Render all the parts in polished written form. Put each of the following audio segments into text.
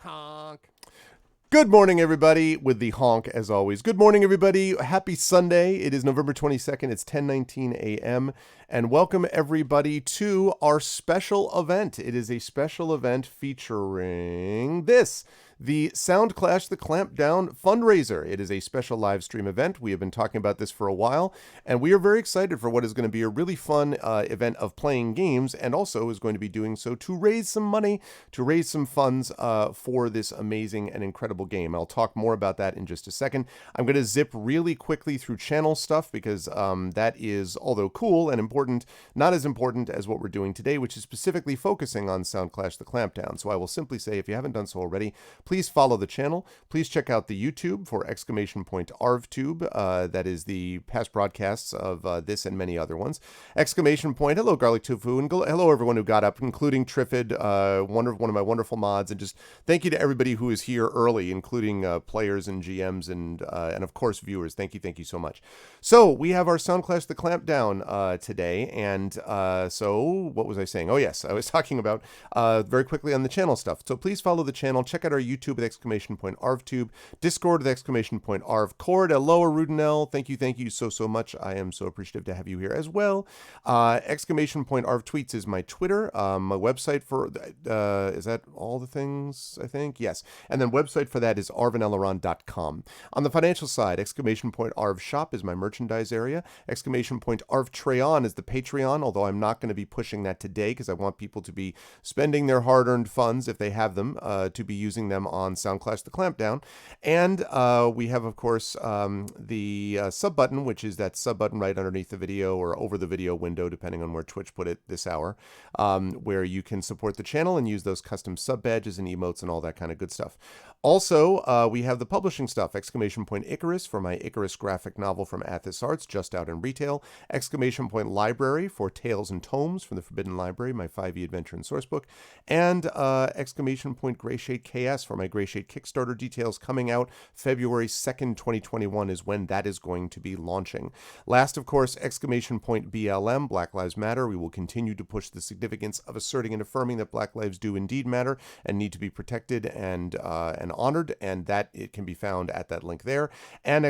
Honk. Good morning, everybody, with the honk, as always. Good morning, everybody. Happy Sunday. It is November 22nd. It's 10:19 a.m. And welcome, everybody, to our special event. It is a special event featuring this, the Soundclash, the Clampdown fundraiser. It is a special live stream event. We have been talking about this for a while, and we are very excited for what is going to be a really fun event of playing games, and also is going to be doing so to raise some money, to raise some funds for this amazing and incredible game. I'll talk more about that in just a second. I'm going to zip really quickly through channel stuff because that is, although cool and important, not as important as what we're doing today, which is specifically focusing on Soundclash, the Clampdown. So I will simply say, if you haven't done so already, please follow the channel. Please check out the YouTube for !ArvTube. That is the past broadcasts of this and many other ones. ! Hello, Garlic Tofu, and hello everyone who got up, including Triffid, one of my wonderful mods, and just thank you to everybody who is here early, including players and GMs and of course viewers. Thank you so much. So we have our Soundclash, the Clampdown today, and so what was I saying? Oh yes, I was talking about very quickly on the channel stuff. So please follow the channel. Check out our YouTube with !ArvTube, Discord with !ArvCord. Hello, Arudinel. Thank you so much. I am so appreciative to have you here as well. !ArvTweets is my Twitter. My website for is that all the things? I think yes. And then website for that is arvanelaron.com. On the financial side, !ArvShop is my merchandise area. !ArvTrayon is the Patreon, although I'm not going to be pushing that today because I want people to be spending their hard-earned funds, if they have them, to be using them on Soundclash, the Clampdown. And we have, of course, the sub button, which is that sub button right underneath the video or over the video window, depending on where Twitch put it this hour, where you can support the channel and use those custom sub badges and emotes and all that kind of good stuff. Also, we have the publishing stuff, !Icarus for my Icarus graphic novel from Athos Arts, just out in retail. !Library for Tales and Tomes from the Forbidden Library, my 5e adventure and sourcebook. And !Grayshade KS for my Grayshade Kickstarter. Details coming out February 2nd, 2021 is when that is going to be launching. Last, of course, !BLM, Black Lives Matter. We will continue to push the significance of asserting and affirming that Black lives do indeed matter and need to be protected and honored, and that it can be found at that link there. And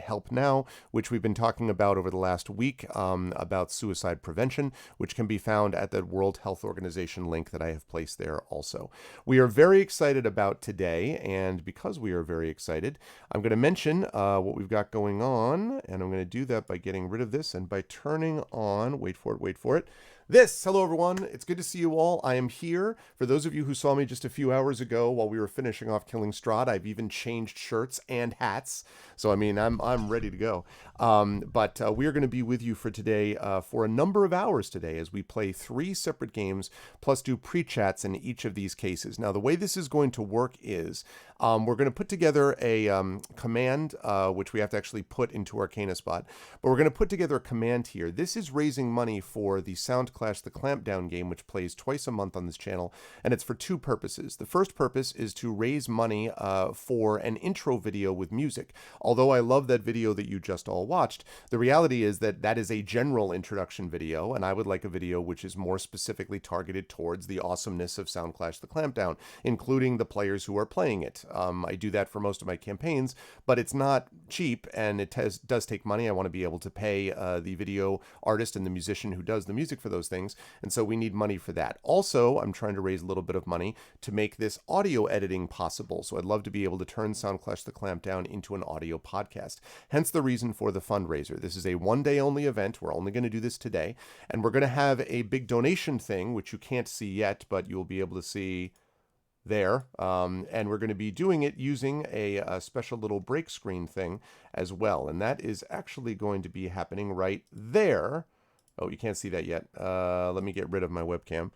!Help Now, which we've been talking about over the last week, about suicide prevention, which can be found at the World Health Organization link that I have placed there also. We are very excited about today, and because we are very excited, I'm going to mention what we've got going on, and I'm going to do that by getting rid of this and by turning on, wait for it, this. Hello, everyone. It's good to see you all. I am here. For those of you who saw me just a few hours ago while we were finishing off killing Strahd, I've even changed shirts and hats. So, I mean, I'm ready to go. But we are going to be with you for today for a number of hours today as we play 3 separate games, plus do pre-chats in each of these cases. Now, the way this is going to work is we're going to put together a command, which we have to actually put into Arcana Spot. But we're going to put together a command here. This is raising money for the Soundclash, the Clampdown game, which plays twice a month on this channel. And it's for 2 purposes. The first purpose is to raise money for an intro video with music. Although I love that video that you just all watched, the reality is that that is a general introduction video, and I would like a video which is more specifically targeted towards the awesomeness of Soundclash, the Clampdown, including the players who are playing it. I do that for most of my campaigns, but it's not cheap, and it does take money. I want to be able to pay the video artist and the musician who does the music for those things, and so we need money for that. Also, I'm trying to raise a little bit of money to make this audio editing possible, so I'd love to be able to turn Soundclash, the Clampdown into an audio podcast. Hence the reason for the fundraiser. This is a one-day only event. We're only going to do this today, and we're going to have a big donation thing, which you can't see yet, but you'll be able to see there, and we're going to be doing it using a special little break screen thing as well, and that is actually going to be happening right there. Oh, you can't see that yet. Let me get rid of my webcam.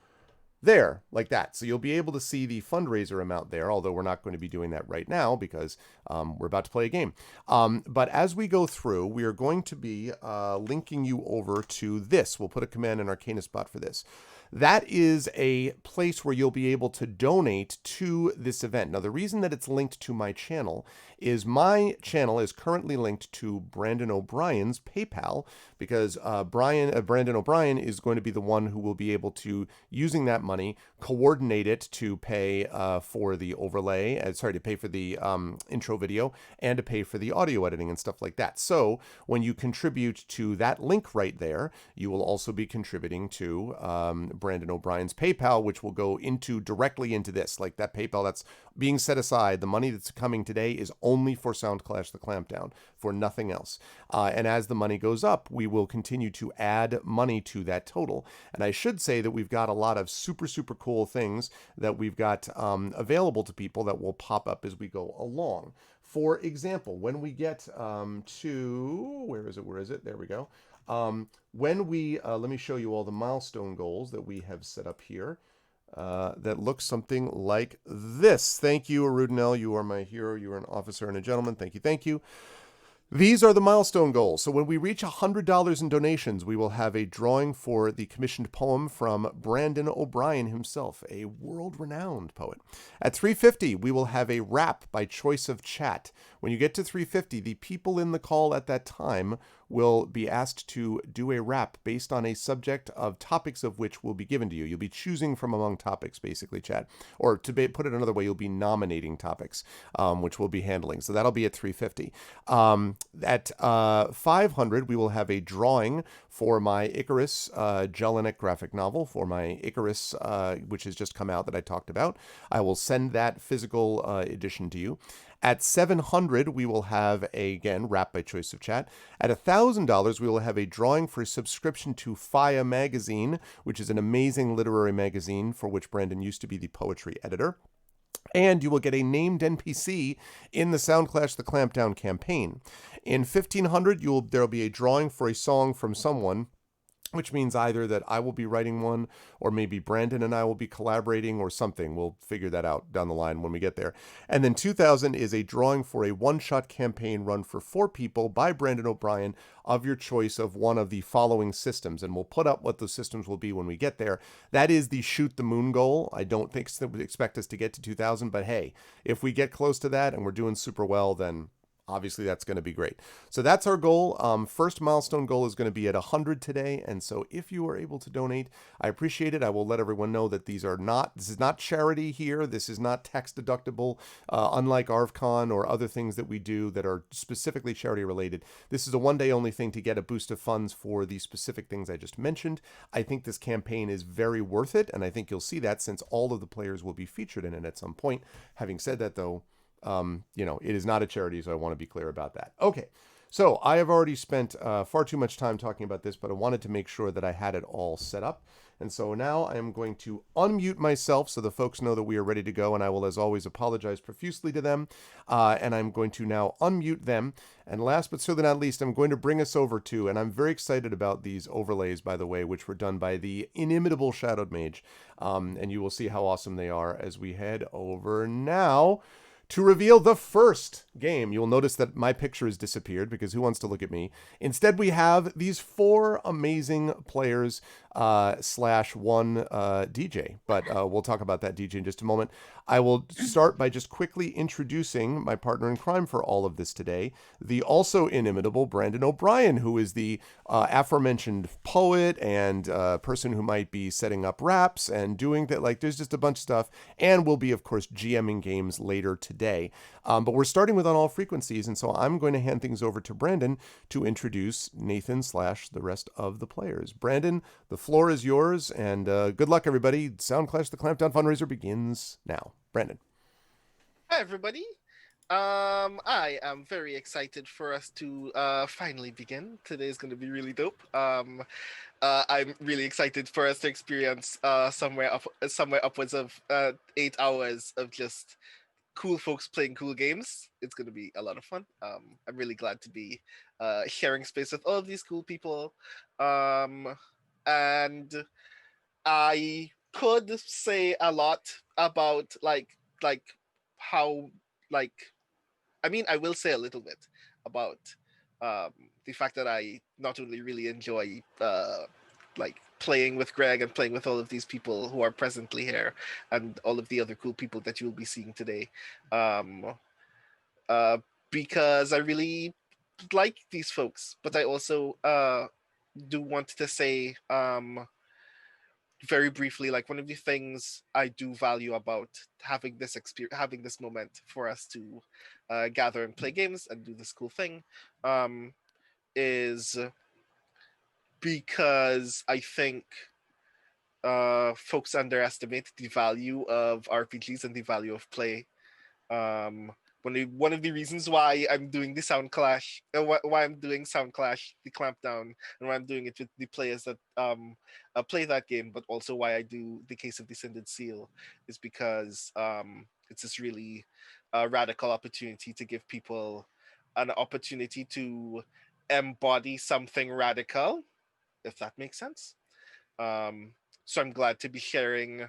there, like that. So you'll be able to see the fundraiser amount there, although we're not going to be doing that right now because we're about to play a game. But as we go through, we are going to be linking you over to this. We'll put a command in Arcana Spot for this. That is a place where you'll be able to donate to this event. Now, the reason that it's linked to my channel is my channel is currently linked to Brandon O'Brien's PayPal because Brandon O'Brien is going to be the one who will be able to, using that money, coordinate it to pay for the overlay, to pay for the intro video and to pay for the audio editing and stuff like that. So when you contribute to that link right there, you will also be contributing to Brandon O'Brien's PayPal, which will go directly into this. Like that PayPal that's being set aside, the money that's coming today is only for Soundclash the Clampdown, for nothing else. And as the money goes up, we will continue to add money to that total. And I should say that we've got a lot of super, super cool things that we've got available to people that will pop up as we go along. For example, when we get to, where is it? There we go. When we, let me show you all the milestone goals that we have set up here. That looks something like this. Thank you, Arudinel. You are my hero. You are an officer and a gentleman. Thank you. Thank you. These are the milestone goals. So when we reach $100 in donations, we will have a drawing for the commissioned poem from Brandon O'Brien himself, a world-renowned poet. At $350, we will have a rap by choice of chat. When you get to $350, the people in the call at that time will be asked to do a rap based on a subject of topics of which will be given to you. You'll be choosing from among topics, basically, chat. Or put it another way, you'll be nominating topics, which we'll be handling. So that'll be at $350. At $500, we will have a drawing for my Icarus Jelinek graphic novel, for my Icarus, which has just come out that I talked about. I will send that physical edition to you. At $700, we will have again, rap by choice of chat. At $1,000, we will have a drawing for a subscription to Faya magazine, which is an amazing literary magazine for which Brandon used to be the poetry editor. And you will get a named NPC in the Soundclash the Clampdown campaign. In $1,500, there will be a drawing for a song from someone, which means either that I will be writing one or maybe Brandon and I will be collaborating or something. We'll figure that out down the line when we get there. And then 2,000 is a drawing for a one-shot campaign run for 4 people by Brandon O'Brien of your choice of one of the following systems. And we'll put up what those systems will be when we get there. That is the shoot the moon goal. I don't expect us to get to 2,000, but hey, if we get close to that and we're doing super well, then obviously that's going to be great. So that's our goal. First milestone goal is going to be at 100 today. And so if you are able to donate, I appreciate it. I will let everyone know that this is not charity here. This is not tax deductible, unlike ArvCon or other things that we do that are specifically charity related. This is a one-day only thing to get a boost of funds for the specific things I just mentioned. I think this campaign is very worth it. And I think you'll see that since all of the players will be featured in it at some point. Having said that, though, it is not a charity, so I want to be clear about that. Okay, so I have already spent far too much time talking about this, but I wanted to make sure that I had it all set up. And so now I am going to unmute myself so the folks know that we are ready to go, and I will, as always, apologize profusely to them. And I'm going to now unmute them. And last but certainly not least, I'm going to bring us over to, and I'm very excited about these overlays, by the way, which were done by the inimitable Shadowed Mage. And you will see how awesome they are as we head over now to reveal the first game. You'll notice that my picture has disappeared because who wants to look at me? Instead, we have these 4 amazing players slash one DJ. But we'll talk about that DJ in just a moment. I will start by just quickly introducing my partner in crime for all of this today, the also inimitable Brandon O'Brien, who is the aforementioned poet and person who might be setting up raps and doing that. Like, there's just a bunch of stuff, and will be, of course, GMing games later today. But we're starting with On All Frequencies, and so I'm going to hand things over to Brandon to introduce Nathan slash the rest of the players. Brandon, the floor is yours, and good luck, everybody. Soundclash the Clampdown fundraiser begins now. Brandon. Hi, everybody. I am very excited for us to finally begin. Today is going to be really dope. I'm really excited for us to experience somewhere upwards of 8 hours of just cool folks playing cool games. It's going to be a lot of fun. I'm really glad to be sharing space with all of these cool people. And I could say a lot about like how like I mean, I will say a little bit about um, the fact that I not only really enjoy like playing with Greg and playing with all of these people who are presently here, and all of the other cool people that you'll be seeing today, um, uh, because I really like these folks. But I also do want to say very briefly, like one of the things I do value about having this experience, having this moment for us to gather and play games and do this cool thing, um, is because I think folks underestimate the value of RPGs and the value of play. um one of the reasons why I'm doing the Soundclash, why I'm doing Soundclash, the Clampdown, and why I'm doing it with the players that play that game, but also why I do the Case of Descended Seal, is because it's this really radical opportunity to give people an opportunity to embody something radical, if that makes sense. um so I'm glad to be sharing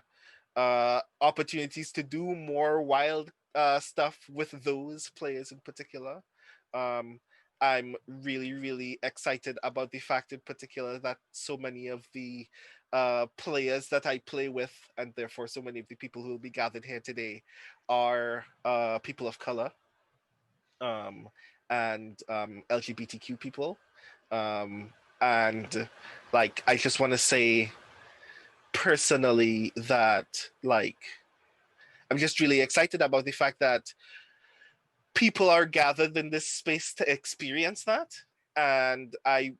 opportunities to do more wild stuff with those players in particular. Um, I'm really, really excited about the fact in particular that so many of the players that I play with, and therefore so many of the people who will be gathered here today, are people of color, um, and LGBTQ people. Um, and like, I just want to say personally that like I'm just really excited about the fact that people are gathered in this space to experience that. And I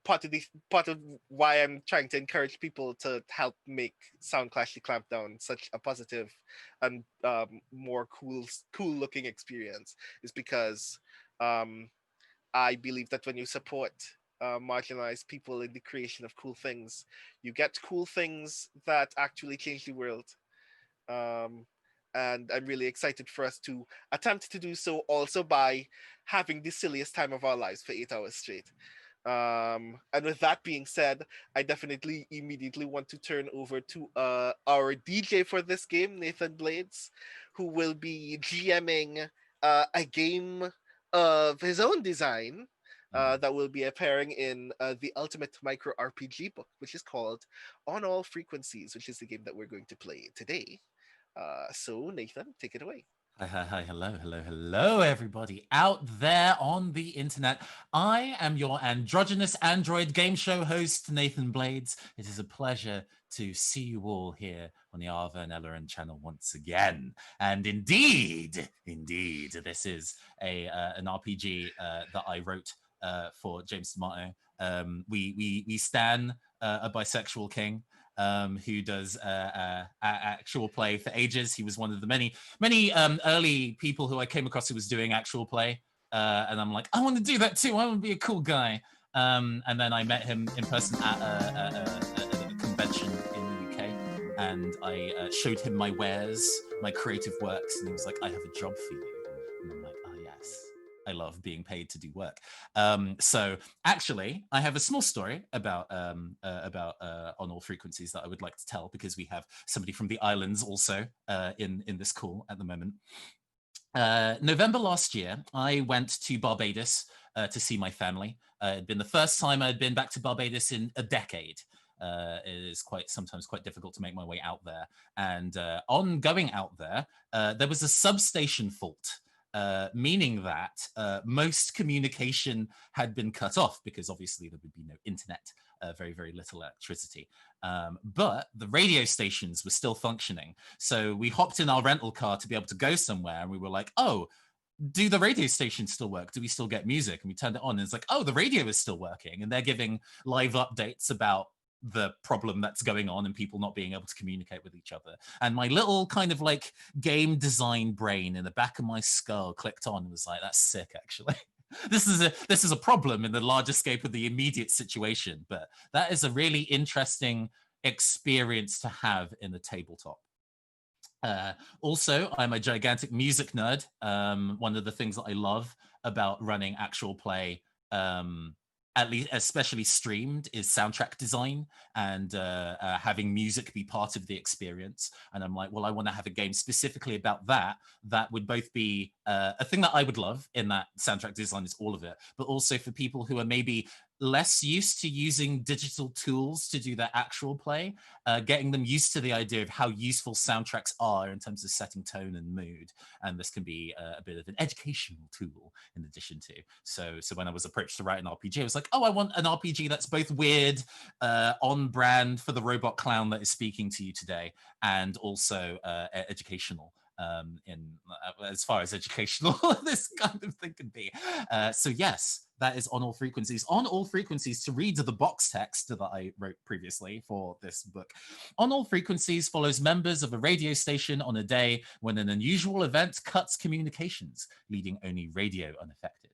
part of why I'm trying to encourage people to help make Soundclash the Clampdown such a positive and more cool looking experience is because um, I believe that when you support marginalized people in the creation of cool things, you get cool things that actually change the world. um, and I'm really excited for us to attempt to do so also by having the silliest time of our lives for 8 hours straight. And with that being said, I definitely immediately want to turn over to our DJ for this game, Nathan Blades, who will be GMing a game of his own design that will be appearing in the Ultimate Micro RPG book, which is called On All Frequencies, which is the game that we're going to play today. So, Nathan, take it away. Hi, hi, hi, hello, hello, hello, everybody out there on the internet. I am your androgynous android game show host, Nathan Blades. It is a pleasure to see you all here on the Arva and Ellerin channel once again. And indeed, this is an RPG that I wrote for James D'Amato. We stan a bisexual king who does actual play for ages. He was one of the many early people who I came across who was doing actual play. And I'm like, I want to do that too. I want to be a cool guy. And then I met him in person at a convention in the UK. And I showed him my wares, my creative works. And he was like, I have a job for you. And I'm like, oh, yes. I love being paid to do work. So actually, I have a small story about On All Frequencies that I would like to tell because we have somebody from the islands also in this call at the moment. November last year, I went to Barbados to see my family. It had been the first time I'd been back to Barbados in a decade. It is sometimes quite difficult to make my way out there. And on going out there, there was a substation fault. Meaning that most communication had been cut off because obviously there would be no internet, very, very little electricity. But the radio stations were still functioning. So we hopped in our rental car to be able to go somewhere and we were like, oh, do the radio stations still work? Do we still get music? And we turned it on and it's like, oh, the radio is still working. And they're giving live updates about the problem that's going on and people not being able to communicate with each other. And my little kind of like game design brain in the back of my skull clicked on and was like, that's sick, actually. This is a problem in the larger scope of the immediate situation, but that is a really interesting experience to have in the tabletop. Also, I'm a gigantic music nerd. One of the things that I love about running actual play at least especially streamed, is soundtrack design and having music be part of the experience. And I'm like, well, I want to have a game specifically about that. That would both be a thing that I would love in that soundtrack design is all of it, but also for people who are maybe less used to using digital tools to do their actual play, getting them used to the idea of how useful soundtracks are in terms of setting tone and mood. And this can be a bit of an educational tool in addition to. So when I was approached to write an RPG, I was like, oh, I want an RPG that's both weird, on brand for the robot clown that is speaking to you today, and also educational. In as far as educational this kind of thing can be. So yes, that is On All Frequencies. On All Frequencies, to read the box text that I wrote previously for this book. On All Frequencies follows members of a radio station on a day when an unusual event cuts communications, leaving only radio unaffected.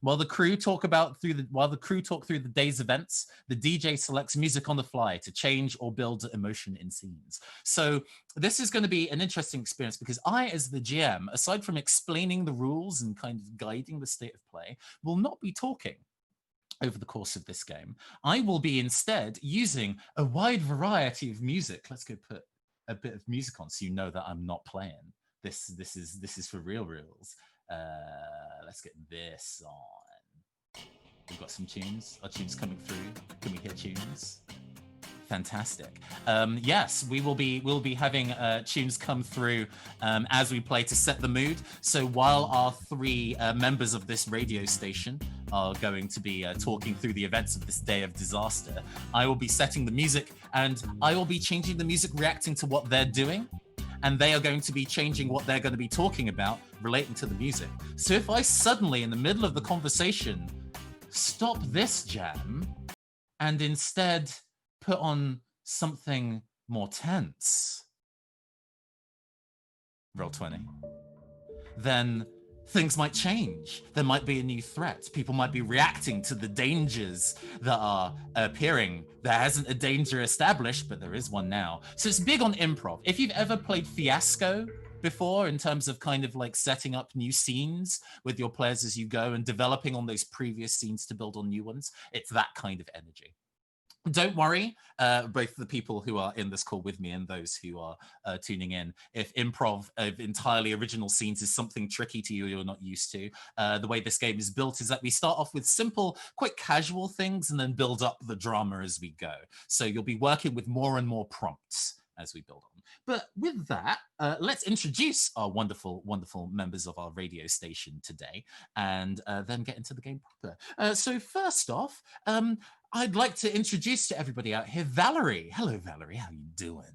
While the crew talk through the day's events, the DJ selects music on the fly to change or build emotion in scenes. So this is going to be an interesting experience because I, as the GM, aside from explaining the rules and kind of guiding the state of play, will not be talking over the course of this game. I will be instead using a wide variety of music. Let's go put a bit of music on so you know that I'm not playing. This is for reals. Let's get this on. We've got some tunes. Are tunes coming through? Can we hear tunes? Fantastic. Yes, we'll be having tunes come through as we play to set the mood. So while our three members of this radio station are going to be talking through the events of this day of disaster, I will be setting the music, and I will be changing the music reacting to what they're doing. And they are going to be changing what they're going to be talking about relating to the music. So if I suddenly, in the middle of the conversation, stop this jam and instead put on something more tense, roll 20, then things might change. There might be a new threat. People might be reacting to the dangers that are appearing. There hasn't a danger established, but there is one now. So it's big on improv. If you've ever played Fiasco before, in terms of kind of like setting up new scenes with your players as you go and developing on those previous scenes to build on new ones, it's that kind of energy. Don't worry, both the people who are in this call with me and those who are tuning in, if improv of entirely original scenes is something tricky to you, you're not used to, the way this game is built is that we start off with simple, quite casual things and then build up the drama as we go. So you'll be working with more and more prompts as we build on. But with that, let's introduce our wonderful, wonderful members of our radio station today and then get into the game proper. So first off, I'd like to introduce to everybody out here, Valerie. Hello, Valerie. How you doing?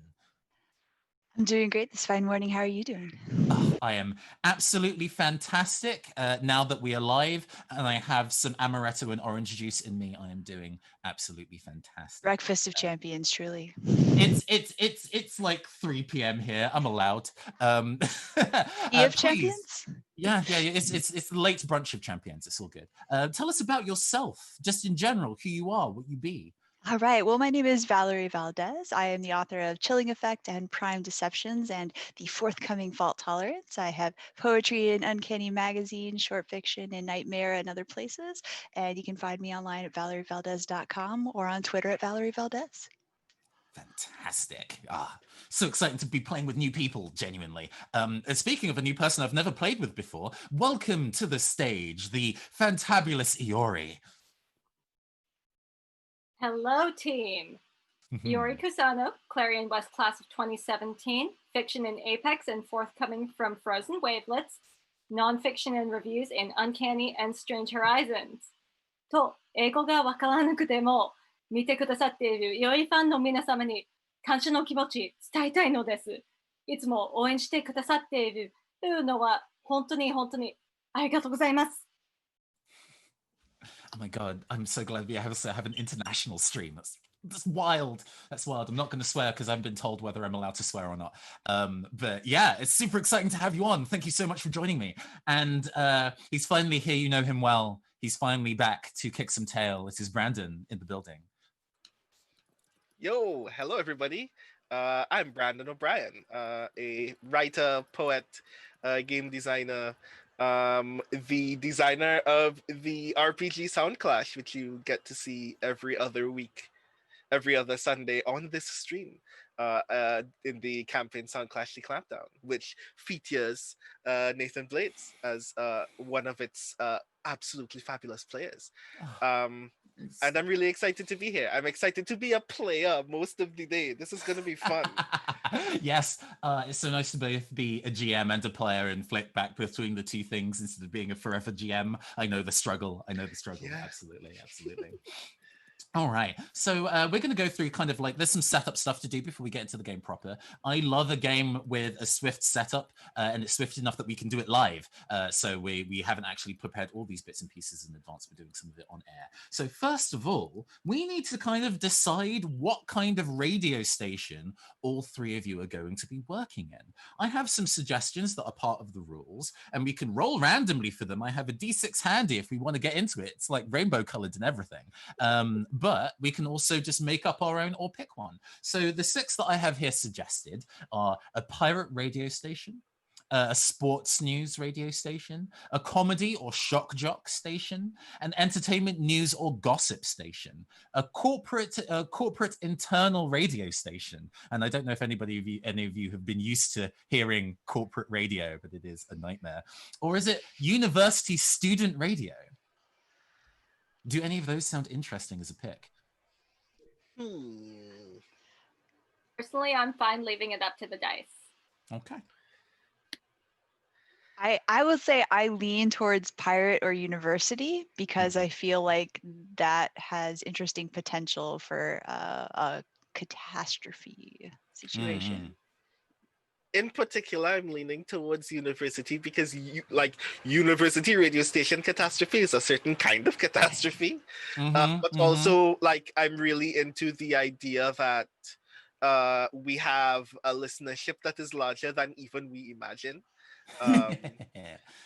I'm doing great this fine morning. How are you doing? Oh, I am absolutely fantastic. Now that we are live and I have some amaretto and orange juice in me, I am doing absolutely fantastic. Breakfast of champions, truly. It's like 3 p.m. here. I'm allowed. Tea of champions? Yeah. It's the late brunch of champions. It's all good. Tell us about yourself, just in general, who you are, what you be. All right. Well, my name is Valerie Valdez. I am the author of Chilling Effect and Prime Deceptions and the forthcoming Fault Tolerance. I have poetry in Uncanny Magazine, short fiction in Nightmare and other places. And you can find me online at valerievaldez.com or on Twitter at Valerie Valdez. Fantastic. So exciting to be playing with new people, genuinely. Speaking of a new person I've never played with before, welcome to the stage, the fantabulous Iori. Hello, team. Iori Kusano, Clarion West class of 2017, fiction in Apex and forthcoming from Frozen Wavelets, nonfiction and reviews in Uncanny and Strange Horizons. と、英語がわからなくても、見てくださっているイオリファンの皆様に感謝の気持ち伝えたいのです。いつも応援してくださっているというのは本当に本当にありがとうございます。Oh my God, I'm so glad we have an international stream. That's wild. That's wild. I'm not going to swear because I haven't been told whether I'm allowed to swear or not. But yeah, it's super exciting to have you on. Thank you so much for joining me. And he's finally here. You know him well. He's finally back to kick some tail. It is Brandon in the building. Yo, hello everybody. I'm Brandon O'Brien, a writer, poet, game designer, the designer of the RPG Soundclash, which you get to see every other week, every other Sunday on this stream. In the campaign Soundclash the Clampdown, which features Nathan Blades as one of its absolutely fabulous players. And I'm really excited to be here. I'm excited to be a player most of the day. This is going to be fun. Yes, it's so nice to both be a GM and a player and flip back between the two things instead of being a forever GM. I know the struggle. Yeah. Absolutely. All right, so we're going to go through kind of like, there's some setup stuff to do before we get into the game proper. I love a game with a swift setup, and it's swift enough that we can do it live. So we haven't actually prepared all these bits and pieces in advance. We're doing some of it on air. So first of all, we need to kind of decide what kind of radio station all three of you are going to be working in. I have some suggestions that are part of the rules, and we can roll randomly for them. I have a D6 handy if we want to get into it. It's like rainbow colored and everything. But we can also just make up our own or pick one. So the 6 that I have here suggested are a pirate radio station, a sports news radio station, a comedy or shock jock station, an entertainment news or gossip station, a corporate internal radio station. And I don't know if any of you have been used to hearing corporate radio, but it is a nightmare. Or is it university student radio? Do any of those sound interesting as a pick? Personally, I'm fine leaving it up to the dice. Okay. I would say I lean towards pirate or university because I feel like that has interesting potential for a catastrophe situation. In particular, I'm leaning towards university because university radio station catastrophe is a certain kind of catastrophe. But also, like, I'm really into the idea that we have a listenership that is larger than even we imagine.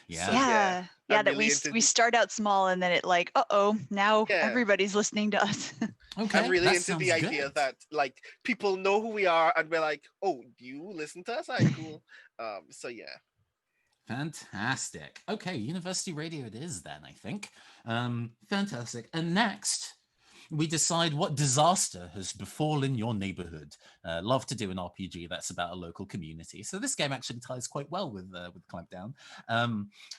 Yeah, that really we start out small and then it like, now everybody's listening to us. Okay, I'm really that into the sounds idea good. that like people know who we are and we're like, oh, do you listen to us? All right, cool. So yeah. Fantastic. Okay, university radio it is then, I think. Fantastic. And next, we decide what disaster has befallen your neighborhood. Love to do an RPG that's about a local community. So this game actually ties quite well with Clampdown.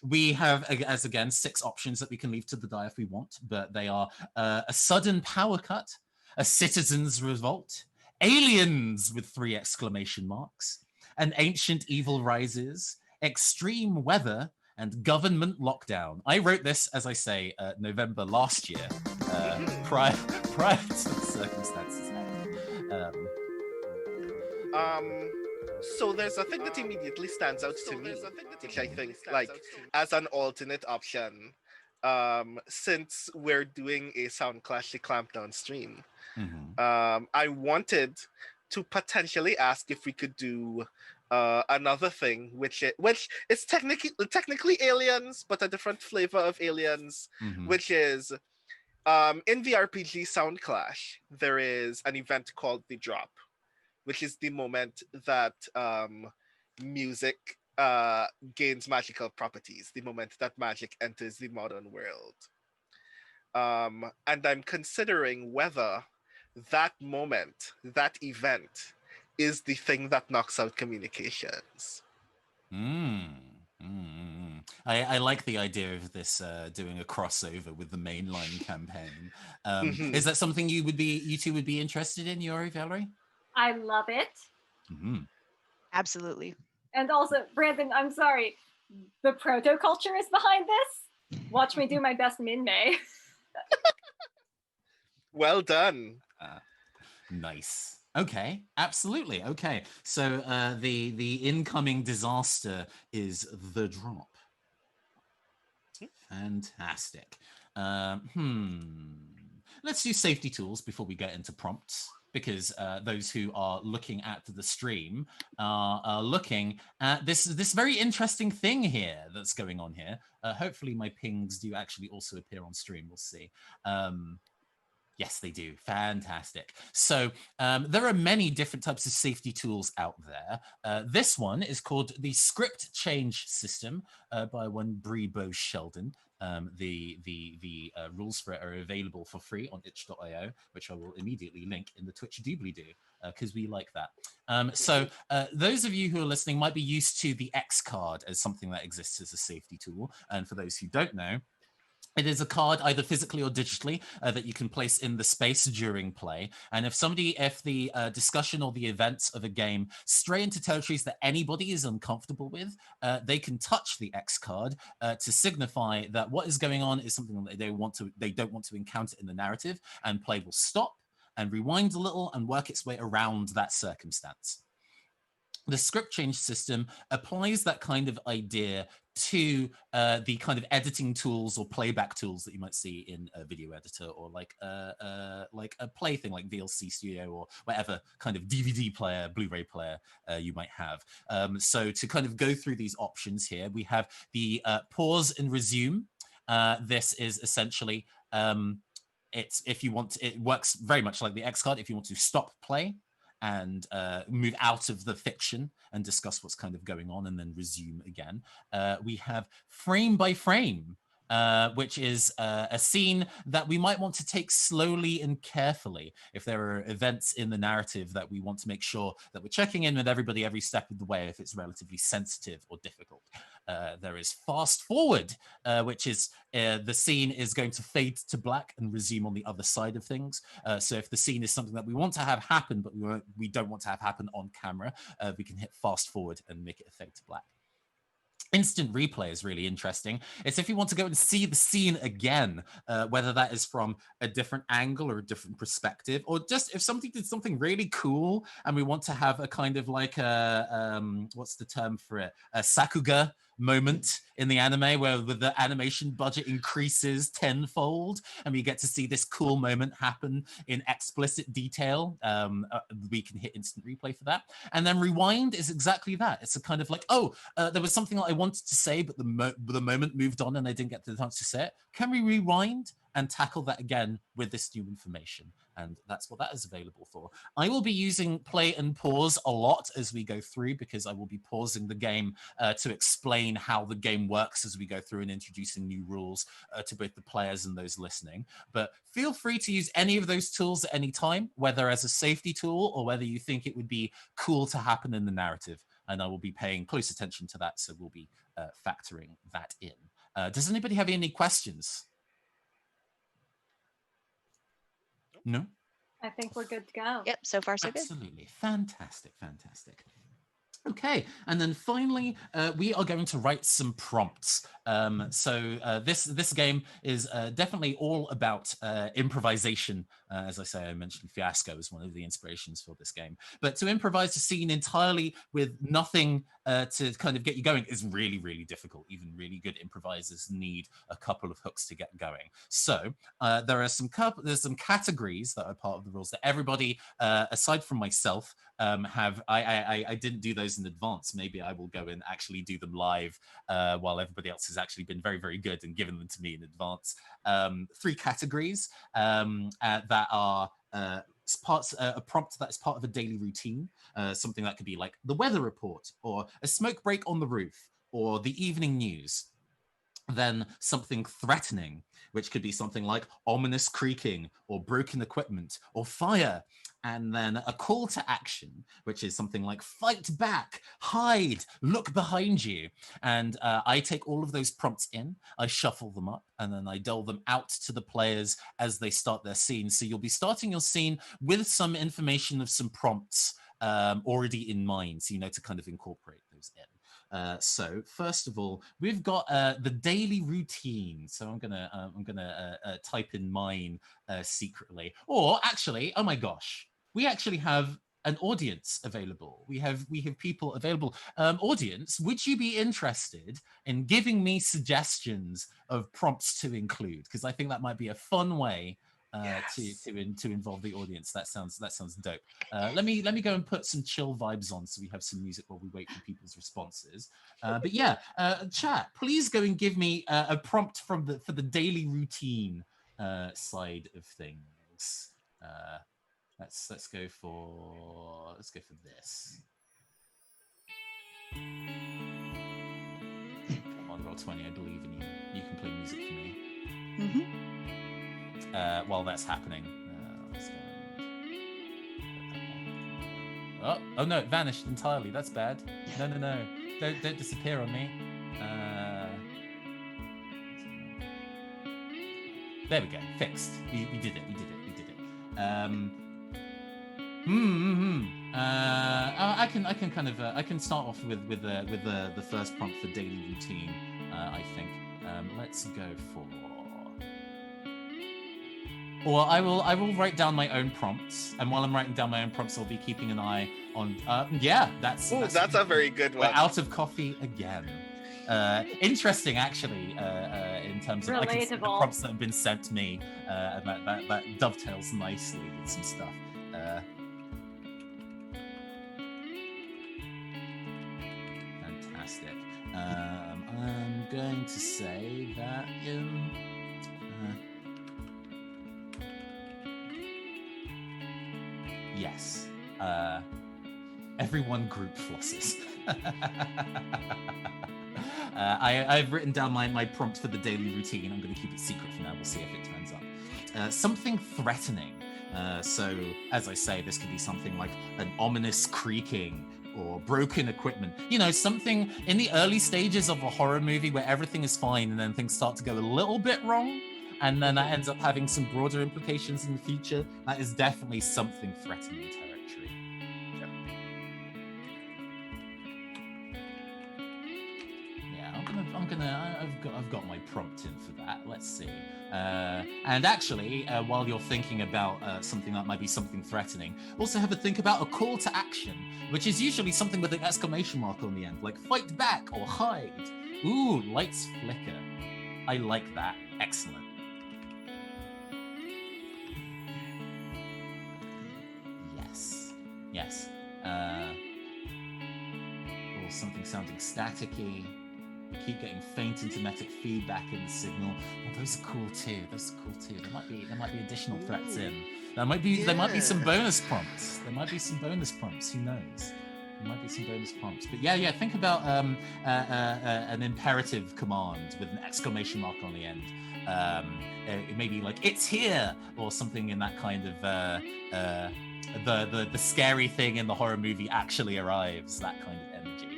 We have, as again, 6 options that we can leave to the die if we want, but they are a sudden power cut, a citizen's revolt, aliens with 3 exclamation marks, an ancient evil rises, extreme weather, and government lockdown. I wrote this, as I say, November last year, prior to the circumstances. So there's a thing that immediately stands out to me, which I think, like, as an alternate option, since we're doing a Soundclash the Clampdown stream, I wanted to potentially ask if we could do another thing, which is technically aliens, but a different flavor of aliens, which is in the RPG Soundclash, there is an event called the Drop, which is the moment that music gains magical properties, the moment that magic enters the modern world. And I'm considering whether that moment, that event, is the thing that knocks out communications. I like the idea of this doing a crossover with the mainline campaign. Is that something you two would be interested in, Yuri, Valerie? I love it. Absolutely. And also, Brandon, I'm sorry, the proto-culture is behind this. Watch me do my best Min-May. Well done. Nice. Okay, absolutely. Okay, so the incoming disaster is the Drop. Fantastic. Let's do safety tools before we get into prompts, because those who are looking at the stream are looking at this very interesting thing here that's going on here. Hopefully my pings do actually also appear on stream. We'll see. Yes, they do. Fantastic. So there are many different types of safety tools out there. This one is called the Script Change System by one Bree Bo Sheldon. The rules for it are available for free on itch.io, which I will immediately link in the Twitch doobly-doo because we like that. So those of you who are listening might be used to the X card as something that exists as a safety tool. And for those who don't know, it is a card, either physically or digitally, that you can place in the space during play. And if the discussion or the events of a game stray into territories that anybody is uncomfortable with, they can touch the X card to signify that what is going on is something that they don't want to encounter in the narrative, and play will stop and rewind a little and work its way around that circumstance. The script change system applies that kind of idea to the kind of editing tools or playback tools that you might see in a video editor, or like a play thing like VLC Studio or whatever kind of DVD player, Blu-ray player you might have. So to kind of go through these options here, we have the pause and resume. This is essentially it works very much like the X card. If you want to stop play and move out of the fiction and discuss what's kind of going on and then resume again. We have frame by frame, which is a scene that we might want to take slowly and carefully if there are events in the narrative that we want to make sure that we're checking in with everybody every step of the way if it's relatively sensitive or difficult. There is fast forward, which is the scene is going to fade to black and resume on the other side of things. So if the scene is something that we want to have happen, but we don't want to have happen on camera, we can hit fast forward and make it a fade to black. Instant replay is really interesting. It's if you want to go and see the scene again, whether that is from a different angle or a different perspective, or just if somebody did something really cool and we want to have a kind of like a, what's the term for it? A Sakuga moment in the anime where the animation budget increases tenfold and we get to see this cool moment happen in explicit detail. We can hit instant replay for that. And then rewind is exactly that. It's a kind of like, there was something that I wanted to say, but the moment moved on and I didn't get the chance to say it. Can we rewind and tackle that again with this new information? And that's what that is available for. I will be using play and pause a lot as we go through, because I will be pausing the game to explain how the game works as we go through and introducing new rules to both the players and those listening. But feel free to use any of those tools at any time, whether as a safety tool or whether you think it would be cool to happen in the narrative. And I will be paying close attention to that, so we'll be factoring that in. Does anybody have any questions? No? I think we're good to go. Yep, so far so good. Absolutely. Fantastic, fantastic. Okay, and then finally, we are going to write some prompts. So this game is definitely all about improvisation. As I say, I mentioned Fiasco as one of the inspirations for this game. But to improvise a scene entirely with nothing to kind of get you going is really, really difficult. Even really good improvisers need a couple of hooks to get going. So there's some categories that are part of the rules that everybody, aside from myself, have. I didn't do those in advance. Maybe I will go and actually do them live while everybody else has actually been very, very good and given them to me in advance. 3 categories that are a prompt that is part of a daily routine, something that could be like the weather report or a smoke break on the roof or the evening news. Then something threatening, which could be something like ominous creaking or broken equipment or fire. And then a call to action, which is something like fight back, hide, look behind you. And I take all of those prompts in, I shuffle them up, and then I dole them out to the players as they start their scene. So you'll be starting your scene with some information of some prompts already in mind, so you know to kind of incorporate those in. So first of all, we've got the daily routine. So I'm gonna type in mine secretly. Or actually, oh my gosh, we actually have an audience available. We have people available. Audience, would you be interested in giving me suggestions of prompts to include? Because I think that might be a fun way to involve the audience. That sounds dope. Let me go and put some chill vibes on so we have some music while we wait for people's responses. But yeah, chat, please go and give me a prompt for the daily routine side of things. things. Let's go for this. Come on, roll 20. I believe in you. You can play music for me. While that's happening, let's go. Oh no, it vanished entirely. That's bad. No. Don't disappear on me. There we go. Fixed. We did it. I can kind of I can start off with the first prompt for daily routine. I think. Let's go for. Or I will write down my own prompts, and while I'm writing down my own prompts, I'll be keeping an eye on. That's a very good one. We're out of coffee again. Interesting, actually, in terms of I can see the prompts that have been sent to me, and that dovetails nicely with some stuff. Fantastic. I'm going to say that yes. Everyone group flosses. I've written down my prompt for the daily routine. I'm going to keep it secret for now. We'll see if it turns up. Something threatening. So, as I say, this could be something like an ominous creaking or broken equipment. You know, something in the early stages of a horror movie where everything is fine and then things start to go a little bit wrong. And then that ends up having some broader implications in the future. That is definitely something threatening territory. I've got my prompt in for that. Let's see. And actually, while you're thinking about something that might be something threatening, also have a think about a call to action, which is usually something with an exclamation mark on the end, like fight back or hide. Ooh, lights flicker. I like that. Excellent. Yes. Or something sounding staticky. We keep getting faint intermittent feedback in the signal. Oh, those are cool too. There might be additional threats in. There might be some bonus prompts. Who knows? There might be some bonus prompts. But yeah. Think about an imperative command with an exclamation mark on the end. It may be like "It's here" or something in that kind of. The scary thing in the horror movie actually arrives. That kind of energy.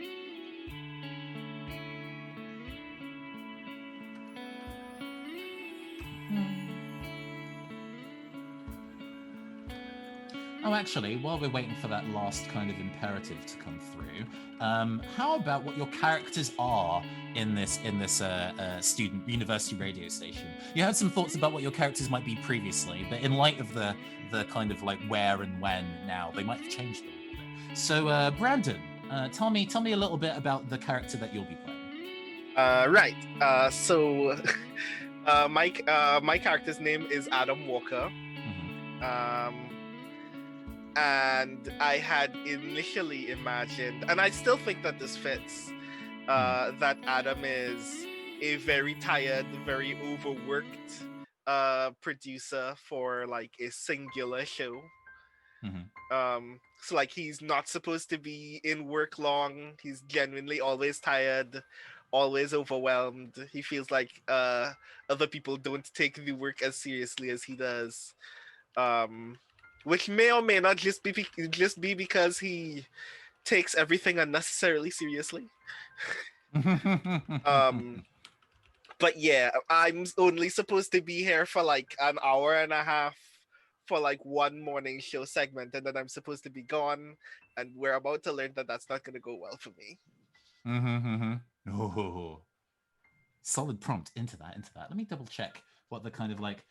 Oh, actually, while we're waiting for that last kind of imperative to come through, how about what your characters are in this student university radio station? You had some thoughts about what your characters might be previously, but in light of the kind of like where and when now, they might have changed a little bit. So, Brandon, tell me a little bit about the character that you'll be playing. Right. So, my character's name is Adam Walker. Mm-hmm. And I had initially imagined, and I still think that this fits, that Adam is a very tired, very overworked producer for like a singular show. Mm-hmm. So like he's not supposed to be in work long. He's genuinely always tired, always overwhelmed. He feels like other people don't take the work as seriously as he does. Which may or may not just be because he takes everything unnecessarily seriously. But yeah, I'm only supposed to be here for like an hour and a half for like one morning show segment, and then I'm supposed to be gone, and we're about to learn that that's not going to go well for me. Oh, solid prompt into that. Let me double check what the kind of like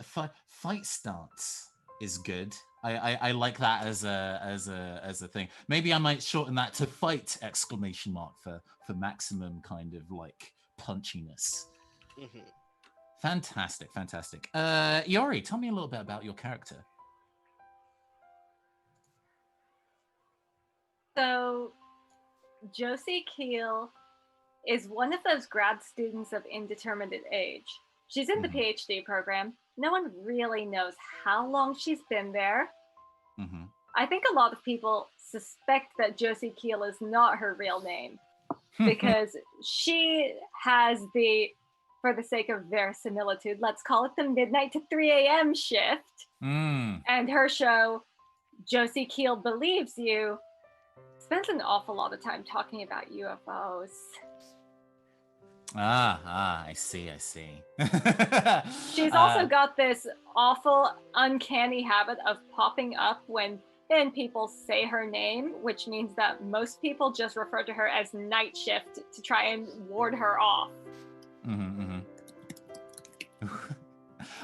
fight stance is good. I like that as a thing. Maybe I might shorten that to fight exclamation mark for maximum kind of like punchiness. Mm-hmm. Fantastic. Yori, tell me a little bit about your character. So, Josie Keel is one of those grad students of indeterminate age. She's in the PhD program, no one really knows how long she's been there. Mm-hmm. I think a lot of people suspect that Josie Keel is not her real name because she has for the sake of verisimilitude, let's call it the midnight to 3 a.m. shift. Mm. And her show, Josie Keel Believes You, spends an awful lot of time talking about UFOs. I see. She's also got this awful, uncanny habit of popping up when people say her name, which means that most people just refer to her as Night Shift to try and ward her off.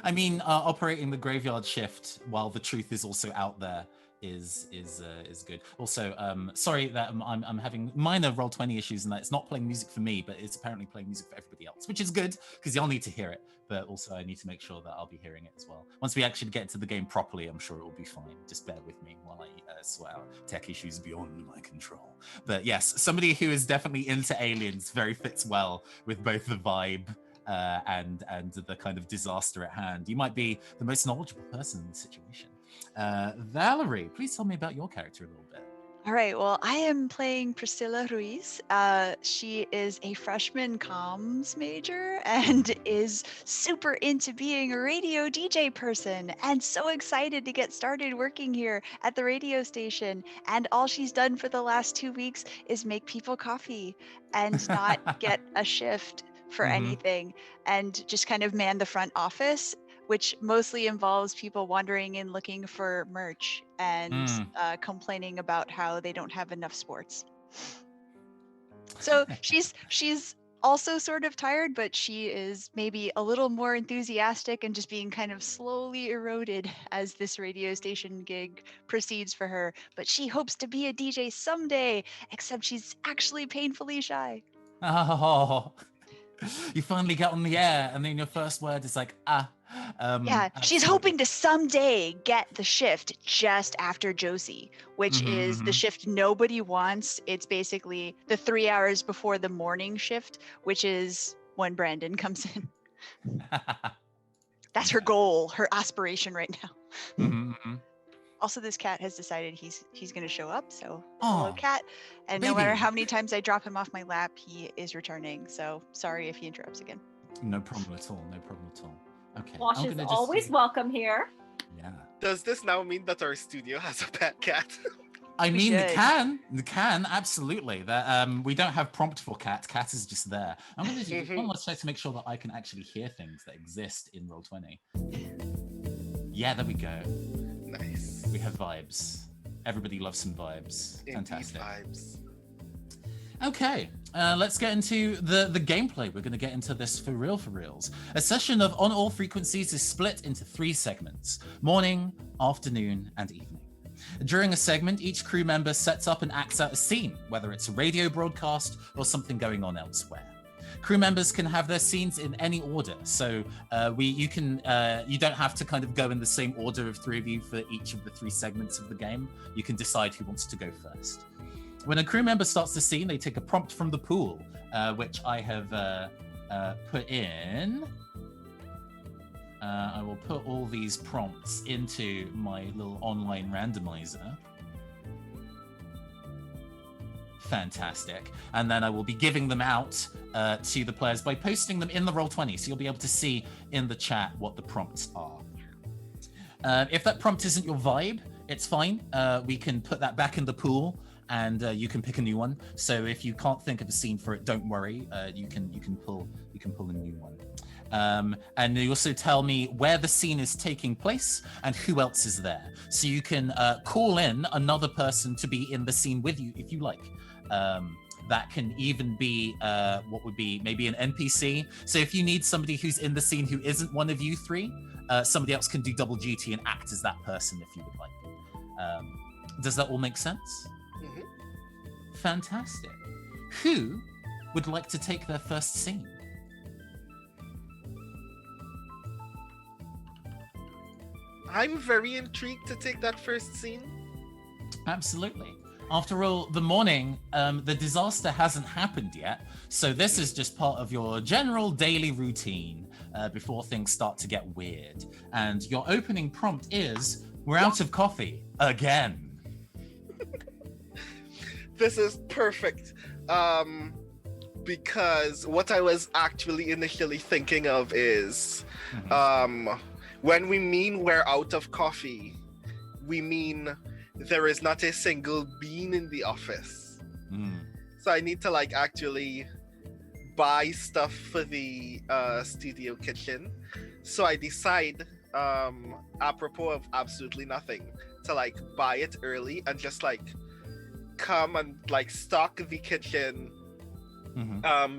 I mean, operating the graveyard shift while the truth is also out there is good. Also, sorry that I'm having minor Roll20 issues and that it's not playing music for me, but it's apparently playing music for everybody else, which is good because y'all need to hear it. But also, I need to make sure that I'll be hearing it as well. Once we actually get into the game properly, I'm sure it will be fine. Just bear with me while I sort out tech issues beyond my control. But yes, somebody who is definitely into aliens very fits well with both the vibe and the kind of disaster at hand. You might be the most knowledgeable person in the situation. Valerie, please tell me about your character a little bit. All right, well, I am playing Priscilla Ruiz. She is a freshman comms major and is super into being a radio DJ person and so excited to get started working here at the radio station. And all she's done for the last 2 weeks is make people coffee and not get a shift for anything and just kind of man the front office, which mostly involves people wandering and looking for merch and complaining about how they don't have enough sports. So she's also sort of tired, but she is maybe a little more enthusiastic and just being kind of slowly eroded as this radio station gig proceeds for her. But she hopes to be a DJ someday, except she's actually painfully shy. Oh, you finally get on the air, and then your first word is like, yeah, she's hoping to someday get the shift just after Josie, which is the shift nobody wants. It's basically the 3 hours before the morning shift, which is when Brandon comes in. That's her goal, her aspiration right now. Also, this cat has decided he's going to show up, so hello, cat. And baby. No matter how many times I drop him off my lap, he is returning. So sorry if he interrupts again. No problem at all. Okay. Wash is always welcome here. Yeah. Does this now mean that our studio has a pet cat? I mean, it can, absolutely. That we don't have prompt for cat. Cat is just there. I'm going to do one last check to make sure that I can actually hear things that exist in Roll20. Yeah, there we go. Nice. We have vibes. Everybody loves some vibes. Indeed, Fantastic. vibes. Okay, let's get into the gameplay. We're going to get into this for reals. A session of On All Frequencies is split into 3 segments: morning, afternoon, and evening. During a segment, each crew member sets up and acts out a scene, whether it's a radio broadcast or something going on elsewhere. Crew members can have their scenes in any order, so you don't have to kind of go in the same order of 3 of you for each of the 3 segments of the game. You can decide who wants to go first. When a crew member starts the scene, they take a prompt from the pool, which I have put in. I will put all these prompts into my little online randomizer. Fantastic. And then I will be giving them out to the players by posting them in the Roll20, so you'll be able to see in the chat what the prompts are. If that prompt isn't your vibe, it's fine. We can put that back in the pool, and you can pick a new one. So if you can't think of a scene for it, don't worry. You can pull a new one. And you also tell me where the scene is taking place and who else is there. So you can call in another person to be in the scene with you if you like. That can even be what would be maybe an NPC. So if you need somebody who's in the scene who isn't one of you 3, somebody else can do double duty and act as that person if you would like. Does that all make sense? Fantastic. Who would like to take their first scene? I'm very intrigued to take that first scene. Absolutely. After all, the morning, the disaster hasn't happened yet, so this is just part of your general daily routine before things start to get weird. And your opening prompt is, we're out of coffee again. This is perfect. Because what I was actually initially thinking of is when we mean we're out of coffee, we mean there is not a single bean in the office. So I need to like actually buy stuff for the studio kitchen. So I decide, apropos of absolutely nothing, to like buy it early and just like come and like stock the kitchen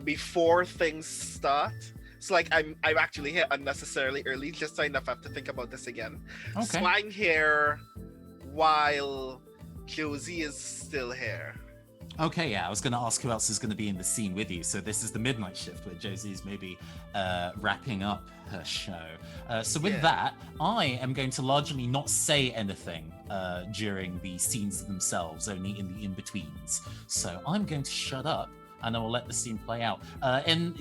before things start. So like I'm actually here unnecessarily early, just so I never have to think about this again. Okay. So I'm here while Josie is still here. Okay, yeah, I was going to ask who else is going to be in the scene with you. So this is the midnight shift where Josie's maybe wrapping up her show. So with that, I am going to largely not say anything during the scenes themselves, only in the in-betweens. So I'm going to shut up and I will let the scene play out. In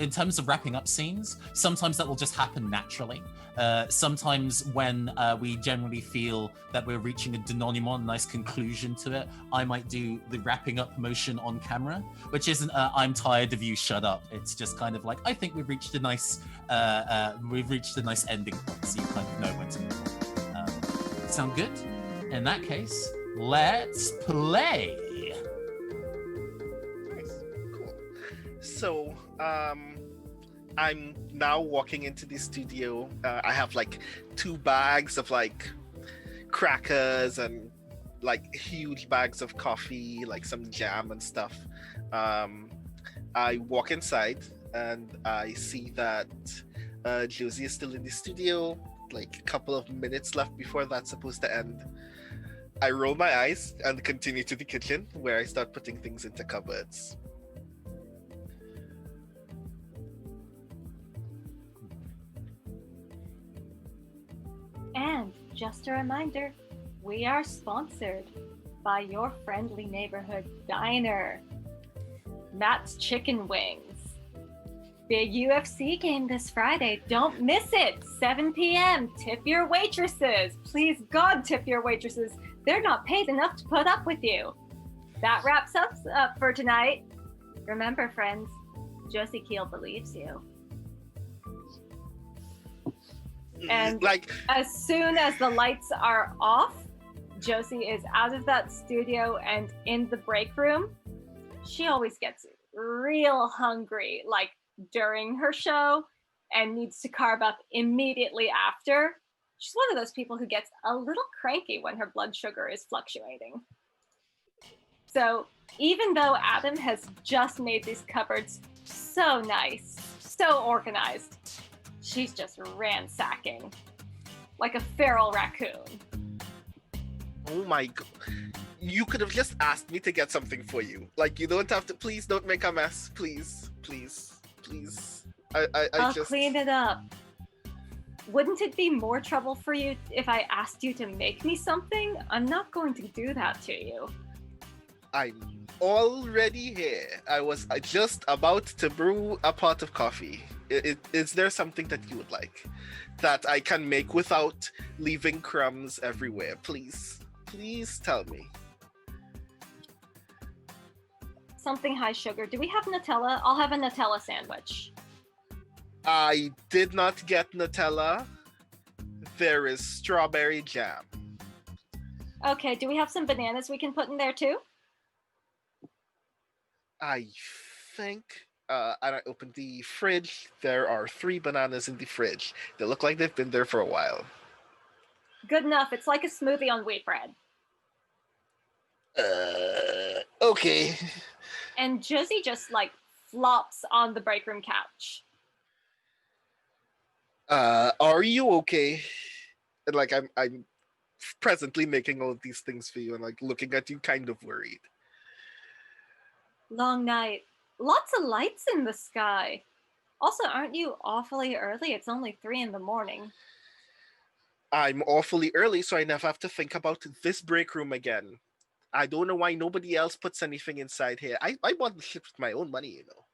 terms of wrapping up scenes, sometimes that will just happen naturally. Sometimes when we generally feel that we're reaching a denouement, a nice conclusion to it, I might do the wrapping up motion on camera, which isn't I'm tired of you, shut up. It's just kind of like, I think we've reached a nice ending point, so you kind of know when to move on. Sound good? In that case, let's play. So, I'm now walking into the studio. I have like 2 bags of like crackers and like huge bags of coffee, like some jam and stuff. I walk inside and I see that Josie is still in the studio, like a couple of minutes left before that's supposed to end. I roll my eyes and continue to the kitchen where I start putting things into cupboards. And just a reminder, we are sponsored by your friendly neighborhood diner, Matt's Chicken Wings. Big UFC game this Friday. Don't miss it. 7 p.m. Tip your waitresses. Please, God, tip your waitresses. They're not paid enough to put up with you. That wraps up for tonight. Remember, friends, Josie Keel believes you. And like, as soon as the lights are off, Josie is out of that studio and in the break room. She always gets real hungry, like during her show, and needs to carve up immediately after. She's one of those people who gets a little cranky when her blood sugar is fluctuating. So even though Adam has just made these cupboards so nice, so organized, she's just ransacking like a feral raccoon. oh my god. You could have just asked me to get something for you. Like, you don't have to. Please don't make a mess. Please, please, please. I'll just clean it up. Wouldn't it be more trouble for you if I asked you to make me something? I'm not going to do that to you. I'm already here. I was just about to brew a pot of coffee. Is there something that you would like that I can make without leaving crumbs everywhere? Please, please tell me. Something high sugar. Do we have Nutella? I'll have a Nutella sandwich. I did not get Nutella. There is strawberry jam. Okay, do we have some bananas we can put in there too? I think, and I opened the fridge. There are 3 bananas in the fridge. They look like they've been there for a while. Good enough. It's like a smoothie on wheat bread. Okay. And Josie just like flops on the break room couch. Are you okay? And like, I'm presently making all of these things for you, and like looking at you, kind of worried. Long night. Lots of lights in the sky. Also, aren't you awfully early? It's only 3 a.m. I'm awfully early, so I never have to think about this break room again. I don't know why nobody else puts anything inside here. I bought the shit with my own money, you know.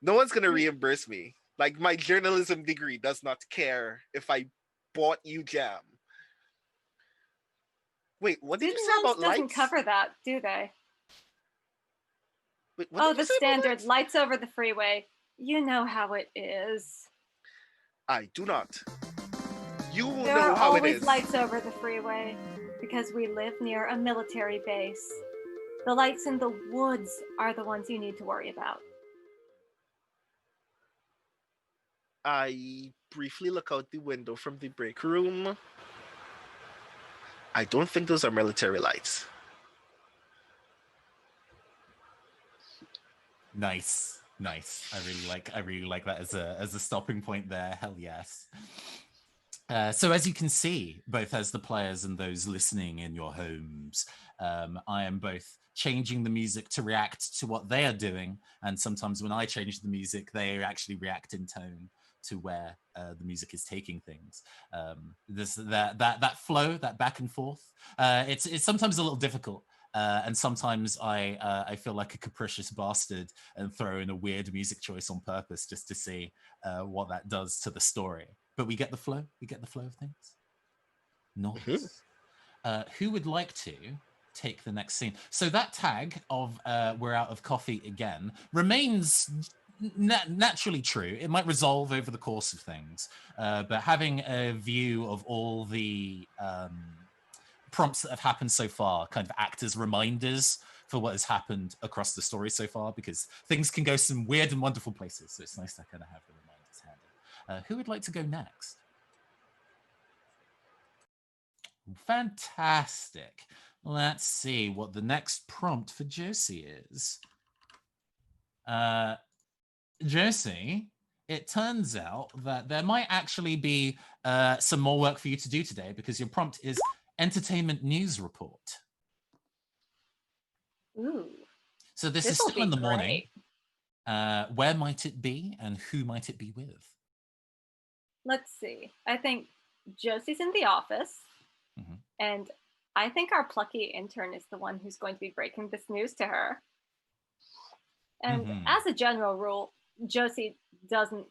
No one's gonna reimburse me. Like, my journalism degree does not care if I bought you jam. Wait, what did you Student say loans about doesn't lights? cover that, do they? Wait, what Oh, did you the say about standard lights? lights over the freeway. You know how it is. I do not. You There know are how it always is. lights over the freeway because we live near a military base. The lights in the woods are the ones you need to worry about. I briefly look out the window from the break room. I don't think those are military lights. Nice. I really like that as a stopping point there. Hell yes. So as you can see, both as the players and those listening in your homes, I am both changing the music to react to what they are doing, and sometimes when I change the music, they actually react in tone to where the music is taking things. That flow, that back and forth, it's sometimes a little difficult. And sometimes I feel like a capricious bastard and throw in a weird music choice on purpose just to see what that does to the story. But we get the flow. We get the flow of things. Nice. Who would like to take the next scene? So that tag of "We're out of coffee again" remains naturally true. It might resolve over the course of things, but having a view of all the prompts that have happened so far kind of act as reminders for what has happened across the story so far, because things can go some weird and wonderful places. So it's nice to kind of have the reminders handy. Who would like to go next? Fantastic. Let's see what the next prompt for Josie is. Josie, it turns out that there might actually be some more work for you to do today, because your prompt is entertainment news report. Ooh. So this is This'll still in be the morning. great. Where might it be and who might it be with? Let's see. I think Josie's in the office, and I think our plucky intern is the one who's going to be breaking this news to her. And as a general rule, Josie doesn't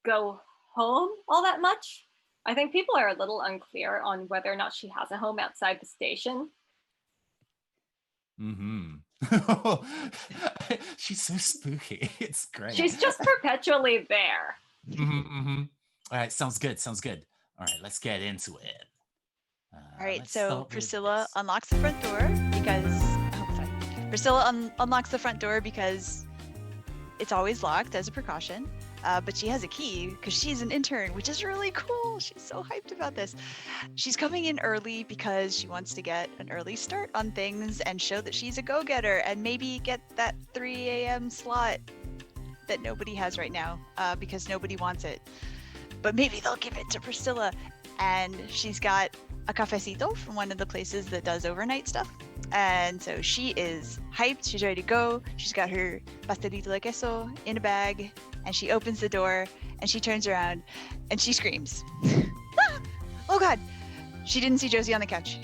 go home all that much. I think people are a little unclear on whether or not she has a home outside the station. She's so spooky. It's great. She's just perpetually there. All right, sounds good. All right, let's get into it. All right, so Priscilla unlocks the front door because... Priscilla unlocks the front door because it's always locked as a precaution. But she has a key because she's an intern, which is really cool. She's so hyped about this. She's coming in early because she wants to get an early start on things and show that she's a go-getter and maybe get that 3 a.m. slot that nobody has right now because nobody wants it. But maybe they'll give it to Priscilla. And she's got a cafecito from one of the places that does overnight stuff. And so she is hyped. She's ready to go. She's got her pastelito de queso in a bag. And she opens the door and she turns around and she screams. Oh God! She didn't see Josie on the couch.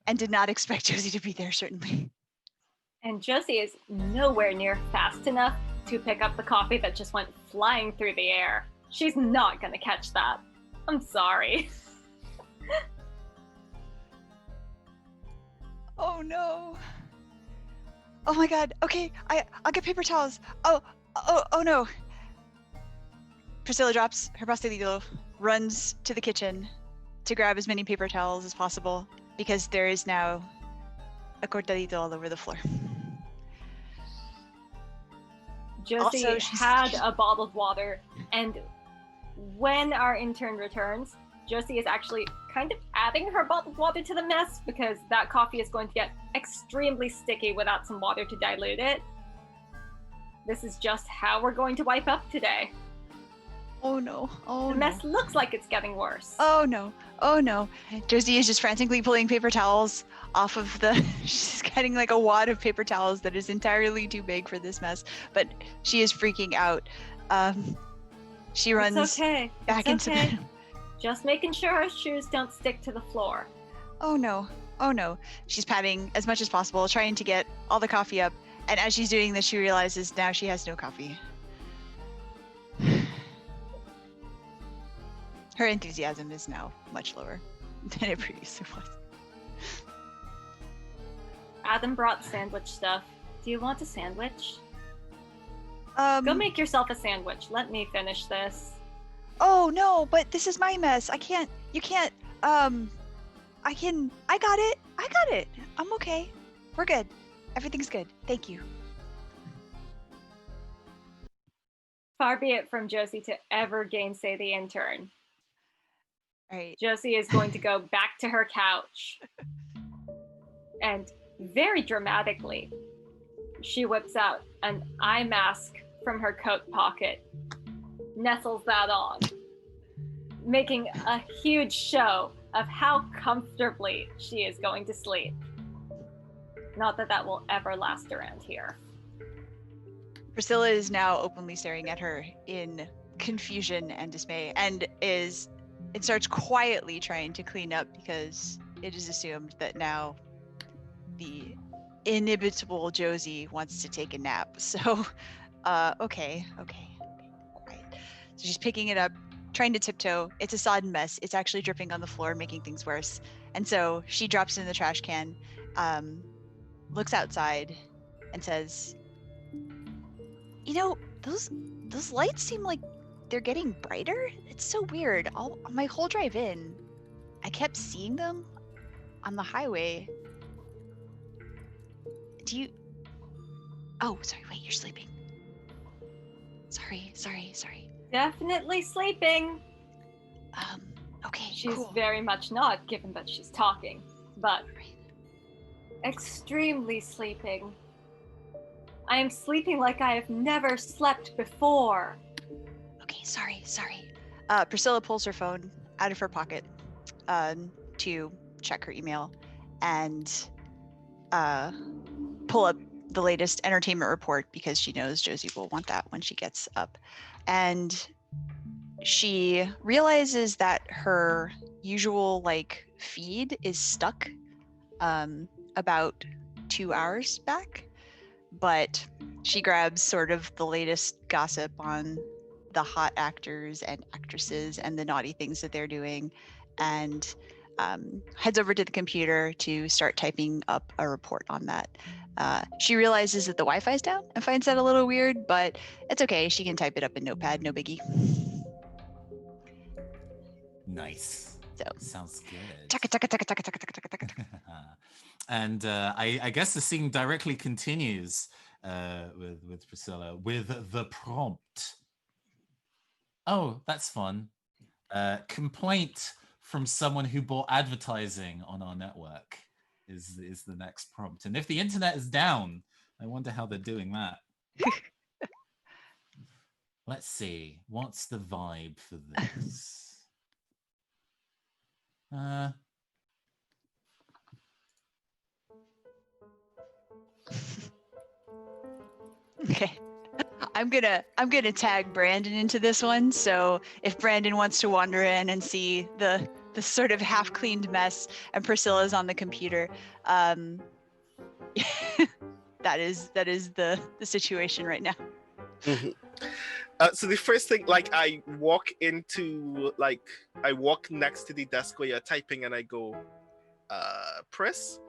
And did not expect Josie to be there, certainly. And Josie is nowhere near fast enough to pick up the coffee that just went flying through the air. She's not gonna catch that. I'm sorry. Oh no. Oh my God. Okay, I'll get paper towels. Oh no. Priscilla drops her pastelito, runs to the kitchen to grab as many paper towels as possible because there is now a cortadito all over the floor. Josie Also, had a bottled water, and when our intern returns, Josie is actually kind of adding her bottled water to the mess because that coffee is going to get extremely sticky without some water to dilute it. This is just how we're going to wipe up today. Oh no. Oh the no. mess looks like it's getting worse. Oh no. Oh no. Josie is just frantically pulling paper towels off of the... She's getting like a wad of paper towels that is entirely too big for this mess, but she is freaking out. She runs It's okay. back It's into okay. bed. Just making sure her shoes don't stick to the floor. Oh no. Oh no. She's patting as much as possible, trying to get all the coffee up. And as she's doing this, she realizes now she has no coffee. Her enthusiasm is now much lower than it previously was. Adam brought sandwich stuff. Do you want a sandwich? Go make yourself a sandwich. Let me finish this. Oh no, but this is my mess. I can't. You can't. I got it. I'm okay. We're good. Everything's good. Thank you. Far be it from Josie to ever gainsay the intern. All right. Josie is going to go back to her couch. And very dramatically, she whips out an eye mask from her coat pocket, nestles that on, making a huge show of how comfortably she is going to sleep. Not that that will ever last around here. Priscilla is now openly staring at her in confusion and dismay, and starts quietly trying to clean up because it is assumed that now the inimitable Josie wants to take a nap. So, okay. Quiet. So she's picking it up, trying to tiptoe. It's a sodden mess. It's actually dripping on the floor, making things worse. And so she drops it in the trash can, looks outside, and says, "You know, those lights seem like they're getting brighter. It's so weird. On my whole drive in, I kept seeing them on the highway. Do you? Oh, sorry. Wait, you're sleeping. Sorry. Definitely sleeping. Okay. She's cool. very much not, given that she's talking, but Right. extremely sleeping. I am sleeping like I have never slept before. Okay, sorry. Priscilla pulls her phone out of her pocket to check her email and pull up the latest entertainment report because she knows Josie will want that when she gets up. And she realizes that her usual feed is stuck about 2 hours back, but she grabs sort of the latest gossip on the hot actors and actresses and the naughty things that they're doing, and heads over to the computer to start typing up a report on that. She realizes that the Wi-Fi's down and finds that a little weird, but it's okay. She can type it up in Notepad, no biggie. Nice. So Sounds good. Taka. And I guess the scene directly continues with Priscilla with the prompt. Oh, that's fun. Complaint from someone who bought advertising on our network is the next prompt. And if the internet is down, I wonder how they're doing that. Let's see. What's the vibe for this? Okay. I'm gonna tag Brandon into this one. So if Brandon wants to wander in and see the sort of half cleaned mess and Priscilla's on the computer, that is the situation right now. Mm-hmm. So the first thing, I walk next to the desk where you're typing, and I go, Pris,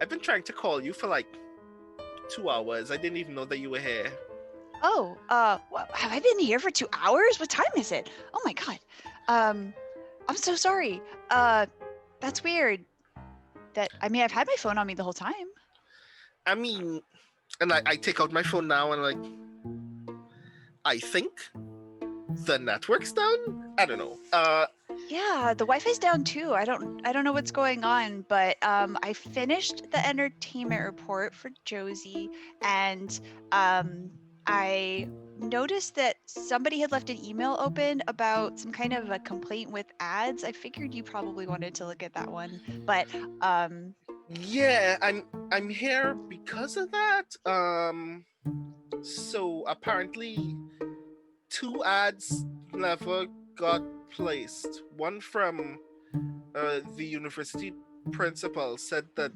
I've been trying to call you for 2 hours. I didn't even know that you were here. Oh, have I been here for 2 hours? What time is it? Oh my god. I'm so sorry. That's weird. I've had my phone on me the whole time. I mean, and I take out my phone now and I think the network's down. I don't know. Yeah, the Wi-Fi's down too. I don't know what's going on, but I finished the entertainment report for Josie, and I noticed that somebody had left an email open about some kind of a complaint with ads. I figured you probably wanted to look at that one, but yeah, I'm here because of that. So apparently 2 ads never got placed. One from the university principal said that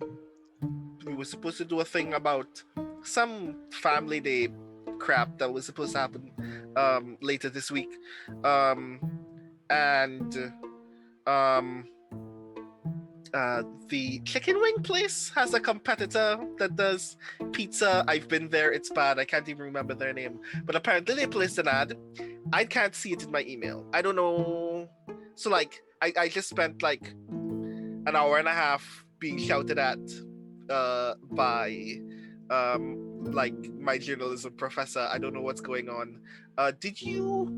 we were supposed to do a thing about some family day crap that was supposed to happen later this week. And the chicken wing place has a competitor that does pizza. I've been there. It's bad. I can't even remember their name. But apparently they placed an ad. I can't see it in my email. I don't know. So like, I just spent like an hour and a half being shouted at by like my journalism professor. I don't know what's going on. Did you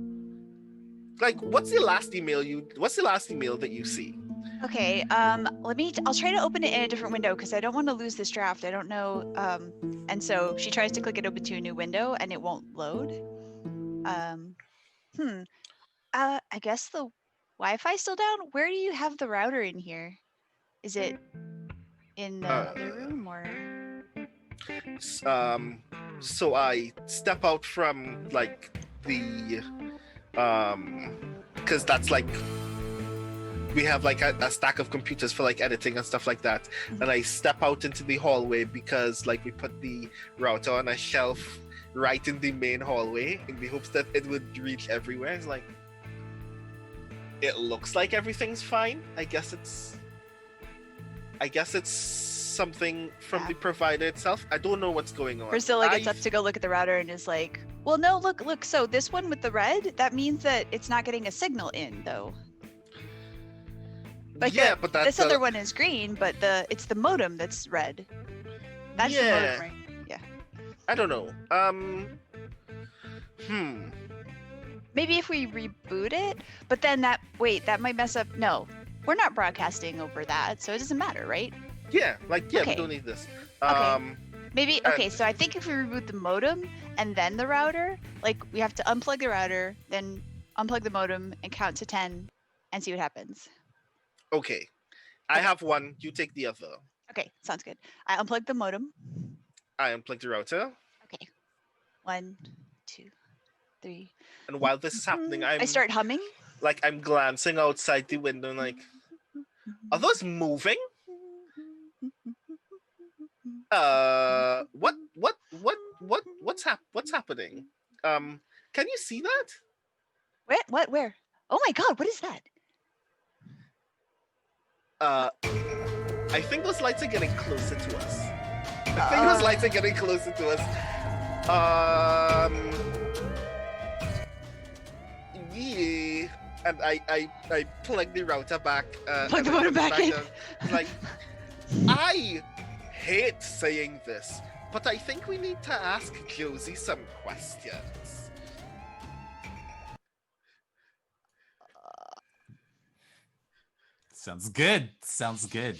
like what's the last email that you see? Okay, I'll try to open it in a different window because I don't want to lose this draft. I don't know, and so she tries to click it open to a new window and it won't load. I guess the Wi-Fi still down? Where do you have the router in here? Is it in the other room or? So I step out from like the because that's like we have like a stack of computers for like editing and stuff like that, and I step out into the hallway because like we put the router on a shelf right in the main hallway in the hopes that it would reach everywhere. It's like it looks like everything's fine. I guess it's something from the provider itself. I don't know what's going on. Priscilla gets up to go look at the router and is like, well, no, look. So this one with the red, that means that it's not getting a signal in though. Like yeah, but that's this other one is green, but it's the modem that's red. That's the modem, right? Yeah. I don't know. Maybe if we reboot it, but then that might mess up. No, we're not broadcasting over that, so it doesn't matter, right? Yeah, Okay. We don't need this. Maybe okay. So I think if we reboot the modem and then the router, like we have to unplug the router, then unplug the modem and count to 10, and see what happens. Okay. I have one. You take the other. Okay, sounds good. I unplugged the modem. I unplug the router. Okay. 1, 2, 3. And while this is happening, I start humming. Like I'm glancing outside the window, and like, are those moving? What's happening? Can you see that? Where? Oh my God, what is that? I think those lights are getting closer to us. Yeah. And I plug the router back. Plug the modem back in. Like, I hate saying this, but I think we need to ask Josie some questions. Sounds good.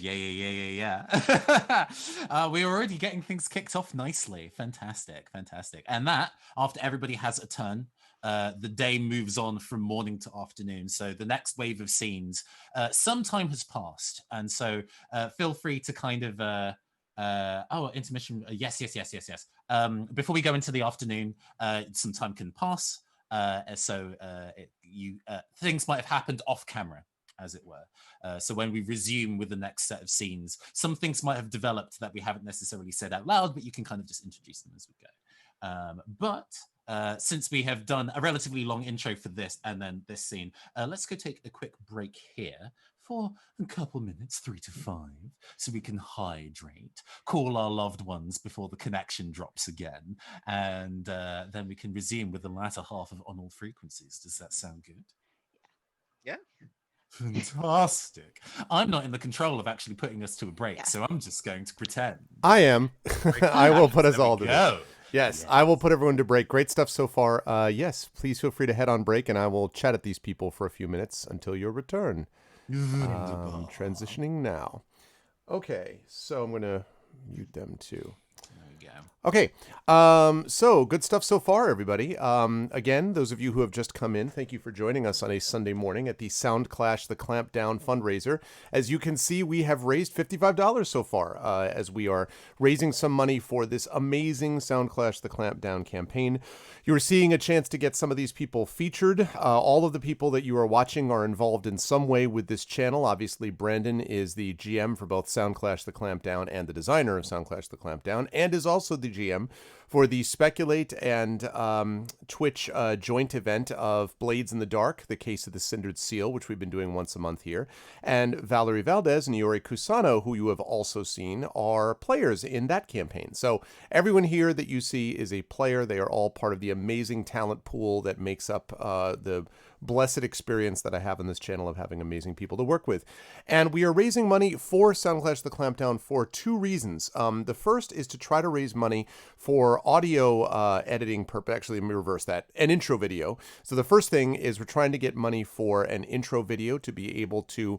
Yeah. We're already getting things kicked off nicely. Fantastic. And that, after everybody has a turn, the day moves on from morning to afternoon. So the next wave of scenes, some time has passed. And so feel free to kind of, intermission. Yes. Before we go into the afternoon, some time can pass. Things might have happened off camera, as it were. So when we resume with the next set of scenes, some things might have developed that we haven't necessarily said out loud, but you can kind of just introduce them as we go. But since we have done a relatively long intro for this and then this scene, let's go take a quick break here for a couple minutes, 3 to 5, so we can hydrate, call our loved ones before the connection drops again, and then we can resume with the latter half of On All Frequencies. Does that sound good? Yeah. Fantastic. I'm not in the control of actually putting us to a break, so I'm just going to pretend. I am. I will put us all to go. Yes, I will put everyone to break. Great stuff so far. Yes, please feel free to head on break, and I will chat at these people for a few minutes until your return. Transitioning now. Okay, so I'm going to mute them too. There we Okay, so good stuff so far, everybody. Again, those of you who have just come in, thank you for joining us on a Sunday morning at the Soundclash, the Clampdown fundraiser. As you can see, we have raised $55 so far, as we are raising some money for this amazing Soundclash, the Clampdown campaign. You're seeing a chance to get some of these people featured. All of the people that you are watching are involved in some way with this channel. Obviously, Brandon is the GM for both Soundclash, the Clampdown, and the designer of Soundclash, the Clampdown, and is also the GM for the Speculate and Twitch joint event of Blades in the Dark, the Case of the Cindered Seal, which we've been doing once a month here. And Valerie Valdez and Yuri Kusano, who you have also seen, are players in that campaign. So everyone here that you see is a player. They are all part of the amazing talent pool that makes up the blessed experience that I have on this channel of having amazing people to work with. And we are raising money for Soundclash the Clampdown for two reasons. The first is to try to raise money for audio editing purpose. Actually, let me reverse that. An intro video. So the first thing is we're trying to get money for an intro video to be able to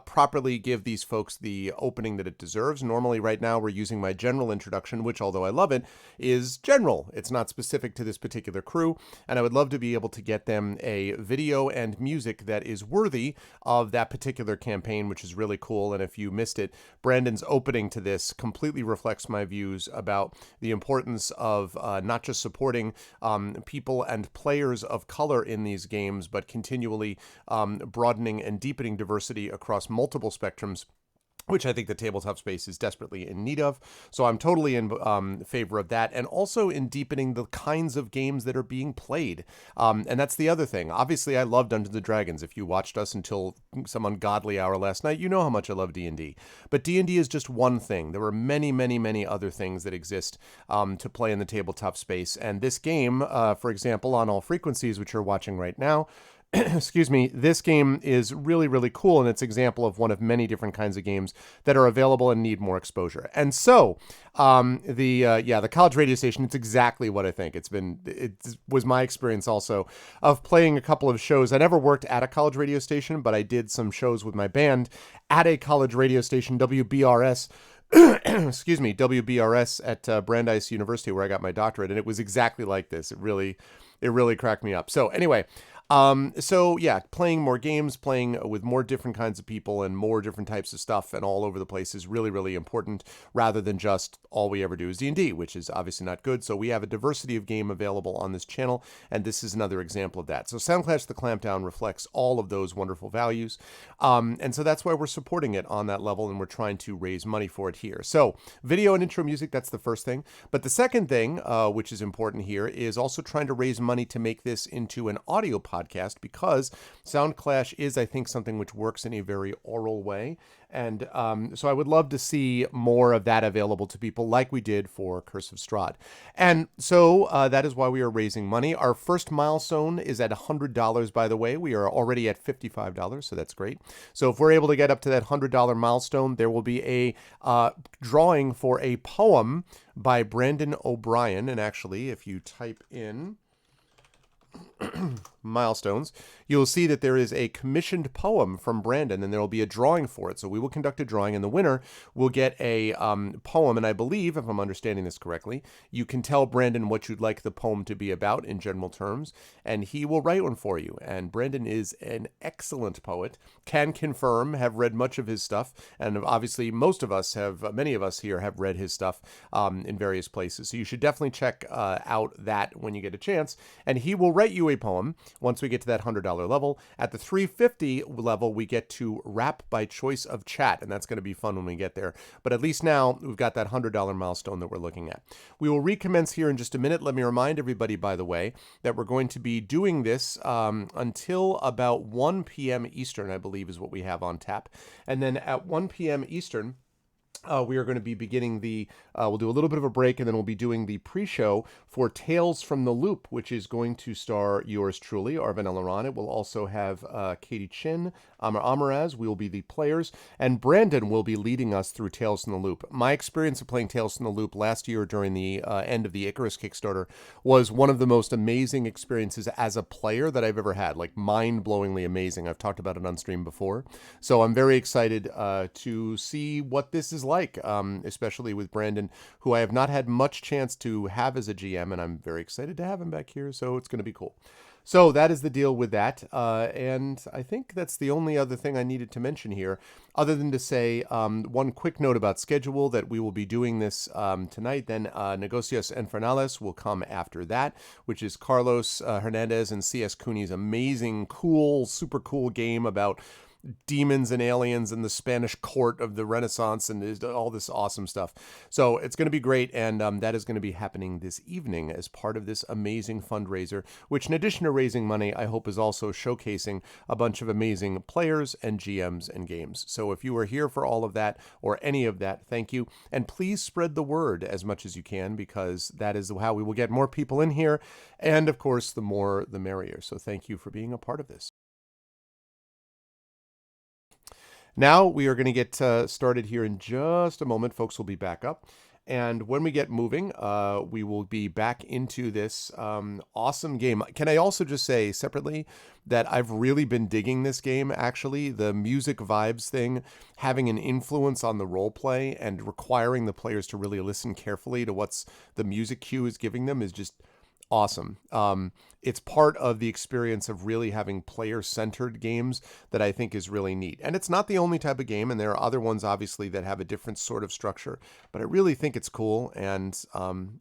properly give these folks the opening that it deserves. Normally, right now, we're using my general introduction, which, although I love it, is general. It's not specific to this particular crew. And I would love to be able to get them a video and music that is worthy of that particular campaign, which is really cool. And if you missed it, Brandon's opening to this completely reflects my views about the importance of not just supporting people and players of color in these games, but continually broadening and deepening diversity across multiple spectrums, which I think the tabletop space is desperately in need of. So I'm totally in favor of that, and also in deepening the kinds of games that are being played. And that's the other thing. Obviously, I love Dungeons & Dragons. If you watched us until some ungodly hour last night, you know how much I love D&D. But D&D is just one thing. There are many, many, many other things that exist to play in the tabletop space. And this game, for example, on All Frequencies, which you're watching right now, excuse me, this game is really, really cool, and it's an example of one of many different kinds of games that are available and need more exposure. And so, the college radio station, it's exactly what I think. It was my experience also of playing a couple of shows. I never worked at a college radio station, but I did some shows with my band at a college radio station, WBRS, excuse me, WBRS at Brandeis University, where I got my doctorate, and it was exactly like this. It really cracked me up. So anyway, playing more games, playing with more different kinds of people and more different types of stuff and all over the place is really, really important, rather than just all we ever do is D&D, which is obviously not good. So we have a diversity of game available on this channel, and this is another example of that. So Soundclash the Clampdown reflects all of those wonderful values, and so that's why we're supporting it on that level, and we're trying to raise money for it here. So video and intro music, that's the first thing. But the second thing, which is important here, is also trying to raise money to make this into an audio podcast, because Soundclash is, I think, something which works in a very oral way. And so I would love to see more of that available to people like we did for Curse of Strahd. And so that is why we are raising money. Our first milestone is at $100, by the way. We are already at $55, so that's great. So if we're able to get up to that $100 milestone, there will be a drawing for a poem by Brandon O'Brien. And actually, if you type in milestones, you'll see that there is a commissioned poem from Brandon, and there will be a drawing for it. So we will conduct a drawing, and the winner will get a poem. And I believe, if I'm understanding this correctly, you can tell Brandon what you'd like the poem to be about in general terms, and he will write one for you. And Brandon is an excellent poet, can confirm, have read much of his stuff, and obviously many of us here have read his stuff in various places. So you should definitely check out that when you get a chance, and he will write you a poem once we get to that $100 level. At the $350 level, we get to rap by choice of chat, and that's going to be fun when we get there. But at least now we've got that $100 milestone that we're looking at. We will recommence here in just a minute. Let me remind everybody, by the way, that we're going to be doing this until about 1 p.m. Eastern, I believe, is what we have on tap. And then at 1 p.m. Eastern, we are going to be beginning we'll do a little bit of a break, and then we'll be doing the pre-show for Tales from the Loop, which is going to star yours truly, Arvin Eleron. It will also have Katie Chin, Amaraz, we will be the players, and Brandon will be leading us through Tales from the Loop. My experience of playing Tales from the Loop last year during the end of the Icarus Kickstarter was one of the most amazing experiences as a player that I've ever had, like mind-blowingly amazing. I've talked about it on stream before. So I'm very excited to see what this is like, especially with Brandon, who I have not had much chance to have as a GM, and I'm very excited to have him back here, so it's going to be cool. So that is the deal with that. And I think that's the only other thing I needed to mention here, other than to say one quick note about schedule, that we will be doing this tonight. Then Negocios Infernales will come after that, which is Carlos Hernandez and C.S. Cooney's amazing, cool, super cool game about demons and aliens in the Spanish court of the Renaissance and all this awesome stuff. So it's going to be great, and that is going to be happening this evening as part of this amazing fundraiser, which in addition to raising money, I hope is also showcasing a bunch of amazing players and GMs and games. So if you are here for all of that or any of that, thank you. And please spread the word as much as you can, because that is how we will get more people in here. And of course, the more, the merrier. So thank you for being a part of this. Now we are going to get started here in just a moment. Folks will be back up. And when we get moving, we will be back into this awesome game. Can I also just say separately that I've really been digging this game, actually. The music vibes thing, having an influence on the role play and requiring the players to really listen carefully to what's the music cue is giving them is just awesome. It's part of the experience of really having player-centered games that I think is really neat. And it's not the only type of game, and there are other ones, obviously, that have a different sort of structure. But I really think it's cool, and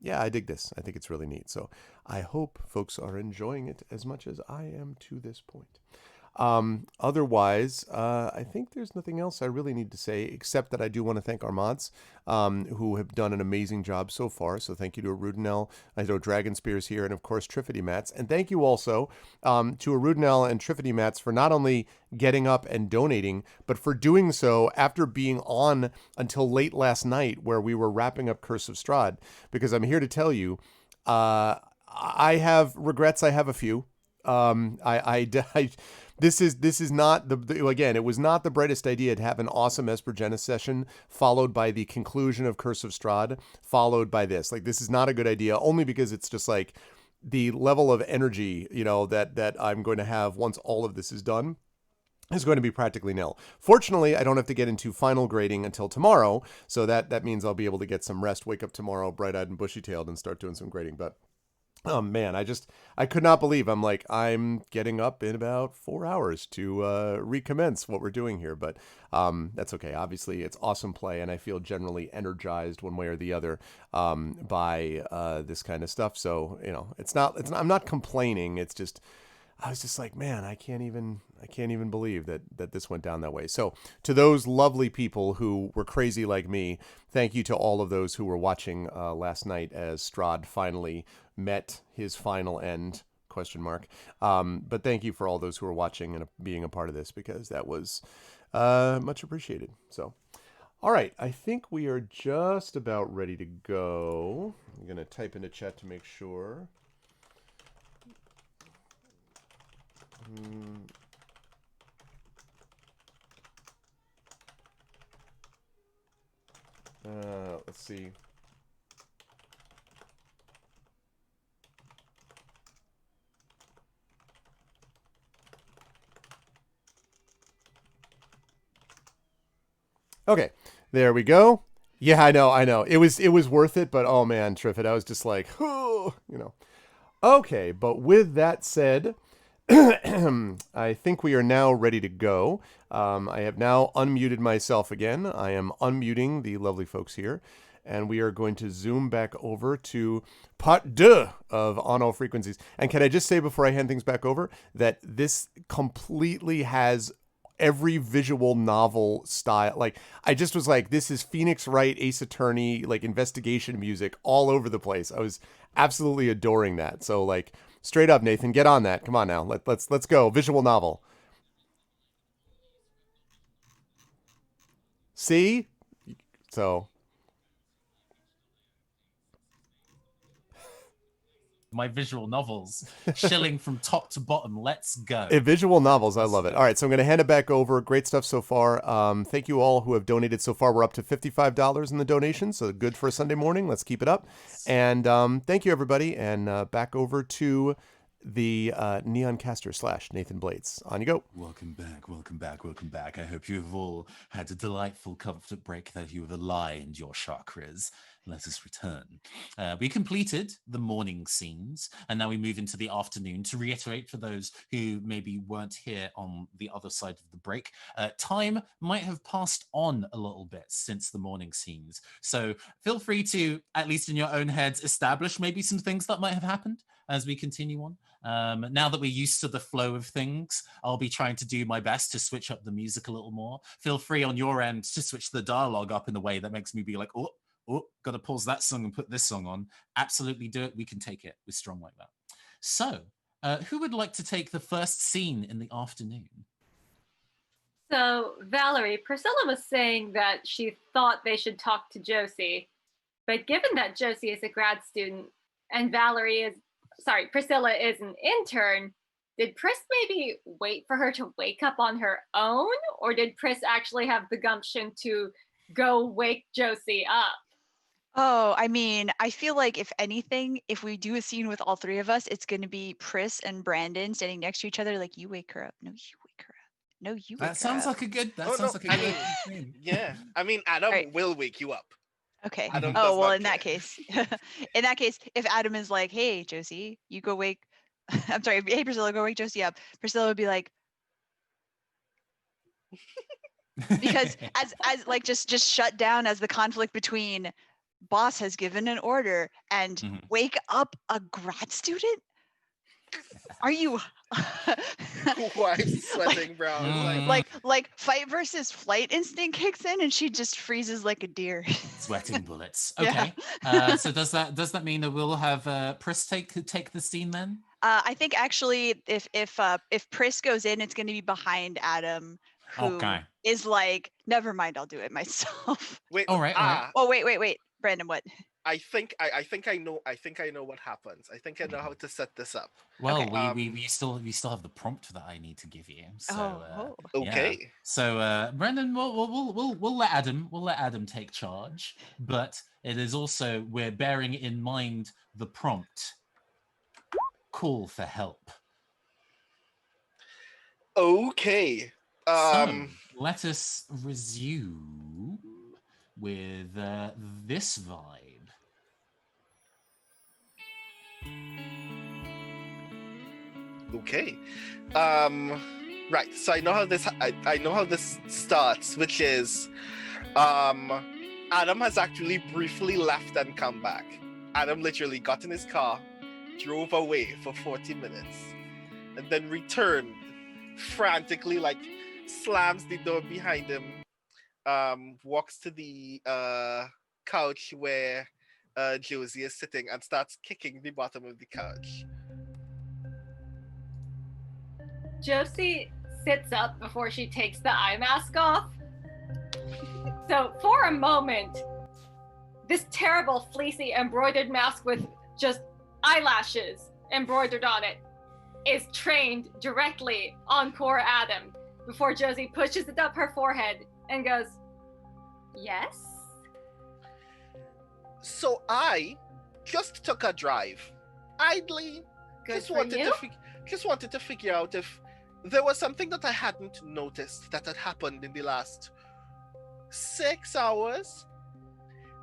yeah, I dig this. I think it's really neat. So I hope folks are enjoying it as much as I am to this point. Otherwise, I think there's nothing else I really need to say, except that I do want to thank our mods, who have done an amazing job so far. So thank you to Arudinel, I know Dragon Spears here, and of course Triffity Mats. And thank you also to Arudinel and Triffity Mats for not only getting up and donating, but for doing so after being on until late last night, where we were wrapping up Curse of Strahd. Because I'm here to tell you, I have regrets. I have a few. This is not again, it was not the brightest idea to have an awesome Espergenis session followed by the conclusion of Curse of Strahd, followed by this. Like, this is not a good idea, only because it's just like the level of energy, that I'm going to have once all of this is done is going to be practically nil. Fortunately, I don't have to get into final grading until tomorrow, so that means I'll be able to get some rest, wake up tomorrow bright-eyed and bushy-tailed, and start doing some grading. But oh man, I could not believe I'm getting up in about 4 hours to recommence what we're doing here, but that's okay. Obviously, it's awesome play, and I feel generally energized one way or the other by this kind of stuff. So it's not. I'm not complaining. It's just I was just like, man, I can't even believe that this went down that way. So to those lovely people who were crazy like me, thank you to all of those who were watching last night as Strahd finally met his final end, ? But thank you for all those who were watching and being a part of this, because that was much appreciated. So, all right, I think we are just about ready to go. I'm going to type into chat to make sure. Let's see. Okay, there we go. Yeah, I know. It was worth it, but oh man, Triffid, I was just like, oh, Okay, but with that said, I think we are now ready to go. I have now unmuted myself again. I am unmuting the lovely folks here, and we are going to zoom back over to part 2 of On All Frequencies. And can I just say before I hand things back over that this completely has every visual novel style. Like, I just was like, this is Phoenix Wright, Ace Attorney, like investigation music all over the place. I was absolutely adoring that. So like, straight up, Nathan, get on that. Come on now. Let's go. Visual novel. See? So my visual novels, shilling from top to bottom. Let's go. Visual novels, I love it. All right, so I'm going to hand it back over. Great stuff so far. Thank you all who have donated so far. We're up to $55 in the donation, so good for a Sunday morning. Let's keep it up. And thank you, everybody. And back over to the Neoncaster / Nathan Blades. On you go. Welcome back, welcome back, welcome back. I hope you have all had a delightful comfort break, that you have aligned your chakras. Let us return. We completed the morning scenes, and now we move into the afternoon. To reiterate for those who maybe weren't here on the other side of the break, time might have passed on a little bit since the morning scenes. So feel free to, at least in your own heads, establish maybe some things that might have happened as we continue on. Now that we're used to the flow of things, I'll be trying to do my best to switch up the music a little more. Feel free on your end to switch the dialogue up in a way that makes me be like, oh, gotta pause that song and put this song on. Absolutely do it. We can take it. We're strong like that. So, who would like to take the first scene in the afternoon? So, Valerie, Priscilla was saying that she thought they should talk to Josie, but given that Josie is a grad student and Priscilla is an intern, did Pris maybe wait for her to wake up on her own, or did Pris actually have the gumption to go wake Josie up? Oh, I mean, I feel like if anything, if we do a scene with all three of us, it's going to be Pris and Brandon standing next to each other, like, you wake her up. No, you wake her up. No, you wake That her sounds up. like a good. That Oh, sounds no, like a I good mean, scene. Yeah, I mean, Adam Right. will wake you up. Okay. Adam Oh, does well, not in that care. case, if Adam is like, hey, Josie, you go wake, I'm sorry, hey, Priscilla, go wake Josie up. Priscilla would be like, because as like just shut down as the conflict between boss has given an order and Mhm. wake up a grad student. Are you Wife's sweating brow. It's like fight versus flight instinct kicks in and she just freezes like a deer. Sweating bullets. Yeah. Okay. So does that mean that we'll have Pris take the scene then? I think actually if Pris goes in, it's going to be behind Adam, who Okay. is like, never mind, I'll do it myself. wait, All right. All right. Oh wait, Brandon, what? I think I know what happens. I think I know how to set this up. Well, Okay. we still have the prompt that I need to give you. So Okay. yeah. So Brendan, we'll let Adam take charge, but it is also, we're bearing in mind the prompt. Call for help. Okay. So let us resume with this vibe. Okay. Right. So I know how this starts, which is Adam has actually briefly left and come back. Adam literally got in his car, drove away for 40 minutes, and then returned frantically, like slams the door behind him, walks to the couch where Josie is sitting and starts kicking the bottom of the couch. Josie sits up before she takes the eye mask off. So for a moment, this terrible fleecy embroidered mask with just eyelashes embroidered on it is trained directly on poor Adam before Josie pushes it up her forehead and goes, yes? So I just took a drive. Idly, Good just for wanted you. just wanted to figure out if there was something that I hadn't noticed that had happened in the last 6 hours.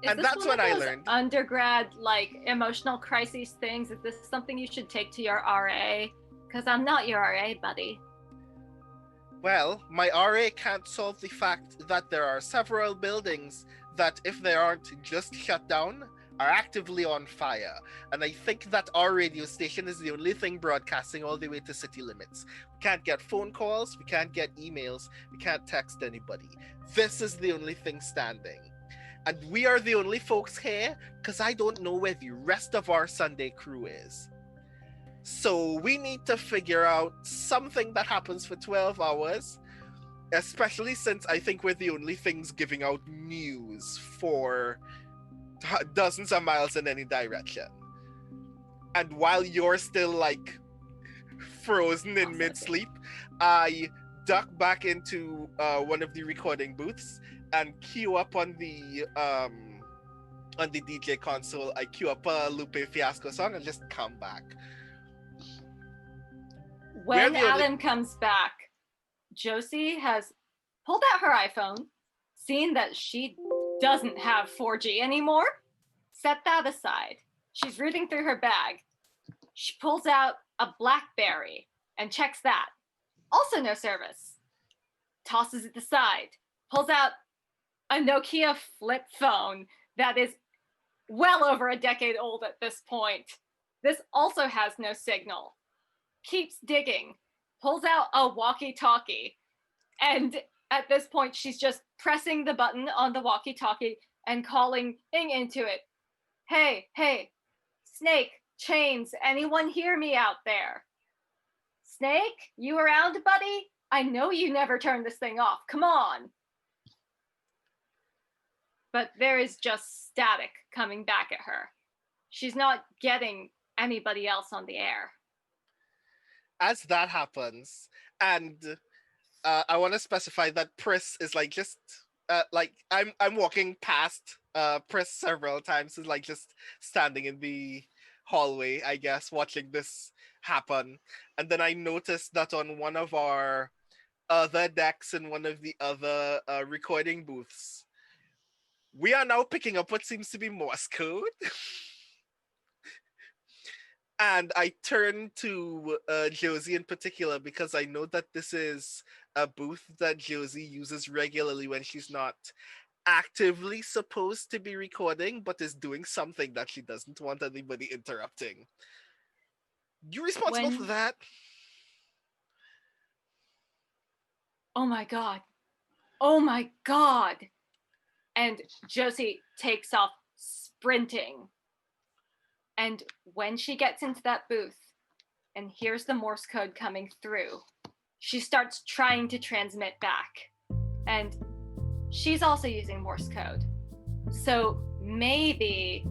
Is And this that's one when of I those learned. undergrad, like, emotional crises things? Is this something you should take to your RA? Because I'm not your RA, buddy. Well, my RA can't solve the fact that there are several buildings that, if they aren't just shut down, are actively on fire. And I think that our radio station is the only thing broadcasting all the way to city limits. We can't get phone calls, we can't get emails, we can't text anybody. This is the only thing standing. And we are the only folks here because I don't know where the rest of our Sunday crew is. So we need to figure out something that happens for 12 hours, especially since I think we're the only things giving out news for dozens of miles in any direction. and while you're still like frozen in mid-sleep, I duck back into one of the recording booths and queue up on the DJ console. I queue up a Lupe Fiasco song and just come back. When Adam comes back, Josie has pulled out her iPhone, seen that she doesn't have 4G anymore, set that aside. She's rooting through her bag. She pulls out a BlackBerry and checks that. Also no service. Tosses it aside. Pulls out a Nokia flip phone that is well over a decade old at this point. This also has no signal. Keeps digging. Pulls out a walkie-talkie. And at this point, she's just pressing the button on the walkie-talkie and calling into it. Hey, Snake, Chains, anyone hear me out there? Snake, you around, buddy? I know you never turned this thing off. Come on. But there is just static coming back at her. She's not getting anybody else on the air. As that happens, and I want to specify that Pris is like just like I'm walking past Pris several times, is like just standing in the hallway, I guess, watching this happen. And then I noticed that on one of our other decks in one of the other recording booths, we are now picking up what seems to be Morse code. And I turn to Josie in particular because I know that this is a booth that Josie uses regularly when she's not actively supposed to be recording, but is doing something that she doesn't want anybody interrupting. You responsible for that? Oh my God. Oh my God. And Josie takes off sprinting. And when she gets into that booth and hears the Morse code coming through, she starts trying to transmit back. And she's also using Morse code. So maybe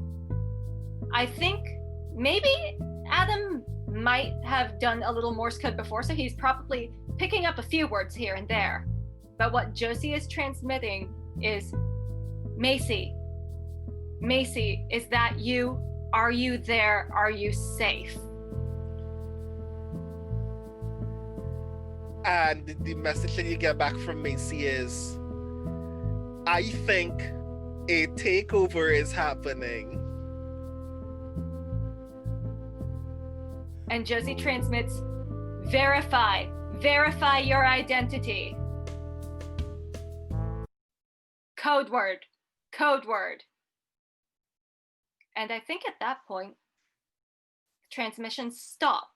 Adam might have done a little Morse code before, so he's probably picking up a few words here and there. But what Josie is transmitting is, Macy, is that you? Are you there? Are you safe? And the message that you get back from Macy is, I think a takeover is happening. And Josie transmits, verify your identity. Code word. And I think at that point, transmissions stop.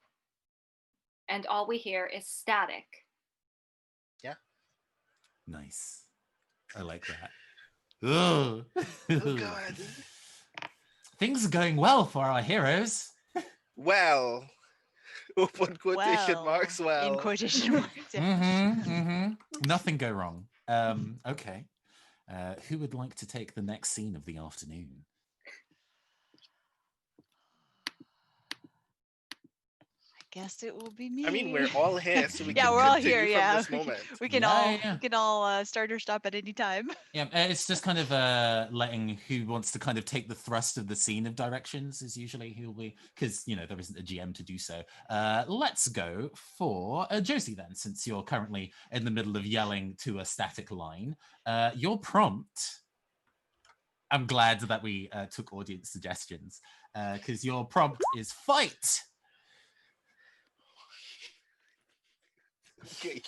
And all we hear is static. Yeah. Nice. I like that. Oh, God. Things are going well for our heroes. Well, open quotation marks, well. In quotation marks. Nothing go wrong. Okay. Who would like to take the next scene of the afternoon? Guess it will be me. I mean, we're all here, so we yeah, can we're all continue here. from Yeah, this moment. we can all start or stop at any time. Yeah, it's just kind of letting who wants to kind of take the thrust of the scene of directions is usually who will be, because there isn't a GM to do so. Let's go for Josie then, since you're currently in the middle of yelling to a static line. Your prompt. I'm glad that we took audience suggestions, because your prompt is fight. Okay.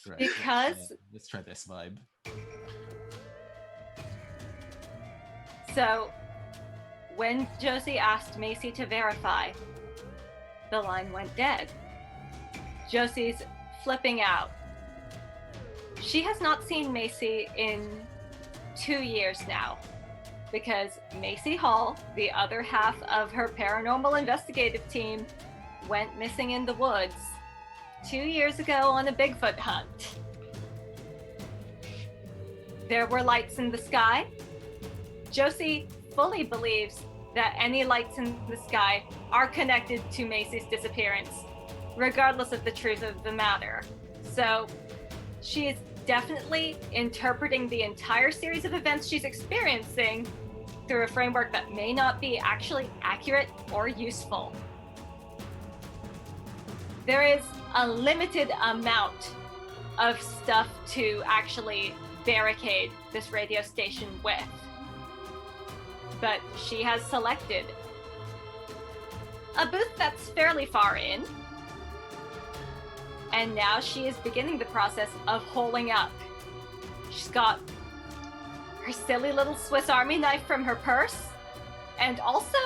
Right, Because let's try this vibe. So when Josie asked Macy to verify, the line went dead. Josie's flipping out. She has not seen Macy in 2 years now, because Macy Hall, the other half of her paranormal investigative team, went missing in the woods 2 years ago on a Bigfoot hunt. There were lights in the sky. Josie fully believes that any lights in the sky are connected to Macy's disappearance, regardless of the truth of the matter. So she is definitely interpreting the entire series of events she's experiencing through a framework that may not be actually accurate or useful. There is a limited amount of stuff to actually barricade this radio station with. But she has selected a booth that's fairly far in, and now she is beginning the process of holing up. She's got her silly little Swiss Army knife from her purse, and also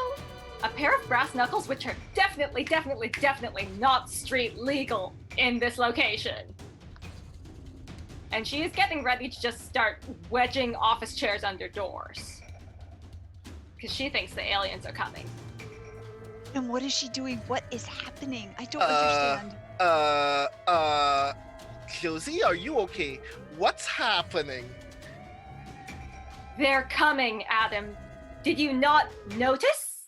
a pair of brass knuckles, which are definitely not street legal in this location. And she is getting ready to just start wedging office chairs under doors, because she thinks the aliens are coming. And what is she doing? What is happening? I don't understand. Josie, are you okay? What's happening? They're coming, Adam. Did you not notice?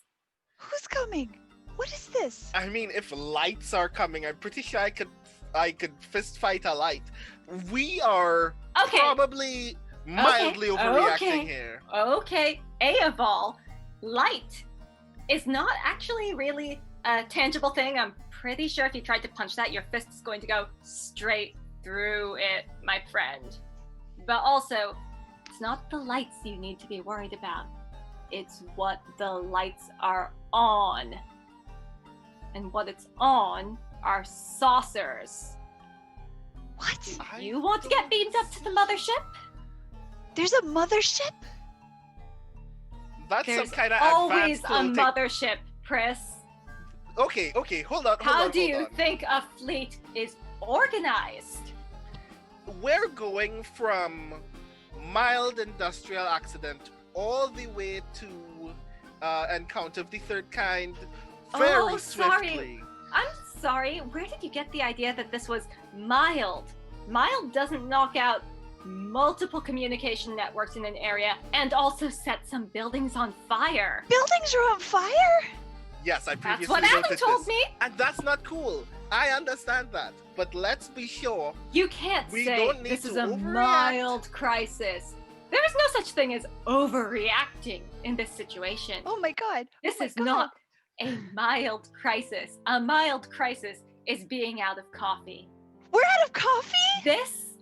Who's coming? What is this? I mean, if lights are coming, I'm pretty sure I could fist fight a light. We are probably mildly overreacting here. Okay. A of all, light is not actually really a tangible thing. I'm pretty sure if you tried to punch that, your fist is going to go straight through it, my friend. But also, it's not the lights you need to be worried about. It's what the lights are on. And what it's on are saucers. What? You want to get beamed up to the mothership? There's a mothership? That's There's some kind of always advanced a mothership, Chris. Okay, hold on. How do you think a fleet is organized? We're going from mild industrial accident all the way to encounter of the third kind very swiftly. I'm sorry, where did you get the idea that this was mild? Mild doesn't knock out multiple communication networks in an area and also set some buildings on fire. Buildings are on fire? Yes, I previously That's what Adam noticed told this. me. And that's not cool. I understand that. But let's be sure. You can't We say don't need this to is a overreact. mild crisis. There is no such thing as overreacting in this situation. Oh my god. This Oh my is god. not a mild crisis. A mild crisis is being out of coffee. We're out of coffee? This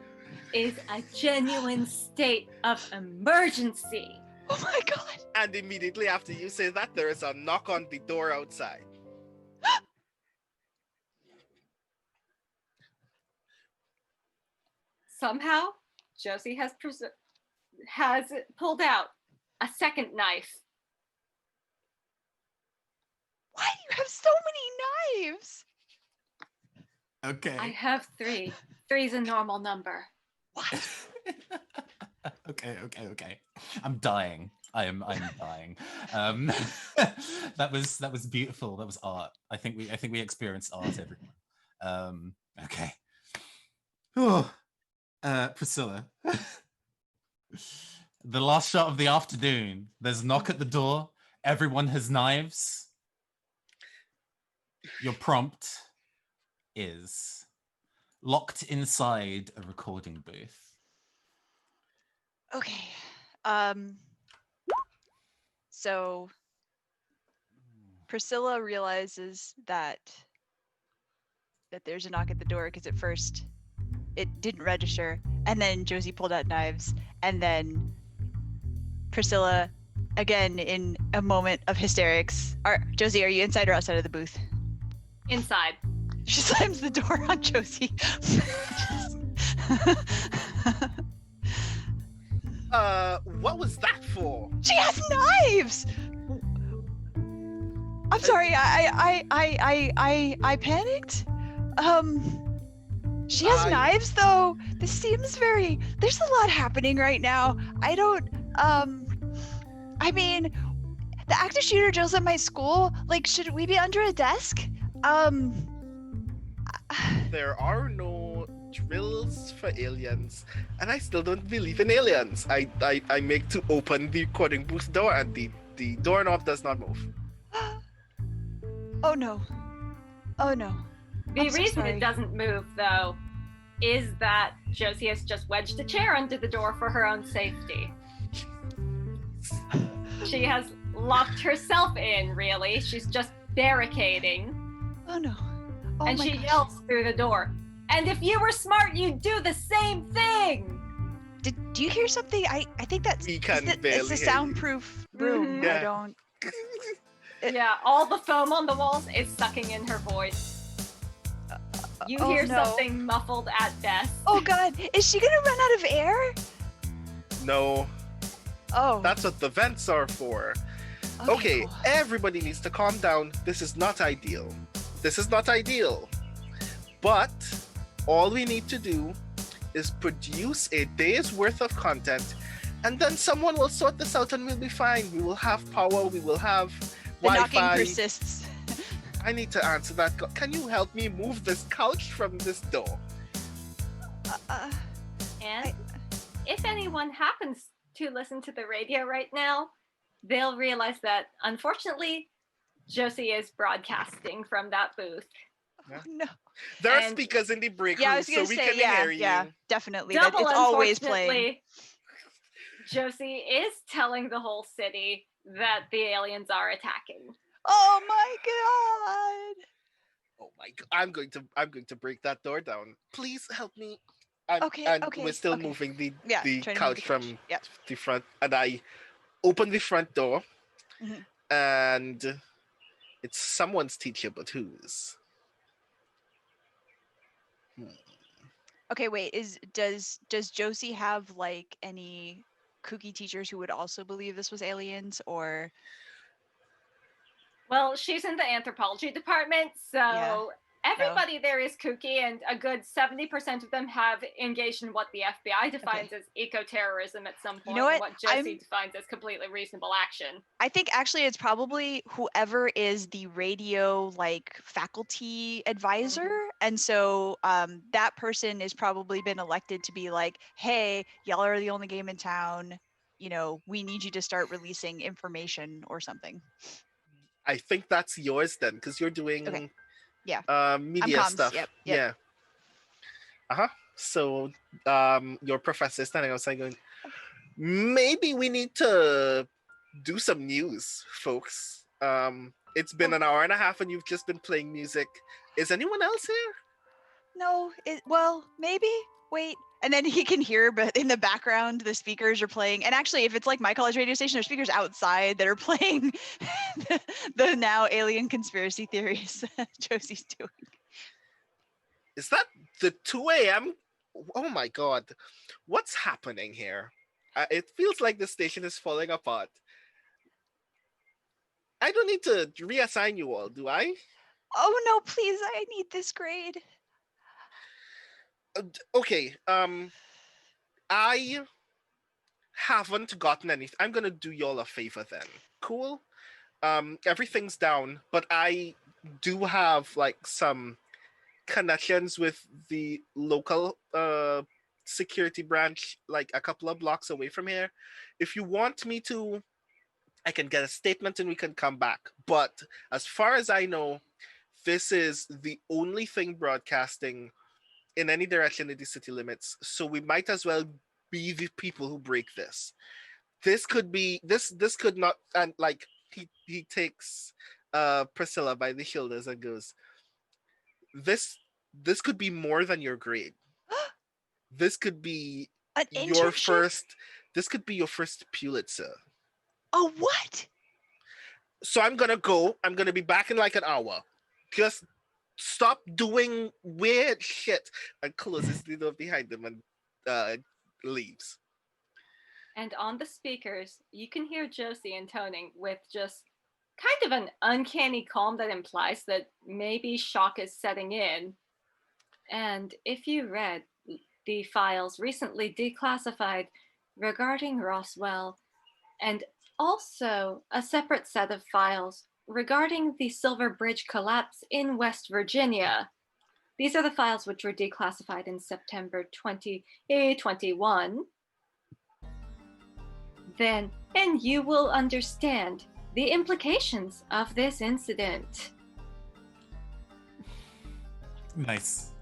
is a genuine state of emergency. Oh my god. And immediately after you say that, there is a knock on the door outside. Somehow, Josie has pulled out a second knife. Why do you have so many knives? Okay. I have 3. 3's a normal number. What? Okay. I'm dying. I'm dying. That was beautiful. That was art. I think we experienced art, everyone. Okay. Oh, Priscilla. The last shot of the afternoon. There's a knock at the door. Everyone has knives. Your prompt is locked inside a recording booth. Okay. So Priscilla realizes that there's a knock at the door because at first it didn't register, and then Josie pulled out knives, and then Priscilla, again in a moment of hysterics, Josie, are you inside or outside of the booth? Inside. She slams the door on Josie. What was that for? She has knives. I'm sorry. I panicked. She has knives though. This seems very. There's a lot happening right now. I don't. I mean, the active shooter drills at my school. Like, should we be under a desk? There are no drills for aliens, and I still don't believe in aliens. I make to open the recording booth door, and the The doorknob does not move. Oh no. Oh no. The I'm so reason sorry. it doesn't move, though, is that Josie has just wedged a chair under the door for her own safety. She has locked herself in, really. She's just barricading. Oh no. Oh And my she gosh. yells through the door. And if you were smart, you'd do the same thing! Do you hear something? I think that's We can it's barely the hear you. soundproof room. Mhm. Yeah. I don't. Yeah, all the foam on the walls is sucking in her voice. You Oh, hear no. something muffled at best. Oh god, is she gonna run out of air? No, Oh. that's what the vents are for. Okay, cool. everybody needs to calm down. This is not ideal. This is not ideal. But all we need to do is produce a day's worth of content, and then someone will sort this out and we'll be fine. We will have power, we will have The knocking Wi-Fi. persists. I need to answer that. Can you help me move this couch from this door? And if anyone happens to listen to the radio right now, they'll realize that, unfortunately, Josie is broadcasting from that booth. Oh, no. There are And- speakers in the break Yeah, I room, was so gonna we say, can yeah, hear you. yeah, definitely. That Double it's always playing. unfortunately, Josie is telling the whole city that the aliens are attacking. Oh my god. Oh my god! I'm going to break that door down. Please help me. Okay, And okay, we're still okay. moving the Yeah, the trying to move couch the couch. from Yep. the front, and I open the front door, Mhm. and it's someone's teacher, but whose? Okay, wait. Does Josie have like any kooky teachers who would also believe this was aliens, or Well, she's in the anthropology department, so Yeah. everybody there is kooky, and a good 70% of them have engaged in what the FBI defines as eco-terrorism at some point, You know and what? what Josie I'm- defines as completely reasonable action. I think actually it's probably whoever is the radio like faculty advisor, and so that person has probably been elected to be like, hey, y'all are the only game in town. You know, we need you to start releasing information or something. I think that's yours then, because you're doing Okay. Yeah. media comms, stuff. yep. Yeah. So your professor is standing outside going, maybe we need to do some news, folks. It's been an hour and a half and you've just been playing music. Is anyone else here? No, well, maybe. Wait. And then he can hear, but in the background, the speakers are playing. And actually, if it's like my college radio station, there's speakers outside that are playing the now alien conspiracy theories Josie's doing. Is that the 2 a.m.? Oh my god. What's happening here? It feels like the station is falling apart. I don't need to reassign you all, do I? Oh no, please, I need this grade. Okay, I haven't gotten anything. I'm gonna do y'all a favor then. Cool? Everything's down, but I do have like some connections with the local security branch, like a couple of blocks away from here. If you want me to, I can get a statement and we can come back. But as far as I know, this is the only thing broadcasting in any direction in the city limits. So we might as well be the people who break this. This could be this could not, and like he takes Priscilla by the shoulders and goes, this could be more than your grade. This could be An your internship? first this could be your first Pulitzer. Oh, what? So I'm gonna be back in like an hour. Just stop doing weird shit, and closes the door behind him and leaves. And on the speakers, you can hear Josie intoning with just kind of an uncanny calm that implies that maybe shock is setting in. And if you read the files recently declassified regarding Roswell, and also a separate set of files regarding the Silver Bridge collapse in West Virginia. These are the files which were declassified in September 2021. then you will understand the implications of this incident. Nice.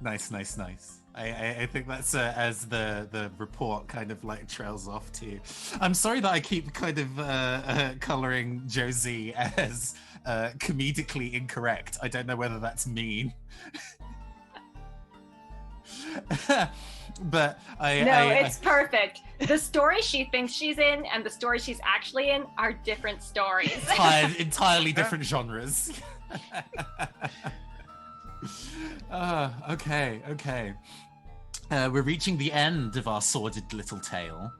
I think that's as the report kind of like trails off to. I'm sorry that I keep kind of coloring Josie as comedically incorrect. I don't know whether that's mean. But it's perfect. The story she thinks she's in and the story she's actually in are different stories. entirely different genres. Okay. We're reaching the end of our sordid little tale.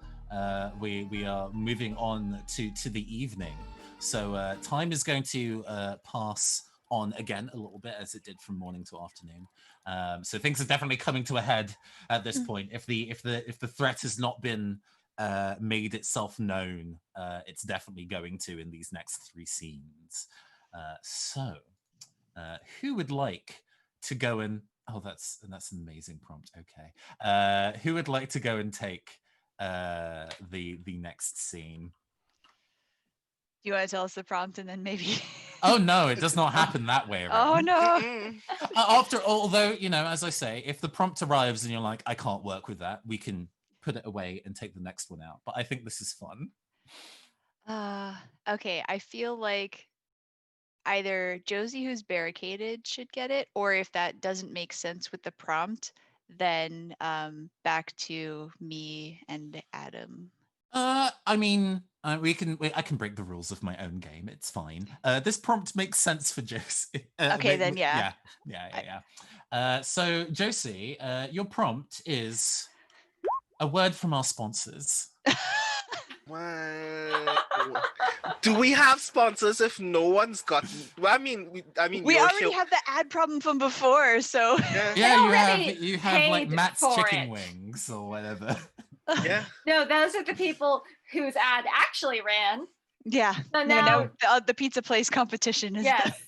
We are moving on to the evening. So time is going to pass on again a little bit as it did from morning to afternoon. So things are definitely coming to a head at this point. If the threat has not been made itself known, it's definitely going to in these next 3 scenes. So who would like to go and that's an amazing prompt. Okay. Who would like to go and take the next scene? Do you want to tell us the prompt and then maybe? Oh no, it does not happen that way around. Oh no. Although, as I say, if the prompt arrives and you're like, I can't work with that, we can put it away and take the next one out. But I think this is fun. Okay, I feel like either Josie, who's barricaded, should get it, or if that doesn't make sense with the prompt, then back to me and Adam. I mean, I can break the rules of my own game. It's fine. This prompt makes sense for Josie. Okay, then yeah. So Josie, your prompt is a word from our sponsors. Wow. Do we have sponsors if no one's gotten? Well, I mean, we already have the ad problem from before, so yeah. You have like Matt's chicken wings or whatever. Yeah. No, those are the people whose ad actually ran. Yeah. So now the pizza place competition is. Yes.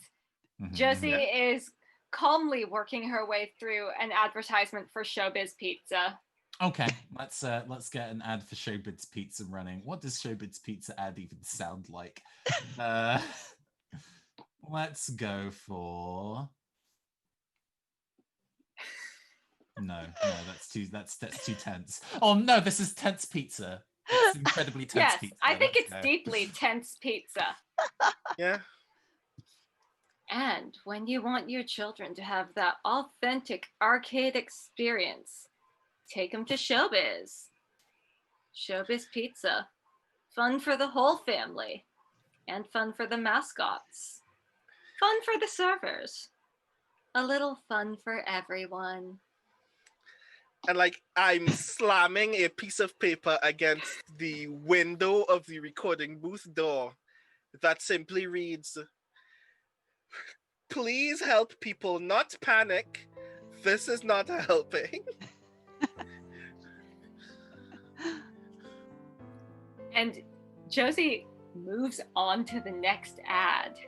Josie is calmly working her way through an advertisement for Showbiz Pizza. Okay, let's get an ad for Showbiz Pizza running. What does Showbiz Pizza ad even sound like? Let's go for. No, that's too tense. Oh no, this is tense pizza. It's incredibly tense pizza. Yes, I think it's deeply tense pizza. Yeah. And when you want your children to have that authentic arcade experience, take them to Showbiz. Showbiz Pizza. Fun for the whole family. And fun for the mascots. Fun for the servers. A little fun for everyone. And like I'm slamming a piece of paper against the window of the recording booth door that simply reads, "Please help people not panic. This is not helping." And Josie moves on to the next ad.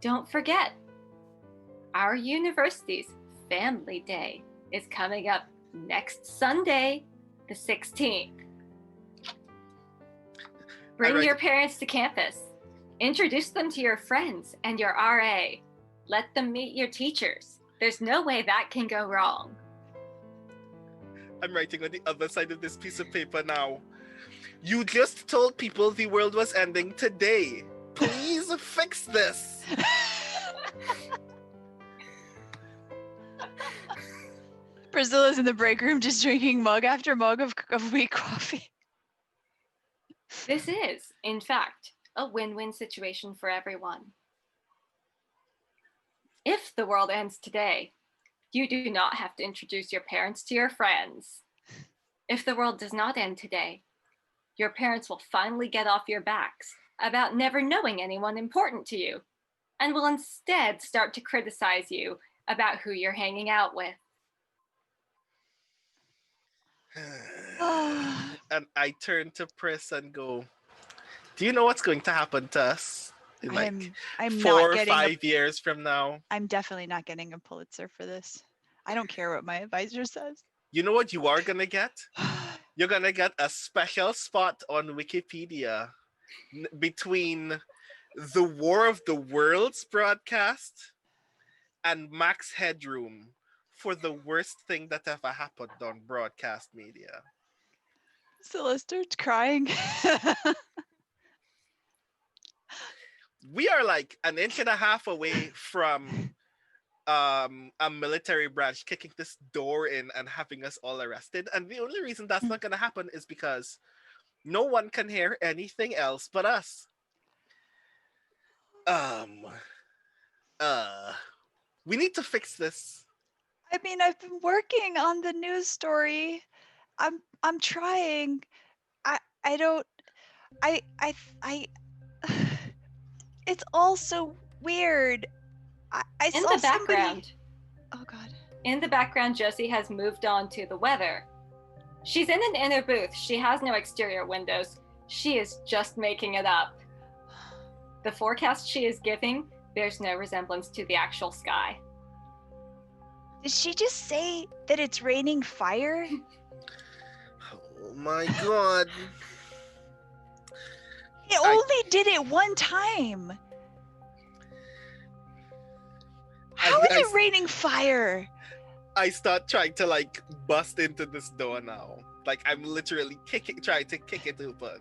Don't forget, our university's Family Day is coming up next Sunday, the 16th. Bring your parents to campus. Introduce them to your friends and your RA. Let them meet your teachers. There's no way that can go wrong. I'm writing on the other side of this piece of paper now. You just told people the world was ending today. Please fix this. Priscilla's in the break room just drinking mug after mug of weak coffee. This is, in fact, a win-win situation for everyone. If the world ends today, you do not have to introduce your parents to your friends. If the world does not end today, your parents will finally get off your backs about never knowing anyone important to you, and will instead start to criticize you about who you're hanging out with. And I turn to Pris and go, do you know what's going to happen to us in like I'm 4 not or getting 5 years from now? I'm definitely not getting a Pulitzer for this. I don't care what my advisor says. You know what you are going to get? you're gonna get a special spot on Wikipedia between the War of the Worlds broadcast and Max Headroom for the worst thing that ever happened on broadcast media. Scylla starts crying. We are like an inch and a half away from a military branch kicking this door in and having us all arrested. And the only reason that's not gonna happen is because no one can hear anything else but us. We need to fix this. I mean, I've been working on the news story. I'm trying. I don't. I. It's all so weird. I In saw the background, Oh God. in the background, Josie has moved on to the weather. She's in an inner booth. She has no exterior windows. She is just making it up. The forecast she is giving bears no resemblance to the actual sky. Did she just say that it's raining fire? Oh my god. It only did it one time. How is it raining fire? I start trying to like bust into this door now. Like I'm literally trying to kick it open.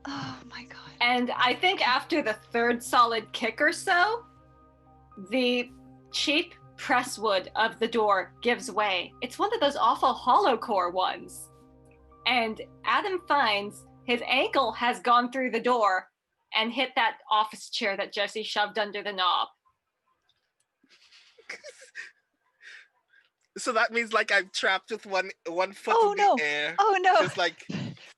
Oh my God. And I think after the third solid kick or so, the cheap press wood of the door gives way. It's one of those awful hollow core ones. And Adam finds his ankle has gone through the door and hit that office chair that Josie shoved under the knob. So that means like I'm trapped with one foot Oh in no. the air. Oh no. Just like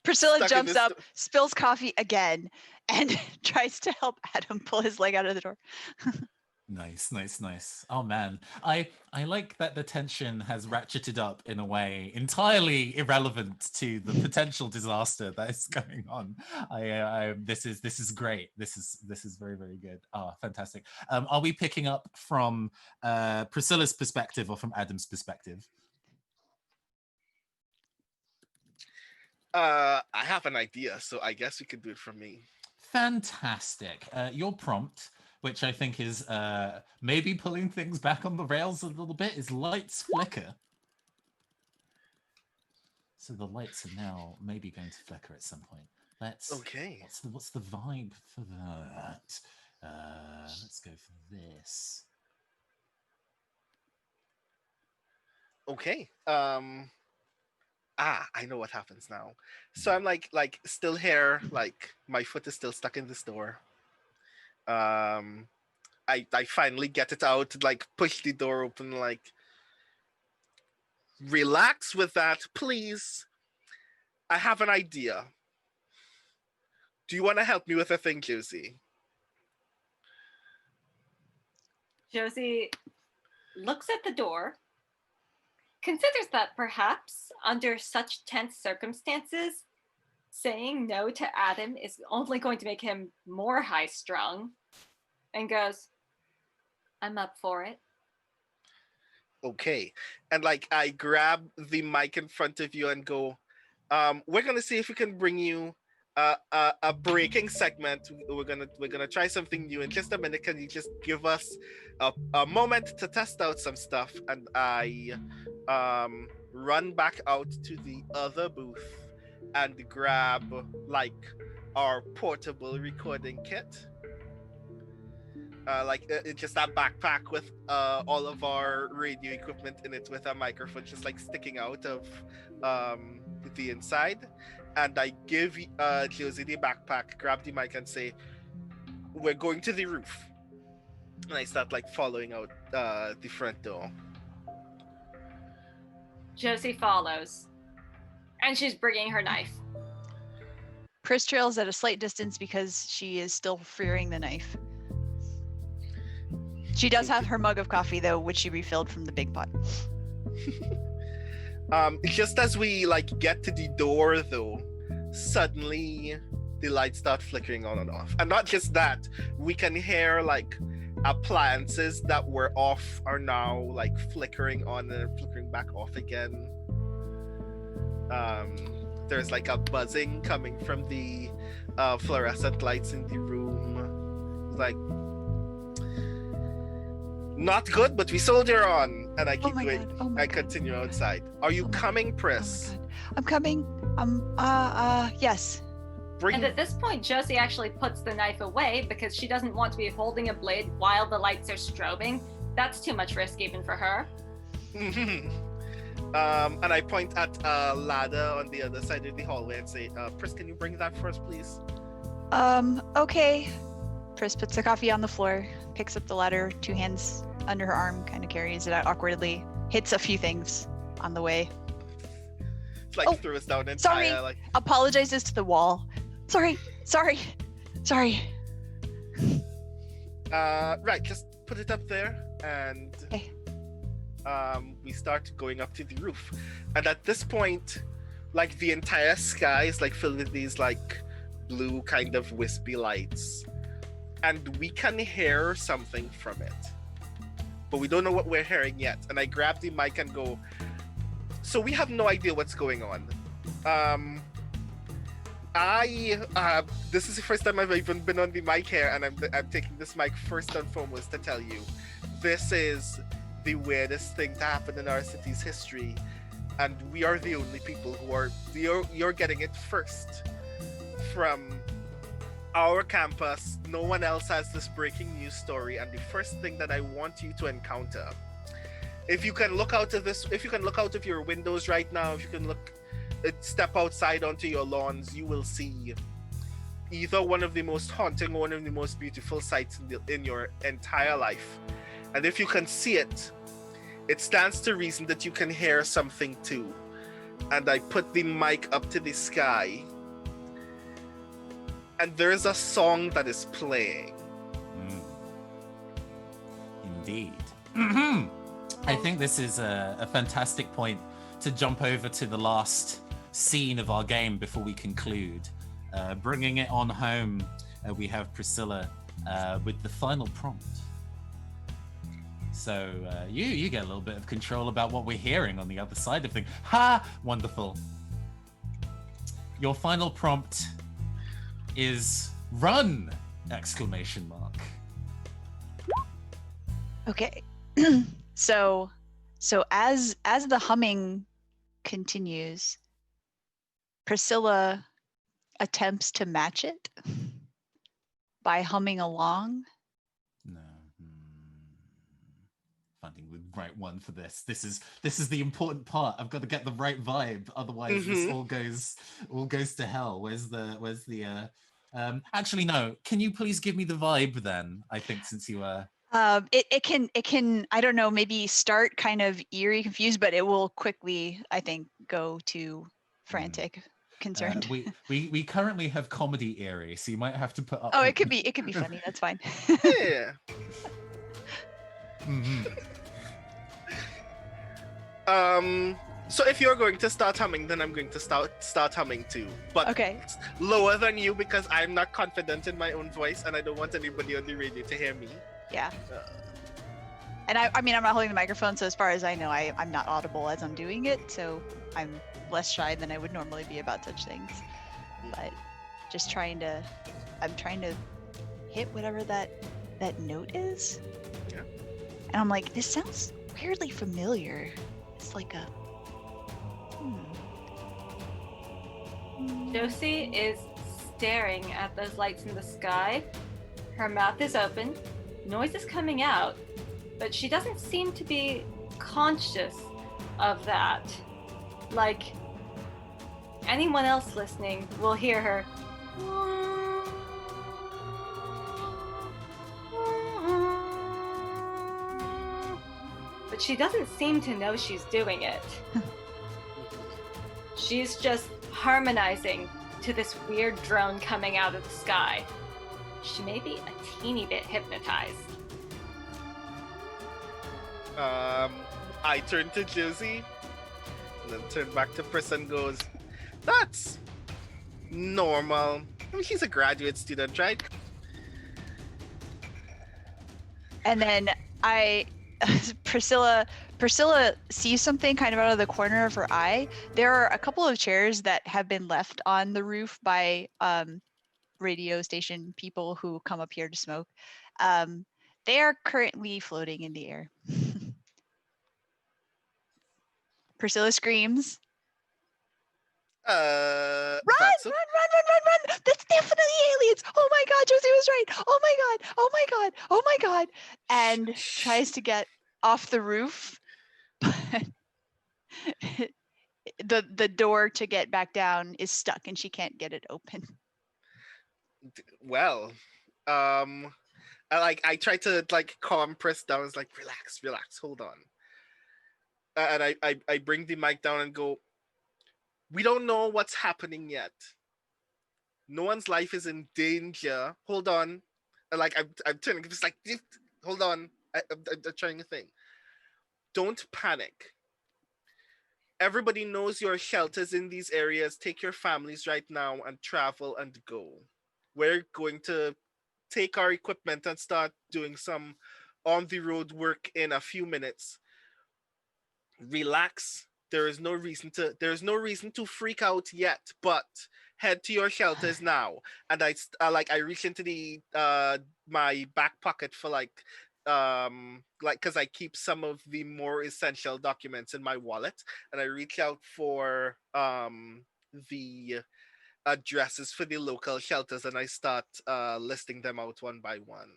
Priscilla stuck in jumps this up, spills coffee again, and tries to help Adam pull his leg out of the door. Nice. Oh man, I like that the tension has ratcheted up in a way entirely irrelevant to the potential disaster that is going on. This is great. This is very, very good. Oh, fantastic. Are we picking up from Priscilla's perspective or from Adam's perspective? I have an idea, so I guess we could do it from me. Fantastic. Your prompt, which I think is maybe pulling things back on the rails a little bit, is lights flicker. So the lights are now maybe going to flicker at some point. Okay. What's the vibe for that? Let's go for this. Okay. I know what happens now. So I'm like still here, like my foot is still stuck in this door. I finally get it out, like push the door open, like relax with that, please. I have an idea. Do you want to help me with a thing, Josie? Josie looks at the door, considers that perhaps under such tense circumstances, saying no to Adam is only going to make him more high-strung, and goes, I'm up for it. Okay. And like I grab the mic in front of you and go, we're gonna see if we can bring you a breaking segment. We're gonna try something new in just a minute. Can you just give us a moment to test out some stuff? And I run back out to the other booth and grab like our portable recording kit. It's just that backpack with all of our radio equipment in it, with a microphone just like sticking out of the inside. And I give Josie the backpack, grab the mic, and say, "We're going to the roof." And I start like following out the front door. Josie follows, and she's bringing her knife. Pris trails at a slight distance because she is still fearing the knife. She does have her mug of coffee though, which she refilled from the big pot. Just as we like get to the door though, suddenly the lights start flickering on and off. And not just that, we can hear like appliances that were off are now like flickering on and flickering back off again. There's like a buzzing coming from the fluorescent lights in the room. It's like, not good, but we soldier on, and I keep going. God. Oh my I God. continue Oh my God. outside. Are you Oh my coming, Oh Pris? my God. I'm coming. Yes. Bring. And at this point, Josie actually puts the knife away because she doesn't want to be holding a blade while the lights are strobing. That's too much risk even for her. And I point at a ladder on the other side of the hallway and say, Pris, can you bring that for us, please? Okay. Pris puts the coffee on the floor, picks up the ladder, 2 hands under her arm, kind of carries it out awkwardly, hits a few things on the way. It's like throws down entire, sorry. like. Apologizes to the wall. Sorry. Right, just put it up there, and Okay. we start going up to the roof. And at this point, like the entire sky is like filled with these like blue kind of wispy lights, and we can hear something from it, but we don't know what we're hearing yet. And I grab the mic and go, so we have no idea what's going on. This is the first time I've even been on the mic here, and I'm taking this mic first and foremost to tell you, this is the weirdest thing to happen in our city's history, and we are the only people who are. You're getting it first from our campus. No one else has this breaking news story, and the first thing that I want you to encounter, if you can look out of your windows right now, if you can step outside onto your lawns, you will see either one of the most haunting or one of the most beautiful sights in your entire life. And if you can see it, it stands to reason that you can hear something too. And I put the mic up to the sky, and there's a song that is playing. Indeed. I think this is a fantastic point to jump over to the last scene of our game before we conclude. Bringing it on home, we have Priscilla with the final prompt. So you get a little bit of control about what we're hearing on the other side of things. Ha! Wonderful. Your final prompt is run! Exclamation mark. Okay. So as the humming continues, Priscilla attempts to match it by humming along. No. Finding the right one for this. This is the important part. I've got to get the right vibe. Otherwise, this all goes to hell. Where's the actually no. Can you please give me the vibe then? I think since you It can I don't know, maybe start kind of eerie, confused, but it will quickly, I think, go to frantic, concerned. We currently have comedy eerie, so you might have to put up. Oh, it could be funny. That's fine. Yeah. So if you're going to start humming, then I'm going to start humming too. But Okay. lower than you, because I'm not confident in my own voice, and I don't want anybody on the radio to hear me. Yeah. And I mean, I'm not holding the microphone, so as far as I know, I'm not audible as I'm doing it, so I'm less shy than I would normally be about such things. But just I'm trying to hit whatever that note is. Yeah. And I'm like, this sounds weirdly familiar. It's like a. Josie is staring at those lights in the sky. Her mouth is open. Noise is coming out, but she doesn't seem to be conscious of that. Like anyone else listening will hear her. But she doesn't seem to know she's doing it. She's just harmonizing to this weird drone coming out of the sky. She may be a teeny bit hypnotized. I turn to Josie, and then turn back to Pris and goes, "That's normal. I mean, he's a graduate student, right?" And then I Priscilla sees something kind of out of the corner of her eye. There are a couple of chairs that have been left on the roof by radio station people who come up here to smoke. They are currently floating in the air. Priscilla screams, Run, run, run! That's definitely aliens! Oh my god, Josie was right! Oh my god! Oh my god! Oh my god! And tries to get off the roof, but the door to get back down is stuck and she can't get it open. Well, I try to calm Pris down. It's like, relax, hold on. And I bring the mic down and go, we don't know what's happening yet. No one's life is in danger. Hold on. And I'm turning, just like, hold on. I'm trying to think. Don't panic. Everybody knows your shelters in these areas. Take your families right now and travel and go. We're going to take our equipment and start doing some on-the-road work in a few minutes. Relax. There is no reason to freak out yet, but head to your shelters now. And I reach into the my back pocket for because I keep some of the more essential documents in my wallet, and I reach out for the addresses for the local shelters, and I start listing them out one by one.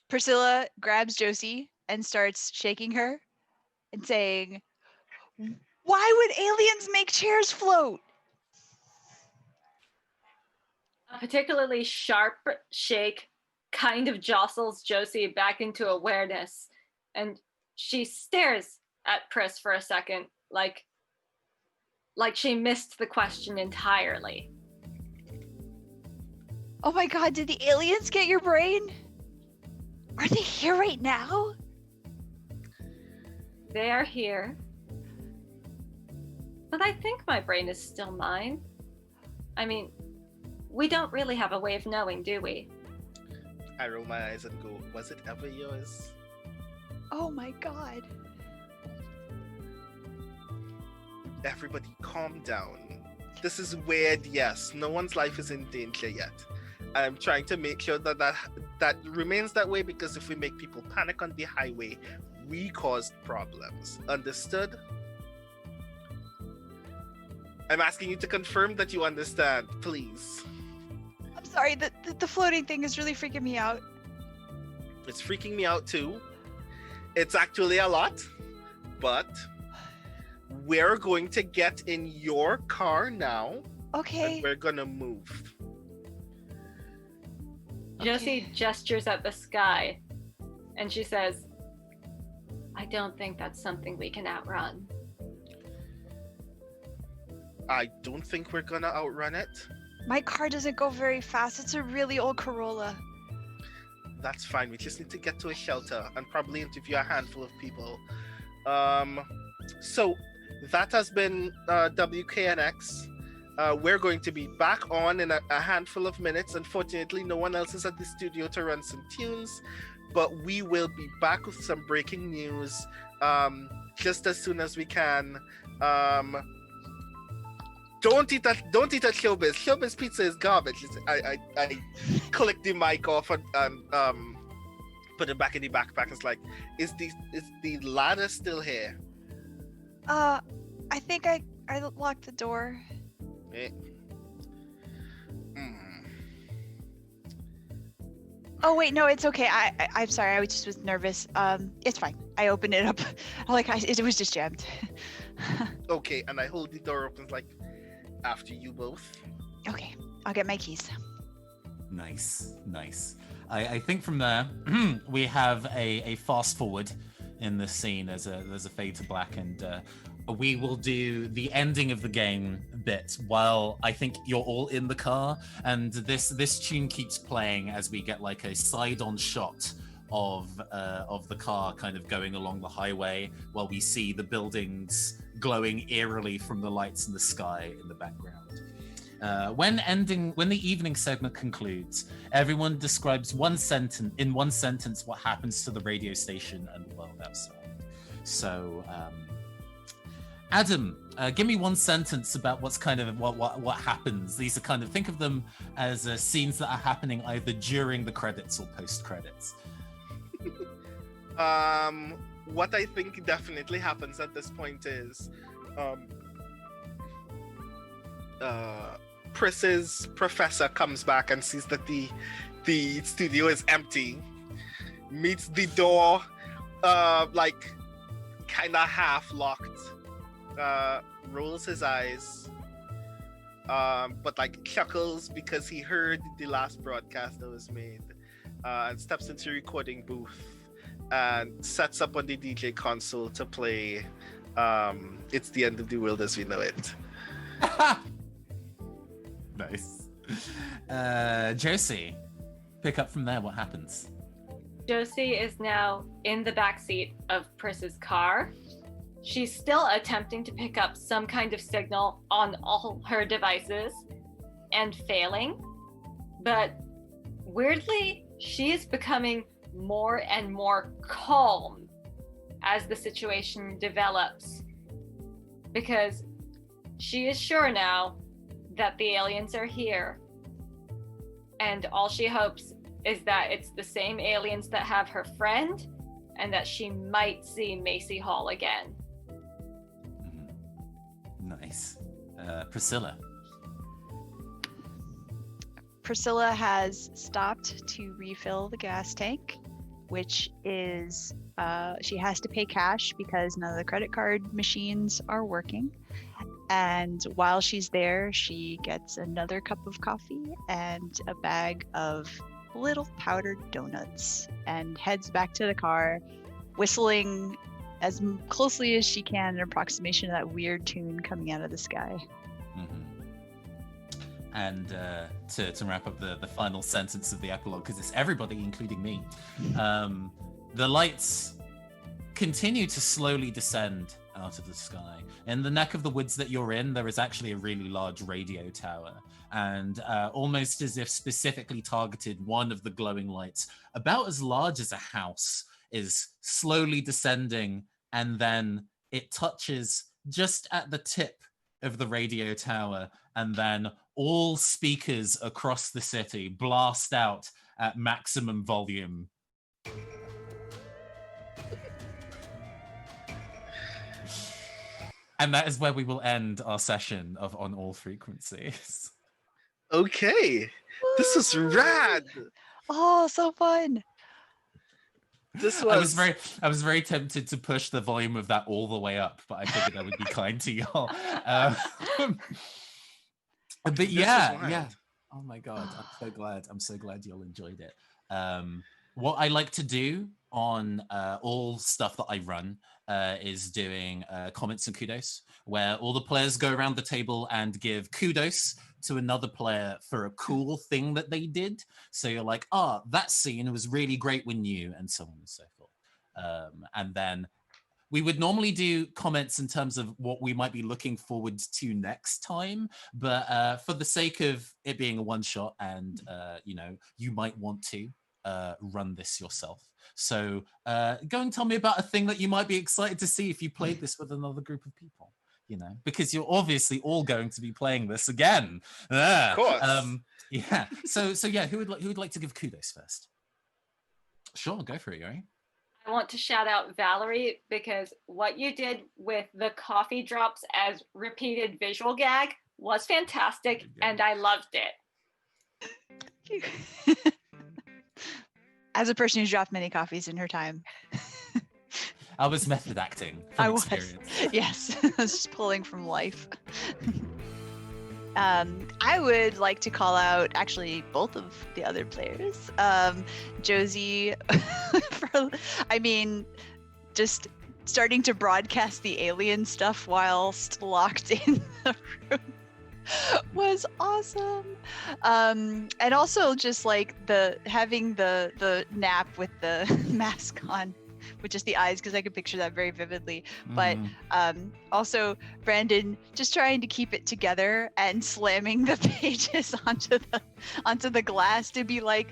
Priscilla grabs Josie and starts shaking her and saying, why would aliens make chairs float? A particularly sharp shake kind of jostles Josie back into awareness, and she stares at Pris for a second, like she missed the question entirely. Oh my god, did the aliens get your brain? Are they here right now? They are here. But I think my brain is still mine. I mean, we don't really have a way of knowing, do we? I roll my eyes and go, was it ever yours? Oh my god. Everybody calm down. This is weird, yes. No one's life is in danger yet. I'm trying to make sure that remains that way, because if we make people panic on the highway, we caused problems. Understood? I'm asking you to confirm that you understand, please. I'm sorry, the floating thing is really freaking me out. It's freaking me out too. It's actually a lot, but we're going to get in your car now. Okay. And we're gonna move. Josie gestures at the sky, and she says, I don't think that's something we can outrun. I don't think we're gonna outrun it. My car doesn't go very fast. It's a really old Corolla. That's fine. We just need to get to a shelter and probably interview a handful of people. So that has been WKNX. We're going to be back on in a handful of minutes. Unfortunately, no one else is at the studio to run some tunes, but we will be back with some breaking news just as soon as we can. Don't eat at Showbiz. Showbiz pizza is garbage. I click the mic off and put it back in the backpack. It's like, is the ladder still here? I think I locked the door. Eh. Oh wait, no, it's okay. I'm sorry. I just was nervous. It's fine. I opened it up. It was just jammed. Okay, and I hold the door open like, after you both. Okay, I'll get my keys. Nice. I think from there we have a fast forward in this scene. There's a fade to black, and we will do the ending of the game bit while I think you're all in the car, and this tune keeps playing as we get like a side-on shot of the car kind of going along the highway while we see the buildings glowing eerily from the lights in the sky in the background. When the evening segment concludes, everyone describes in one sentence what happens to the radio station and the world outside. So, Adam, give me one sentence about what's kind of what happens. These are kind of, think of them as scenes that are happening either during the credits or post credits. What I think definitely happens at this point is Pris's professor comes back and sees that the studio is empty, meets the door like kind of half locked, rolls his eyes, but like chuckles because he heard the last broadcast that was made, and steps into the recording booth and sets up on the DJ console to play It's the End of the World as We Know It. Nice. Josie, pick up from there. What happens? Josie is now in the backseat of Pris's car. She's still attempting to pick up some kind of signal on all her devices and failing. But weirdly, she is becoming more and more calm as the situation develops, because she is sure now that the aliens are here, and all she hopes is that it's the same aliens that have her friend, and that she might see Macy Hall again. Nice. Priscilla. Priscilla has stopped to refill the gas tank, which is she has to pay cash because none of the credit card machines are working. And while she's there, she gets another cup of coffee and a bag of little powdered donuts and heads back to the car, whistling as closely as she can an approximation of that weird tune coming out of the sky. Mm-hmm. And to wrap up the final sentence of the epilogue, because it's everybody, including me, the lights continue to slowly descend out of the sky. In the neck of the woods that you're in, there is actually a really large radio tower, and almost as if specifically targeted, one of the glowing lights, about as large as a house, is slowly descending, and then it touches just at the tip of the radio tower, and then all speakers across the city blast out at maximum volume. And that is where we will end our session of On All Frequencies. Okay, this is rad. Oh, so fun. This was. I was very tempted to push the volume of that all the way up, but I figured I would be kind to y'all. But yeah. Oh my God, I'm so glad y'all enjoyed it. What I like to do on all stuff that I run is doing comments and kudos, where all the players go around the table and give kudos to another player for a cool thing that they did. So you're like, that scene was really great when you, and so on and so forth. And then we would normally do comments in terms of what we might be looking forward to next time, but for the sake of it being a one shot, and you might want to run this yourself. So go and tell me about a thing that you might be excited to see if you played this with another group of people, because you're obviously all going to be playing this again. Of course. Yeah. So yeah, who would like to give kudos first? Sure, go for it, Yuri. I want to shout out Valerie, because what you did with the coffee drops as repeated visual gag was fantastic, and I loved it. As a person who's dropped many coffees in her time. I was method acting I from was. experience. Yes, I was just pulling from life. I would like to call out actually both of the other players. Josie, just starting to broadcast the alien stuff whilst locked in the room was awesome. And also just like having the nap with the mask on with just the eyes, because I could picture that very vividly. But Mhm. also Brandon just trying to keep it together and slamming the pages onto the glass to be like,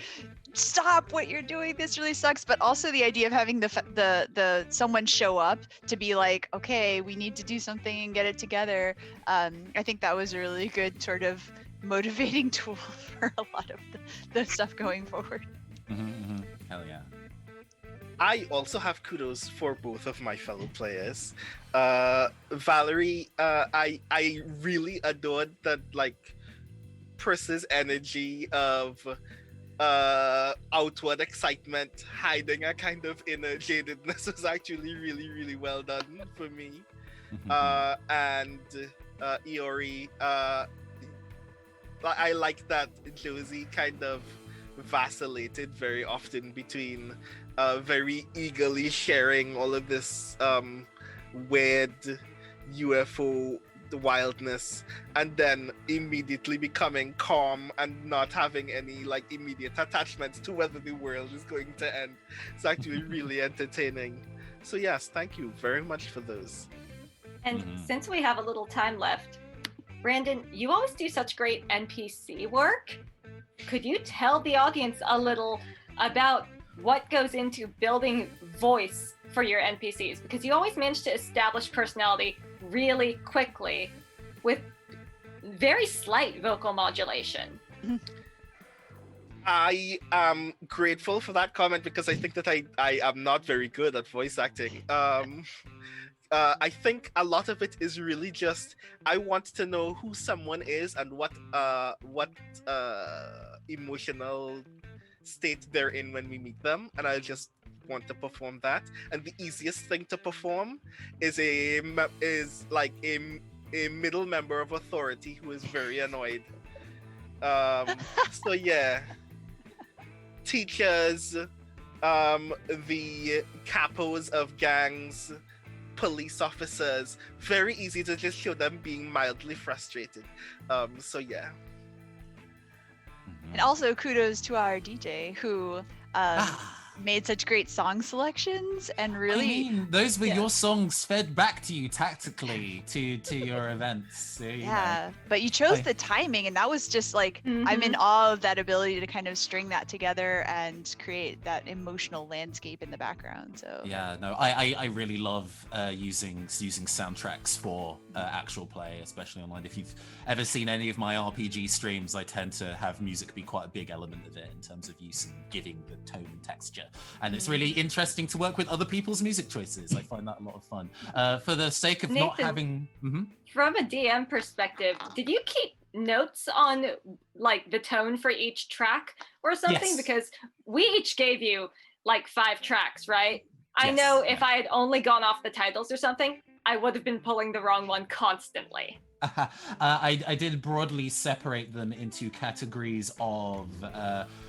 stop what you're doing, this really sucks. But also the idea of having the someone show up to be like, okay, we need to do something and get it together. I think that was a really good sort of motivating tool for a lot of the stuff going forward. Hell yeah. I also have kudos for both of my fellow players. Valerie, I really adored that like Pris's energy of outward excitement hiding a kind of inner jadedness was actually really, really well done for me. And Iori, I like that Josie kind of vacillated very often between very eagerly sharing all of this weird UFO wildness and then immediately becoming calm and not having any like immediate attachments to whether the world is going to end. It's actually really entertaining. So yes, thank you very much for those. And since we have a little time left, Brandon, you always do such great NPC work. Could you tell the audience a little about what goes into building voice for your NPCs? Because you always manage to establish personality really quickly with very slight vocal modulation. I am grateful for that comment because I think that I am not very good at voice acting. I think a lot of it is really just I want to know who someone is and what emotional state they're in when we meet them, and I just want to perform that. And the easiest thing to perform is a middle member of authority who is very annoyed. So yeah, teachers, the capos of gangs, police officers, very easy to just show them being mildly frustrated. So yeah. And also kudos to our DJ who made such great song selections and really. I mean, those were your songs fed back to you tactically to your events. So, you know. But you chose the timing, and that was just like I'm in awe of that ability to kind of string that together and create that emotional landscape in the background. So yeah, no, I really love using soundtracks for actual play, especially online. If you've ever seen any of my RPG streams, I tend to have music be quite a big element of it in terms of use and giving the tone and texture. And it's really interesting to work with other people's music choices. I find that a lot of fun. For the sake of Nathan, not having... From a DM perspective, did you keep notes on like the tone for each track or something? Yes. Because we each gave you like 5 tracks, right? I Yes. know if I had only gone off the titles or something, I would have been pulling the wrong one constantly. I did broadly separate them into categories of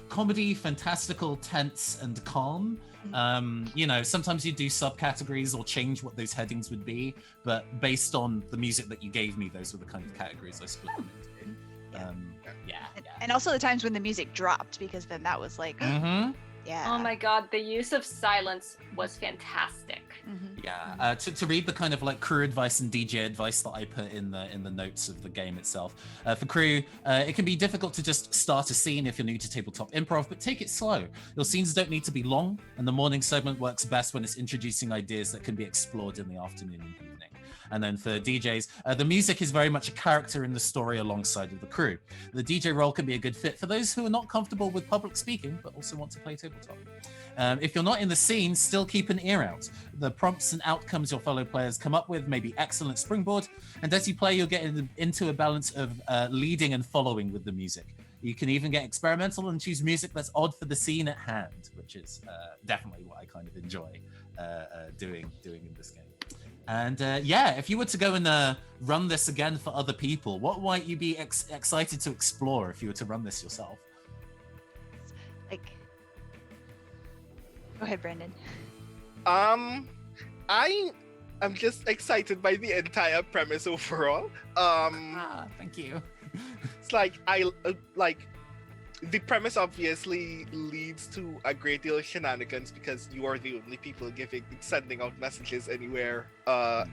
comedy, fantastical, tense, and calm. You know, sometimes you do subcategories or change what those headings would be, but based on the music that you gave me, those were the kind of categories I split them into. And also the times when the music dropped, because then that was like Oh my god, the use of silence was fantastic. Yeah, to read the kind of like crew advice and DJ advice that I put in the notes of the game itself. For crew, it can be difficult to just start a scene if you're new to tabletop improv, but take it slow. Your scenes don't need to be long, and the morning segment works best when it's introducing ideas that can be explored in the afternoon and evening. And then for DJs, the music is very much a character in the story alongside of the crew. The DJ role can be a good fit for those who are not comfortable with public speaking, but also want to play tabletop. If you're not in the scene, still keep an ear out. The prompts and outcomes your fellow players come up with may be excellent springboard, and as you play, you'll get into a balance of leading and following with the music. You can even get experimental and choose music that's odd for the scene at hand, which is definitely what I kind of enjoy doing in this game. And if you were to go and run this again for other people, what might you be excited to explore if you were to run this yourself? Go ahead, Brandon. I am just excited by the entire premise overall. Thank you. It's like the premise obviously leads to a great deal of shenanigans because you are the only people sending out messages anywhere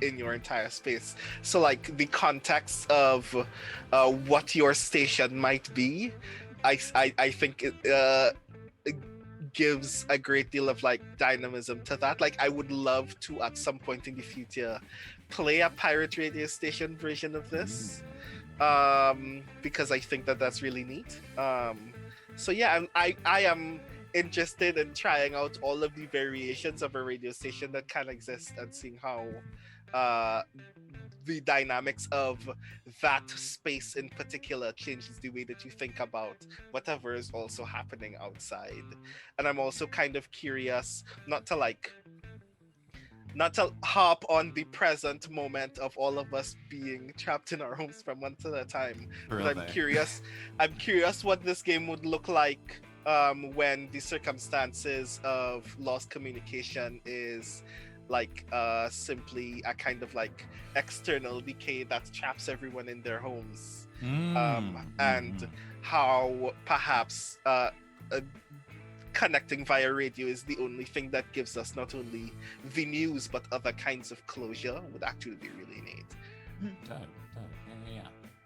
in your entire space. So like the context of what your station might be, I think it gives a great deal of like dynamism to that. Like I would love to at some point in the future play a pirate radio station version of this. Because I think that that's really neat. So yeah, I am interested in trying out all of the variations of a radio station that can exist and seeing how the dynamics of that space in particular changes the way that you think about whatever is also happening outside. And I'm also kind of curious, not to harp on the present moment of all of us being trapped in our homes from month at a time. But I'm curious what this game would look like when the circumstances of lost communication is like simply a kind of like external decay that traps everyone in their homes. And how perhaps connecting via radio is the only thing that gives us not only the news but other kinds of closure would actually be really neat.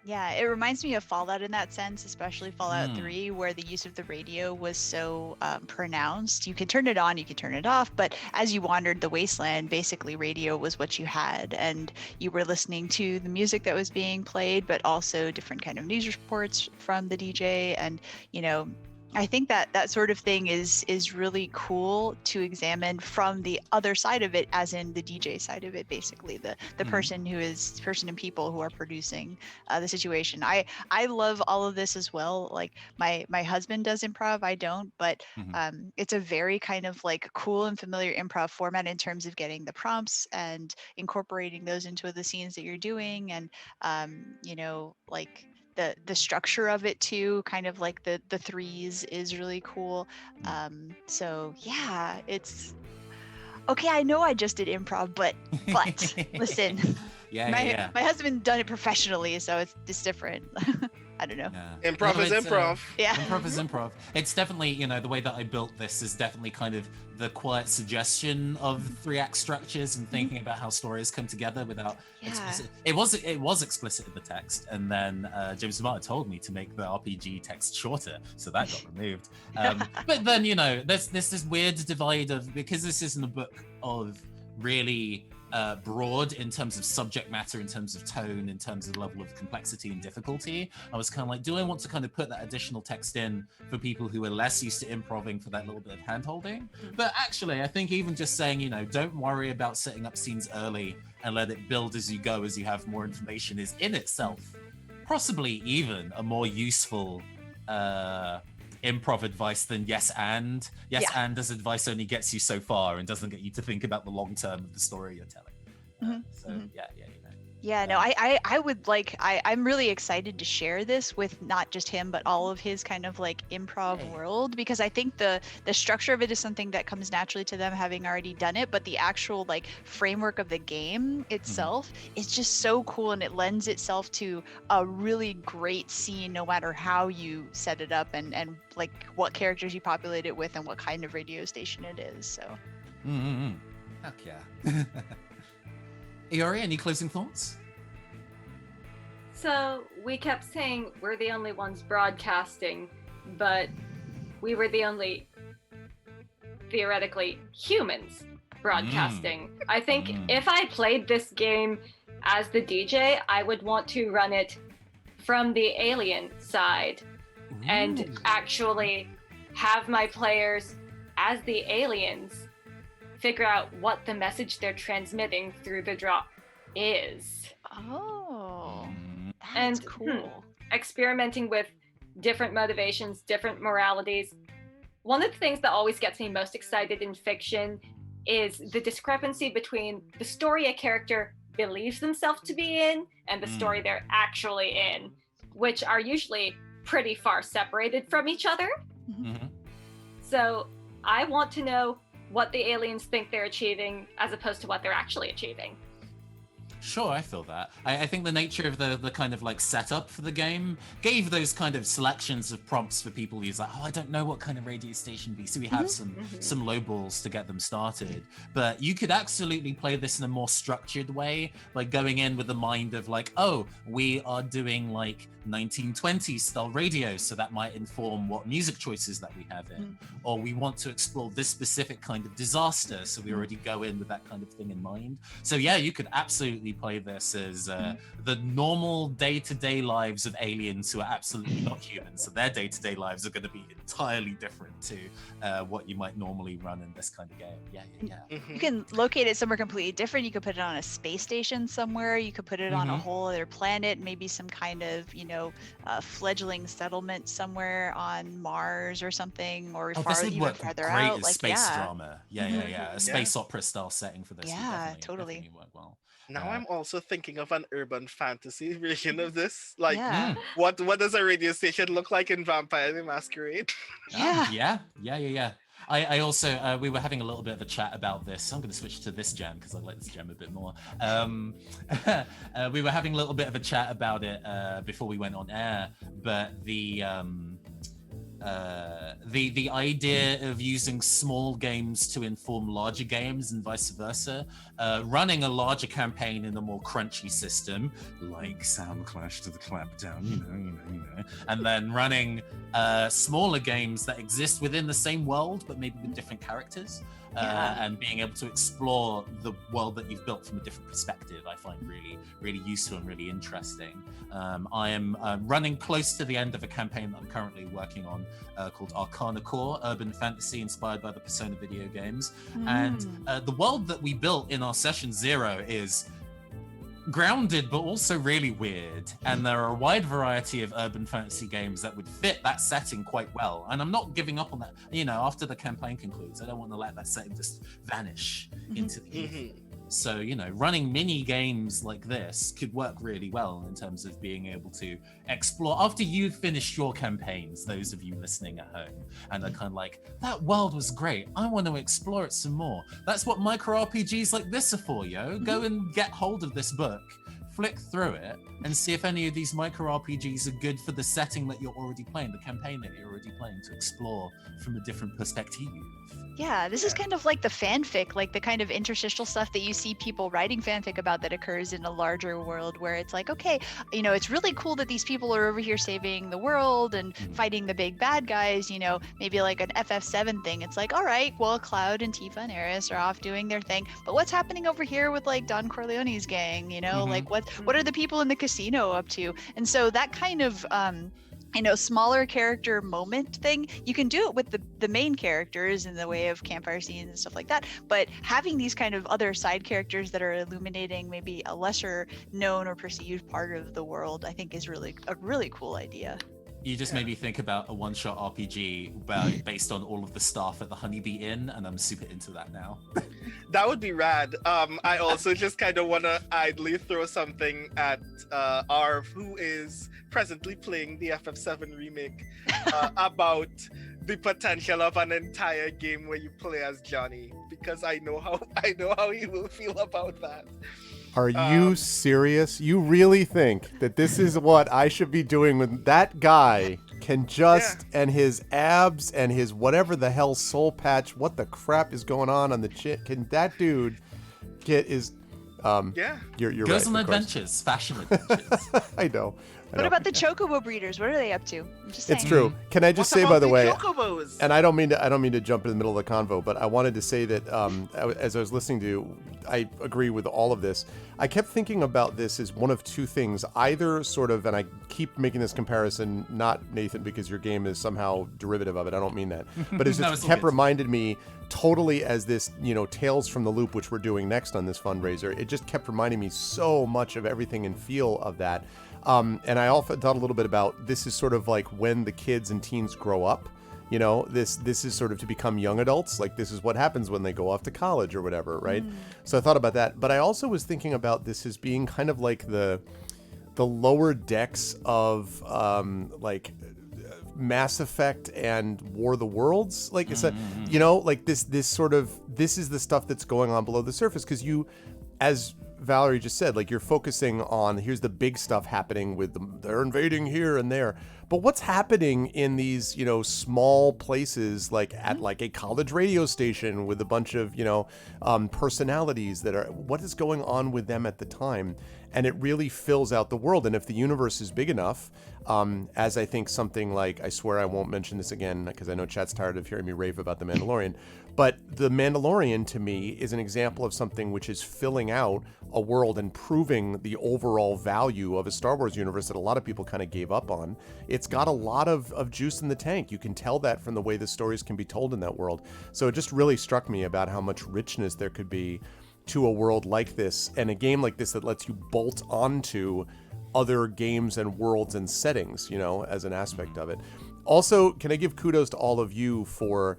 Yeah, it reminds me of Fallout in that sense, especially Fallout 3, where the use of the radio was so pronounced. You can turn it on, you can turn it off, but as you wandered the wasteland, basically radio was what you had, and you were listening to the music that was being played, but also different kind of news reports from the DJ, and I think that sort of thing is really cool to examine from the other side of it, as in the DJ side of it, basically the person and people who are producing the situation. I love all of this as well. Like my husband does improv, I don't, but it's a very kind of like cool and familiar improv format in terms of getting the prompts and incorporating those into the scenes that you're doing, and like the structure of it too, kind of like the threes is really cool. So yeah, it's okay. I know I just did improv, but listen, my husband done it professionally, so it's different. I don't know. Yeah. Improv is improv. Yeah. Improv is improv. It's definitely, the way that I built this is definitely kind of the quiet suggestion of 3-act structures and thinking about how stories come together without explicit. It was explicit in the text, and then James Martin told me to make the RPG text shorter, so that got removed. But then, there's this weird divide of, because this isn't a book of really broad in terms of subject matter, in terms of tone, in terms of level of complexity and difficulty. I was kind of like, do I want to kind of put that additional text in for people who are less used to improving for that little bit of hand-holding? But actually, I think even just saying, don't worry about setting up scenes early and let it build as you go, as you have more information, is in itself possibly even a more useful improv advice than yes and as advice only gets you so far and doesn't get you to think about the long term of the story you're telling. I would like, I'm really excited to share this with not just him but all of his kind of like improv world, because I think the structure of it is something that comes naturally to them, having already done it, but the actual like framework of the game itself is just so cool, and it lends itself to a really great scene no matter how you set it up and like what characters you populate it with and what kind of radio station it is. So heck yeah. Iori, any closing thoughts? So we kept saying we're the only ones broadcasting, but we were the only theoretically humans broadcasting. I think if I played this game as the DJ, I would want to run it from the alien side and actually have my players as the aliens figure out what the message they're transmitting through the drop is. Oh, that's cool. Experimenting with different motivations, different moralities. One of the things that always gets me most excited in fiction is the discrepancy between the story a character believes themselves to be in and the story they're actually in, which are usually pretty far separated from each other. So I want to know what the aliens think they're achieving as opposed to what they're actually achieving. Sure, I feel that. I think the nature of the kind of like setup for the game gave those kind of selections of prompts for people who's like, oh, I don't know what kind of radio station be. So we have some low balls to get them started. But you could absolutely play this in a more structured way, like going in with the mind of like, oh, we are doing like 1920s style radio, so that might inform what music choices that we have in. Or we want to explore this specific kind of disaster, so we already go in with that kind of thing in mind. So yeah, you could absolutely play this as the normal day-to-day lives of aliens who are absolutely not human. So their day-to-day lives are going to be entirely different to what you might normally run in this kind of game. Yeah. You can locate it somewhere completely different. You could put it on a space station somewhere. You could put it on a whole other planet, maybe some kind of, fledgling settlement somewhere on Mars or something, or this would work farther great out. as space drama. Yeah. A space opera style setting for this. Yeah, would totally. work well. Now I'm also thinking of an urban fantasy version of this. Like, Yeah. what does a radio station look like in Vampire the Masquerade? Yeah. Yeah. I also, we were having a little bit of a chat about this. I'm going to switch to this gem because I like this gem a bit more. We were having a little bit of a chat about it before we went on air, but the idea of using small games to inform larger games and vice versa, running a larger campaign in a more crunchy system like Soundclash to the Clampdown, you know, and then running smaller games that exist within the same world but maybe with different characters. And being able to explore the world that you've built from a different perspective, I find really, really useful and really interesting. I am running close to the end of a campaign that I'm currently working on called Arcana Core, urban fantasy inspired by the Persona video games. And the world that we built in our session 0 is grounded but also really weird, and there are a wide variety of urban fantasy games that would fit that setting quite well, and I'm not giving up on that. After the campaign concludes, I don't want to let that setting just vanish into the ether. So running mini games like this could work really well in terms of being able to explore after you've finished your campaigns, those of you listening at home, and are kind of like, that world was great, I want to explore it some more. That's what micro RPGs like this are for, go and get hold of this book, flick through it, and see if any of these micro RPGs are good for the setting that you're already playing, the campaign that you're already playing, to explore from a different perspective. Yeah, this is kind of like the fanfic, like the kind of interstitial stuff that you see people writing fanfic about that occurs in a larger world, where it's like, okay, it's really cool that these people are over here saving the world and fighting the big bad guys, maybe like an FF7 thing. It's like, all right, well, Cloud and Tifa and Eris are off doing their thing, but what's happening over here with like Don Corleone's gang, like what are the people in the casino up to? And so that kind of smaller character moment thing, you can do it with the main characters in the way of campfire scenes and stuff like that, but having these kind of other side characters that are illuminating maybe a lesser known or perceived part of the world, I think is a really cool idea. You just made me think about a one-shot RPG based on all of the staff at the Honeybee Inn, and I'm super into that now. That would be rad. I also just kind of want to idly throw something at Arv, who is presently playing the FF7 remake, about the potential of an entire game where you play as Johnny, because I know how he will feel about that. Are you serious? You really think that this is what I should be doing when that guy can just, and his abs and his whatever the hell soul patch, what the crap is going on the chin? Can that dude get his... You're Goes right, on of course. adventures, fashion adventures. I know. What about the chocobo breeders? What are they up to? I'm just saying. It's true. Can I just What say, about by the way, chocobos? and I don't mean to jump in the middle of the convo, but I wanted to say that as I was listening to, I agree with all of this. I kept thinking about this as one of two things. Either sort of, and I keep making this comparison, not Nathan, because your game is somehow derivative of it. I don't mean that, but it just kept reminded me totally as this, Tales from the Loop, which we're doing next on this fundraiser. It just kept reminding me so much of everything and feel of that. And I also thought a little bit about, this is sort of like when the kids and teens grow up, this is sort of to become young adults. Like, this is what happens when they go off to college or whatever, right? So I thought about that. But I also was thinking about this as being kind of like the lower decks of like Mass Effect and War of the Worlds. Like, it's like this is the stuff that's going on below the surface, because you, as Valerie just said, like, you're focusing on, here's the big stuff happening with them, they're invading here and there. But what's happening in these, small places, like at like a college radio station with a bunch of, personalities what is going on with them at the time? And it really fills out the world. And if the universe is big enough, as I think something like, I swear I won't mention this again because I know chat's tired of hearing me rave about The Mandalorian, but The Mandalorian to me is an example of something which is filling out a world and proving the overall value of a Star Wars universe that a lot of people kind of gave up on. It's got a lot of juice in the tank. You can tell that from the way the stories can be told in that world. So it just really struck me about how much richness there could be to a world like this, and a game like this that lets you bolt onto other games and worlds and settings, as an aspect of it. Also, can I give kudos to all of you for,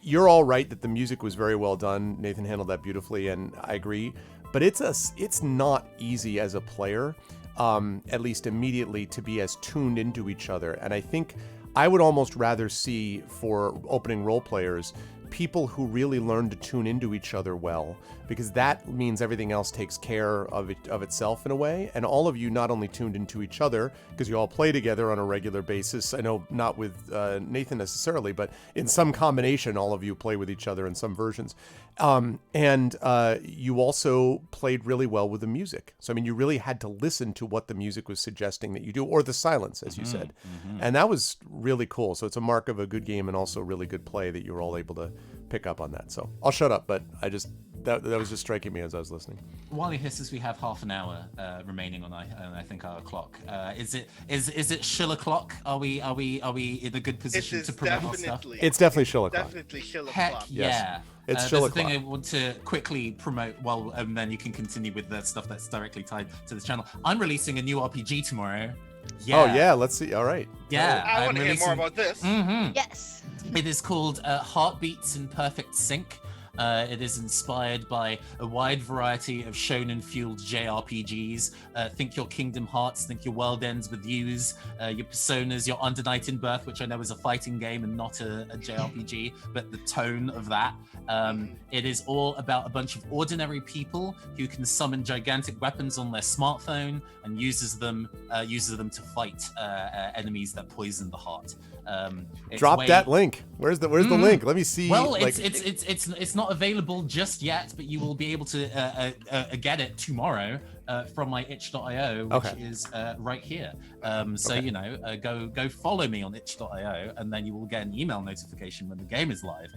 you're all right that the music was very well done. Nathan handled that beautifully, and I agree. But it's not easy as a player, at least immediately, to be as tuned into each other. And I think I would almost rather see, for opening role players, people who really learn to tune into each other well, because that means everything else takes care of itself in a way. And all of you not only tuned into each other because you all play together on a regular basis. I know not with Nathan necessarily, but in some combination, all of you play with each other in some versions. And you also played really well with the music. So, I mean, you really had to listen to what the music was suggesting that you do, or the silence, as you said. And that was really cool. So it's a mark of a good game and also really good play that you were all able to pick up on that. So I'll shut up, but that was just striking me as I was listening. While he hisses, we have half an hour remaining on I think our clock. Is it Schiller clock? Are we in a good position to promote our stuff? It's definitely Schiller clock. Definitely Schiller Heck clock. yeah. Yes. It's There's Schiller a thing clock. I want to quickly promote and then you can continue with the stuff that's directly tied to this channel. I'm releasing a new RPG tomorrow. Oh yeah, let's see. All right. Yeah. I want to hear more about this. Yes. It is called Heartbeats in Perfect Sync. It is inspired by a wide variety of shonen-fueled JRPGs. Think your Kingdom Hearts, think your World Ends With Yous, your Personas, your Under Night in Birth, which I know is a fighting game and not a JRPG, but the tone of that. It is all about a bunch of ordinary people who can summon gigantic weapons on their smartphone and uses them to fight enemies that poison the heart. Drop that link. Where's the link? Let me see. Well, it's not available just yet, but you will be able to get it tomorrow from my itch.io, which is right here. Go follow me on itch.io, and then you will get an email notification when the game is live.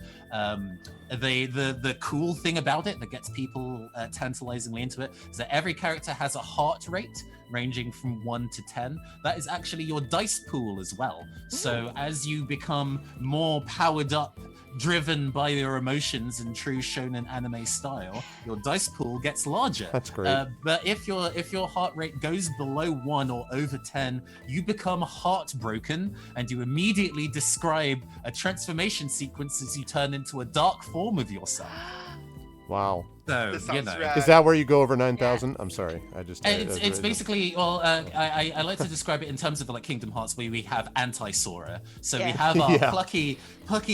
The cool thing about it that gets people tantalizingly into it is that every character has a heart rate ranging from 1 to 10. That is actually your dice pool as well. So as you become more powered up, driven by your emotions in true shonen anime style, your dice pool gets larger. That's great. But if your heart rate goes below 1 or over 10, you become heartbroken, and you immediately describe a transformation sequence as you turn into a dark form of yourself. Wow. So, This sounds rad. Is that where you go over 9,000? I'm sorry. It's basically, I like to describe it in terms of like Kingdom Hearts, where we have anti-Sora. So we have our plucky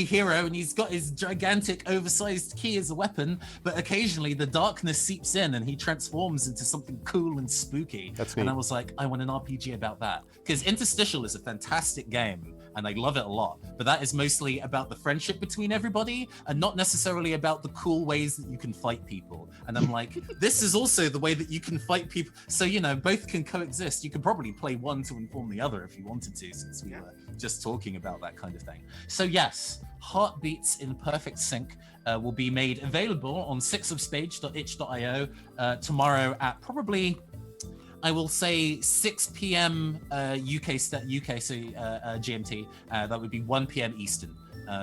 hero, and he's got his gigantic oversized key as a weapon, but occasionally the darkness seeps in and he transforms into something cool and spooky. That's neat. And I was like, I want an RPG about that. Because Interstitial is a fantastic game, and I love it a lot, but that is mostly about the friendship between everybody and not necessarily about the cool ways that you can fight people. And I'm like, this is also the way that you can fight people. So, both can coexist. You could probably play one to inform the other if you wanted to, since we were just talking about that kind of thing. So yes, Heartbeats in Perfect Sync will be made available on 6ofspage.itch.io tomorrow at probably, I will say 6 p.m. UK GMT. That would be 1 p.m. Eastern.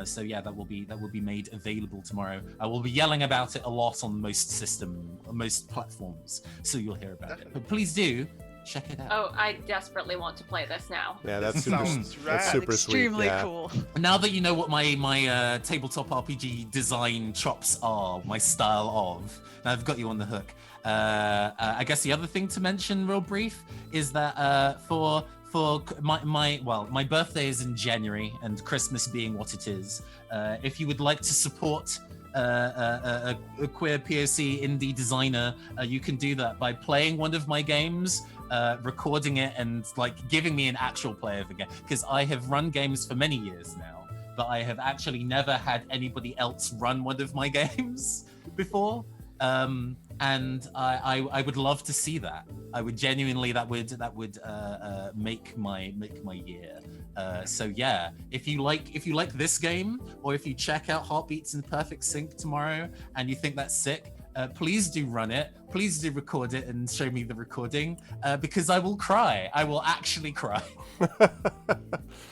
So yeah, that will be made available tomorrow. I will be yelling about it a lot on most platforms, so you'll hear about it. But please do check it out. Oh, I desperately want to play this now. Yeah, that's super. Sounds That's rad. super Extremely sweet. Yeah. cool. Now that you know what my tabletop RPG design chops are, my style of, now I've got you on the hook. I guess the other thing to mention real brief is that for my birthday is in January, and Christmas being what it is, if you would like to support a queer POC indie designer, you can do that by playing one of my games, recording it, and like giving me an actual play of the game. Because I have run games for many years now, but I have actually never had anybody else run one of my games before. And I would love to see that. I would genuinely, that would make my year. So yeah, if you like this game, or if you check out Heartbeats in Perfect Sync tomorrow and you think that's sick, please do run it. Please do record it and show me the recording, because I will cry. I will actually cry.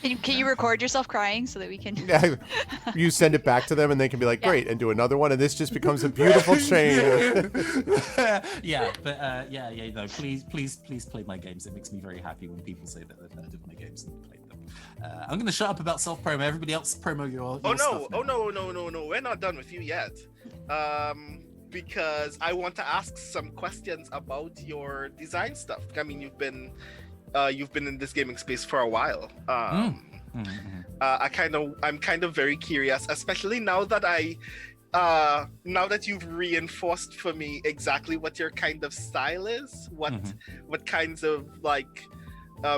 Can you record yourself crying so that we can? Yeah, you send it back to them and they can be like, great, and do another one, and this just becomes a beautiful chain. No, please play my games. It makes me very happy when people say that they've heard of my games and played them. I'm gonna shut up about self-promo. Everybody else promo your stuff now. No, we're not done with you yet. Because I want to ask some questions about your design stuff. I mean, you've been in this gaming space for a while. I'm kind of very curious, especially now that you've reinforced for me exactly what your kind of style is, what kinds of like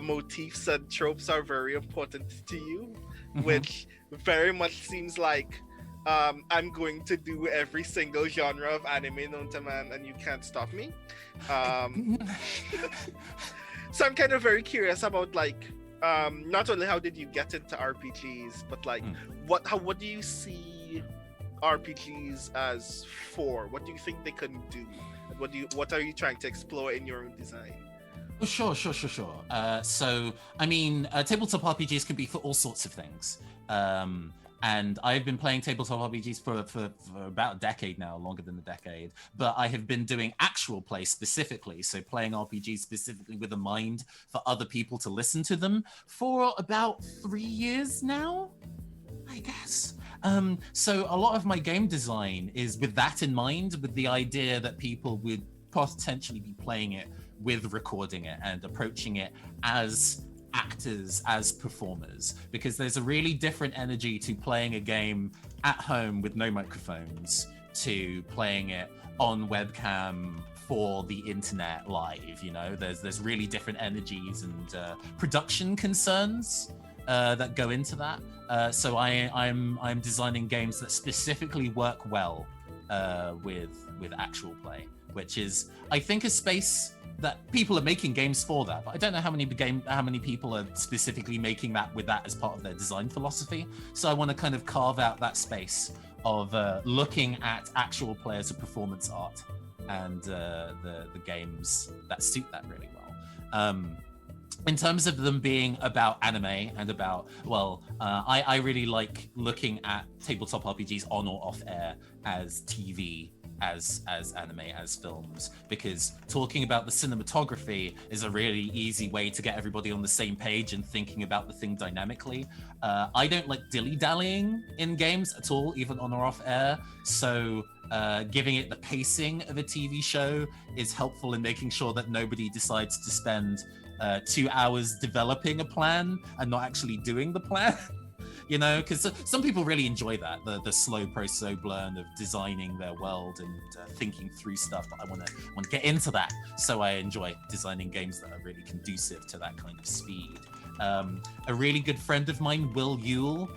motifs and tropes are very important to you, which very much seems like I'm going to do every single genre of anime known to man, and you can't stop me. So I'm kind of very curious about like not only how did you get into RPGs, but like what do you see RPGs as for? What do you think they can do? What are you trying to explore in your own design? Oh, sure. So, I mean, tabletop RPGs can be for all sorts of things. And I've been playing tabletop RPGs for about a decade now, longer than a decade. But I have been doing actual play specifically, so playing RPGs specifically with a mind for other people to listen to them for about 3 years now, I guess. So a lot of my game design is with that in mind, with the idea that people would potentially be playing it with recording it and approaching it as actors, as performers, because there's a really different energy to playing a game at home with no microphones to playing it on webcam for the internet live. You know, there's really different energies and production concerns that go into that. So I'm designing games that specifically work well with actual play, which is, I think, a space that people are making games for that, but I don't know how many people are specifically making that with that as part of their design philosophy. So I want to kind of carve out that space of looking at actual play as a performance art, and the games that suit that really well. In terms of them being about anime and about, I really like looking at tabletop RPGs on or off air as TV, as anime, as films, because talking about the cinematography is a really easy way to get everybody on the same page and thinking about the thing dynamically. I don't like dilly-dallying in games at all, even on or off air, so giving it the pacing of a TV show is helpful in making sure that nobody decides to spend 2 hours developing a plan and not actually doing the plan. You know, because some people really enjoy that, the slow burn of designing their world and thinking through stuff. But I want to get into that, so I enjoy designing games that are really conducive to that kind of speed. A really good friend of mine, Will Yule,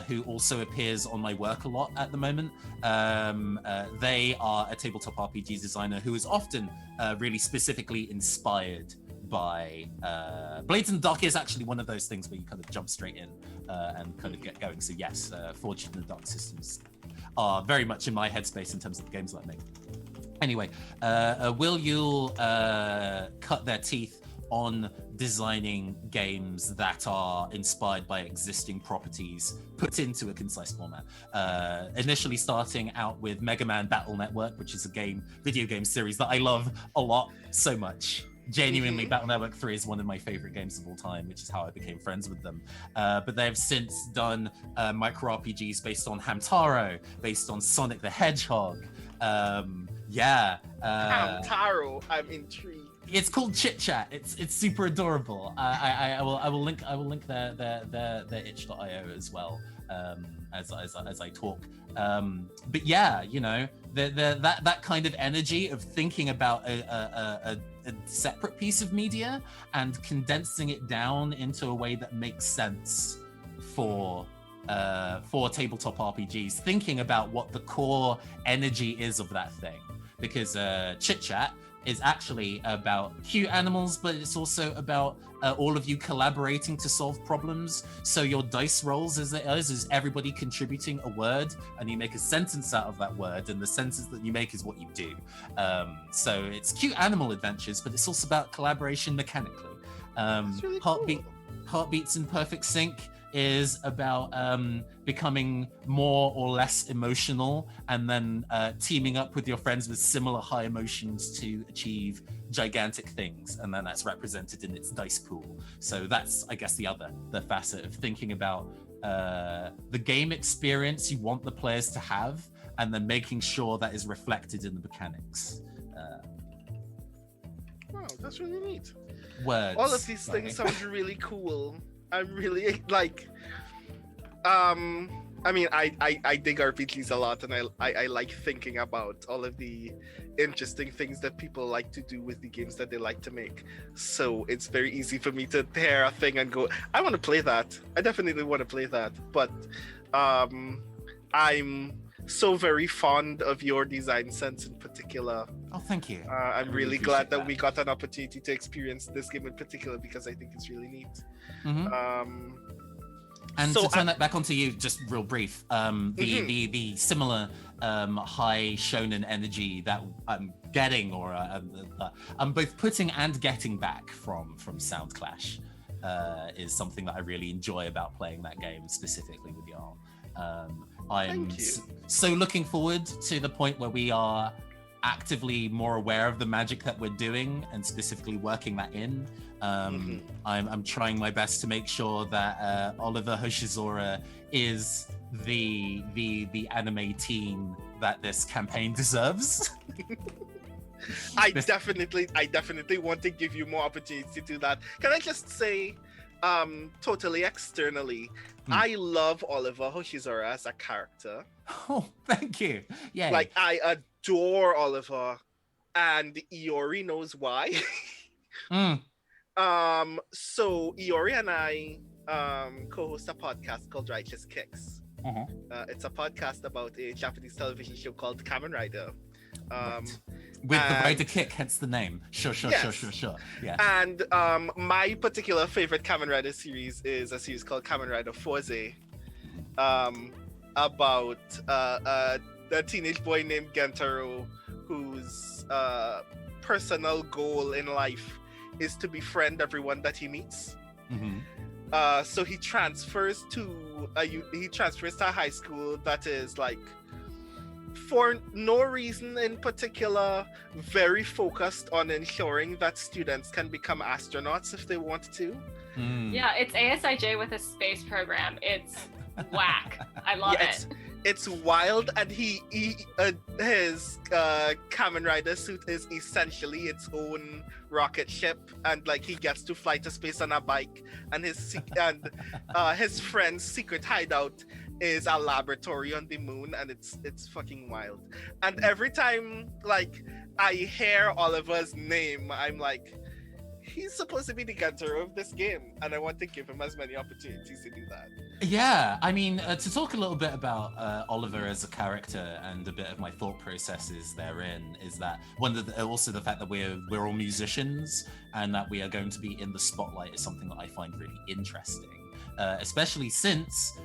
who also appears on my work a lot at the moment. They are a tabletop RPG designer who is often really specifically inspired by Blades in the Dark. Is actually one of those things where you kind of jump straight in and kind of get going. So yes, Forged in the Dark systems are very much in my headspace in terms of the games that I make. Anyway, Will Yule cut their teeth on designing games that are inspired by existing properties put into a concise format. Initially starting out with Mega Man Battle Network, which is a video game series that I love a lot, so much. Genuinely, Battle Network 3 is one of my favorite games of all time, which is how I became friends with them. But they've since done micro RPGs based on Hamtaro, based on Sonic the Hedgehog. Hamtaro, I'm intrigued. It's called Chit Chat. It's super adorable. I will link their itch.io as well. as I talk. But yeah, you know, that kind of energy of thinking about a separate piece of media and condensing it down into a way that makes sense for tabletop RPGs, thinking about what the core energy is of that thing. Because Chit Chat is actually about cute animals, but it's also about all of you collaborating to solve problems. So your dice rolls is everybody contributing a word, and you make a sentence out of that word, and the sentence that you make is what you do. So it's cute animal adventures, but it's also about collaboration mechanically. Really cool. Heartbeats in Perfect Sync is about becoming more or less emotional, and then teaming up with your friends with similar high emotions to achieve gigantic things, and then that's represented in its dice pool. So that's, I guess, the facet of thinking about the game experience you want the players to have, and then making sure that is reflected in the mechanics. Wow, that's really neat. Words. All of these things sound really cool. I'm really like, I mean, I dig RPGs a lot, and I like thinking about all of the interesting things that people like to do with the games that they like to make. So it's very easy for me to tear a thing and go, I want to play that. I definitely want to play that. But I'm so very fond of your design sense in particular. Oh, thank you. I'm really glad that we got an opportunity to experience this game in particular, because I think it's really neat. Mm-hmm. And so to turn that back onto you, just real brief, the similar high shonen energy that I'm getting, or I'm both putting and getting back from Soundclash, is something that I really enjoy about playing that game, specifically with y'all. I'm so looking forward to the point where we are actively more aware of the magic that we're doing, and specifically working that in. I'm trying my best to make sure that Oliver Hoshizora is the anime teen that this campaign deserves. I definitely want to give you more opportunities to do that. Can I just say, totally externally, I love Oliver Hoshizora as a character. Oh, thank you. Yeah. Like, I adore Oliver, and Iori knows why. So Iori and I co-host a podcast called Righteous Kicks. It's a podcast about a Japanese television show called Kamen Rider. Right. With the rider kick, hence the name. Sure. Yeah. And my particular favorite Kamen Rider series is a series called Kamen Rider Forze, about a teenage boy named Gentaro, whose personal goal in life is to befriend everyone that he meets. So he transfers to a high school that is, like, for no reason in particular, very focused on ensuring that students can become astronauts if they want to. Yeah, it's ASIJ with a space program. It's whack. I love it. It's wild, and his Kamen Rider suit is essentially its own rocket ship, and like he gets to fly to space on a bike, and his friend's secret hideout is a laboratory on the moon, and it's fucking wild. And every time like I hear Oliver's name, I'm like, he's supposed to be the Gentaro of this game, and I want to give him as many opportunities to do that. Yeah, I mean, to talk a little bit about Oliver as a character and a bit of my thought processes therein, is that also the fact that we're all musicians, and that we are going to be in the spotlight is something that I find really interesting. Especially since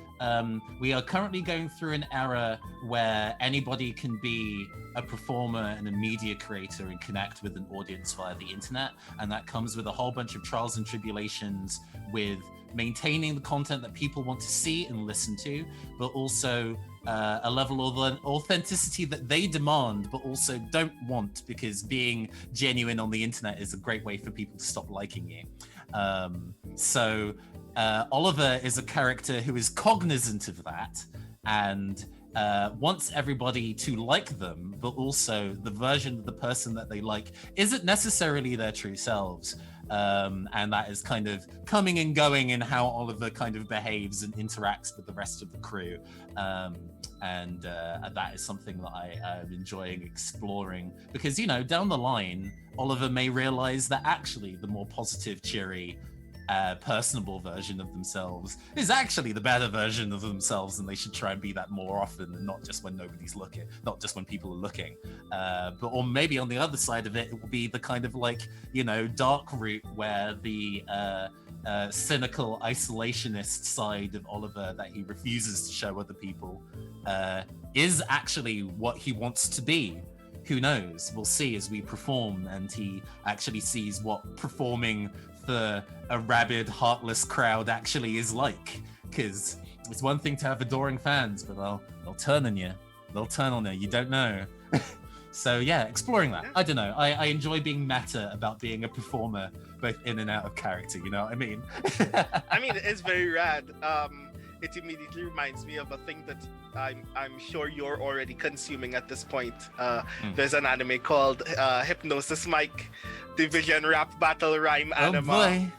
we are currently going through an era where anybody can be a performer and a media creator and connect with an audience via the internet, and that comes with a whole bunch of trials and tribulations with maintaining the content that people want to see and listen to, but also a level of authenticity that they demand but also don't want, because being genuine on the internet is a great way for people to stop liking you. So Oliver is a character who is cognizant of that and wants everybody to like them, but also the version of the person that they like isn't necessarily their true selves. and that is kind of coming and going in how Oliver kind of behaves and interacts with the rest of the crew. And that is something that I am enjoying exploring, because, you know, down the line, Oliver may realize that actually the more positive, cheery, personable version of themselves is actually the better version of themselves, and they should try and be that more often, and not just when nobody's looking, not just when people are looking. Or maybe on the other side of it, it will be the kind of, like, you know, dark route where the cynical isolationist side of Oliver that he refuses to show other people is actually what he wants to be. Who knows? We'll see as we perform, and he actually sees what performing for a rabid, heartless crowd actually is like. Because it's one thing to have adoring fans, but they'll turn on you. They'll turn on you. You don't know. So yeah, exploring that. I don't know. I enjoy being meta about being a performer, both in and out of character. You know what I mean? I mean, it's very rad. It immediately reminds me of a thing that I'm sure you're already consuming at this point. There's an anime called Hypnosis Mike Division Rap Battle Rhyme Anime. Boy.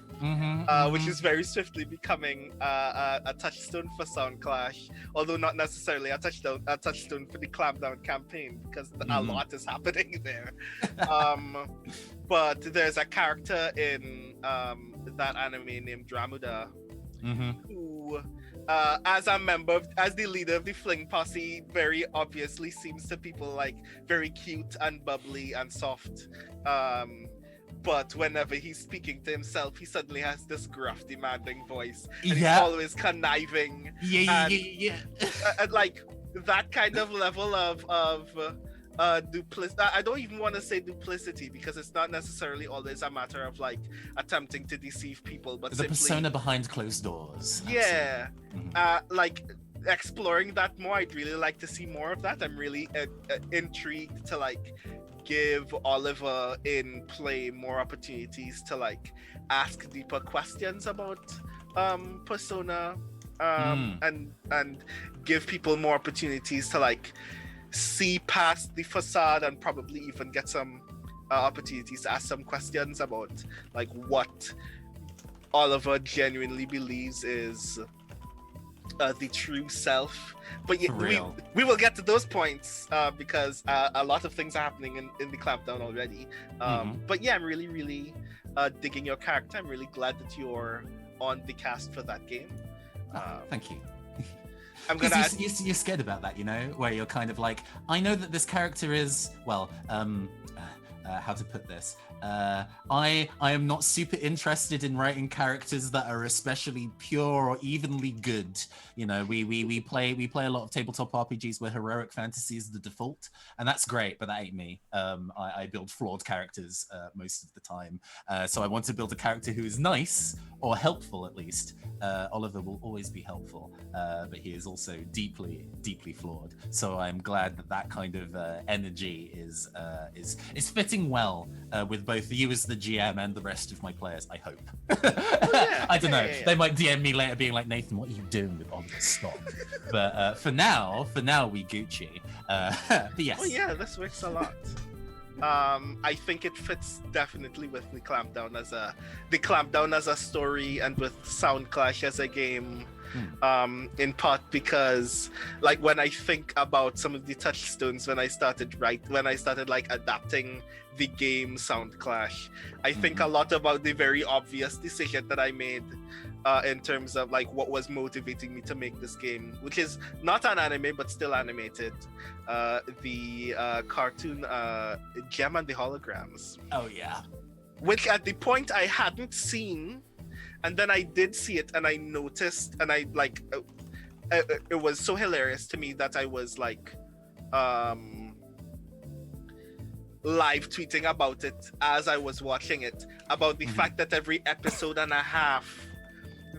Which is very swiftly becoming a touchstone for Soundclash, although not necessarily a touchstone for the Clampdown campaign, because a lot is happening there. But there's a character in that anime named Dramuda, who, as the leader of the Fling Posse, very obviously seems to people like very cute and bubbly and soft. But whenever he's speaking to himself, he suddenly has this gruff, demanding voice. And he's always conniving. Yeah. And like that kind of level of duplicity. I don't even want to say duplicity, because it's not necessarily always a matter of like attempting to deceive people, but the simply persona behind closed doors. Yeah. Like exploring that more. I'd really like to see more of that. I'm really intrigued to like give Oliver in play more opportunities to like ask deeper questions about persona, and give people more opportunities to like see past the facade, and probably even get some opportunities to ask some questions about like what Oliver genuinely believes is the true self. But we will get to those points because a lot of things are happening in the Clampdown already. But yeah, I'm really digging your character. I'm really glad that you're on the cast for that game. Thank you. I'm gonna you're scared about that, you know, where you're kind of like, I know that this character is, well, how to put this, I am not super interested in writing characters that are especially pure or evenly good. You know, we play a lot of tabletop RPGs where heroic fantasy is the default, and that's great, but that ain't me. I build flawed characters most of the time, so I want to build a character who is nice, or helpful at least. Oliver will always be helpful, but he is also deeply flawed. So I'm glad that kind of energy is fitting well with both you as the GM and the rest of my players, I hope. I don't know. They might DM me later being like, Nathan, what are you doing with Oliver? Stop. But for now, we Gucci. But yes. Oh yeah, this works a lot. I think it fits definitely with the Clampdown as a story, and with Soundclash as a game. In part because like when I think about some of the touchstones when I started like adapting the game Soundclash, I think a lot about the very obvious decision that I made in terms of like what was motivating me to make this game, which is not an anime but still animated, the cartoon Gem and the Holograms. Oh yeah. Which at the point I hadn't seen. And then I did see it, and I noticed, and I like, it was so hilarious to me that I was like, live tweeting about it as I was watching it, about the fact that every episode and a half,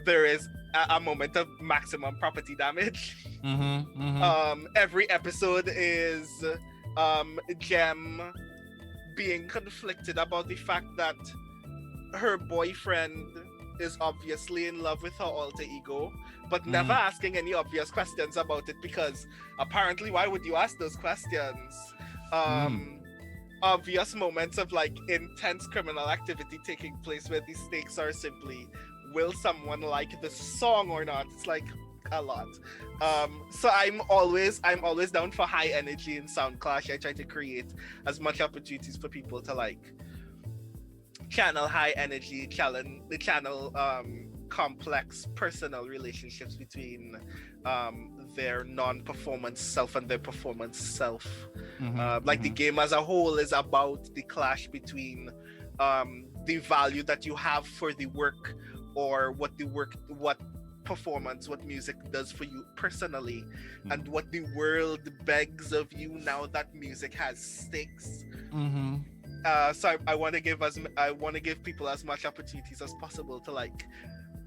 there is a moment of maximum property damage. Every episode is Gem being conflicted about the fact that her boyfriend is obviously in love with her alter ego, but never asking any obvious questions about it, because apparently why would you ask those questions? obvious moments of like intense criminal activity taking place where the stakes are simply, will someone like the song or not? It's like a lot. So I'm always down for high energy in Soundclash. I try to create as much opportunities for people to like channel high energy, channel complex personal relationships between their non-performance self and their performance self. The game as a whole is about the clash between the value that you have for the work, or what performance, what music does for you personally, and what the world begs of you now that music has stakes. So I want to give people as much opportunities as possible to like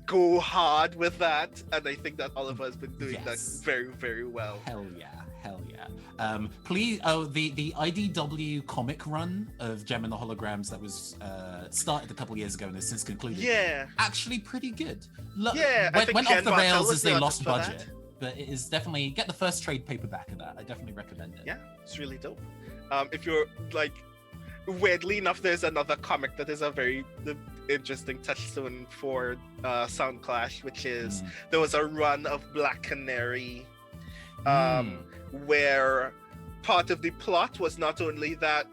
go hard with that, and I think that Oliver has been doing that very, very well. Hell yeah. Please, the IDW comic run of Gem and the Holograms that was started a couple years ago and has since concluded. Yeah, actually pretty good. Went off the rails as they lost budget, but it is definitely get the first trade paperback of that. I definitely recommend it. Yeah, it's really dope. If you're like, weirdly enough, there's another comic that is a very interesting touchstone for Soundclash, which is there was a run of Black Canary, where part of the plot was not only that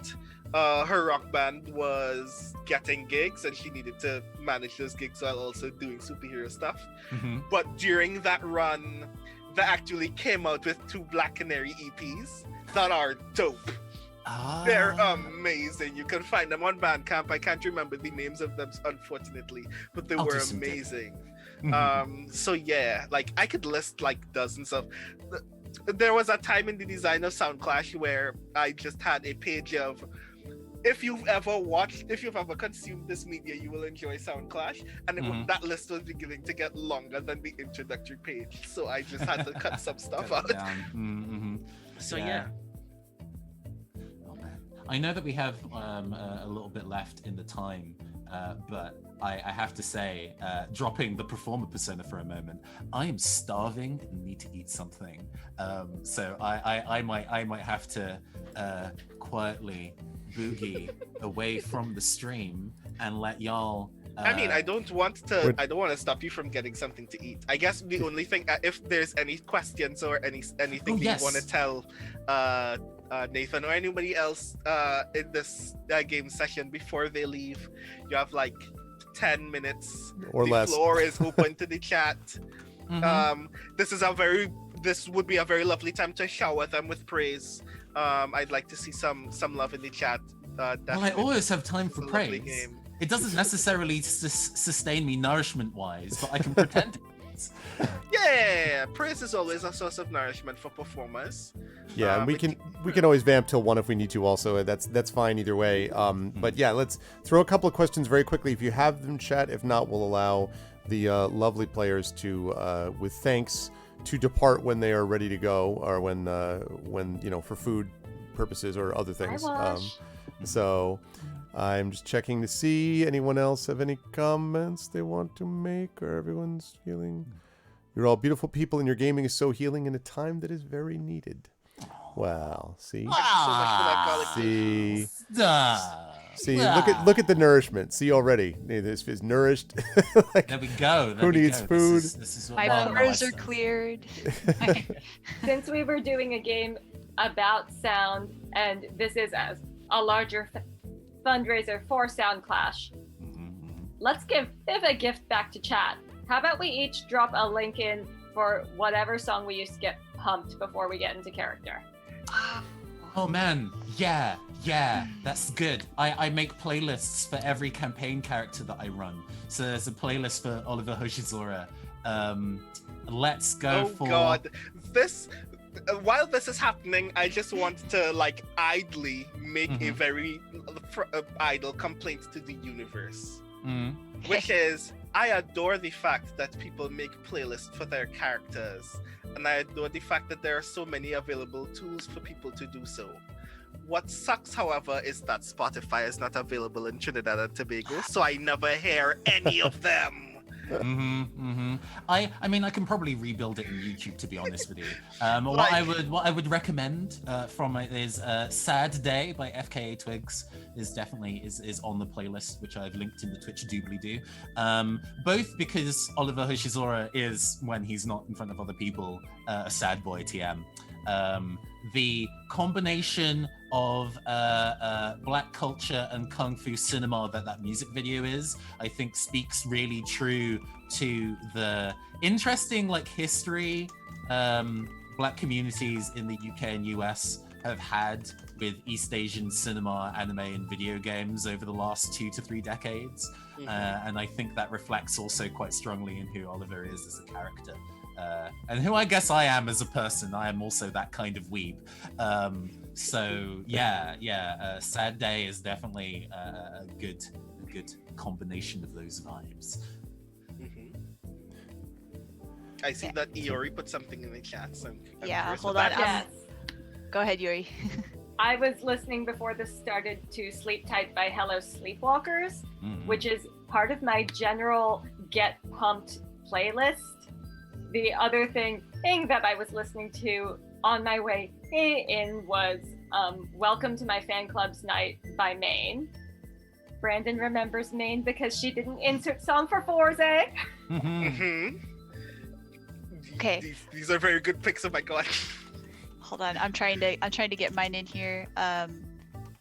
her rock band was getting gigs and she needed to manage those gigs while also doing superhero stuff, but during that run they actually came out with 2 Black Canary EPs that are dope. They're amazing. You can find them on Bandcamp. I can't remember the names of them, unfortunately, but they were amazing. So yeah, like I could list like dozens of. There was a time in the design of Soundclash where I just had a page of, if you've ever consumed this media, you will enjoy Soundclash, and that list was beginning to get longer than the introductory page, so I just had to cut some stuff out. So yeah. I know that we have a little bit left in the time, but I have to say, dropping the performer persona for a moment, I am starving and need to eat something. So I might have to quietly boogie away from the stream and let y'all. I mean, I don't want to stop you from getting something to eat. I guess the only thing, if there's any questions or anything you want to tell Nathan or anybody else in this game session before they leave, you have like 10 minutes or less. The floor is open to the chat. This would be a very lovely time to shower them with praise. I'd like to see some love in the chat. Well, I always have time for praise. It doesn't necessarily sustain me nourishment-wise, but I can pretend it is. Yeah, praise is always a source of nourishment for performers. Yeah, and we can always vamp till 1 if we need to. Also, that's fine either way. But yeah, let's throw a couple of questions very quickly. If you have them, chat. If not, we'll allow the lovely players to, with thanks, to depart when they are ready to go, or when for food purposes or other things. So. I'm just checking to see anyone else have any comments they want to make, or everyone's feeling. You're all beautiful people, and your gaming is so healing in a time that is very needed. Wow, see, see, look at the nourishment. See already, this is nourished. Like, there we go. Who needs food? This is my pores are cleared. Since we were doing a game about sound, and this is as a larger fundraiser for Soundclash, let's give a gift back to chat. How about we each drop a link in for whatever song we used to get pumped before we get into character? Oh man, yeah, that's good. I make playlists for every campaign character that I run. So there's a playlist for Oliver Hoshizora. Let's go for. Oh god, while this is happening, I just want to like idly make a very idle complaint to the universe, which is I adore the fact that people make playlists for their characters, and I adore the fact that there are so many available tools for people to do so. What sucks, however, is that Spotify is not available in Trinidad and Tobago, so I never hear any of them. I mean, I can probably rebuild it in YouTube, to be honest with you. What I would recommend from it is "Sad Day" by FKA Twigs is definitely is on the playlist, which I've linked in the Twitch doobly-doo. Both because Oliver Hoshizora is, when he's not in front of other people, a sad boy TM. The combination of black culture and kung fu cinema that music video is, I think, speaks really true to the interesting history black communities in the UK and US have had with East Asian cinema, anime, and video games over the last 2 to 3 decades. And I think that reflects also quite strongly in who Oliver is as a character. And who I guess I am as a person. I am also that kind of weeb. Sad Day is definitely a good combination of those vibes. I see that Iori put something in the chat. So I'm Yeah, curious hold what on. that is. Yes. Go ahead, Yuri. I was listening before this started to Sleep Tight by Hello Sleepwalkers, which is part of my general Get Pumped playlist. The other thing that I was listening to on my way in was Welcome to My Fan Club's Night by Maine. Brandon remembers Maine because she did an insert song for Forza. Okay. These are very good picks. Oh my god. Hold on. I'm trying to get mine in here.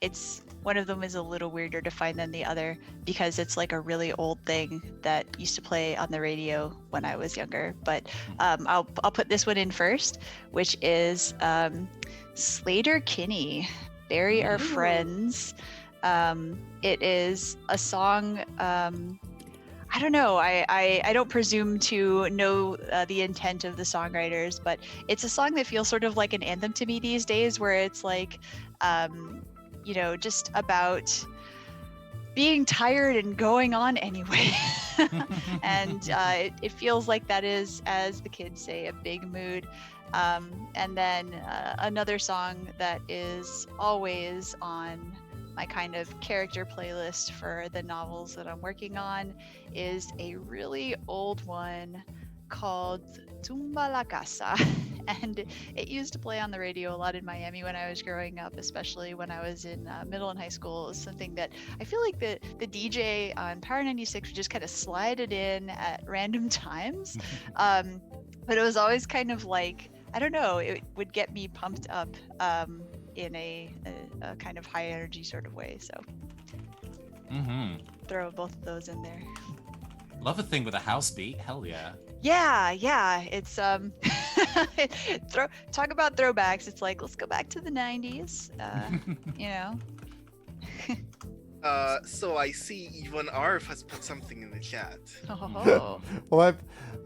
It's one of them is a little weirder to find than the other because it's like a really old thing that used to play on the radio when I was younger. But I'll put this one in first, which is Slater Kinney, Bury Our Friends. It is a song. I don't know. I don't presume to know the intent of the songwriters, but it's a song that feels sort of like an anthem to me these days, where it's like, just about being tired and going on anyway. And it feels like that is, as the kids say, a big mood. And then another song that is always on my kind of character playlist for the novels that I'm working on is a really old one called Tumba la Casa. And it used to play on the radio a lot in Miami when I was growing up, especially when I was in middle and high school. It was something that I feel like the DJ on Power 96 would just kind of slide it in at random times. But it was always kind of like, I don't know, it would get me pumped up in a kind of high energy sort of way. So throw both of those in there. Love a thing with a house beat. Hell yeah. Yeah. It's talk about throwbacks. It's like, let's go back to the 90s. So I see Yvonne Arf has put something in the chat. Oh. Well,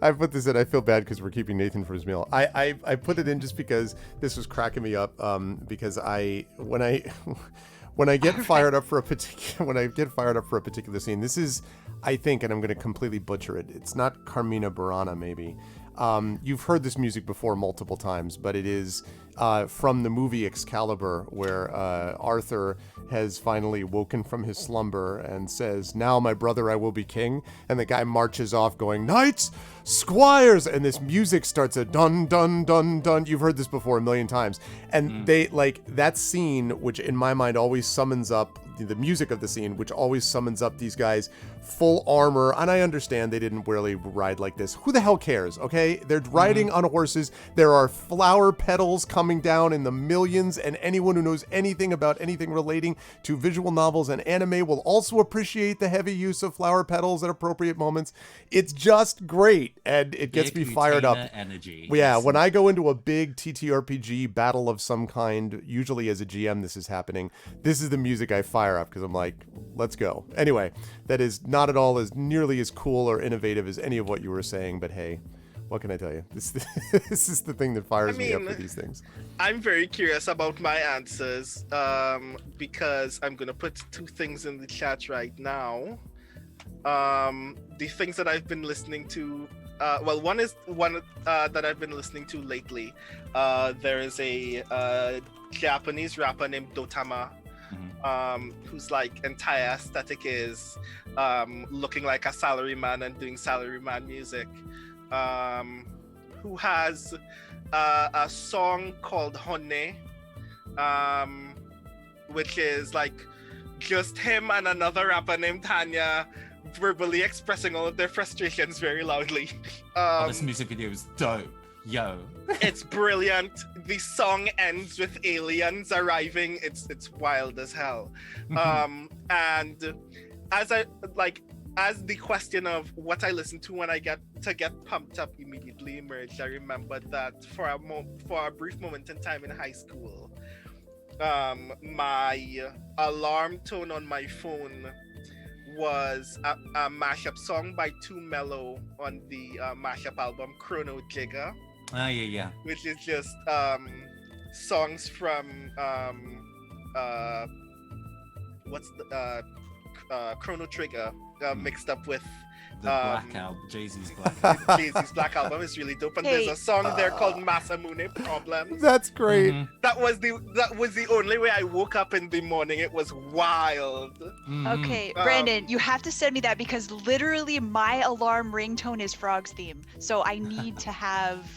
I've put this in. I feel bad because we're keeping Nathan for his meal. I put it in just because this was cracking me up. Because when I get fired up for a particular scene, this is, I think, and I'm going to completely butcher it. It's not Carmina Burana, maybe. You've heard this music before multiple times, but it is from the movie Excalibur, where Arthur has finally woken from his slumber and says, "Now, my brother, I will be king." And the guy marches off going, "Knights, squires," and this music starts a dun, dun, dun, dun. You've heard this before a million times. And they, like, that scene, which in my mind always summons up the music of the scene, which always summons up these guys full armor. And I understand they didn't really ride like this. Who the hell cares? Okay, they're riding on horses. There are flower petals coming down in the millions, and anyone who knows anything about anything relating to visual novels and anime will also appreciate the heavy use of flower petals at appropriate moments. It's just great, and it gets me fired up. Energy. Yeah, when I go into a big TTRPG battle of some kind, usually as a GM this is happening, this is the music I fire up because I'm like, let's go. Anyway, that is not at all as nearly as cool or innovative as any of what you were saying, but hey, what can I tell you? This is the thing that fires me up for these things. I'm very curious about my answers because I'm going to put two things in the chat right now. The things that I've been listening to, one is one that I've been listening to lately. There is a Japanese rapper named Dotama whose like entire aesthetic is looking like a salaryman and doing salaryman music, who has a song called Honey, which is like just him and another rapper named Tanya verbally expressing all of their frustrations very loudly. This music video is dope. Yo. It's brilliant. The song ends with aliens arriving. It's wild as hell. And as the question of what I listen to when I get pumped up immediately emerged, I remembered that for a brief moment in time in high school, my alarm tone on my phone was a mashup song by Too Mellow on the mashup album Chrono Trigger. Yeah. Which is just songs from what's the Chrono Trigger mixed up with the Black Album, Jay-Z's Black Album. Jay-Z's Black Album is really dope, and there's a song there called Masamune Problems. That's great. That was the only way I woke up in the morning. It was wild. Okay, Brandon, you have to send me that because literally my alarm ringtone is Frog's theme, so I need to have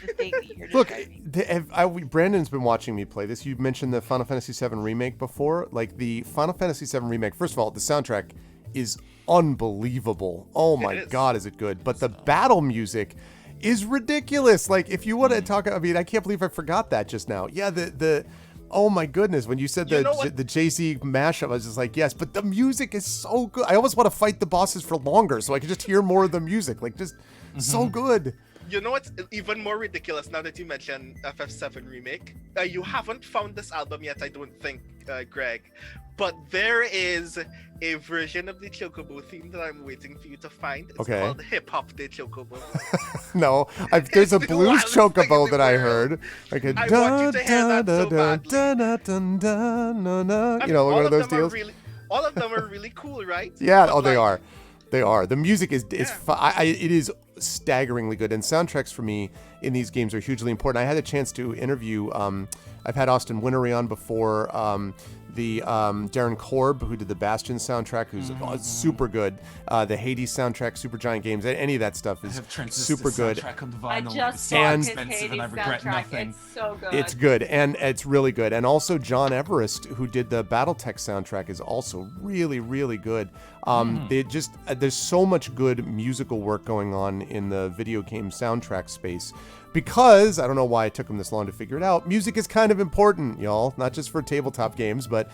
the thing that you're Look, describing. Brandon's been watching me play this. You mentioned the Final Fantasy VII Remake before. Like, the Final Fantasy VII Remake, first of all, the soundtrack is unbelievable. Oh my God, is it good. But the battle music is ridiculous. Like, if you want to talk, I mean, I can't believe I forgot that just now. Yeah, oh my goodness, when you said the Jay-Z mashup, I was just like, yes, but the music is so good. I almost want to fight the bosses for longer so I can just hear more of the music. Like, just so good. You know what's even more ridiculous now that you mentioned FF7 Remake? You haven't found this album yet, I don't think, Greg. But there is a version of the Chocobo theme that I'm waiting for you to find. It's called Hip Hop de Chocobo. No, there's a blues Chocobo that I heard. Like a I want you to hear that so badly. You know, one of those deals. All of them are really cool, right? Yeah, they are. They are. The music is it is staggeringly good, and soundtracks for me in these games are hugely important. I had a chance to interview. I've had Austin Wintory on before. The Darren Korb, who did the Bastion soundtrack, who's super good. The Hades soundtrack, Supergiant Games, any of that stuff is super good. I just saw his Hades soundtrack. It's so good. It's good, and it's really good. And also John Everest, who did the BattleTech soundtrack, is also really, really good. There's so much good musical work going on in the video game soundtrack space. Because, I don't know why it took them this long to figure it out, music is kind of important, y'all. Not just for tabletop games, but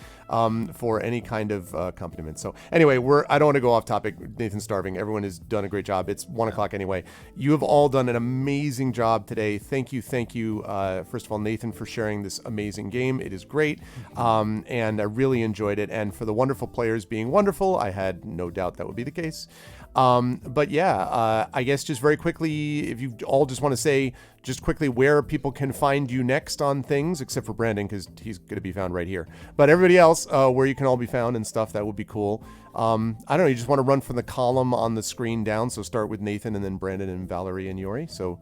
for any kind of accompaniment. So anyway, I don't want to go off topic. Nathan's starving. Everyone has done a great job. It's 1 o'clock anyway. You have all done an amazing job today. Thank you. First of all, Nathan, for sharing this amazing game. It is great. And I really enjoyed it. And for the wonderful players being wonderful, I had no doubt that would be the case. But yeah, I guess just very quickly, if you all just want to say just quickly where people can find you next on things, except for Brandon, because he's going to be found right here. But everybody else, where you can all be found and stuff, that would be cool. I don't know, you just want to run from the column on the screen down, so start with Nathan and then Brandon and Valerie and Yori. So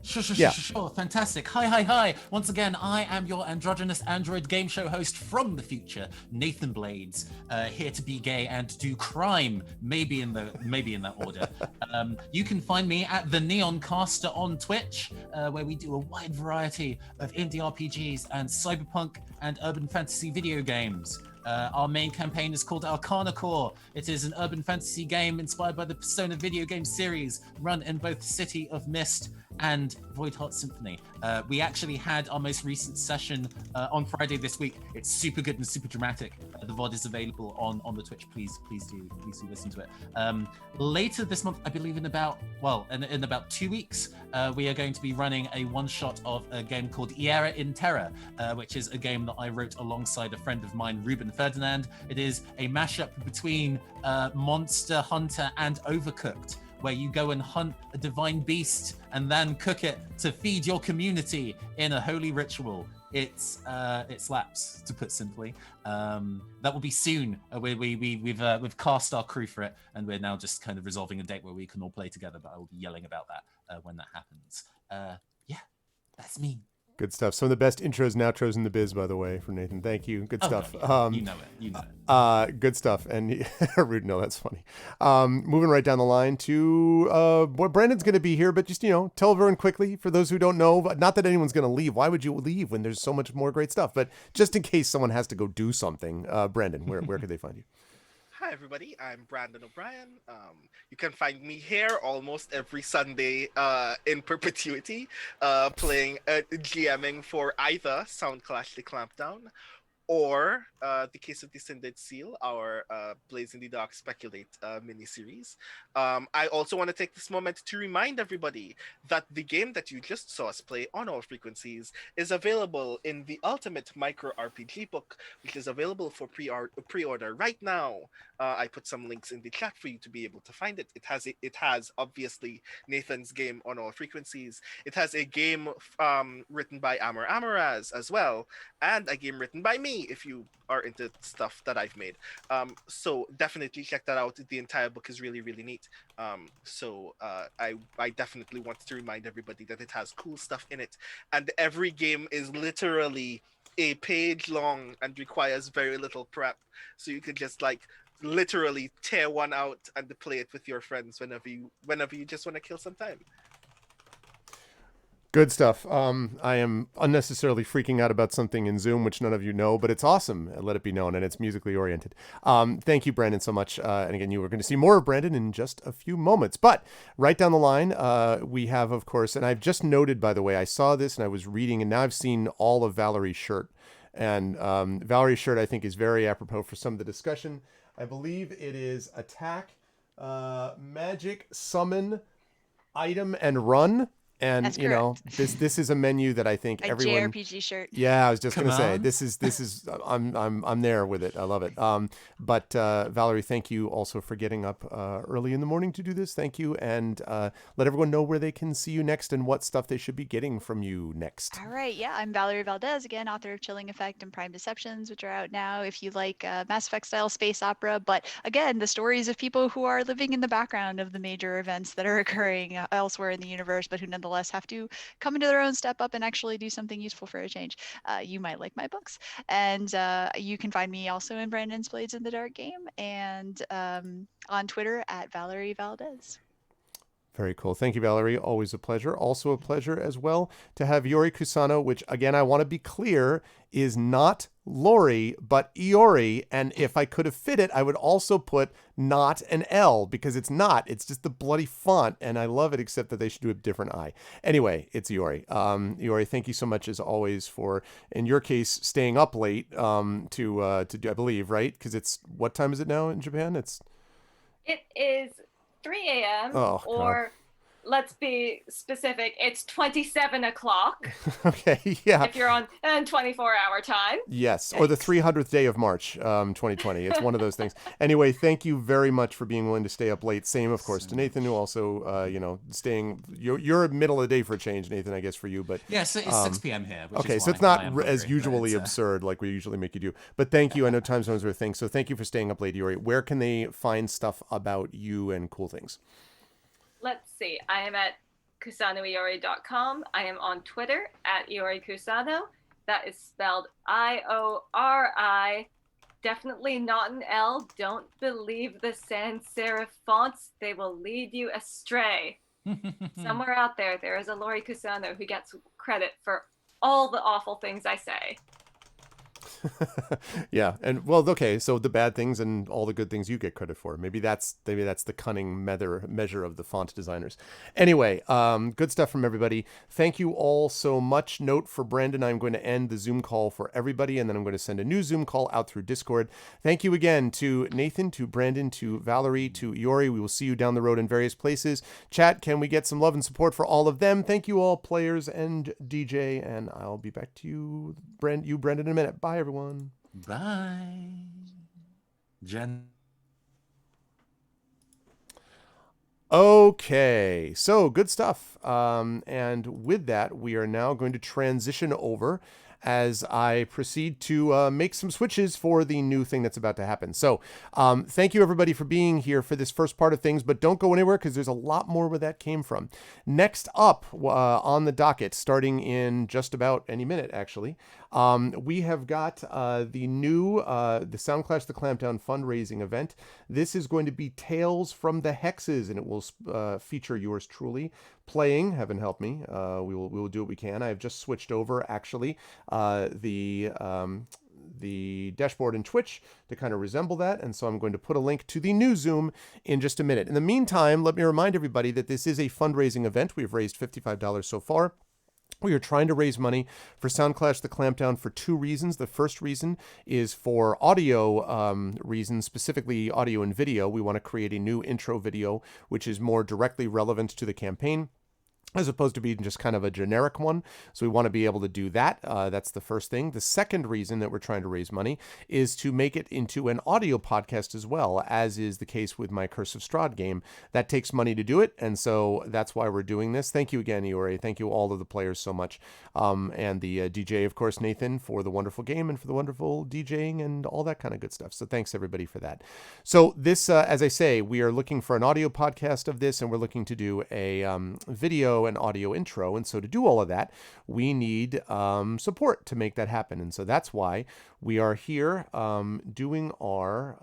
Sure. Fantastic. Hi. Once again, I am your androgynous android game show host from the future, Nathan Blades, here to be gay and do crime, maybe in that order. You can find me at the Neon Caster on Twitch, where we do a wide variety of indie RPGs and cyberpunk and urban fantasy video games. Our main campaign is called Arcana Core. It is an urban fantasy game inspired by the Persona video game series, run in both City of Mist and Void Heart Symphony. We actually had our most recent session on Friday this week. It's super good and super dramatic. The VOD is available on the Twitch. Please do listen to it. Later this month, I believe in about 2 weeks, we are going to be running a one-shot of a game called Iera in Terra, which is a game that I wrote alongside a friend of mine, Ruben Ferdinand. It is a mashup between Monster Hunter and Overcooked, where you go and hunt a divine beast and then cook it to feed your community in a holy ritual. It slaps, to put simply. That will be soon. We've cast our crew for it, and we're now just kind of resolving a date where we can all play together. But I will be yelling about that when that happens. That's me. Good stuff. Some of the best intros and outros in the biz, by the way, from Nathan. Thank you. Good stuff. You know it. Good stuff. And rude, no, that's funny. Moving right down the line to Brandon's going to be here, but just, tell everyone quickly for those who don't know, not that anyone's going to leave. Why would you leave when there's so much more great stuff? But just in case someone has to go do something, Brandon, where could they find you? Hi, everybody. I'm Brandon O'Brien. You can find me here almost every Sunday in perpetuity, playing GMing for either Soundclash the Clampdown or The Case of Descended Seal, our Blaze in the Dark Speculate miniseries. I also want to take this moment to remind everybody that the game that you just saw us play on All Frequencies is available in the Ultimate Micro RPG book, which is available for pre-order right now. I put some links in the chat for you to be able to find it. It has obviously Nathan's game on All Frequencies. It has a game written by Amar Amaraz as well, and a game written by me if you are into stuff that I've made. So definitely check that out. The entire book is really, really neat. I definitely want to remind everybody that it has cool stuff in it. And every game is literally a page long and requires very little prep. So you could just literally tear one out and play it with your friends whenever you just want to kill some time. Good stuff. I am unnecessarily freaking out about something in Zoom, which none of you know, but it's awesome. Let it be known, and it's musically oriented. Thank you, Brandon, so much. And again, you are going to see more of Brandon in just a few moments. But right down the line, we have, of course, and I've just noted, by the way, I saw this and I was reading, and now I've seen all of Valerie's shirt. And Valerie's shirt, I think, is very apropos for some of the discussion. I believe it is attack, magic, summon, item, and run. And That's this is a menu that I think everyone JRPG shirt. Yeah, I was just gonna say this is I'm there with it. I love it. But Valerie, thank you also for getting up early in the morning to do this. Thank you, and let everyone know where they can see you next and what stuff they should be getting from you next. All right, yeah, I'm Valerie Valdez again, author of Chilling Effect and Prime Deceptions, which are out now. If you like Mass Effect style space opera, but again, the stories of people who are living in the background of the major events that are occurring elsewhere in the universe, but who nonetheless have to come into their own, step up, and actually do something useful for a change. You might like my books. And you can find me also in Brandon's Blades in the Dark game and on Twitter at Valerie Valdez. Very cool. Thank you, Valerie. Always a pleasure. Also a pleasure as well to have Iori Kusano, which, again, I want to be clear, is not Lori, but Iori. And if I could have fit it, I would also put not an L, because it's not. It's just the bloody font, and I love it, except that they should do a different I. Anyway, it's Iori. Iori, thank you so much, as always, for, in your case, staying up late to do, I believe, right? Because it's, what time is it now in Japan? It is 3 a.m. Oh, or let's be specific, it's 27 o'clock. Okay, yeah. If you're on 24-hour time. Yes, or the 300th day of March, 2020. It's one of those things. Anyway, thank you very much for being willing to stay up late. Same, of course, to Nathan, who also, staying. You're middle of the day for a change, Nathan, I guess, for you. But yeah, so it's 6 p.m. here. Which okay, is so it's why not as usually absurd like we usually make you do. But thank you. I know time zones are a thing, so thank you for staying up late, Iori. Where can they find stuff about you and cool things? Let's see. I am at kusanoiori.com. I am on Twitter at Iori Kusano. That is spelled I-O-R-I. Definitely not an L. Don't believe the sans serif fonts. They will lead you astray. Somewhere out there is a Lori Kusano who gets credit for all the awful things I say. Yeah, and well, okay, so the bad things and all the good things you get credit for. Maybe that's the cunning measure of the font designers. Anyway, good stuff from everybody. Thank you all so much. Note for Brandon, I'm going to end the Zoom call for everybody, and then I'm going to send a new Zoom call out through Discord. Thank you again to Nathan, to Brandon, to Valerie, to Iori. We will see you down the road in various places. Chat, can we get some love and support for all of them? Thank you all, players and DJ, and I'll be back to you, Brandon, in a minute. Bye, everyone. Bye. Jen. Okay, so good stuff. And with that, we are now going to transition over as I proceed to make some switches for the new thing that's about to happen. So thank you everybody for being here for this first part of things, but don't go anywhere because there's a lot more where that came from. Next up on the docket, starting in just about any minute actually, we have got the new the Soundclash the Clampdown fundraising event. This is going to be Tales from the Hexes, and it will feature yours truly playing. Heaven help me. We will do what we can. I have just switched over actually the dashboard in Twitch to kind of resemble that, and so I'm going to put a link to the new Zoom in just a minute. In the meantime, let me remind everybody that this is a fundraising event. We've raised $55 so far. We are trying to raise money for Soundclash the Clampdown for two reasons. The first reason is for audio reasons, specifically audio and video. We want to create a new intro video, which is more directly relevant to the campaign, as opposed to being just kind of a generic one. So we want to be able to do that. That's the first thing. The second reason that we're trying to raise money is to make it into an audio podcast as well, as is the case with my Curse of Strahd game. That takes money to do it, and so that's why we're doing this. Thank you again, Iori. Thank you all of the players so much. And the DJ, of course, Nathan, for the wonderful game and for the wonderful DJing and all that kind of good stuff. So thanks everybody for that. So this, as I say, we are looking for an audio podcast of this, and we're looking to do a video and audio intro, and so to do all of that we need support to make that happen, and so that's why we are here doing our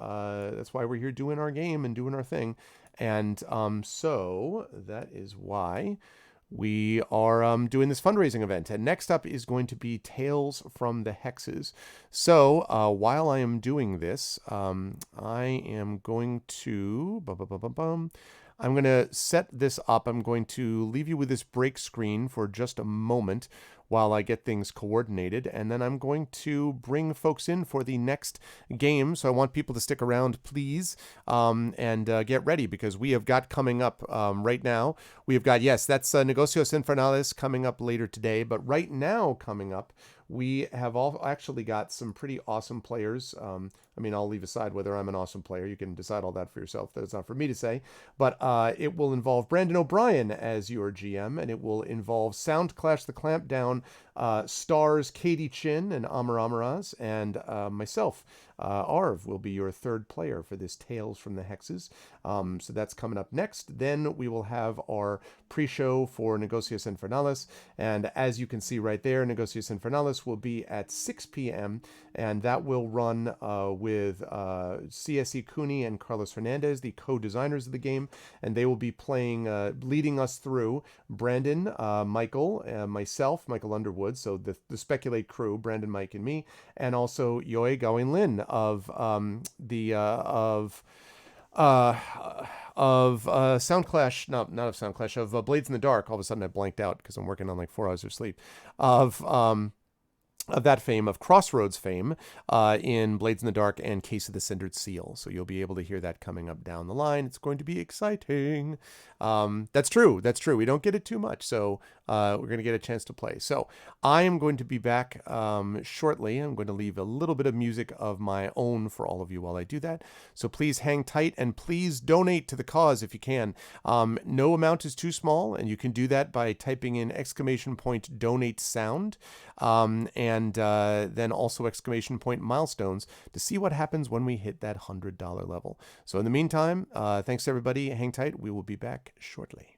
game and doing our thing, and so that is why we are doing this fundraising event. And next up is going to be Tales from the Hexes. So while I am doing this, I am going to I'm going to set this up. I'm going to leave you with this break screen for just a moment while I get things coordinated, and then I'm going to bring folks in for the next game. So I want people to stick around, please, and get ready, because we have got coming up right now. We have got, yes, that's Negocios Infernales coming up later today, but right now coming up, we have all actually got some pretty awesome players. I mean, I'll leave aside whether I'm an awesome player. You can decide all that for yourself. That's not for me to say. But it will involve Brandon O'Brien as your GM, and it will involve Soundclash the Clampdown stars Katie Chin and Amar Amaraz, and myself. Arv will be your third player for this Tales from the Hexes. So that's coming up next. Then we will have our pre-show for Negocios Infernales, and as you can see right there, Negocios Infernales will be at 6 p.m., and that will run with CSE Cooney and Carlos Hernandez, the co-designers of the game, and they will be playing, leading us through Brandon, Michael, myself, Michael Underwood, so the Speculate crew, Brandon, Mike, and me, and also Yoe Gawain Lin of Soundclash, no, not of Soundclash, of Blades in the Dark. All of a sudden I blanked out because I'm working on like 4 hours of sleep. Of that fame, of Crossroads fame, in Blades in the Dark and Case of the Cindered Seal. So you'll be able to hear that coming up down the line. It's going to be exciting. That's true. We don't get it too much, so we're going to get a chance to play. So I am going to be back shortly. I'm going to leave a little bit of music of my own for all of you while I do that. So please hang tight, and please donate to the cause if you can. No amount is too small, and you can do that by typing in !donate sound, and then also !milestones to see what happens when we hit that $100 level. So in the meantime, thanks everybody. Hang tight. We will be back shortly.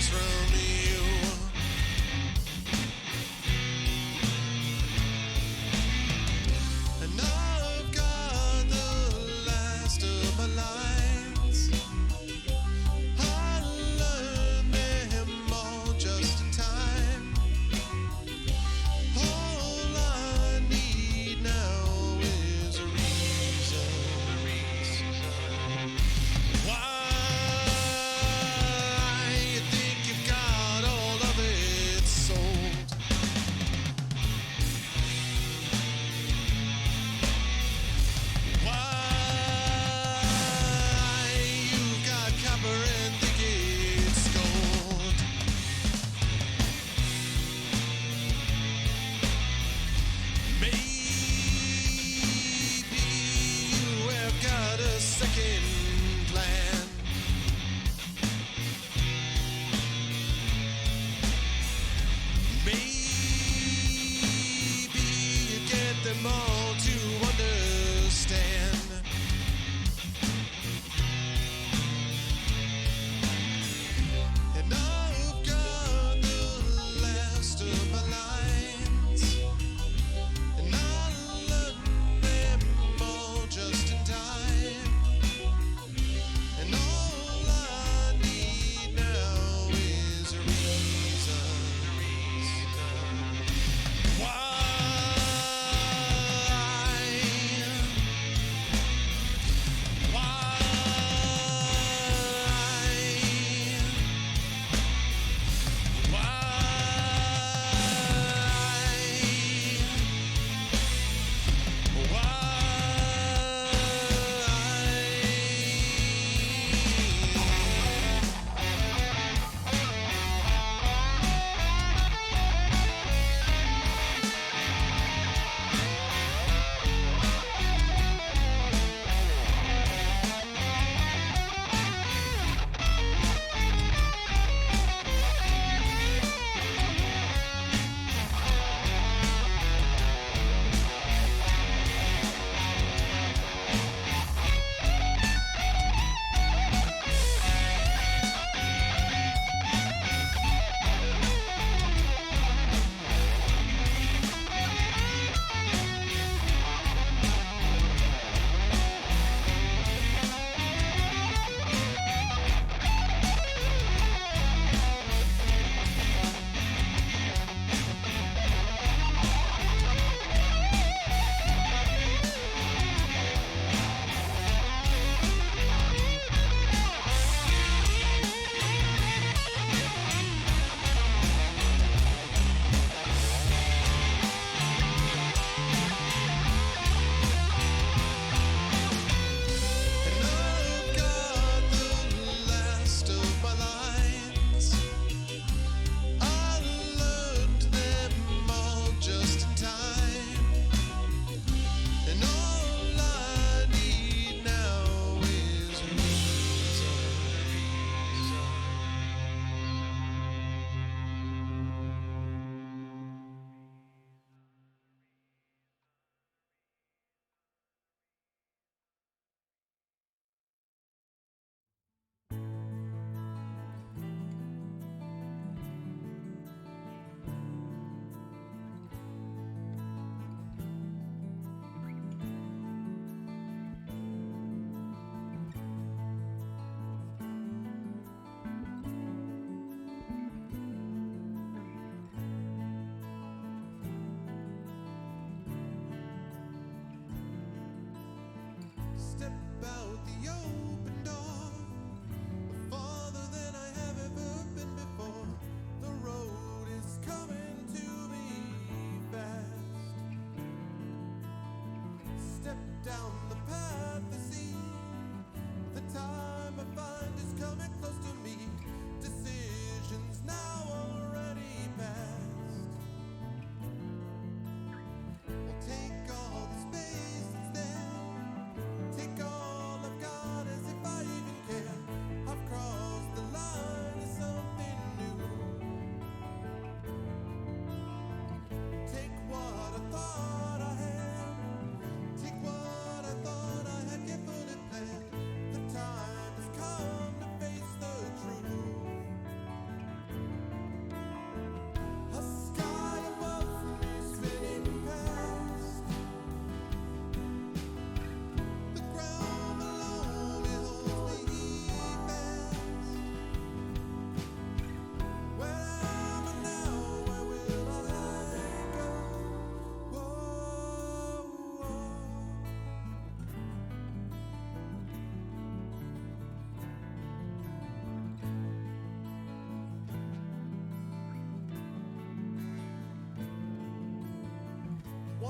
from you. And I've got the last of my lines. I learned them all just in time. All I need now is a reason. Why you think you've got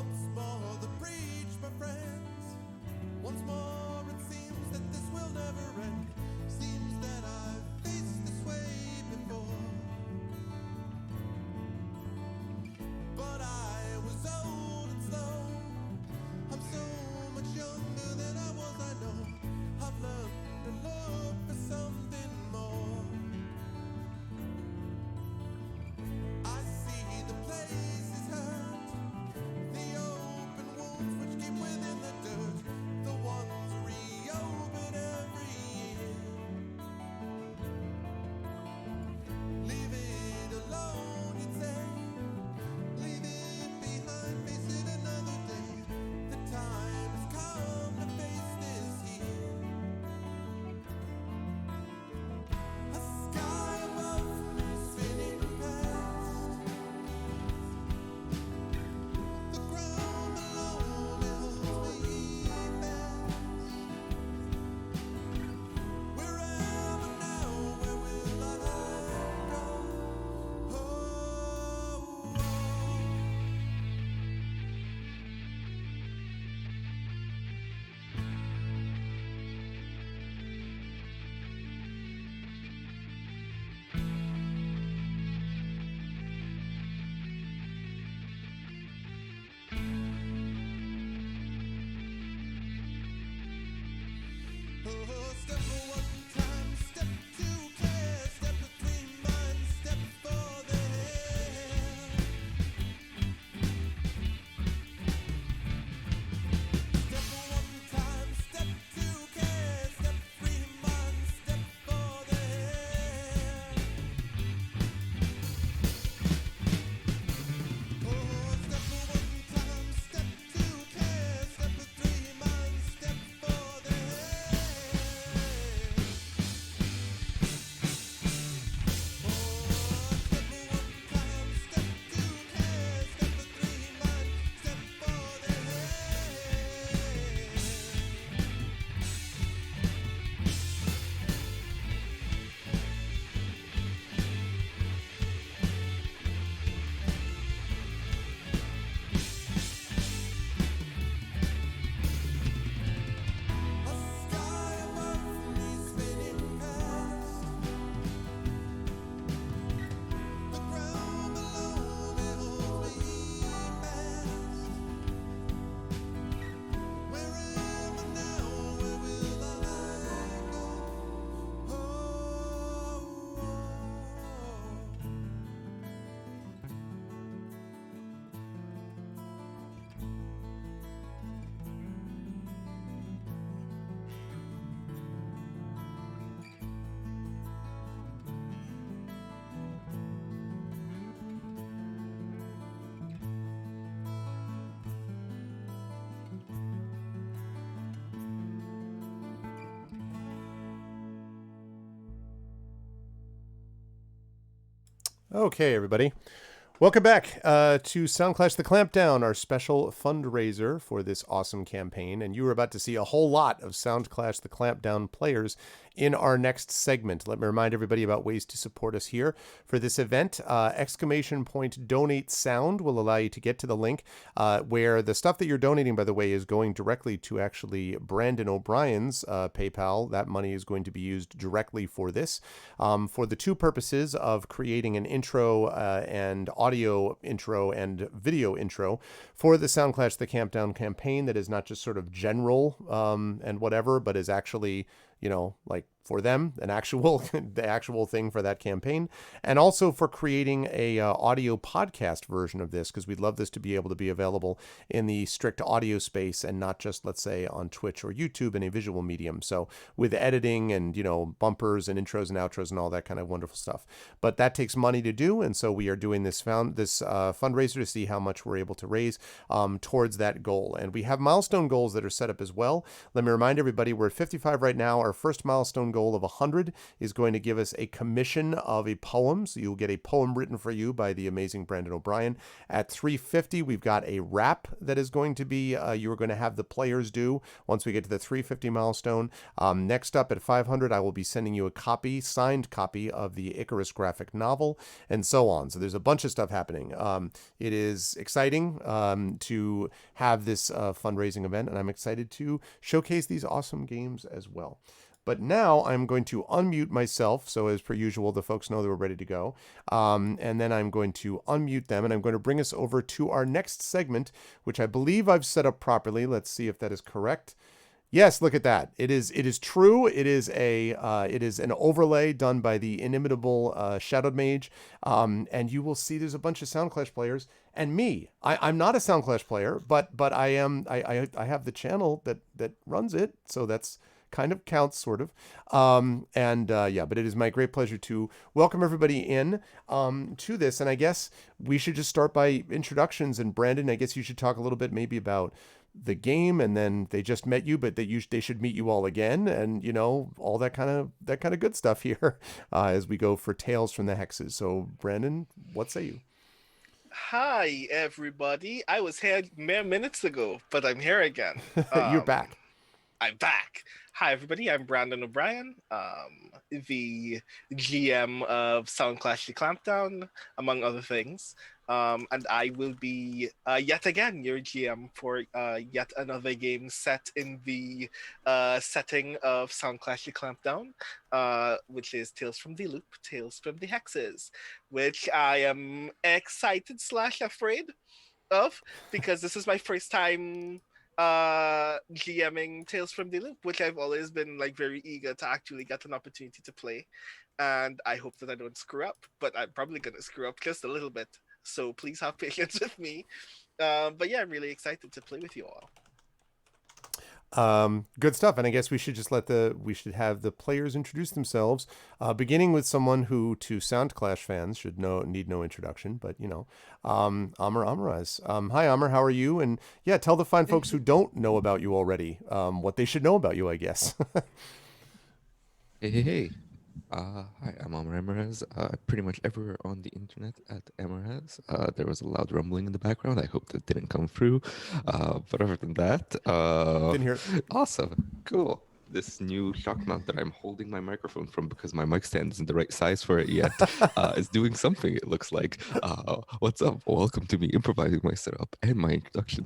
once more the breach, my friends. Once more it seems that this will never end. Seems that I've faced this way before. But I was old and slow. I'm so much younger than I was, I know. I've learned to look for something more. I see the places hurt, the open wounds which keep within the dirt, the ones reopen every year. Leave it alone, you'd say. Leave it behind, face it another day. The time has come to face this here. A sky above me spinning past. The ground below me holds me fast. Wherever now, where will I go? Oh, oh. Oh, step for one time, step two care, step for three mind, step for the hair. Step for one time, step two care, step three mind, step for the hair. Oh, step for one time, step two care, step for three mind, step for the hair. Okay, everybody. Welcome back to Soundclash the Clampdown, our special fundraiser for this awesome campaign. And you are about to see a whole lot of Soundclash the Clampdown players in our next segment. Let me remind everybody about ways to support us here for this event. Exclamation point donate sound will allow you to get to the link where the stuff that you're donating, by the way, is going directly to actually Brandon O'Brien's PayPal. That money is going to be used directly for this, for the two purposes of creating an intro and audio intro and video intro for the Soundclash the Clampdown campaign that is not just sort of general and whatever, but is actually, you know, like for them, an actual, the actual thing for that campaign, and also for creating a audio podcast version of this, because we'd love this to be able to be available in the strict audio space and not just, let's say, on Twitch or YouTube in a visual medium. So with editing and, you know, bumpers and intros and outros and all that kind of wonderful stuff. But that takes money to do, and so we are doing this fundraiser to see how much we're able to raise towards that goal. And we have milestone goals that are set up as well. Let me remind everybody, we're at 55 right now. Our first milestone goal goal of 100 is going to give us a commission of a poem. So you'll get a poem written for you by the amazing Brandon O'Brien. At 350, we've got a rap that is going to be, you are going to have the players do once we get to the 350 milestone. Next up at 500, I will be sending you a signed copy of the Icarus graphic novel, and so on. So there's a bunch of stuff happening. It is exciting to have this fundraising event, and I'm excited to showcase these awesome games as well. But now I'm going to unmute myself, so as per usual, the folks know that we're ready to go. And then I'm going to unmute them, and I'm going to bring us over to our next segment, which I believe I've set up properly. Let's see if that is correct. Yes, look at that. It is true. It is an overlay done by the inimitable Shadowed Mage. And you will see there's a bunch of Soundclash players and me. I'm not a Soundclash player, but I have the channel that runs it, so that's kind of counts, sort of. But it is my great pleasure to welcome everybody in to this. And I guess we should just start by introductions. And Brandon, I guess you should talk a little bit maybe about the game, and then they just met you, but they should meet you all again, and all that kind of good stuff here as we go for Tales from the Hexes. So Brandon, what say you? Hi, everybody. I was here mere minutes ago, but I'm here again. You're back. I'm back. Hi, everybody. I'm Brandon O'Brien, the GM of Soundclash, the Clampdown, among other things. And I will be yet again your GM for yet another game set in the setting of Soundclash, the Clampdown, which is Tales from the Loop, Tales from the Hexes, which I am excited / afraid of, because this is my first time GMing Tales from the Loop, which I've always been very eager to actually get an opportunity to play, and I hope that I don't screw up, but I'm probably gonna screw up just a little bit, so please have patience with me. But yeah, I'm really excited to play with you all. Good stuff. And I guess we should just have the players introduce themselves, beginning with someone who to Soundclash fans should need no introduction, but Amr Amraz. Hi Amr, how are you? And yeah, tell the fine folks who don't know about you already what they should know about you, I guess. Hey. Hi, I'm Amr Amaraz. Pretty much everywhere on the internet at Amaraz. There was a loud rumbling in the background. I hope that didn't come through. But other than that, Didn't hear it. Awesome, cool. This new shock mount that I'm holding my microphone from because my mic stand isn't the right size for it yet is doing something, it looks like. What's up? Welcome to me improvising my setup and my introduction.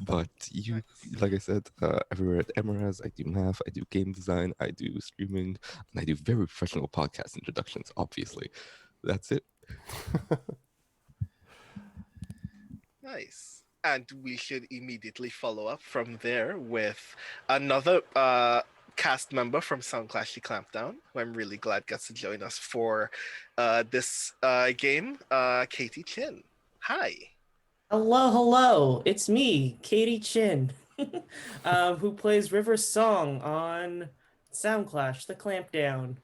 But you, like I said, everywhere at Emaraz, I do math, I do game design, I do streaming, and I do very professional podcast introductions, obviously. That's it. Nice. And we should immediately follow up from there with another cast member from Soundclash, the Clampdown, who I'm really glad gets to join us for this game, Katie Chin. Hi. Hello. It's me, Katie Chin, who plays River Song on Soundclash, the Clampdown.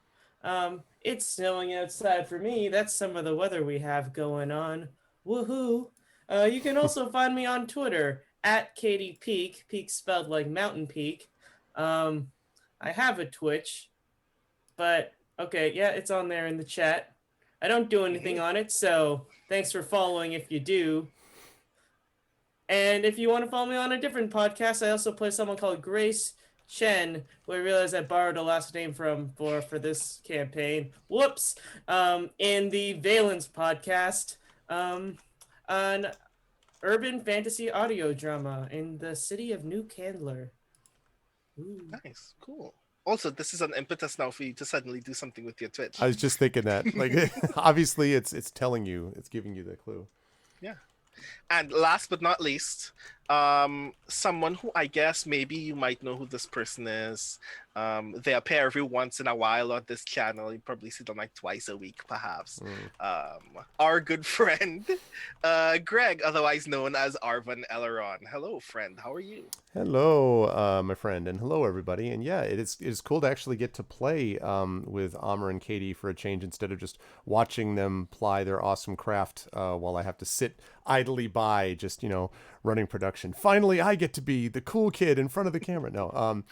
It's snowing outside for me. That's some of the weather we have going on. Woohoo! You can also find me on Twitter at Katie Peak, Peak spelled like Mountain Peak. I have a Twitch, but okay, yeah, it's on there in the chat. I don't do anything on it, so thanks for following if you do. And if you want to follow me on a different podcast, I also play someone called Grace Chen, who I realized I borrowed a last name from for this campaign. Whoops! In the Valence podcast. An urban fantasy audio drama in the city of New Candler. Ooh. Nice, cool. Also, this is an impetus now for you to suddenly do something with your Twitch. I was just thinking that, obviously it's telling you, it's giving you the clue. Yeah. And last but not least, someone who I guess maybe you might know who this person is. They appear every once in a while on this channel. You probably see them twice a week, perhaps. Our good friend, Greg, otherwise known as Arvan Elleron. Hello, friend. How are you? Hello, my friend, and hello, everybody. And yeah, it is cool to actually get to play with Amr and Katie for a change instead of just watching them ply their awesome craft while I have to sit idly by, just running production. Finally, I get to be the cool kid in front of the camera. No,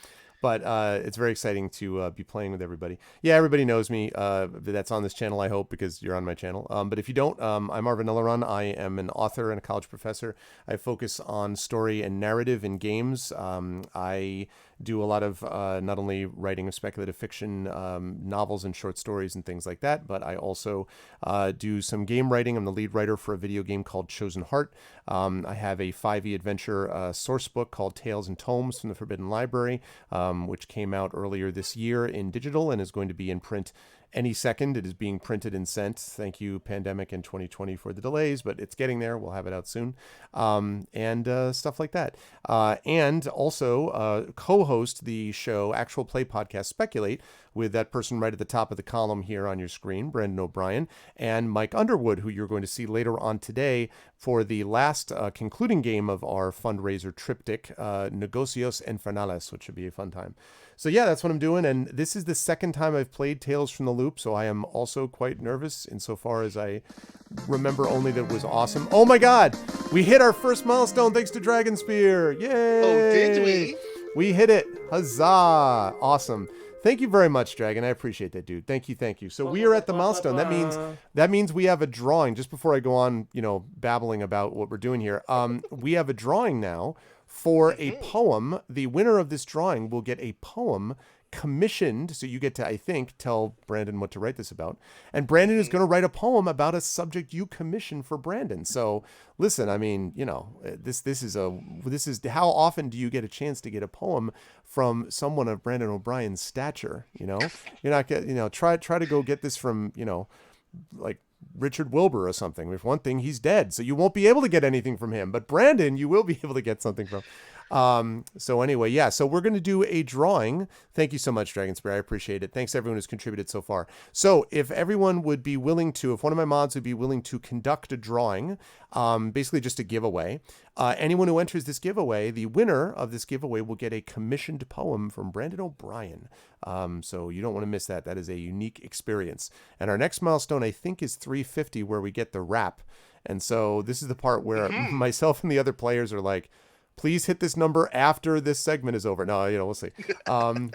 But it's very exciting to be playing with everybody. Yeah, everybody knows me. That's on this channel, I hope, because you're on my channel. But if you don't, I'm Arvin Elleron. I am an author and a college professor. I focus on story and narrative in games. I do a lot of not only writing of speculative fiction, novels and short stories and things like that, but I also do some game writing. I'm the lead writer for a video game called Chosen Heart. I have a 5e adventure source book called Tales and Tomes from the Forbidden Library, which came out earlier this year in digital and is going to be in print any second. It is being printed and sent. Thank you, pandemic and 2020, for the delays, but it's getting there. We'll have it out soon. And stuff like that. And also co-host the show Actual Play Podcast Speculate with that person right at the top of the column here on your screen, Brandon O'Brien, and Mike Underwood, who you're going to see later on today for the last concluding game of our fundraiser triptych, Negocios Infernales, which should be a fun time. So yeah, that's what I'm doing, and this is the second time I've played Tales from the Loop, so I am also quite nervous insofar as I remember only that it was awesome. Oh my god! We hit our first milestone thanks to Dragon Spear! Yay! Oh, did we? We hit it! Huzzah! Awesome. Thank you very much, Dragon. I appreciate that, dude. Thank you. So we are at the milestone. That means we have a drawing. Just before I go on, babbling about what we're doing here, we have a drawing now for a poem. The winner of this drawing will get a poem commissioned. So you get to, I think, tell Brandon what to write this about. And Brandon is going to write a poem about a subject you commissioned for Brandon. So listen, I mean, this is how often do you get a chance to get a poem from someone of Brandon O'Brien's stature? You're not getting, try to go get this from, like Richard Wilbur or something. If one thing, he's dead, so you won't be able to get anything from him. But Brandon, you will be able to get something from. So anyway, yeah, so we're going to do a drawing. Thank you so much, Dragon Spear. I appreciate it. Thanks to everyone who's contributed so far. So if everyone would be willing to, if one of my mods would be willing to conduct a drawing, basically just a giveaway, anyone who enters this giveaway, the winner of this giveaway will get a commissioned poem from Brandon O'Brien. So you don't want to miss that. That is a unique experience. And our next milestone, I think, is 350, where we get the wrap. And so this is the part where myself and the other players are like, please hit this number after this segment is over. No, we'll see.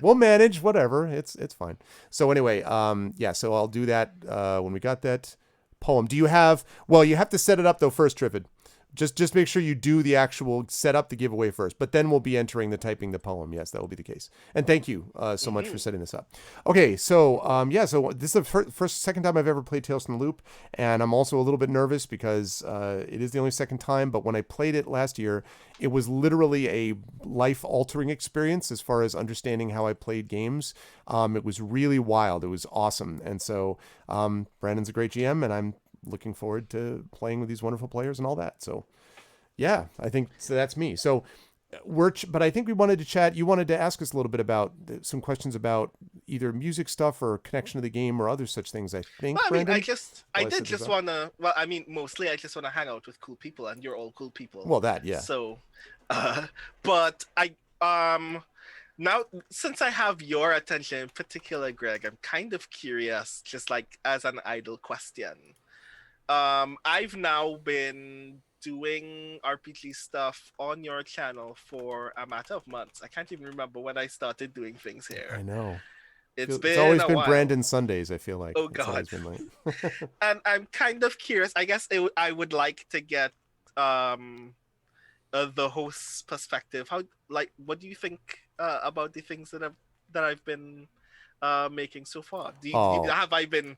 We'll manage, whatever. It's fine. So anyway, yeah, so I'll do that when we got that poem. Do you have, well, you have to set it up though first, Triffid. Just make sure you do the actual set up the giveaway first, but then we'll be entering typing the poem. Yes, that will be the case. And thank you so much for setting this up. Okay, so yeah, so this is the second time I've ever played Tales from the Loop, and I'm also a little bit nervous because it is the only second time, but when I played it last year, it was literally a life-altering experience as far as understanding how I played games. It was really wild. It was awesome. And so Brandon's a great GM, and I'm looking forward to playing with these wonderful players and all that. So yeah, I think so. That's me. So but I think we wanted to chat. You wanted to ask us a little bit about some questions about either music stuff or connection to the game or other such things. I think. Well, I mean, Brandon? I did just want to. Well, I mean, mostly I just want to hang out with cool people, and you're all cool people. Well, that yeah. So, but I now since I have your attention in particular, Greg, I'm kind of curious, just like as an idle question. I've now been doing RPG stuff on your channel for a matter of months. I can't even remember when I started doing things here. I know. It's always been while. Brandon Sundays, I feel like. Oh, It's always God. been like... And I'm kind of curious. I guess I would like to get the host's perspective. What do you think about the things that I've been making so far? Have I been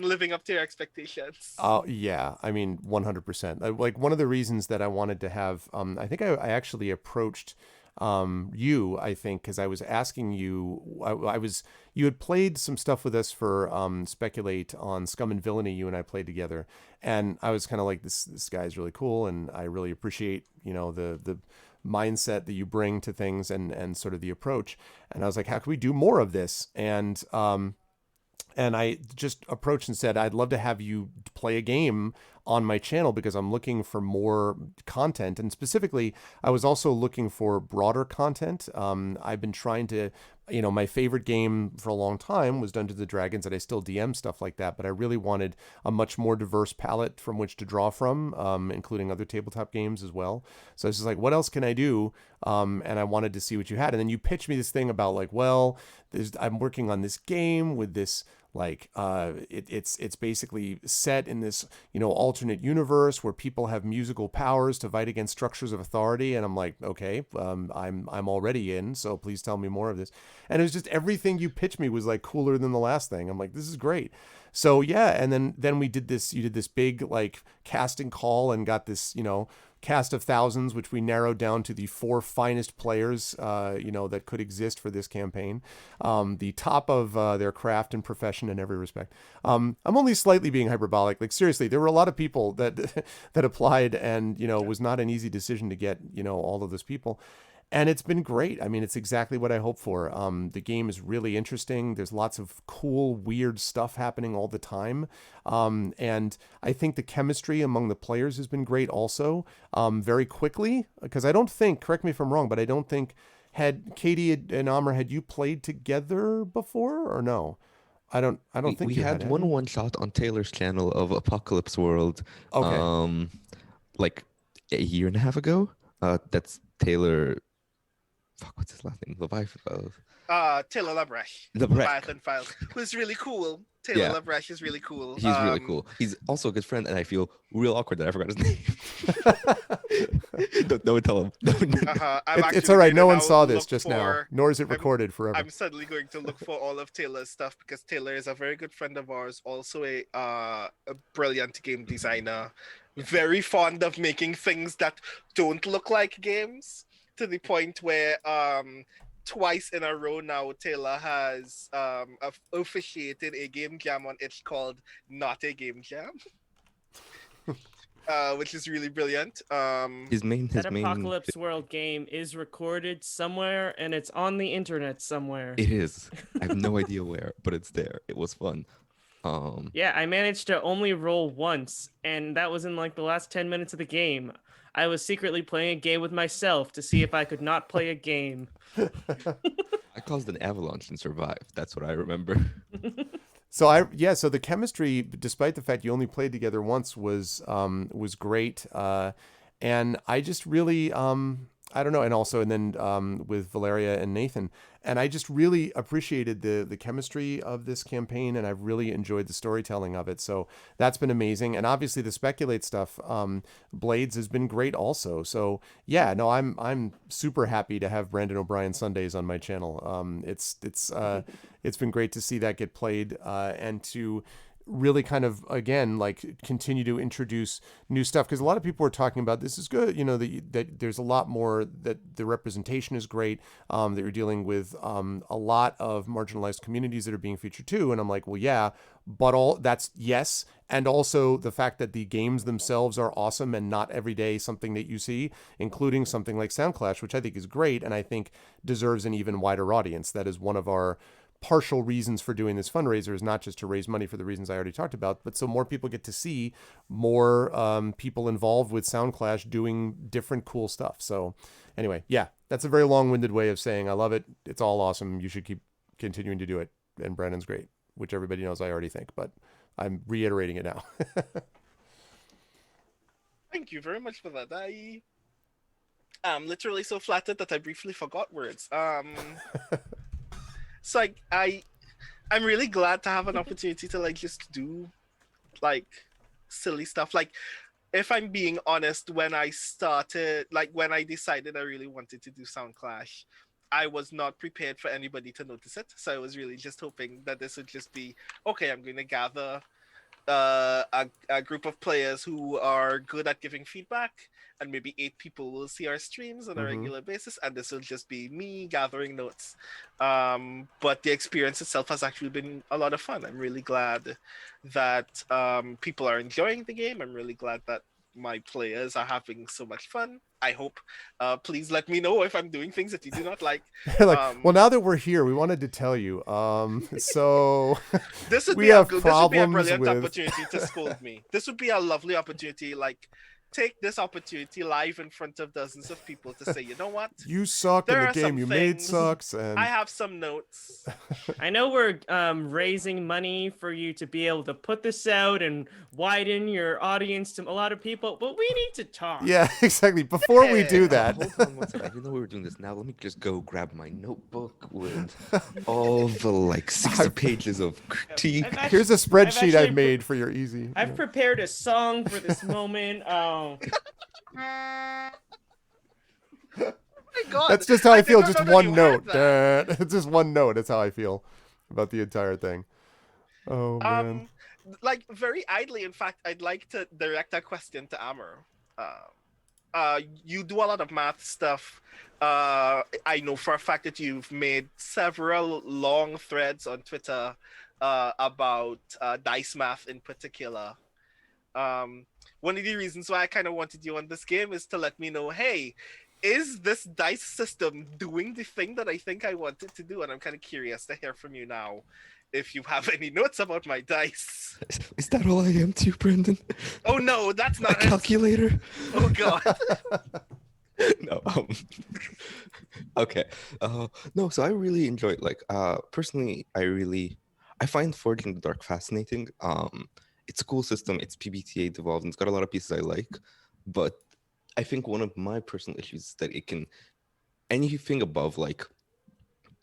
living up to your expectations? Oh yeah, I mean 100%. Like one of the reasons that I wanted to have, I think I actually approached you, I think, because I was asking you, you had played some stuff with us for Speculate on Scum and Villainy. You and I played together, and I was kind of like, this guy's really cool, and I really appreciate the mindset that you bring to things and sort of the approach. And I was like, how can we do more of this? And I just approached and said, I'd love to have you play a game on my channel because I'm looking for more content. And specifically, I was also looking for broader content. I've been trying to, my favorite game for a long time was Dungeons and Dragons, and I still DM stuff like that, but I really wanted a much more diverse palette from which to draw from, including other tabletop games as well. So I was just like, what else can I do? And I wanted to see what you had. And then you pitched me this thing about like, well, I'm working on this game with this like it's basically set in this alternate universe where people have musical powers to fight against structures of authority, and I'm like, okay, I'm already in, so please tell me more of this. And it was just everything you pitched me was like cooler than the last thing. I'm like, this is great. So yeah, and then you did this big like casting call and got this cast of thousands, which we narrowed down to the 4 finest players, that could exist for this campaign, the top of their craft and profession in every respect. I'm only slightly being hyperbolic. Like seriously, there were a lot of people that that applied, and it was not an easy decision to get all of those people. And it's been great. I mean, it's exactly what I hoped for. The game is really interesting. There's lots of cool, weird stuff happening all the time. And I think the chemistry among the players has been great also. Very quickly, because I don't think, correct me if I'm wrong, but I don't think, had Katie and Amr, had you played together before or no? I don't think we you had had one shot on Taylor's channel of Apocalypse World. Okay. Like a year and a half ago. That's Taylor. Fuck, what's his last name? Leviathan. Taylor Labresh. Labresh. Leviathan Files, who's really cool. Taylor Yeah. Labresh is really cool. He's really cool. He's also a good friend, and I feel real awkward that I forgot his name. No one tell him. It's all right. No one saw this just now, nor is it recorded forever. I'm suddenly going to look for all of Taylor's stuff because Taylor is a very good friend of ours, also a brilliant game designer, very fond of making things that don't look like games, to the point where twice in a row now Taylor has officiated a game jam on it called Not a Game Jam. Which is really brilliant. That Apocalypse World game is recorded somewhere, and it's on the internet somewhere. It is. I have no idea where, but it's there. It was fun. Yeah, I managed to only roll once, and that was in like the last 10 minutes of the game. I was secretly playing a game with myself to see if I could not play a game. I caused an avalanche and survived. That's what I remember. So the chemistry, despite the fact you only played together once, was great, and I just really I don't know, and then with Valeria and Nathan, and I just really appreciated the chemistry of this campaign, and I've really enjoyed the storytelling of it. So that's been amazing, and obviously the Speculate stuff, Blades has been great also. So yeah, no, I'm super happy to have Brandon O'Brien Sundays on my channel. It's been great to see that get played, and to really kind of, again, like continue to introduce new stuff, because a lot of people are talking about this is good, that there's a lot more, that the representation is great, that you're dealing with a lot of marginalized communities that are being featured too. And I'm like, well, yeah, but all that's yes, and also the fact that the games themselves are awesome and not every day something that you see, including something like Soundclash, which I think is great and I think deserves an even wider audience. That is one of our partial reasons for doing this fundraiser, is not just to raise money for the reasons I already talked about, but so more people get to see more people involved with Soundclash doing different cool stuff. So anyway, yeah, that's a very long-winded way of saying I love it. It's all awesome. You should keep continuing to do it. And Brandon's great, which everybody knows I already think, but I'm reiterating it now. Thank you very much for that. I'm literally so flattered that I briefly forgot words. So I'm really glad to have an opportunity to like just do like silly stuff. Like, if I'm being honest, when I decided I really wanted to do Soundclash, I was not prepared for anybody to notice it. So I was really just hoping that this would just be, okay, I'm going to gather a group of players who are good at giving feedback, and maybe 8 people will see our streams on a regular basis, and this will just be me gathering notes. But the experience itself has actually been a lot of fun. I'm really glad that people are enjoying the game. I'm really glad that my players are having so much fun. I hope. Please let me know if I'm doing things that you do not like. Well, now that we're here, we wanted to tell you. So This would we be have this would be a problems brilliant with. opportunity to scold me. This would be a lovely opportunity. Like, take this opportunity live in front of dozens of people to say, you know what? You suck, There and the are game some you made things. sucks, and I have some notes. I know we're raising money for you to be able to put this out and widen your audience to a lot of people, but we need to talk. yeah, exactly. Before we do Yeah. that, Hold on one second. I didn't know we were doing this. Now let me just go grab my notebook with all the like 60 pages of critique. here's a spreadsheet actually I've made for your easy. I've prepared a song for this moment. My God. That's just how I did feel. not Just know that one you had note. that. It's just one note. That's how I feel about the entire thing. Oh man. Like, very idly, in fact, I'd like to direct a question to Amber. You do a lot of math stuff. I know for a fact that you've made several long threads on Twitter about dice math in particular. One of the reasons why I kind of wanted you on this game is to let me know, hey, is this dice system doing the thing that I think I want it to do? And I'm kind of curious to hear from you now, if you have any notes about my dice. Is that all I am to you, Brendan? Oh no, that's A not it. calculator? Oh God. No. Okay. No. So I really enjoy personally. I find Forging the Dark fascinating. It's a cool system. It's PBTA devolved, and it's got a lot of pieces I like. But I think one of my personal issues is that it can anything above like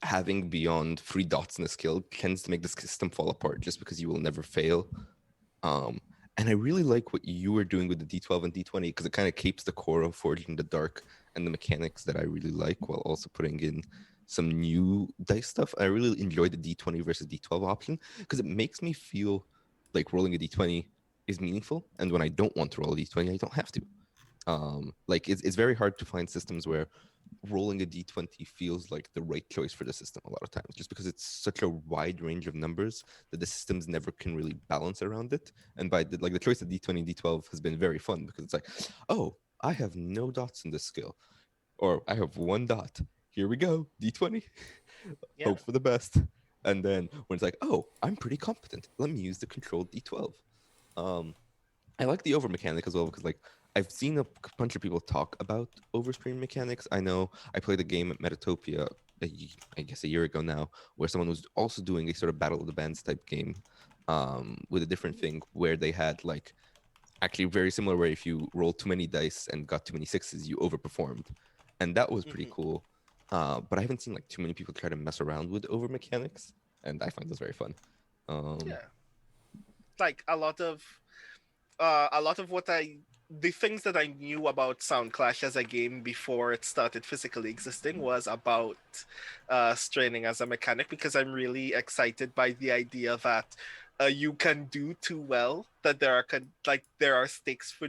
having beyond 3 dots in a skill tends to make the system fall apart just because you will never fail. And I really like what you were doing with the D12 and D20 because it kind of keeps the core of Forging the Dark and the mechanics that I really like while also putting in some new dice stuff. I really enjoy the D20 versus D12 option because it makes me feel like rolling a D20 is meaningful, and when I don't want to roll a D20, I don't have to. It's very hard to find systems where rolling a d20 feels like the right choice for the system a lot of times, just because it's such a wide range of numbers that the systems never can really balance around it. And by the choice of d20 and d12 has been very fun because it's like, oh, I have no dots in this skill, or I have 1 dot. Here we go, d20. Yeah. Hope for the best. And then when it's like, oh, I'm pretty competent, let me use the controlled d12. I like the over mechanic as well because I've seen a bunch of people talk about overstream mechanics. I know I played a game at Metatopia, I guess a year ago now, where someone was also doing a sort of Battle of the Bands type game with a different thing where they had actually very similar, where if you rolled too many dice and got too many 6s, you overperformed. And that was pretty cool. But I haven't seen too many people try to mess around with over mechanics, and I find this very fun. Yeah. A lot of the things that I knew about Soundclash as a game before it started physically existing was about straining as a mechanic, because I'm really excited by the idea that you can do too well that there are stakes for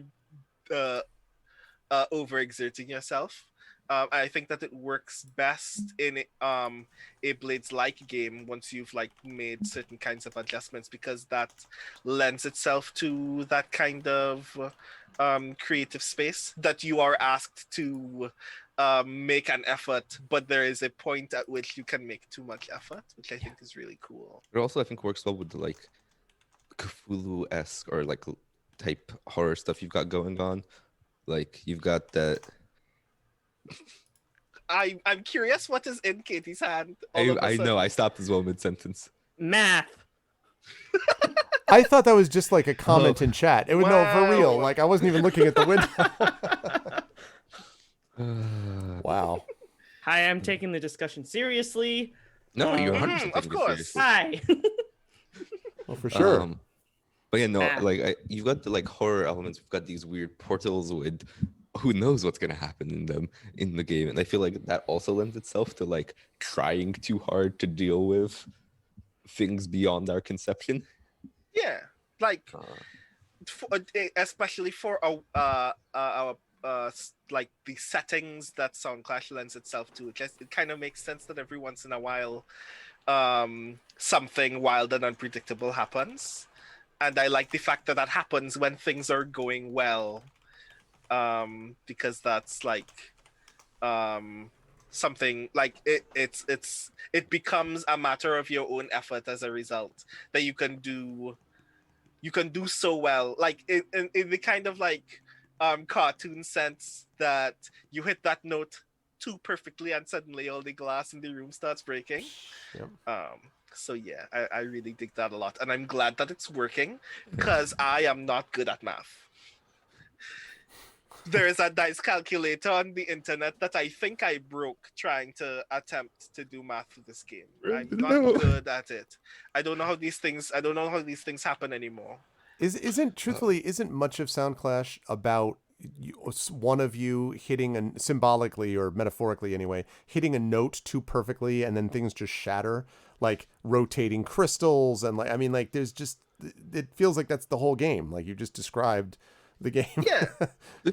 overexerting yourself. I think that it works best in a Blades-like game once you've made certain kinds of adjustments, because that lends itself to that kind of creative space that you are asked to make an effort, but there is a point at which you can make too much effort, which I think is really cool. It also, I think, works well with the Cthulhu-esque or type horror stuff you've got going on. You've got that. I'm curious what is in Katie's hand. I know. I stopped as well mid-sentence. Math. I thought that was just a comment in chat. It would no for real. Wow. I wasn't even looking at the window. Wow. Hi, I'm taking the discussion seriously. No, you're 100% of taking this course. seriously. Hi. Well, for sure. But yeah, no, Ah. You've got the horror elements. You've got these weird portals with who knows what's gonna happen in them in the game, and I feel like that also lends itself to trying too hard to deal with things beyond our conception. Yeah, especially for the settings that Soundclash lends itself to. It kind of makes sense that every once in a while something wild and unpredictable happens, and I like the fact that happens when things are going well. because that's like something like it becomes a matter of your own effort as a result that you can do so well, like in the kind of like cartoon sense that you hit that note too perfectly and suddenly all the glass in the room starts breaking. Yep. So yeah, I really dig that a lot, and I'm glad that it's working because I am not good at math. There is a dice calculator on the internet that I think I broke trying to attempt to do math for this game. I'm not No. good at it. I don't know how these things happen anymore. Isn't much of Soundclash about one of you hitting symbolically or metaphorically anyway, hitting a note too perfectly and then things just shatter, like rotating crystals and like there's just, it feels like that's the whole game. Like you just described the game Yeah.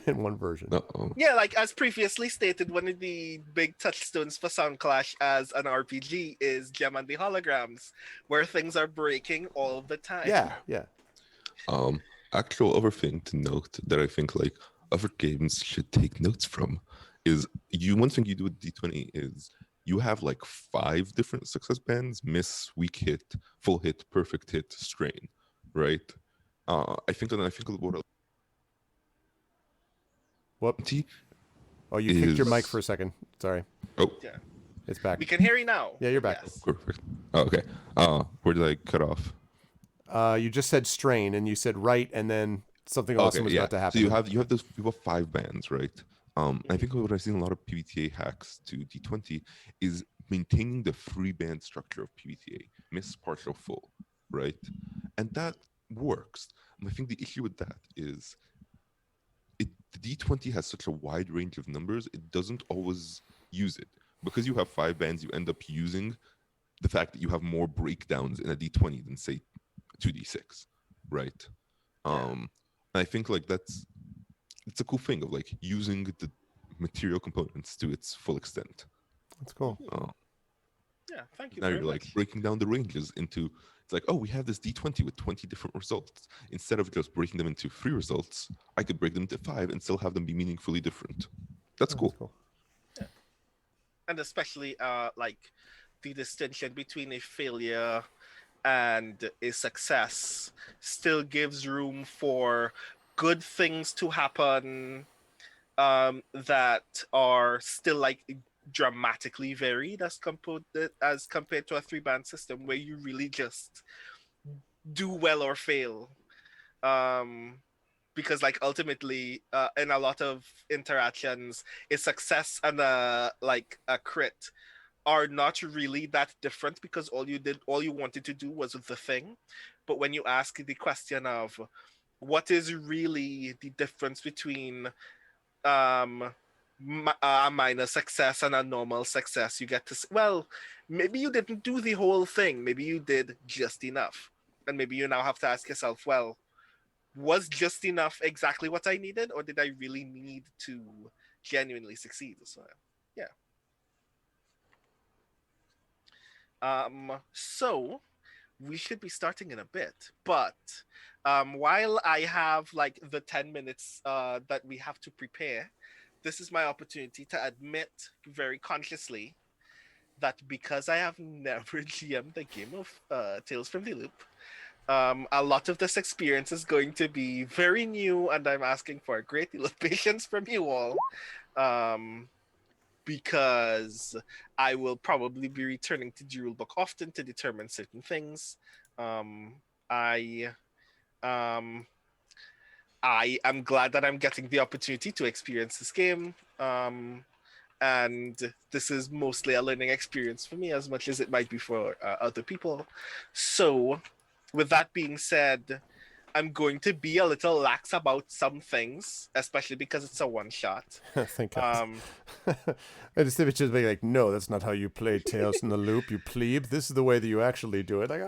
in one version. Uh-oh. Yeah, like as previously stated, one of the big touchstones for Soundclash as an RPG is Gem and the Holograms, where things are breaking all the time. Yeah. Actual other thing to note that I think like other games should take notes from is one thing you do with D20 is you have like 5 different success bands: miss, weak hit, full hit, perfect hit, strain, right? I think what Whoop. T Oh, you kicked your mic is- for a second. Sorry. oh Yeah. It's back. We can hear you now. Yeah, you're back. Yes. perfect. Oh, okay. Where did I cut off? You just said strain and you said right, and then something awesome was about to happen. So you have 5 bands, right? I think what I've seen a lot of PBTA hacks to D20 is maintaining the 3-band structure of PBTA: miss, partial, full, right? And that works. And I think the issue with that is the D20 has such a wide range of numbers, it doesn't always use it. Because you have 5 bands, you end up using the fact that you have more breakdowns in a D20 than say 2D6, right? And I think like it's a cool thing of like using the material components to its full extent. That's cool. Yeah, thank you Now very you're like much. breaking down the ranges into, it's like, oh, we have this D20 with 20 different results. Instead of just breaking them into 3 results, I could break them into 5 and still have them be meaningfully different. That's cool. And especially like the distinction between a failure and a success still gives room for good things to happen that are still like dramatically varied as compared to a 3-band system where you really just do well or fail. Because like ultimately in a lot of interactions, a success and a crit are not really that different because all you wanted to do was the thing. But when you ask the question of what is really the difference between a minor success and a normal success, you get to well, maybe you didn't do the whole thing, maybe you did just enough, and maybe you now have to ask yourself, well, was just enough exactly what I needed, or did I really need to genuinely succeed? So yeah. So we should be starting in a bit, but while I have like the 10 minutes that we have to prepare, this is my opportunity to admit very consciously that because I have never GM'd the game of Tales from the Loop, a lot of this experience is going to be very new, and I'm asking for a great deal of patience from you all, because I will probably be returning to the rulebook often to determine certain things. I am glad that I'm getting the opportunity to experience this game. And this is mostly a learning experience for me as much as it might be for other people. So, with that being said, I'm going to be a little lax about some things, especially because it's a one-shot. Thank God. I just think it's just like, no, that's not how you play Tales in the Loop, you plebe. This is the way that you actually do it. Like,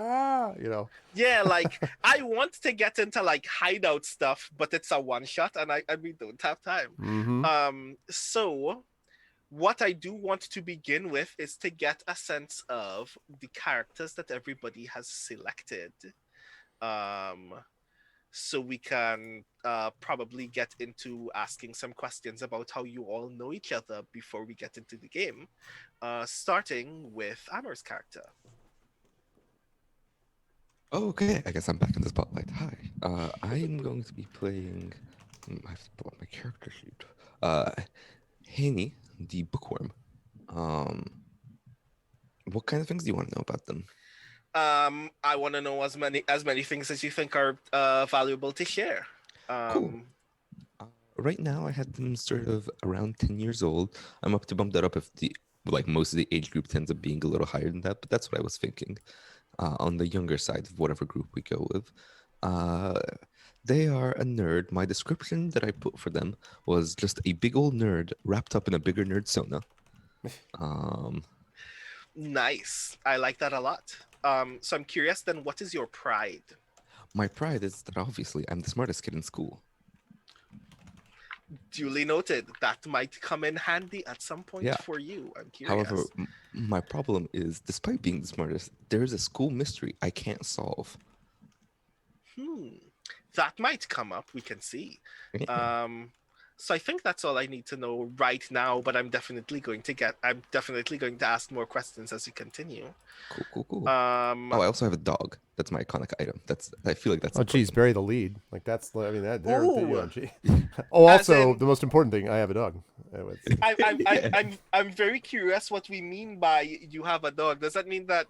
you know. Yeah, like, I want to get into, like, hideout stuff, but it's a one-shot, and we don't have time. Mm-hmm. So, what I do want to begin with is to get a sense of the characters that everybody has selected. so we can probably get into asking some questions about how you all know each other before we get into the game. Starting with Anor's character. Okay, I guess I'm back in the spotlight. Hi. I'm going to be playing. I have to pull up my character sheet. Haney, the bookworm. Um, what kind of things do you want to know about them? I want to know as many things as you think are valuable to share. Cool. Right now, I had them sort of around 10 years old. I'm up to bump that up if most of the age group tends up being a little higher than that, but that's what I was thinking. On the younger side of whatever group we go with. They are a nerd. My description that I put for them was just a big old nerd wrapped up in a bigger nerd sona. Nice. I like that a lot. So I'm curious then, what is your pride? My pride is that obviously I'm the smartest kid in school. Duly noted. That might come in handy at some point Yeah. for you. I'm curious. However, my problem is, despite being the smartest, there's a school mystery I can't solve. That might come up. We can see. Yeah. So I think that's all I need to know right now. But I'm definitely going to ask more questions as we continue. Cool. I also have a dog. That's my iconic item. I feel like that's. Oh, geez, important. bury the lead. Like that's. I mean, that. There. Ooh. Gee. Oh, As also in- the most important thing. I have a dog. I'm very curious what we mean by you have a dog. Does that mean that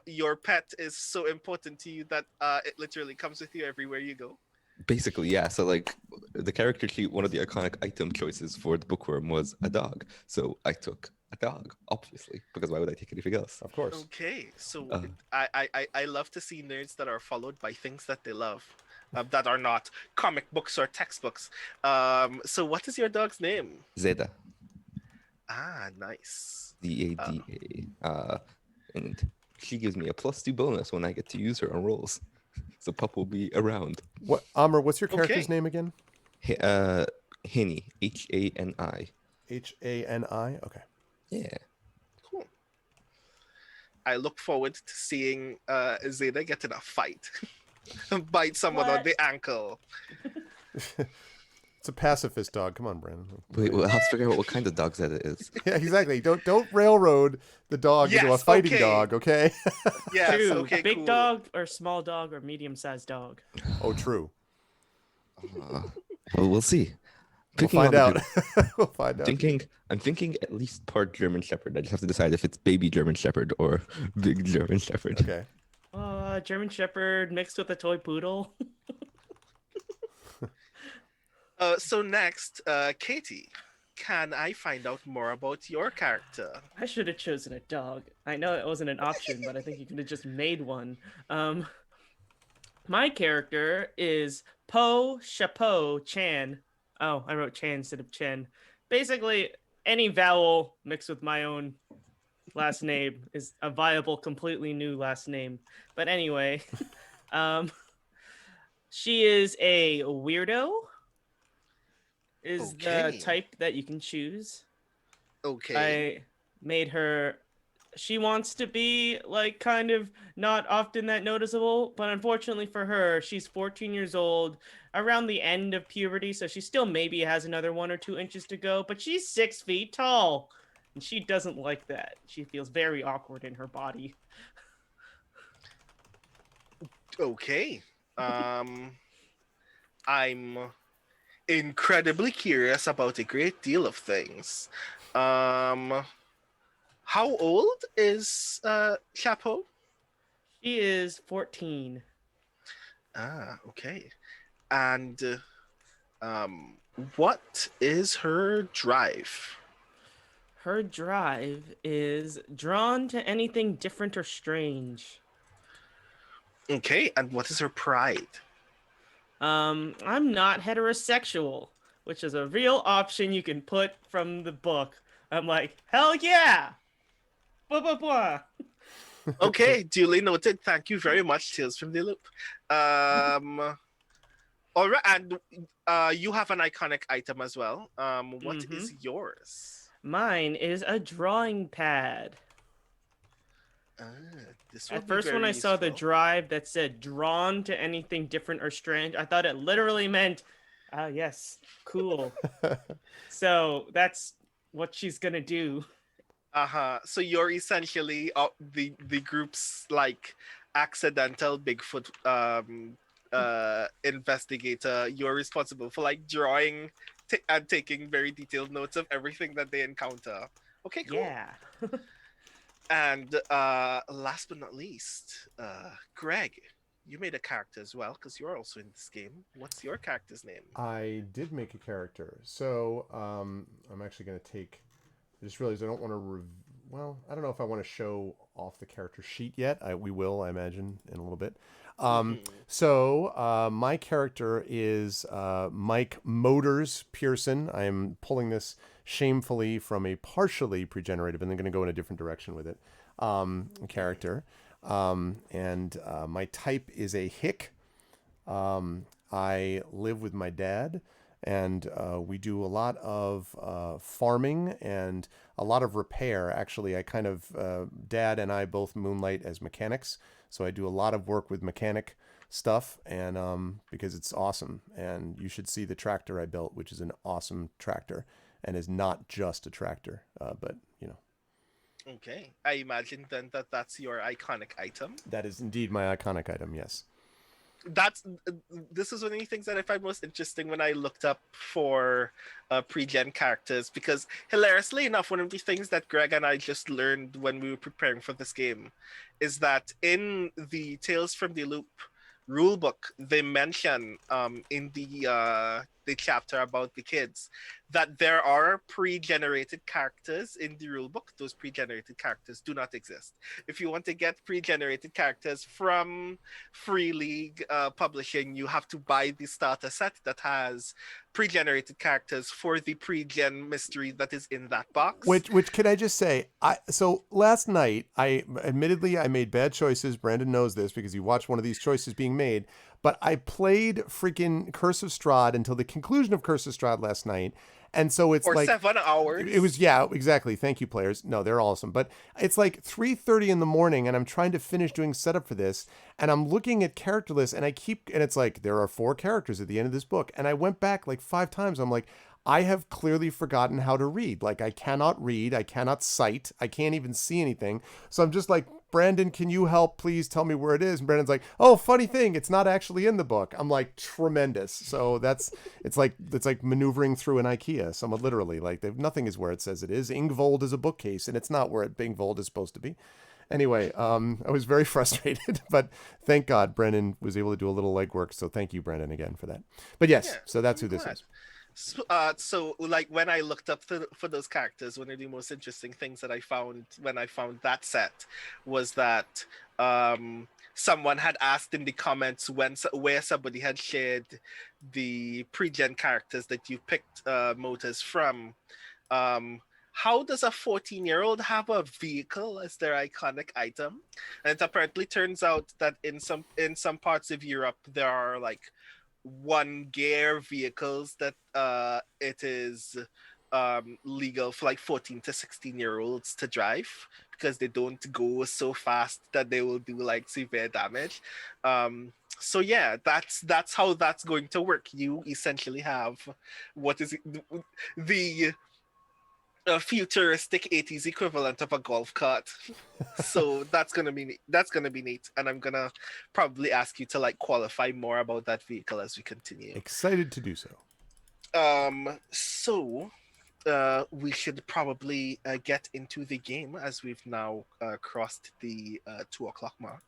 your pet is so important to you that it literally comes with you everywhere you go? Basically, yeah. So like the character sheet, one of the iconic item choices for the bookworm was a dog. So I took a dog, obviously, because why would I take anything else? Of course. Okay, so I love to see nerds that are followed by things that they love, that are not comic books or textbooks. So what is your dog's name? Zeda. Ah, nice. Zada. And she gives me a +2 bonus when I get to use her on rolls. So Pup will be around. What, Amr? What's your character's Okay. name again? Hani. Hani. Hani. Okay. Yeah. Cool. I look forward to seeing Zeta get in a fight, bite someone on What? the ankle. It's a pacifist dog. Come on, Brandon. Wait, we'll have to figure out what kind of dog Zeda is. Yeah, exactly. Don't railroad the dog into a Yes, fighting okay. dog. Okay. Yes, True. okay, Big cool. dog or small dog or medium-sized dog? Oh, true. Well, we'll see. We'll Picking find on the out. We'll find out. I'm thinking at least part German Shepherd. I just have to decide if it's baby German Shepherd or big German Shepherd. Okay. German Shepherd mixed with a toy poodle. So next, Katie, can I find out more about your character? I should have chosen a dog. I know it wasn't an option, but I think you could have just made one. My character is Po Chapeau Chan. Oh, I wrote Chan instead of Chen. Basically, any vowel mixed with my own last name is a viable, completely new last name. But anyway, she is a weirdo. Is Okay. the type that you can choose. Okay. I made her. She wants to be like kind of not often that noticeable, but unfortunately for her, she's 14 years old, around the end of puberty, so she still maybe has another 1 or 2 inches to go, but she's 6 feet tall, and she doesn't like that. She feels very awkward in her body. Okay. I'm incredibly curious about a great deal of things. How old is Chapeau? She is 14. Ah, okay. And what is her drive? Her drive is drawn to anything different or strange. Okay, and what is her pride? I'm not heterosexual, which is a real option you can put from the book. I'm like, hell yeah! Blah, blah, blah. Okay, duly noted. Thank you very much, Tales from the Loop. All right, and you have an iconic item as well. What is yours? Mine is a drawing pad. This will At be first, when very I saw the useful. drive that said "drawn to anything different or strange," I thought it literally meant, "Ah, yes, cool." So that's what she's gonna do. So you're essentially the group's like accidental Bigfoot investigator. You're responsible for like drawing and taking very detailed notes of everything that they encounter. Okay, cool. Yeah. And last but not least, Greg, you made a character as well because you're also in this game. What's your character's name? I did make a character. So I'm actually going to take... I just realized I don't want to... Well, I don't know if I want to show off the character sheet yet. We will, I imagine, in a little bit. So my character is Mike Motors Pearson. I am pulling this shamefully from a partially pregenerative, and then going to go in a different direction with it, character. And my type is a hick. I live with my dad, and we do a lot of farming and a lot of repair. Actually, I kind of, Dad and I both moonlight as mechanics, so I do a lot of work with mechanic stuff, and because it's awesome. And you should see the tractor I built, which is an awesome tractor and is not just a tractor, but you know. Okay, I imagine then that that's your iconic item. That is indeed my iconic item, yes. This is one of the things that I find most interesting when I looked up for pre-gen characters, because hilariously enough, one of the things that Greg and I just learned when we were preparing for this game is that in the Tales from the Loop rulebook, they mention in the chapter about the kids that there are pre-generated characters in the rulebook. Those pre-generated characters do not exist. If you want to get pre-generated characters from Free League Publishing, you have to buy the starter set that has pre-generated characters for the pre-gen mystery that is in that box. Which can I just say, so last night, I made bad choices. Brandon knows this because he watched one of these choices being made. But I played freaking Curse of Strahd until the conclusion of Curse of Strahd last night. And so it's or like 7 hours. It was, yeah, exactly. Thank you, players. No, they're awesome. But it's like 3:30 in the morning, and I'm trying to finish doing setup for this, and I'm looking at character lists, and it's like there are 4 characters at the end of this book, and I went back like 5 times. I'm like, I have clearly forgotten how to read. Like, I cannot read, I cannot cite, I can't even see anything. So I'm just like, Brandon, can you help? Please tell me where it is. And Brandon's like, oh, funny thing, it's not actually in the book. I'm like, tremendous. So it's like maneuvering through an IKEA. Somewhat literally, like nothing is where it says it is. Ingvold is a bookcase, and it's not where Bingvold is supposed to be. Anyway, I was very frustrated, but thank God Brandon was able to do a little legwork. So thank you, Brandon, again for that. But yes, Yeah, so that's I'm who this glad. is. So like when I looked up for those characters, one of the most interesting things that I found when I found that set was that someone had asked in the comments where somebody had shared the pre-gen characters that you picked motors from. How does a 14-year-old have a vehicle as their iconic item? And it apparently turns out that in some parts of Europe there are like 1 gear vehicles that it is legal for like 14 to 16-year-olds to drive because they don't go so fast that they will do like severe damage. So yeah, that's how that's going to work. You essentially have what is the futuristic 80s equivalent of a golf cart. So that's gonna be neat, and I'm gonna probably ask you to like qualify more about that vehicle as we continue. Excited to do so. So we should probably get into the game as we've now crossed the 2:00 mark.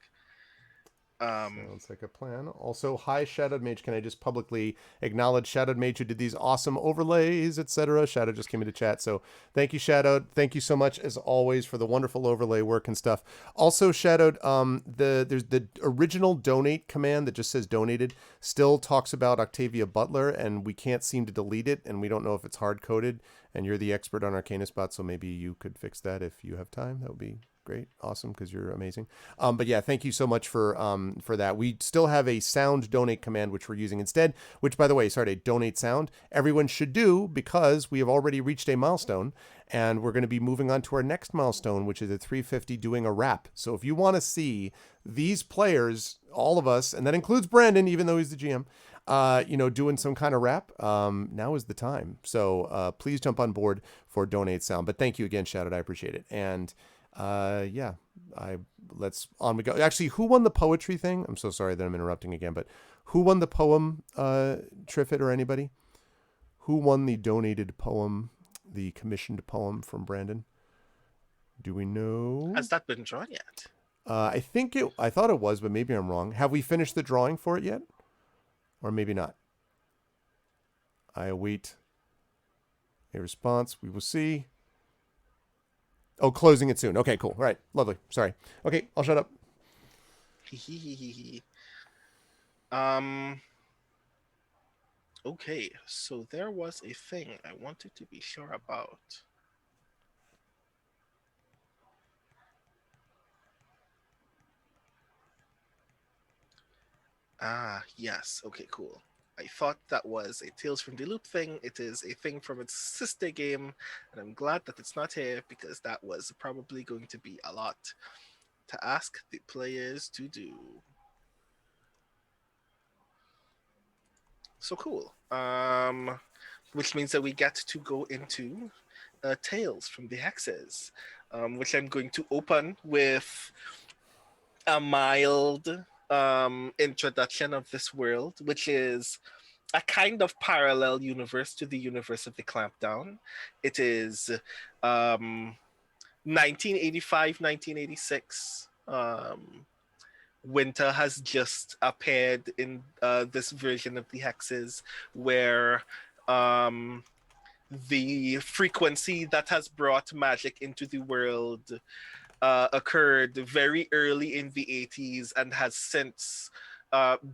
Sounds like a plan. Also, hi, Shadowed Mage. Can I just publicly acknowledge Shadowed Mage who did these awesome overlays, etc.? Shadow just came into chat, so thank you, Shadowed. Thank you so much, as always, for the wonderful overlay work and stuff. Also, Shadowed, there's the original donate command that just says donated still talks about Octavia Butler, and we can't seem to delete it, and we don't know if it's hard-coded. And you're the expert on Arcana Spot, so maybe you could fix that if you have time. That would be great, awesome, because you're amazing. But yeah, thank you so much for that. We still have a sound donate command which we're using instead. Which, by the way, sorry, donate sound. Everyone should do because we have already reached a milestone, and we're going to be moving on to our next milestone, which is at 350 doing a rap. So if you want to see these players, all of us, and that includes Brandon, even though he's the GM, doing some kind of rap, now is the time. So please jump on board for Donate Sound. But thank you again, Shoutout. I appreciate it. And let's on we go. Actually, who won the poetry thing? I'm so sorry that I'm interrupting again, but who won the poem, Triffid or anybody? Who won the donated poem, the commissioned poem from Brandon? Do we know? Has that been drawn yet? I thought it was, but maybe I'm wrong. Have we finished the drawing for it yet? Or maybe not. I await a response. We will see. Oh, closing it soon. Okay, cool. All right. Lovely. Sorry. Okay, I'll shut up. Okay, so there was a thing I wanted to be sure about. Ah, yes. Okay, cool. I thought that was a Tales from the Loop thing. It is a thing from its sister game, and I'm glad that it's not here because that was probably going to be a lot to ask the players to do. So cool. Which means that we get to go into Tales from the Hexes, which I'm going to open with a mild introduction of this world, which is a kind of parallel universe to the universe of the Clampdown. It is 1985, 1986. Winter has just appeared in this version of the Hexes, where the frequency that has brought magic into the world occurred very early in the 80s and has since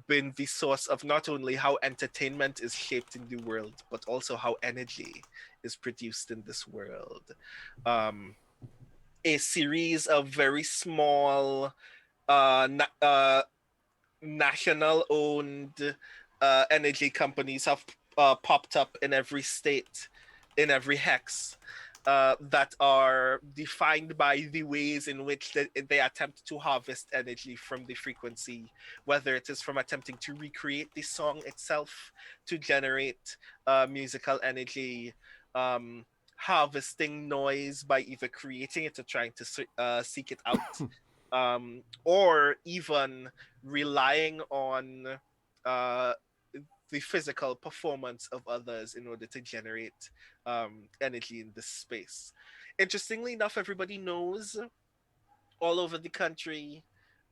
been the source of not only how entertainment is shaped in the world, but also how energy is produced in this world. A series of very small national-owned energy companies have popped up in every state, in every hex, that are defined by the ways in which they attempt to harvest energy from the frequency, whether it is from attempting to recreate the song itself to generate musical energy, harvesting noise by either creating it or trying to seek it out, or even relying on the physical performance of others in order to generate energy in this space. Interestingly enough, everybody knows all over the country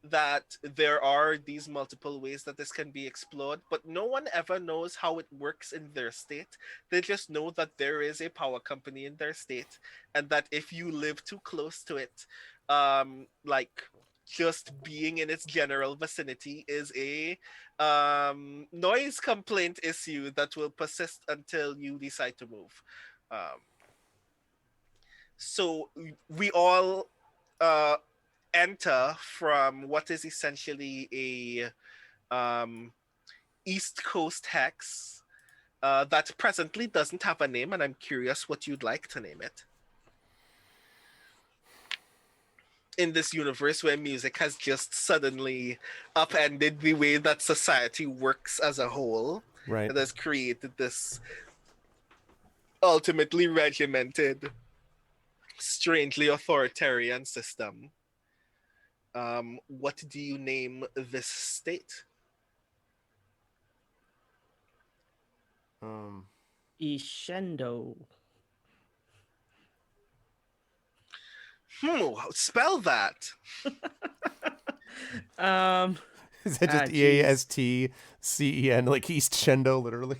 that there are these multiple ways that this can be explored, but no one ever knows how it works in their state. They just know that there is a power company in their state, and that if you live too close to it, like just being in its general vicinity is a noise complaint issue that will persist until you decide to move. So we all enter from what is essentially a East Coast hex that presently doesn't have a name, and I'm curious what you'd like to name it. In this universe where music has just suddenly upended the way that society works as a whole, Right. it has created this ultimately regimented, strangely authoritarian system. What do you name this state? Ishendo. Spell that. Is that just EASTCEN, like East Shendo, literally?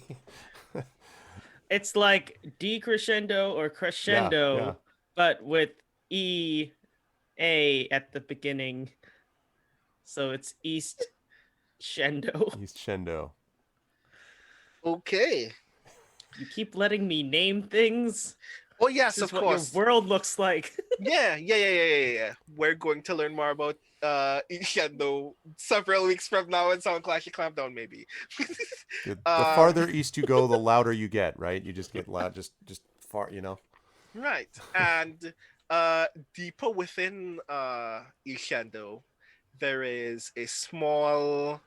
It's like decrescendo or crescendo, Yeah. but with E A at the beginning. So it's East Shendo. East Shendo. Okay. You keep letting me name things. Oh yes, This is of what course. your world looks like. Yeah. We're going to learn more about Ishendo several weeks from now in Soundclash and Clampdown, maybe. The farther east you go, the louder you get, right? You just get loud, just far, you know. Right. And deeper within Ishendo, there is a small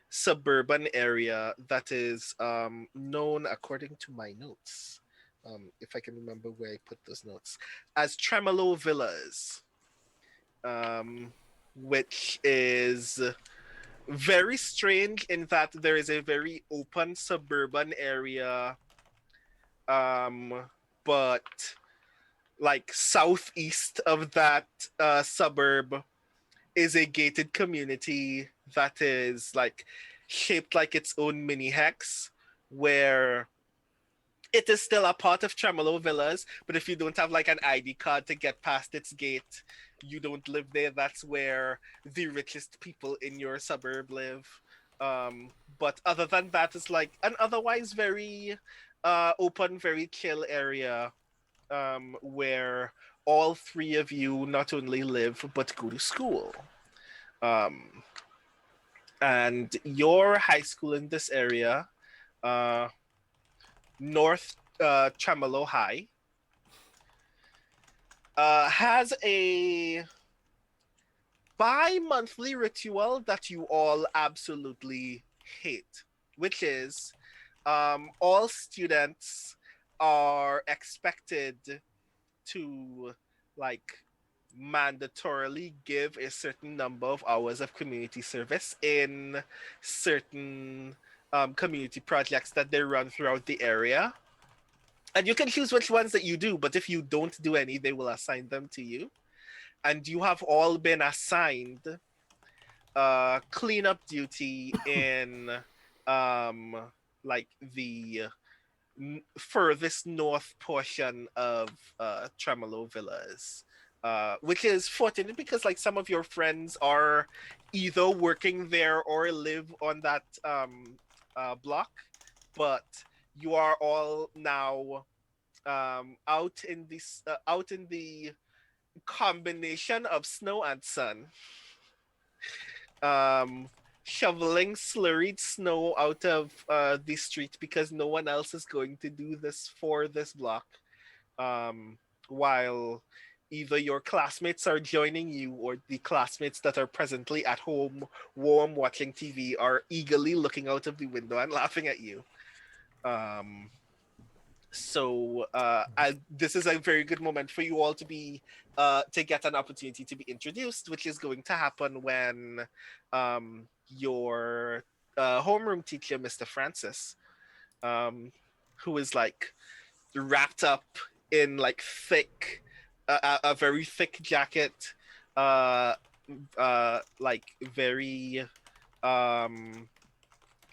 suburban area that is known, according to my notes, if I can remember where I put those notes, as Tremolo Villas, which is very strange in that there is a very open suburban area, but like southeast of that suburb is a gated community that is like shaped like its own mini hex, where it is still a part of Tremolo Villas, but if you don't have like an ID card to get past its gate, you don't live there. That's where the richest people in your suburb live. But other than that, it's like an otherwise very open, very chill area, where all three of you not only live but go to school. Um, and your high school in this area, uh, North Tremolo High, has a bi-monthly ritual that you all absolutely hate, which is all students are expected to like mandatorily give a certain number of hours of community service in certain community projects that they run throughout the area. And you can choose which ones that you do, but if you don't do any, they will assign them to you. And you have all been assigned cleanup duty in like the furthest north portion of Tremolo Villas, which is fortunate because like some of your friends are either working there or live on that block, but you are all now out in the combination of snow and sun, shoveling slurried snow out of the street because no one else is going to do this for this block, while either your classmates are joining you or the classmates that are presently at home warm watching TV are eagerly looking out of the window and laughing at you. So this is a very good moment for you all to be to get an opportunity to be introduced, which is going to happen when your homeroom teacher, Mr. Francis, who is like wrapped up in like thick, a very thick jacket, like very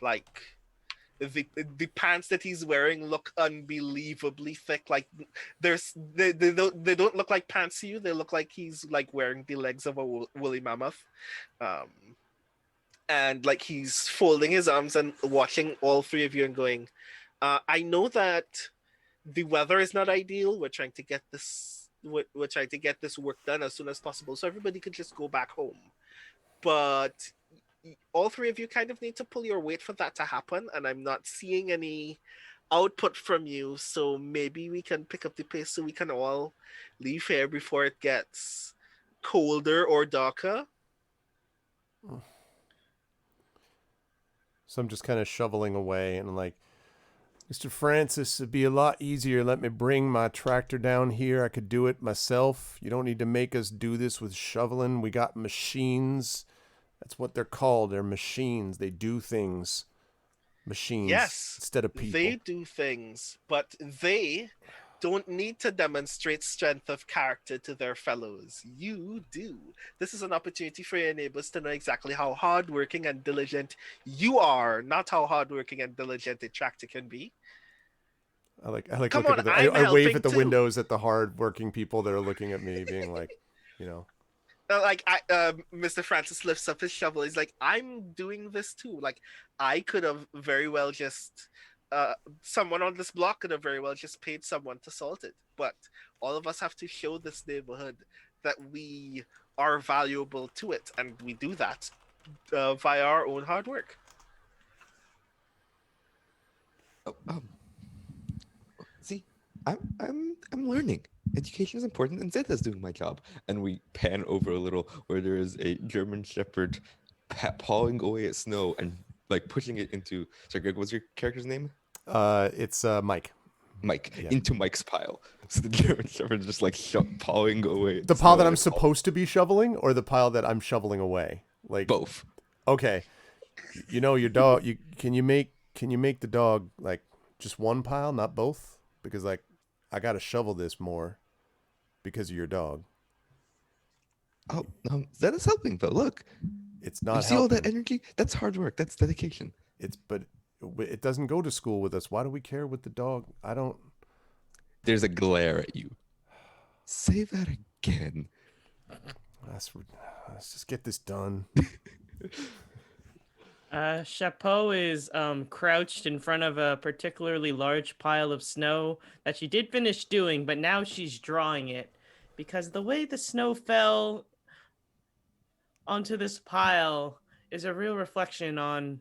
like the pants that he's wearing look unbelievably thick. Like they don't look like pants to you. They look like he's like wearing the legs of a woolly mammoth. And like he's folding his arms and watching all three of you and going, I know that the weather is not ideal. We're trying to get this work done as soon as possible so everybody could just go back home. But all three of you kind of need to pull your weight for that to happen, and I'm not seeing any output from you, so maybe we can pick up the pace so we can all leave here before it gets colder or darker. So I'm just kind of shoveling away, and I'm like, Mr. Francis, it'd be a lot easier. Let me bring my tractor down here. I could do it myself. You don't need to make us do this with shoveling. We got machines. That's what they're called. They're machines. They do things. Machines. Yes, instead of people. they do things, but they don't need to demonstrate strength of character to their fellows. You do. This is an opportunity for your neighbors to know exactly how hardworking and diligent you are, not how hardworking and diligent a tractor can be. I like Come looking on, at I'm I wave helping at the too. windows at the hardworking people that are looking at me, being like, you know. Mr. Francis lifts up his shovel. He's like, I'm doing this too. Like, I could have very well just someone on this block could have very well just paid someone to salt it. But all of us have to show this neighborhood that we are valuable to it, and we do that via our own hard work. Oh, see, I'm learning. Education is important, and Zeta's doing my job. And we pan over a little where there is a German Shepherd pawing away at snow and like pushing it into. Sorry, Greg, what's your character's name? It's Mike. Mike, Yeah. into Mike's pile. So the German Shepherd is just like pawing away. at The pile that snow I'm and it's all- supposed to be shoveling, or the pile that I'm shoveling away? Like both. Okay, your dog. Can you make the dog like just one pile, not both? Because like I gotta shovel this more because of your dog. Oh, that is helping though. Look, It's not. you see all that helping. energy? That's hard work. That's dedication. But it doesn't go to school with us. Why do we care what the dog? I don't. There's a glare at you. Say that again. Let's just get this done. Chapeau is crouched in front of a particularly large pile of snow that she did finish doing, but now she's drawing it because the way the snow fell onto this pile is a real reflection on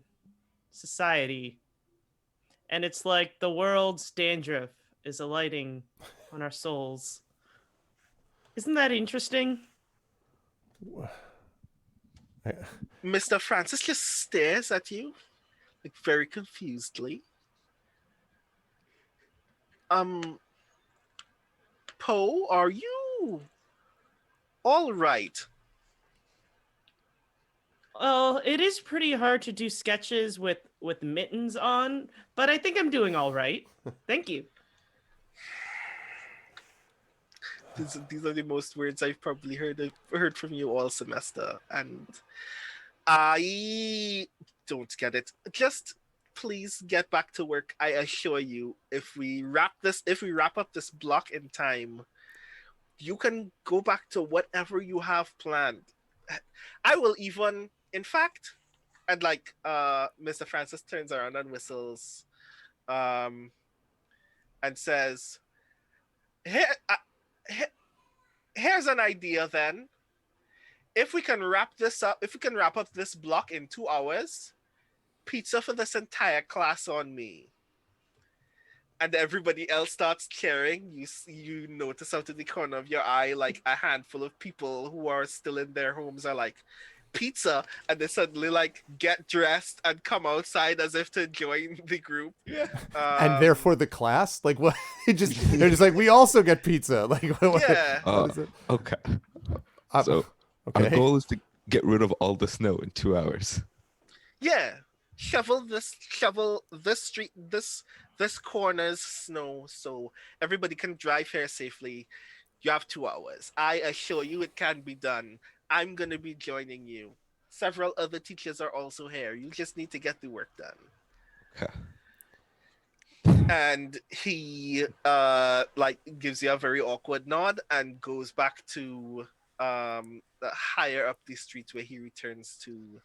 society. And it's like the world's dandruff is alighting on our souls. Isn't that interesting? Mr. Francis just stares at you, like very confusedly. Poe, are you all right? Well, it is pretty hard to do sketches with mittens on, but I think I'm doing all right. Thank you. These are the most words I've probably heard from you all semester, and I don't get it. Just please get back to work. I assure you, if we wrap up this block in time, you can go back to whatever you have planned. I will even, in fact, and like Mr. Francis turns around and whistles, and says, Here's an idea then. If we can wrap up this block in 2 hours, pizza for this entire class on me. And everybody else starts cheering. You notice out of the corner of your eye, like a handful of people who are still in their homes are like, pizza, and they suddenly like get dressed and come outside as if to join the group. Yeah. And therefore the class, like what? They're just like, we also get pizza. Like what Yeah. is it? Okay. So Our goal is to get rid of all the snow in 2 hours. Yeah. Shovel this street, this corner's snow so everybody can drive here safely. You have 2 hours. I assure you it can be done. I'm going to be joining you. Several other teachers are also here. You just need to get the work done. Okay. And he like gives you a very awkward nod and goes back to higher up the street, where he returns to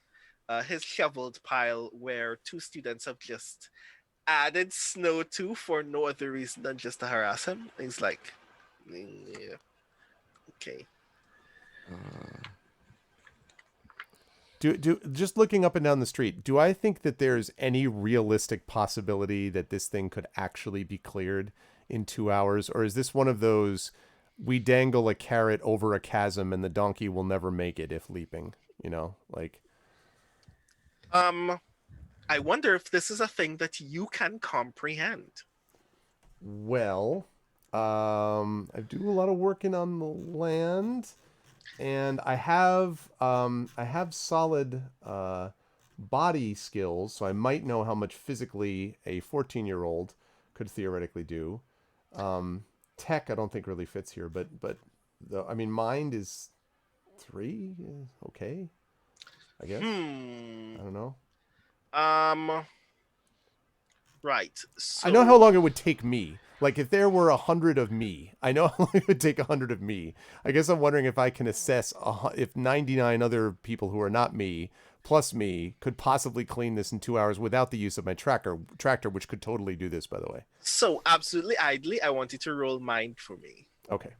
his shoveled pile, where 2 students have just added snow to for no other reason than just to harass him. And he's like, yeah, okay. Do just looking up and down the street, do I think that there's any realistic possibility that this thing could actually be cleared in 2 hours? Or is this one of those, we dangle a carrot over a chasm and the donkey will never make it if leaping, like... I wonder if this is a thing that you can comprehend. Well, I do a lot of working on the land, and I have solid body skills, so I might know how much physically a 14-year-old could theoretically do. Tech, I don't think really fits here, but mind is 3, okay, I guess. I don't know. Right. So... I know how long it would take me. Like, if there were 100 of me, I know how long it would take 100 of me. I guess I'm wondering if I can assess if 99 other people who are not me plus me could possibly clean this in 2 hours without the use of my tractor, which could totally do this, by the way. So absolutely idly, I want you to roll mind for me, Okay.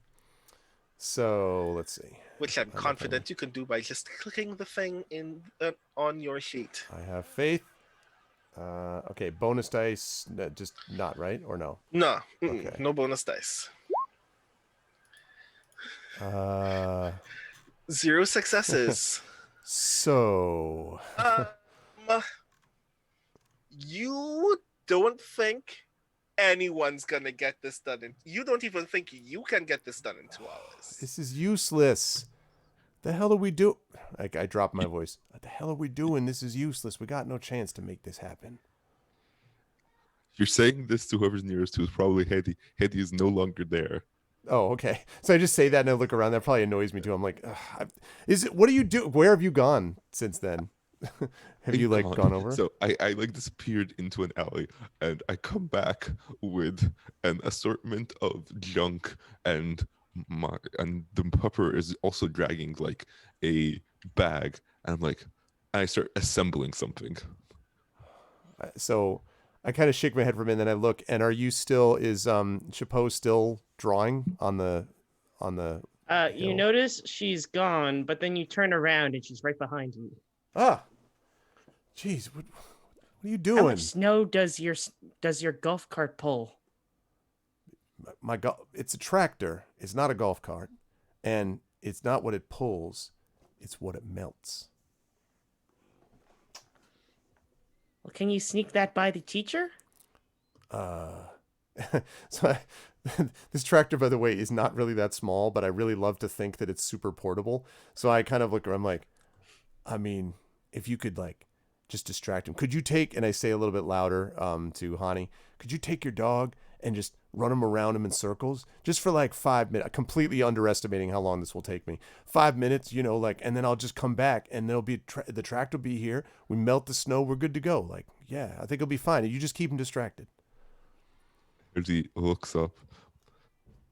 So let's see. which I'm confident you can do by just clicking the thing in on your sheet. I have faith. Okay, bonus dice, just not right or no? No, Okay. no bonus dice. 0 successes. So You don't think anyone's gonna get this done you don't even think you can get this done in 2 hours. this is useless. The hell are we do? I dropped my voice. What the hell are we doing? This is useless. We got no chance to make this happen. You're saying this to whoever's nearest to is probably Hedy. Hedy is no longer there. Oh, okay. So I just say that and I look around. That probably annoys me too. I'm like, what do you do? Where have you gone since then? Have you like gone over? So I like disappeared into an alley and I come back with an assortment of junk and the pupper is also dragging like a bag and I'm like, I start assembling something. So I kind of shake my head for a minute, and I look. And are you still? Is Chapeau still drawing on the? You notice she's gone, but then you turn around and she's right behind you. Ah, jeez, what are you How doing? much snow does your golf cart pull? It's a tractor. It's not a golf cart, and it's not what it pulls. It's what it melts. Well, can you sneak that by the teacher? So this tractor, by the way, is not really that small, but I really love to think that it's super portable. So I kind of look around, I'm like, I mean, if you could like just distract him, could you take, and I say a little bit louder to Hani, could you take your dog and just run him around him in circles just for like 5 minutes, completely underestimating how long this will take me. 5 minutes, like, and then I'll just come back and there'll be, the tractor will be here. We melt the snow. We're good to go. Like, yeah, I think it'll be fine. You just keep him distracted. He looks up,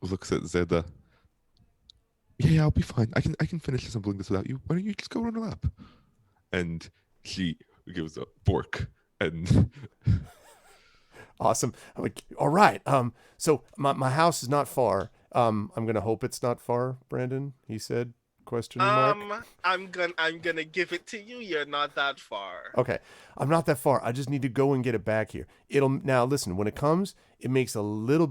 looks at Zeda. Yeah, I'll be fine. I can finish assembling this without you. Why don't you just go run a lap? And she gives a fork and Awesome. I'm like, all right. So my house is not far. I'm gonna hope it's not far, Brandon. He said, question mark. I'm gonna give it to you. You're not that far. Okay, I'm not that far. I just need to go and get it back here. Now listen. When it comes, it makes a little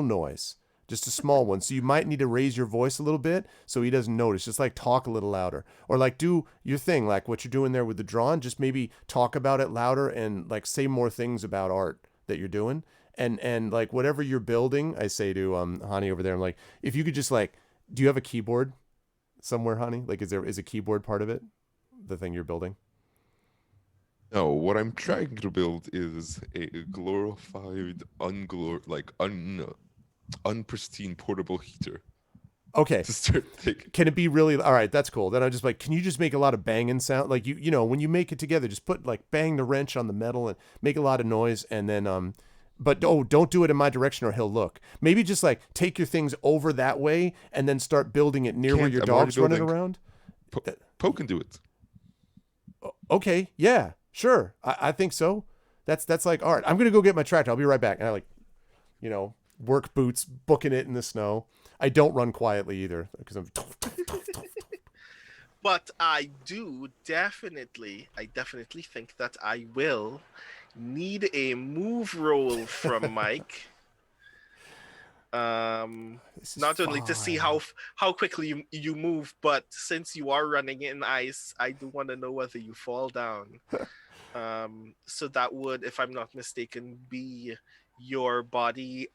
noise, just a small one. So you might need to raise your voice a little bit so he doesn't notice. Just like talk a little louder, or like do your thing, like what you're doing there with the drawing. Just maybe talk about it louder and like say more things about art that you're doing, and like whatever you're building. I say to Hani over there, I'm like, if you could just like, do you have a keyboard somewhere, Hani? Like, is a keyboard part of it, the thing you're building? no, what I'm trying to build is a glorified, unpristine portable heater. Okay. To start thinking. Can it be really, all right, that's cool. Then I'm just like, can you just make a lot of banging sound? Like you know, when you make it together, just put like bang the wrench on the metal and make a lot of noise. And then, but don't do it in my direction or he'll look. Maybe just like take your things over that way and then start building it near where your dog's running around. Poe can do it. Okay. Yeah, sure. I think so. That's like art. I'm going to go get my tractor. I'll be right back. And I like, work boots, booking it in the snow. I don't run quietly either because I'm. But I definitely think that I will need a move roll from Mike. Not only to see how quickly you move, but since you are running in ice, I do want to know whether you fall down. So that would, if I'm not mistaken, be your body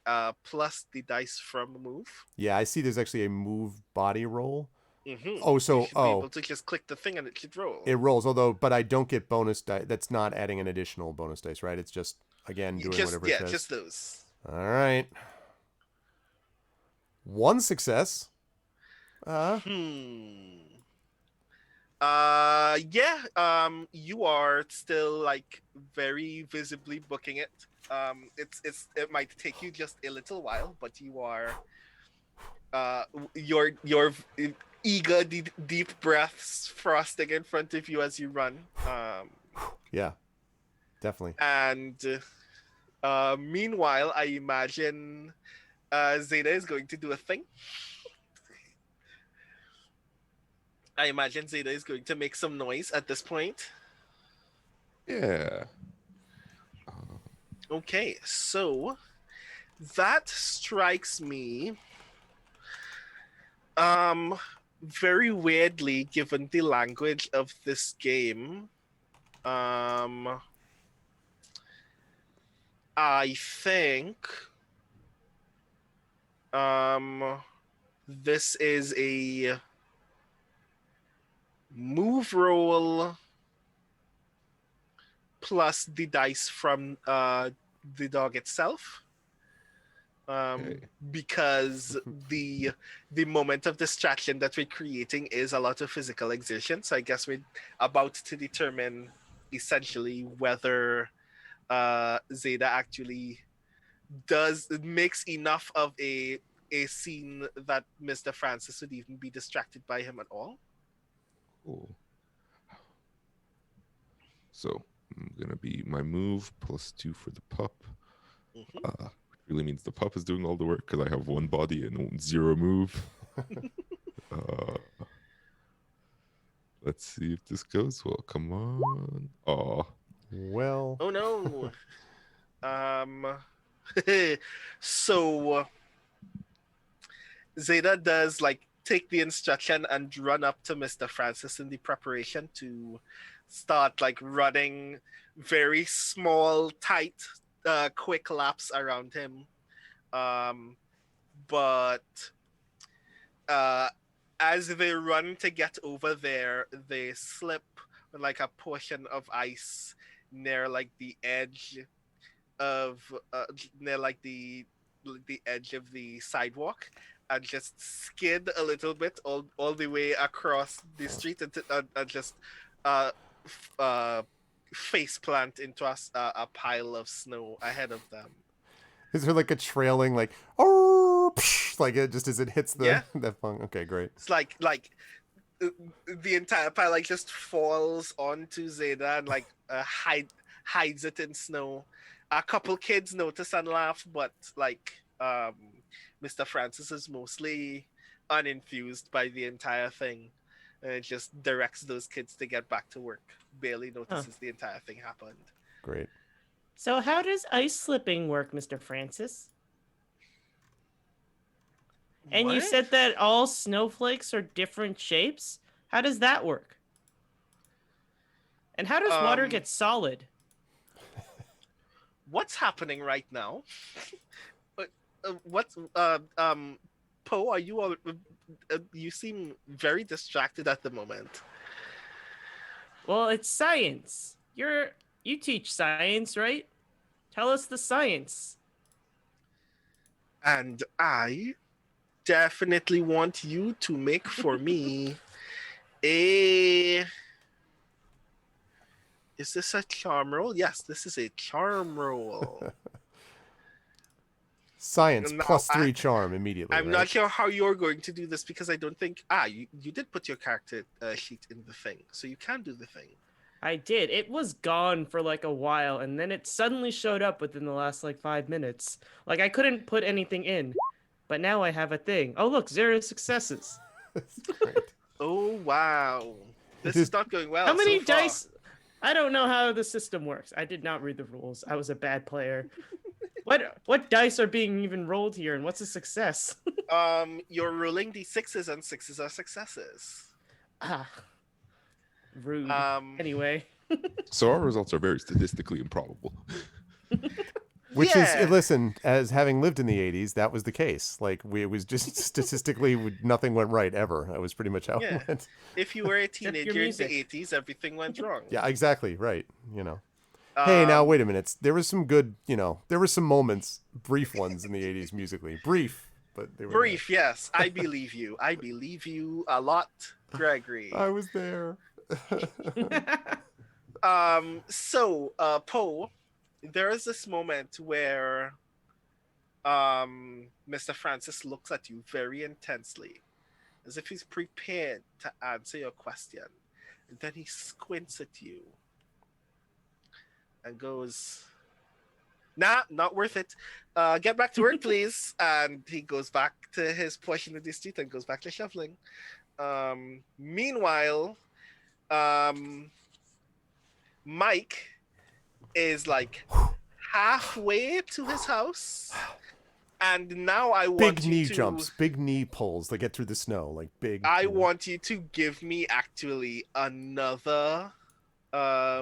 plus the dice from move. Yeah, I see. There's actually a move body roll. Mm-hmm. Oh, so you should be able to just click the thing and it should roll. It rolls, but I don't get bonus dice. That's not adding an additional bonus dice, right? It's just again doing whatever it says. Yeah, just those. All right. 1 success. You are still like very visibly booking it. It might take you just a little while, but you are your eager, deep breaths frosting in front of you as you run. Yeah, definitely. And meanwhile, I imagine Zeta is going to do a thing. I imagine Zeta is going to make some noise at this point. Yeah. Okay, so that strikes me very weirdly given the language of this game. I think this is a move roll plus the dice from the dog itself. Okay. Because the moment of distraction that we're creating is a lot of physical exertion. So I guess we're about to determine essentially whether Zeta actually makes enough of a scene that Mr. Francis would even be distracted by him at all. Cool. So I'm gonna be my move +2 for the pup. Mhm. Which really means the pup is doing all the work because I have 1 body and 0 move. Let's see if this goes well. Come on. Oh, Well, Oh no. So Zeta does like take the instruction and run up to Mr. Francis in the preparation to start like running very small, tight, quick laps around him. But uh, as they run to get over there, they slip on like a portion of ice near like the edge of near like the edge of the sidewalk and just skid a little bit all the way across the street and just uh, face plant into a pile of snow ahead of them. is there like a trailing like oh like it just as it hits the Yeah. the funk? Okay, great. It's like the entire pile like just falls onto Zeta and like hides it in snow. A couple kids notice and laugh, but like Mr. Francis is mostly unenthused by the entire thing. And it just directs those kids to get back to work. Barely notices the entire thing happened. Great. So how does ice slipping work, Mr. Francis? And you What? said that all snowflakes are different shapes? How does that work? And how does water get solid? What's happening right now? What's Poe? Are you all? You seem very distracted at the moment. Well, it's science. You teach science, right? Tell us the science. And I definitely want you to make for me a. Is this a charm roll? Yes, this is a charm roll. Science Now, +3 charm immediately. I'm right? not sure how you're going to do this because I don't think. You did put your character sheet in the thing, so you can do the thing. I did. It was gone for like a while, and then it suddenly showed up within the last like 5 minutes. Like I couldn't put anything in, but now I have a thing. Oh look, 0 successes. Great. Oh wow, this is not going well. How many so far. dice? I don't know how the system works. I did not read the rules. I was a bad player. What dice are being even rolled here, and what's a success? You're rolling d6s, and 6s are successes. Rude. Um, Anyway. so our results are very statistically improbable. Which Yeah. is, listen, as having lived in the 80s, that was the case. Like, it was just statistically, nothing went right ever. That was pretty much how Yeah. it went. If you were a your teenager in the music. 80s, everything went wrong. Yeah, exactly. Right. You know. Hey, now, Um, wait a minute. There was some good, there were some moments, brief ones in the 80s musically. Brief, but they were there. Brief, yes. I believe you. I believe you a lot, Gregory. I was there. So, Poe, there is this moment where Mr. Francis looks at you very intensely as if he's prepared to answer your question. And then he squints at you and goes, "Nah, not worth it. Get back to work, please." And he goes back to his portion of the street and goes back to shoveling. Meanwhile, Mike is like halfway to his house. And now I want Big you knee to jumps, big knee pulls that get through the snow, like big. I want you to give me actually another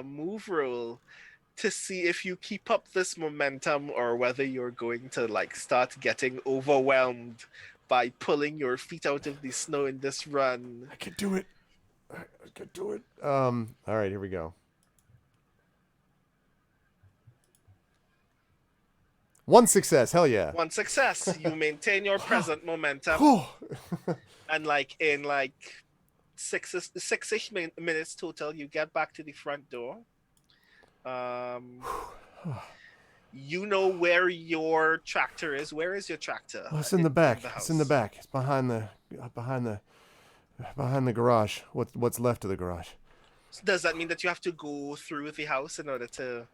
move roll to see if you keep up this momentum or whether you're going to like start getting overwhelmed by pulling your feet out of the snow in this run. I can do it. I can do it. All right, here we go. One success. Hell yeah. One success. You maintain your present momentum, Whew. and like in like six-ish minutes total, you get back to the front door. You know where your tractor is. Where is your tractor? Oh, it's in the back. house? It's in the back. It's behind the garage. What's left of the garage? Does that mean that you have to go through the house in order to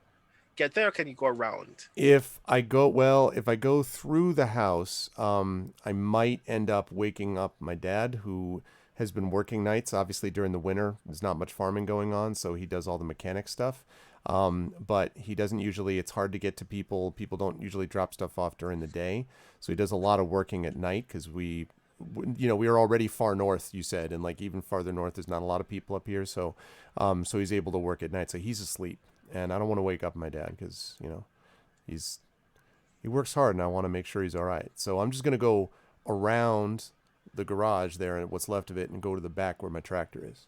get there, or can you go around? If I go through the house, I might end up waking up my dad, who has been working nights. Obviously, during the winter, there's not much farming going on, so he does all the mechanic stuff. But he doesn't usually. It's hard to get to people. People don't usually drop stuff off during the day, so he does a lot of working at night because we are already far north. You said, and like even farther north, there's not a lot of people up here. So he's able to work at night. So he's asleep. And I don't want to wake up my dad because, he works hard and I want to make sure he's all right. So I'm just going to go around the garage there and what's left of it and go to the back where my tractor is.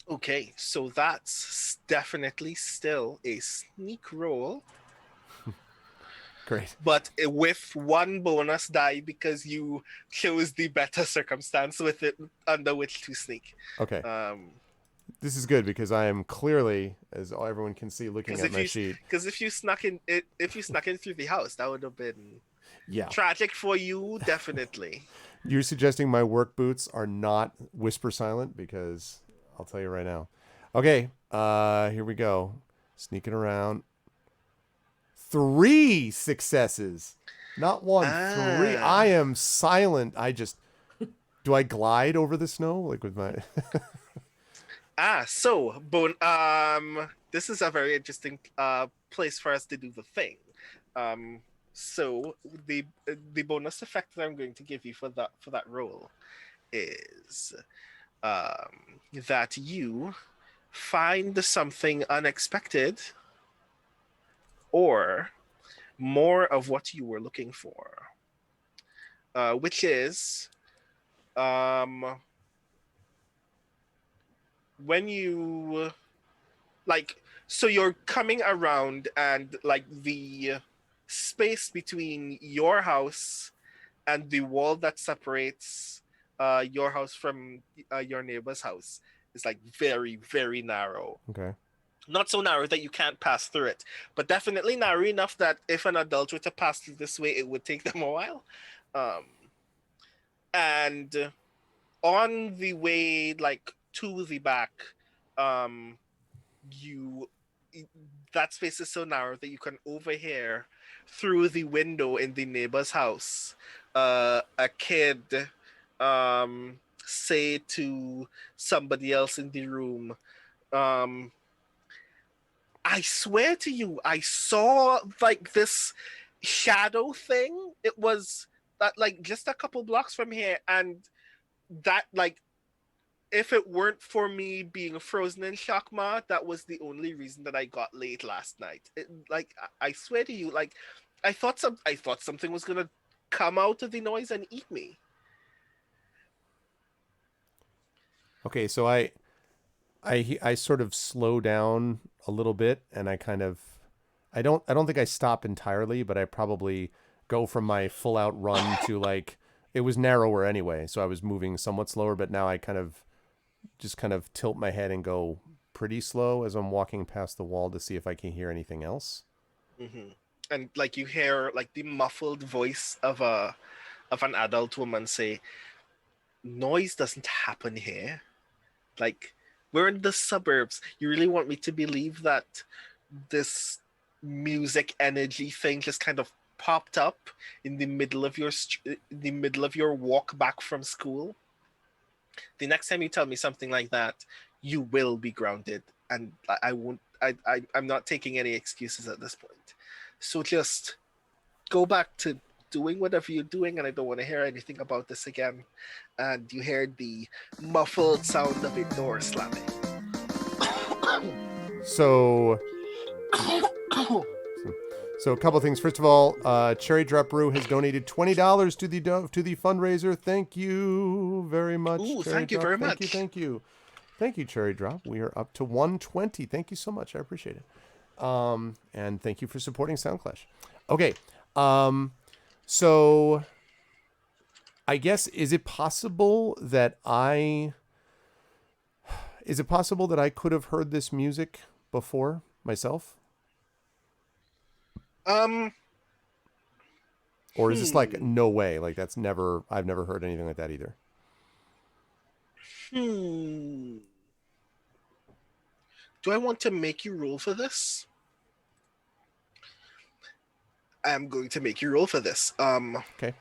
Okay, so that's definitely still a sneak roll, Great. but with one bonus die because you chose the better circumstance with it under which to sneak. Okay. This is good because I am clearly, as everyone can see, looking at my sheet. Because if you snuck in through the house, that would have been Yeah. tragic for you, definitely. You're suggesting my work boots are not whisper silent because I'll tell you right now. Okay, here we go. Sneaking around. 3 successes. Not one, 3. I am silent. Do I glide over the snow like with my So this is a very interesting place for us to do the thing. So the bonus effect that I'm going to give you for that roll is that you find something unexpected or more of what you were looking for, which is when you so you're coming around and like the space between your house and the wall that separates your house from your neighbor's house is like very, very narrow. Okay. Not so narrow that you can't pass through it, but definitely narrow enough that if an adult were to pass through this way, it would take them a while. And on the way to the back, that space is so narrow that you can overhear through the window in the neighbor's house a kid say to somebody else in the room, I swear to you, I saw like this shadow thing. It was that like just a couple blocks from here, and that like if it weren't for me being frozen in Shakma, that was the only reason that I got late last night. I swear to you, like I thought something was gonna come out of the noise and eat me. Okay, so I sort of slow down a little bit, and I don't think I stop entirely, but I probably go from my full out run to like it was narrower anyway, so I was moving somewhat slower, but now I just tilt my head and go pretty slow as I'm walking past the wall to see if I can hear anything else. Mm-hmm. And like you hear like the muffled voice of an adult woman say, noise doesn't happen here. Like, we're in the suburbs. You really want me to believe that this music energy thing just kind of popped up in the middle of your walk back from school? The next time you tell me something like that, you will be grounded, and I won't. I'm not taking any excuses at this point. So just go back to doing whatever you're doing, and I don't want to hear anything about this again. And you hear the muffled sound of a door slamming. So, so a couple things. First of all, Cherry Drop Brew has donated $20 to the fundraiser. Thank you very much. Ooh, Cherry thank you Drop. very Thank much. Thank you, Cherry Drop. We are up to 120. Thank you so much. I appreciate it. And thank you for supporting Soundclash. Okay. So I guess is it possible that I could have heard this music before myself? Or is this like no way? Like I've never heard anything like that either. Do I want to make you roll for this? I'm going to make you roll for this. Okay.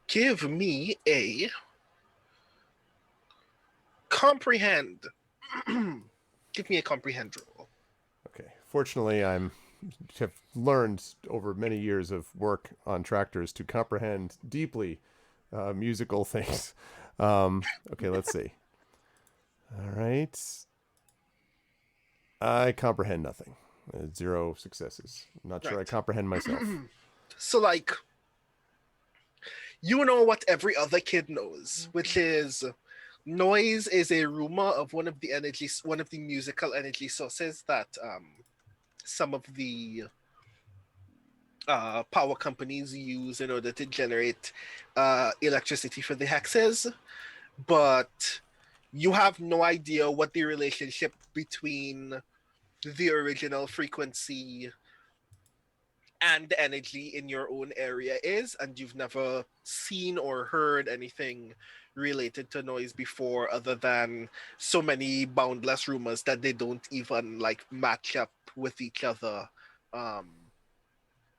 Give me a comprehend. Give me a comprehend roll. Okay. Fortunately, have learned over many years of work on tractors to comprehend deeply musical things. Okay, let's see. All right. I comprehend nothing. 0 successes. I'm not sure I Right. comprehend myself. So, like, you know what every other kid knows, which is noise is a rumor of one of the musical energy sources that some of the power companies use in order to generate electricity for the hexes. But you have no idea what the relationship between the original frequency and the energy in your own area is, and you've never seen or heard anything related to noise before other than so many boundless rumors that they don't even like match up with each other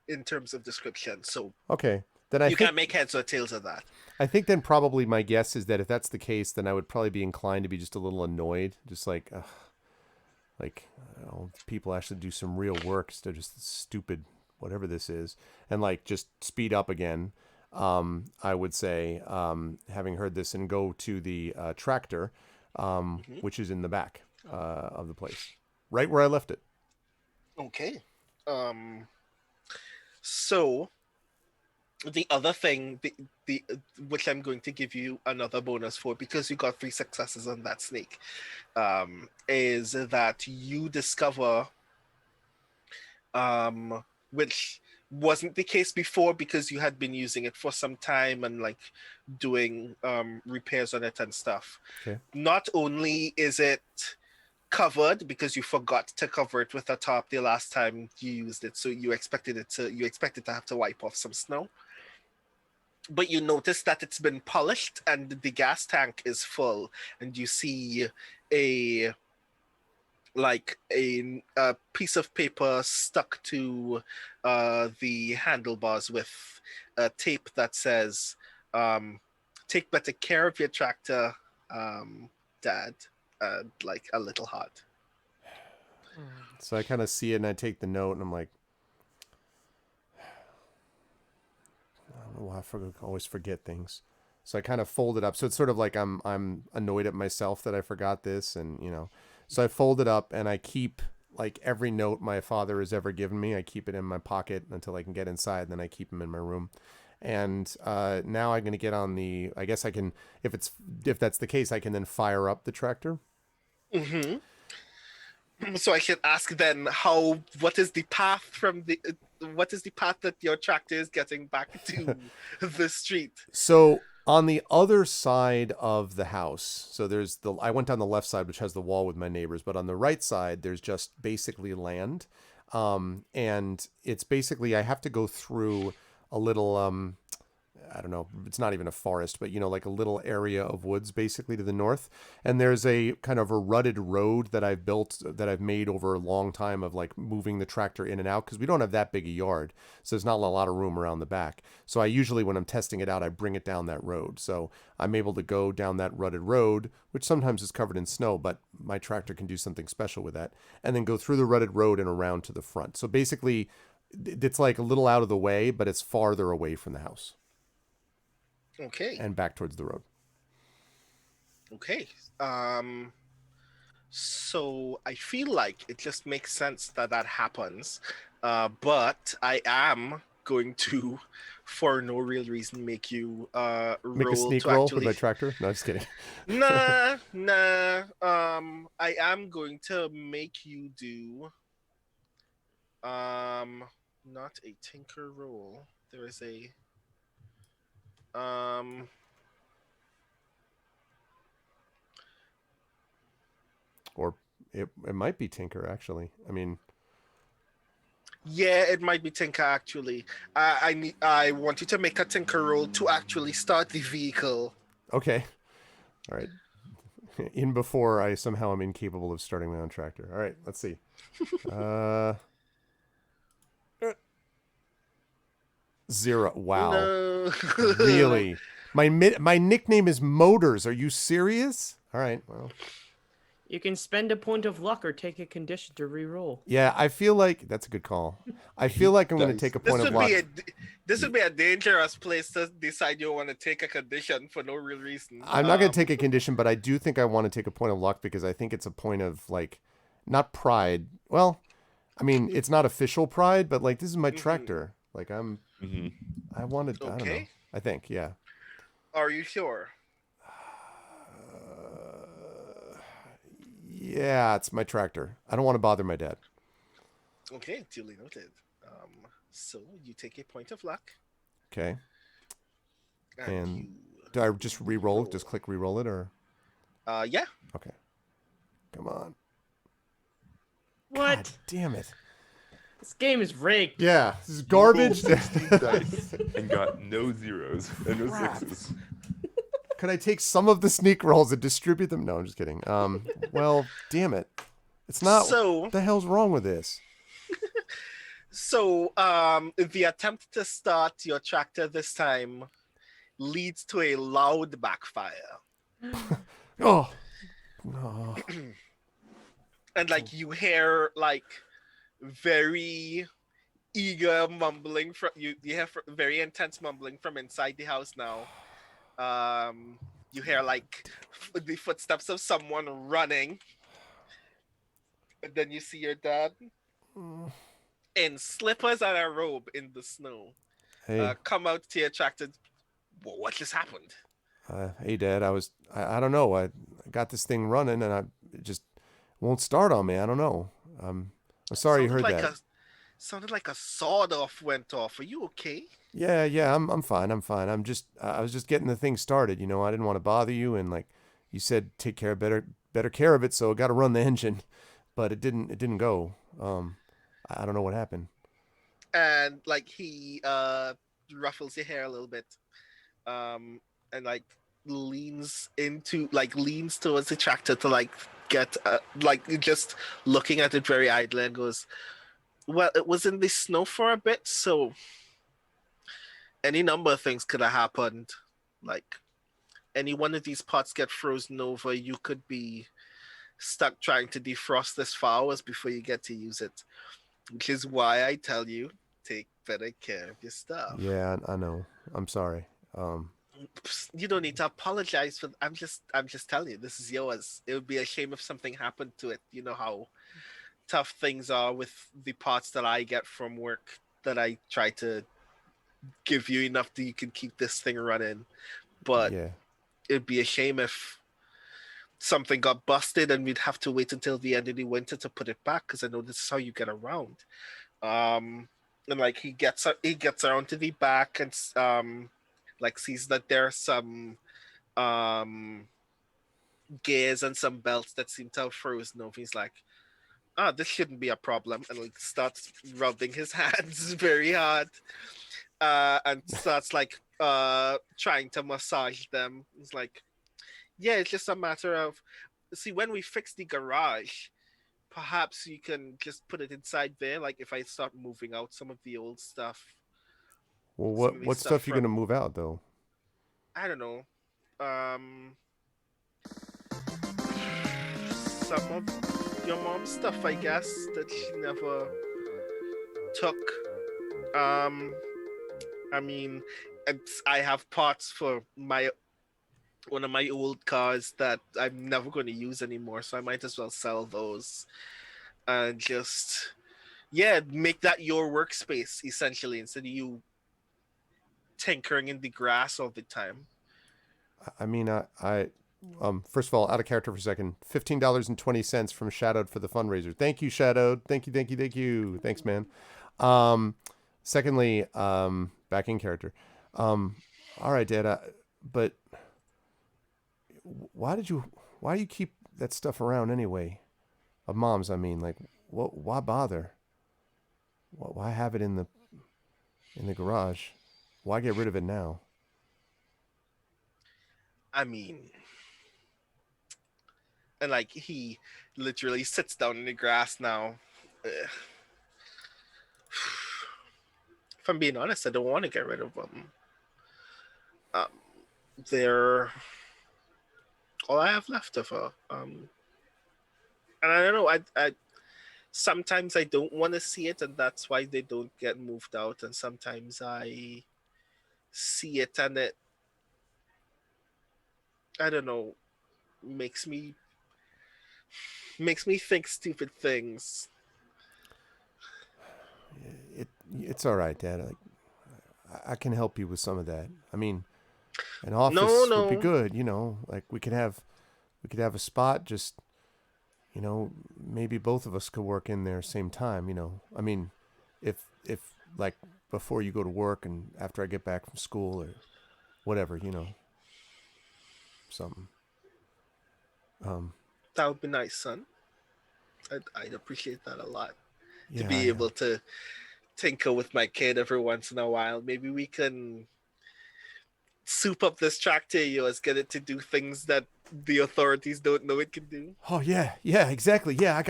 in terms of description. So Okay. Then you can't make heads or tails of that. I think then probably my guess is that if that's the case, then I would probably be inclined to be just a little annoyed, just like, people actually do some real work instead of just stupid whatever this is, and like just speed up again. I would say, having heard this, and go to the tractor, which is in the back of the place, right where I left it. Okay. So the other thing, the which I'm going to give you another bonus for because you got 3 successes on that snake, is that you discover, which wasn't the case before because you had been using it for some time and like doing repairs on it and stuff. Okay. Not only is it covered because you forgot to cover it with a top the last time you used it, so you expected to have to wipe off some snow, but you notice that it's been polished and the gas tank is full, and you see a piece of paper stuck to the handlebars with a tape that says, take better care of your tractor, Dad. Like a little hot. So I kind of see it and I take the note and I'm like, I don't know why I always forget things. So I kind of fold it up. So it's sort of like I'm annoyed at myself that I forgot this, and so I fold it up and I keep like every note my father has ever given me. I keep it in my pocket until I can get inside, and then I keep them in my room. And now I'm going to get on the. I guess I can, if that's the case, I can then fire up the tractor. Mm-hmm. So I should ask then, what is the path that your tractor is getting back to the street? So on the other side of the house, so I went down the left side, which has the wall with my neighbors, but on the right side, there's just basically land. And it's basically, I have to go through a little, I don't know, it's not even a forest, but like a little area of woods basically to the north. And there's a kind of a rutted road that I've built, that I've made over a long time of like moving the tractor in and out, because we don't have that big a yard. So there's not a lot of room around the back. So I usually, when I'm testing it out, I bring it down that road. So I'm able to go down that rutted road, which sometimes is covered in snow, but my tractor can do something special with that. And then go through the rutted road and around to the front. So basically, it's like a little out of the way, but it's farther away from the house. Okay. And back towards the road. Okay. So I feel like it just makes sense that happens. But I am going to, for no real reason, make you Make roll a sneak to roll actually. with my tractor? No, just kidding. Nah. I am going to make you do not a tinker roll. There is a Or it might be tinker, actually. I mean, yeah, it might be tinker actually. I want you to make a tinker roll to actually start the vehicle. okay. All right. In before I somehow am incapable of starting my own tractor. All right, let's see. 0. Wow. No. Really? My nickname is Motors. Are you serious? All right. Well, You can spend a point of luck or take a condition to re-roll. yeah, I feel like that's a good call. I feel like I'm going to Nice. take a This point of would luck. this would be a dangerous place to decide you want to take a condition for no real reason. I'm not going to take a condition, but I do think I want to take a point of luck, because I think it's a point of, like, not pride. Well, I mean, it's not official pride, but like, this is my tractor. Like, I wanted, I don't know. Okay. I think, yeah. Are you sure? Yeah, it's my tractor. I don't want to bother my dad. Okay, duly noted. So you take a point of luck, Okay. And you do I just re-roll? roll. Just click re-roll it, or? yeah. Okay. Come on. What? God damn it. This game is rigged. Yeah, this is garbage. Dice and got no zeros and no Crap. sixes. Could I take some of the sneak rolls and distribute them? No, I'm just kidding. Well, damn it. It's not. So- What the hell's wrong with this? So the attempt to start your tractor this time leads to a loud backfire. Oh. No. And like you hear like very eager mumbling from you hear very intense mumbling from inside the house now. You hear like the footsteps of someone running, and then you see your dad in slippers and a robe in the snow Hey, come out to your tractor. What just happened? hey, Dad. I don't know. I got this thing running, and it just won't start on me. I don't know. I'm sorry you heard that. Sounded like a sawed off went off. Are you okay? Yeah, I'm fine. I was just getting the thing started. I didn't want to bother you, and like you said, take better care of it. So I got to run the engine, but it didn't go. I don't know what happened. And like he ruffles your hair a little bit, and like leans towards the tractor to like get like just looking at it very idly, and goes, well, it was in the snow for a bit, so any number of things could have happened. Like any one of these pots get frozen over, you could be stuck trying to defrost this for hours before you get to use it, which is why I tell you, take better care of your stuff. Yeah, I know. I'm sorry. You don't need to apologize for. I'm just telling you, this is yours. It would be a shame if something happened to it. You know how tough things are with the parts that I get from work, that I try to give you enough that you can keep this thing running. But Yeah. it'd be a shame if something got busted and we'd have to wait until the end of the winter to put it back, because I know this is how you get around. And like he gets around to the back and like sees that there are some gears and some belts that seem to have frozen over. He's like, this shouldn't be a problem, and like starts rubbing his hands very hard. and starts like trying to massage them. It's like, yeah, it's just a matter of, see, when we fix the garage, perhaps you can just put it inside there. Like if I start moving out some of the old stuff, Well, some what of the what stuff stuff you gonna from, move out though? I don't know, some of your mom's stuff, I guess, that she never took. Um, I mean, I have parts for my one of my old cars that I'm never going to use anymore, so I might as well sell those and just, yeah, make that your workspace essentially instead of you tinkering in the grass all the time. I mean, first of all, out of character for a second. $15.20 from Shadowed for the fundraiser. Thank you, Shadowed. Thank you, thank you, thank you. Thanks, man. Secondly, back in character. All right, Dad. But why do you keep that stuff around anyway? Of Mom's, I mean, like, what? Why bother? Why have it in the garage? Why get rid of it now? I mean, and like he literally sits down in the grass now. Ugh. If I'm being honest, I don't want to get rid of them. Um, they're all I have left of her. And I don't know. I sometimes I don't want to see it, and that's why they don't get moved out. And sometimes I see it, and I don't know, makes me think stupid things. It's all right, Dad. Like, I can help you with some of that. I mean, an office would be No. good, like we could have a spot, just, maybe both of us could work in there same time, I mean, if like before you go to work and after I get back from school or whatever, something. That would be nice, son. I'd appreciate that a lot. To Yeah, be able to tinker with my kid every once in a while. Maybe we can soup up this tractor of yours, get it to do things that the authorities don't know it can do. Oh yeah, exactly. Yeah, I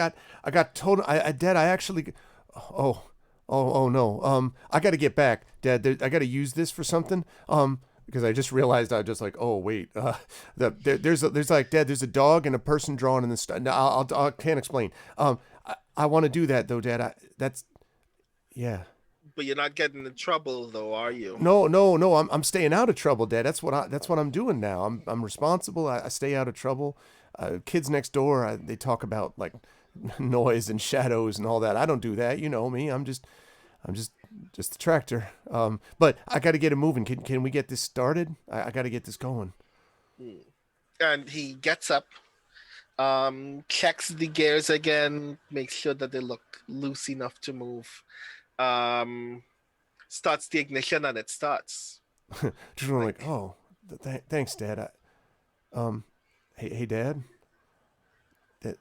got told. Dad, I actually. Oh, oh no. I got to get back, Dad. I got to use this for something. Because I just realized I just like, oh wait, there's like, Dad, there's a dog and a person drawn in the. No, I can't explain. I want to do that though, Dad. Yeah. But you're not getting in trouble though, are you? No. I'm staying out of trouble, Dad. That's what I'm doing now. I'm responsible. I stay out of trouble. Kids next door, they talk about like noise and shadows and all that. I don't do that. You know me. I'm just the tractor. But I got to get it moving. Can we get this started? I got to get this going. And he gets up, checks the gears again, makes sure that they look loose enough to move. Starts the ignition and it starts. Just like, oh, thanks, Dad. Hey, Dad.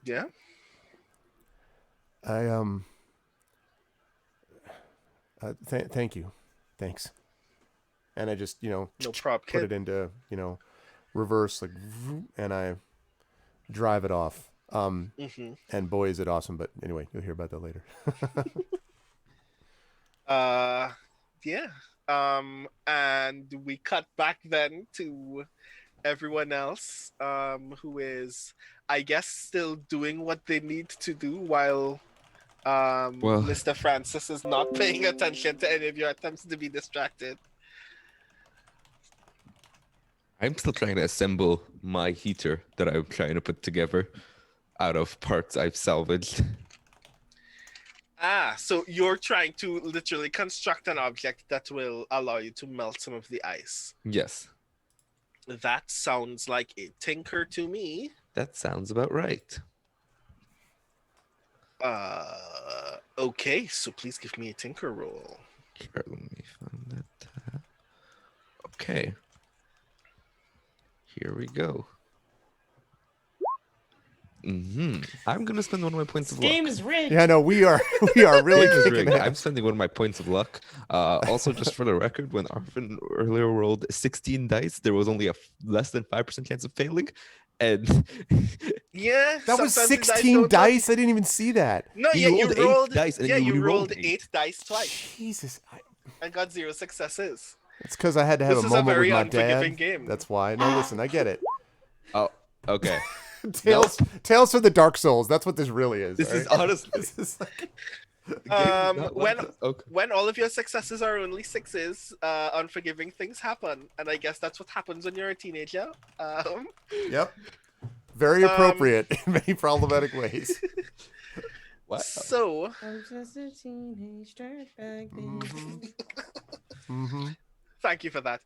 Yeah. Thank you, thanks. And I just, No problem, put kid. it into, reverse, like, and I drive it off. And boy, is it awesome. But anyway, you'll hear about that later. Yeah. And we cut back then to everyone else, who is, I guess, still doing what they need to do while Well, Mr. Francis is not paying attention to any of your attempts to be distracted. I'm still trying to assemble my heater that I'm trying to put together out of parts I've salvaged. So you're trying to literally construct an object that will allow you to melt some of the ice. Yes, That sounds like a tinker to me. that sounds about right. Okay, so please give me a tinker roll. Sure, let me find that tab. Okay. Here we go. I'm gonna spend one of my points This of luck. game is rigged. Yeah, no, we are really Game is kicking rigged. ass. I'm spending one of my points of luck. Also, just for the record, when Arvin earlier rolled 16 dice, there was only a less than 5% chance of failing, and Yeah, That was sometimes the dice 16 don't tell you- dice. I didn't even see that. No, You yeah, you rolled eight rolled dice and yeah, you you re-rolled rolled eight. 8 dice twice Jesus. and got 0 successes. It's because I had to have This a is a moment with very my unforgiving dad. game. That's why. No, listen, I get it. oh, okay. Tales for the Dark Souls. That's what this really is. This all is right? honestly This is like, the game is not like this. Okay. When all of your successes are only 6s, unforgiving things happen, and I guess that's what happens when you're a teenager. yep. Very appropriate in many problematic ways. Wow. So, I'm just a teenage dirtbag baby. Mm-hmm. thank you for that.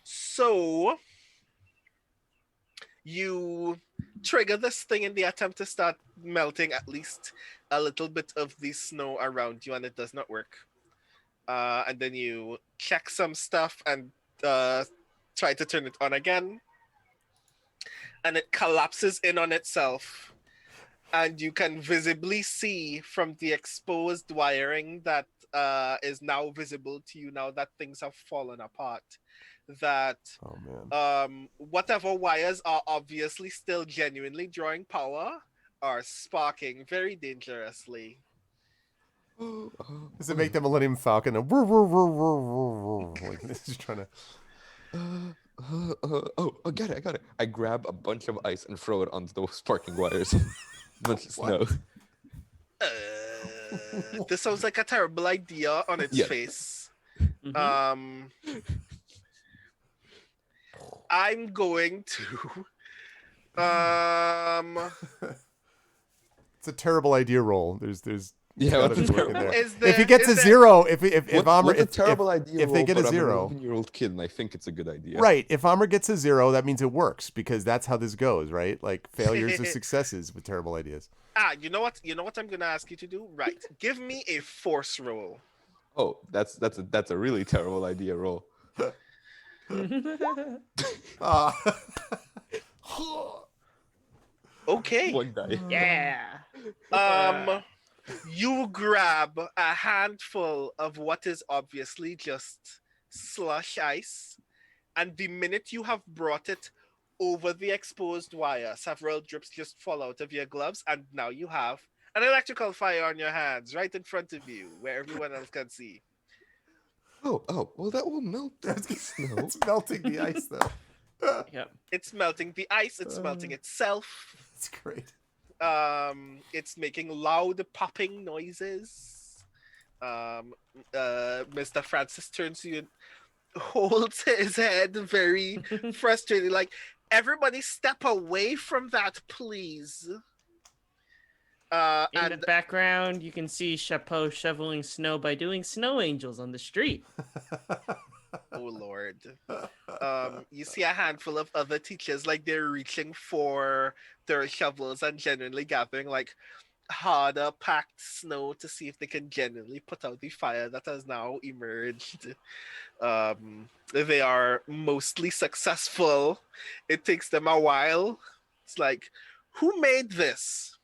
So you trigger this thing in the attempt to start melting at least a little bit of the snow around you, and it does not work. And then you check some stuff and try to turn it on again, and it collapses in on itself. And you can visibly see from the exposed wiring that is now visible to you now that things have fallen apart, that Oh man. whatever wires are obviously still genuinely drawing power are sparking very dangerously. Does it make the Millennium Falcon a like this is trying to? I got it. I grab a bunch of ice and throw it onto those sparking wires. Bunch of snow. This sounds like a terrible idea on its Yes. face. Mhm. I'm going to It's a terrible idea roll. There's Yeah, gotta what's be a working terrible- there. If he gets a zero, if Amr, what's a if terrible idea? if they roll, get a but I'm zero, an 11-year-old kid, and I think it's a good idea. right? If Amr gets a zero, that means it works because that's how this goes, right? Like failures are successes with terrible ideas. you know what I'm gonna ask you to do? Right. Give me a force roll. Oh, that's a really terrible idea. Roll. Uh, Okay. One die. Yeah. You grab a handful of what is obviously just slush ice, and the minute you have brought it over the exposed wire, several drips just fall out of your gloves, and now you have an electrical fire on your hands right in front of you where everyone else can see. Oh, well, that will melt the snow. it's melting the ice though. Yep. It's melting the ice, it's melting itself. It's great. It's making loud popping noises. Mr. Francis turns to you and holds his head very frustrated, like, everybody step away from that, please. In And the background, you can see Chapeau shoveling snow by doing snow angels on the street. oh Lord. You see a handful of other teachers, like they're reaching for their shovels and genuinely gathering like harder packed snow to see if they can genuinely put out the fire that has now emerged. They are mostly successful. It takes them a while. It's like, who made this?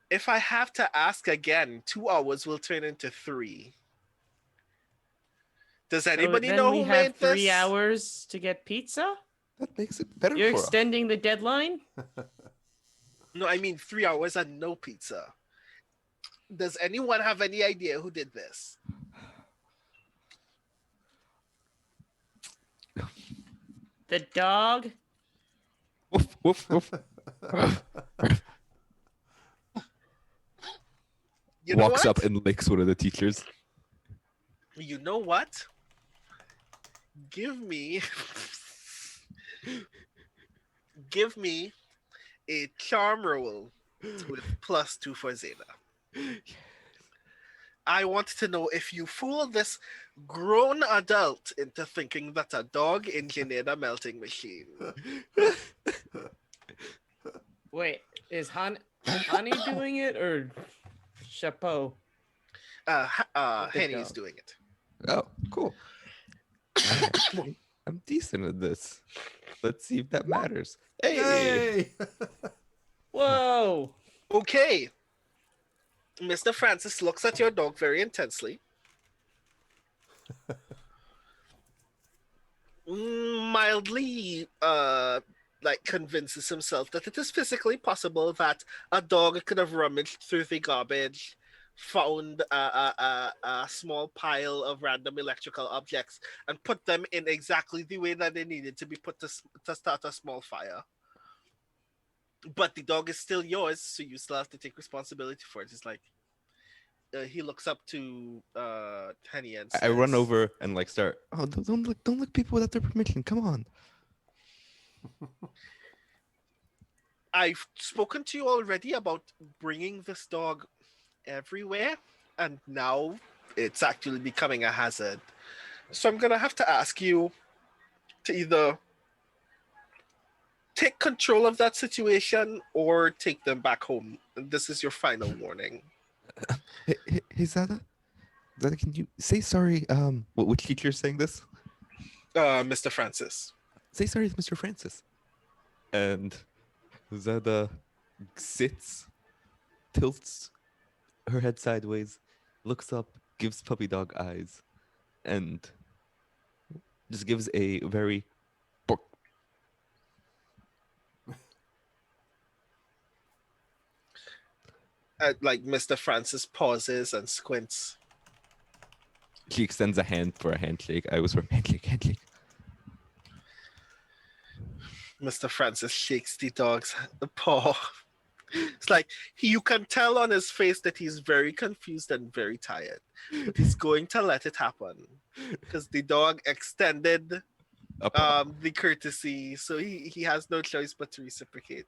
If I have to ask again, 2 hours will turn into 3. Does anybody so then know we who have made this? 3 hours to get pizza? That makes it better You're for us. extending the deadline? No, I mean 3 hours and no pizza. Does anyone have any idea who did this? The dog? Woof, woof, woof. You know Walks what? up and licks one of the teachers. You know what? Give me a charm roll with +2 for Zeta. I want to know if you fool this grown adult into thinking that a dog engineered a melting machine. Wait, is Honey doing it or Chapeau? Henny's dog. doing it. Oh, cool. I'm decent at this. Let's see if that matters. Hey, Yay! Whoa! Okay. Mr. Francis looks at your dog very intensely. Mildly like convinces himself that it is physically possible that a dog could have rummaged through the garbage, found a small pile of random electrical objects, and put them in exactly the way that they needed to be put to start a small fire. But the dog is still yours, so you still have to take responsibility for it. It's like he looks up to Henny and I run says, over and like start. Oh, don't look people without their permission. Come on. I've spoken to you already about bringing this dog everywhere, and now it's actually becoming a hazard. So I'm gonna have to ask you to either take control of that situation or take them back home. And this is your final warning. Hey, Zada, can you say sorry? Which teacher is saying this? Mr. Francis. Say sorry to Mr. Francis. And Zada sits, tilts her head sideways, looks up, gives puppy dog eyes, and just gives a very bark. Like Mr. Francis pauses and squints. She extends a hand for a handshake. I was for handshake. Mr. Francis shakes the dog's paw. It's like you can tell on his face that he's very confused and very tired. But he's going to let it happen because the dog extended the courtesy, so he has no choice but to reciprocate.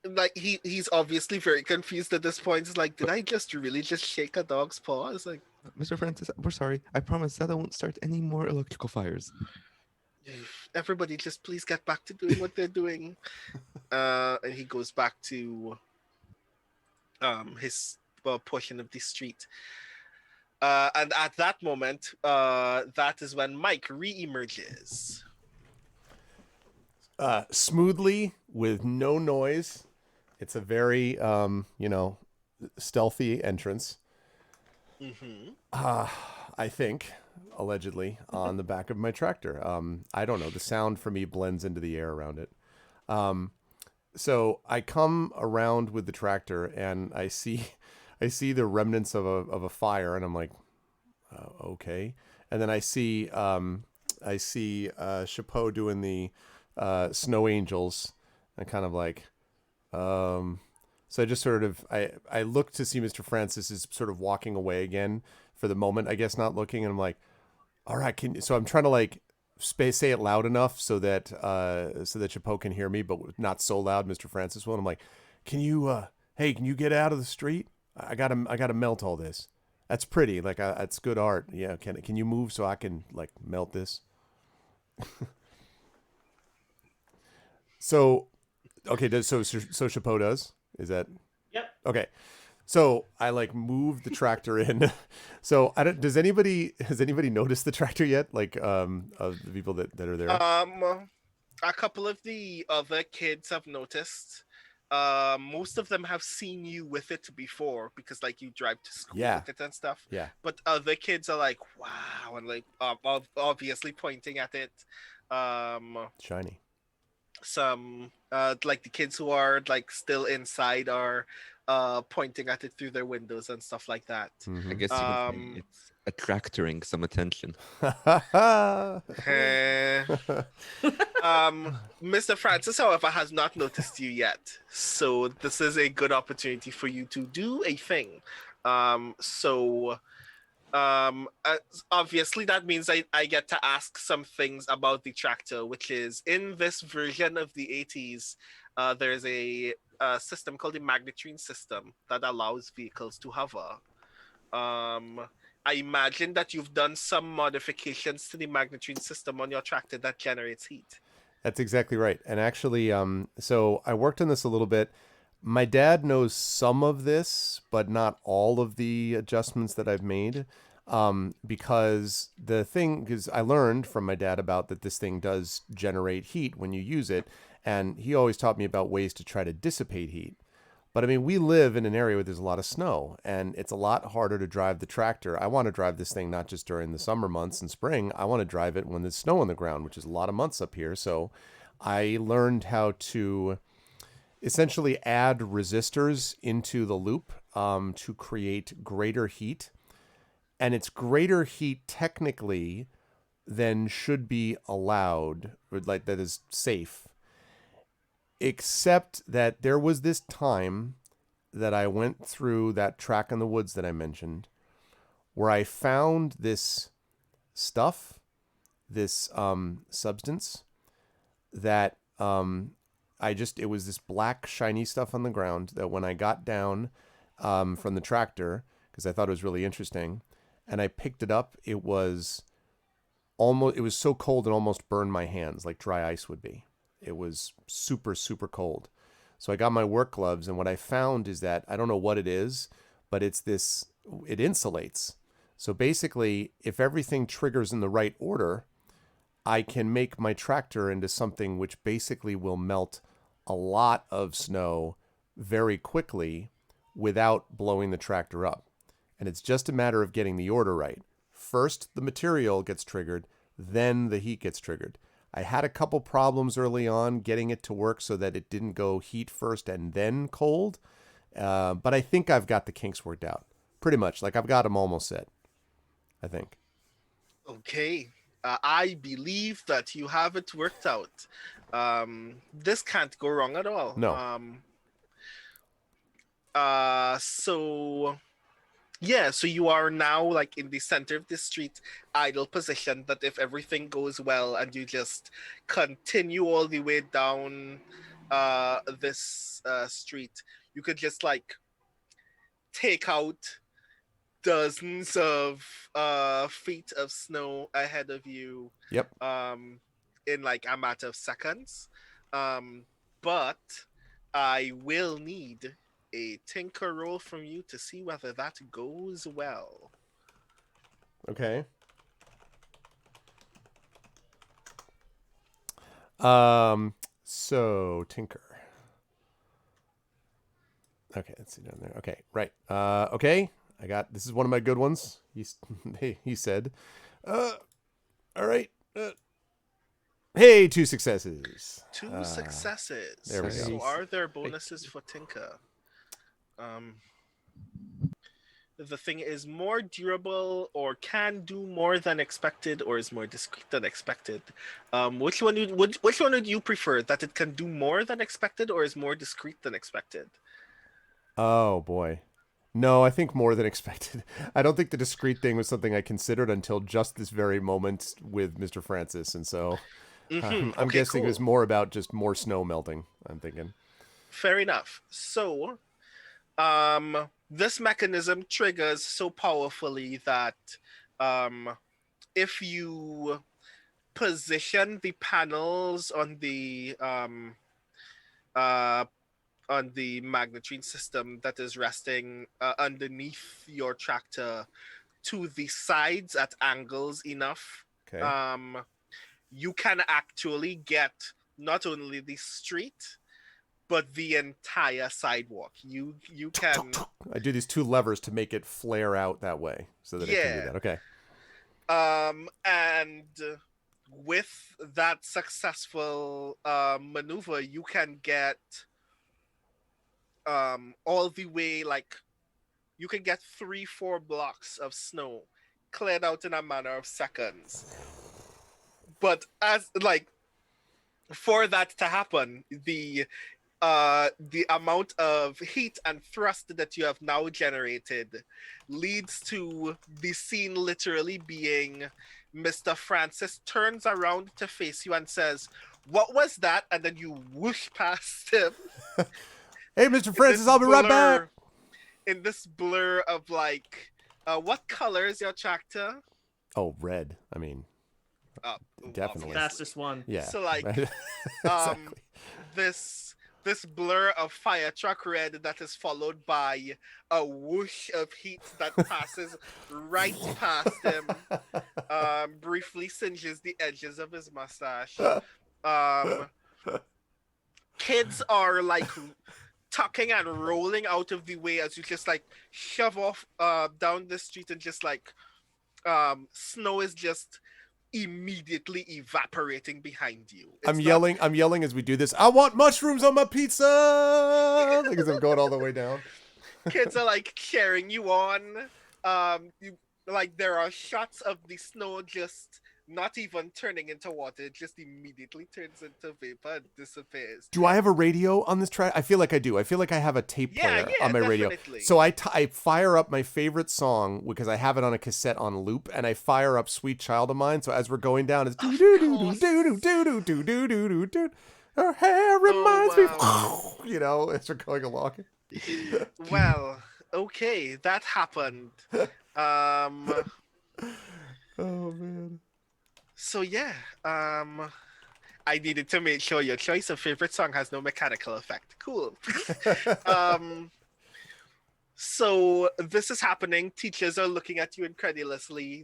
Like he's obviously very confused at this point. It's like, did I just really just shake a dog's paw? It's like, Mr. Francis, we're sorry. I promise Zada won't start any more electrical fires. everybody just please get back to doing what they're doing. And he goes back to his portion of the street. And at that moment, that is when Mike re-emerges. Smoothly with no noise. It's a very stealthy entrance. Mm-hmm. I think, allegedly, on the back of my tractor. I don't know. The sound for me blends into the air around it. So I come around with the tractor and I see the remnants of a fire, and I'm like, okay. And then I see Chapeau doing the snow angels, and kind of like, so I just sort of I look to see Mr. Francis is sort of walking away again for the moment, I guess, not looking, and I'm like, all right, so I'm trying to like say it loud enough so that Chapeau can hear me, but not so loud Mr. Francis will. And I'm like, can you get out of the street? I gotta melt all this. That's pretty, like it's good art. Yeah, can you move so I can like melt this? So, okay, so Chapeau does? Is that? Yep. Okay. So I like move the tractor in. So has anybody noticed the tractor yet? Like of the people that are there? A couple of the other kids have noticed. Most of them have seen you with it before because like you drive to school with it and stuff. Yeah. But other kids are like, wow, and like obviously pointing at it. Shiny. Some like the kids who are like still inside are pointing at it through their windows and stuff like that. Mm-hmm. I guess you can say it's attracting some attention. Mr. Francis, however, has not noticed you yet, so this is a good opportunity for you to do a thing. Obviously that means I get to ask some things about the tractor, which is in this version of the 80s. There's a system called the magnetrine system that allows vehicles to hover. I imagine that you've done some modifications to the magnetrine system on your tractor that generates heat. That's exactly right. And actually, so I worked on this a little bit. My dad knows some of this, but not all of the adjustments that I've made. Because I learned from my dad about that this thing does generate heat when you use it. And he always taught me about ways to try to dissipate heat. But I mean, we live in an area where there's a lot of snow, and it's a lot harder to drive the tractor. I want to drive this thing not just during the summer months and spring. I want to drive it when there's snow on the ground, which is a lot of months up here. So I learned how to essentially add resistors into the loop to create greater heat. And it's greater heat technically than should be allowed, or like that is safe. Except that there was this time that I went through that track in the woods that I mentioned, where I found this stuff, this substance that it was this black shiny stuff on the ground that when I got down from the tractor, because I thought it was really interesting, and I picked it up, it was so cold it almost burned my hands like dry ice would be. It was super, super cold. So I got my work gloves, and what I found is that, I don't know what it is, but it insulates. So basically, if everything triggers in the right order, I can make my tractor into something which basically will melt a lot of snow very quickly without blowing the tractor up. And it's just a matter of getting the order right. First, the material gets triggered, then the heat gets triggered. I had a couple problems early on getting it to work so that it didn't go heat first and then cold. But I think I've got the kinks worked out. Pretty much. Like, I've got them almost set, I think. Okay. I believe that you have it worked out. This can't go wrong at all. No. So you are now like in the center of the street, idle position, that if everything goes well and you just continue all the way down this street, you could just like take out dozens of feet of snow ahead of you. Yep. In like a matter of seconds. But I will need a tinker roll from you to see whether that goes well. Okay. So tinker. Okay, let's see down there. Okay, right. Okay, this is one of my good ones. He said, all right. Hey, 2 successes. Two successes. There we go. So are there bonuses for tinker? The thing is more durable, or can do more than expected, or is more discreet than expected. Which one would you prefer? That it can do more than expected, or is more discreet than expected? Oh boy. No, I think more than expected. I don't think the discreet thing was something I considered until just this very moment with Mr. Francis, and so I'm Okay, guessing it cool. was more about just more snow melting, I'm thinking. Fair enough. So, this mechanism triggers so powerfully that if you position the panels on the magnetrine system that is resting underneath your tractor to the sides at angles enough, Okay. you can actually get not only the street but the entire sidewalk. You can. I do these 2 levers to make it flare out that way so that it can do that. Okay. And with that successful maneuver, you can get all the way, like, you can get 3-4 blocks of snow cleared out in a matter of seconds. But as like, for that to happen, the amount of heat and thrust that you have now generated leads to the scene literally being Mr. Francis turns around to face you and says, "What was that?" And then you whoosh past him. Hey, Mr. Francis, I'll be right back. In this blur of like, what color is your tractor? Oh, red. I mean, definitely. Obviously. Fastest one. Yeah. So like, exactly. this this blur of fire truck red that is followed by a whoosh of heat that passes right past him, briefly singes the edges of his mustache. Kids are like tucking and rolling out of the way as you just like shove off down the street, and just like snow is just immediately evaporating behind you. I'm yelling as we do this. I want mushrooms on my pizza. Like as I'm going all the way down. Kids are like cheering you on. There are shots of the snow just not even turning into water. It just immediately turns into vapor and disappears. Do I have a radio on this track? I feel like I do. I feel like I have a tape player on my radio. So I fire up my favorite song because I have it on a cassette on loop, and I fire up "Sweet Child of Mine." So as we're going down, it's do do do do do do do do do do do. Her hair reminds me, you know, as we're going along. Well, okay, that happened. Oh man. So yeah, I needed to make sure your choice of favorite song has no mechanical effect. Cool. So this is happening. Teachers are looking at you incredulously.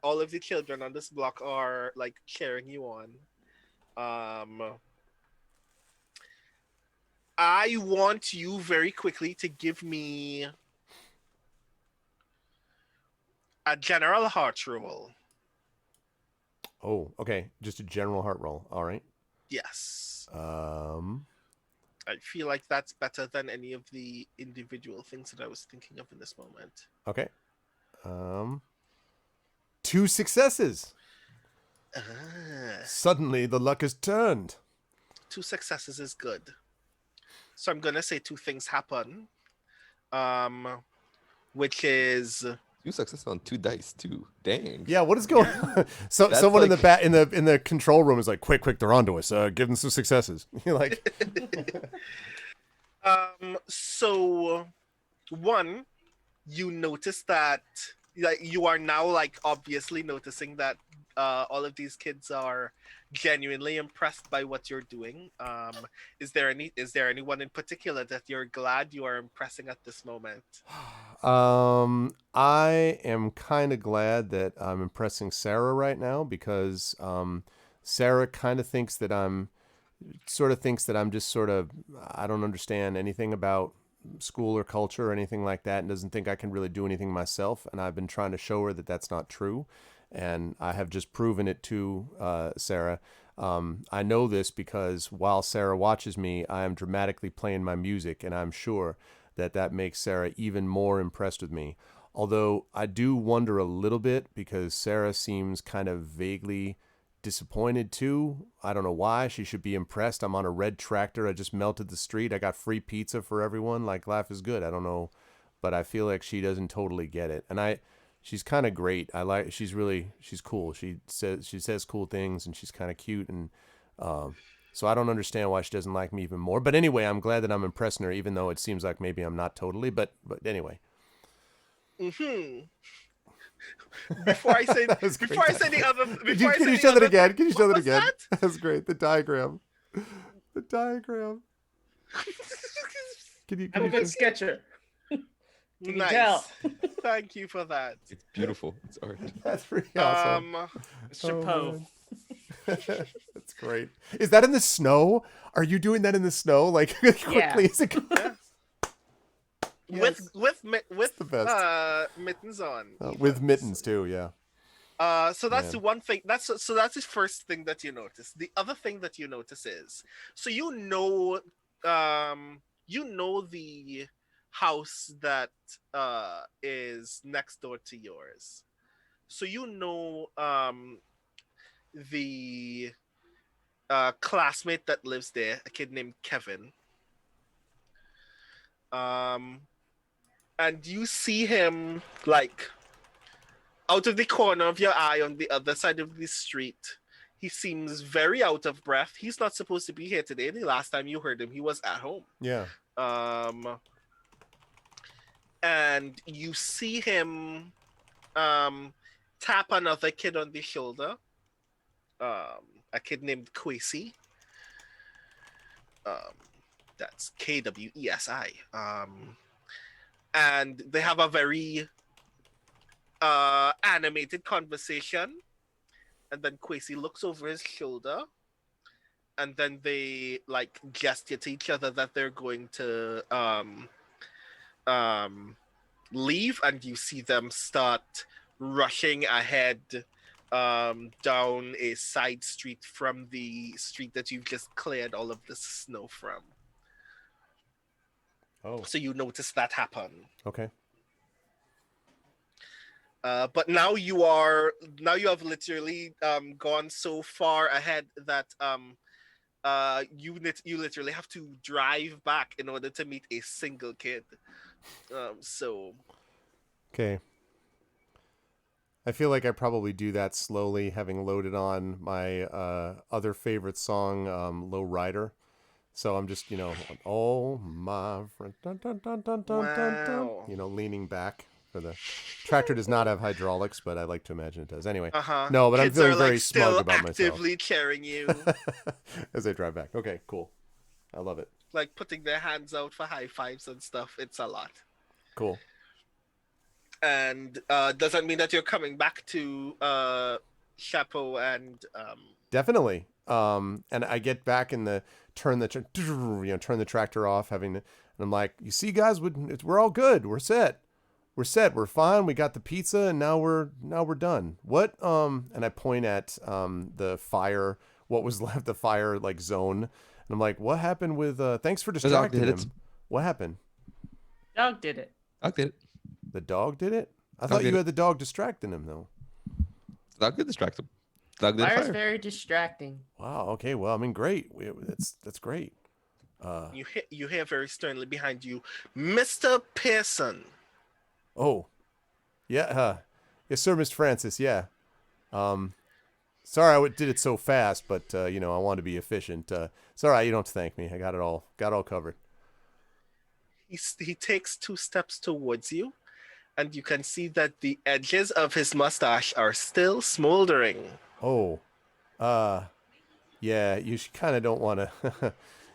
All of the children on this block are like cheering you on. I want you very quickly to give me a general heart roll. Oh, okay. Just a general heart roll. All right. Yes. I feel like that's better than any of the individual things that I was thinking of in this moment. Okay. 2 successes. Suddenly the luck has turned. 2 successes is good. So I'm gonna say 2 things happen. Which is 2 successes on 2 dice too. Dang. Yeah, what is going on? So That's someone like... in the control room is like, quick, they're onto us. Give them some successes. You're like so one, you notice that like you are now like obviously noticing that all of these kids are genuinely impressed by what you're doing. Is there anyone in particular that you're glad you are impressing at this moment? I am kind of glad that I'm impressing Sarah right now because Sarah kind of thinks that I'm just sort of, I don't understand anything about school or culture or anything like that, and doesn't think I can really do anything myself. And I've been trying to show her that that's not true. And I have just proven it to Sarah. I know this because while Sarah watches me, I am dramatically playing my music, and I'm sure that makes Sarah even more impressed with me. Although I do wonder a little bit because Sarah seems kind of vaguely disappointed too. I don't know why. She should be impressed. I'm on a red tractor. I just melted the street. I got free pizza for everyone. Like, life is good. I don't know, but I feel like she doesn't totally get it. And she's kind of great. She's cool. She says cool things, and she's kind of cute. And so I don't understand why she doesn't like me even more. But anyway, I'm glad that I'm impressing her, even though it seems like maybe I'm not totally. But anyway. Before I say the other, can you show that again? Can you show that again? That's great. The diagram. I'm a good sketcher. Nice. Thank you for that. It's beautiful. It's art. That's pretty awesome. Chapeau. That's great. Is that in the snow? Are you doing that in the snow? Like quickly? Yeah. Yes. With the best. Mittens on. With mittens too, yeah. So that's the one thing. That's the first thing that you notice. The other thing that you notice is, so you know the house that is next door to yours. So you know the classmate that lives there, a kid named Kevin. And you see him like out of the corner of your eye on the other side of the street. He seems very out of breath. He's not supposed to be here today. The last time you heard him, he was at home. Yeah. And you see him tap another kid on the shoulder. A kid named Kwesi. That's KWESI. And they have a very animated conversation, and then Quasi looks over his shoulder, and then they like gesture to each other that they're going to leave, and you see them start rushing ahead down a side street from the street that you've just cleared all of the snow from. Oh, So you notice that happen. okay. But now you have literally gone so far ahead that you literally have to drive back in order to meet a single kid. So Okay. I feel like I probably do that slowly, having loaded on my other favorite song, Low Rider. So I'm just, oh my friend, dun, dun, dun, dun, dun, dun, dun, wow. leaning back. For the tractor does not have hydraulics, but I like to imagine it does. Anyway, Uh-huh. no, but I'm Kids feeling are like very smug still about myself actively cheering you, as I drive back. Okay, cool. I love it. like putting their hands out for high fives and stuff. It's a lot. Cool. And does that mean that you're coming back to Chapeau and Definitely. And I get back in the turn the tractor off, and I'm like, you see, guys, we're all good. We're set. We're fine. We got the pizza, and now we're done. What? And I point at the fire. What was left? The fire like zone. And I'm like, what happened with? Thanks for distracting did it. him. What happened? Dog did it. Dog did it. The dog did it. I Dog thought did you it. had the dog distracting him though. Dog did distract him. Dog did Fire's fire. very distracting. Wow. Okay. Well, I mean, great. That's great. you hear very sternly behind you, Mr. Pearson. Oh, yeah. Yes, sir, Mr. Francis. Yeah. Sorry I did it so fast, but I want to be efficient. It's all right. You don't have to thank me. I got it all covered. He takes 2 steps towards you, and you can see that the edges of his mustache are still smoldering. Oh, yeah. You kind of don't want to.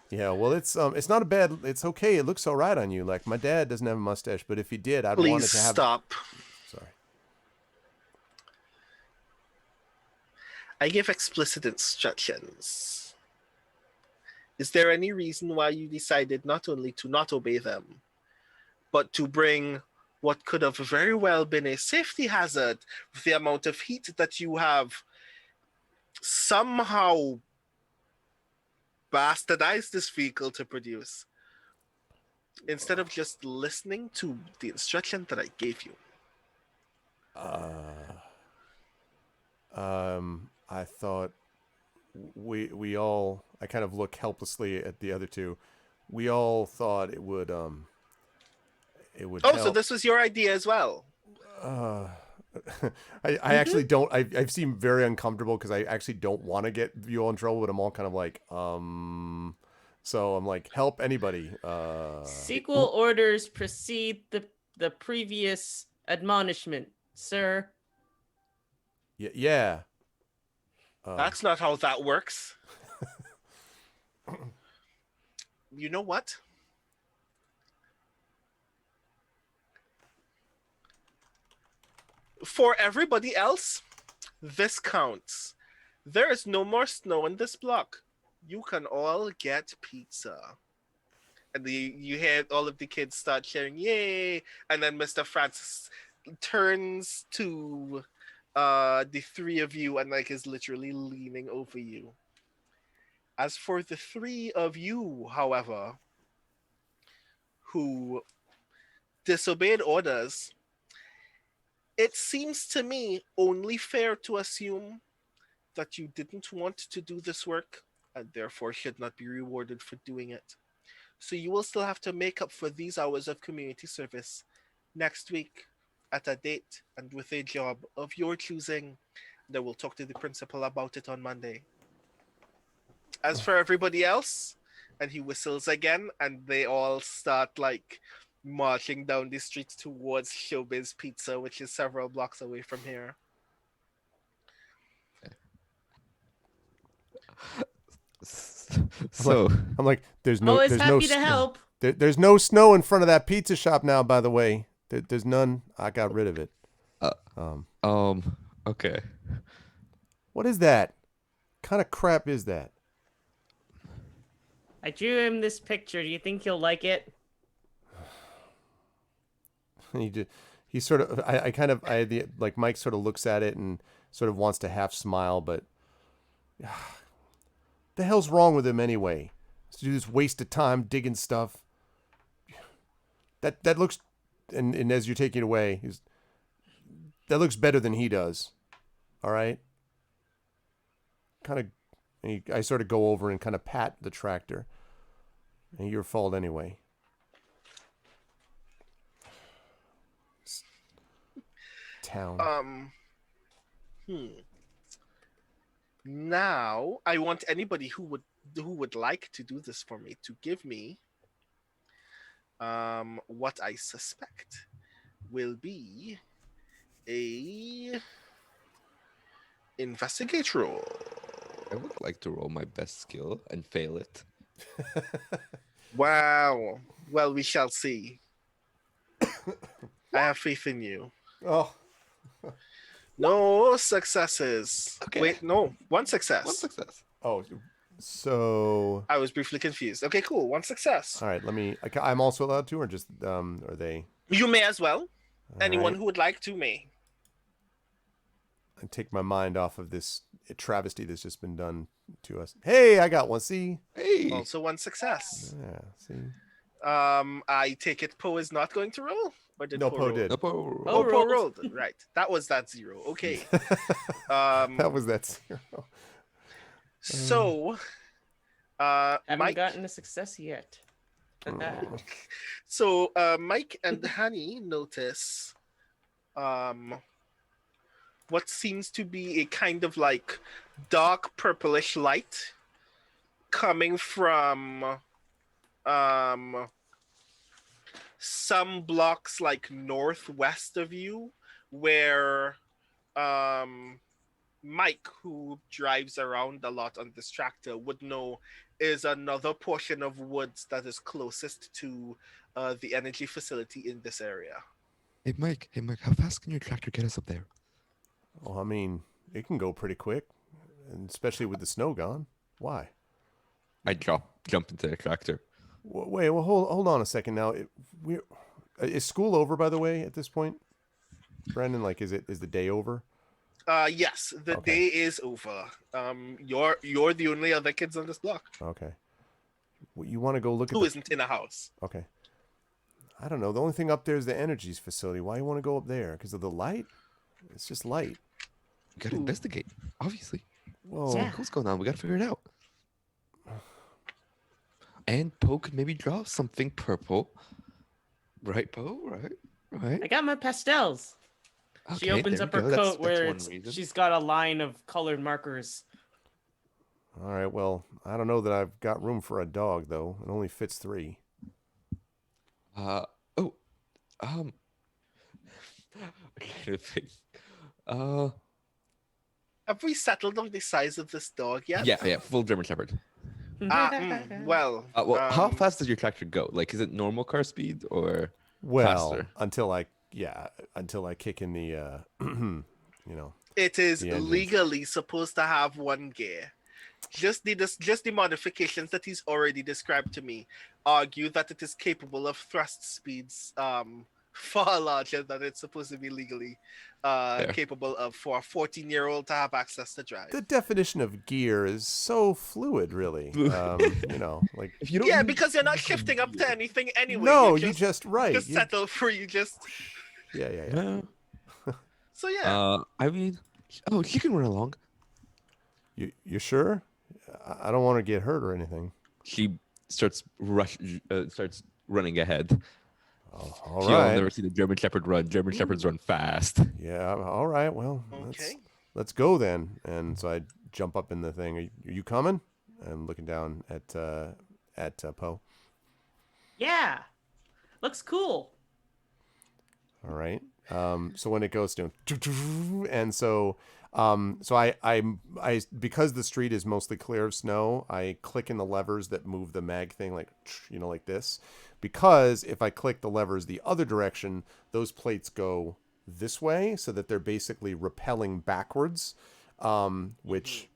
Yeah. Well, it's not a bad. It's okay. It looks all right on you. Like my dad doesn't have a mustache, but if he did, I'd want it Please to have. stop. Sorry. I give explicit instructions. Is there any reason why you decided not only to not obey them, but to bring what could have very well been a safety hazard with the amount of heat that you have somehow bastardized this vehicle to produce, instead of just listening to the instruction that I gave you? I thought we all. I kind of look helplessly at the other two. We all thought it would Oh, help. so this was your idea as well. I actually don't. I seem very uncomfortable because I actually don't want to get you all in trouble, but I'm all kind of like, So I'm like, help anybody. Sequel orders precede the previous admonishment, sir. Yeah. That's not how that works. You know what? For everybody else, this counts. There is no more snow in this block. You can all get pizza. And you hear all of the kids start cheering, yay! And then Mr. Francis turns to the 3 of you and like is literally leaning over you. As for the 3 of you, however, who disobeyed orders, it seems to me only fair to assume that you didn't want to do this work and therefore should not be rewarded for doing it. So you will still have to make up for these hours of community service next week at a date and with a job of your choosing. Then we'll talk to the principal about it on Monday. As for everybody else, and he whistles again, and they all start like marching down the street towards Showbiz Pizza, which is several blocks away from here. So I'm like, there's no, Always there's happy no to snow. help. There's no snow in front of that pizza shop now. By the way, there's none. I got rid of it. okay. What is that? Kind of crap is that? I drew him this picture. Do you think he'll like it? He sort of, like Mike sort of looks at it and sort of wants to half smile, but the hell's wrong with him anyway? To do this waste of time digging stuff. That looks, and as you're taking it away, that looks better than he does. All right. Kind of, I sort of go over and kind of pat the tractor. And your fault anyway. Town. Now I want anybody who would like to do this for me to give me what I suspect will be a investigate roll. I would like to roll my best skill and fail it. Wow. Well, we shall see. I have faith in you. Oh. No successes. Okay. Wait, no. One success. One success. Oh, so. I was briefly confused. Okay, cool. One success. All right, I'm also allowed to, or just, are they? You may as well. All Anyone right. who would like to may. I take my mind off of this travesty that's just been done to us. Hey, I got one. See? Hey. Also one success. Yeah, see? I take it Poe is not going to roll? Or did No, Poe Poe roll? did. Up, Oh, Oh, Poe rolled. rolled. Right. That was that 0. Okay. That was that 0. So, Haven't Mike. gotten a success yet. So, Mike and Hani notice what seems to be a kind of like dark purplish light coming from some blocks like northwest of you, where Mike, who drives around a lot on this tractor, would know is another portion of woods that is closest to the energy facility in this area. Hey Mike, how fast can your tractor get us up there? Well, I mean, it can go pretty quick, and especially with the snow gone. Why? I jump into the tractor. Wait, well, hold on a second now. Is school over, by the way, at this point? Brandon, like, is the day over? Yes, the Okay. day is over. You're the only other kids on this block Okay. Well, you want to go look at who the... isn't in a house. Okay. I don't know. The only thing up there is the energies facility. Why you want to go up there? Because of the light? It's just light. We gotta investigate, obviously. Whoa. Yeah. What's going on? We gotta figure it out. And Poe could maybe draw something purple. Right, Poe? Right? I got my pastels. She Okay, opens there up we her go. coat where one reason. she's got a line of colored markers. All right, well, I don't know that I've got room for a dog, though. It only fits 3. I'm trying to think. Have we settled on the size of this dog yet? Yeah, full German Shepherd. Well, How fast does your tractor go? Like, is it normal car speed or Well, faster? until I kick in the, it is the engines. legally supposed to have 1 gear. Just the modifications that he's already described to me argue that it is capable of thrust speeds far larger than it's supposed to be legally capable of for a 14-year-old to have access to drive. The definition of gear is so fluid, really. Like... If you don't Yeah, use- because you're not shifting up to anything anyway. No, you you just... Right. just you- settle for Yeah. Yeah. So yeah. I mean, she can run along. You sure? I don't want to get hurt or anything. She starts running ahead. Oh, all You'll right. never see the German Shepherd run. German Shepherds run fast. Yeah, all right. Well, Okay. let's go then. And so I jump up in the thing. Are you coming? And looking down at Poe. Yeah. Looks cool. All right. So when it goes to, and so So I because the street is mostly clear of snow, I click in the levers that move the mag thing like like this. Because if I click the levers the other direction, those plates go this way, so that they're basically repelling backwards, which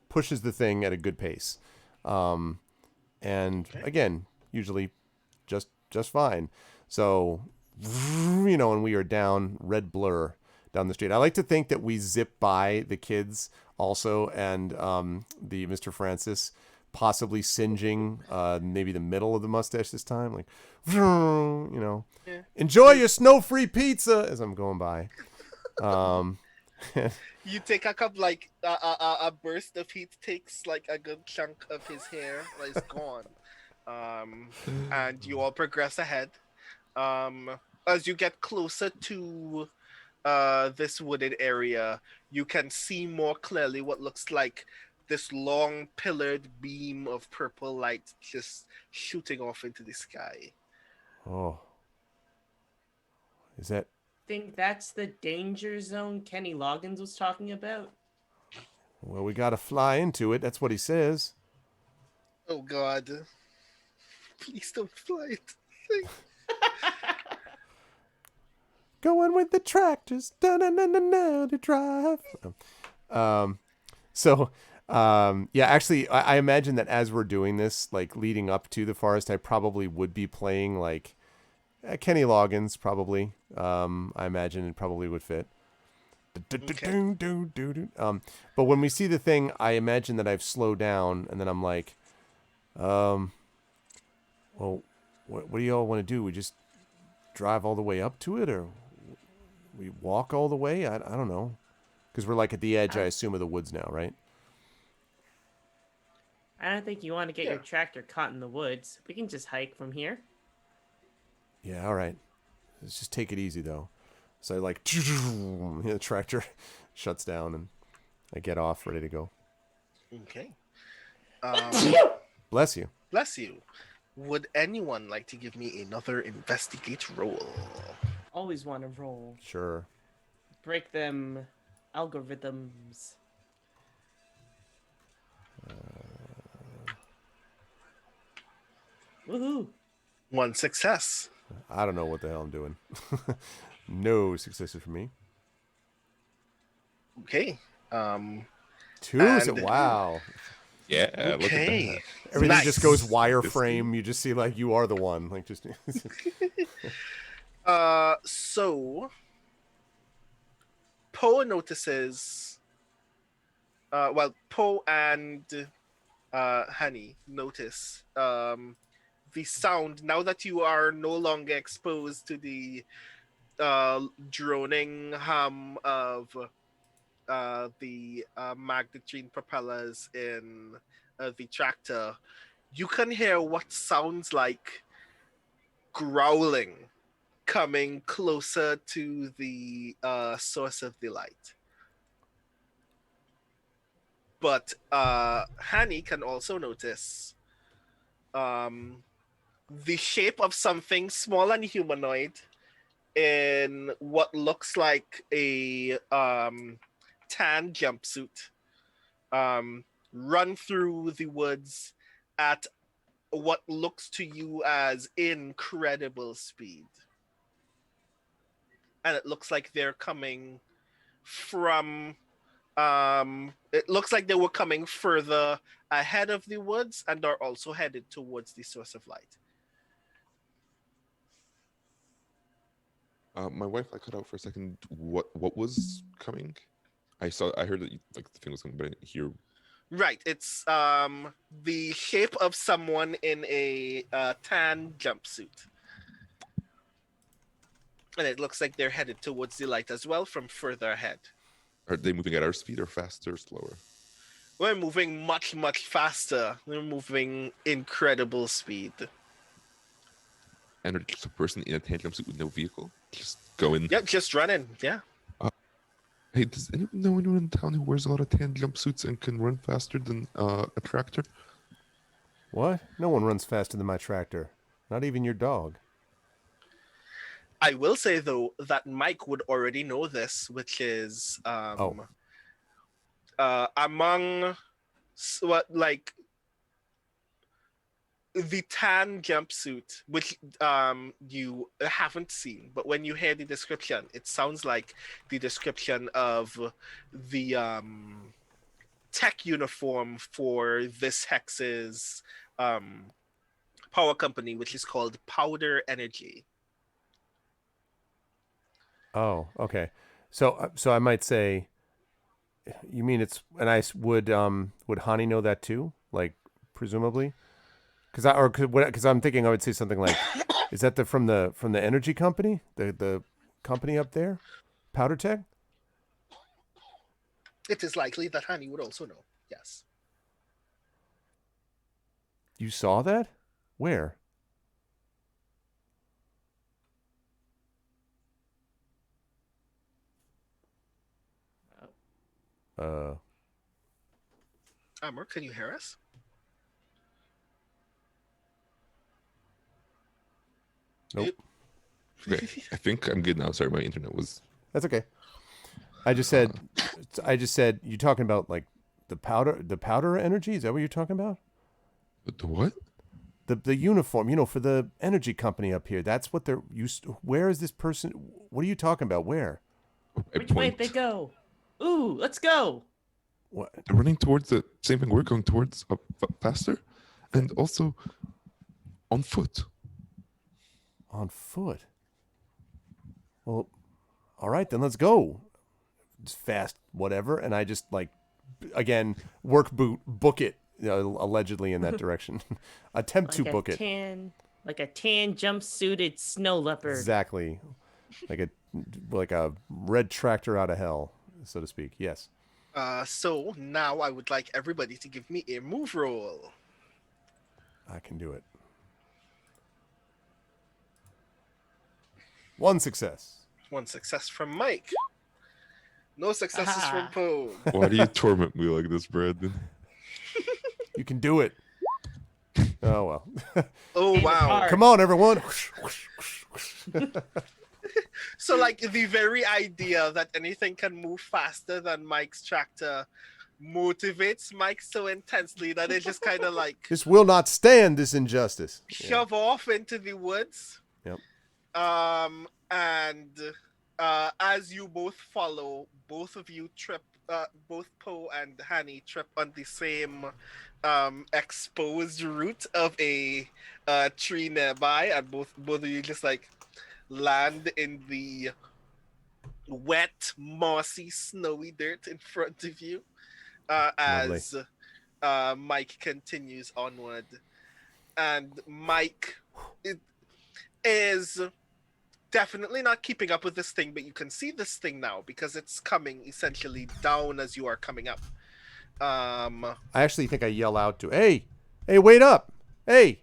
pushes the thing at a good pace. And again, usually just fine. So, and we are down red blur down the street. I like to think that we zip by the kids also, and the Mr. Francis possibly singeing maybe the middle of the mustache this time, like, enjoy your snow-free pizza as I'm going by. You take a cup like a burst of heat takes like a good chunk of his hair, like it's gone. And you all progress ahead. As you get closer to this wooded area, you can see more clearly what looks like this long pillared beam of purple light just shooting off into the sky. Oh, is that? Think that's the danger zone Kenny Loggins was talking about? Well, we gotta fly into it. That's what he says. Oh God! Please don't fly it. Going with the tractors, to drive. Actually, I imagine that as we're doing this, like leading up to the forest, I probably would be playing like Kenny Loggins, probably. I imagine it probably would fit. But when we see the thing, I imagine that I've slowed down, and then I'm like, well, what do y'all want to do? We just drive all the way up to it, or we walk all the way? I don't know. Because we're like at the edge, I assume, of the woods now, right? I don't think you want to get your tractor caught in the woods. We can just hike from here. Yeah, all right. Let's just take it easy, though. So I like, the tractor shuts down, and I get off, ready to go. Okay. Bless you. Bless you. Would anyone like to give me another investigate roll? Always want to roll. Sure. Break them algorithms. Woohoo! One success. I don't know what the hell I'm doing. No successes for me. Okay. Two? Wow. Yeah. Okay. Look at that. Everything Nice. just goes wireframe. You just see like you are the one. Like just. So Poe notices. Poe and Honey notice the sound now that you are no longer exposed to the droning hum of the magnetine propellers in the tractor. You can hear what sounds like growling coming closer to the source of the light. But Hanny can also notice the shape of something small and humanoid in what looks like a tan jumpsuit run through the woods at what looks to you as incredible speed. And it looks like they're coming from it looks like they were coming further ahead of the woods and are also headed towards the source of light. My wife, I cut out for a second. What was coming? I heard that the thing was coming, but I didn't hear. Right, it's the shape of someone in a tan jumpsuit, and it looks like they're headed towards the light as well from further ahead. Are they moving at our speed or faster, or slower? We're moving much, much faster. We're moving incredible speed. And are just a person in a tan jumpsuit with no vehicle, just going. Yep, just running. Yeah. Hey, does anyone know anyone in town who wears a lot of tan jumpsuits and can run faster than a tractor? What? No one runs faster than my tractor. Not even your dog. I will say though that Mike would already know this, which is among what like the tan jumpsuit, which you haven't seen, but when you hear the description, it sounds like the description of the tech uniform for this hex's power company, which is called Powder Energy. Oh, okay. So I might say, you mean it's, and I would Hani know that too? Like, presumably? Because I'm thinking I would say something like, is that from the energy company, the company up there, Powder Tech? It is likely that Hani would also know. Yes. You saw that? Where? Amber, can you hear us? Nope. Okay, I think I'm good now. Sorry, my internet was. That's okay. I just said you talking about like the powder energy? Is that what you're talking about? The what? The uniform, for the energy company up here. That's what they're used to. Where is this person? What are you talking about? Where? Which way they go? Ooh, let's go. What? They're running towards the same thing we're going towards, faster, and also on foot. On foot. Well, all right, then let's go. Just fast, whatever. And I just again, book it, allegedly in that direction. Attempt to book it. Like a tan jumpsuited snow leopard. Exactly. Like a red tractor out of hell, so to speak. Yes. So now I would like everybody to give me a move roll. I can do it. 1 success. 1 success from Mike. No successes from Poe. Why do you torment me like this, Brandon? You can do it. Oh, well. Oh, wow. Come on, everyone. So, the very idea that anything can move faster than Mike's tractor motivates Mike so intensely that it just kind of this will not stand this injustice. shove off into the woods. Yep. And as you both follow, both of you trip, both Poe and Hani trip on the same exposed root of a tree nearby, and both of you just land in the wet, mossy, snowy dirt in front of you as Mike continues onward. And Mike is definitely not keeping up with this thing, but you can see this thing now because it's coming essentially down as you are coming up. I actually think I yell out to, hey, wait up. Hey,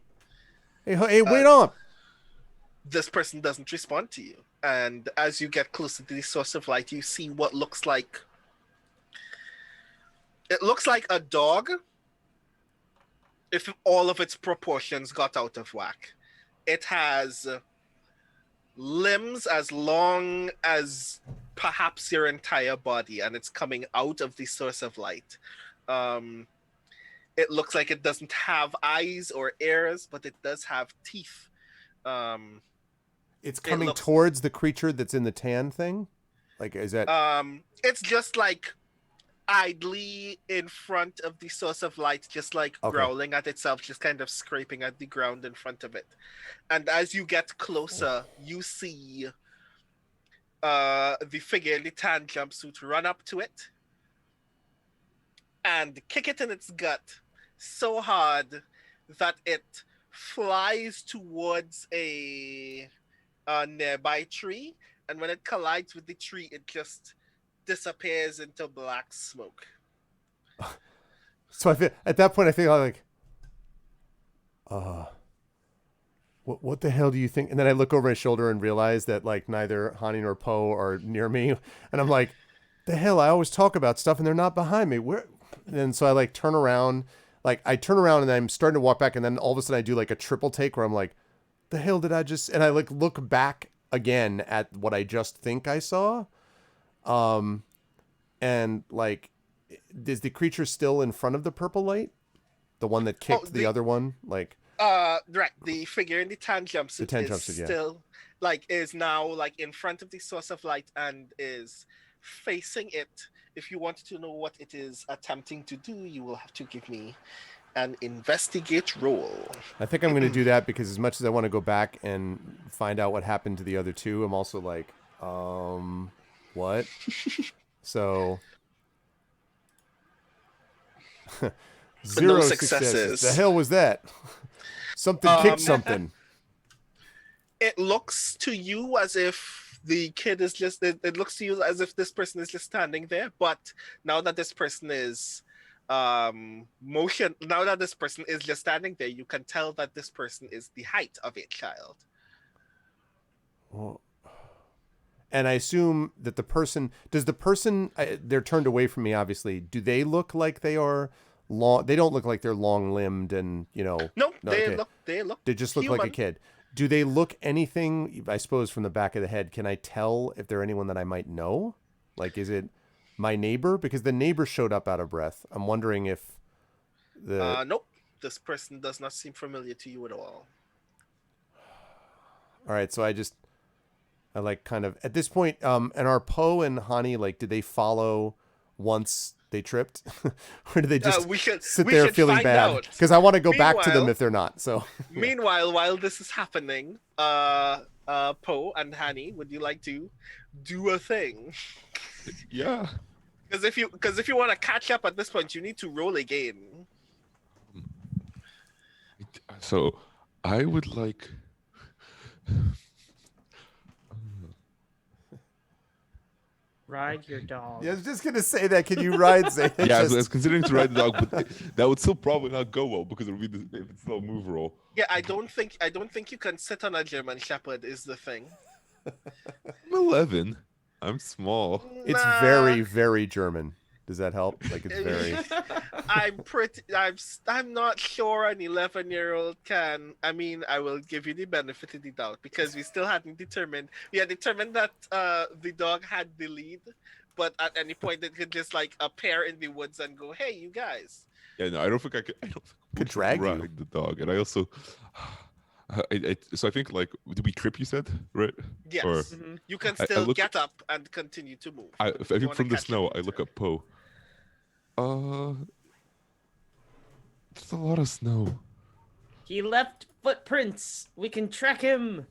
wait up. This person doesn't respond to you. And as you get closer to the source of light, you see what looks like... It looks like a dog if all of its proportions got out of whack. It has limbs as long as perhaps your entire body, and it's coming out of the source of light. It looks like it doesn't have eyes or ears, but it does have teeth. It's coming towards the creature that's in the tan thing? Is that... It's just idly in front of the source of light, just growling at itself, just kind of scraping at the ground in front of it. And as you get closer, you see the figure in the tan jumpsuit run up to it and kick it in its gut so hard that it flies towards a nearby tree, and when it collides with the tree, it just disappears into black smoke. So at that point I feel what the hell do you think? And then I look over my shoulder and realize that neither Hani nor Poe are near me, and I'm like, the hell, I always talk about stuff and they're not behind me. Where? And so I turn around, I turn around and I'm starting to walk back, and then all of a sudden I do a triple take where I'm like, the hell did I just... And I look back again at what I just think I saw. And like, is the creature still in front of the purple light? The one that kicked the other one? Like, right. The figure in the tan jumpsuit tan is jumpsuit, yeah. still is now in front of the source of light and is facing it. If you want to know what it is attempting to do, you will have to give me an investigate roll. I think I'm going to do that because as much as I want to go back and find out what happened to the other two, I'm also like, what? So, 0 No successes. successes. The hell was that? Something kicked something. It looks to you as if the kid is just. It looks to you as if this person is just standing there. But now that this person is now that this person is just standing there, you can tell that this person is the height of a child. Well, and I assume that they're turned away from me, obviously. Do they look like they are long? They don't look like they're long-limbed and, No, okay. they look. They just look human. like a kid. Do they look anything, I suppose, from the back of the head? Can I tell if they're anyone that I might know? Like, is it my neighbor? Because the neighbor showed up out of breath. I'm wondering if Nope. This person does not seem familiar to you at all. All right, so I like kind of at this point, and are Poe and Hani, like, did they follow once they tripped, or do they just sit there feeling bad? Because I want to go back to them if they're not. So meanwhile, while this is happening, Poe and Hani, would you like to do a thing? Yeah. Because if you want to catch up at this point, you need to roll again. So I would like. Ride your dog. yeah, I was just gonna say that. Can you ride Zane? Yeah, I was considering to ride the dog, but that would still probably not go well because it would be if it's still a move roll. Yeah, I don't think you can sit on a German Shepherd. Is the thing. I'm 11. I'm small. It's very, very German. Does that help? Like, it's very. I'm not sure an 11-year-old can. I mean, I will give you the benefit of the doubt because we still hadn't determined. We had determined that the dog had the lead, but at any point it could just appear in the woods and go, "Hey, you guys." Yeah, no, I don't think I could. I don't think Could drag you. ride the dog, and I also. So I think did we trip? You said right? Yes, Or, you can I still look- get up and continue to move. I if you think wanna from the catch snow, up I with look her. at Poe. There's a lot of snow. He left footprints. We can track him.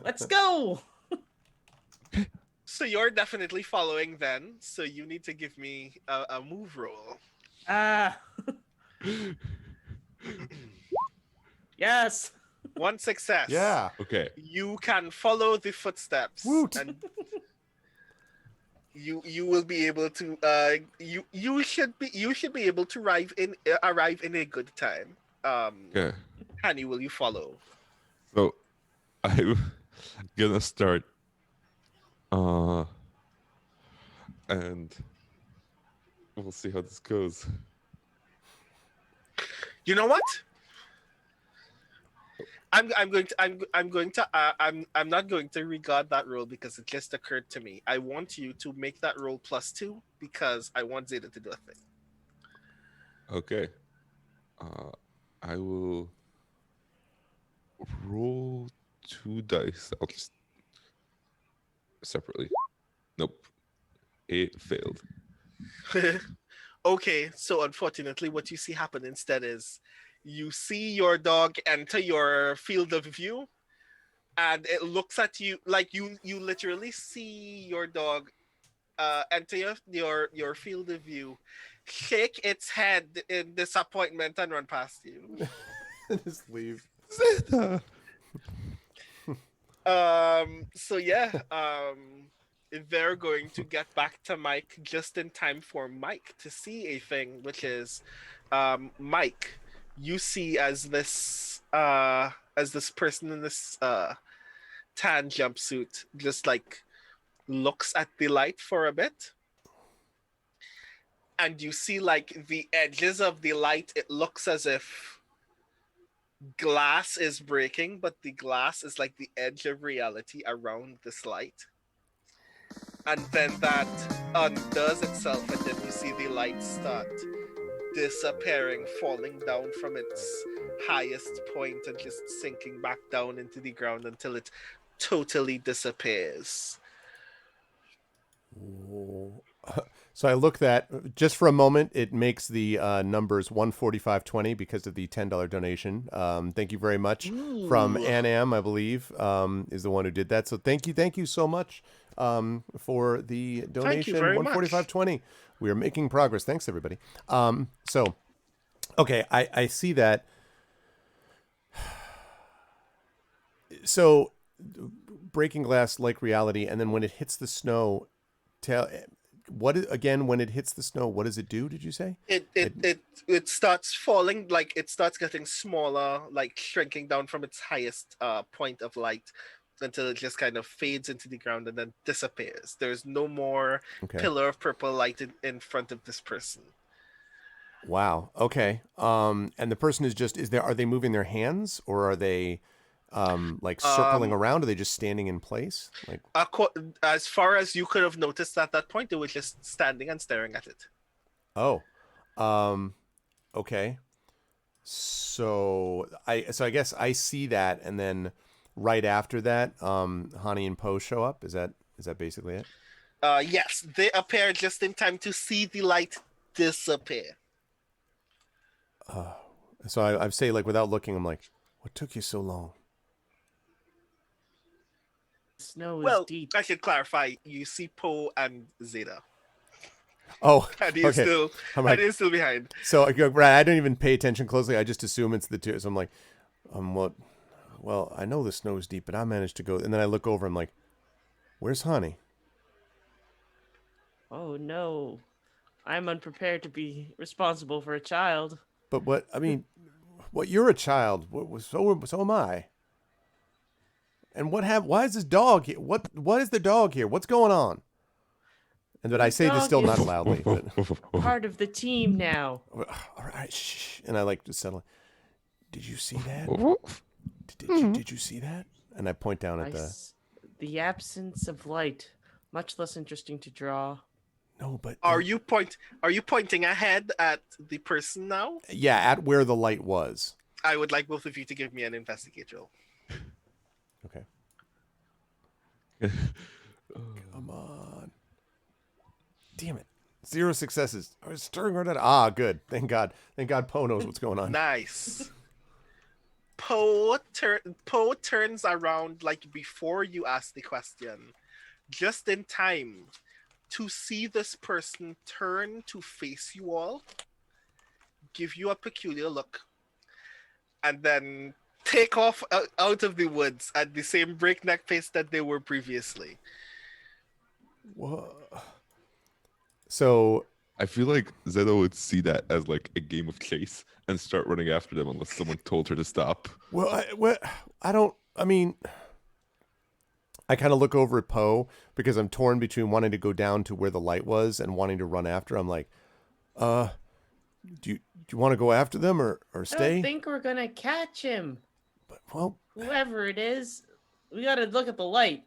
Let's go. So you're definitely following then. So you need to give me a move roll. Yes. One success. Yeah. Okay. You can follow the footsteps. Woot. And you will be able to you should be able to arrive in a good time. Okay. Hani, will you follow? So I'm gonna start. And we'll see how this goes. You know what? I'm not going to regard that roll because it just occurred to me. I want you to make that roll +2 because I want Zeta to do a thing. Okay. I will roll 2 dice. I'll just separately. Nope. It failed. Okay, so unfortunately, what you see happen instead is you see your dog enter your field of view, and it looks at you like you literally see your dog enter your field of view, shake its head in disappointment, and run past you. Just leave. Zeta! So yeah, they're going to get back to Mike just in time for Mike to see a thing, which is Mike, you see as this person in this tan jumpsuit just looks at the light for a bit, and you see the edges of the light. It looks as if glass is breaking, but the glass is like the edge of reality around this light. And then that undoes itself, and then you see the light start disappearing, falling down from its highest point and just sinking back down into the ground until it totally disappears. Whoa. So I look that just for a moment. It makes the numbers 145.20 because of the $10 donation. Thank you very much from Ooh. Anam, I believe, is the one who did that. So thank you so much for the donation. very much. 145.20. We are making progress. Thanks everybody. So okay, I see that. So breaking glass like reality, and then when it hits the snow, when it hits the snow, what does it do? Did you say? It starts falling, like it starts getting smaller, like shrinking down from its highest point of light until it just kind of fades into the ground and then disappears. There's no more Okay. pillar of purple light in front of this person. Wow. Okay. And the person are they moving their hands, or are they like circling around? Are they just standing in place? Like, As far as you could have noticed at that point, they were just standing and staring at it. oh, okay. So I guess I see that, and then right after that, Hani and Poe show up. Is that basically it? Yes, they appear just in time to see the light disappear. So I say, like, without looking, I'm like, what took you so long? Snow is Well, deep. I should clarify. You see Poe and Zeta. Oh, And he's okay. still, I'm like, he's still behind. so right, I don't even pay attention closely. I just assume it's the two. So I'm like, what? Well, I know the snow is deep, but I managed to go. And then I look over. I'm like, where's Honey? Oh no, I'm unprepared to be responsible for a child. But what? I mean, what? You're a child. So am I. And why is this dog here? What is the dog here? What's going on? And but I say this dog still not is- loudly. But Part of the team now. all right, shh. And I like to settle. Did you see that? Did you see that? And I point down at The absence of light, much less interesting to draw. No, but Are you pointing ahead at the person now? yeah, at where the light was. I would like both of you to give me an investigate roll. Okay. Come on. Damn it. 0 successes. I was stirring her that. Good. Thank God. Thank God Poe knows what's going on. Nice. Poe turns around like before you ask the question, just in time to see this person turn to face you all, give you a peculiar look, and then take off out of the woods at the same breakneck pace that they were previously. Whoa. So I feel like Zeta would see that as like a game of chase and start running after them unless someone told her to stop. I mean, I kind of look over at Poe because I'm torn between wanting to go down to where the light was and wanting to run after. I'm like, do you want to go after them or I stay? don't think we're gonna catch him. But, well, Whoever it is, we gotta look at the light.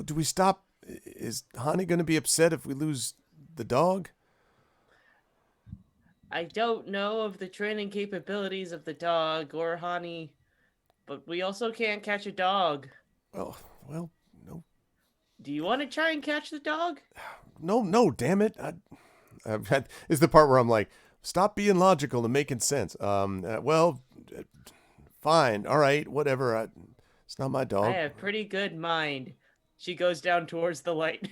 do we stop? Is Hani going to be upset if we lose the dog? I don't know of the training capabilities of the dog or Hani, but we also can't catch a dog. Well, no. Do you want to try and catch the dog? No, damn it. Is the part where I'm like, stop being logical and making sense. Fine. All right, whatever. It's not my dog. I have pretty good mind. She goes down towards the light.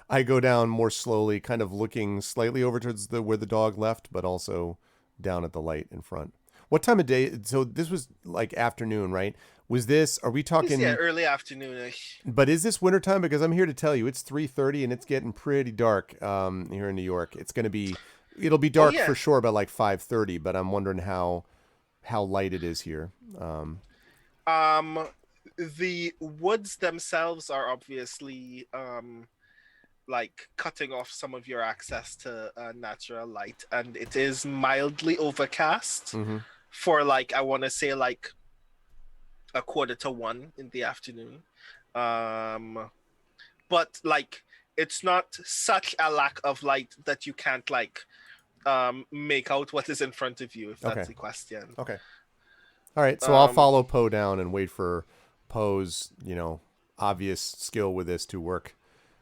I go down more slowly, kind of looking slightly over towards where the dog left, but also down at the light in front. What time of day? So this was like afternoon, right? Are we talking? Yeah, early afternoon-ish. But is this wintertime? Because I'm here to tell you, it's 3:30 and it's getting pretty dark here in New York. It'll be dark for sure by like 5:30, but I'm wondering how light it is here. The woods themselves are obviously like cutting off some of your access to natural light, and it is mildly overcast for like, I want to say like 1:45 in the afternoon. But like it's not such a lack of light that you can't like make out what is in front of you, if Okay. that's the question. Okay. All right. So I'll Um, follow Poe down and wait for Poe's, obvious skill with this to work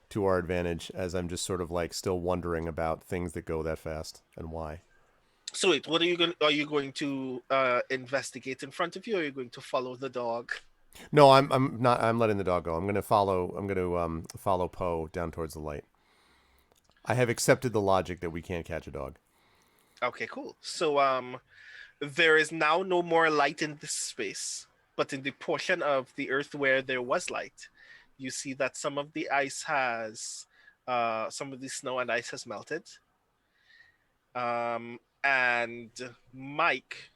to our advantage, as I'm just sort of like still wondering about things that go that fast and why. So wait, what are you going to investigate in front of you, or are you going to follow the dog? No, I'm not. I'm letting the dog go. I'm gonna follow Poe down towards the light. I have accepted the logic that we can't catch a dog. Okay, cool. So there is now no more light in this space, but in the portion of the earth where there was light, you see that some of the ice has some of the snow and ice has melted. And Mike,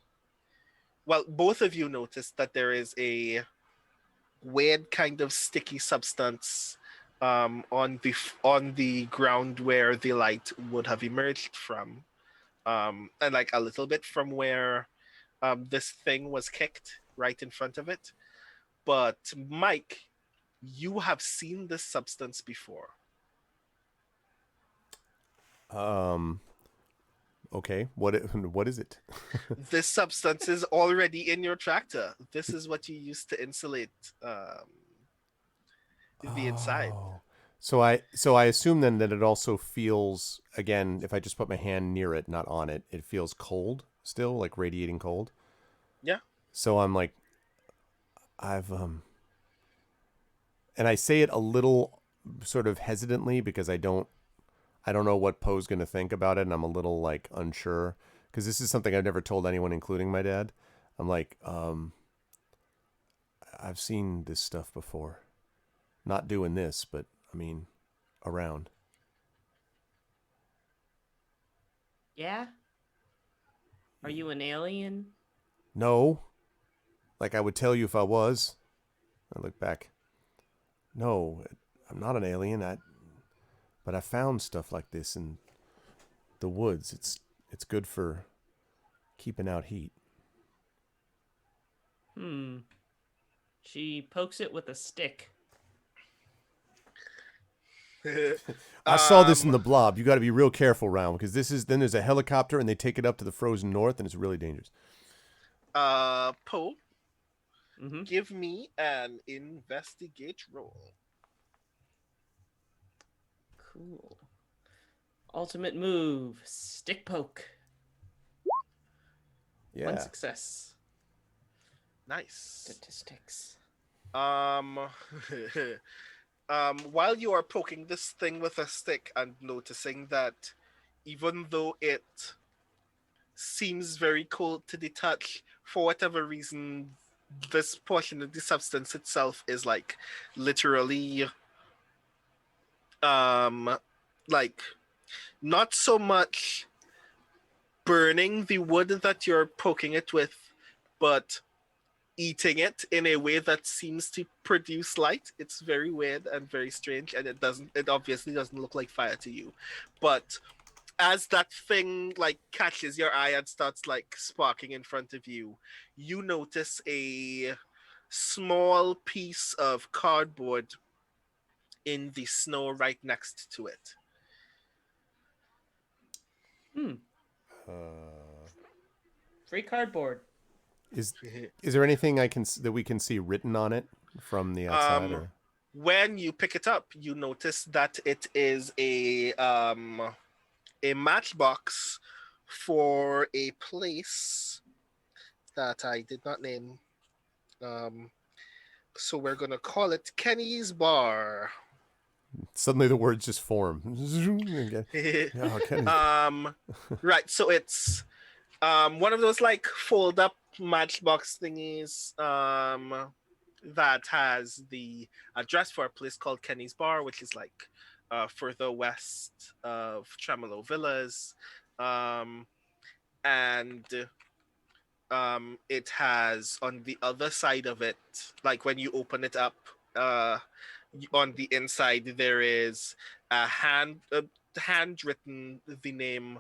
well, both of you noticed that there is a weird kind of sticky substance on the ground where the light would have emerged from, and like a little bit from where this thing was kicked right in front of it. But Mike, you have seen this substance before. Okay. What is it? This substance is already in your tractor. This is what you use to insulate the inside. Oh. So I assume then that it also feels, again, if I just put my hand near it, not on it, it feels cold still, like radiating cold. Yeah. So I'm like, and I say it a little sort of hesitantly because I don't know what Poe's going to think about it, and I'm a little like unsure because this is something I've never told anyone, including my dad. I'm like, I've seen this stuff before. Not doing this, but I mean, around. Yeah? Are you an alien? No. Like I would tell you if I was. I look back. No, I'm not an alien. But I found stuff like this in the woods. It's good for keeping out heat. She pokes it with a stick. I saw this in the blob. You got to be real careful around because then there's a helicopter and they take it up to the frozen north and it's really dangerous. Poe, Mm-hmm. give me an investigate roll. Cool. Ultimate move, stick poke. Yeah. One success. Nice. Statistics. While you are poking this thing with a stick and noticing that even though it seems very cold to the touch, for whatever reason, this portion of the substance itself is like literally like not so much burning the wood that you're poking it with, but eating it in a way that seems to produce light. It's very weird and very strange, and it obviously doesn't look like fire to you. But as that thing like catches your eye and starts like sparking in front of you, you notice a small piece of cardboard in the snow right next to it. Free cardboard. Is there anything that we can see written on it from the outside? Or? When you pick it up, you notice that it is a matchbox for a place that I did not name. So we're gonna call it Kenny's Bar. Suddenly the words just form. Oh, Kenny. Right. So it's one of those like fold up matchbox thingies that has the address for a place called Kenny's Bar, which is like further west of Tremolo Villas. And it has on the other side of it, like when you open it up, on the inside there is a handwritten the name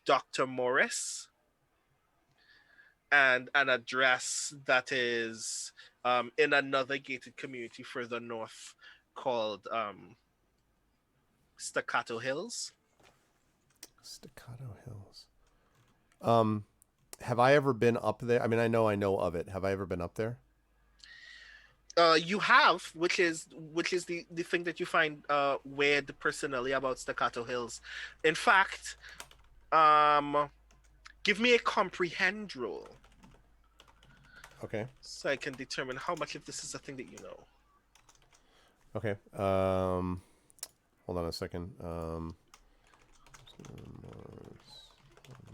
Dr. Morris, and an address that is in another gated community further north called Staccato Hills. Staccato Hills. Have I ever been up there? I mean, I know of it. Have I ever been up there? You have, which is the thing that you find weird personally about Staccato Hills. In fact, give me a comprehend roll Okay. so I can determine how much of this is a thing that you know. Okay. Hold on a second.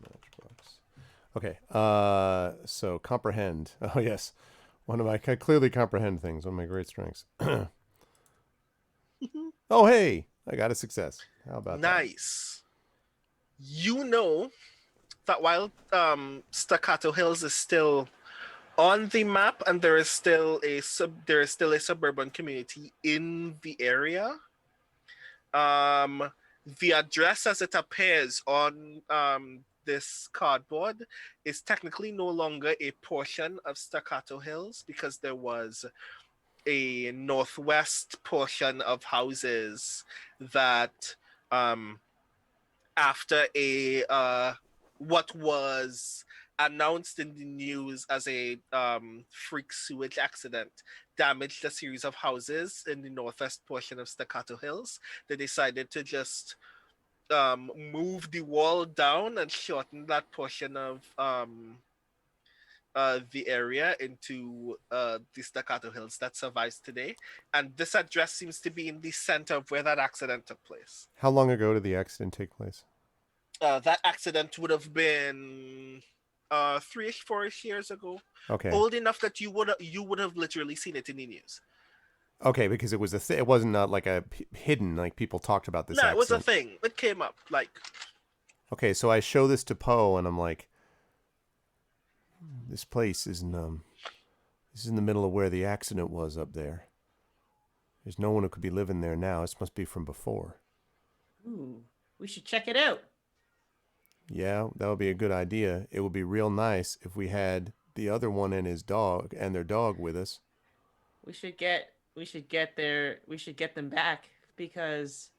Matchbox. Okay. So comprehend. Oh yes, one of my I clearly comprehend things. One of my great strengths. Oh hey, I got a success. How about that? Nice. You know that while Staccato Hills is still on the map and there is still a suburban community in the area, the address as it appears on this cardboard is technically no longer a portion of Staccato Hills, because there was a northwest portion of houses that after a what was announced in the news as a freak sewage accident damaged a series of houses in the northwest portion of Staccato Hills. They decided to just move the wall down and shorten that portion of the area into the Staccato Hills that survives today. And this address seems to be in the center of where that accident took place. How long ago did the accident take place? That accident would have been 3-ish, 4-ish years ago. Okay. Old enough that you would have literally seen it in the news. Okay, because it was it wasn't like a hidden, like people talked about this No, accident. it was a thing. It came up like. Okay, so I show this to Poe, and I'm like, this place is in the middle of where the accident was up there. There's no one who could be living there now. This must be from before. Ooh, we should check it out. Yeah, that would be a good idea. It would be real nice if we had the other one and his dog and their dog with us. We should get them back, because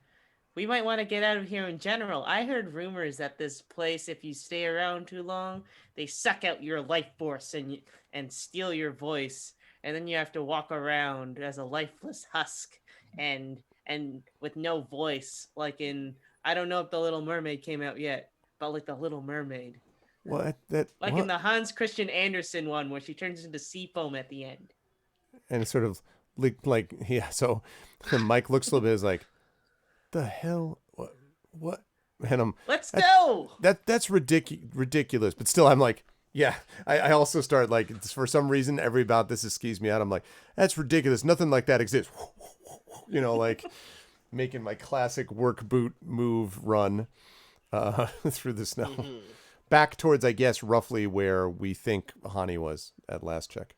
we might want to get out of here in general. I heard rumors that this place, if you stay around too long, they suck out your life force and steal your voice, and then you have to walk around as a lifeless husk and with no voice, like in, I don't know if The Little Mermaid came out yet, but like The Little Mermaid. What? Like what? in the Hans Christian Andersen one, where she turns into sea foam at the end. And it's sort of like yeah. So Mike looks a little bit is like, the hell? What? And Let's go. That's ridiculous. But still, I'm like, yeah. I also start like, for some reason, every about this skis me out. I'm like, that's ridiculous. Nothing like that exists. You know, like making my classic work boot move run through the snow. Mm-hmm. Back towards, I guess, roughly where we think Hani was at last check.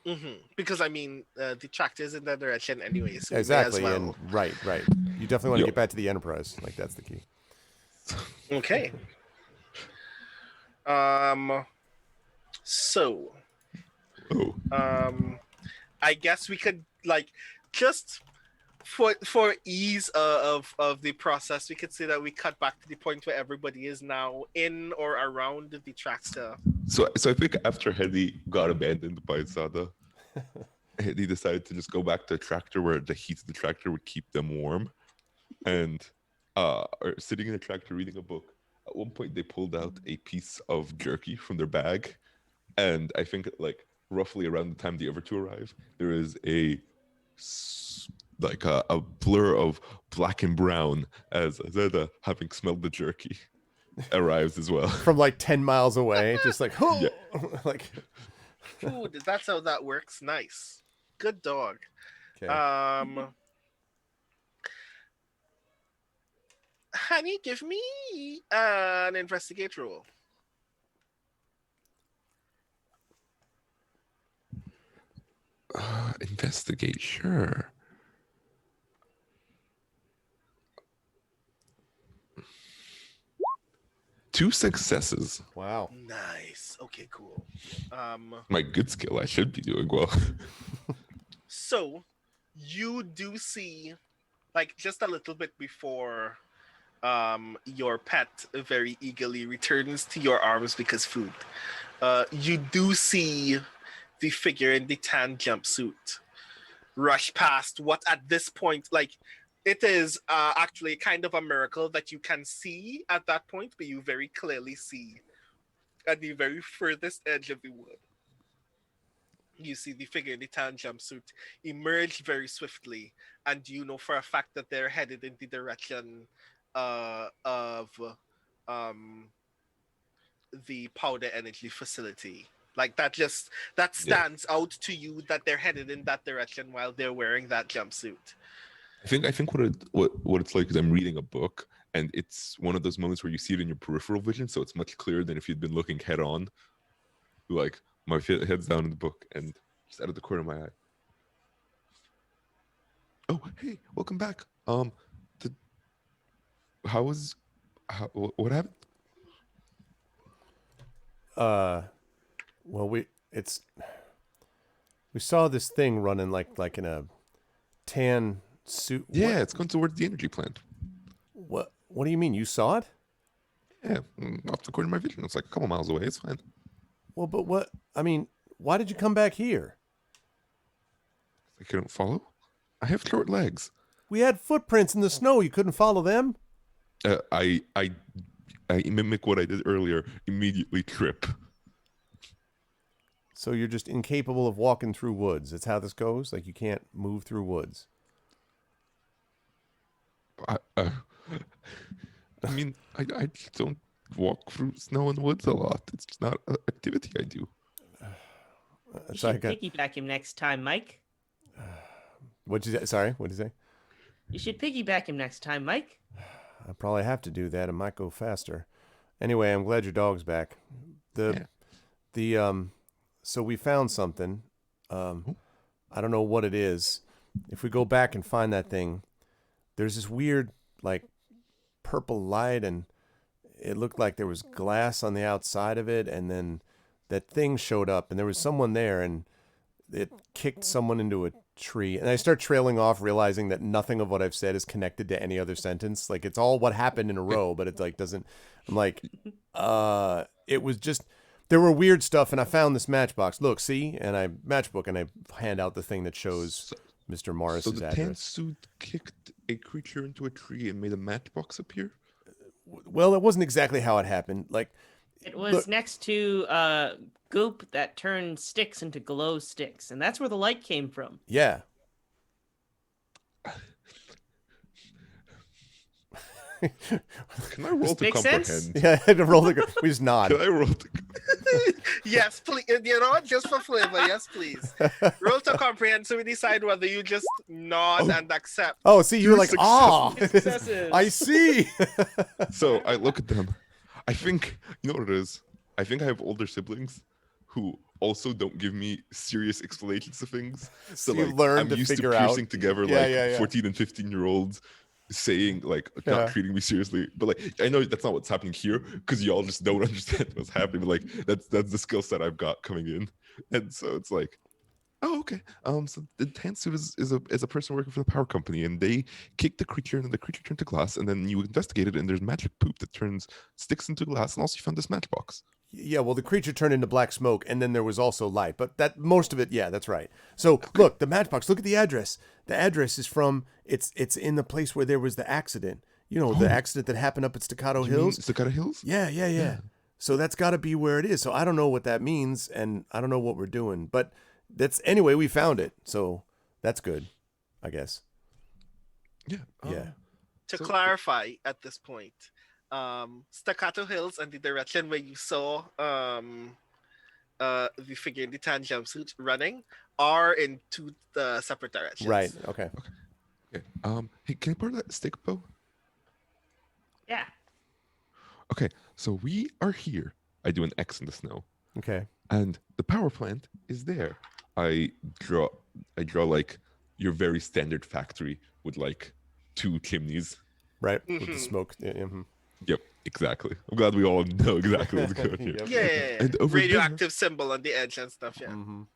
Mm-hmm. Because I mean, the tractor is in that direction anyway. So Exactly, we may as well. and right. You definitely want to get back to the Enterprise. Like that's the key. Okay. So. I guess we could like just for ease of the process, we could say that we cut back to the point where everybody is now in or around the tractor. So I think after Hedy got abandoned by Sada, Hedy decided to just go back to the tractor where the heat of the tractor would keep them warm, and are sitting in the tractor reading a book. At one point, they pulled out a piece of jerky from their bag, and I think like roughly around the time the other two arrive, there is a blur of black and brown as Zeda, having smelled the jerky, arrives as well. From like 10 miles away, just like, oh, Yeah. like. Food. That's how that works. Nice. Good dog. Okay. Honey, give me an investigate roll. Investigate, sure. Two successes. Wow. Nice. Okay, cool. My good skill, I should be doing well. So you do see, like, just a little bit before your pet very eagerly returns to your arms because food. You do see the figure in the tan jumpsuit rush past what at this point, like, it is actually kind of a miracle that you can see at that point, but you very clearly see at the very furthest edge of the wood. You see the figure in the tan jumpsuit emerge very swiftly, and you know for a fact that they're headed in the direction of um, the powder energy facility. Like that stands out to you that they're headed in that direction while they're wearing that jumpsuit. I think what it's like is I'm reading a book, and it's one of those moments where you see it in your peripheral vision, so it's much clearer than if you'd been looking head on. Like my head's down in the book, and just out of the corner of my eye. Oh, hey, welcome back. What happened? Well, we saw this thing running like in a tan suit. Yeah, it's going towards the energy plant. What do you mean? You saw it? Yeah, off the corner of my vision. It's like a couple miles away. It's fine. Well, but what? I mean, why did you come back here? I couldn't follow. I have short legs. We had footprints in the snow. You couldn't follow them? I mimic what I did earlier. Immediately trip. So you're just incapable of walking through woods. That's how this goes? Like you can't move through woods. I mean, I just don't walk through snow and woods a lot. It's just not an activity I do. You should piggyback him next time, Mike. What'd you say? Sorry, what'd you say? You should piggyback him next time, Mike. I probably have to do that. It might go faster. Anyway, I'm glad your dog's back. So we found something. I don't know what it is. If we go back and find that thing, there's this weird, like, purple light, and it looked like there was glass on the outside of it, and then that thing showed up, and there was someone there, and it kicked someone into a tree. And I start trailing off, realizing that nothing of what I've said is connected to any other sentence. Like, it's all what happened in a row, but it's like doesn't. I'm like, it was just. There were weird stuff, and I found this matchbox. Look, see, and I matchbook, and I hand out the thing that shows Mr. Morris's So the address. tan suit kicked a creature into a tree and made a matchbox appear? Well, it wasn't exactly how it happened. Like, It was look, next to goop that turned sticks into glow sticks, and that's where the light came from. yeah. Can I roll to make comprehend? sense? Yeah, I had to roll the. We just nod. Can I roll to... Yes, please. You know what? Just for flavor, yes, please. Roll to comprehend so we decide whether you just nod and accept. Oh, see, you were like, Successes. I see. So I look at them. I think, you know what it is? I think I have older siblings who also don't give me serious explanations of things. So So you like, learn I'm to used figure to out. piecing together Yeah, like yeah. 14 and 15-year-olds saying like Yeah. not treating me seriously, but like I know that's not what's happening here because y'all just don't understand what's happening. But like that's the skill set I've got coming in, and so it's like, oh okay. So the tan suit is a person working for the power company, and they kicked the creature, and then the creature turned to glass, and then you investigate it, and there's magic poop that turns sticks into glass, and also you found this matchbox. Yeah, well, the creature turned into black smoke, and then there was also light. But that most of it, yeah, that's right. So look, the matchbox. Look at the address. The address is from. It's in the place where there was the accident. You know, the accident that happened up at Staccato You mean Hills. Staccato Hills? Yeah. So that's got to be where it is. So I don't know what that means, and I don't know what we're doing. But that's anyway. We found it, so that's good, I guess. Yeah. Yeah. To So- clarify at this point, Staccato Hills and the direction where you saw the figure in the tan jumpsuit running are in two separate directions. Right. Okay. Okay. Hey, can I borrow that stick, Bo? Yeah. Okay. So we are here. I do an X in the snow, Okay. and the power plant is there. I draw like your very standard factory with like 2 chimneys. Right. With the Mhm. smoke. Yeah, mhm. Yep. Exactly. I'm glad we all know exactly what's going here. Yep. Yeah, And over there- radioactive symbol on the edge and stuff. Yeah. Mhm.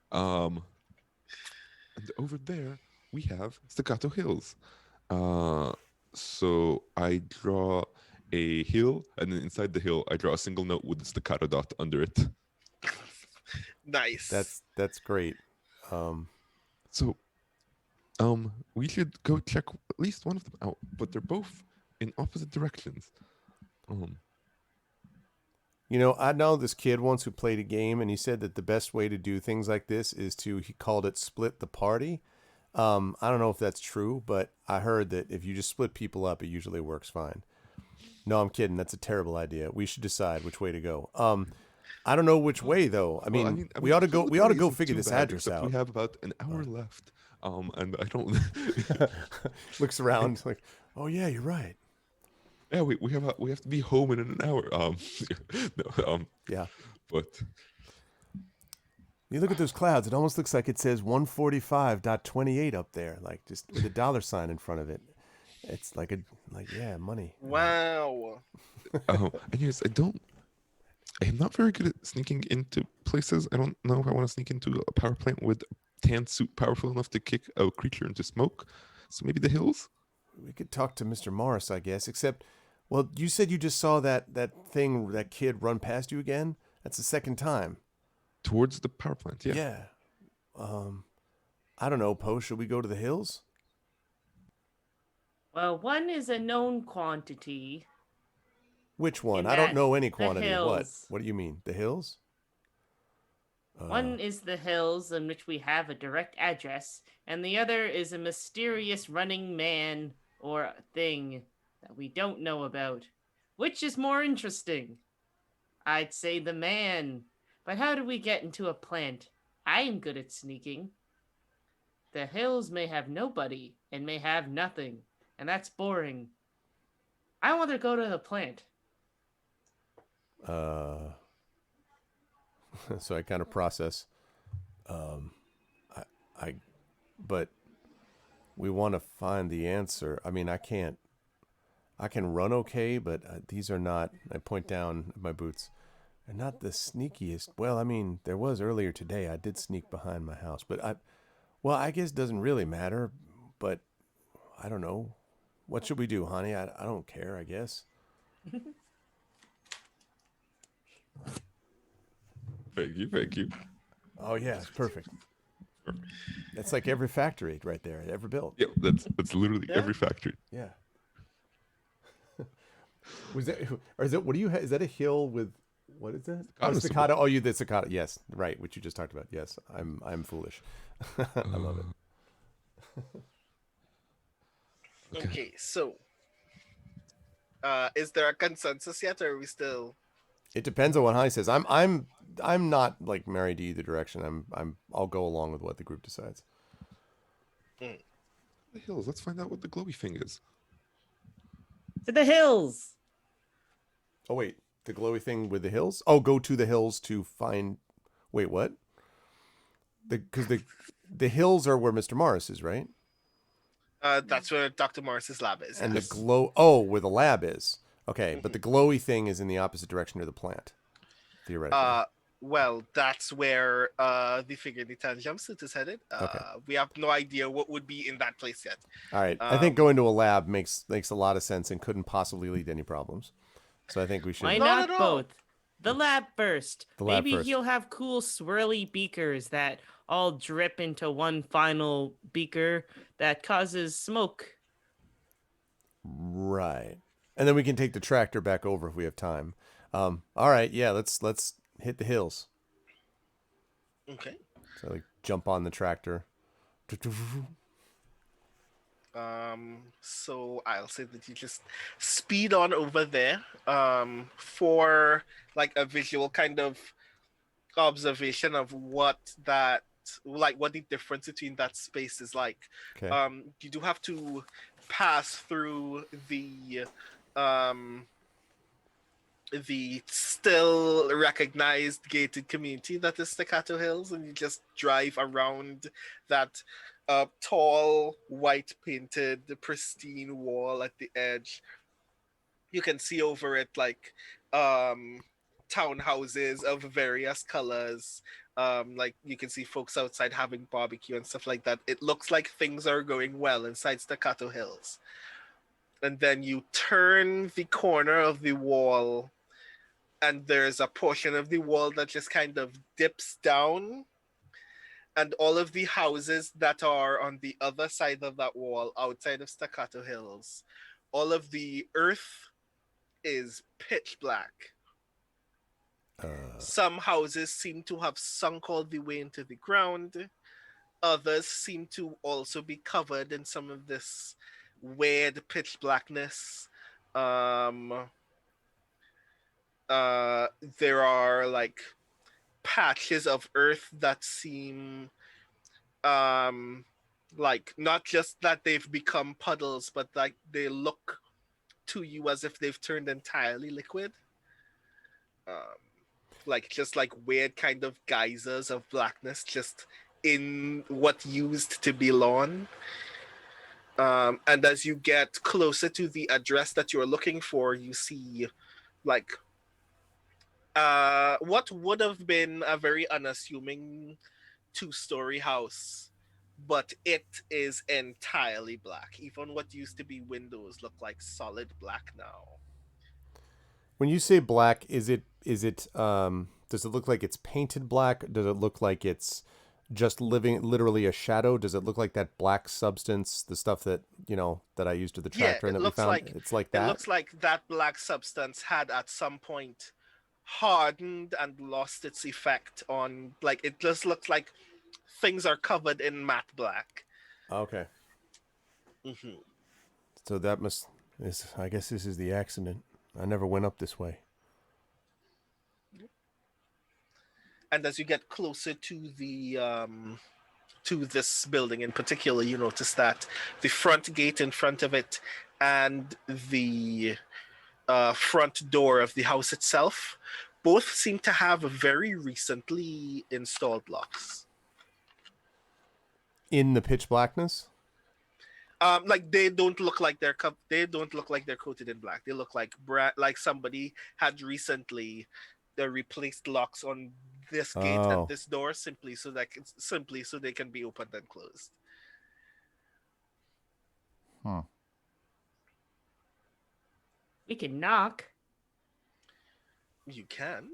And over there we have Staccato Hills. So I draw a hill, and then inside the hill I draw a single note with the staccato dot under it. Nice. That's great. So, we should go check at least one of them out, but they're both in opposite directions. You know, I know this kid once who played a game, and he said that the best way to do things like this is he called it split the party. I don't know if that's true, but I heard that if you just split people up, it usually works fine. No, I'm kidding. That's a terrible idea. We should decide which way to go. I don't know which way though. I mean, we ought to go. We ought to go figure this address out. We have about an hour left. And I don't. Looks around like, oh yeah, you're right. Yeah, we have to be home in an hour. No, Yeah. But You look at those clouds. It almost looks like it says 145.28 up there, like just with a dollar sign in front of it. It's like yeah, money. Wow. and yes, I am not very good at sneaking into places. I don't know if I want to sneak into a power plant with a tan suit powerful enough to kick a creature into smoke. So maybe the hills. We could talk to Mr. Morris, I guess. Except, well, you said you just saw that kid run past you again. That's the second time. Towards the power plant, yeah. Yeah. I don't know, Poe. Should we go to the hills? Well, one is a known quantity. Which one? In I don't that, know any the quantity. What? hills. What do you mean? The hills? One is the hills in which we have a direct address, and the other is a mysterious running man or thing that we don't know about. Which is more interesting? I'd say the man. But how do we get into a plant? I am good at sneaking. The hills may have nobody and may have nothing, and that's boring. I want to go to the plant. So I kind of process. But we want to find the answer. I mean, I can run okay, but these are not, I point down at my boots, they're not the sneakiest. Well, I mean, there was earlier today, I did sneak behind my house, but I guess it doesn't really matter, but I don't know. What should we do, honey? I don't care, I guess. Thank you. Oh yeah, it's perfect. That's like every factory right there, ever built. Yeah, that's literally every factory. Yeah. Was that, or is it? What do you have? Is that a hill with? What is that? Staccato Staccato. Oh, the staccato. Yes, right. Which you just talked about. Yes, I'm foolish. I love it. Okay, so is there a consensus yet, or are we still? It depends on what High says. I'm not like married to either direction. I'll go along with what the group decides. The hills. Let's find out what the glowy thing is. To the hills! Oh wait, the glowy thing with the hills. Oh, go to the hills to find. Wait, what? Because the hills are where Mr. Morris is, right? That's where Dr. Morris's lab is. And yes. the glow. Oh, where the lab is. Okay, but the glowy thing is in the opposite direction of the plant, theoretically. Well, that's where the figure in the tan jumpsuit is headed. Okay. We have no idea what would be in that place yet. All right. I think going to a lab makes a lot of sense and couldn't possibly lead to any problems. So I think we should. Why Not not at all. both? The lab first. The lab Maybe first. he'll have cool swirly beakers that all drip into one final beaker that causes smoke. Right. And then we can take the tractor back over if we have time. All right. Yeah. Let's hit the hills. Okay. So like jump on the tractor. So I'll say that you just speed on over there for like a visual kind of observation of what the difference between that space is like. Okay. You do have to pass through the still recognized gated community that is Staccato Hills, and you just drive around that tall, white painted, pristine wall at the edge. You can see over it like townhouses of various colors. Like you can see folks outside having barbecue and stuff like that. It looks like things are going well inside Staccato Hills. And then you turn the corner of the wall, and there's a portion of the wall that just kind of dips down. And all of the houses that are on the other side of that wall, outside of Staccato Hills, all of the earth is pitch black. Some houses seem to have sunk all the way into the ground. Others seem to also be covered in some of this weird pitch blackness. Um, there are like patches of earth that seem like not just that they've become puddles, but like they look to you as if they've turned entirely liquid. Like just like weird kind of geysers of blackness just in what used to be lawn. And as you get closer to the address that you're looking for, you see like what would have been a very unassuming two-story house, but it is entirely black. Even what used to be windows look like solid black now. When you say black, is it does it look like it's painted black? Does it look like it's just literally a shadow? Does it look like that black substance, the stuff that, that I used to the tractor and that we found? It's like that? It looks like that black substance had at some point hardened and lost its effect on, like, it just looks like things are covered in matte black. Okay. Mm-hmm. So I guess this is the accident. I never went up this way. And as you get closer to the to this building in particular, you notice that the front gate in front of it and the front door of the house itself both seem to have very recently installed locks. In the pitch blackness? Like they don't look like they're coated in black. They look like like somebody had recently replaced locks on this gate and this door simply so they can be opened and closed. We can knock. You can.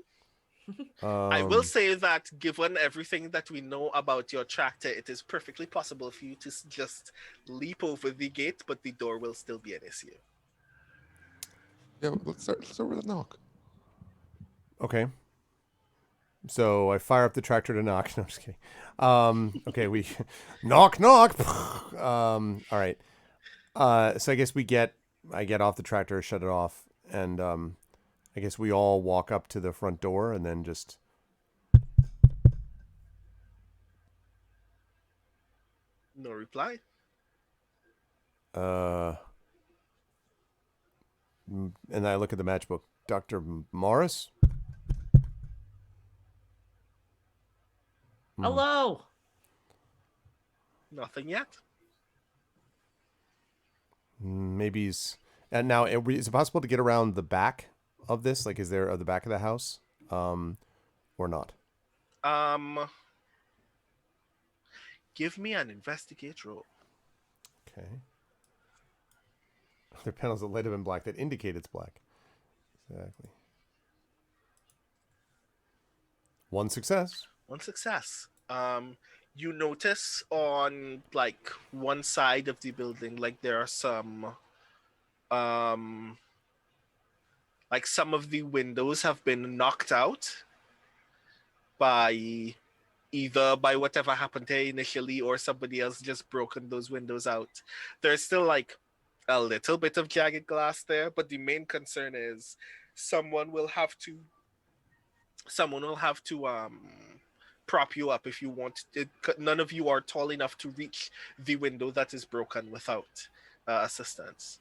I will say that given everything that we know about your tractor, it is perfectly possible for you to just leap over the gate, but the door will still be an issue. Yeah, let's start with a knock. Okay. So I fire up the tractor to knock. No, I'm just kidding. Okay, we knock. All right. So I guess I get off the tractor, shut it off, and I guess we all walk up to the front door and then just. No reply. And I look at the matchbook. Dr. Morris? Hello. Nothing yet. Maybe he's. And now, is it possible to get around the back of this? Like, is there the back of the house, or not? Give me an investigate roll. Okay. There are panels that light up in black that indicate it's black. Exactly. One success. You notice on like one side of the building, like there are some like some of the windows have been knocked out by whatever happened there initially, or somebody else just broken those windows out. There's still like a little bit of jagged glass there, but the main concern is someone will have to prop you up if you want it. None of you are tall enough to reach the window that is broken without assistance.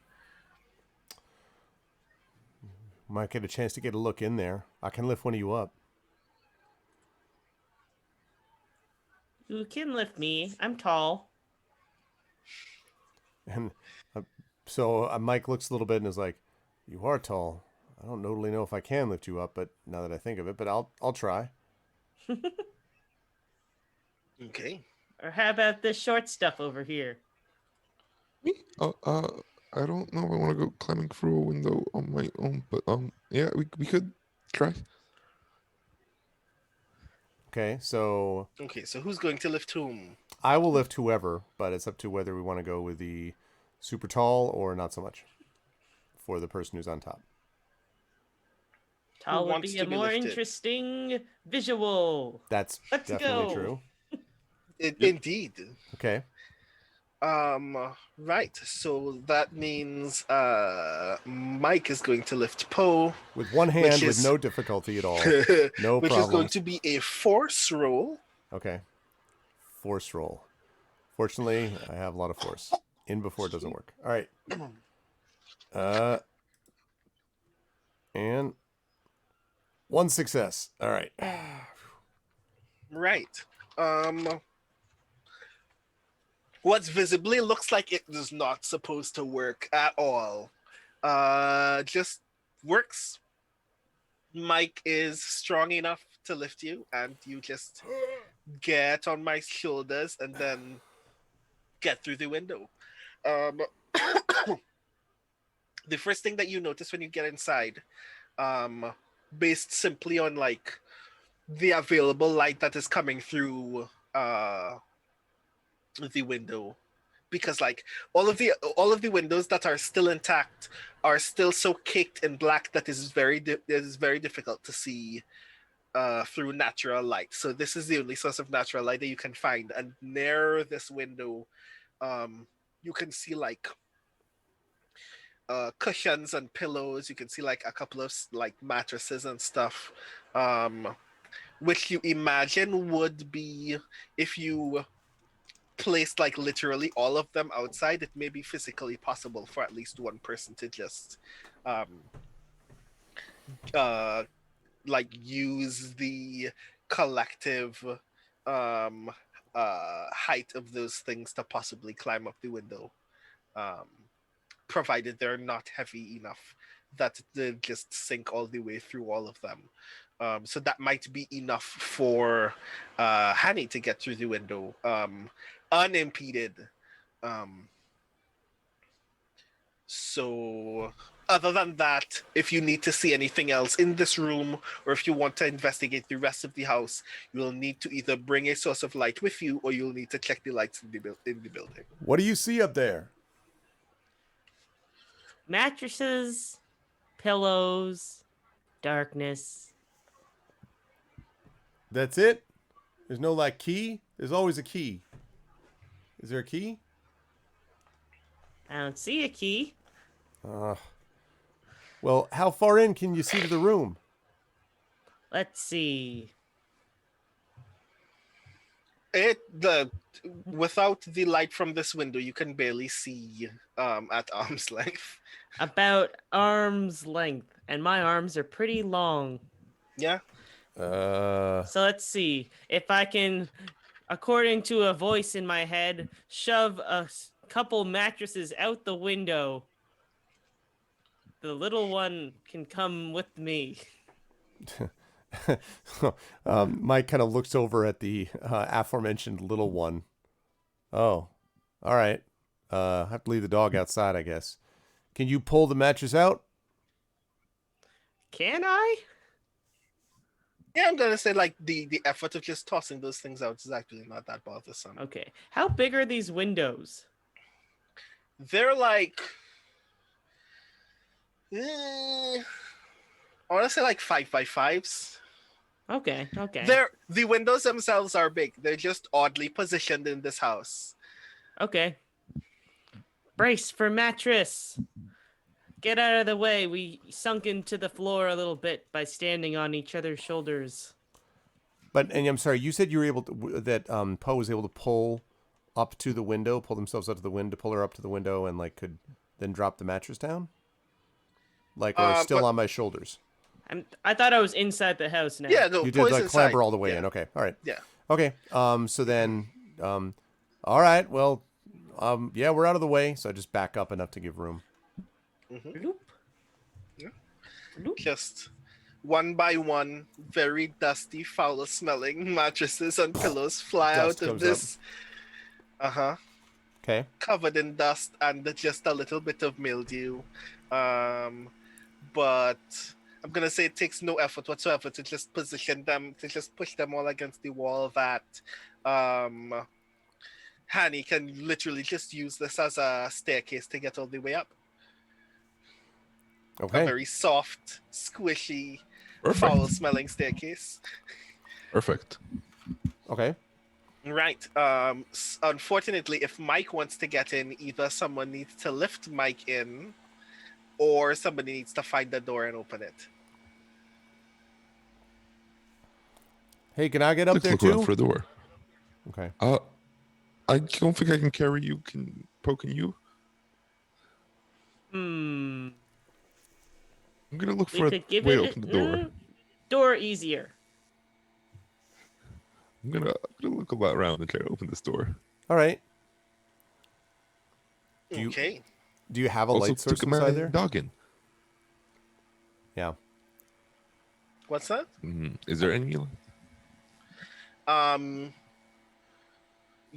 Might get a chance to get a look in there. I can lift one of you up. You can lift me. I'm tall. And so Mike looks a little bit and is like, You are tall. I don't totally know if I can lift you up, but now that I think of it, but I'll try. Okay. Or how about this short stuff over here? Me? I don't know if I want to go climbing through a window on my own, but yeah, we could try. Okay, so Okay, so who's going to lift whom? I will lift whoever, but it's up to whether we want to go with the super tall or not so much for the person who's on top. Tall would wants be to a be more lifted? interesting visual. That's Let's definitely go. true. Indeed. Okay. Right. So that means Mike is going to lift Poe, With one Which hand, with is- no difficulty at all. No which is going problems. to be a force roll. Okay. Force roll. Fortunately, I have a lot of force. In before it doesn't work. All right. And one success. All right. Right. What visibly looks like it is not supposed to work at all. Just works. Mike is strong enough to lift you, and you just get on my shoulders and then get through the window. The first thing that you notice when you get inside, based simply on like the available light that is coming through the window, because like all of the windows that are still intact are still so caked in black that it is very difficult to see through natural light. So this is the only source of natural light that you can find, and near this window you can see like cushions and pillows. You can see like a couple of like mattresses and stuff, which you imagine would be, if you placed like literally all of them outside, it may be physically possible for at least one person to just like use the collective height of those things to possibly climb up the window, provided they're not heavy enough that they just sink all the way through all of them. So that might be enough for Hanny to get through the window unimpeded. So other than that, if you need to see anything else in this room, or if you want to investigate the rest of the house, you will need to either bring a source of light with you, or you'll need to check the lights in the building. What do you see up there? Mattresses, pillows, darkness. That's it? There's no like key? There's always a key. Is there a key? I don't see a key. Well, how far in can you see to the room? Let's see. Without the light from this window, you can barely see at arm's length. About arm's length, and my arms are pretty long. Yeah. So let's see if I can, according to a voice in my head, shove a couple mattresses out the window. The little one can come with me. Mike kind of looks over at the aforementioned little one. Oh, all right. I have to leave the dog outside, I guess. Can you pull the mattress out? Can I? Yeah, I'm gonna say like the effort of just tossing those things out is actually not that bothersome. Okay. How big are these windows? They're like, I want to say like 5x5s. Okay. Okay. The windows themselves are big. They're just oddly positioned in this house. Okay. Brace for mattress. Get out of the way. We sunk into the floor a little bit by standing on each other's shoulders. And I'm sorry, you said you were able to, that Poe was able to pull up to the window, pull themselves up to the window, pull her up to the window, and like could then drop the mattress down? Like, or still on my shoulders? I thought I was inside the house now. Yeah, no, You did like inside. clamber all the way Yeah. in. Okay, all right. Yeah. Okay, so then, all right, well, yeah, we're out of the way, so I just back up enough to give room. Mhm. Bloop. just one by one, very dusty, foul-smelling mattresses and pillows fly Dust out of comes up. this. Okay. Covered in dust and just a little bit of mildew. But I'm gonna say it takes no effort whatsoever to just position them, to just push them all against the wall that Hanny can literally just use this as a staircase to get all the way up. A Okay. very soft, squishy, Perfect. foul-smelling staircase. Perfect. Okay. Right. Unfortunately, if Mike wants to get in, either someone needs to lift Mike in, or somebody needs to find the door and open it. Hey, can I get up Let's there look around too? for a door. Okay. I don't think I can carry you. Can you? Hmm. I'm gonna look We for a could give way to it open the door. door easier. I'm gonna look around and try to open this door. All right. Do you- Okay. Do you have a Also, light source took inside my there? dog in. Yeah. What's that? Is there any?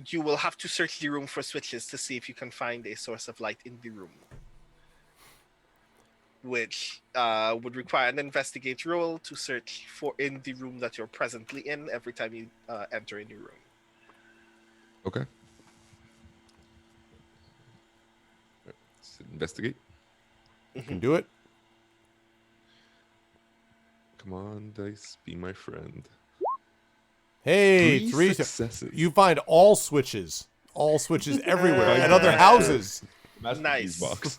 You will have to search the room for switches to see if you can find a source of light in the room, which would require an investigate roll to search for in the room that you're presently in every time you enter a new room. Okay. Let's investigate. You can do it. Come on, dice, be my friend. Hey, three successes. You find all switches everywhere Nice. at other houses. Nice. Box.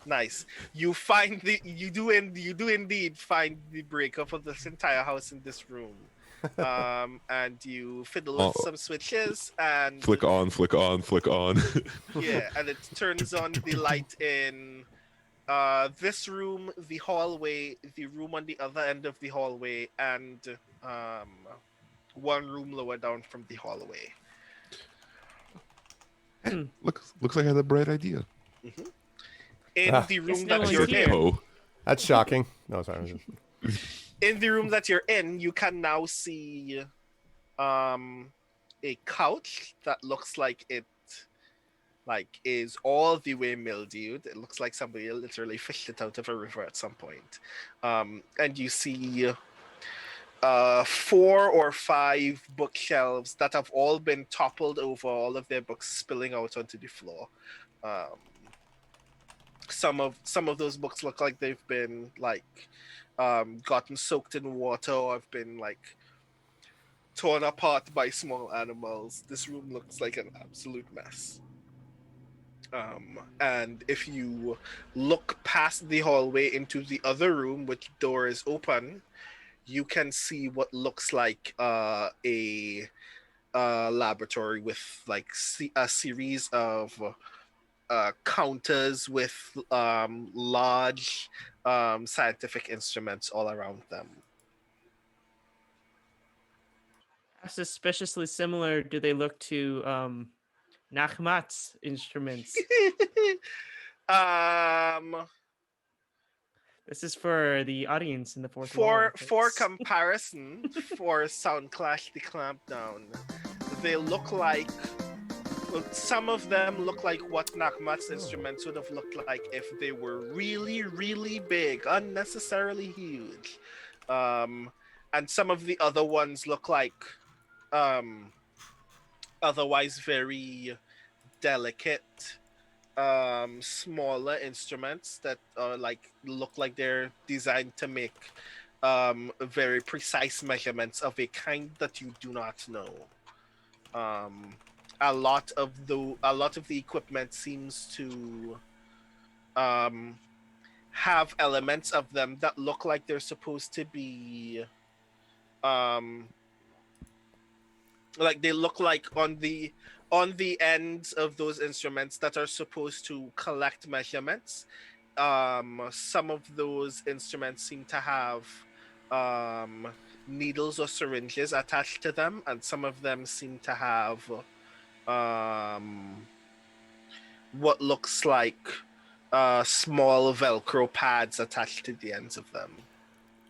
Nice. You find you do indeed find the breakup of this entire house in this room. And you fiddle with some switches and Flick on, flick on, flick on. yeah, and it turns on the light in this room, the hallway, the room on the other end of the hallway, and one room lower down from the hallway. Looks like I had a bright idea. In Ah. the room no that one's you're here. in, Oh, That's shocking. No, sorry. in the room that you're in, you can now see a couch that looks like it is all the way mildewed. It looks like somebody literally fished it out of a river at some point. And you see 4 or 5 bookshelves that have all been toppled over, all of their books spilling out onto the floor. Some of those books look like they've been gotten soaked in water or have been torn apart by small animals. This room looks like an absolute mess. And if you look past the hallway into the other room, which door is open, you can see what looks like a laboratory with a series of counters with large scientific instruments all around them. How suspiciously similar do they look to Nachmat's instruments? This is for the audience in the fourth wall, For folks. comparison, for Soundclash the Clampdown, they look like some of them look like what Nachmat's instruments would have looked like if they were really, really big, unnecessarily huge. And some of the other ones look like otherwise very delicate, smaller instruments that look like they're designed to make very precise measurements of a kind that you do not know. A lot of the equipment seems to have elements of them that look like they're supposed to be they look like on the ends of those instruments that are supposed to collect measurements. Some of those instruments seem to have needles or syringes attached to them, and some of them seem to have what looks like small Velcro pads attached to the ends of them.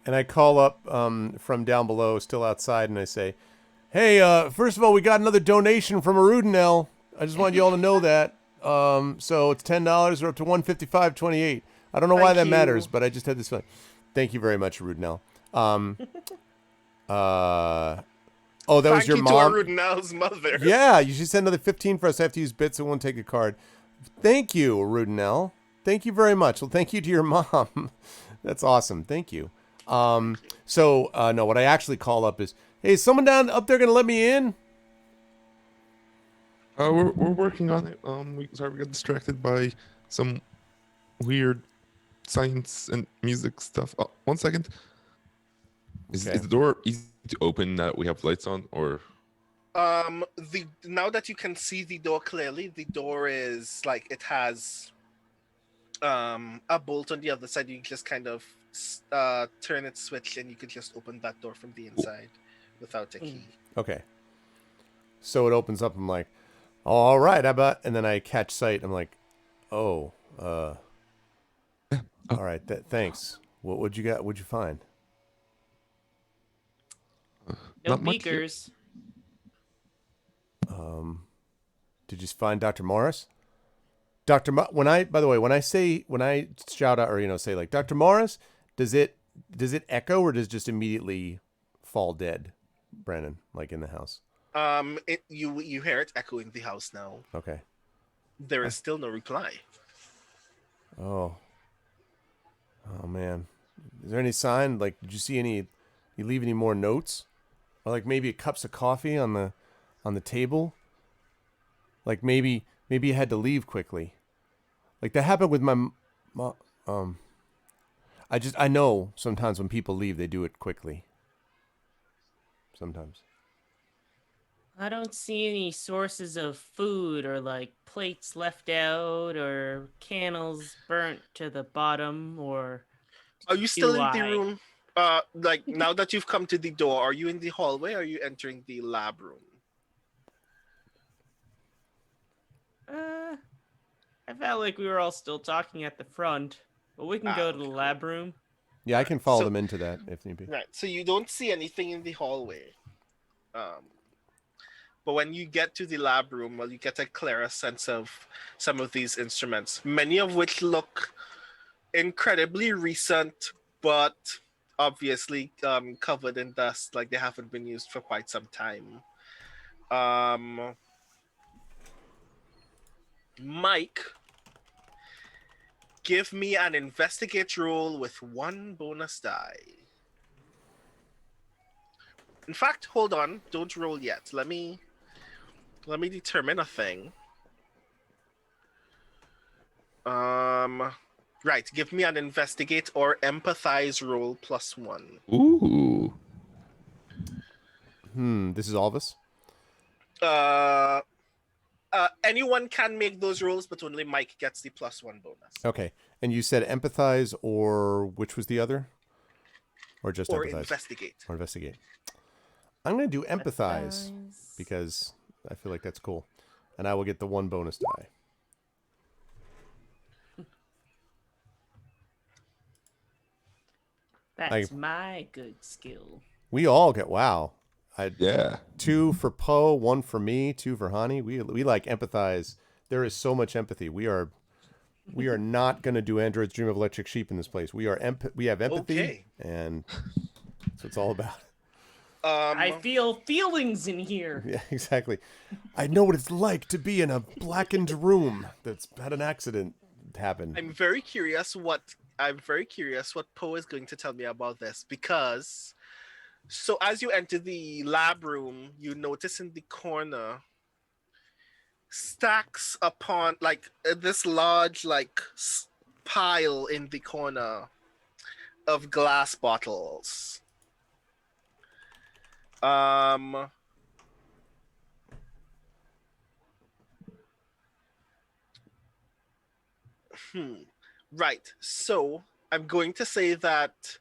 And I call up from down below, still outside, and I say, "Hey, first of all, we got another donation from Arudinel. I just want you all to know that. So it's $10 or up to $155.28. I don't know why Thank that you. matters, but I just had this feeling. Thank you very much, Arudinel. Oh, that was Thank your you mom. to Arudinel's mother. Yeah, you should send another 15 for us. I have to use bits. It won't take a card. Thank you, Arudinel. Thank you very much. Well, thank you to your mom. That's awesome. Thank you. No, what I actually call up is, hey, is someone down up there gonna let me in? We're working on it. Sorry, we got distracted by some weird science and music stuff. Oh, 1 second. Is Okay. the door easy to open now that we have lights on, or? Now that you can see the door clearly, the door is like it has a bolt on the other side. You can just kind of turn its switch, and you could just open that door from the inside without a key. Okay. So it opens up. I'm like, all right, how about? And then I catch sight. I'm like, oh, all right. Thanks. What'd you got? What'd you find? No Not much here. beakers. Did you find Dr. Morris? When I shout out or say like Dr. Morris, does it echo or does it just immediately fall dead, Brandon, like in the house? You hear it echoing the house now. Okay. There is still no reply. Oh man. Is there any sign? Like, did you see you leave any more notes? Or like maybe cups of coffee on the table? Like maybe you had to leave quickly. Like that happened with my I know sometimes when people leave they do it quickly. Sometimes. I don't see any sources of food or like plates left out or candles burnt to the bottom or Are you still in the I? room? Like now that you've come to the door, are you in the hallway? Or are you entering the lab room? I felt like we were all still talking at the front, but we can go to the Okay, lab room. Yeah, I can follow So- them into that if need be. Right. So you don't see anything in the hallway. But when you get to the lab room, well, you get a clearer sense of some of these instruments, many of which look incredibly recent, but obviously covered in dust, like they haven't been used for quite some time. Mike, give me an investigate roll with 1 bonus die. In fact, hold on, don't roll yet. Let me determine a thing. Right, give me an investigate or empathize roll +1. Ooh. This is all of us? Anyone can make those rolls, but only Mike gets the +1 bonus. Okay. And you said empathize or which was the other? Or just Or empathize? investigate. Or investigate. I'm going to do empathize because I feel like that's cool. And I will get the 1 bonus die. That's my good skill. We all get, wow. Yeah. 2 for Poe, 1 for me, 2 for Hani. We like empathize. There is so much empathy. We are not going to do Android's Dream of Electric Sheep in this place. We have empathy, Okay. and that's what it's all about. I feel feelings in here. Yeah, exactly. I know what it's like to be in a blackened room that's had an accident happen. I'm very curious what Poe is going to tell me about this, because so as you enter the lab room, you notice in the corner stacks upon like this large pile in the corner of glass bottles. Right. So I'm going to say that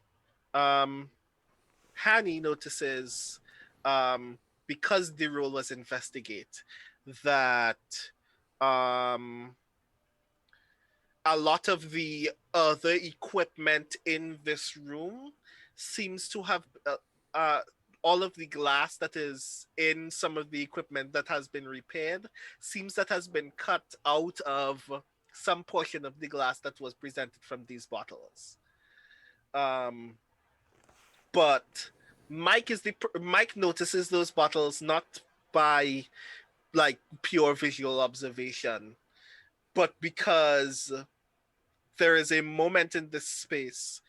Hanny notices, because the role was investigate, that a lot of the other equipment in this room seems to have all of the glass that is in some of the equipment that has been repaired seems that has been cut out of some portion of the glass that was presented from these bottles. But Mike notices those bottles not by like pure visual observation, but because there is a moment in this space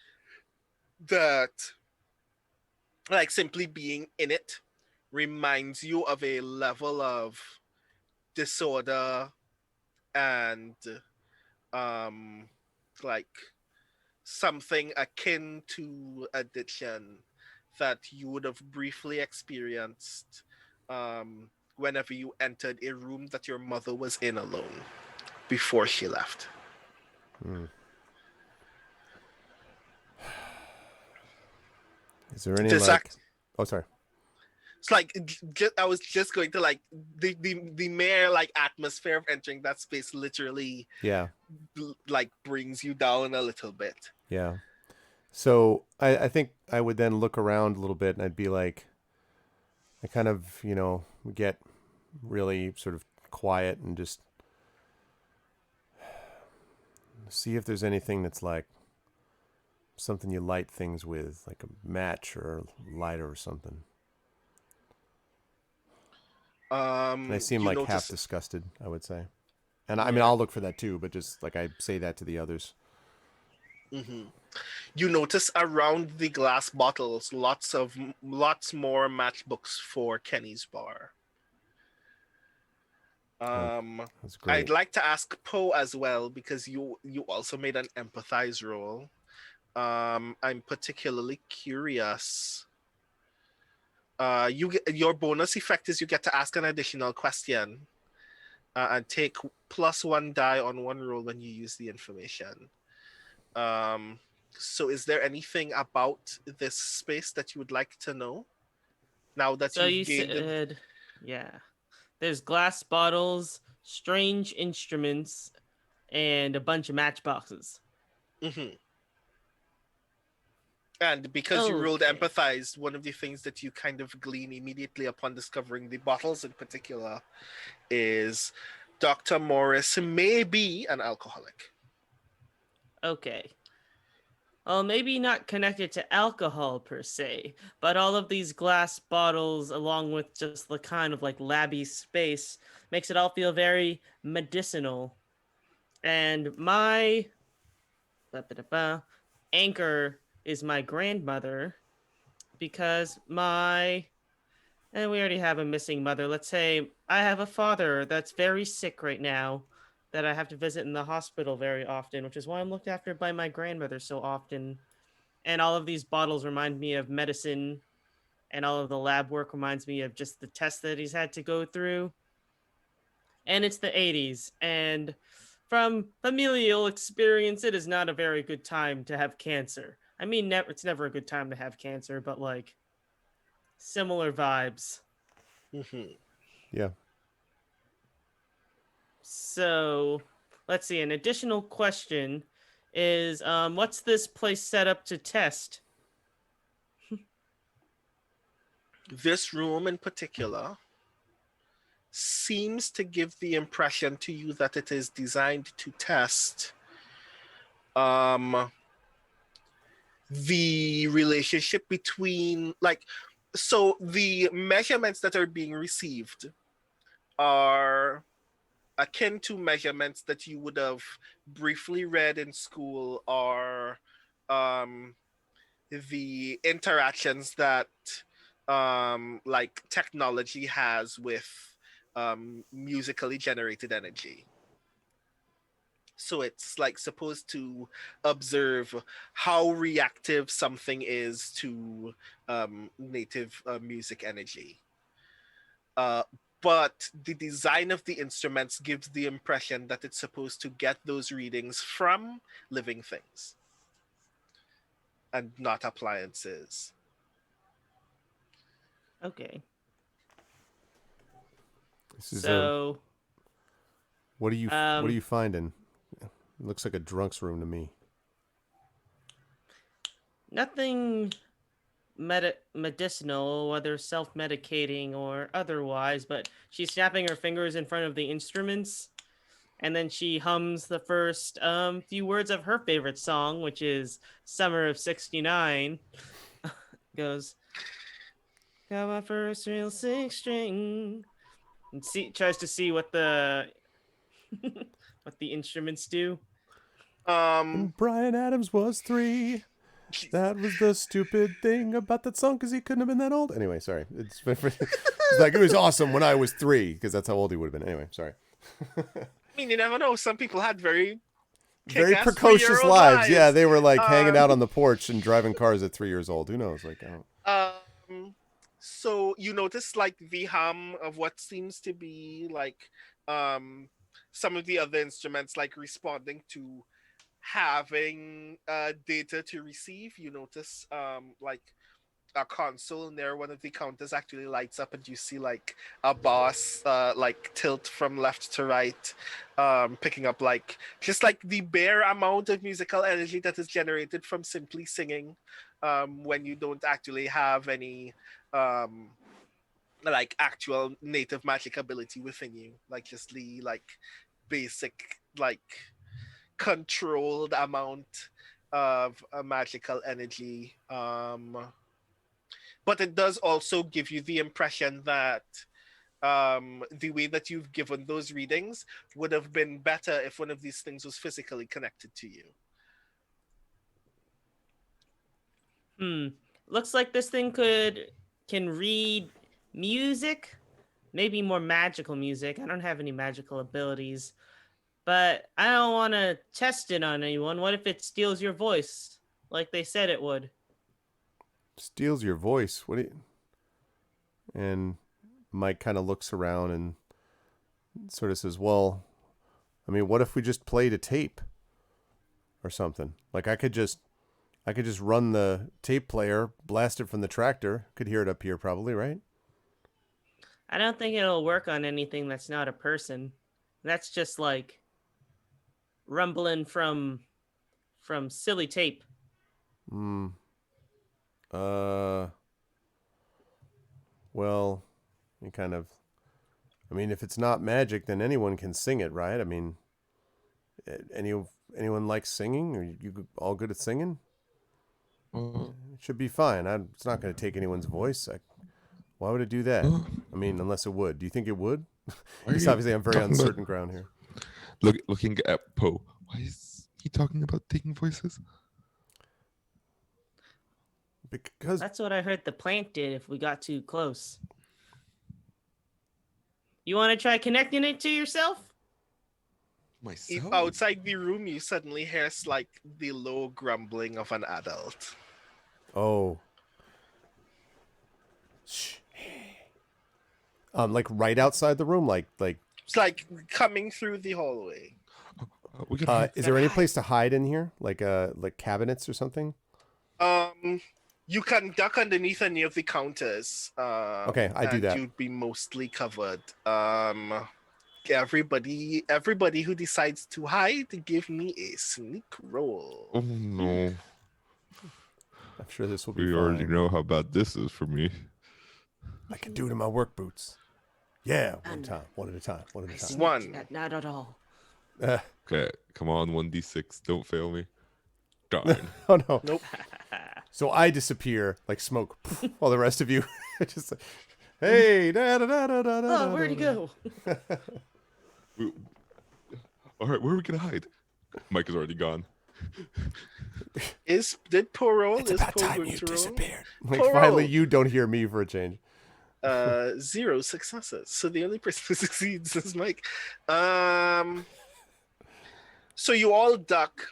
that like simply being in it reminds you of a level of disorder and um like something akin to addiction that you would have briefly experienced whenever you entered a room that your mother was in alone before she left. Is there any This like? act Oh, sorry. It's like I was just going to like the mere like atmosphere of entering that space literally Yeah. like brings you down a little bit. Yeah. So I think I would then look around a little bit and I'd be like, I kind of, get really sort of quiet and just see if there's anything that's like something you light things with, like a match or a lighter or something. And I seem You like half notice disgusted, I would say. And I mean, I'll look for that too, but just like I say that to the others. you notice around the glass bottles lots more matchbooks for Kenny's bar. That's great. I'd like to ask Poe as well because you also made an empathize roll. I'm particularly curious. Your bonus effect is you get to ask an additional question and take +1 die on one roll when you use the information. So is there anything about this space that you would like to know now that So you've you gained said, yeah, there's glass bottles, strange instruments, and a bunch of matchboxes. And because you rolled Okay. empathize, one of the things that you kind of glean immediately upon discovering the bottles in particular is Dr. Morris may be an alcoholic. Okay. Well, maybe not connected to alcohol per se, but all of these glass bottles, along with just the kind of like labby space, makes it all feel very medicinal. And my anchor is my grandmother because and we already have a missing mother. Let's say I have a father that's very sick right now that I have to visit in the hospital very often, which is why I'm looked after by my grandmother so often. And all of these bottles remind me of medicine, and all of the lab work reminds me of just the tests that he's had to go through. And it's the 80s, and from familial experience, it is not a very good time to have cancer. I mean, it's never a good time to have cancer, but like similar vibes. Yeah. So let's see. An additional question is what's this place set up to test? This room in particular seems to give the impression to you that it is designed to test the relationship between so the measurements that are being received are akin to measurements that you would have briefly read in school, or the interactions that technology has with musically generated energy. So it's like supposed to observe how reactive something is to native music energy. But the design of the instruments gives the impression that it's supposed to get those readings from living things and not appliances. Okay. This is So what are you finding? It looks like a drunk's room to me. Nothing medicinal, whether self-medicating or otherwise, but she's snapping her fingers in front of the instruments, and then she hums the first few words of her favorite song, which is Summer of '69. Goes, got my first real six string, and tries to see what the what the instruments do. When Brian Adams was 3. That was the stupid thing about that song because he couldn't have been that old. Anyway, sorry. It's like it was awesome when I was 3 because that's how old he would have been. Anyway, sorry. I mean, you never know. Some people had very Precocious 3-year-old lives. Yeah, they were like hanging out Um, on the porch and driving cars at 3 years old. Who knows? Like, I don't. So you notice like the hum of what seems to be like some of the other instruments like responding to having data to receive. You notice like a console near one of the counters actually lights up and you see like a boss like tilt from left to right, picking up like just like the bare amount of musical energy that is generated from simply singing, when you don't actually have any like actual native magic ability within you, like just the like basic like controlled amount of magical energy. But it does also give you the impression that the way that you've given those readings would have been better if one of these things was physically connected to you. Looks like this thing can read music, maybe more magical music. I don't have any magical abilities, but I don't want to test it on anyone. What if it steals your voice, like they said it would? Steals your voice. What do you... And Mike kind of looks around and sort of says, well, I mean, what if we just played a tape or something? Like I could just run the tape player, blast it from the tractor. Could hear it up here probably, right? I don't think it'll work on anything that's not a person. That's just like rumbling from silly tape. Well, you kind of... I mean, if it's not magic, then anyone can sing it, right? I mean, anyone likes singing? Are you all good at singing? It should be fine. It's not going to take anyone's voice. Why would it do that? I mean, unless it would. Do you think it would? He's obviously on very uncertain ground here. Looking at Poe. Why is he talking about taking voices? Because That's what I heard the plant did if we got too close. You want to try connecting it to yourself? If Myself? outside the room you suddenly hear like the low grumbling of an adult. oh, shh. Like right outside the room, like It's like coming through the hallway. We can is there any place to hide in here, like cabinets or something? You can duck underneath any of the counters. Okay, I do and that. You'd be mostly covered. Everybody who decides to hide, give me a sneak roll. Oh no. I'm sure this will be We fine. already know how bad this is for me. I can do it in my work boots. Yeah, one at a time. One. Not at all. Okay, come on, 1d6. Don't fail me. Darn. Oh no. Nope. So I disappear like smoke, while the rest of you just like, hey, da da da da da da. Oh, where'd he go? All right, where are we gonna hide? Mike is already gone. Did Poe roll? It's Is about Poe time going you to roll? disappeared. Like Poe finally, roll. you don't hear me for a change. 0 successes. So the only person who succeeds is Mike. So you all duck.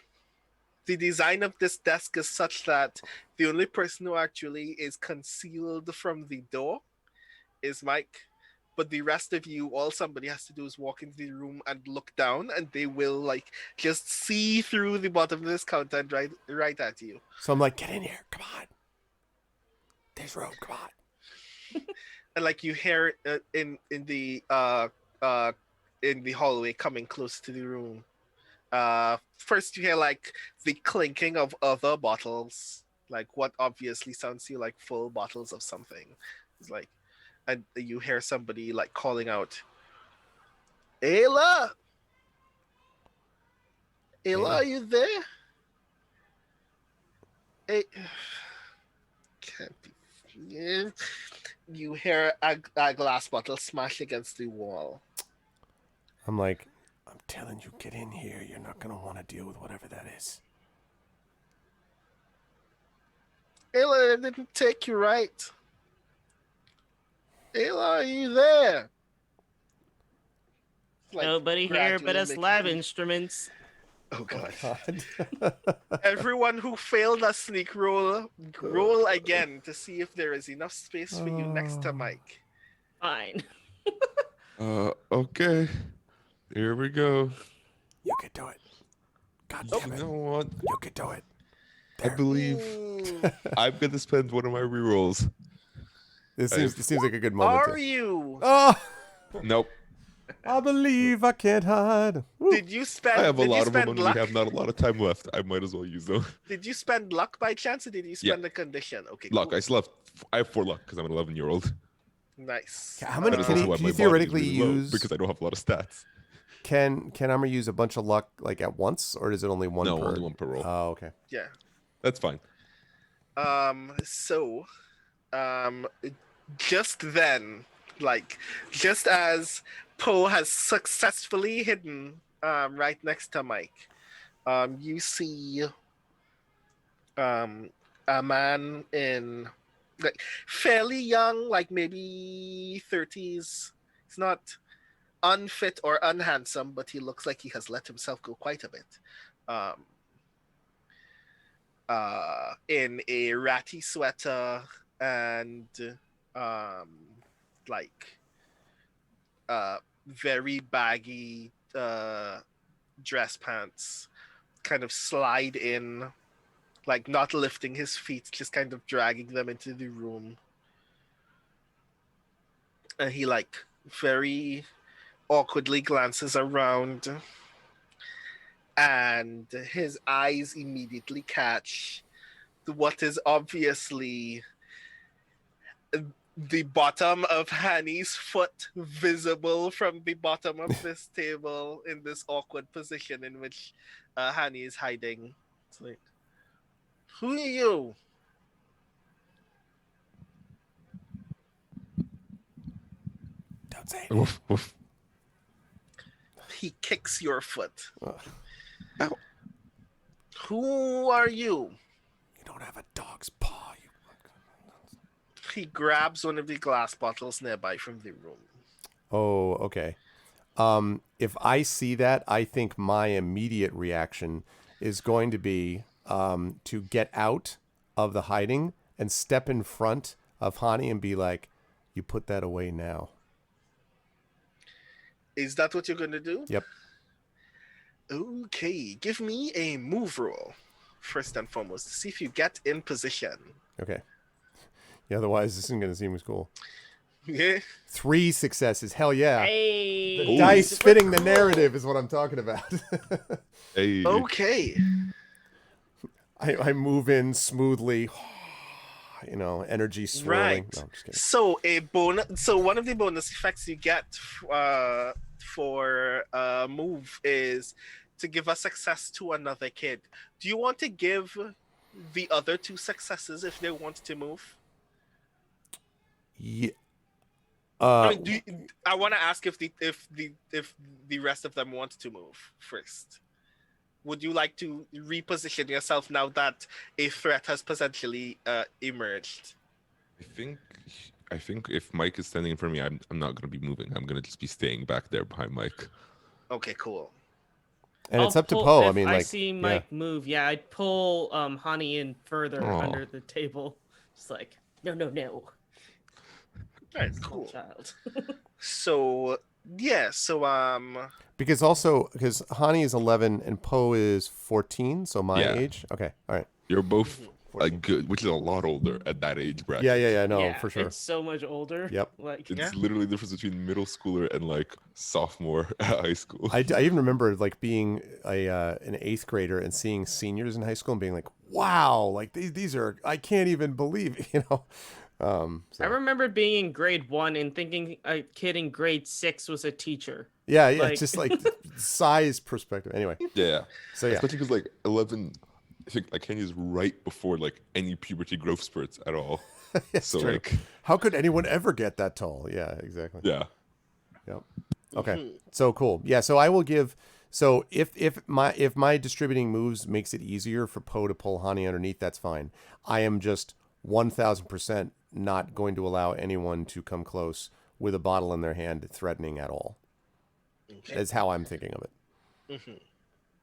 The design of this desk is such that the only person who actually is concealed from the door is Mike. But the rest of you, all somebody has to do is walk into the room and look down, and they will like just see through the bottom of this counter and right at you. So I'm like, get in here, come on. There's room, come on. And like you hear it in the hallway coming close to the room. First you hear like the clinking of other bottles, like what obviously sounds to you like full bottles of something. It's like, and you hear somebody like calling out, Ayla! Ayla, are you there? Hey, can't be. Yeah. You hear a glass bottle smash against the wall. I'm like, I'm telling you, get in here. You're not going to want to deal with whatever that is. Ayla, I didn't take you right. Ayla, are you there? Like, Nobody here but gradually us making lab you- instruments. Oh god. God. Everyone who failed a sneak roll again to see if there is enough space for you next to Mike. Fine. Okay. Here we go. You could do it. God You damn it. know what? You could do it. I believe Mm, I'm gonna spend one of my rerolls. This seems like a good moment. are you? Oh, Nope. I believe I can't hide. Woo. Did you spend? I have a did you lot of them spend and luck? we have not a lot of time left. I might as well use them. Did you spend luck by chance, or did you spend a condition? Okay, Luck. cool. I still have. I have 4 luck because I'm an 11-year-old. Nice. How many That is can also he- why can my you body is theoretically really low, use- because I don't have a lot of stats. Can Armor use a bunch of luck like at once, or is it only one? No, per? only one per roll. Oh, okay. Yeah. That's fine. So, just then, like, just as Poe has successfully hidden, right next to Mike, you see, a man in, like, fairly young, like maybe 30s. He's not unfit or unhandsome, but he looks like he has let himself go quite a bit. In a ratty sweater and like very baggy dress pants, kind of slide in, like not lifting his feet, just kind of dragging them into the room. And he like very awkwardly glances around, and his eyes immediately catch what is obviously the bottom of Hanny's foot visible from the bottom of this table in this awkward position in which Hanny is hiding. It's like, who are you? Don't say it. Woof, woof. He kicks your foot. Ugh. Ow. Who are you? You don't have a dog's paw. You... He grabs one of the glass bottles nearby from the room. Oh, okay. If I see that, I think my immediate reaction is going to be to get out of the hiding and step in front of Hani and be like, "You put that away now." Is that what you're going to do? Yep. Okay, give me a move roll, first and foremost, to see if you get in position. Okay. Yeah, otherwise, this isn't going to seem as cool. Yeah. 3 successes. Hell yeah. Hey. The Ooh. dice super fitting the cool. narrative is what I'm talking about. Hey. Okay. I move in smoothly, energy swirling. Right. No, I'm just kidding. So one of the bonus effects you get for move is to give a success to another kid. Do you want to give the other 2 successes if they want to move? Yeah. I mean, I want to ask if the rest of them want to move first. Would you like to reposition yourself now that a threat has potentially emerged? I think if Mike is standing in front of me, I'm not going to be moving. I'm going to just be staying back there behind Mike. Okay, cool. And it's I'll up to pull- Poe. I if mean, I like, see yeah. Mike move. Yeah, I'd pull Hani in further Aw. under the table. Just like, no. All right, Small cool. child. So yeah, Because Hani is 11 and Poe is 14, so my Yeah. age. Okay, all right. You're both 14. good, which is a lot older at that age bracket. Yeah, no, yeah, for sure. It's so much older. Yep. Like It's Yeah. literally the difference between middle schooler and like sophomore at high school. I even remember like being an 8th grader and seeing seniors in high school and being like, wow, like these are, I can't even believe, you know. So, I remember being in grade 1 and thinking a kid in grade 6 was a teacher. yeah, like- just like size perspective. Anyway, Yeah. so yeah. Especially because like 11, I think like Kenya's right before like any puberty growth spurts at all. It's So true. like, How could anyone ever get that tall? Yeah, exactly. yeah. Yep. Okay. So cool. Yeah. So I will give. So if my distributing moves makes it easier for Poe to pull Hani underneath, that's fine. I am just 1,000% not going to allow anyone to come close with a bottle in their hand, threatening at all. Okay. That's how I'm thinking of it.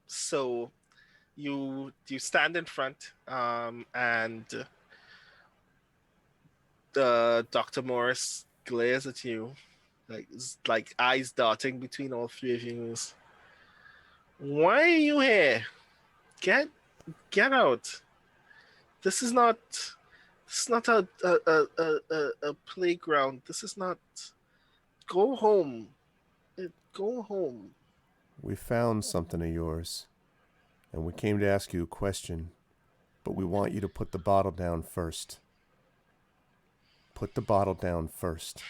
So you stand in front, and Dr. Morris glares at you, like eyes darting between all three of you. Why are you here? Get out. This is not a playground. This is not. Go home. Go home. We found something of yours, and we came to ask you a question, but we want you to put the bottle down first. Put the bottle down first.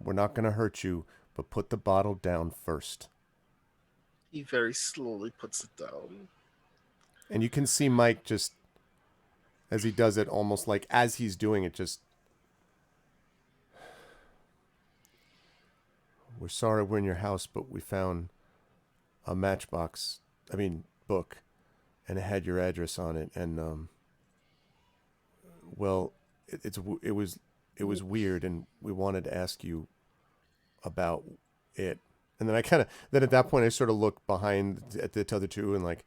We're not going to hurt you, but put the bottle down first. He very slowly puts it down. And you can see Mike just, as he does it, almost like as he's doing it, just, we're sorry we're in your house, but we found a book, and it had your address on it. And, well, it was weird, and we wanted to ask you about it. And then then at that point, I sort of look behind at the other two and like,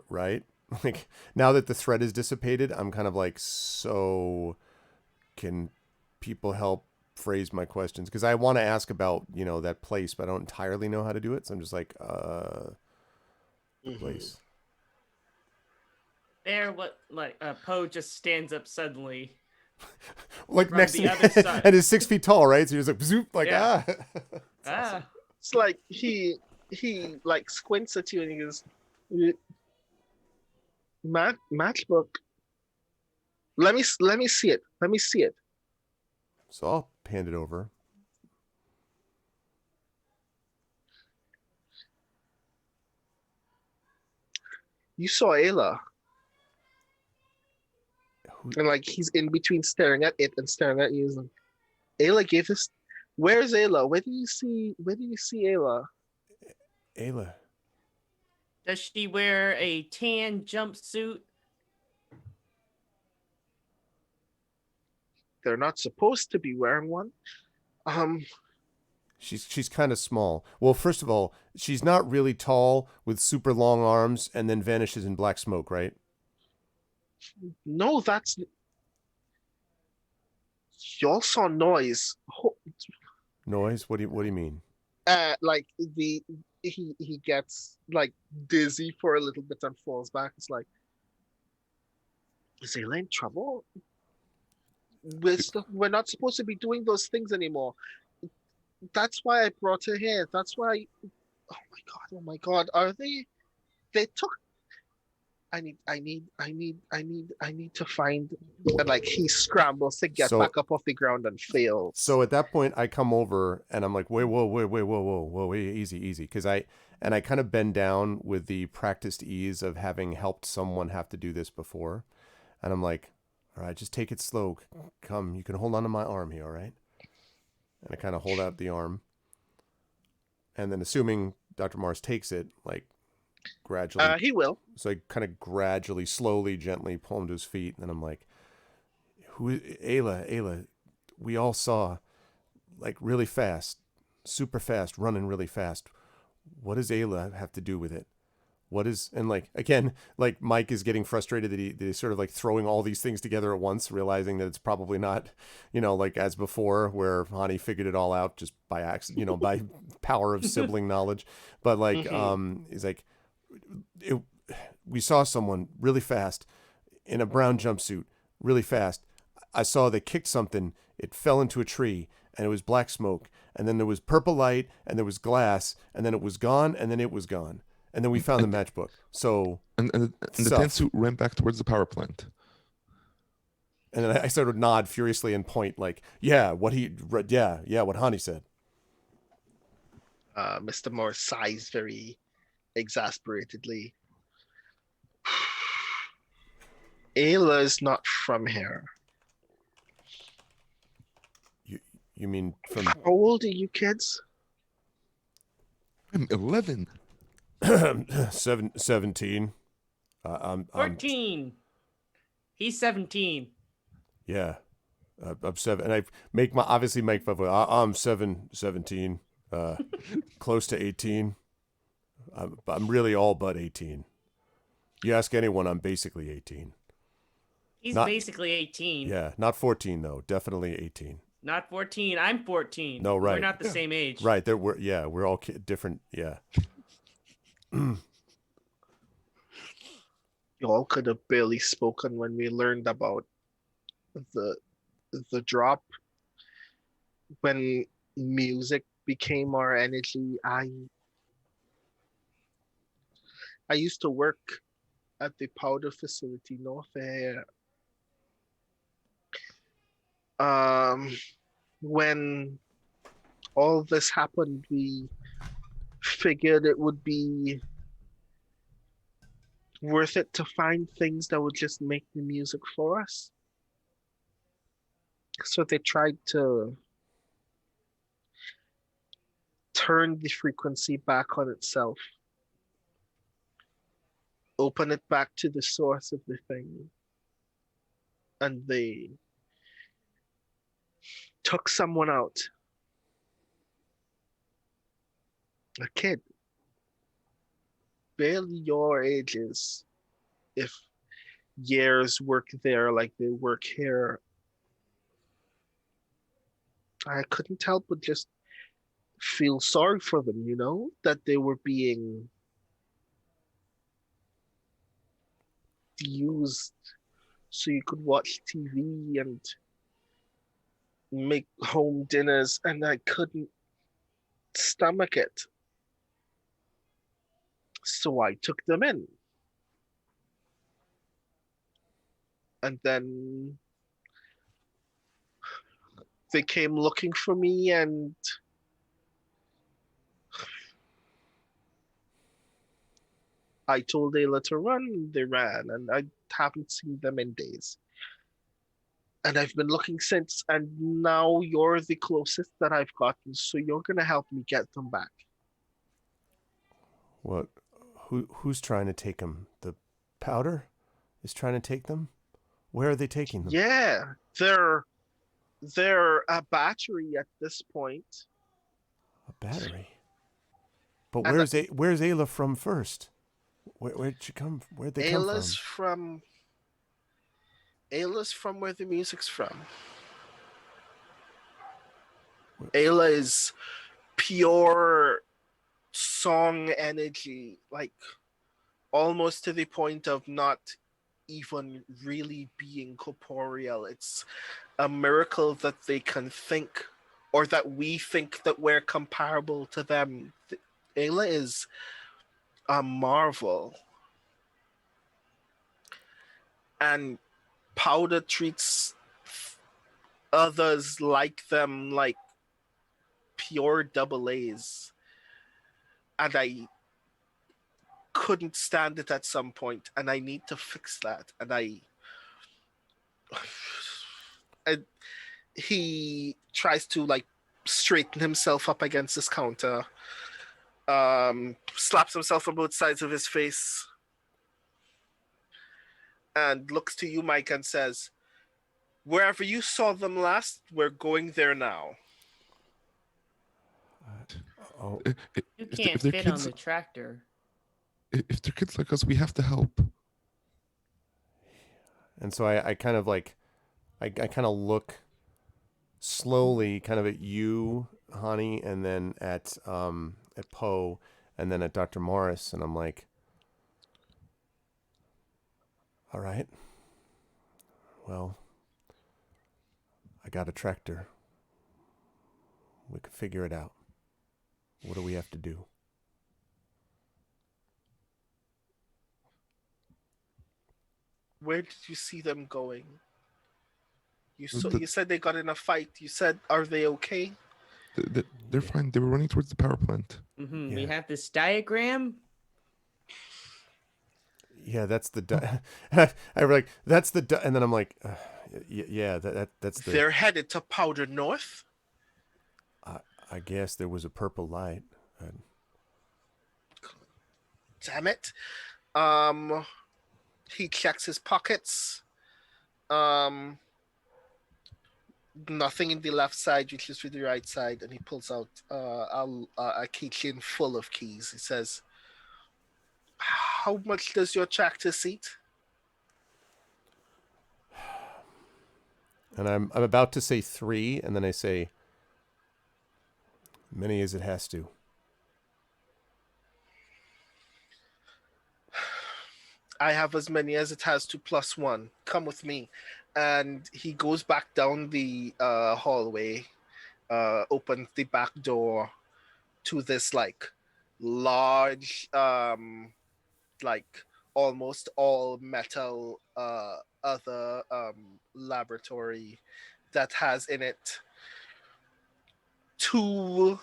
right? Like, now that the threat is dissipated, I'm kind of like, so can people help phrase my questions? Because I want to ask about, that place, but I don't entirely know how to do it. So I'm just like, the place. there, Poe just stands up suddenly. Like From next the to me, other side. and is 6 feet tall, right? So you're just like, zoop, like, Yeah. ah. It's like he like squints at you and he goes, matchbook. Let me see it. Let me see it. So I'll hand it over. You saw Ayla. And like he's in between staring at it and staring at you. He's like, Ayla gave this. Where's Ayla? Where do you see Ayla? Ayla. Does she wear a tan jumpsuit? They're not supposed to be wearing one. She's kind of small. Well, first of all, she's not really tall with super long arms and then vanishes in black smoke, right? No, that's. Y'all saw noise. Noise? What do you mean? Like he gets like dizzy for a little bit and falls back. It's like, is Ayla in trouble? We're not supposed to be doing those things anymore. That's why I brought her here. That's why. Oh my god! Are they? They took. I need to find. And like he scrambles to get back up off the ground and fails. So at that point, I come over and I'm like, whoa, easy, because I kind of bend down with the practiced ease of having helped someone have to do this before, and I'm like, all right, just take it slow. Come, you can hold on to my arm here, all right? And I kind of hold out the arm, and then assuming Dr. Mars takes it, like gradually, he will. So I kind of gradually, slowly, gently pull him to his feet, and then I'm like, Ayla, we all saw, like really fast, super fast, running really fast. What does Ayla have to do with it? And like, again, like Mike is getting frustrated that he's sort of like throwing all these things together at once, realizing that it's probably not, like as before where Hani figured it all out just by accident, by power of sibling knowledge. But like, he's like, we saw someone really fast in a brown jumpsuit, really fast. I saw they kicked something. It fell into a tree, and it was black smoke. And then there was purple light, and there was glass, and then it was gone, and then it was gone. And then we found the matchbook. So And the Stuff. pantsuit ran back towards the power plant. and then I sort of nod furiously and point like, yeah, what Hani said. Mr. Moore sighs very exasperatedly. Ayla is not from here. You mean from How old are you kids? I'm 11. 17? I'm 14. He's 17. yeah. I'm 7, and I obviously make my voice. I'm 17, close to 18. I'm really all but 18. You ask anyone, I'm basically 18. He's Not- basically 18. Yeah, not 14 though. Definitely 18. Not 14. I'm 14. No, right. We're not the same age. Right. We're all different. Yeah. You all could have barely spoken when we learned about the drop. When music became our energy, I used to work at the powder facility north here. When all this happened, we figured it would be worth it to find things that would just make the music for us. So they tried to turn the frequency back on itself, open it back to the source of the thing, and they took someone out. A kid, barely your ages, if years work there like they work here. I couldn't help but just feel sorry for them, that they were being used so you could watch TV and make home dinners, and I couldn't stomach it. So I took them in. And then they came looking for me, and I told Ayla to run, they ran, and I haven't seen them in days. And I've been looking since, and now you're the closest that I've gotten, so you're gonna help me get them back. What? Who's trying to take them? The powder is trying to take them? Where are they taking them? Yeah, they're a battery at this point. A battery. But And where's Ayla from first? Where'd she come? Where'd they come from? Ayla's from where the music's from. Ayla is pure song energy, like almost to the point of not even really being corporeal. It's a miracle that they can think, or that we think that we're comparable to them. Ayla is a marvel. And Powder treats others like them like pure double A's. And I couldn't stand it at some point, and I need to fix that. And he tries to straighten himself up against this counter, slaps himself on both sides of his face, and looks to you, Mike, and says, "Wherever you saw them last, we're going there now." Oh, You can't fit on the tractor. If they're kids like us, we have to help. and so I kind of I kind of look slowly kind of at you, Hani, and then at Poe, and then at Dr. Morris, and I'm like, All right. Well, I got a tractor. We could figure it out. What do we have to do? Where did you see them going? You The- said they got in a fight. You said, are they okay? They're fine. They were running towards the power plant. We Yeah. have this diagram. Yeah, that's the. I was like, that's the. And then I'm like, yeah, that's the. They're headed to Powder North. I guess there was a purple light. Damn it. He checks his pockets. Nothing in the left side, reaches to the right side, and he pulls out a keychain full of keys. He says, "How much does your tractor seat?" And I'm about to say 3, and then I say, many as it has to. I have as many as it has to plus 1. Come with me. And he goes back down the hallway, opens the back door to this like large, like almost all metal other laboratory that has in it 2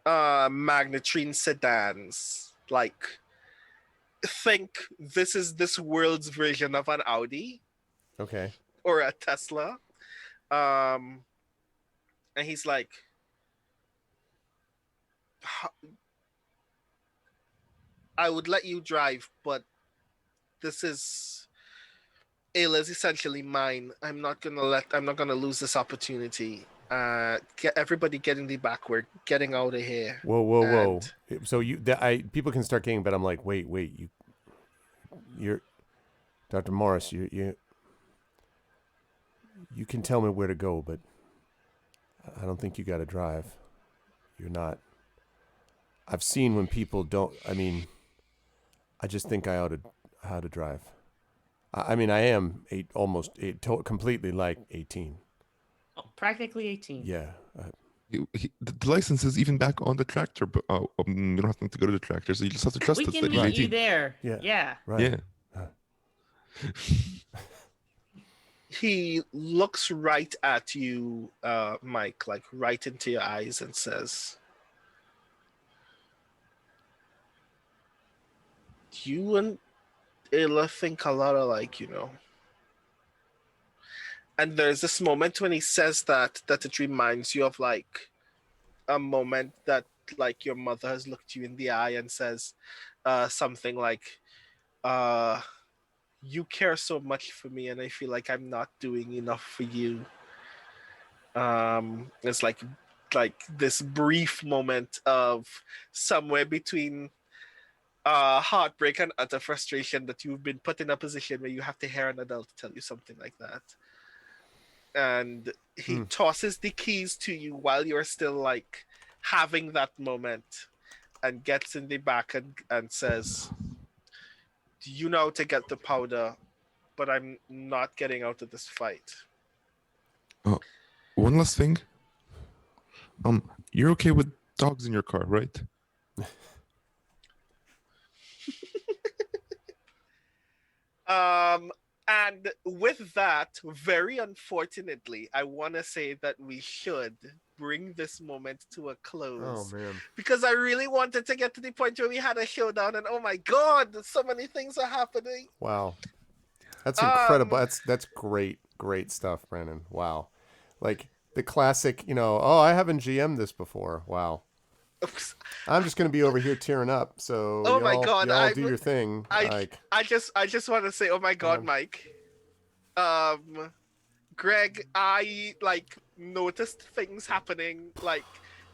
magnetrine sedans. Like, think this is this world's version of an Audi Okay. or a Tesla. And he's like, I would let you drive, but this is Ayla's essentially mine. I'm not gonna lose this opportunity. Everybody get in the back. We're getting out of here. Whoa. So people can start getting, but I'm like, wait, you're Dr. Morris, you can tell me where to go, but I don't think you got to drive. You're not. I've seen when people don't. I mean, I just think I ought to how to drive. I mean, I am completely like 18. Oh, practically 18. Yeah. The license is even back on the tractor, but you don't have to go to the tractor, so you just have to trust We us can that you're meet you 18. there. Yeah. Right. Yeah. He looks right at you, Mike, like right into your eyes, and says, "You and Ayla think a lot alike, you know." And there's this moment when he says that it reminds you of like a moment that like your mother has looked you in the eye and says something like, you care so much for me, and I feel like I'm not doing enough for you. It's like this brief moment of somewhere between heartbreak and utter frustration that you've been put in a position where you have to hear an adult tell you something like that. And he tosses the keys to you while you're still like having that moment, and gets in the back and says, "You know how to get the powder, but I'm not getting out of this fight." One last thing. You're okay with dogs in your car, right? And with that, very unfortunately, I want to say that we should bring this moment to a close. Oh man. Because I really wanted to get to the point where we had a showdown, and oh my god, so many things are happening. Wow. That's incredible. That's great stuff, Brandon. Wow. Like the classic, I haven't GM'd this before. Wow. I'm just gonna be over here tearing up. So Oh my God, y'all do your thing. I just want to say, oh my god, Mike. Greg, I like noticed things happening like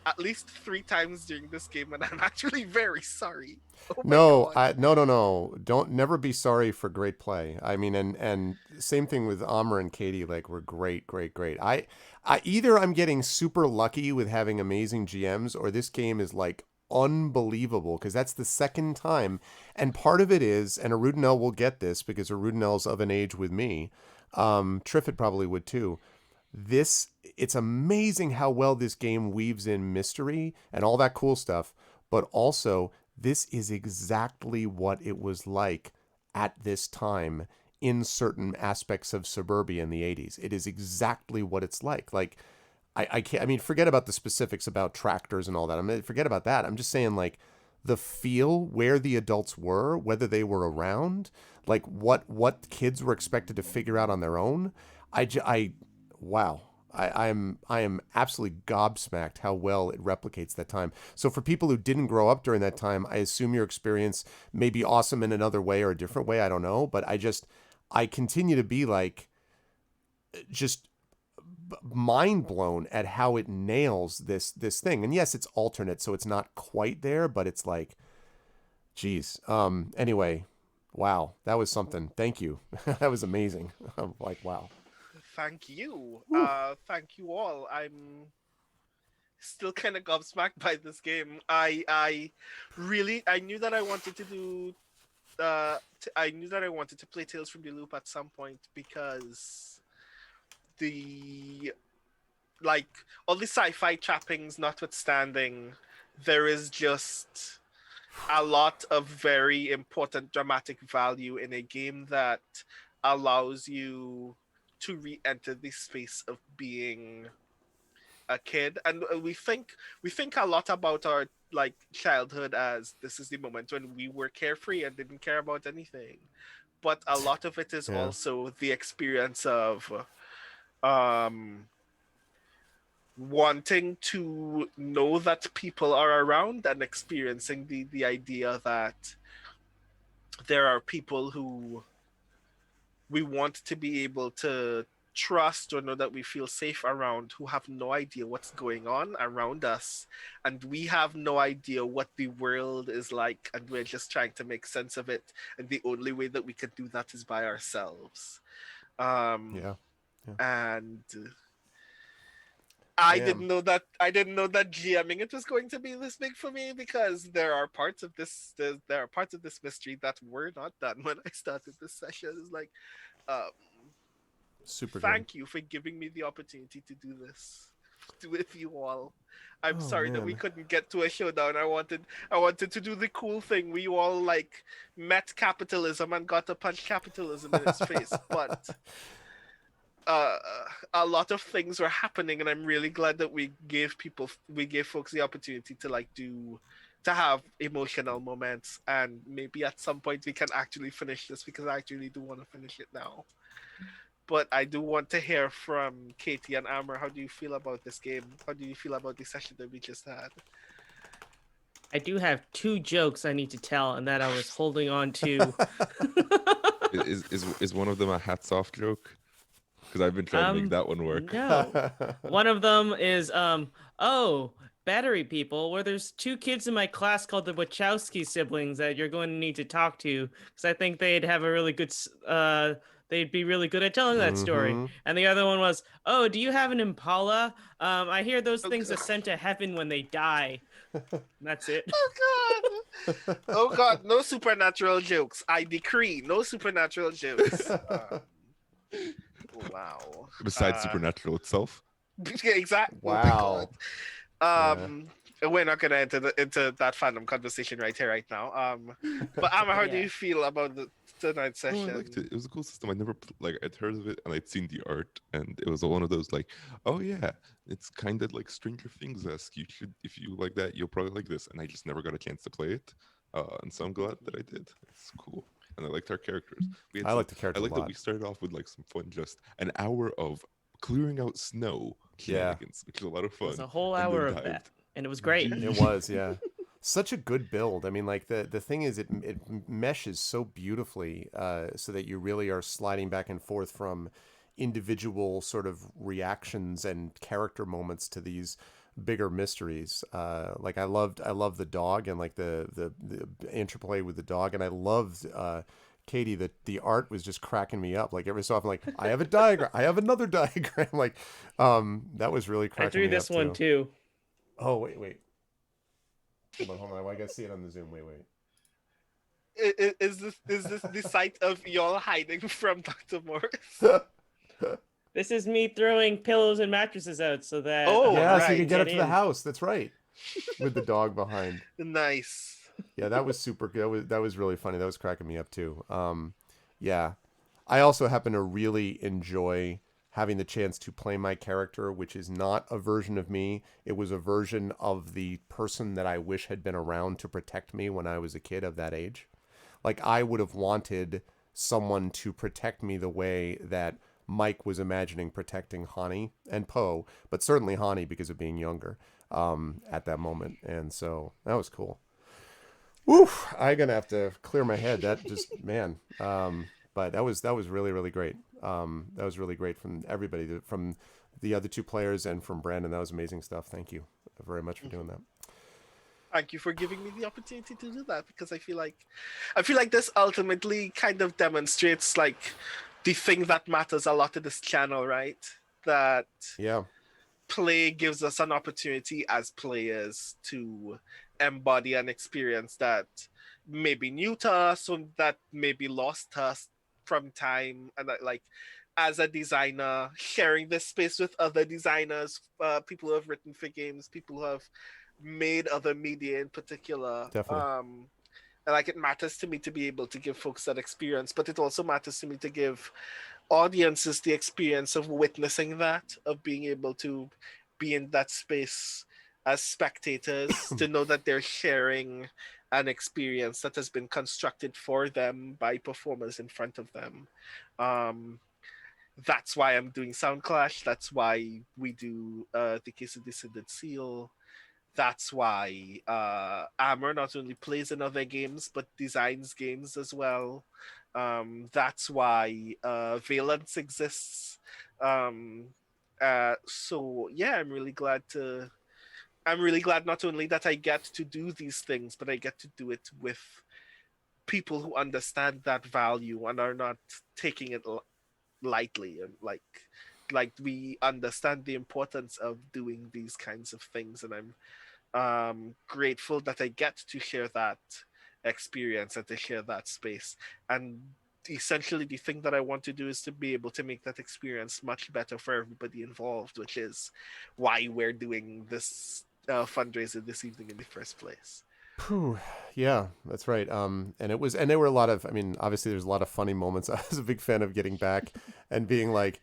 at least 3 times during this game, and I'm actually very sorry. Oh my God. No. Don't never be sorry for great play. I mean, and same thing with Amr and Katie. Like, we're great. I either I'm getting super lucky with having amazing GMs, or this game is like unbelievable because that's the second time. And part of it is, and Arudinel will get this because Arudinel's of an age with me. Triffid probably would too. It's amazing how well this game weaves in mystery and all that cool stuff, but also this is exactly what it was like at this time in certain aspects of suburbia in the 80s. It is exactly what it's like. Like, I can't, I mean, forget about the specifics about tractors and all that. I mean, forget about that. I'm just saying, like, the feel where the adults were, whether they were around, like what kids were expected to figure out on their own. Wow. I am absolutely gobsmacked how well it replicates that time. So for people who didn't grow up during that time, I assume your experience may be awesome in another way or a different way. I don't know, but I continue to be like just mind blown at how it nails this thing. And yes, it's alternate, so it's not quite there, but it's like, geez. Anyway, wow, that was something. Thank you. That was amazing. I'm like, wow. Thank you. Thank you all. I'm still kind of gobsmacked by this game. I knew that I wanted to do I knew that I wanted to play Tales from the Loop at some point because the like all the sci-fi trappings notwithstanding, there is just a lot of very important dramatic value in a game that allows you to re-enter the space of being a kid. And we think a lot about our like childhood as this is the moment when we were carefree and didn't care about anything, but a lot of it is Yeah. also the experience of um wanting to know that people are around and experiencing the idea that there are people who we want to be able to trust or know that we feel safe around, who have no idea what's going on around us, and we have no idea what the world is like, and we're just trying to make sense of it, and the only way that we can do that is by ourselves. Yeah. And I Damn. didn't know that GMing it was going to be this big for me, because there are parts of this mystery that were not done when I started this session. It's like, Super thank you for giving me the opportunity to do this with you all. I'm Oh, sorry that we man. couldn't get to a showdown. I wanted to do the cool thing. We all like met capitalism and got to punch capitalism in its face, but a lot of things were happening, and I'm really glad that we gave folks the opportunity to have emotional moments, and maybe at some point we can actually finish this, because I actually do want to finish it now. But I do want to hear from Katie and Amber. How do you feel about this game? How do you feel about the session that we just had? I do have 2 jokes I need to tell, and that I was holding on to. Is one of them a hats off joke? Because I've been trying to make that one work. No. One of them is, oh, battery people, where there's 2 kids in my class called the Wachowski siblings that you're going to need to talk to, because I think they'd have a really good, they'd be really good at telling that story. Mhm. And the other one was, oh, do you have an Impala? I hear those things are God. sent to heaven when they die. That's it. Oh God! Oh God! No supernatural jokes. I decree no supernatural jokes. Wow. Besides Supernatural itself. Exactly. Wow. Oh my God. We're not gonna enter into that fandom conversation right here, right now. But Amma, how do Yeah. you feel about tonight's Oh, I session? liked it. It was a cool system. I never I'd heard of it and I'd seen the art, and it was one of those like, oh yeah, it's kind of like Stranger Things-esque. You should, if you like that, you'll probably like this. And I just never got a chance to play it, and so I'm glad that I did. It's cool, and I liked our characters. We had I some- like the characters I like a that lot. we started off with like some fun, just an hour of clearing out snow Yeah. shenanigans, which is a lot of It fun. was a whole and then hour of dived that, and it was great. deep. It was, yeah. Such a good build. I mean, like the thing is, it meshes so beautifully, so that you really are sliding back and forth from individual sort of reactions and character moments to these bigger mysteries. Like I loved the dog, and like the interplay with the dog, and I loved Katie, the art was just cracking me up. Like every so often, like, I have a diagram, I have another diagram. Like, that was really cracking I threw me this up one too. Oh, wait. Hold on. I gotta see it on the Zoom. Wait. Is this the site of y'all hiding from Dr. Morris? This is me throwing pillows and mattresses out so that Oh, Yeah, so you right. can get up to the in. house. That's right. With the dog behind. Nice. Yeah, that was super good. That was really funny. That was cracking me up too. Yeah. I also happen to really enjoy having the chance to play my character, which is not a version of me. It was a version of the person that I wish had been around to protect me when I was a kid of that age. Like, I would have wanted someone to protect me the way that Mike was imagining protecting Hani and Poe, but certainly Hani because of being younger at that moment. And so that was cool. Woo! I'm gonna have to clear my head. That just man. But that was really really great. That was really great from everybody, from the other two players and from Brandon. That was amazing stuff. Thank you very much for doing that. Thank you for giving me the opportunity to do that, because I feel like this ultimately kind of demonstrates like the thing that matters a lot to this channel, right? That Yeah. play gives us an opportunity as players to embody an experience that may be new to us or that may be lost to us from time. And that, like, as a designer, sharing this space with other designers, people who have written for games, people who have made other media in particular. Definitely. And like, it matters to me to be able to give folks that experience, but it also matters to me to give audiences the experience of witnessing that, of being able to be in that space as spectators, to know that they're sharing an experience that has been constructed for them by performers in front of them. That's why I'm doing Soundclash. That's why we do the Case of Descended Seal. That's why Amber not only plays in other games but designs games as well. That's why Valence exists. So yeah, I'm really glad not only that I get to do these things, but I get to do it with people who understand that value and are not taking it lightly, and like we understand the importance of doing these kinds of things. And I'm grateful that I get to share that experience and to share that space. And essentially, the thing that I want to do is to be able to make that experience much better for everybody involved, which is why we're doing this fundraiser this evening in the first place. Whew. Yeah, that's right. And there were a lot of, I mean, obviously there's a lot of funny moments. I was a big fan of getting back and being like,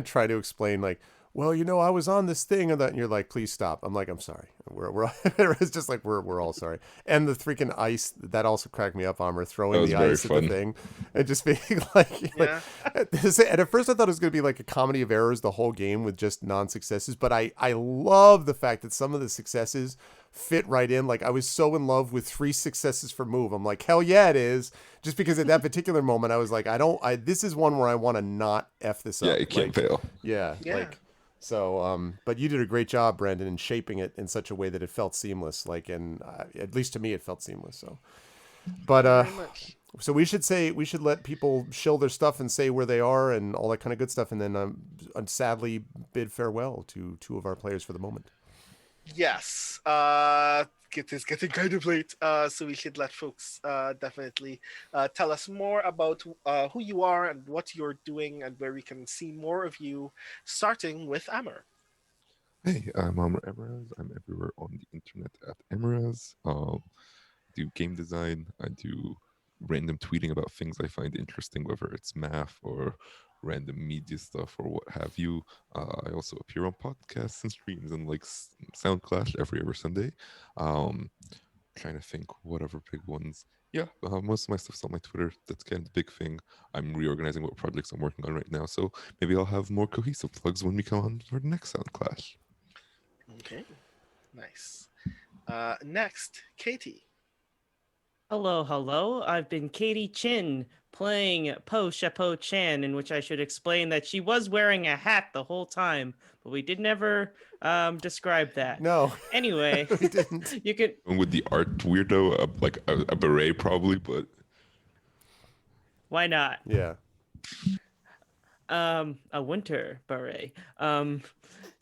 try to explain like, well, I was on this thing and that, and you're like, please stop. I'm like, I'm sorry. We're it's just like, we're all sorry. And the freaking ice, that also cracked me up, Armor, That throwing was the very ice at the fun. thing and just being like, Yeah. and at first I thought it was going to be like a comedy of errors the whole game with just non-successes, but I love the fact that some of the successes fit right in. Like, I was so in love with 3 successes for move. I'm like, hell yeah, it is. Just because at that particular moment, I was like, this is one where I want to not F this Yeah, up. you can't Like, fail. yeah. Yeah. Like, so, but you did a great job, Brandon, in shaping it in such a way that it felt seamless. Like, and at least to me, it felt seamless. So, but, Very much. so we should let people shill their stuff and say where they are and all that kind of good stuff. And then, sadly bid farewell to 2 of our players for the moment. Yes. It is getting kind of late. So we should let folks definitely tell us more about who you are and what you're doing and where we can see more of you, starting with Amber. Hey, I'm Amr Emraz. I'm everywhere on the internet at Emraz. Do game design. I do random tweeting about things I find interesting, whether it's math or random media stuff or what have you. I also appear on podcasts and streams and like Soundclash every other Sunday. Trying to think what other big ones. Yeah, most of my stuff's on my Twitter. That's kind of the big thing. I'm reorganizing what projects I'm working on right now, so maybe I'll have more cohesive plugs when we come on for the next Soundclash. Okay. Nice. Next, Katie. Hello. I've been Katie Chin playing Po Chapeau Chan, in which I should explain that she was wearing a hat the whole time, but we did never describe that. No. Anyway, We didn't. you could. And with the art weirdo, like a beret probably, but Why not? Yeah. A winter beret.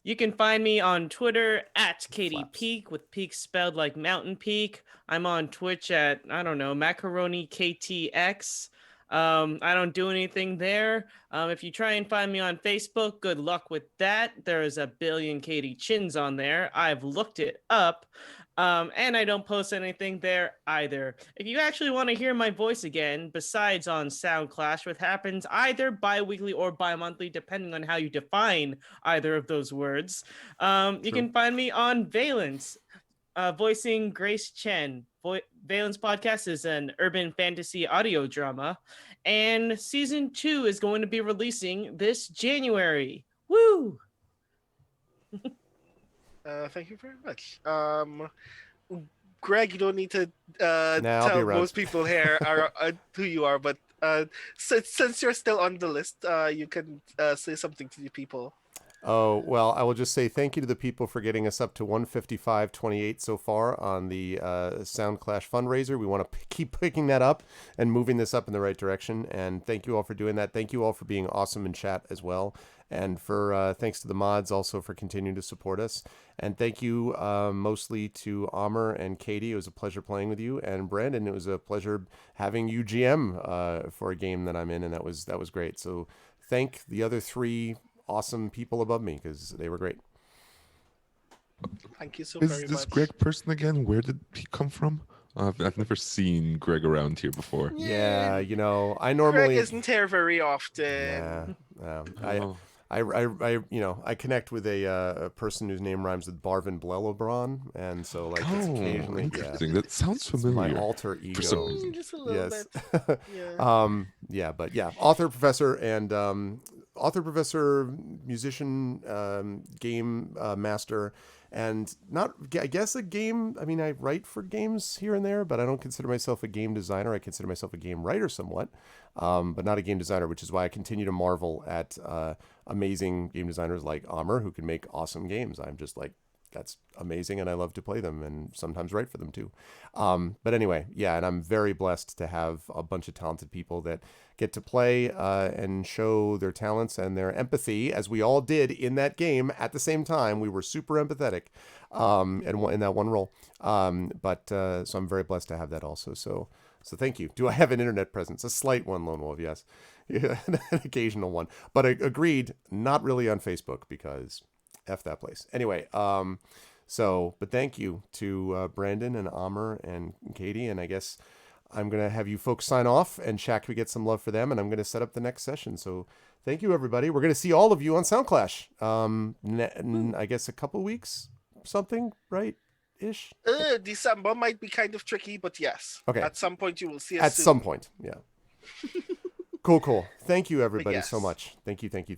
You can find me on Twitter at Katie Flaps. Peak, with Peak spelled like Mountain Peak. I'm on Twitch at, I don't know, Macaroni KTX. I don't do anything there. If you try and find me on Facebook, good luck with that. There is a billion Katie Chins on there. I've looked it up. And I don't post anything there either. If you actually want to hear my voice again, besides on Soundclash, which happens either bi-weekly or bi-monthly, depending on how you define either of those words, you can find me on Valence, voicing Grace Chen. Valence Podcast is an urban fantasy audio drama, and season 2 is going to be releasing this January. Woo! Thank you very much. Greg, you don't need to I'll be tell around. most people here who you are, but since you're still on the list, you can say something to the people. Oh, well, I will just say thank you to the people for getting us up to 155.28 so far on the Soundclash fundraiser. We want to keep picking that up and moving this up in the right direction. And thank you all for doing that. Thank you all for being awesome in chat as well. And for thanks to the mods also for continuing to support us. And thank you mostly to Amr and Katie. It was a pleasure playing with you. And Brandon, it was a pleasure having you GM for a game that I'm in. And that was great. So thank the other 3 awesome people above me because they were great. Thank you so Is very this much. Greg person again? Where did he come from? I've never seen Greg around here before. Yeah, you know, I Greg normally isn't here very often. yeah. I connect with a person whose name rhymes with Barvin Blelobron, and so like it's occasionally interesting. That sounds it's my familiar. alter ego. For some reason. Just a little Yes. bit. Yeah. But yeah, author, professor, and musician, game master, and not, I guess, a game. I mean, I write for games here and there, but I don't consider myself a game designer. I consider myself a game writer somewhat, but not a game designer, which is why I continue to marvel at amazing game designers like Amr who can make awesome games. I'm just like, that's amazing, and I love to play them and sometimes write for them too. But anyway, yeah, and I'm very blessed to have a bunch of talented people that get to play and show their talents and their empathy, as we all did in that game at the same time. We were super empathetic in that one role. So I'm very blessed to have that also. So thank you. Do I have an internet presence? A slight one, Lone Wolf, yes. Yeah, an occasional one. But agreed, not really on Facebook because F that place. Anyway, but thank you to Brandon and Amr and Katie, and I guess I'm going to have you folks sign off, and Shaq, we get some love for them, and I'm going to set up the next session. So thank you, everybody. We're going to see all of you on Soundclash. I guess a couple weeks, something, right? Ish. December might be kind of tricky, but yes. Okay. At some point you will see us At soon. some point, yeah. Cool. Thank you, everybody, so yes. much. Thank you. Thank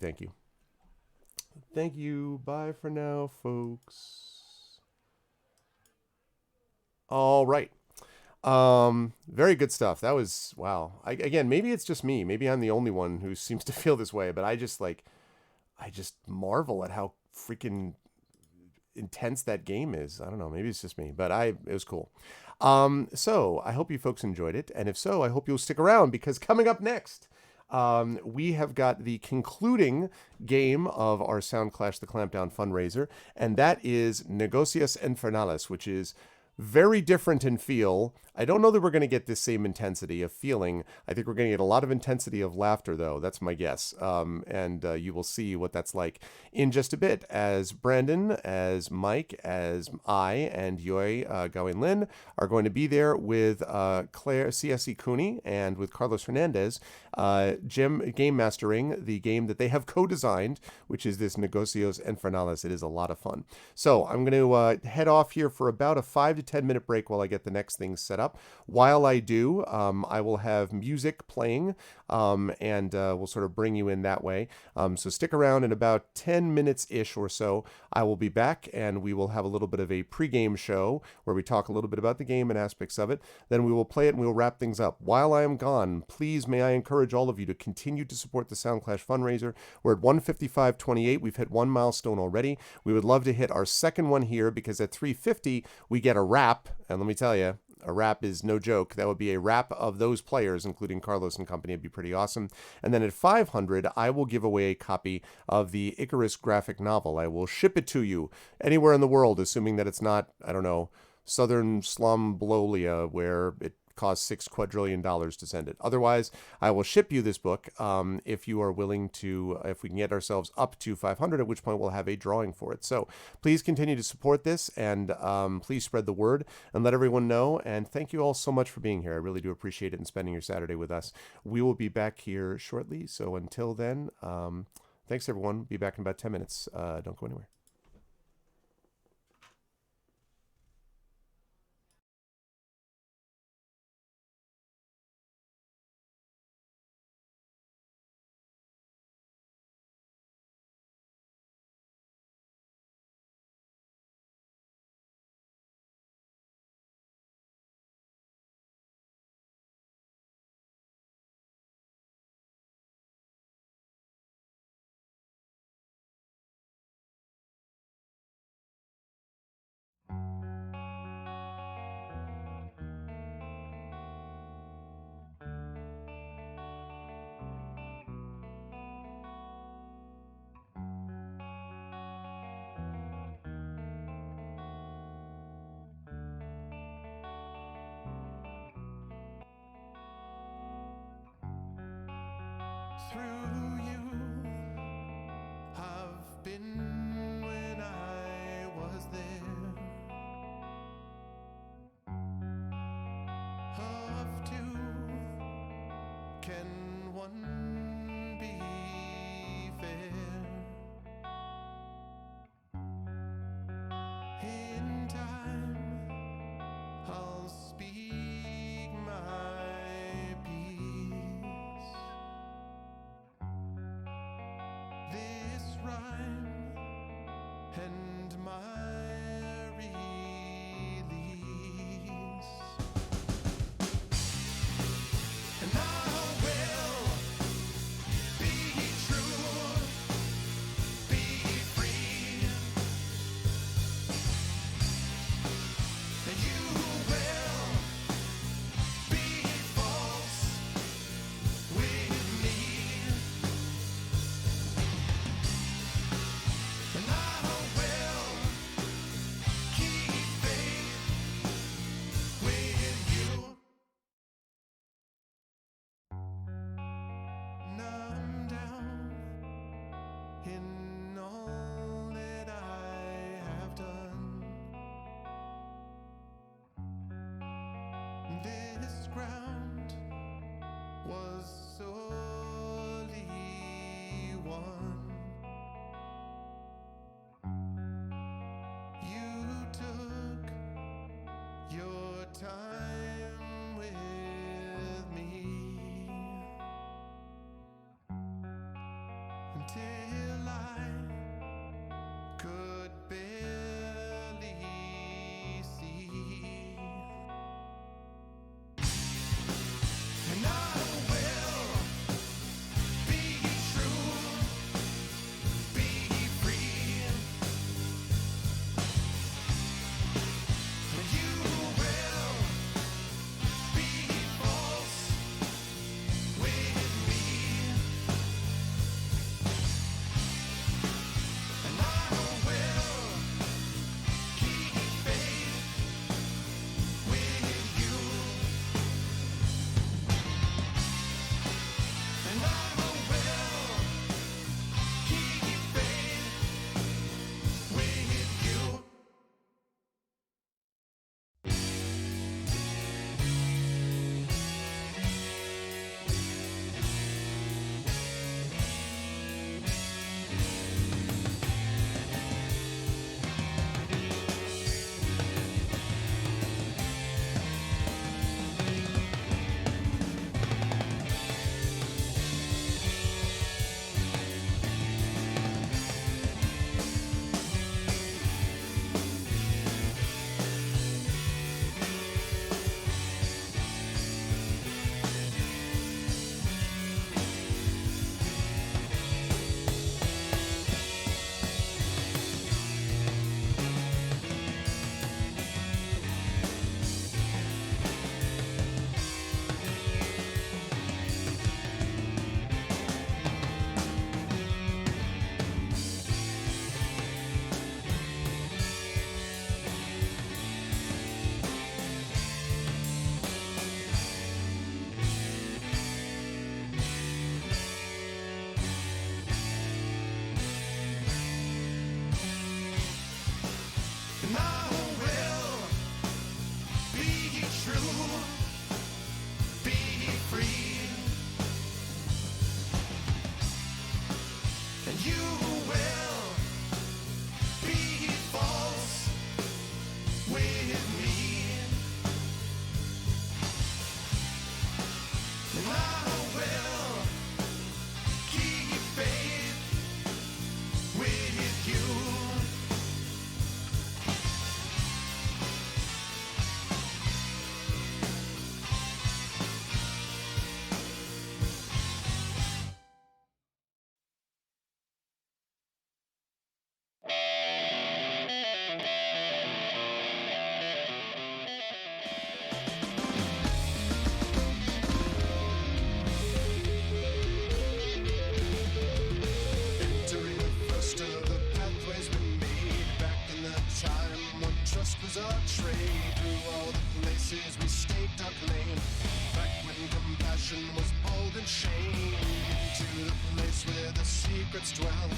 you. Bye for now, folks. All right. Very good stuff. That was, wow. Again, maybe it's just me. Maybe I'm the only one who seems to feel this way, but I just marvel at how freaking intense that game is. I don't know. Maybe it's just me, but it was cool. So I hope you folks enjoyed it. And if so, I hope you'll stick around, because coming up next, we have got the concluding game of our Soundclash the Clampdown fundraiser, and that is Negocios Infernales, which is very different in feel. I don't know that we're going to get the same intensity of feeling. I think we're going to get a lot of intensity of laughter, though. That's my guess. And you will see what that's like in just a bit, as Brandon, as Mike, as I, and Yoi Gawain Lin are going to be there with Claire CSE Cooney and with Carlos Hernandez, game mastering the game that they have co-designed, which is this Negocios Infernales. It is a lot of fun. So I'm going to head off here for about a 5 to 10 minute break while I get the next thing set up. While I do, I will have music playing, and we'll sort of bring you in that way. So stick around. In about 10 minutes-ish or so, I will be back, and we will have a little bit of a pregame show where we talk a little bit about the game and aspects of it. Then we will play it, and we will wrap things up. While I am gone, please may I encourage all of you to continue to support the Soundclash fundraiser. We're at 155.28. We've hit one milestone already. We would love to hit our second one here, because at 350, we get a wrap. And let me tell you, A wrap is no joke. That would be a wrap of those players, including Carlos and company. It'd be pretty awesome. And then at 500, I will give away a copy of the Icarus graphic novel. I will ship it to you anywhere in the world, assuming that it's not, I don't know, southern slum Blolia, where it costs $6 quadrillion to send it. Otherwise, I will ship you this book if you are willing to, if we can get ourselves up to 500, at which point we'll have a drawing for it. So please continue to support this, and please spread the word and let everyone know. And thank you all so much for being here. I really do appreciate it and spending your Saturday with us. We will be back here shortly. So until then, thanks everyone. Be back in about 10 minutes. Don't go anywhere. Through you, I've been when I was there. Of two, can one be fair? In time, I'll speak my piece. This rhyme and my release, and I will be true, be free, and you will be false with me. And I will keep faith with you. Now I'm down in all that I have done. This ground was sorely won. You took your time with me until I could barely see. And I will be true, great duck lane. Back when compassion was bold and shame. Into the place where the secrets dwell.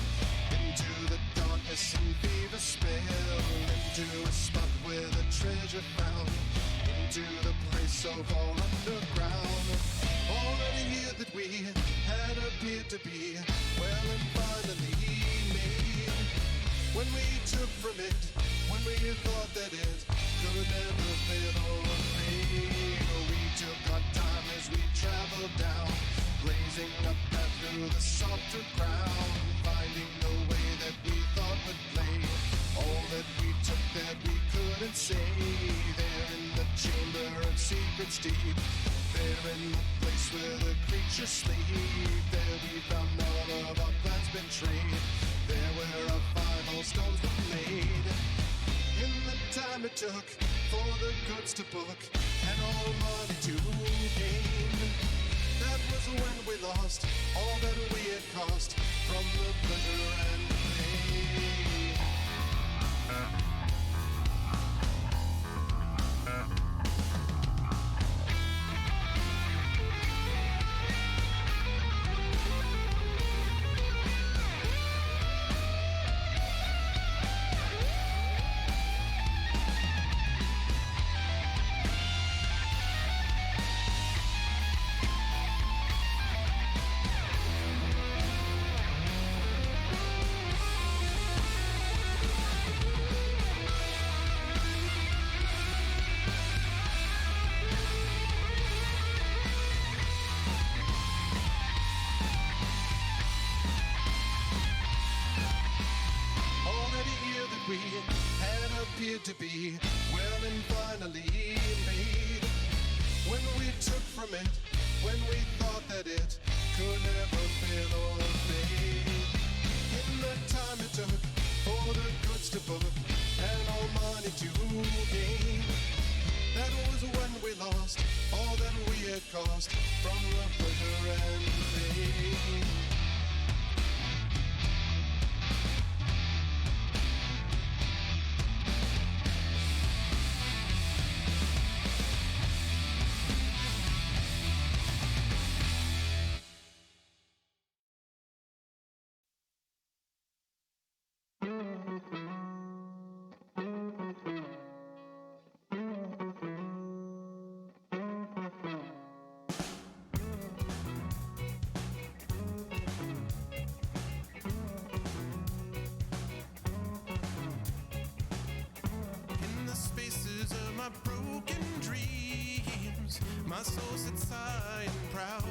Into the darkness and fever spell. Into a spot where the treasure found. Into the place of all underground. Already here that we had appeared to be. Well and finally made. When we took from it, when we thought that it could never fail or fade. We took our time as we traveled down, blazing a path through the softer ground, finding the way that we thought would play. All that we took that we couldn't say. There in the chamber of secrets deep, there in the place where the creatures sleep, there we found all of our plans betrayed. There where our final stones were laid. In the time it took for the goods to book and all money to gain, that was when we lost all that we had cost from the pleasure and pain. We had appeared to be well and finally made. When we took from it, when we thought that it could never fail or fade. In the time it took for the goods to book and all money to gain, that was when we lost all that we had cost from the pleasure and pain. My broken dreams, my soul sits high and proud.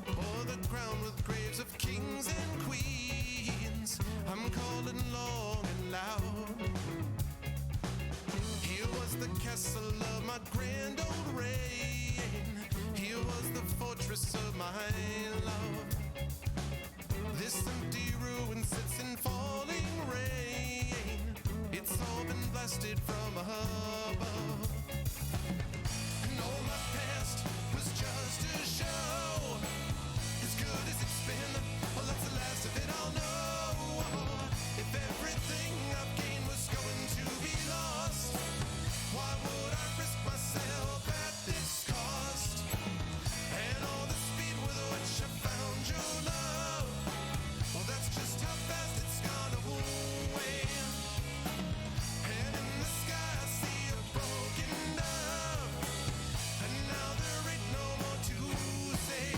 O'er the ground with graves of kings and queens, I'm calling long and loud. Here was the castle of my grand old reign. Here was the fortress of my love. This empty ruin sits in falling rain. It's all been blasted from above. And all my past was just a show. As good as it's been, well, that's the last of it, I'll know. If everything I've gained was going to be lost, why would I risk myself at this cost? And all the speed with which I found your love, well, that's just how fast it's gone away. And in the sky I see a broken dove, and now there ain't no more to say.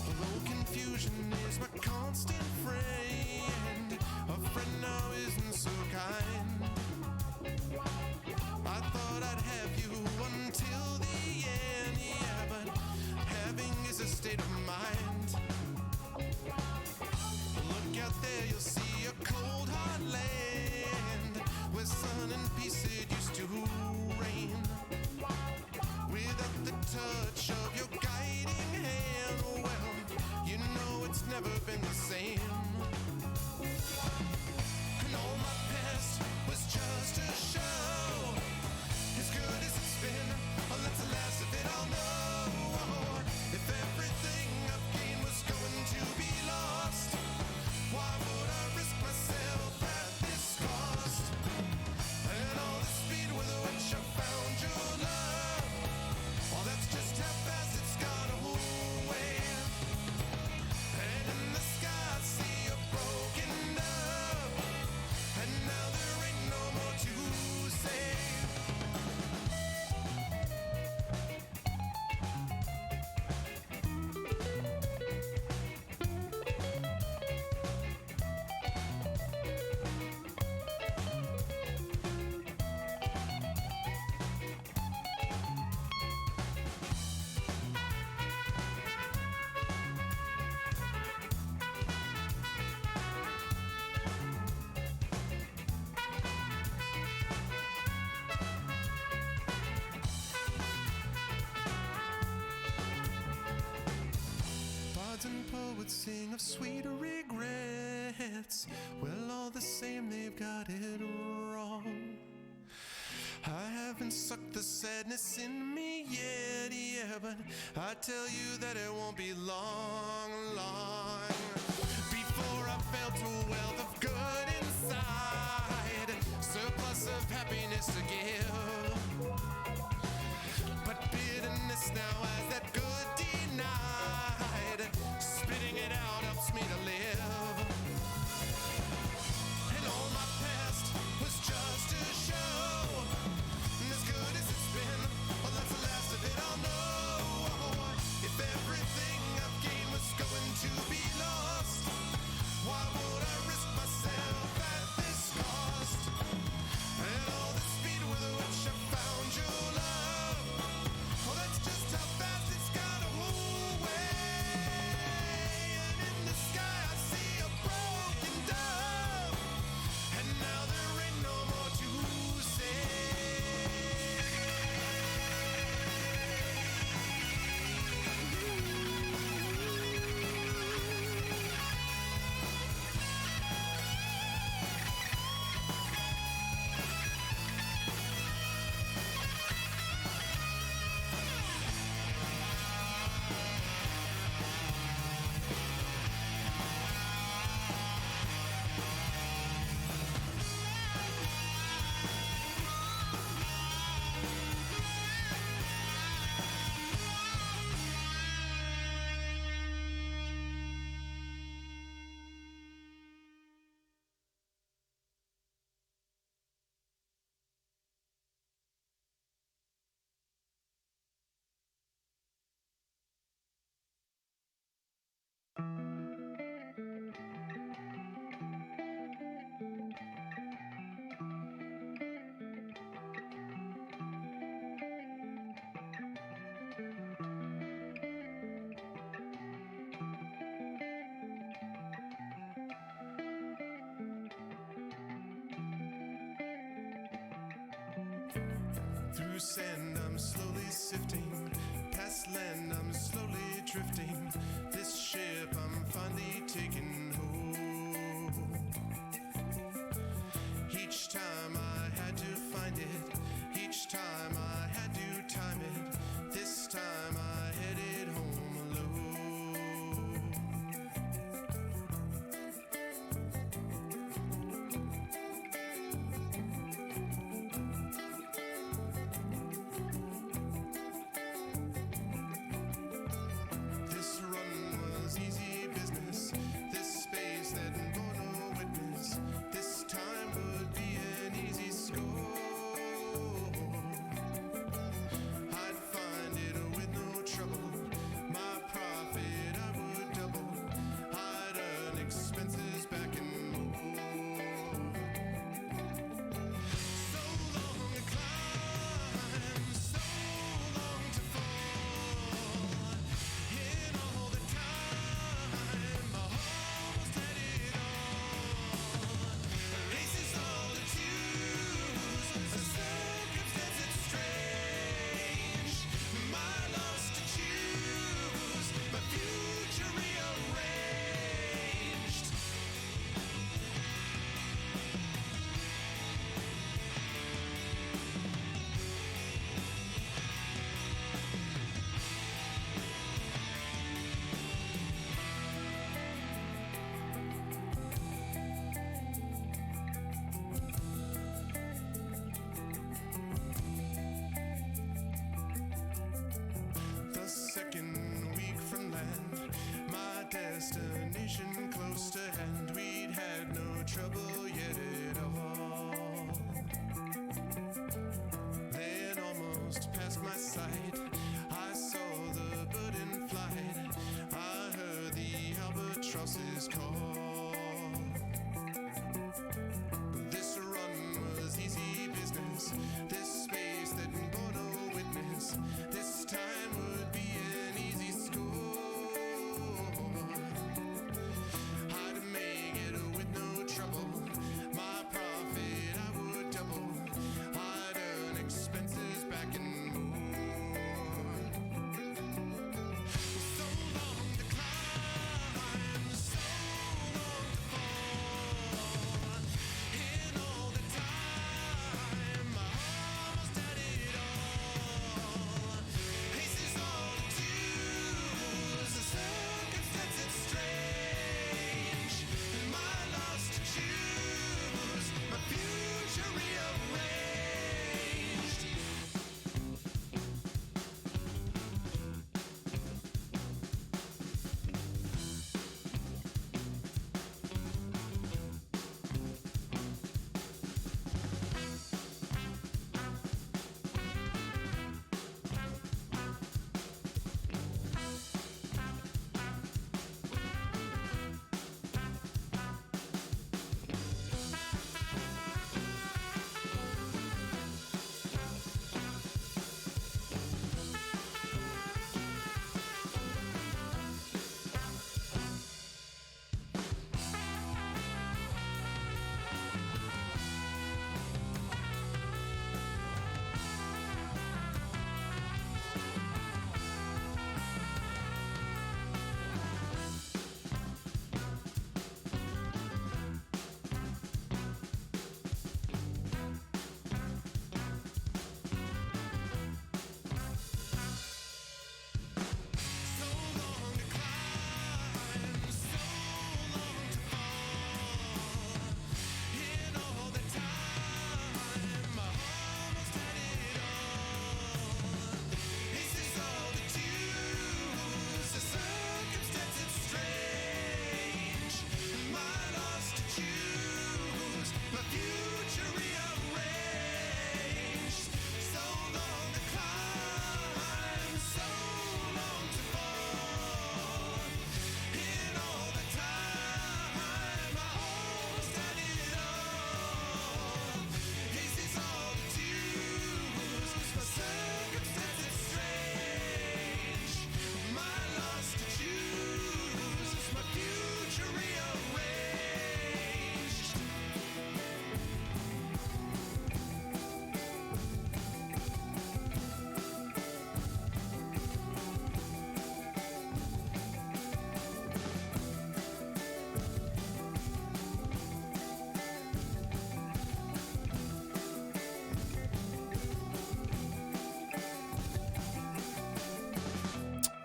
Although confusion is my constant friend, a friend now isn't so kind. I thought I'd have you until the end, yeah, but having is a state of mind. Look out there, you'll see a cold hard land where sun and peace it used to reign. Without the touch of your guiding hand, well, you know it's never been the same. And all my past was just a show. As good as it's been, oh, that's the last of it, I'll know. If everything I've gained was going to be lost, why would I risk myself at this cost? And all the speed with which would sing of sweet regrets. Well, all the same, they've got it wrong. I haven't sucked the sadness in me yet, yeah, but I tell you that it won't be long, long before I felt a wealth of good inside, surplus of happiness to give. But bitterness now has that good denied, spitting it out helps me to live. And all my past was just a show, and as good as it's been, well, that's the last of it, I'll know. If everything I've gained was going to be lost, why would I risk myself at this cost? And all the speed with which I found your love, well, that's just how fast it's got away. And in the sky I see a broken dove, and now there ain't no more to say. Through sand I'm slowly sifting, past land I'm slowly drifting. This ship I'm finally taking home. Each time I had to find it, each time I had to time it. This time I headed home alone. This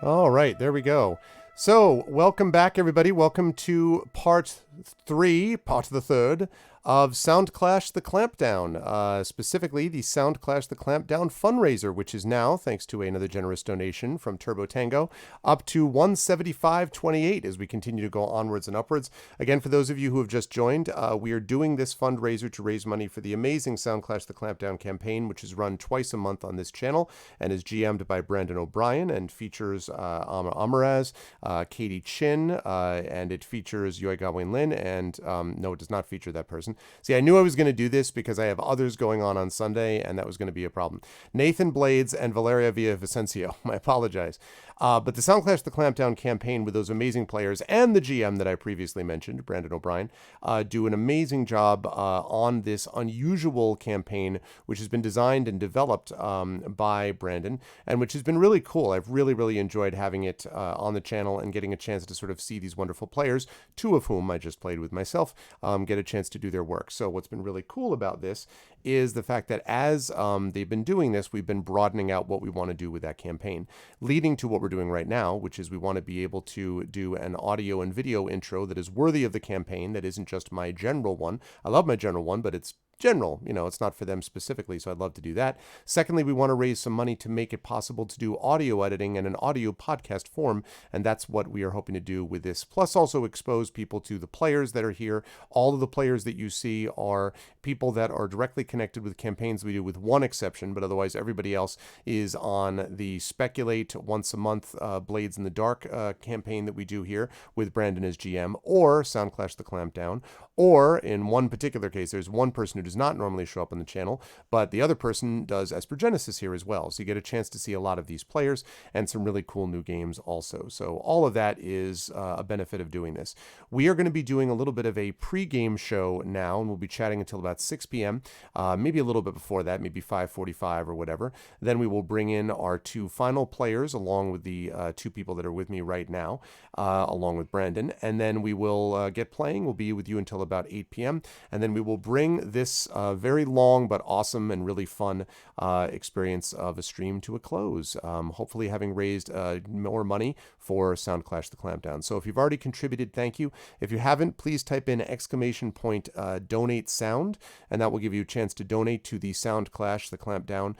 All right, there we go. So, welcome back, everybody. Welcome to part the third of Soundclash the Clampdown, specifically the Soundclash the Clampdown fundraiser, which is now, thanks to another generous donation from Turbo Tango, up to $175.28 as we continue to go onwards and upwards. Again, for those of you who have just joined, we are doing this fundraiser to raise money for the amazing Soundclash the Clampdown campaign, which is run twice a month on this channel and is GM'd by Brandon O'Brien and features Amaraz, Katie Chin, and it features Yoi Gawain Lin, and no, it does not feature that person. See, I knew I was going to do this because I have others going on Sunday, and that was going to be a problem. Nathan Blades and Valeria Villavicencio. I apologize. But the Soundclash the Clampdown campaign with those amazing players and the GM that I previously mentioned, Brandon O'Brien, do an amazing job on this unusual campaign, which has been designed and developed by Brandon, and which has been really cool. I've really, really enjoyed having it on the channel and getting a chance to sort of see these wonderful players, two of whom I just played with myself, get a chance to do their work. So what's been really cool about this is the fact that as they've been doing this, we've been broadening out what we want to do with that campaign, leading to what we're doing right now, which is we want to be able to do an audio and video intro that is worthy of the campaign, that isn't just my general one. I love my general one, but it's general, it's not for them specifically, so I'd love to do that. Secondly, we want to raise some money to make it possible to do audio editing in an audio podcast form, and that's what we are hoping to do with this. Plus also expose people to the players that are here. All of the players that you see are people that are directly connected with campaigns we do, with one exception, but otherwise everybody else is on the Speculate once a month Blades in the Dark campaign that we do here with Brandon as GM, or Soundclash the Clampdown, or in one particular case, there's one person who does not normally show up on the channel, but the other person does Esper Genesis here as well. So you get a chance to see a lot of these players and some really cool new games also. So all of that is a benefit of doing this. We are going to be doing a little bit of a pre-game show now, and we'll be chatting until about 6 p.m., maybe a little bit before that, maybe 5:45 or whatever. Then we will bring in our two final players along with the two people that are with me right now, along with Brandon, and then we will get playing. We'll be with you until about 8 p.m., and then we will bring this very long but awesome and really fun experience of a stream to a close, hopefully having raised more money for Soundclash the Clampdown. So if you've already contributed, thank you. If you haven't, please type in !donate sound, and that will give you a chance to donate to the Soundclash the Clampdown.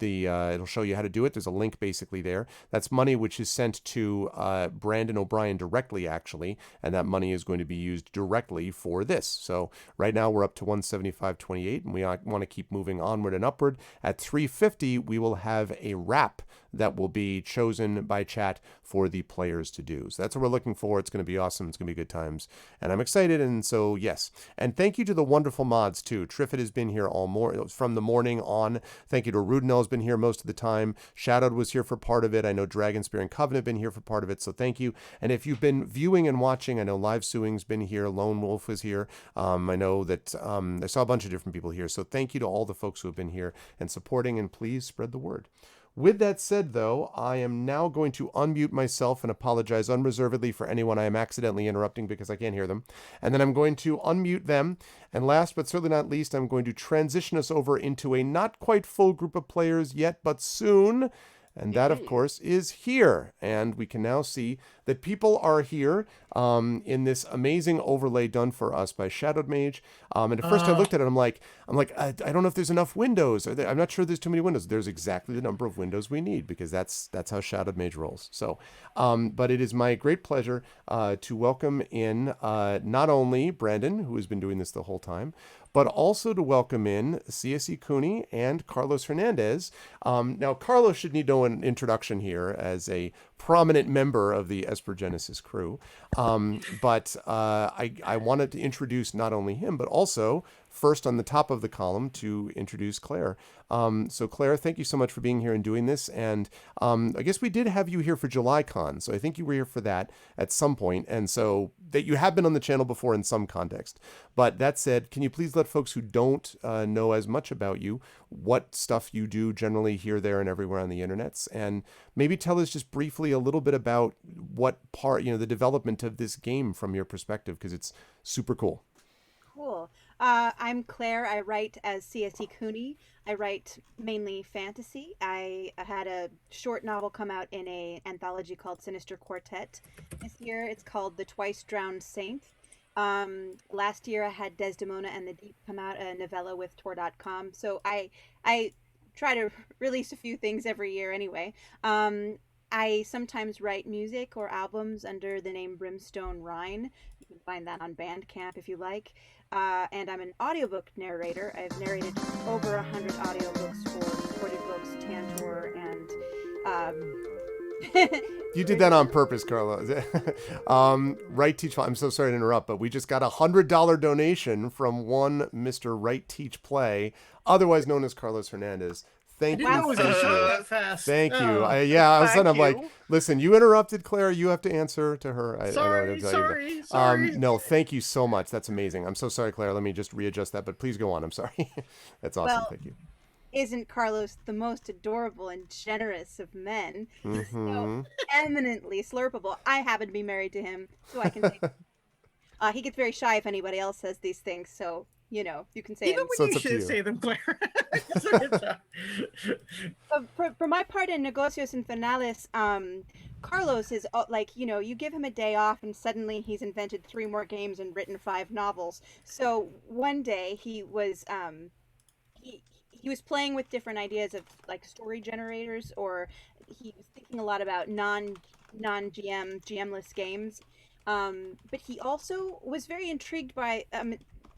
It'll show you how to do it. There's a link basically there. That's money which is sent to Brandon O'Brien directly, actually, and that money is going to be used directly for this. So right now we're up to $175.28, and we want to keep moving onward and upward. At $350, we will have a wrap that will be chosen by chat for the players to do. So that's what we're looking for. It's going to be awesome. It's going to be good times, and I'm excited. And so yes, and thank you to the wonderful mods too. Triffid has been here from the morning on. Thank you to Rudenel, has been here most of the time. Shadowed was here for part of it. I know Dragonspear and Covenant have been here for part of it, so thank you. And if you've been viewing and watching, I know Live Suing's been here, Lone Wolf is here. I know that I saw a bunch of different people here, so thank you to all the folks who have been here and supporting, and please spread the word. With that said, though, I am now going to unmute myself and apologize unreservedly for anyone I am accidentally interrupting because I can't hear them. And then I'm going to unmute them. And last but certainly not least, I'm going to transition us over into a not quite full group of players yet, but soon. And that, of course, is here. And we can now see that people are here in this amazing overlay done for us by Shadowed Mage. And at first I looked at it, I'm like, I don't know if there's enough windows. I'm not sure there's too many windows. There's exactly the number of windows we need because that's how Shadowed Mage rolls. So, but it is my great pleasure to welcome in not only Brandon, who has been doing this the whole time, but also to welcome in CSE Cooney and Carlos Hernandez. Now, Carlos should need no introduction here as a prominent member of the Esper Genesis crew. But I wanted to introduce not only him, but also first on the top of the column to introduce Claire. So Claire, thank you so much for being here and doing this. And I guess we did have you here for JulyCon. So I think you were here for that at some point. And so that you have been on the channel before in some context. But that said, can you please let folks who don't know as much about you, what stuff you do generally here, there, and everywhere on the internets, and maybe tell us just briefly a little bit about what part, the development of this game from your perspective, because it's super cool. Cool. I'm Claire. I write as CSE Cooney. I write mainly fantasy. I had a short novel come out in an anthology called Sinister Quartet this year. It's called The Twice Drowned Saint. Last year I had Desdemona and the Deep come out, a novella with Tor.com. So I try to release a few things every year anyway. I sometimes write music or albums under the name Brimstone Rhine. You can find that on Bandcamp if you like. And I'm an audiobook narrator. I've narrated over 100 audiobooks for recorded books, Tantor, and You did that on purpose, Carlos. Right Teach. I'm so sorry to interrupt, but we just got $100 donation from one Mr. Right Teach Play, otherwise known as Carlos Hernandez. Thank you. I didn't know it was going to Thank show you. that fast. Thank you. Oh. All of a sudden I'm like, you. listen, you interrupted Claire. You have to answer to her. I know what to tell you, but- sorry. No, thank you so much. That's amazing. I'm so sorry, Claire. Let me just readjust that, but please go on. I'm sorry. That's awesome. Well, Thank you. isn't Carlos the most adorable and generous of men? Mhm. Eminently slurpable. I happen to be married to him, so I can say. He gets very shy if anybody else says these things, so you know you can say Even them. So when it's you up to should you. say them, Claire. For my part in Negocios and Finales, Carlos is like, you know, you give him a day off and suddenly he's invented 3 more games and written 5 novels. So one day he was playing with different ideas of like story generators, or he was thinking a lot about GMless games. But he also was very intrigued by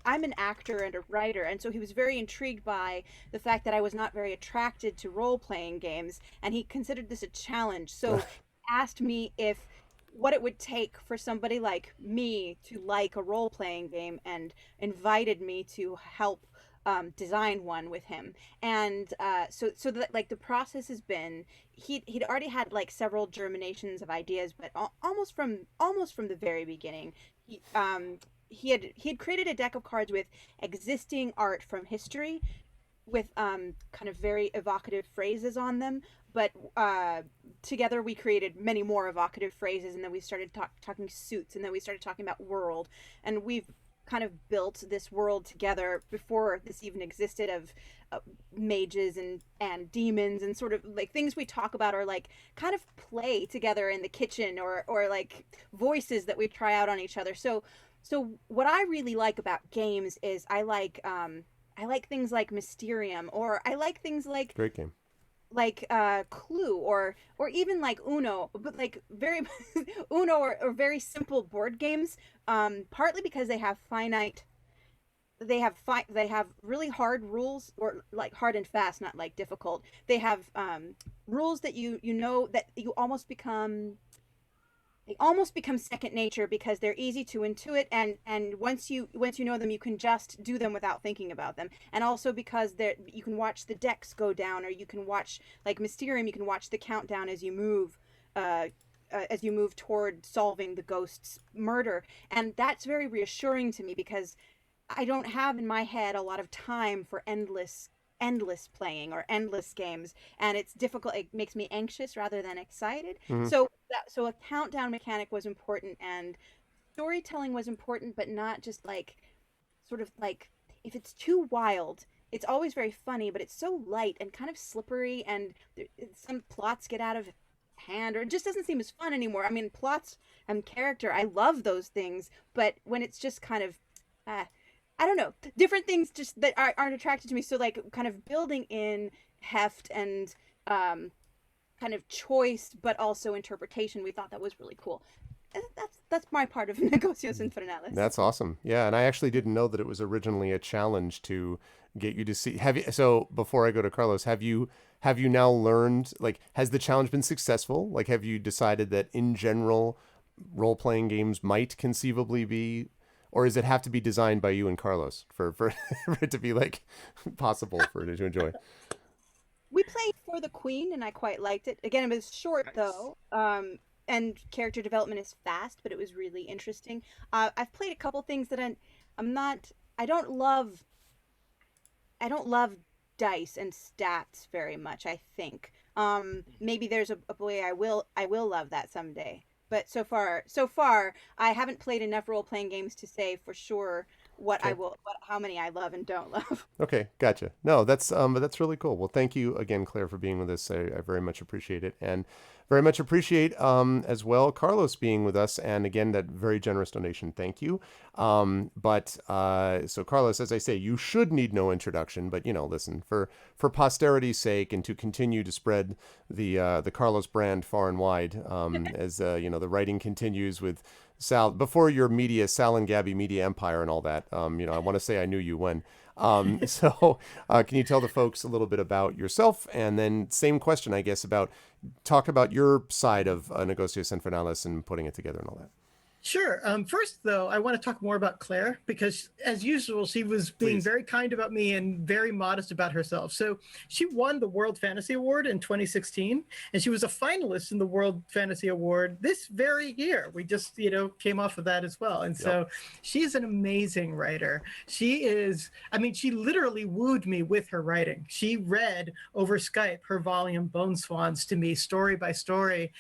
I'm an actor and a writer, and so he was very intrigued by the fact that I was not very attracted to role-playing games, and he considered this a challenge. So he asked me if what it would take for somebody like me to like a role-playing game, and invited me to help design one with him. And so that, like, the process has been, he'd already had like several germinations of ideas, but almost from the very beginning. He had created a deck of cards with existing art from history, with kind of very evocative phrases on them, but together we created many more evocative phrases, and then we started talking suits, and then we started talking about world, and we've kind of built this world together before this even existed, of mages and demons, and sort of like things we talk about are like kind of play together in the kitchen, or like voices that we try out on each other. So what I really like about games is I like things like Mysterium, or I like things Great game. like Clue, or even like Uno, but like very Uno, or very simple board games, partly because they have really hard rules, or like hard and fast, not like difficult. They have rules that you know that you almost become, they almost become second nature, because they're easy to intuit, and once you know them, you can just do them without thinking about them. And also because you can watch the decks go down, or you can watch, like Mysterium, you can watch the countdown as you move toward solving the ghost's murder. And that's very reassuring to me, because I don't have in my head a lot of time for endless playing or endless games, and it's difficult. It makes me anxious rather than excited. Mhm. So a countdown mechanic was important, and storytelling was important, but not just like, sort of like, if it's too wild, it's always very funny, but it's so light and kind of slippery, and some plots get out of hand, or it just doesn't seem as fun anymore. I mean, plots and character, I love those things, but when it's just kind of I don't know, different things just that aren't attracted to me. So like kind of building in heft and kind of choice, but also interpretation, we thought that was really cool. That's my part of Negocios Infernales. That's awesome. Yeah, and I actually didn't know that it was originally a challenge to get you to see. So before I go to Carlos, have you now learned, like, has the challenge been successful? Like, have you decided that in general role playing games might conceivably be, or does it have to be designed by you and Carlos for for it to be like possible for it to enjoy? We played For the Queen, and I quite liked it. Again, it was short Nice. though, and character development is fast, but it was really interesting. I've played a couple things that I don't love dice and stats very much, I think. Maybe there's a way I will love that someday. But so far I haven't played enough role playing games to say for sure what I will, how many I love and don't love. Okay, gotcha. No, that's really cool. Well, thank you again, Claire, for being with us. I very much appreciate it, and very much appreciate as well Carlos being with us, and again that very generous donation. Thank you. So Carlos, as I say, you should need no introduction, but listen, for posterity's sake, and to continue to spread the Carlos brand far and wide, as the writing continues with Sal before your Sal and Gabby media empire and all that. I want to say I knew you when. Can you tell the folks a little bit about yourself, and then same question, I guess, talk about your side of Negocios Infernales and putting it together and all that. Sure. First, though, I want to talk more about Claire because, as usual, she was being very kind about me and very modest about herself. So she won the World Fantasy Award in 2016, and she was a finalist in the World Fantasy Award this very year. We just, came off of that as well. And so she's an amazing writer. She literally wooed me with her writing. She read over Skype her volume Bone Swans to me, story by story.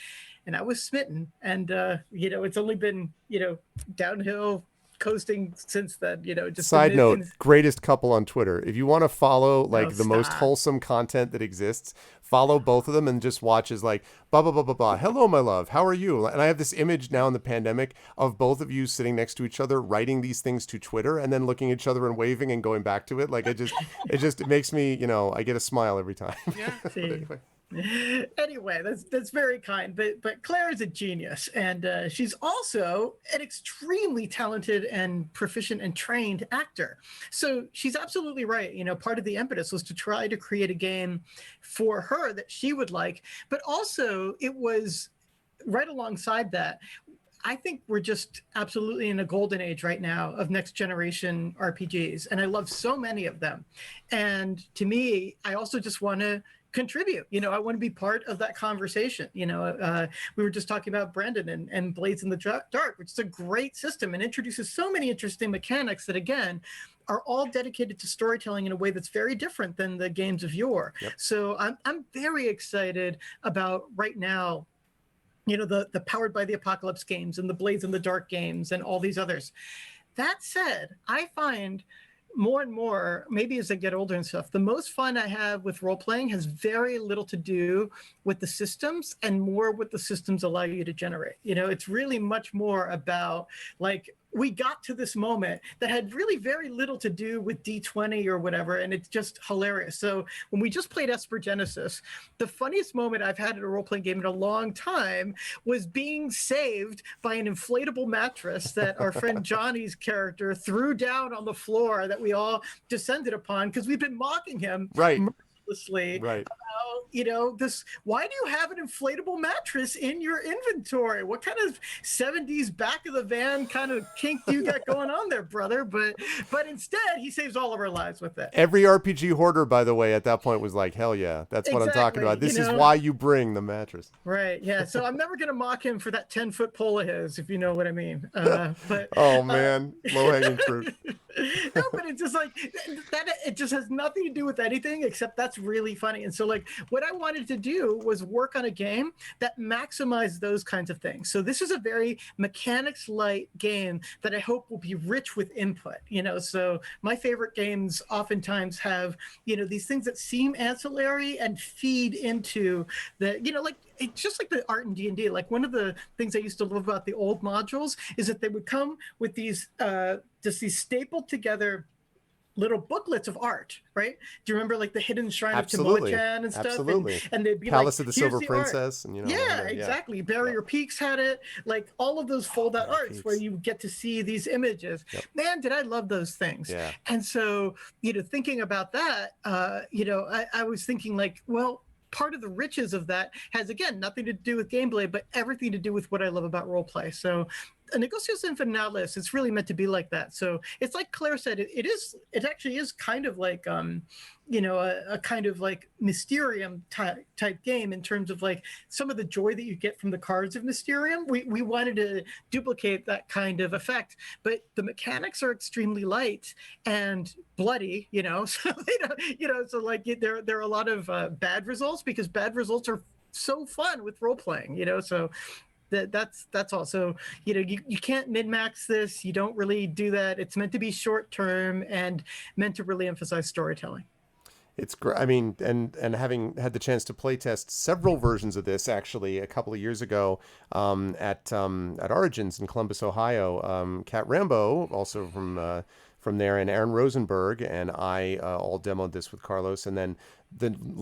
And I was smitten, and it's only been downhill coasting since then. Side note, greatest couple on Twitter. If you want to follow the most wholesome content that exists, follow both of them and just watch as blah blah blah blah blah. Hello, my love. How are you? And I have this image now in the pandemic of both of you sitting next to each other, writing these things to Twitter, and then looking at each other and waving and going back to it. It makes me, I get a smile every time. Yeah. Anyway, that's very kind, but Claire is a genius, and she's also an extremely talented and proficient and trained actor. So she's absolutely right. Part of the impetus was to try to create a game for her that she would like, but also it was right alongside that. I think we're just absolutely in a golden age right now of next generation RPGs, and I love so many of them. And to me, I also just want to contribute. I want to be part of that conversation. We were just talking about Brandon and Blades in the Dark, which is a great system and introduces so many interesting mechanics that, again, are all dedicated to storytelling in a way that's very different than the games of yore. Yep. So I'm very excited about right now, the Powered by the Apocalypse games and the Blades in the Dark games and all these others. That said, I find more and more, maybe as I get older and stuff, the most fun I have with role-playing has very little to do with the systems and more what the systems allow you to generate. It's really much more about we got to this moment that had really very little to do with D20 or whatever, and it's just hilarious. So when we just played Esper Genesis, the funniest moment I've had in a role-playing game in a long time was being saved by an inflatable mattress that our friend Johnny's character threw down on the floor that we all descended upon because we've been mocking him mercilessly about, this, why do you have an inflatable mattress in your inventory? What kind of 70s back of the van kind of kink do you got going on there, brother? But instead, he saves all of our lives with it. Every RPG hoarder, by the way, at that point was like, hell yeah, that's what I'm talking about. This is why you bring the mattress. Right, yeah. So I'm never going to mock him for that 10-foot pole of his, if you know what I mean. Oh, man, low-hanging fruit. No, but it's just that it just has nothing to do with anything except that's really funny. And so what I wanted to do was work on a game that maximized those kinds of things. So this is a very mechanics light game that I hope will be rich with input. So my favorite games oftentimes have these things that seem ancillary and feed into the it's just like the art in D&D. One of the things I used to love about the old modules is that they would come with these just these stapled together little booklets of art, right? Do you remember the Hidden Shrine of Timoachan and stuff? Absolutely. And they'd be Palace of the Silver Princess. And exactly. Barrier Peaks had it. All of those fold-out arts where you get to see these images. Yep. Man, did I love those things. Yeah. And so, thinking about that, I was thinking part of the riches of that has, again, nothing to do with gameplay, but everything to do with what I love about roleplay. So Negocios Infernales, it's really meant to be like that. So it's like Claire said, it actually is kind of a kind of Mysterium type game in terms of some of the joy that you get from the cards of Mysterium. We wanted to duplicate that kind of effect, but the mechanics are extremely light and bloody, so there are a lot of bad results because bad results are so fun with role playing, so that's also, you can't min-max this. You don't really do that. It's meant to be short term and meant to really emphasize storytelling. It's great. I mean, and having had the chance to play test several versions of this actually a couple of years ago at Origins in Columbus, Ohio, Kat Rambo, also from there, and Aaron Rosenberg and I all demoed this with Carlos, and then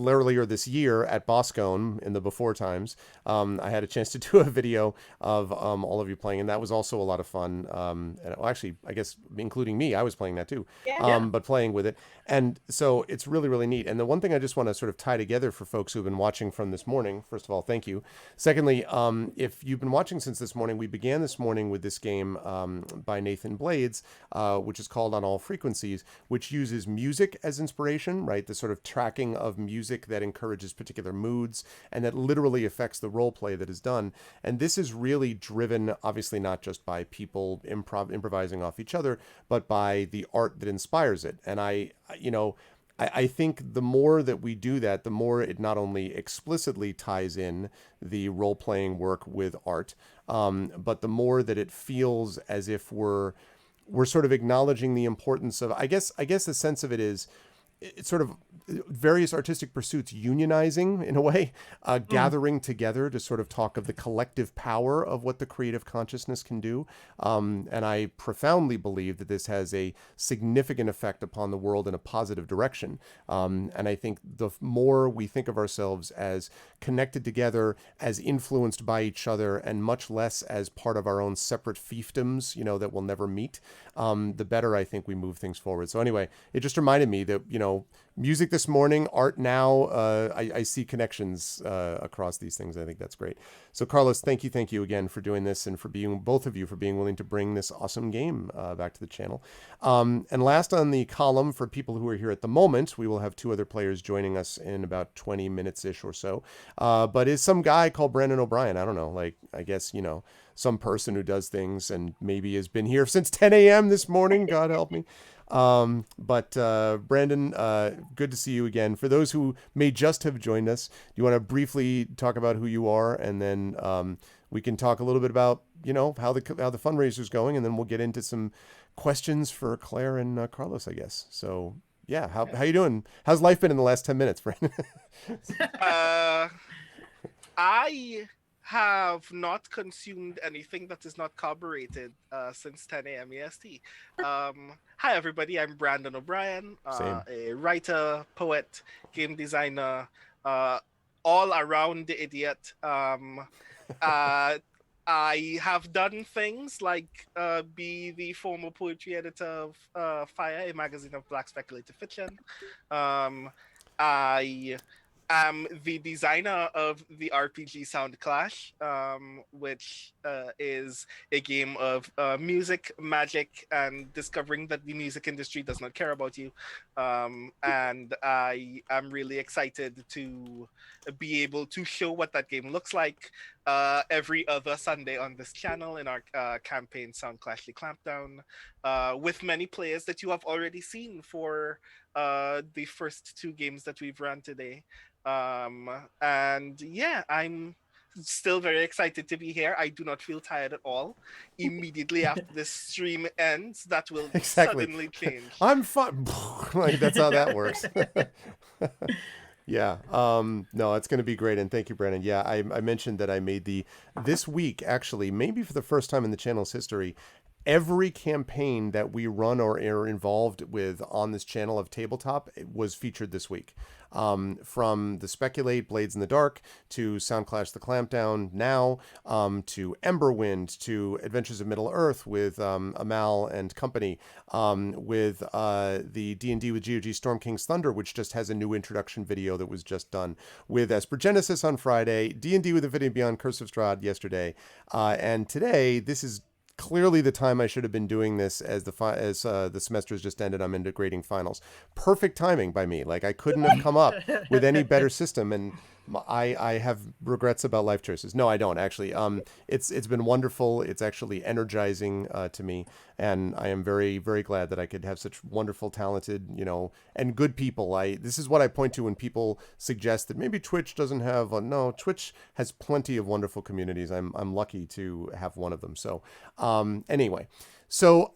earlier this year at Boscone in the before times, I had a chance to do a video of all of you playing, and that was also a lot of fun. And well, actually, I guess including me, I was playing that too, but playing with it. And so it's really, really neat. And the one thing I just want to sort of tie together for folks who've been watching from this morning, first of all, thank you. Secondly, if you've been watching since this morning, we began this morning with this game by Nathan Blades, which is called On All Frequencies, which uses music as inspiration, right? The sort of tracking of music that encourages particular moods and that literally affects the role play that is done. And this is really driven, obviously, not just by people improvising off each other, but by the art that inspires it. And I think the more that we do that, the more it not only explicitly ties in the role-playing work with art, but the more that it feels as if we're sort of acknowledging the importance of, I guess the sense of it is, it's sort of various artistic pursuits unionizing in a way, gathering together to sort of talk of the collective power of what the creative consciousness can do. And I profoundly believe that this has a significant effect upon the world in a positive direction. And I think the more we think of ourselves as connected together, as influenced by each other, and much less as part of our own separate fiefdoms, that will never meet, the better I think we move things forward. So anyway, it just reminded me that, music this morning, art now, I see connections across these things. I think that's great. So Carlos, thank you again for doing this, and for both of you for being willing to bring this awesome game back to the channel. And last on the column, for people who are here at the moment, we will have two other players joining us in about 20 minutes-ish or so, but is some guy called Brandon O'Brien. I don't know, I guess, some person who does things and maybe has been here since 10 a.m. this morning, God help me. But Brandon, good to see you again. For those who may just have joined us, do you want to briefly talk about who you are, and then we can talk a little bit about how the fundraiser's going, and then we'll get into some questions for Claire and Carlos, I guess. So yeah, how you doing? How's life been in the last 10 minutes, Brandon? I have not consumed anything that is not carbureted since 10 a.m. EST. Hi, everybody. I'm Brandon O'Brien, a writer, poet, game designer, all around the idiot. I have done things like be the former poetry editor of Fire, a magazine of Black speculative fiction. I am the designer of the RPG Soundclash, which is a game of music, magic, and discovering that the music industry does not care about you. And I am really excited to be able to show what that game looks like every other Sunday on this channel in our campaign Soundclash the Clampdown, with many players that you have already seen for the first two games that we've run today. And yeah, I'm still very excited to be here. I do not feel tired at all. Immediately after this stream ends, that will suddenly change. I'm fine. That's how that works. Yeah. No, it's going to be great. And thank you, Brandon. Yeah, I mentioned that I made this week, actually, maybe for the first time in the channel's history, every campaign that we run or are involved with on this channel of tabletop was featured this week. From the Speculate, Blades in the Dark, to Soundclash the Clampdown now, to Emberwind, to Adventures of Middle-earth with Amal and company, with the D&D with GOG Storm King's Thunder, which just has a new introduction video that was just done, with Esper Genesis on Friday, D&D with Infinity Beyond Curse of Strahd yesterday, and today, this is clearly the time I should have been doing this as the semester has just ended. I'm integrating finals. Perfect timing by me. I couldn't have come up with any better system. And I have regrets about life choices. No, I don't actually. It's been wonderful. It's actually energizing to me, and I am very very glad that I could have such wonderful, talented, and good people. This is what I point to when people suggest that maybe Twitch doesn't have. No, Twitch has plenty of wonderful communities. I'm lucky to have one of them. So, anyway. So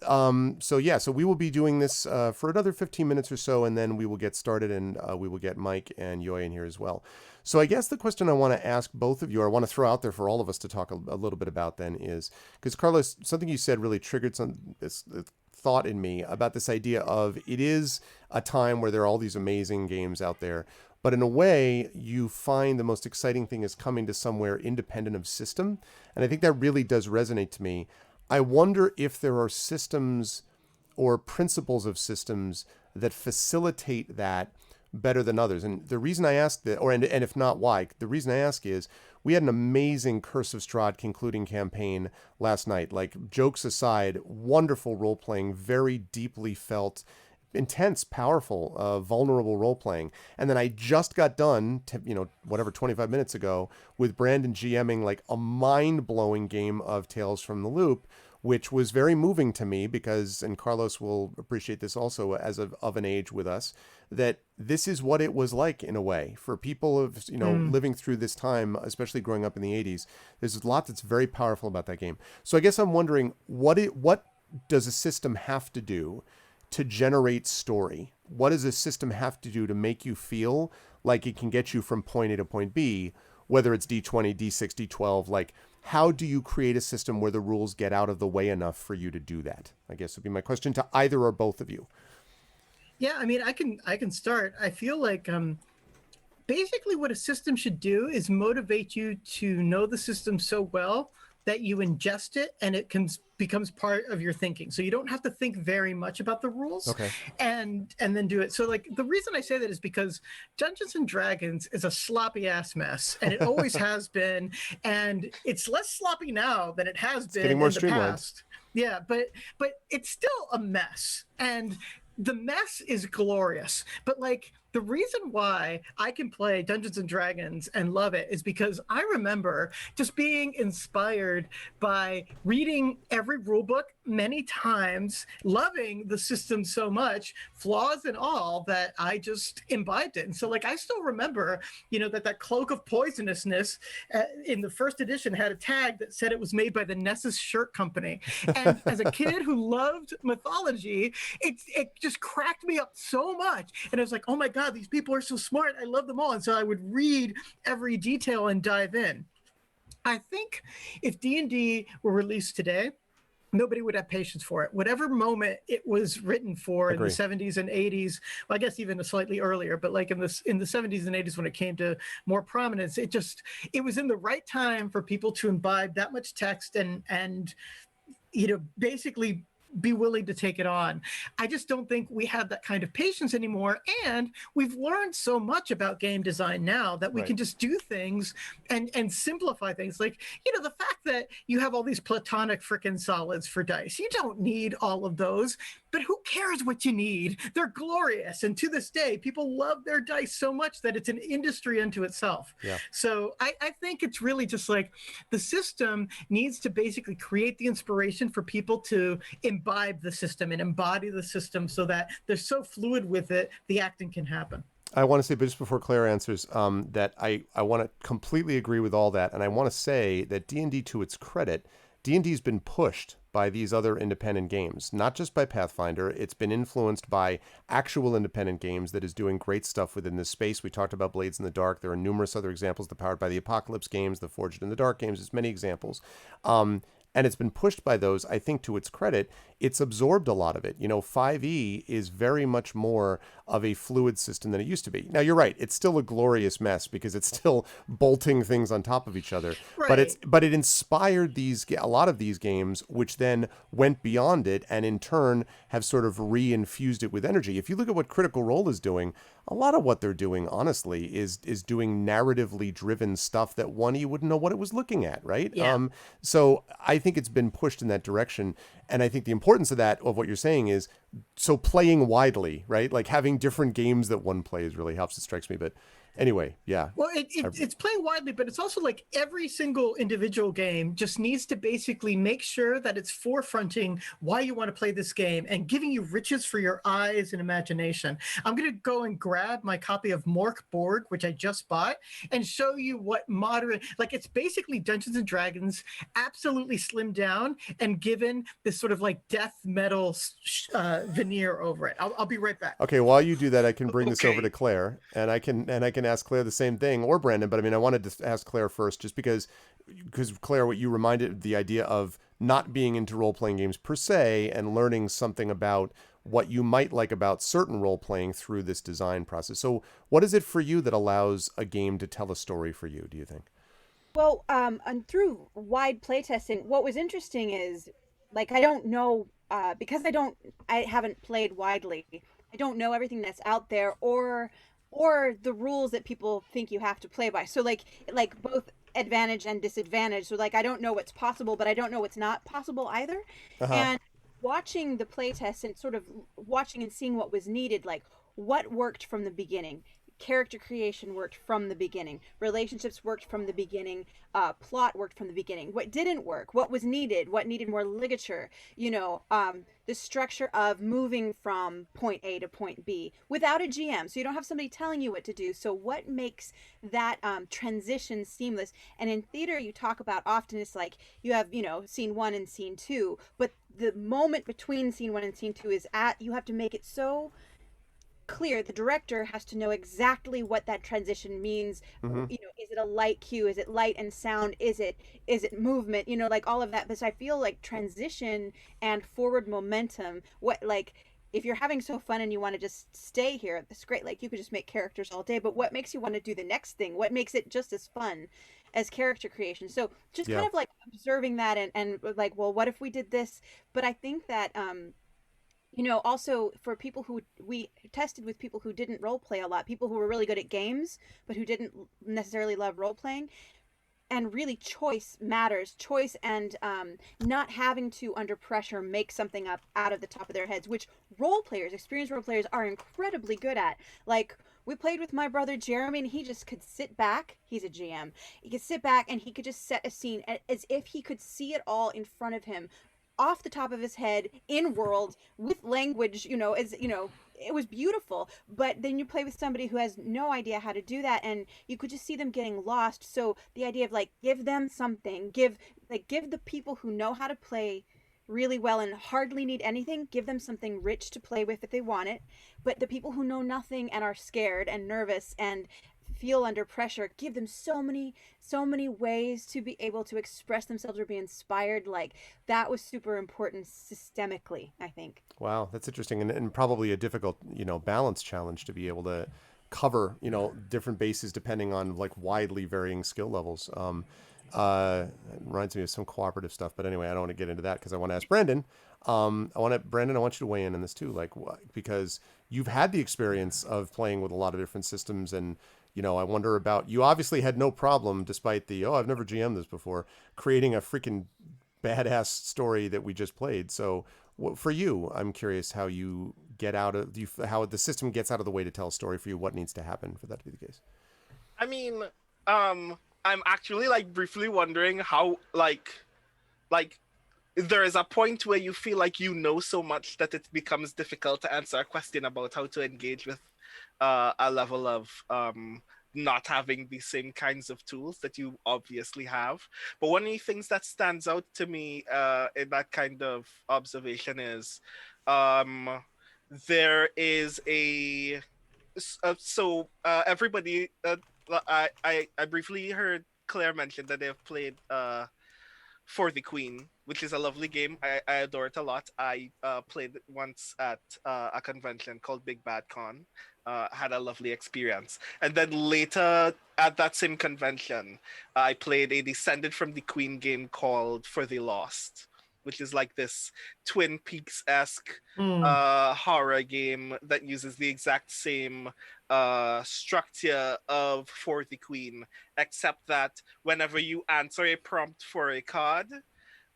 yeah, so we will be doing this for another 15 minutes or so, and then we will get started, and we will get Mike and Yoy in here as well. So I guess the question I want to ask both of you, or I want to throw out there for all of us to talk a little bit about then is, because Carlos, something you said really triggered this thought in me about this idea of it is a time where there are all these amazing games out there, but in a way you find the most exciting thing is coming to somewhere independent of system. And I think that really does resonate to me. I wonder if there are systems or principles of systems that facilitate that better than others. And the reason I ask that, and if not, why? The reason I ask is we had an amazing Curse of Strahd concluding campaign last night. Like, jokes aside, wonderful role-playing, very deeply felt, intense, powerful, vulnerable role-playing. And then I just got done, 25 minutes ago, with Brandon GMing like a mind-blowing game of Tales from the Loop, which was very moving to me because, and Carlos will appreciate this also as of an age with us, that this is what it was like in a way for people of, living through this time, especially growing up in the 80s. There's a lot that's very powerful about that game. So I guess I'm wondering, what does a system have to do to generate story? What does a system have to do to make you feel like it can get you from point A to point B, whether it's D20, D6, D12? Like, how do you create a system where the rules get out of the way enough for you to do that? I guess would be my question to either or both of you. Yeah, I mean, I can start. I feel like basically what a system should do is motivate you to know the system so well that you ingest it and it becomes part of your thinking. So you don't have to think very much about the rules. Okay. And then do it. So like the reason I say that is because Dungeons and Dragons is a sloppy ass mess, and it always has been, and it's less sloppy now than it has been getting more in the streamlined. past. Yeah, but it's still a mess. And the mess is glorious. But like the reason why I can play Dungeons and Dragons and love it is because I remember just being inspired by reading every rule book many times, loving the system so much, flaws and all, that I just imbibed it. And so like I still remember, that Cloak of Poisonousness in the first edition had a tag that said it was made by the Nessus Shirt Company. And as a kid who loved mythology, it just cracked me up so much. And I was like, oh my God, these people are so smart. I love them all. And so I would read every detail and dive in. I think if D&D were released today, nobody would have patience for it. Whatever moment it was written for in the 70s and 80s, well, I guess even slightly earlier, but like in the 70s and 80s when it came to more prominence, it was in the right time for people to imbibe that much text and basically be willing to take it on. I just don't think we have that kind of patience anymore. And we've learned so much about game design now that we can just do things and simplify things. Like, the fact that you have all these platonic frickin' solids for dice, you don't need all of those, but who cares what you need? They're glorious. And to this day, people love their dice so much that it's an industry unto itself. Yeah. So I think it's really just like the system needs to basically create the inspiration for people to imbibe the system and embody the system so that they're so fluid with it, the acting can happen. I want to say, but just before Claire answers, that I want to completely agree with all that. And I want to say that D&D, to its credit, D&D's been pushed by these other independent games, not just by Pathfinder. It's been influenced by actual independent games that is doing great stuff within this space. We talked about Blades in the Dark. There are numerous other examples, the Powered by the Apocalypse games, the Forged in the Dark games. There's many examples. And it's been pushed by those. I think to its credit, it's absorbed a lot of it. 5e is very much more of a fluid system than it used to be. Now, you're right. It's still a glorious mess because it's still bolting things on top of each other. Right. But it inspired a lot of these games, which then went beyond it and in turn have sort of re-infused it with energy. If you look at what Critical Role is doing, a lot of what they're doing, honestly, is doing narratively driven stuff that you wouldn't know what it was looking at, right? Yeah. So I think it's been pushed in that direction. And I think the importance of what you're saying is, so playing widely, right? Like having different games that one plays really helps, it strikes me. But Anyway, yeah. Well, it's playing widely, but it's also like every single individual game just needs to basically make sure that it's forefronting why you want to play this game and giving you riches for your eyes and imagination. I'm going to go and grab my copy of Mork Borg, which I just bought, and show you what modern, like it's basically Dungeons and Dragons, absolutely slimmed down and given this sort of like death metal veneer over it. I'll be right back. Okay, while you do that, I can bring this over Okay. to Claire, and I can ask Claire the same thing, or Brandon. But I mean, I wanted to ask Claire first, just because Claire, what you reminded the idea of not being into role playing games per se, and learning something about what you might like about certain role playing through this design process. So, what is it for you that allows a game to tell a story for you? Do you think? Well, and through wide playtesting, what was interesting is, like, I don't know, because I haven't played widely. I don't know everything that's out there, or the rules that people think you have to play by. So, like both advantage and disadvantage. So, like, I don't know what's possible, but I don't know what's not possible either. Uh-huh. And watching the playtest and sort of watching and seeing what was needed, like what worked from the beginning. Character creation worked from the beginning. Relationships worked from the beginning. Plot worked from the beginning. What didn't work? What was needed? What needed more ligature? The structure of moving from point A to point B without a GM. So you don't have somebody telling you what to do. So what makes that transition seamless? And in theater, you talk about often it's like you have, scene 1 and scene 2, but the moment between scene 1 and scene 2 is you have to make it so clear. The director has to know exactly what that transition means. Is it a light cue? Is it light and sound? Is it movement? Like all of that. But I feel like transition and forward momentum, if you're having so fun and you want to just stay here, that's great. Like you could just make characters all day, but what makes you want to do the next thing? What makes it just as fun as character creation? So just kind of like observing that and like, well, what if we did this? But I think that also for people who we tested with people who didn't role play a lot, people who were really good at games, but who didn't necessarily love role playing. And really, choice matters. Choice and not having to, under pressure, make something up out of the top of their heads, which experienced role players, are incredibly good at. Like, we played with my brother Jeremy, and he just could sit back. He's a GM. He could sit back, and he could just set a scene as if he could see it all in front of him, off the top of his head, in world, with language, it was beautiful. But then you play with somebody who has no idea how to do that, and you could just see them getting lost. So the idea of like, give them something, give the people who know how to play really well and hardly need anything, give them something rich to play with if they want it. But the people who know nothing and are scared and nervous and feel under pressure, give them so many ways to be able to express themselves or be inspired. Like, that was super important systemically, I think. Wow, that's interesting, and probably a difficult, balance challenge to be able to cover, different bases depending on like widely varying skill levels. It reminds me of some cooperative stuff, but anyway, I don't want to get into that because I want to ask Brandon. Brandon, I want you to weigh in this too, like because you've had the experience of playing with a lot of different systems, and I wonder about, you obviously had no problem, despite I've never GM'd this before, creating a freaking badass story that we just played. So for you, I'm curious how you get how the system gets out of the way to tell a story for you, what needs to happen for that to be the case. I mean, I'm actually like briefly wondering how like there is a point where you feel like you know so much that it becomes difficult to answer a question about how to engage with a level of not having the same kinds of tools that you obviously have. But one of the things that stands out to me in that kind of observation is there is everybody I briefly heard Claire mention that they've played For the Queen, which is a lovely game. I adore it a lot. I played it once at a convention called Big Bad Con. Had a lovely experience. And then later at that same convention, I played a Descended from the Queen game called For the Lost, which is like this Twin Peaks-esque horror game that uses the exact same structure of For the Queen, except that whenever you answer a prompt for a card,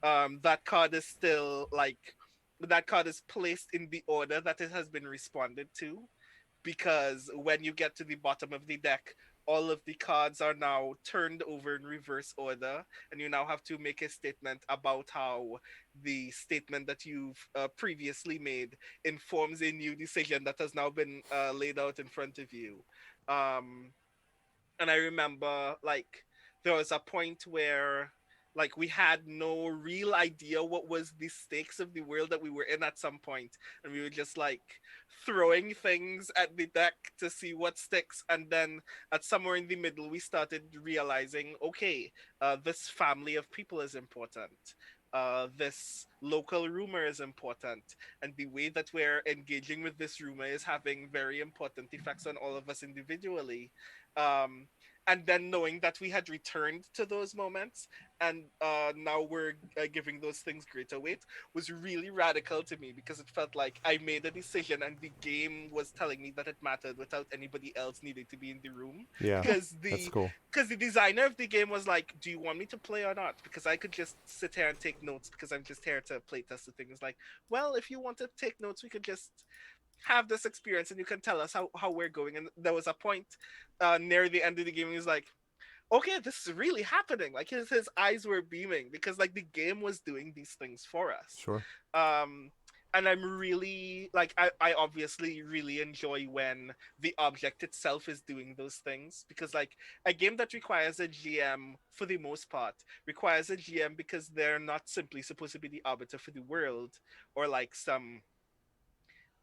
that card is placed in the order that it has been responded to. Because when you get to the bottom of the deck, all of the cards are now turned over in reverse order, and you now have to make a statement about how the statement that you've previously made informs a new decision that has now been laid out in front of you. Um, and I remember like there was a point where like we had no real idea what was the stakes of the world that we were in at some point, and we were just like throwing things at the deck to see what sticks, and then at somewhere in the middle we started realizing, okay, this family of people is important, this local rumor is important, and the way that we're engaging with this rumor is having very important effects on all of us individually. um and then knowing that we had returned to those moments, and now we're giving those things greater weight, was really radical to me, because it felt like I made a decision and the game was telling me that it mattered without anybody else needing to be in the room. Yeah, because that's the cool. because the designer of the game was like, do you want me to play or not? Because I could just sit here and take notes, because I'm just here to play test the thing. It's like, well, if you want to take notes, we could just have this experience and you can tell us how we're going. And there was a point near the end of the game, he was like, okay, this is really happening. Like his eyes were beaming, because like the game was doing these things for us. Sure. um and I'm really like, I obviously really enjoy when the object itself is doing those things, because like a game that requires a GM, for the most part, requires a GM because they're not simply supposed to be the arbiter for the world, or like some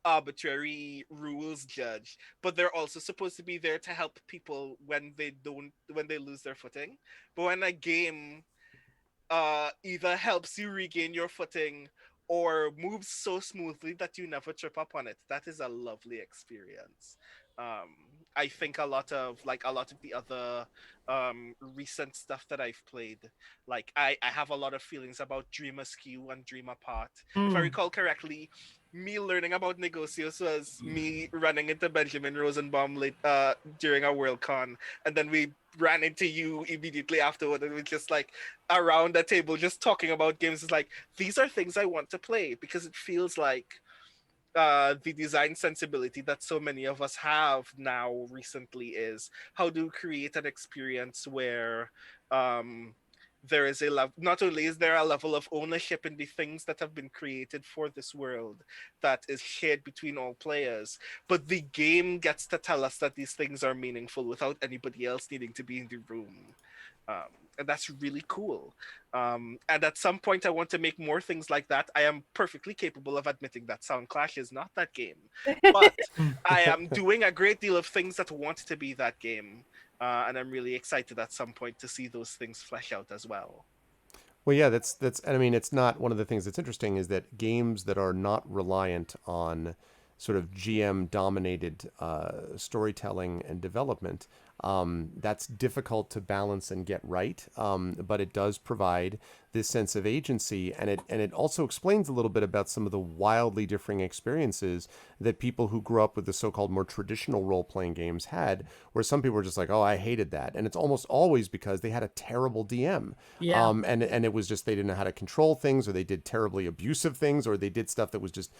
arbitrary rules judge, but they're also supposed to be there to help people when they lose their footing. But when a game either helps you regain your footing or moves so smoothly that you never trip up on it, that is a lovely experience. um I think a lot of the other recent stuff that I've played, like I have a lot of feelings about Dream Askew and Dream Apart. If I recall correctly, me learning about Negocios was me running into Benjamin Rosenbaum during a Worldcon, and then we ran into you immediately afterward, and we just like around the table just talking about games. It's like, these are things I want to play, because it feels like the design sensibility that so many of us have now recently is how to create an experience where um, there is not only is there a level of ownership in the things that have been created for this world that is shared between all players, but the game gets to tell us that these things are meaningful without anybody else needing to be in the room. um, and that's really cool. And at some point, I want to make more things like that. I am perfectly capable of admitting that Soundclash is not that game, but I am doing a great deal of things that want to be that game, and I'm really excited at some point to see those things flesh out as well. Well, yeah, that's. I mean, it's not one of the things that's interesting is that games that are not reliant on sort of GM dominated storytelling and development. That's difficult to balance and get right, but it does provide this sense of agency, and it also explains a little bit about some of the wildly differing experiences that people who grew up with the so-called more traditional role-playing games had, where some people were just like, oh, I hated that, and it's almost always because they had a terrible DM. Yeah. And it was just they didn't know how to control things, or they did terribly abusive things, or they did stuff that was just,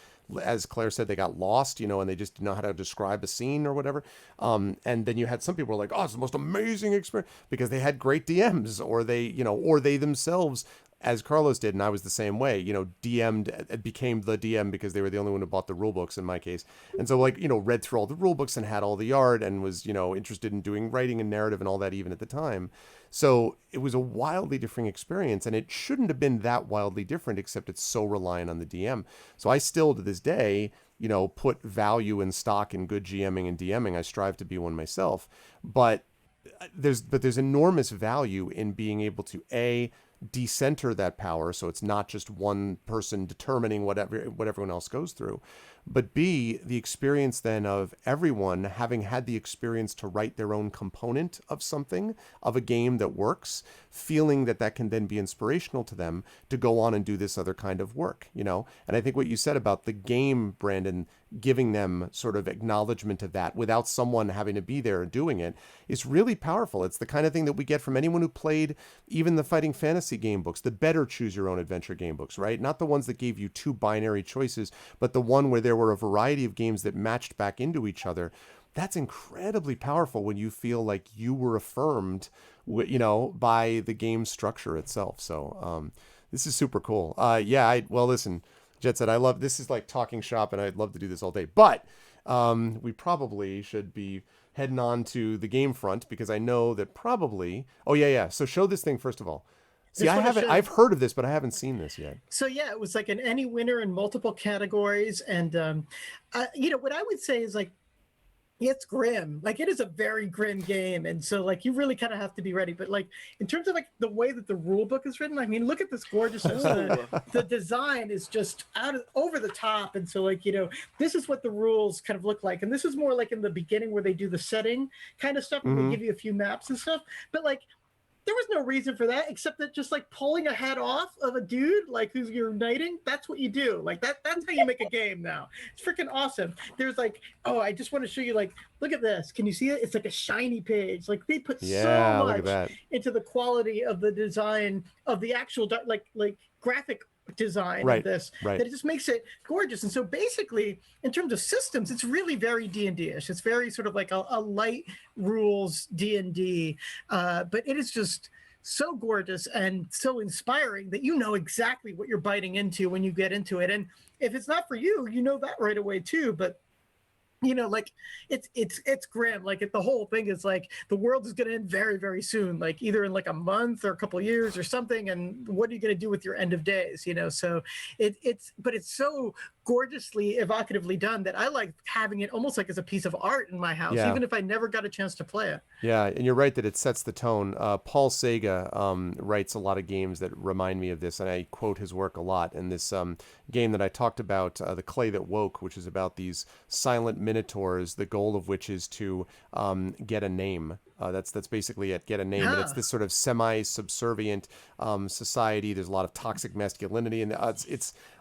as Claire said, they got lost, and they just didn't know how to describe a scene or whatever. And then you had some people who were like, oh, it's the most amazing experience because they had great DMs, or they themselves, as Carlos did, and I was the same way, DM'd, became the DM because they were the only one who bought the rule books in my case. And so read through all the rule books and had all the art and was, interested in doing writing and narrative and all that even at the time. So it was a wildly different experience, and it shouldn't have been that wildly different, except it's so reliant on the DM. So I still to this day, put value and stock in good GMing and DMing. I strive to be one myself, but there's enormous value in being able to decenter that power, so it's not just one person determining what everyone else goes through, but B, the experience then of everyone having had the experience to write their own component of something, of a game that works, feeling that can then be inspirational to them to go on and do this other kind of work, And I think what you said about the game, Brandon, giving them sort of acknowledgement of that without someone having to be there doing it is really powerful. It's the kind of thing that we get from anyone who played even the fighting fantasy game books, the better choose your own adventure game books, right? Not the ones that gave you two binary choices, but the one where there were a variety of games that matched back into each other. that's incredibly powerful when you feel like you were affirmed, by the game structure itself. So this is super cool. Well, listen, Jet Set, I love this is like talking shop, and I'd love to do this all day, but we probably should be heading on to the game front because I know that probably. Oh yeah. So show this thing first of all. See, This I one haven't. shows- I've heard of this, but I haven't seen this yet. So yeah, it was like an any winner in multiple categories, and what I would say is like, it's grim. Like it is a very grim game, and so like you really kind of have to be ready. But like in terms of like the way that the rule book is written, I mean, look at this gorgeousness. The design is just over the top, and so like this is what the rules kind of look like, and this is more like in the beginning where they do the setting kind of stuff, and they give you a few maps and stuff. But like, there was no reason for that except that just like pulling a head off of a dude like who's you're knighting, that's what you do. Like that's how you make a game now. It's freaking awesome. There's like, I just want to show you, like, look at this. Can you see it? It's like a shiny page. Like they put so look at much that. into the quality of the design of the actual like graphic design Right, of this, right. that it just makes it gorgeous. And so basically in terms of systems, it's really very D&D-ish. It's very sort of like a light rules D&D, but it is just so gorgeous and so inspiring that you know exactly what you're biting into when you get into it. And if it's not for you, you know that right away too. But like it's grim. Like the whole thing is like the world is going to end very, very soon, like either in like a month or a couple of years or something. And what are you going to do with your end of days? So it's so gorgeously evocatively done that I like having it almost like as a piece of art in my house, Yeah. even if I never got a chance to play it. Yeah, and you're right that it sets the tone. Paul Sega writes a lot of games that remind me of this, and I quote his work a lot. And this game that I talked about, The Clay That Woke, which is about these silent minotaurs, the goal of which is to get a name. That's basically it, get a name. And it's this sort of semi-subservient society. There's a lot of toxic masculinity, and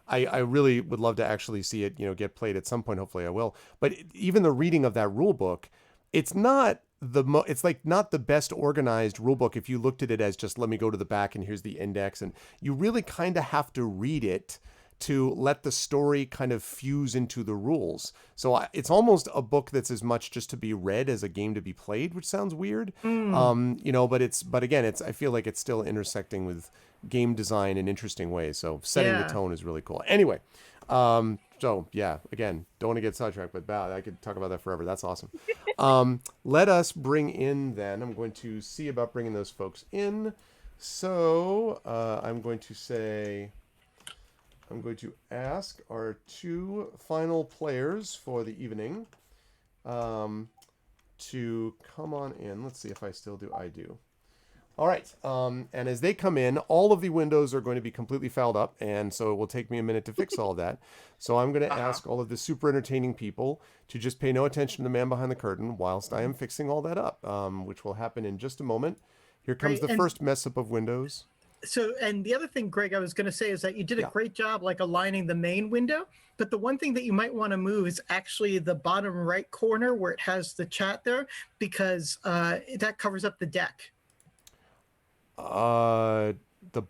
I really would love to actually see it, get played at some point. Hopefully I will. But even the reading of that rule book, it's not it's like not the best organized rule book if you looked at it as just let me go to the back and here's the index, and you really kind of have to read it to let the story kind of fuse into the rules. So it's almost a book that's as much just to be read as a game to be played, which sounds weird. But again, I feel like it's still intersecting with game design in interesting ways. So setting the tone is really cool. Anyway, so yeah, again, don't want to get sidetracked, but I could talk about that forever. That's awesome. Let us bring in then, I'm going to see about bringing those folks in. So I'm going to ask our two final players for the evening to come on in. Let's see if I still do. I do. All right. And as they come in, all of the windows are going to be completely fouled up, and so it will take me a minute to fix all of that. So I'm going to ask all of the super entertaining people to just pay no attention to the man behind the curtain whilst I am fixing all that up, which will happen in just a moment. Here comes the first mess up of windows. So, and the other thing, Greg, I was going to say is that you did a great job like aligning the main window, but the one thing that you might want to move is actually the bottom right corner where it has the chat there, because that covers up the deck. The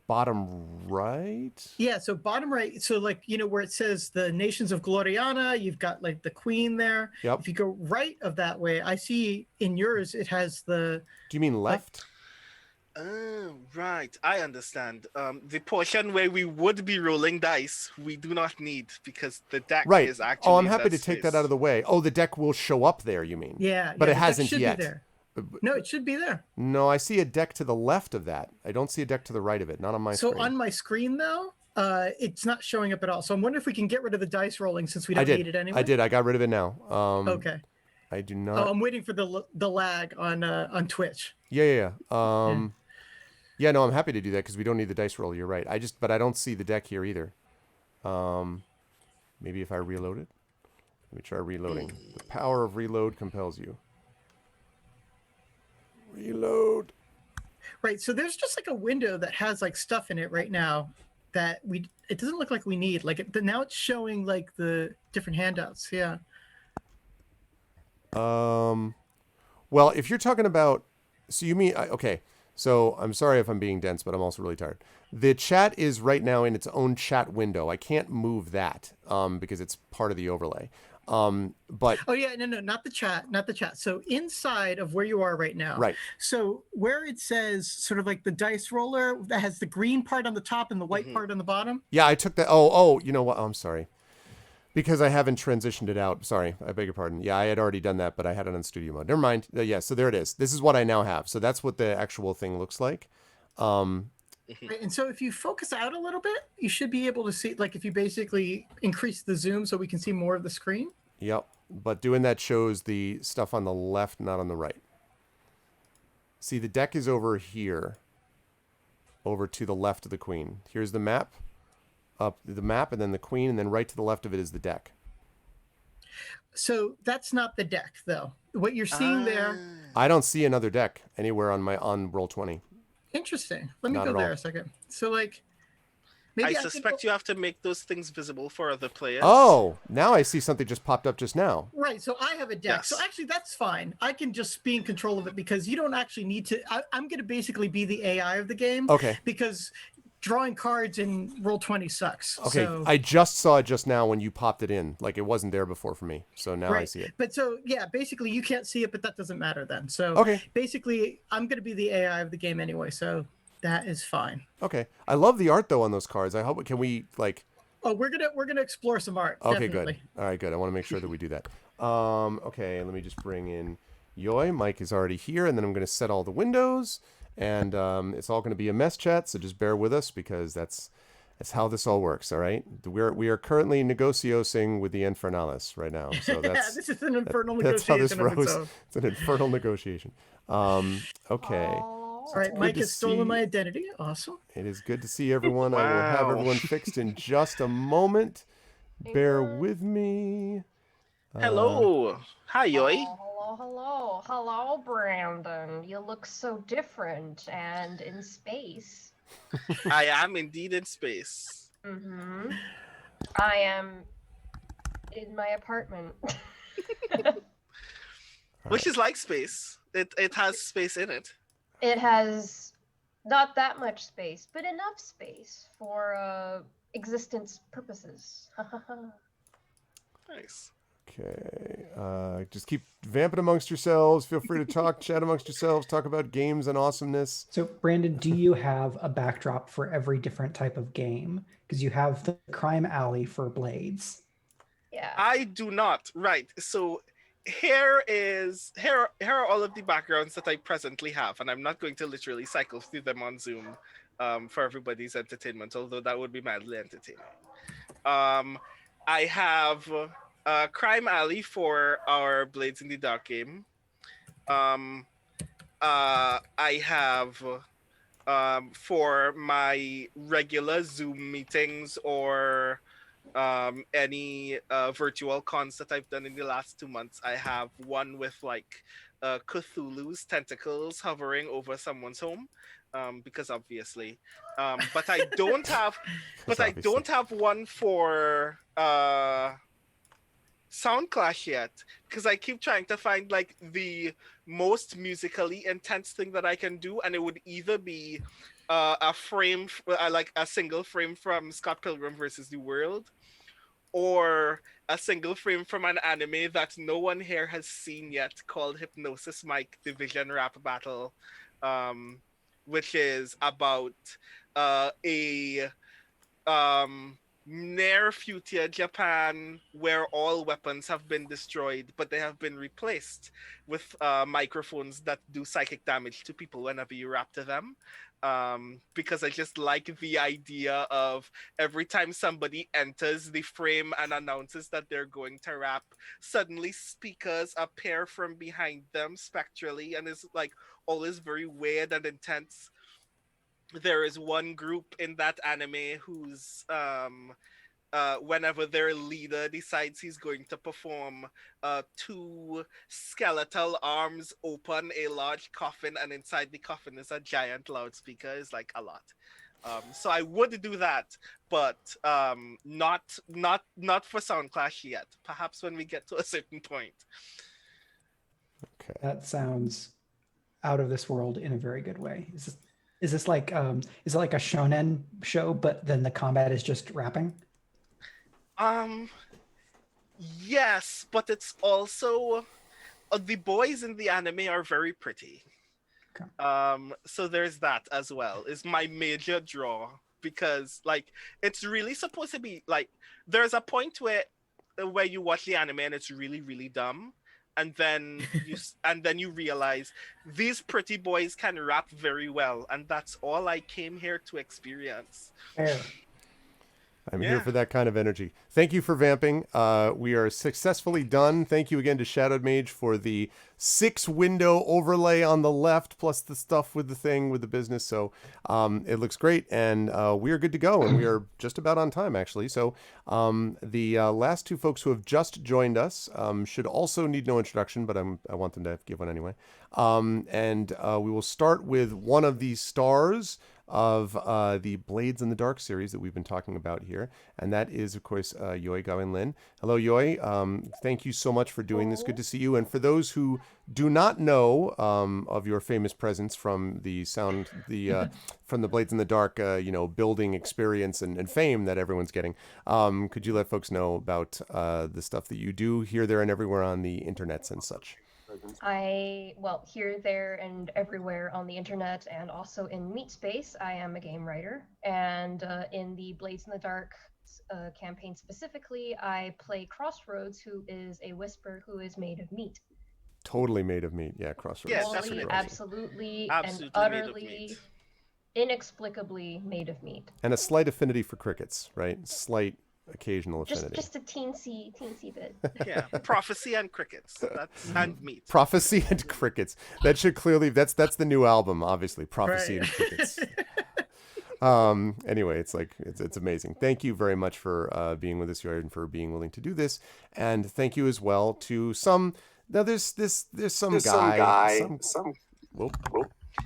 bottom right? Yeah, so bottom right, so like, where it says the Nations of Gloriana, you've got like the Queen there. Yep. If you go right of that way, I see in yours it has the... Do you mean left? Oh, right. I understand. The portion where we would be rolling dice, we do not need because the deck Right. is actually. I'm happy to take that out of the way. Oh, the deck will show up there, you mean? Yeah. But yeah, it the deck hasn't should yet. Be there. No, it should be there. No, I see a deck to the left of that. I don't see a deck to the right of it. Not on my screen. So on my screen, though, it's not showing up at all. So I'm wondering if we can get rid of the dice rolling since we don't need it anyway. I did. I got rid of it now. Okay. I do not. Oh, I'm waiting for the lag on Twitch. Yeah. Yeah, no, I'm happy to do that because we don't need the dice roll. You're right. But I don't see the deck here either. Maybe if I reload it. Let me try reloading. The power of reload compels you. Reload. Right. So there's just like a window that has like stuff in it right now that it doesn't look like we need. Like now it's showing like the different handouts. Yeah. Well, if you're talking about, so you mean, okay. So I'm sorry if I'm being dense, but I'm also really tired. The chat is right now in its own chat window. I can't move that because it's part of the overlay. But Oh yeah, no, not the chat, not the chat. So inside of where you are right now, right. So where it says sort of like the dice roller that has the green part on the top and the white part on the bottom. Yeah, I took that. Oh, you know what? I'm sorry. Because I haven't transitioned it out. Sorry, I beg your pardon. Yeah, I had already done that, but I had it on studio mode. Never mind. Yeah, so there it is. This is what I now have. So that's what the actual thing looks like. Right, and so if you focus out a little bit, you should be able to see, like if you basically increase the zoom so we can see more of the screen. Yep. But doing that shows the stuff on the left, not on the right. See, the deck is over here. Over to the left of the queen. Here's the map. Up the map, and then the queen, and then right to the left of it is the deck. So that's not the deck, though. What you're seeing there. I don't see another deck anywhere on Roll20. Interesting. Let me Not go at there all. a second. So like, I maybe suspect you have to make those things visible for other players. Oh, now I see something just popped up just now. Right, so I have a deck. Yes. So actually, that's fine. I can just be in control of it because you don't actually need to. I'm going to basically be the AI of the game. Okay. Because drawing cards in Roll20 sucks. Okay, So, I just saw it just now when you popped it in. Like it wasn't there before for me. So now I right. see it. But so, yeah, basically you can't see it, but that doesn't matter then. So Okay. basically, I'm going to be the AI of the game anyway. So that is fine. Okay. I love the art though on those cards. I hope can we like Oh, we're gonna explore some art. Okay, definitely. good. All right, good. I want to make sure that we do that. Okay, let me just bring in Yoy. Mike is already here, and then I'm going to set all the windows, and it's all going to be a mess chat. So just bear with us because that's how this all works. All right, we are currently negotiating with the Infernalis right now. So that's this is an infernal that's how negotiation this of its rose. own. It's an infernal negotiation. Okay. All right, good Mike to has stolen see- my identity. Awesome. It is good to see everyone. I will have Wow. everyone fixed in just a moment. Bear with me. Hello. Hi, Yoy. Hello, Brandon. You look so different and in space. I am indeed in space. Mm-hmm. I am in my apartment. Which is like space. It has space in it. It has not that much space, but enough space for existence purposes. Nice. Okay. Just keep vamping amongst yourselves. Feel free to talk, chat amongst yourselves, talk about games and awesomeness. So, Brandon, do you have a backdrop for every different type of game? Because you have the Crime Alley for Blades. Yeah. I do not. Right. So here are all of the backgrounds that I presently have, and I'm not going to literally cycle through them on Zoom for everybody's entertainment, although that would be madly entertaining. I have Crime Alley for our Blades in the Dark game. I have for my regular Zoom meetings or any virtual cons that I've done in the last 2 months, I have one with like Cthulhu's tentacles hovering over someone's home, because obviously. But I don't have, one for Soundclash yet, because I keep trying to find like the most musically intense thing that I can do, and it would either be a frame, like a single frame from Scott Pilgrim versus the World, or a single frame from an anime that no one here has seen yet called Hypnosis Mike Division Rap Battle, which is about a near future Japan where all weapons have been destroyed, but they have been replaced with microphones that do psychic damage to people whenever you rap to them. Because I just like the idea of every time somebody enters the frame and announces that they're going to rap, suddenly speakers appear from behind them spectrally, and it's like always very weird and intense. There is one group in that anime who's whenever their leader decides he's going to perform, two skeletal arms open a large coffin, and inside the coffin is a giant loudspeaker. Is like a lot. So I would do that, but not for Soundclash yet. Perhaps when we get to a certain point. Okay. That sounds out of this world in a very good way. Is this like is it like a shonen show, but then the combat is just rapping? Yes, but it's also the boys in the anime are very pretty. So there's that as well. Is my major draw because like it's really supposed to be like there's a point where you watch the anime and it's really really dumb, and then you realize these pretty boys can rap very well, and that's all I came here to experience. Fair. I'm here for that kind of energy. Thank you for vamping. We are successfully done. Thank you again to Shadowed Mage for the 6-window overlay on the left, plus the stuff with the thing with the business. So it looks great, and we are good to go, and we are just about on time, actually. So the last two folks who have just joined us should also need no introduction, but I want them to give one anyway. And we will start with one of the stars of the Blades in the Dark series that we've been talking about here, and that is, of course, Yoi Gawain Lin. Hello, Yoi. Thank you so much for doing this. Good to see you. And for those who do not know of your famous presence from the from the Blades in the Dark, building experience and fame that everyone's getting, could you let folks know about the stuff that you do here, there, and everywhere on the internets and such? Here, there, and everywhere on the internet, and also in Meatspace, I am a game writer. And in the Blades in the Dark campaign specifically, I play Crossroads, who is a whisper who is made of meat. Totally made of meat. Yeah, Crossroads. Yeah, absolutely and utterly, inexplicably made of meat. And a slight affinity for crickets, right? Slight occasional affinity. Just a teensy bit. Yeah, prophecy and crickets. And meat. Prophecy and crickets. That should clearly that's the new album, obviously. Prophecy and crickets. Anyway, it's amazing. Thank you very much for being with us here and for being willing to do this, and thank you as well to some. Now there's some guy. Whoop.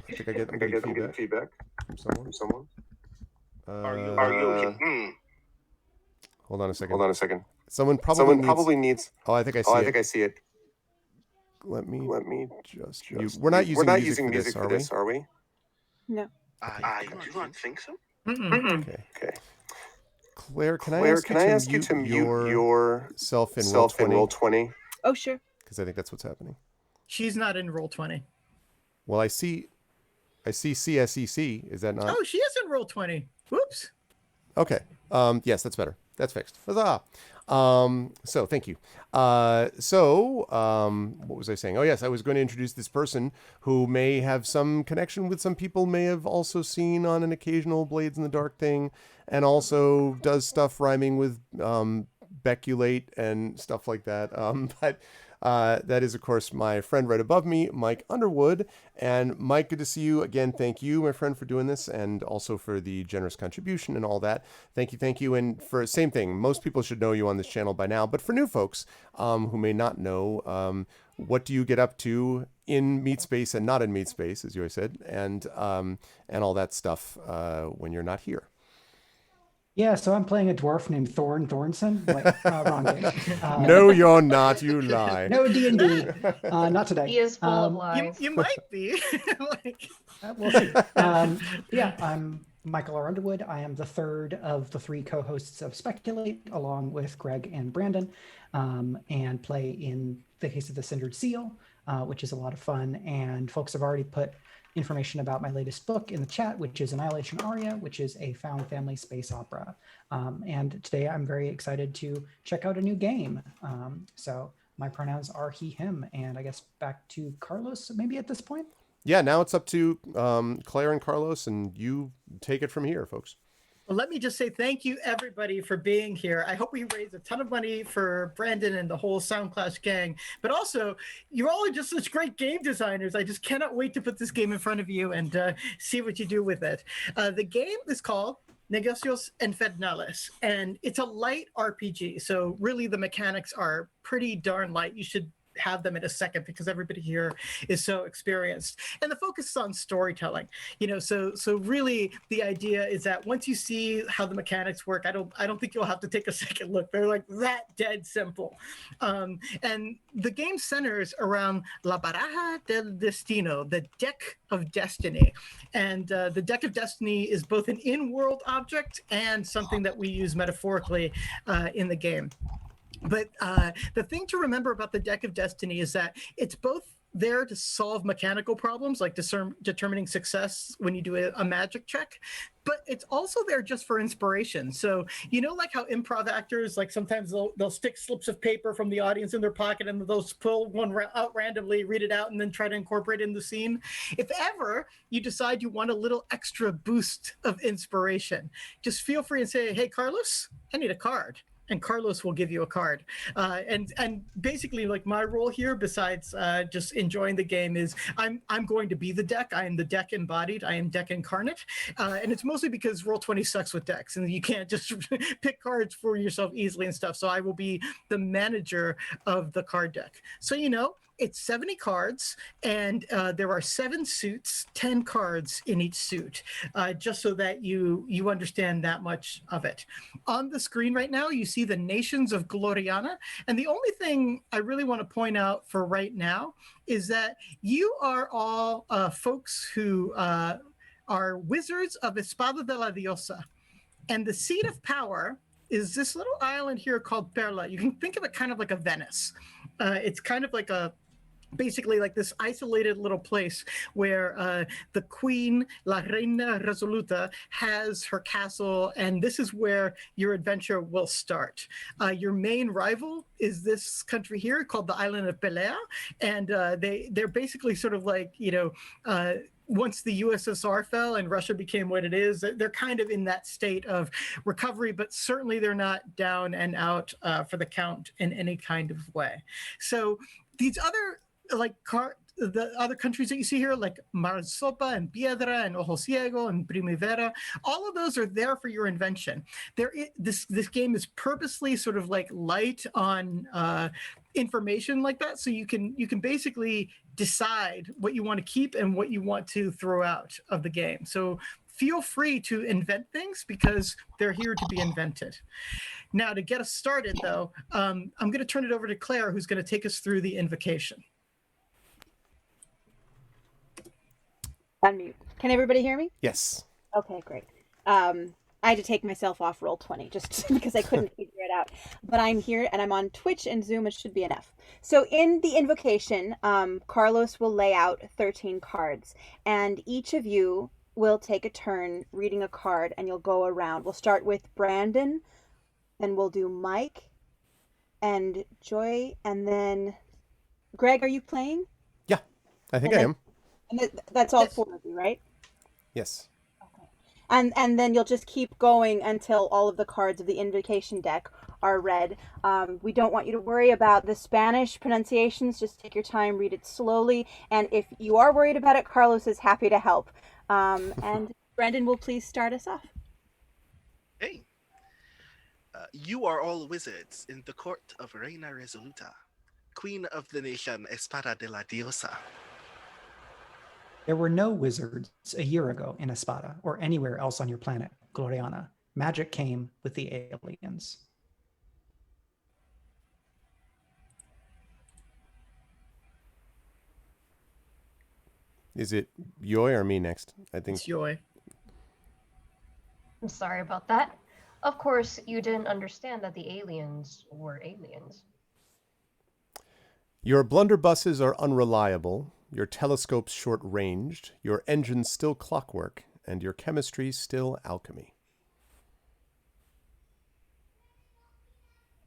I think I'm getting feedback from someone. Are you? Hold on a second. Someone probably needs. Oh, I think I see it. Let me just. We're not using music for this, are we? No. I do not think so. Okay. Claire, can I ask you to mute yourself in Roll20? Oh, sure. Because I think that's what's happening. She's not in Roll20. Well, I see CSEC. Is that not? Oh, she is in Roll20. Whoops. Okay. Yes, that's better. That's fixed. Huzzah. So thank you. What was I saying? Oh yes, I was going to introduce this person who may have some connection with some people, may have also seen on an occasional Blades in the Dark thing, and also does stuff rhyming with Beculate and stuff like that. But that is, of course, my friend right above me, Mike Underwood. And Mike, good to see you again. Thank you, my friend, for doing this, and also for the generous contribution and all that. Thank you. And for same thing, most people should know you on this channel by now, but for new folks who may not know, what do you get up to in Meatspace and not in Meatspace, as you always said, and all that stuff when you're not here? Yeah, so I'm playing a dwarf named Thorn Thornson. Wrong game. No, you're not. You lie. No D&D. Not today. He is full of lies. You might be. We'll see. I'm Michael R. Underwood. I am the third of the 3 co-hosts of Speculate, along with Greg and Brandon, and play in the case of the Cindered Seal, which is a lot of fun. And folks have already put information about my latest book in the chat, which is Annihilation Aria, which is a found family space opera. And today I'm very excited to check out a new game. So my pronouns are he, him, and I guess back to Carlos maybe at this point. Yeah, now it's up to Claire and Carlos, and you take it from here, folks. Well, let me just say thank you, everybody, for being here. I hope we raised a ton of money for Brandon and the whole Soundclash gang. But also, you're all just such great game designers. I just cannot wait to put this game in front of you and see what you do with it. The game is called Negocios Infernales, and it's a light RPG. So really, the mechanics are pretty darn light. You should have them in a second because everybody here is so experienced, and the focus is on storytelling. So really the idea is that once you see how the mechanics work, I don't think you'll have to take a second look. They're like that dead simple. And the game centers around La Baraja del Destino, the deck of destiny. And the deck of destiny is both an in-world object and something that we use metaphorically in the game. But the thing to remember about the Deck of Destiny is that it's both there to solve mechanical problems like determining success when you do a magic check, but it's also there just for inspiration. So like how improv actors, like sometimes they'll stick slips of paper from the audience in their pocket and they'll pull one out randomly, read it out, and then try to incorporate it in the scene. If ever you decide you want a little extra boost of inspiration, just feel free and say, hey Carlos, I need a card. And Carlos will give you a card. And basically, like, my role here, besides just enjoying the game, is I'm going to be the deck. I am the deck embodied. I am deck incarnate. And it's mostly because Roll20 sucks with decks, and you can't just pick cards for yourself easily and stuff. So I will be the manager of the card deck. So it's 70 cards, and there are 7 suits, 10 cards in each suit, just so that you understand that much of it. On the screen right now, you see the nations of Gloriana, and the only thing I really want to point out for right now is that you are all folks who are wizards of Espada de la Diosa, and the seat of power is this little island here called Perla. You can think of it kind of like a Venice. It's kind of like basically like this isolated little place where the queen, La Reina Resoluta, has her castle, and this is where your adventure will start. Your main rival is this country here called the island of Pelea, and they're basically sort of like, once the USSR fell and Russia became what it is, they're kind of in that state of recovery, but certainly they're not down and out for the count in any kind of way. So these other the other countries that you see here, like Marsopa and Piedra and Ojo Ciego and Primavera, all of those are there for your invention. This game is purposely sort of like light on information like that, so you can basically decide what you want to keep and what you want to throw out of the game. So feel free to invent things because they're here to be invented. Now, to get us started, though, I'm going to turn it over to Claire, who's going to take us through the invocation. Unmute. Can everybody hear me? Yes. Okay, great. I had to take myself off Roll20 just because I couldn't figure it out. But I'm here and I'm on Twitch and Zoom. It should be enough. So in the invocation, Carlos will lay out 13 cards, and each of you will take a turn reading a card, and you'll go around. We'll start with Brandon, then we'll do Mike and Joy, and then Greg, are you playing? Yeah, I think I am. And that's all 4 of you, right? Yes. Okay. And then you'll just keep going until all of the cards of the invocation deck are read. We don't want you to worry about the Spanish pronunciations. Just take your time, read it slowly. And if you are worried about it, Carlos is happy to help. And Brandon will please start us off. Hey. You are all wizards in the court of Reina Resoluta, queen of the nation Espada de la Diosa. There were no wizards a year ago in Espada or anywhere else on your planet, Gloriana. Magic came with the aliens. Is it Yoy or me next? I think it's Yoy. I'm sorry about that. Of course, you didn't understand that the aliens were aliens. Your blunderbusses are unreliable, your telescopes short-ranged, your engines still clockwork, and your chemistry still alchemy.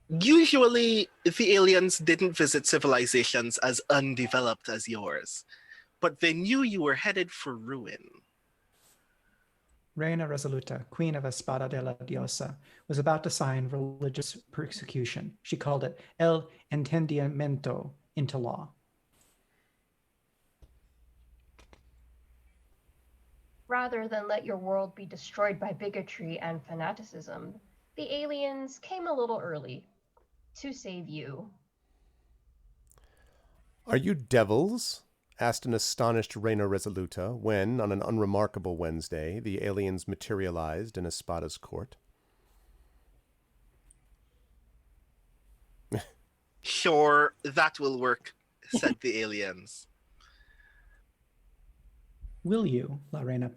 Usually, the aliens didn't visit civilizations as undeveloped as yours, but they knew you were headed for ruin. Reina Resoluta, queen of Espada de la Diosa, was about to sign religious persecution. She called it El Entendimiento into law. Rather than let your world be destroyed by bigotry and fanaticism, the aliens came a little early to save you. Are you devils? Asked an astonished Reina Resoluta when, on an unremarkable Wednesday, the aliens materialized in Espada's court. Sure, that will work, said the aliens. Will you, La Reina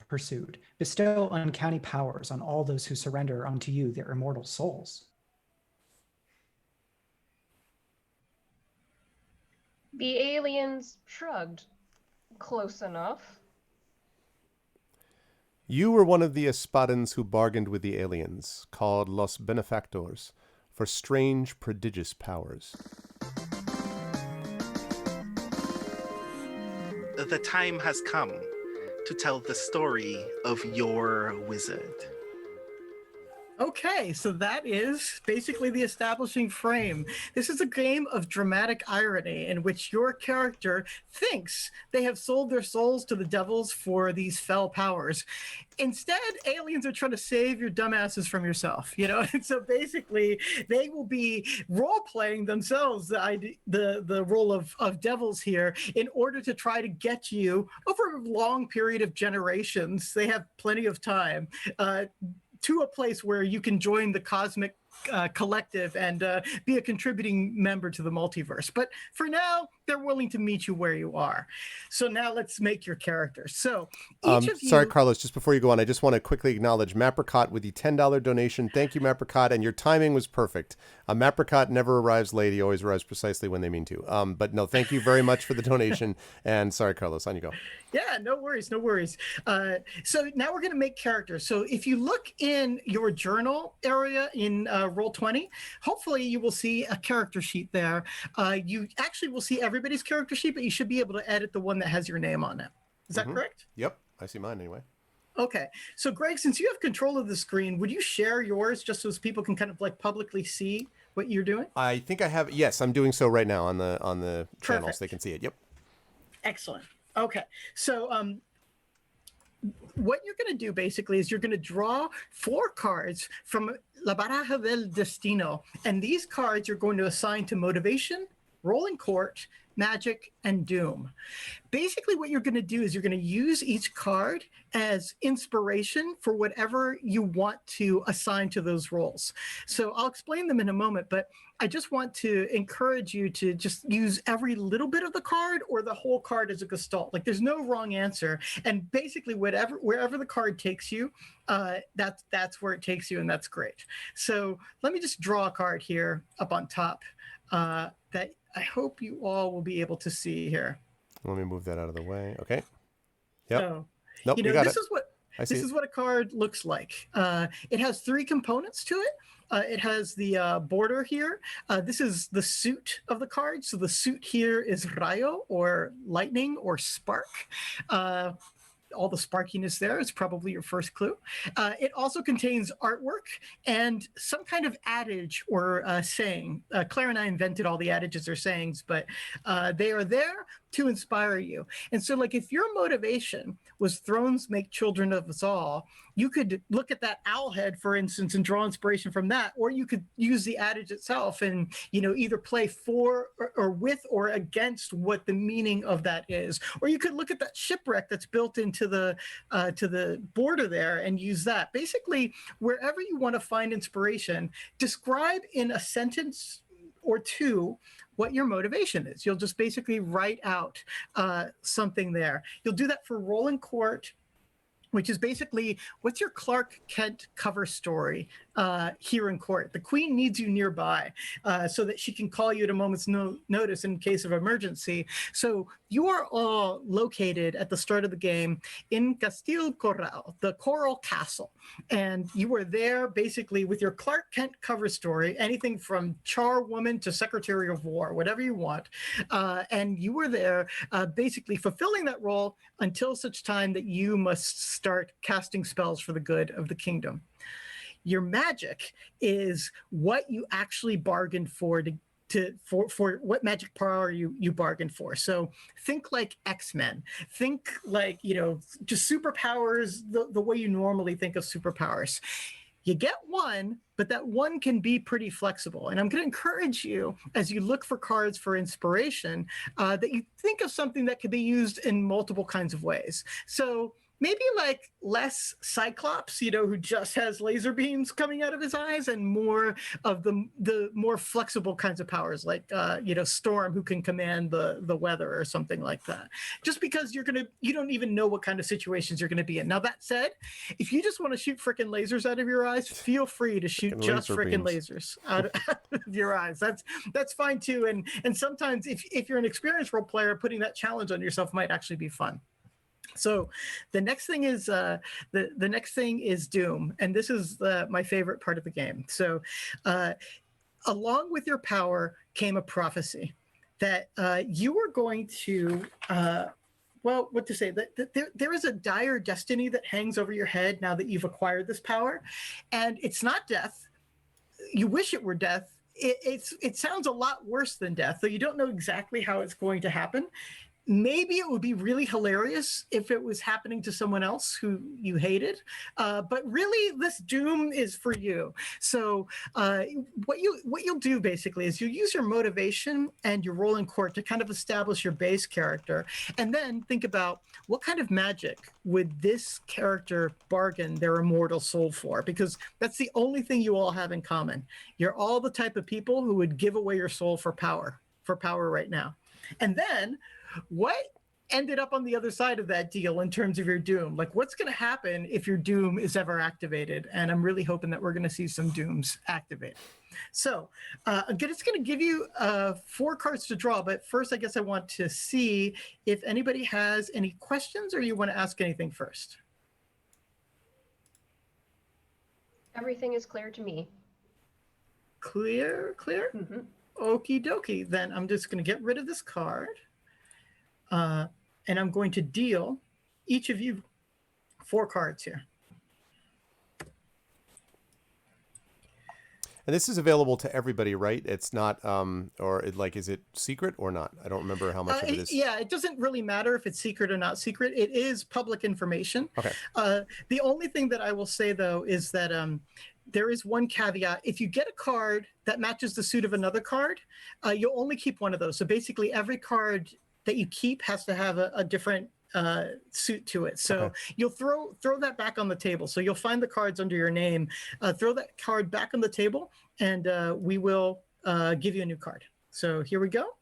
pursued, bestow uncanny powers on all those who surrender unto you their immortal souls? The aliens shrugged. Close enough. You were one of the Espadans who bargained with the aliens, called Los Benefactors, for strange, prodigious powers. The time has come to tell the story of your wizard. Okay, so that is basically the establishing frame. This is a game of dramatic irony in which your character thinks they have sold their souls to the devils for these fell powers. Instead, aliens are trying to save your dumbasses from yourself, you know? And so basically, they will be role-playing themselves the role of devils here in order to try to get you over a long period of generations. They have plenty of time. To a place where you can join the cosmic collective and be a contributing member to the multiverse. But for now, they're willing to meet you where you are. So now let's make your characters. So each of you... Sorry, Carlos, just before you go on, I just want to quickly acknowledge Mapricot with the $10 donation. Thank you, Mapricot, and your timing was perfect. Mapricot never arrives late. He always arrives precisely when they mean to. But no, thank you very much for the donation. And sorry, Carlos, on you go. Yeah, no worries, no worries. So now we're going to make characters. So if you look in your journal area in Roll20, hopefully you will see a character sheet there. You actually will see everybody's character sheet, but you should be able to edit the one that has your name on it. Is that correct? Yep, I see mine anyway. Okay, so Greg, since you have control of the screen, would you share yours just so people can kind of like publicly see what you're doing? I think I have. Yes, I'm doing so right now on the channels. They can see it. Yep. Excellent. Okay, so what you're going to do basically is you're going to draw 4 cards from La Baraja del Destino, and these cards you're going to assign to motivation, rolling court, magic, and doom. Basically what you're going to do is you're going to use each card as inspiration for whatever you want to assign to those roles. So I'll explain them in a moment, but I just want to encourage you to just use every little bit of the card or the whole card as a gestalt. Like there's no wrong answer. And basically wherever the card takes you, that's where it takes you, and that's great. So let me just draw a card here up on top that I hope you all will be able to see here. Let me move that out of the way. Okay. Yep. So, nope, you know, you got this it. is what I see this it. is what a card looks like. It has 3 components to it. It has the border here. This is the suit of the card. So the suit here is rayo, or lightning, or spark. All the sparkiness there is probably your first clue. It also contains artwork and some kind of adage or saying. Claire and I invented all the adages or sayings, but they are there to inspire you. And so like if your motivation was thrones make children of us all, you could look at that owl head, for instance, and draw inspiration from that, or you could use the adage itself and, you know, either play for or with or against what the meaning of that is. Or you could look at that shipwreck that's built into the to the border there and use that. Basically, wherever you want to find inspiration, describe in a sentence or 2 what your motivation is. You'll just basically write out something there. You'll do that for rolling court, which is basically, what's your Clark Kent cover story here in court? The Queen needs you nearby so that she can call you at a moment's notice in case of emergency. So you are all located at the start of the game in Castillo Corral, the Coral Castle. And you were there basically with your Clark Kent cover story, anything from charwoman to Secretary of War, whatever you want. And you were there basically fulfilling that role until such time that you must start casting spells for the good of the kingdom. Your magic is what you actually bargained for for what magic power you bargained for. So think like X-Men. Think like, you know, just superpowers the way you normally think of superpowers. You get one, but that one can be pretty flexible. And I'm going to encourage you, as you look for cards for inspiration, that you think of something that could be used in multiple kinds of ways. So maybe like less Cyclops, who just has laser beams coming out of his eyes, and more of the more flexible kinds of powers, like Storm, who can command the weather or something like that. Just because you don't even know what kind of situations you're gonna be in. Now that said, if you just want to shoot frickin' lasers out of your eyes, feel free to shoot just frickin' lasers out of your eyes. That's fine too. And sometimes if you're an experienced role player, putting that challenge on yourself might actually be fun. So the next thing is Doom, and this is my favorite part of the game. So along with your power came a prophecy that you were going to what to say, that there is a dire destiny that hangs over your head now that you've acquired this power, and it's not death. You wish it were death. It sounds a lot worse than death, though you don't know exactly how it's going to happen. Maybe it would be really hilarious if it was happening to someone else who you hated, but really this doom is for you. So what you'll do basically is you use your motivation and your role in court to kind of establish your base character, and then think about what kind of magic would this character bargain their immortal soul for, because that's the only thing you all have in common. You're all the type of people who would give away your soul for power right now. And then what ended up on the other side of that deal in terms of your doom? Like, what's going to happen if your doom is ever activated? And I'm really hoping that we're going to see some dooms activated. So I'm just going to give you 4 cards to draw, but first I guess I want to see if anybody has any questions or you want to ask anything first. Everything is clear to me. Clear? Mm-hmm. Okie dokie. Then I'm just going to get rid of this card. And I'm going to deal each of you 4 cards here. And this is available to everybody, right? It's not, is it secret or not? I don't remember how much of it is. Yeah, it doesn't really matter if it's secret or not secret. It is public information. Okay. The only thing that I will say, though, is that there is one caveat. If you get a card that matches the suit of another card, you'll only keep one of those. So basically every card that you keep has to have a different suit to it. So you'll throw that back on the table. So you'll find the cards under your name, throw that card back on the table, and we will give you a new card. So here we go.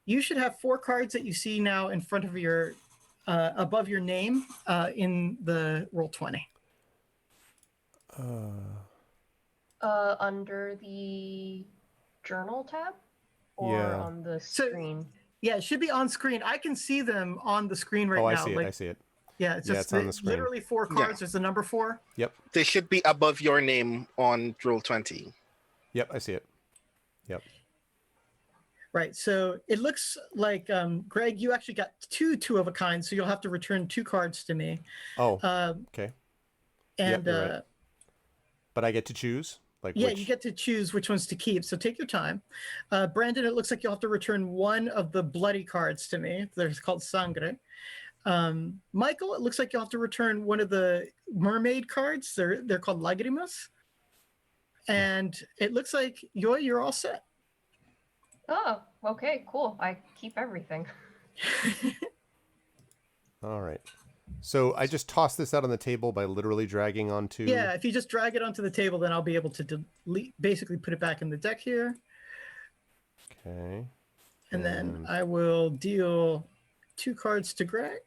You should have 4 cards that you see now in front of your, above your name in the Roll20. Under the journal tab or on the screen? Yeah, it should be on screen. I can see them on the screen right now. I see it. Yeah, it's on the screen. Literally 4 cards. Yeah. There's the number 4. Yep. They should be above your name on Roll20. Yep, I see it. Yep. Right. So it looks like, Greg, you actually got 2 of a kind, so you'll have to return 2 cards to me. Oh, okay. And right. But I get to choose? You get to choose which ones to keep, so take your time. Brandon, it looks like you'll have to return 1 of the bloody cards to me. They're called Sangre. Michael, it looks like you'll have to return 1 of the mermaid cards. They're called Lagrimas. And it looks like you're all set. Oh, okay, cool. I keep everything. All right. So I just toss this out on the table by literally dragging onto... Yeah, if you just drag it onto the table, then I'll be able to basically put it back in the deck here. Okay. And then I will deal 2 cards to Greg.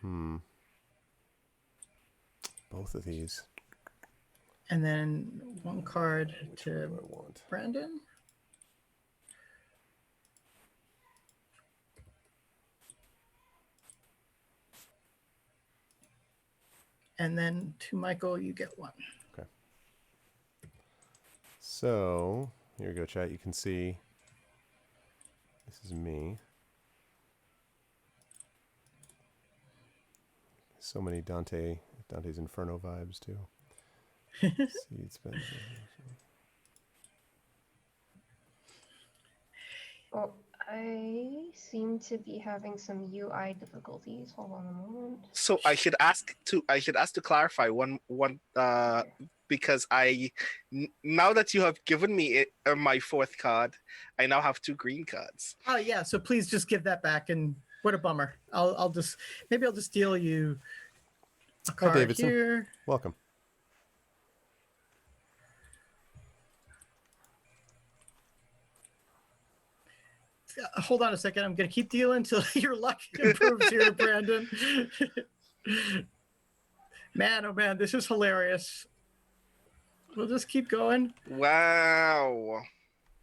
Both of these. And then 1 card to Brandon. And then to Michael, you get 1. Okay. So, here we go, chat. You can see this is me. So many Dante's Inferno vibes, too. Seed spend. Oh, I seem to be having some UI difficulties. Hold on a moment. So I should ask to clarify one because now that you have given me my 4th card, I now have 2 green cards. Oh yeah, so please just give that back. And what a bummer. I'll just deal you A Hi, card Davidson. here. Welcome. Hold on a second. I'm going to keep dealing until your luck improves here, Brandon. Man, oh man, this is hilarious. We'll just keep going. Wow.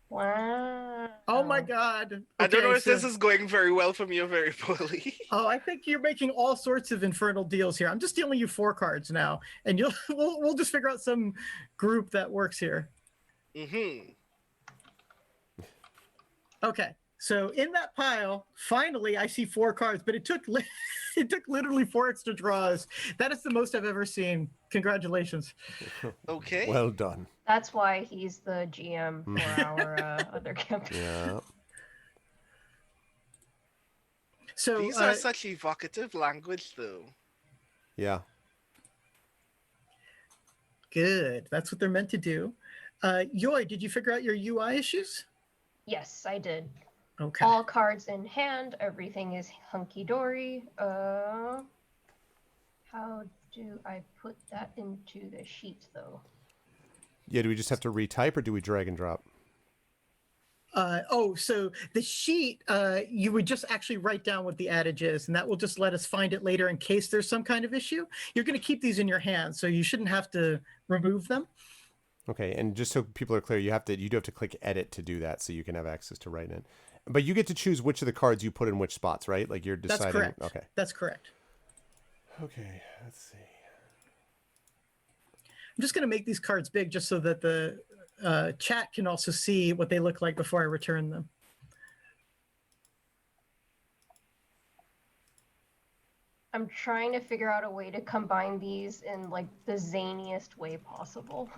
Wow. Oh my God. I don't know Okay, if this is going very well for me or very poorly. Oh, I think you're making all sorts of infernal deals here. I'm just dealing you 4 cards now, and we'll just figure out some group that works here. Mm-hmm. Okay, so in that pile, finally I see 4 cards, but it took it took literally 4 extra draws. That is the most I've ever seen. Congratulations. Okay. Well done. That's why he's the GM for our other campaign. Yeah. So these are such evocative language, though. Yeah. Good. That's what they're meant to do. Yoy, did you figure out your UI issues? Yes, I did. Okay. All cards in hand. Everything is hunky dory. How do I put that into the sheet, though? Yeah, do we just have to retype or do we drag and drop? So the sheet, you would just actually write down what the adage is, and that will just let us find it later in case there's some kind of issue. You're going to keep these in your hands, so you shouldn't have to remove them. Okay, and just so people are clear, you do have to click edit to do that, so you can have access to write in. But you get to choose which of the cards you put in which spots, right? Like you're deciding. That's correct. Okay. That's correct. Okay, let's see. I'm just going to make these cards big just so that the chat can also see what they look like before I return them. I'm trying to figure out a way to combine these in like the zaniest way possible.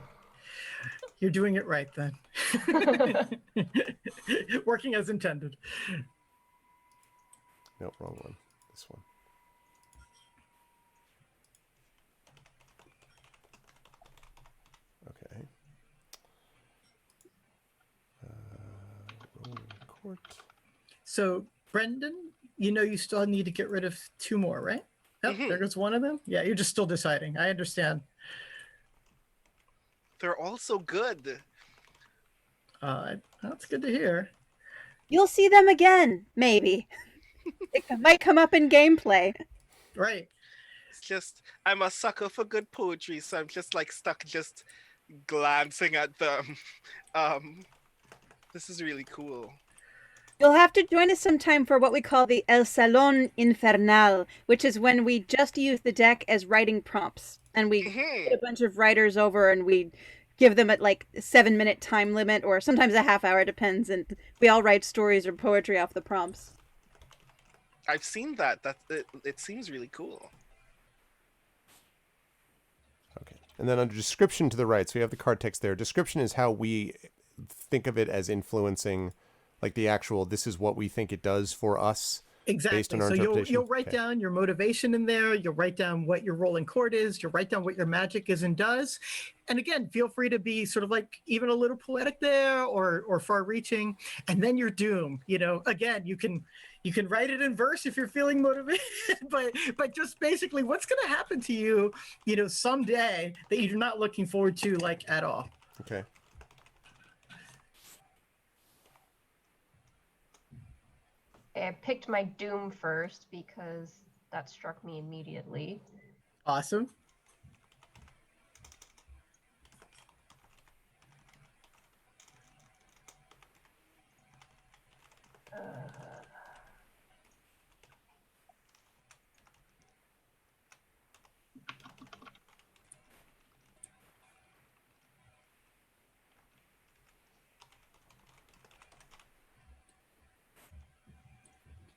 You're doing it right then. Working as intended. No, wrong one. This one. Okay. Rolling court. So, Brendan, you still need to get rid of 2 more, right? Yep, There goes one of them. Yeah, you're just still deciding. I understand. They're all so good. That's good to hear. You'll see them again, maybe. It might come up in gameplay. Right. It's just, I'm a sucker for good poetry, so I'm just like stuck just glancing at them. This is really cool. You'll have to join us sometime for what we call the El Salón Infernal, which is when we just use the deck as writing prompts. And we get a bunch of writers over and we give them at like a 7-minute time limit or sometimes a half hour, depends. And we all write stories or poetry off the prompts. I've seen that. It seems really cool. Okay. And then under description to the right, so we have the card text there. Description is how we think of it as influencing, like the actual, this is what we think it does for us. Exactly. Based on our So interpretation. you'll write down your motivation in there. You'll write down what your rolling chord is. You'll write down what your magic is and does. And again, feel free to be sort of like even a little poetic there or far-reaching. And then you're doomed. Again, you can write it in verse if you're feeling motivated, but just basically what's going to happen to you, someday that you're not looking forward to like at all. Okay. I picked my doom first because that struck me immediately. Awesome.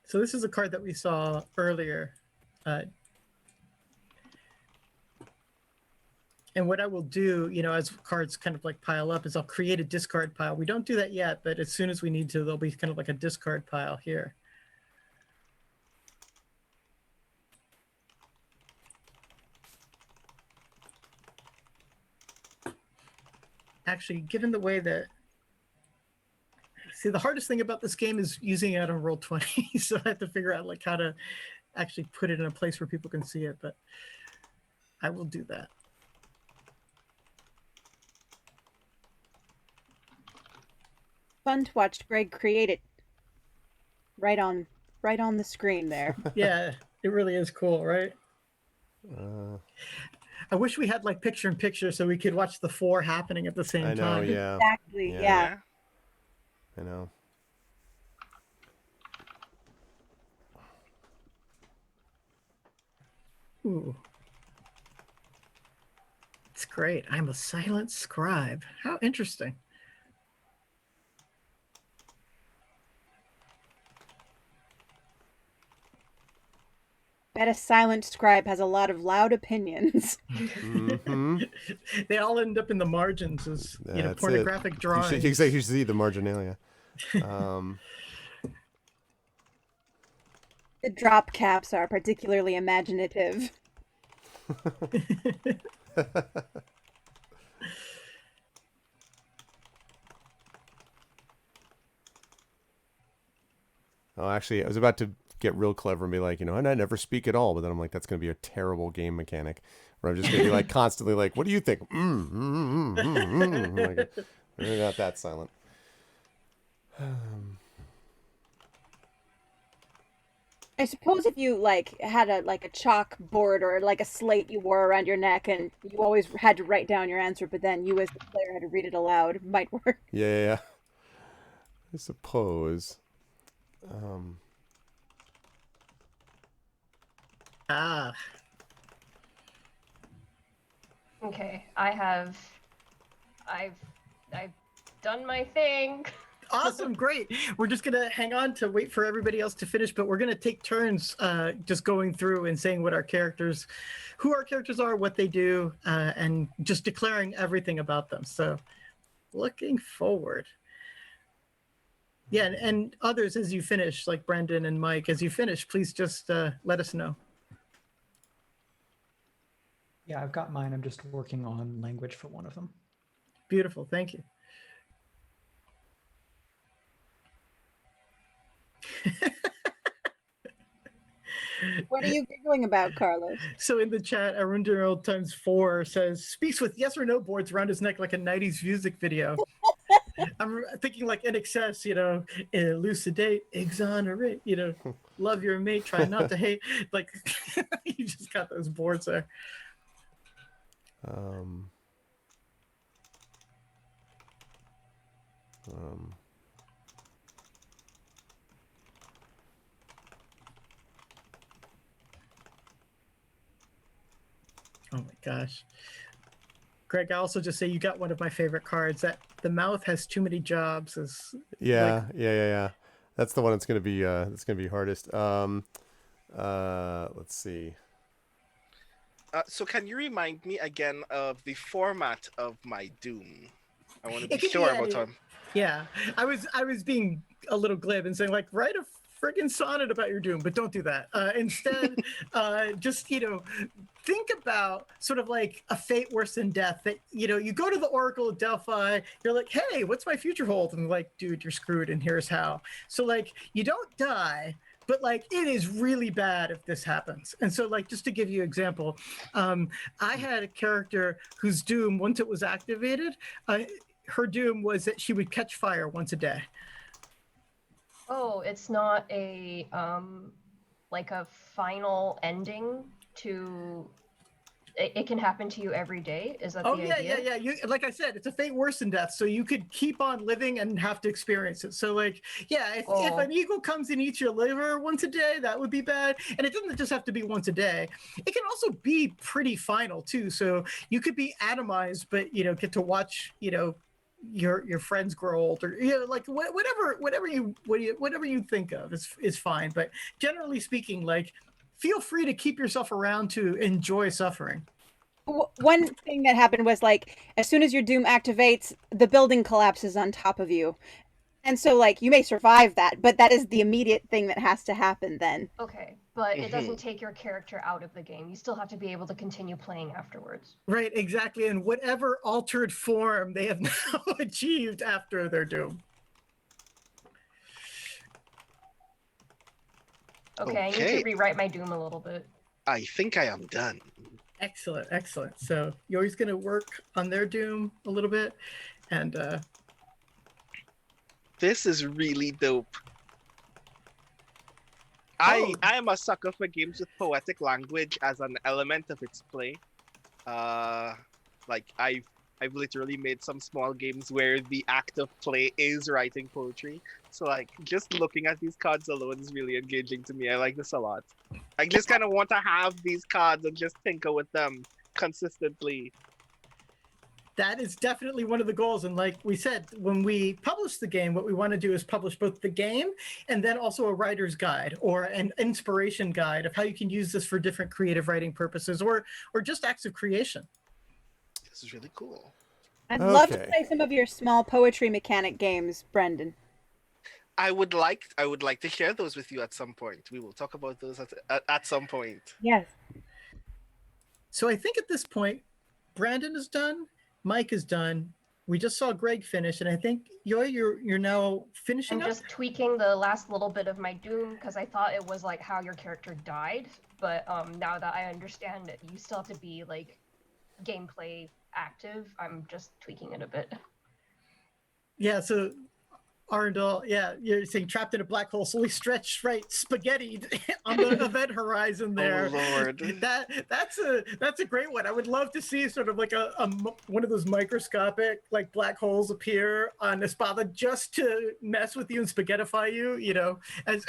So this is a card that we saw earlier. And what I will do, as cards kind of like pile up, is I'll create a discard pile. We don't do that yet, but as soon as we need to, there'll be kind of like a discard pile here. Actually, given the way that, see, the hardest thing about this game is using it on Roll20, so I have to figure out like how to actually put it in a place where people can see it. But I will do that. Fun to watch Greg create it right on the screen there. Yeah, it really is cool, right? I wish we had like picture in picture so we could watch the 4 happening at the same I know, time. yeah. Exactly. Yeah. I know. Ooh. It's great. I'm a silent scribe. How interesting. Bet a silent scribe has a lot of loud opinions. Mm-hmm. They all end up in the margins as That's pornographic it. drawings. You should see the marginalia. The drop caps are particularly imaginative. Oh, actually, I was about to get real clever and be like, and I never speak at all. But then I'm like, that's going to be a terrible game mechanic where I'm just going to be like constantly like, what do you think? Like, really not that silent. I suppose if you had a chalkboard or like a slate you wore around your neck and you always had to write down your answer, but then you as the player had to read it aloud, might work. Yeah. I suppose. Okay, I've done my thing. Awesome, great. We're just gonna hang on to wait for everybody else to finish, but we're gonna take turns just going through and saying who our characters are, what they do, and just declaring everything about them. So, looking forward. Yeah, and others as you finish, like Brendan and Mike, as you finish, please just let us know. Yeah, I've got mine. I'm just working on language for one of them. Beautiful, thank you. What are you giggling about, Carlos? So in the chat, Arundel times 4 says, speaks with yes or no boards around his neck like a 90s music video. I'm thinking like NXS, elucidate, exonerate, love your mate, try not to hate. Like, you just got those boards there. Oh my gosh. Greg, I also just say you got one of my favorite cards. That the mouth has too many jobs. Yeah. That's the one that's gonna be hardest. Let's see. So can you remind me again of the format of my Doom? I want to be It could sure be about any- time. Yeah, I was being a little glib and saying like write a friggin' sonnet about your Doom, but don't do that. Instead, just think about sort of like a fate worse than death. That you go to the Oracle of Delphi, you're like, hey, what's my future hold? And like, dude, you're screwed, and here's how. So like, you don't die. But like, it is really bad if this happens. And so like, just to give you an example, I had a character whose Doom, once it was activated, her Doom was that she would catch fire once a day. Oh, it's not a like a final ending to. It can happen to you every day. Is that the idea? Yeah. Like I said, it's a fate worse than death, so you could keep on living and have to experience it. So like, yeah, if an eagle comes and eats your liver once a day, that would be bad. And it doesn't just have to be once a day. It can also be pretty final too. So you could be atomized, but get to watch your friends grow old, or like whatever you think of is fine. But generally speaking, like, feel free to keep yourself around to enjoy suffering. One thing that happened was like, as soon as your Doom activates, the building collapses on top of you. And so like, you may survive that, but that is the immediate thing that has to happen then. Okay, but it doesn't take your character out of the game. You still have to be able to continue playing afterwards. Right, exactly. And whatever altered form they have now achieved after their Doom. Okay, I need to rewrite my Doom a little bit. I think I am done. Excellent, excellent. So Yori's going to work on their Doom a little bit, and This is really dope. Oh. I am a sucker for games with poetic language as an element of its play. Like I've literally made some small games where the act of play is writing poetry. So like just looking at these cards alone is really engaging to me. I like this a lot. I just kind of want to have these cards and just tinker with them consistently. that is definitely one of the goals. And like we said, when we publish the game, what we want to do is publish both the game and then also a writer's guide or an inspiration guide of how you can use this for different creative writing purposes or just acts of creation. This is really cool. I'd love to Okay. play some of your small poetry mechanic games, Brendan. I would like to share those with you at some point. We will talk about those at some point. Yes. So I think at this point, Brandon is done, Mike is done. We just saw Greg finish, and I think you're now finishing I'm up. just tweaking the last little bit of my Doom because I thought it was like how your character died, but now that I understand that you still have to be like gameplay active, I'm just tweaking it a bit. Yeah, so Arundel, yeah, you're saying trapped in a black hole, slowly stretched, right, spaghettied on the event horizon there. Oh Lord. That's a great one. I would love to see sort of like one of those microscopic like black holes appear on Espada just to mess with you and spaghettify you, you know, as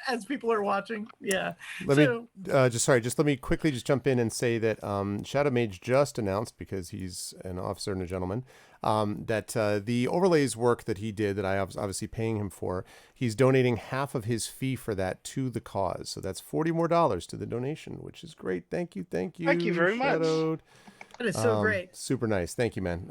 as people are watching. Yeah. Let me let me quickly just jump in and say that Shadow Mage just announced, because he's an officer and a gentleman, that the overlays work that he did, that I was obviously paying him for, he's donating half of his fee for that to the cause. So that's $40 more to the donation, which is great. Thank you. Thank you very much. That is so great. Super nice. Thank you, man.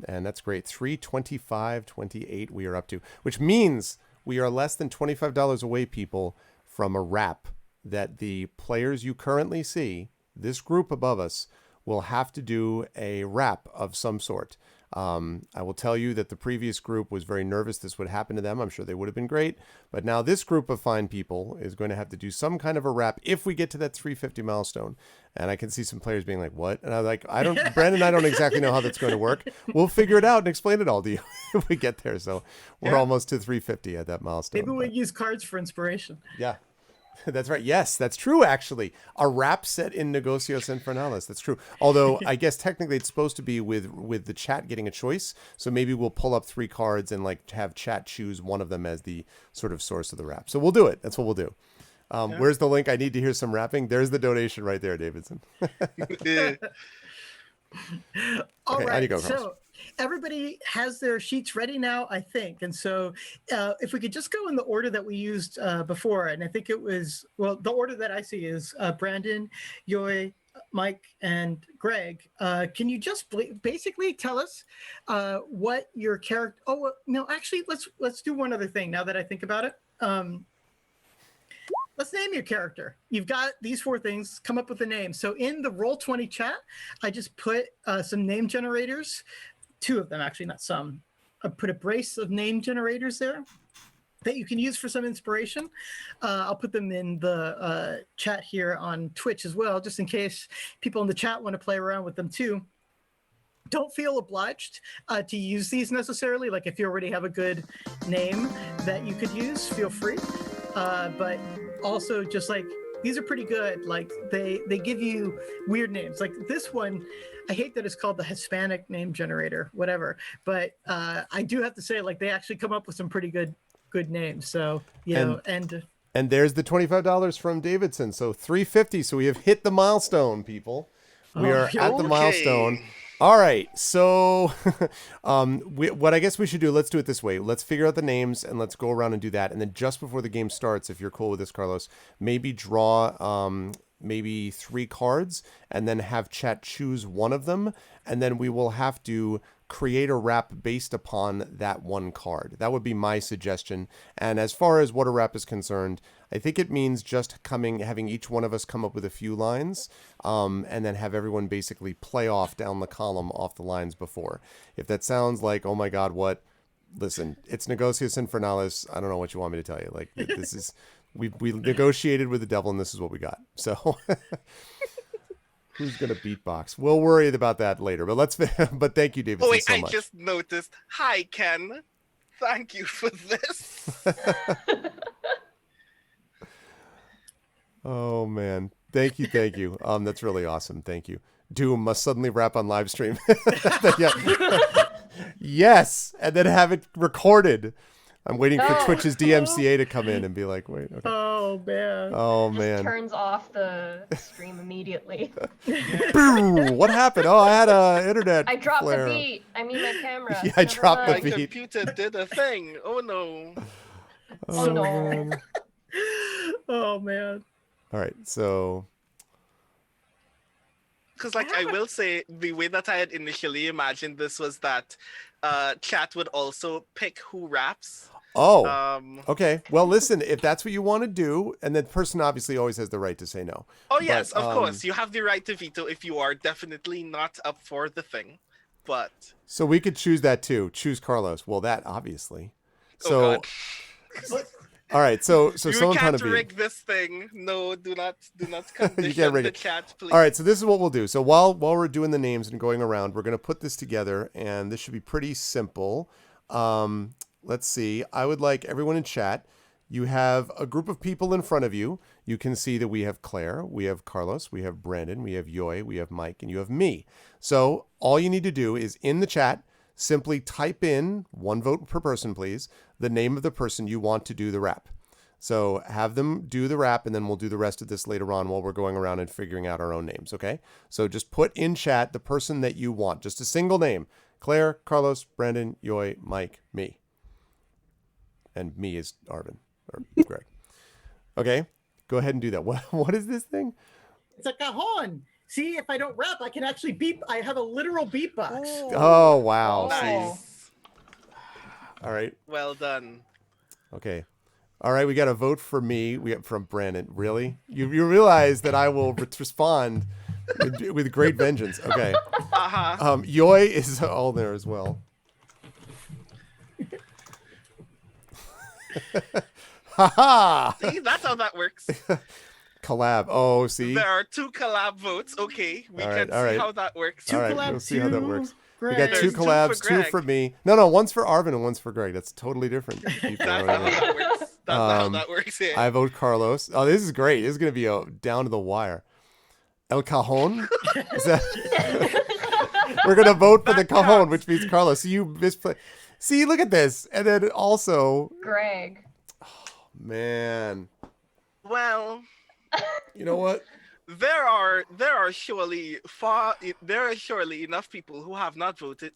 And that's great. $325.28 we are up to, which means we are less than $25 away, people, from a wrap that the players you currently see, this group above us, will have to do a wrap of some sort. I will tell you that the previous group was very nervous this would happen to them. I'm sure they would have been great. But now this group of fine people is going to have to do some kind of a wrap if we get to that 350 milestone. And I can see some players being like, what? And I'm like, Brandon and I don't exactly know how that's going to work. We'll figure it out and explain it all to you if we get there. So we're almost to 350 at that milestone. Maybe we'll use cards for inspiration. Yeah. That's right. Yes, that's true, actually. A wrap set in Negocios Infernalis. That's true. Although I guess technically it's supposed to be with the chat getting a choice. So maybe we'll pull up 3 cards and like have chat choose one of them as the sort of source of the wrap. So we'll do it. That's what we'll do. Where's the link? I need to hear some rapping. There's the donation right there, Davidson. All Okay, right. on you go, Carlos. So everybody has their sheets ready now, I think. And so if we could just go in the order that we used before, and I think it was, well, the order that I see is Brandon, Yoy, Mike, and Greg. Can you just basically tell us what your character? Oh no, actually, let's do one other thing. Now that I think about it, let's name your character. You've got these 4 things. Come up with a name. So in the Roll20 chat, I just put some name generators. 2 of them, actually, not some. I put a brace of name generators there that you can use for some inspiration. I'll put them in the chat here on Twitch as well, just in case people in the chat want to play around with them too. Don't feel obliged to use these necessarily. Like if you already have a good name that you could use, feel free. But also just like, these are pretty good. Like they give you weird names. Like this one, I hate that it's called the Hispanic name generator, whatever. But I do have to say, like they actually come up with some pretty good names. So and there's the $25 from Davidson. So 350. So we have hit the milestone, people. We are at the milestone. All right. So what I guess we should do, let's do it this way. Let's figure out the names and let's go around and do that. And then just before the game starts, if you're cool with this, Carlos, maybe draw maybe 3 cards and then have chat choose one of them. And then we will have to create a wrap based upon that one card. That would be my suggestion. And as far as what a wrap is concerned, I think it means just having each one of us come up with a few lines, and then have everyone basically play off down the column off the lines before. If that sounds like, oh my God, what? Listen, it's Negocios Infernalis. I don't know what you want me to tell you. Like this is, we negotiated with the devil and this is what we got. So Who's gonna beatbox? We'll worry about that later. But let's. But thank you, David, Oh wait, so I much. just noticed. Hi, Ken. Thank you for this. Oh man, thank you. That's really awesome. Thank you. Doom must suddenly rap on live stream. Yeah. Yes, and then have it recorded. I'm waiting for No. Twitch's DMCA to come in and be like, wait, okay. Oh man. Oh Just man. turns off the stream immediately. Boo! What happened? Oh, I had a internet I dropped flare. the beat. I mean my camera. Yeah, I Never dropped the My mind. beat. computer did a thing. Oh no. Oh no. man. Oh man. All right, so Because, like, I will say, the way that I had initially imagined this was that chat would also pick who raps. Okay. Well, listen, if that's what you want to do, and the person obviously always has the right to say no. Oh, yes, But, of course. You have the right to veto if you are definitely not up for the thing. But, So we could choose that too. Choose Carlos. Well, that obviously. oh So, god. all right. So You someone trying can't to be. rig this thing. No, do not condition rig the it. chat, please. All right, so this is what we'll do. So while we're doing the names and going around, we're going to put this together, and this should be pretty simple. Let's see. I would like everyone in chat. You have a group of people in front of you. You can see that we have Claire, we have Carlos, we have Brandon, we have Yoy, we have Mike, and you have me. So all you need to do is in the chat, simply type in, one vote per person, please, the name of the person you want to do the rap. So have them do the rap, and then we'll do the rest of this later on while we're going around and figuring out our own names, okay? So just put in chat the person that you want, just a single name. Claire, Carlos, Brandon, Yoy, Mike, me. And me is Arvin, or Greg. Okay, go ahead and do that. What is this thing? It's a cajon. See, if I don't rap, I can actually beep. I have a literal beatbox. Oh, wow. Nice. All right. Well done. Okay. All right, we got a vote for me. We got from Brandon. Really? You realize that I will respond with great vengeance. Okay. Uh-huh. Yoy is all there as well. Ha See, that's how that works. Collab. Oh, see? There are 2 collab votes. Okay, we can see how that works. All right, we'll see how that works. We got Greg. 2 There's 2 for collabs, 2 Greg. for me. No, one's for Arvin and one's for Greg. That's totally different. That's not how that works. That's not how that works here. I vote Carlos. Oh, this is great. This is going to be down to the wire. El Cajon? Is that... We're going to vote for the Cajon, which means Carlos. So you misplay. See, look at this. And then also... Greg. Man. Well... You know what? There are surely enough people who have not voted.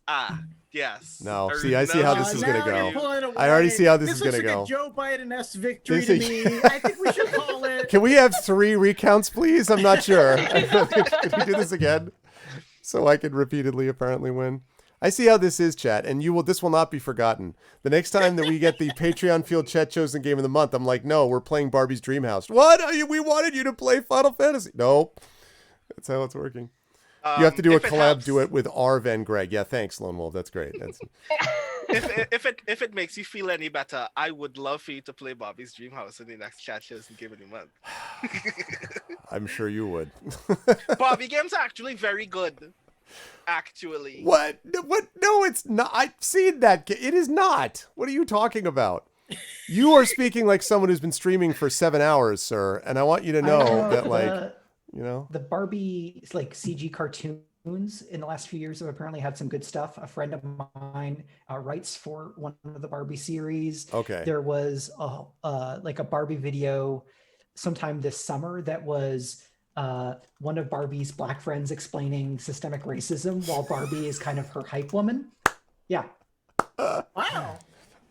Yes. No. See, I see how this is going to Now you're go. pulling away. I already see how this is looks going to like go. a Joe Biden-esque victory This to is- me. I think we should call it. Can we have 3 recounts, please? I'm not sure. Can we do this again? So I can repeatedly apparently win. I see how this is, chat, and this will not be forgotten. The next time that we get the Patreon Field Chat Chosen Game of the Month, I'm like, no, we're playing Barbie's Dreamhouse. What? We wanted you to play Final Fantasy. Nope. That's how it's working. You have to do a if it collab helps- duet with Arv and Greg. Yeah, thanks, Lone Wolf. That's great. That's... if it makes you feel any better, I would love for you to play Bobby's Dreamhouse in the next Chat Chosen Game of the Month. I'm sure you would. Bobby games are actually very good. Actually. What? No, it's not. I've seen that. It is not. What are you talking about? You are speaking like someone who's been streaming for 7 hours, sir. And I want you to know that, like, you know, the Barbie like CG cartoons in the last few years have apparently had some good stuff. A friend of mine writes for one of the Barbie series. Okay. There was like a Barbie video sometime this summer that was one of Barbie's black friends explaining systemic racism while Barbie is kind of her hype woman. Yeah. Wow.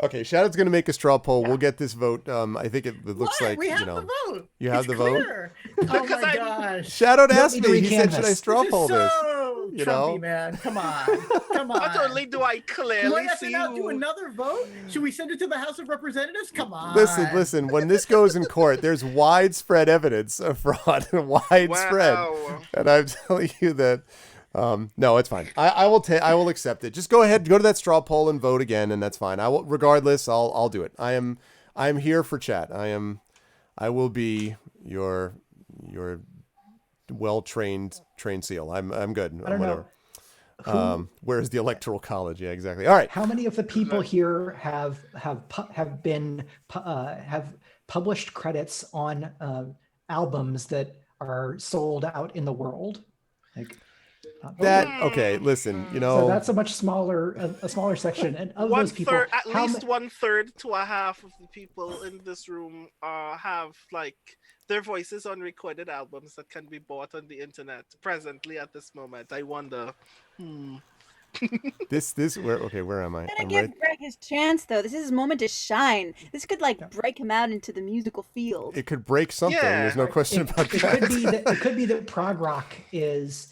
Okay, Shadow's going to make a straw poll. We'll get this vote. I think it looks What? like, We have you know. the vote. You have It's the vote? clear. Oh my gosh. Shadow Let asked me me. He said, recanvass. should I straw This is poll this? so You Trumpy, know? man. Come on. Come on. Not only do I Do I clearly have to see now do you. another vote? Should we send it to the House of Representatives? Come on. Listen. When this goes in court, there's widespread evidence of fraud. Widespread. Wow. And I'm telling you that, no, it's fine. I will accept it. Just go ahead, go to that straw poll and vote again, and that's fine. Regardless, I'll do it. I'm here for chat. I will be your well-trained seal. I'm good. I don't Whatever. know. Where's the electoral college? Yeah, exactly. All right. How many of the people here have published credits on albums that are sold out in the world? Like that. Okay, listen. So that's a much smaller section, and of those people, at least 1/3 to a half of the people in this room have like their voices on recorded albums that can be bought on the internet presently at this moment. I wonder. Where am I? Gotta give Greg his chance, though. This is his moment to shine. This could break him out into the musical field. It could break something. Yeah. There's no question about that. It could be that prog rock is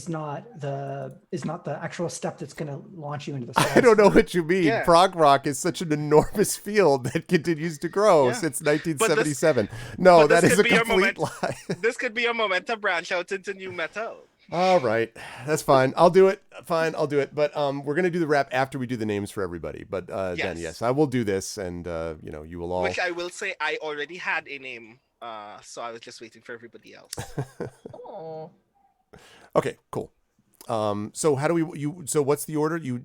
not the actual step that's going to launch you into the stars. I don't know what you mean. Yeah. Prog rock is such an enormous field that continues to grow since 1977. That is a complete lie. This could be a moment to branch out into new metal. All right, that's fine. I'll do it. Fine, I'll do it. But we're gonna do the wrap after we do the names for everybody. But then yes, I will do this, and you will all. Which I will say, I already had a name, so I was just waiting for everybody else. Oh. Okay, cool. So how do we? So what's the order? You,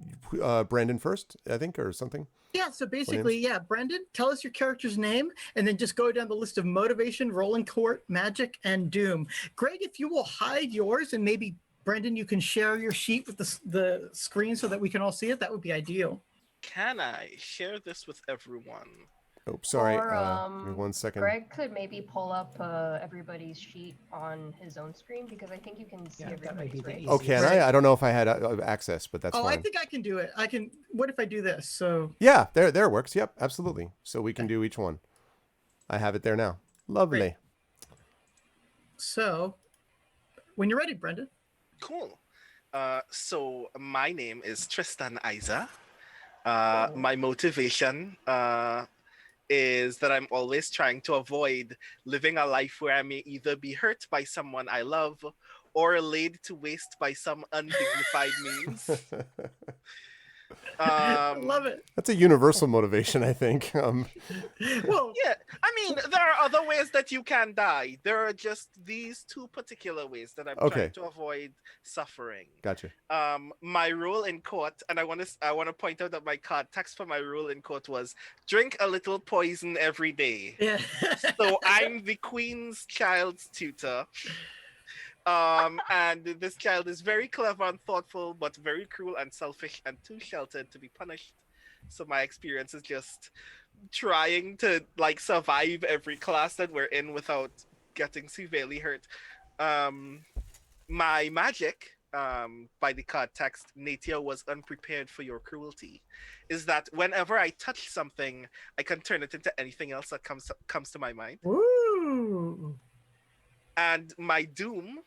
Brandon first, I think, or something. Yeah, so basically, Brendan, tell us your character's name, and then just go down the list of motivation, rolling court, magic, and doom. Greg, if you will hide yours, and maybe, Brendan, you can share your sheet with the screen so that we can all see it, that would be ideal. Can I share this with everyone? Oh, sorry. Or, give me 1 second. Greg could maybe pull up everybody's sheet on his own screen, because I think you can see everybody's, right? Oh, can I? I don't know if I had access, but that's fine. I think I can do it. I can. What if I do this? So yeah, there works. Yep, absolutely. So we can do each one. I have it there now. Lovely. Great. So, when you're ready, Brendan. Cool. So my name is Tristan Isa. My motivation is that I'm always trying to avoid living a life where I may either be hurt by someone I love or laid to waste by some undignified means. Love it. That's a universal motivation, I think. Well, yeah, I mean, there are other ways that you can die. There are just these two particular ways that I'm trying to avoid suffering. Gotcha. My rule in court, and I want to point out that my card text for my rule in court was drink a little poison every day. Yeah. So I'm the queen's child's tutor. And this child is very clever and thoughtful, but very cruel and selfish and too sheltered to be punished. So my experience is just trying to like survive every class that we're in without getting severely hurt. My magic, by the card text, Natia was unprepared for your cruelty, is that whenever I touch something, I can turn it into anything else that comes to my mind. Ooh. And my doom,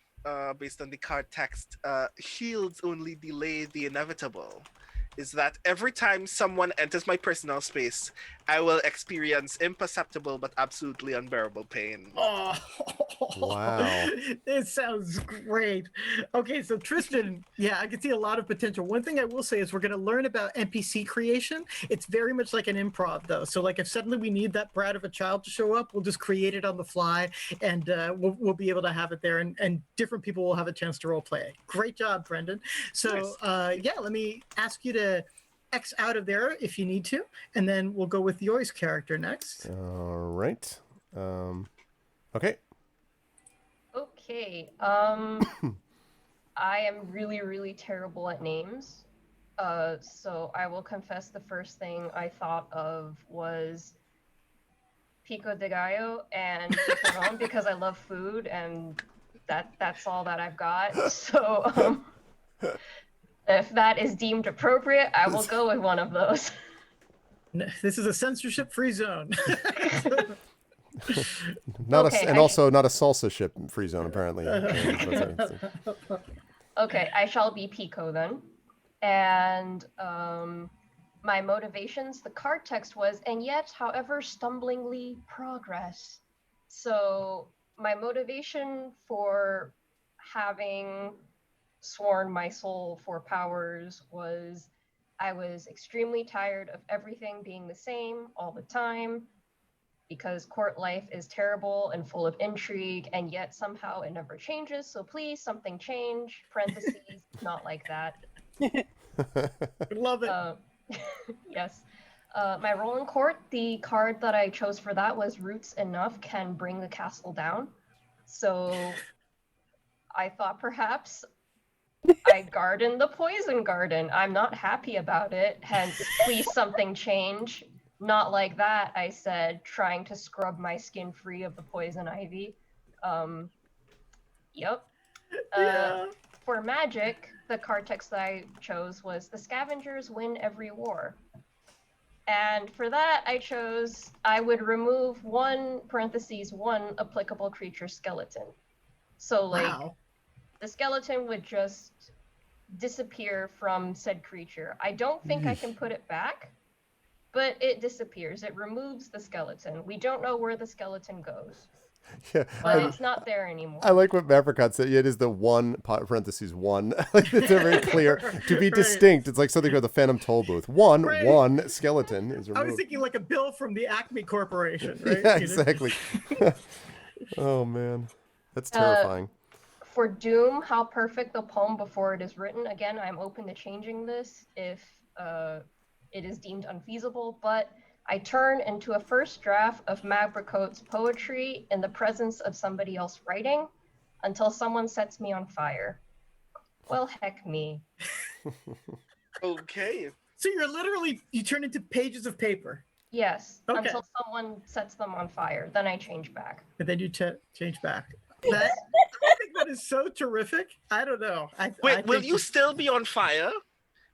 based on the card text, shields only delay the inevitable, is that every time someone enters my personal space, I will experience imperceptible but absolutely unbearable pain. Oh, wow. This sounds great. Okay, so Tristan, yeah, I can see a lot of potential. One thing I will say is we're going to learn about NPC creation. It's very much like an improv, though. So, like, if suddenly we need that brat of a child to show up, we'll just create it on the fly, and we'll be able to have it there, and different people will have a chance to role play it. Great job, Brendan. So, let me ask you to X out of there if you need to, and then we'll go with Yoi's character next. All right. Okay. Okay. I am really, really terrible at names. So I will confess the first thing I thought of was pico de gallo and chicharrón because I love food, and that's all that I've got. So if that is deemed appropriate, I will go with one of those. This is a censorship-free zone. Also not a salsa ship free zone, apparently. Okay, I shall be Pico then. And my motivations, the card text was, and yet, however stumblingly, progress. So my motivation for having sworn my soul for powers was I was extremely tired of everything being the same all the time. because court life is terrible and full of intrigue, and yet somehow it never changes. So please, something change. Parentheses, not like that. Love it. Yes. My role in court, the card that I chose for that was Roots Enough Can Bring the Castle Down. So I thought perhaps I garden the poison garden. I'm not happy about it, hence please something change. Not like that, I said, trying to scrub my skin free of the poison ivy. Yep. Yeah. For magic, the card text that I chose was the scavengers win every war. And for that, I chose I would remove one applicable creature skeleton. So like Wow. the skeleton would just disappear from said creature. I don't think I can put it back, but it disappears. It removes the skeleton. We don't know where the skeleton goes, Yeah, but it's not there anymore. I like what Mapricot said. Yeah, it is the one parentheses one. Like, it's very clear to be Right. distinct. It's like something with the Phantom Toll Booth. Right. One skeleton is I removed. was thinking like a bill from the Acme Corporation, right? Yeah, You know? exactly. Oh man, that's terrifying. For Doom, how perfect the poem before it is written. Again, I'm open to changing this if it is deemed unfeasible, but I turn into a first draft of Mabricote's poetry in the presence of somebody else writing until someone sets me on fire. Well, heck me. Okay. So you turn into pages of paper, Yes, Okay. until someone sets them on fire. Then I change back. and then you change back. I think that is so terrific. I don't know. I Wait, will think you still be on fire?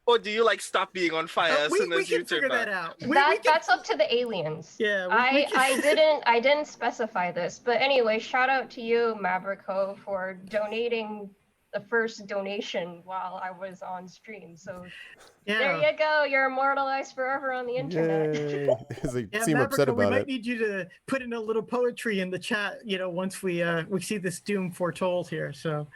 Or do you like stop being on fire as we soon as you can turn figure back? that out. That's up to the aliens. Yeah, I didn't specify this, but anyway, shout out to you, Mabrico, for donating the first donation while I was on stream. So there you go. You're immortalized forever on the internet. Yay. They Yeah, seem upset Mabrico, we about might it. need you to put in a little poetry in the chat, once we see this doom foretold here. So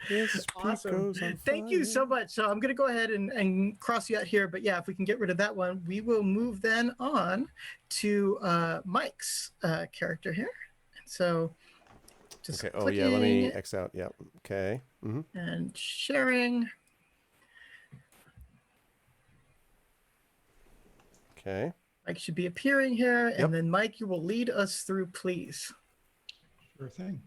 awesome. Thank you so much. So I'm going to go ahead and cross you out here. But yeah, if we can get rid of that one, we will move then on to Mike's character here. So just Okay. Oh yeah. Let me clicking X out. Yeah. Okay. Mm-hmm. and sharing. Okay. Mike should be appearing here. Yep. And then Mike, you will lead us through, please. Sure thing.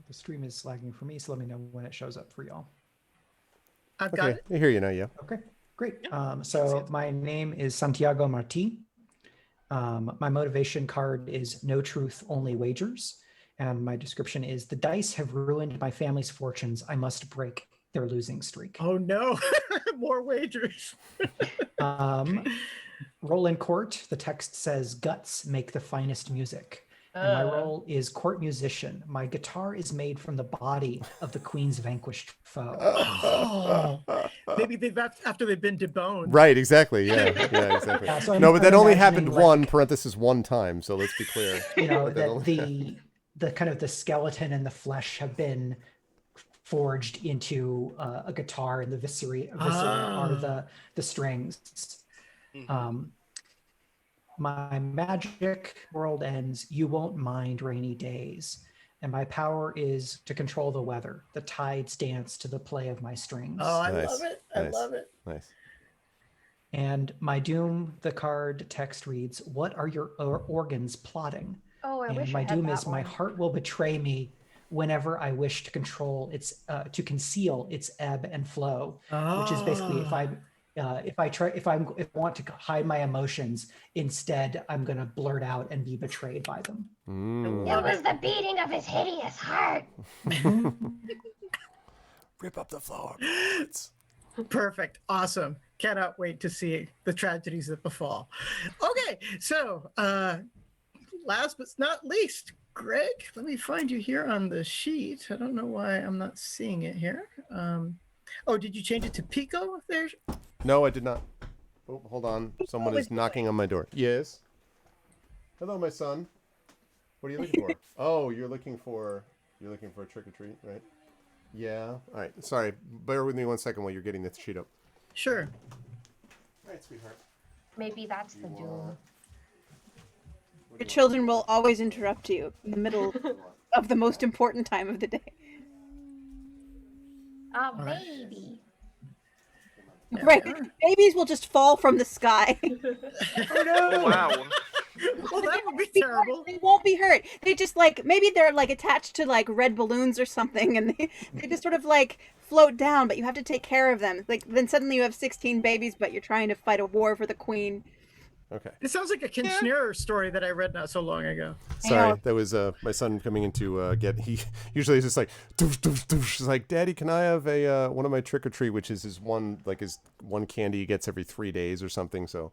The stream is lagging for me, so let me know when it shows up for y'all. I've got Okay. it. I hear you now. Yeah. Okay, great. So my name is Santiago Marti. My motivation card is No Truth, Only Wagers. And my description is the dice have ruined my family's fortunes. I must break their losing streak. Oh no, more wagers. Role in court, the text says guts make the finest music. And my role is court musician. My guitar is made from the body of the queen's vanquished foe. Oh, maybe after they've been deboned. Right. Exactly. Yeah. Yeah. Exactly. Yeah, so no, but I'm that only imagining, happened one time. So let's be clear. That the kind of the skeleton and the flesh have been forged into a guitar, and the viscera are the strings. My magic world ends. You won't mind rainy days, and my power is to control the weather. The tides dance to the play of my strings. Oh, I love it. I love it. Nice. And my doom, the card text reads, "What are your organs plotting?" Oh, I And wish my I had doom that is my one. heart will betray me whenever I wish to control its to conceal its ebb and flow, which is basically if I want to hide my emotions, instead I'm going to blurt out and be betrayed by them. It was the beating of his hideous heart. Rip up the floor. Perfect. Awesome. Cannot wait to see the tragedies that befall. Okay, so last but not least, Greg, let me find you here on the sheet. I don't know why I'm not seeing it here. Oh, did you change it to Pico there? No, I did not. Oh, hold on. Someone is knocking on my door. Yes. Hello, my son. What are you looking for? Oh, you're looking for a trick or treat, right? Yeah. All right. Sorry. Bear with me 1 second while you're getting this sheet up. Sure. All right, sweetheart. Maybe that's the doom. Your children will always interrupt you in the middle of the most important time of the day. Baby. Right. Babies will just fall from the sky. Oh, wow. Well, that would be terrible. They won't be hurt. They just like, maybe they're like attached to like red balloons or something, and they just sort of like float down, but you have to take care of them. Like then suddenly you have 16 babies, but you're trying to fight a war for the queen. Okay. It sounds like a Kinshner story that I read not so long ago. Sorry, that was my son coming in to get. He usually is just like, doosh, doosh, doosh. He's like, Daddy, can I have a one of my trick or treat, which is his one candy he gets every 3 days or something. So,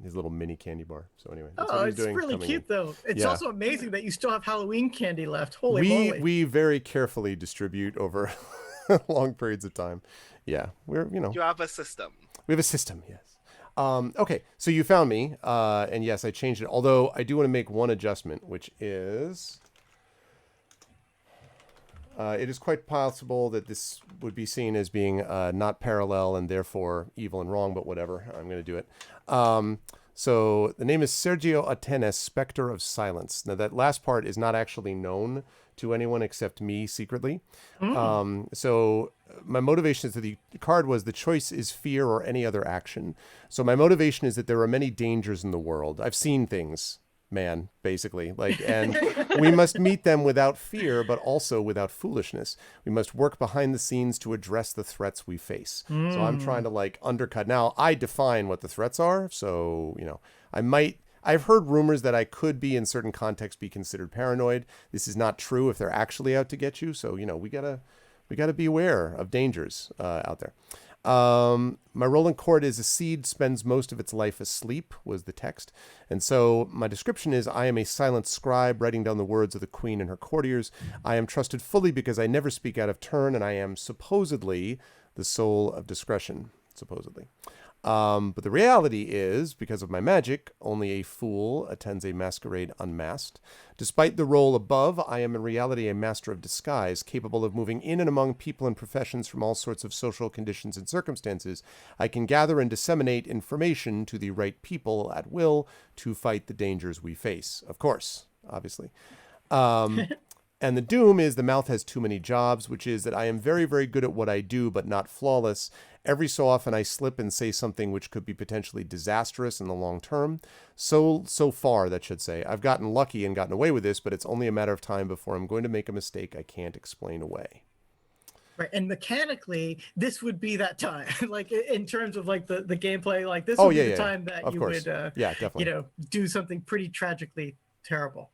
his little mini candy bar. So anyway, that's what he's it's doing, really coming cute in. though. It's Yeah. also amazing that you still have Halloween candy left. Holy moly! We very carefully distribute over long periods of time. Yeah, You have a system. we have a system. Yes. Okay, so you found me, and yes, I changed it. Although I do want to make one adjustment, which is it is quite possible that this would be seen as being not parallel and therefore evil and wrong, but whatever. I'm going to do it. So the name is Sergio Atenes, Spectre of Silence. Now, that last part is not actually known to anyone except me secretly. So my motivation to the card was the choice is fear or any other action. So my motivation is that there are many dangers in the world. I've seen things, man, basically. And we must meet them without fear, but also without foolishness. We must work behind the scenes to address the threats we face. So I'm trying to undercut. Now, I define what the threats are. So, I've heard rumors that I could be in certain contexts be considered paranoid. This is not true if they're actually out to get you. So, we gotta be aware of dangers out there. My rolling chord is a seed spends most of its life asleep, was the text. And so my description is, I am a silent scribe writing down the words of the queen and her courtiers. I am trusted fully because I never speak out of turn, and I am supposedly the soul of discretion, supposedly. But the reality is, because of my magic, only a fool attends a masquerade unmasked. Despite the role above, I am in reality a master of disguise, capable of moving in and among people and professions from all sorts of social conditions and circumstances. I can gather and disseminate information to the right people at will to fight the dangers we face. Of course, obviously. And the doom is the mouth has too many jobs, which is that I am very, very good at what I do, but not flawless. Every so often I slip and say something which could be potentially disastrous in the long term. So far, that should say. I've gotten lucky and gotten away with this, but it's only a matter of time before I'm going to make a mistake I can't explain away. Right, and mechanically, this would be that time. In terms of the gameplay, this would be the time that you would, definitely. Do something pretty tragically terrible.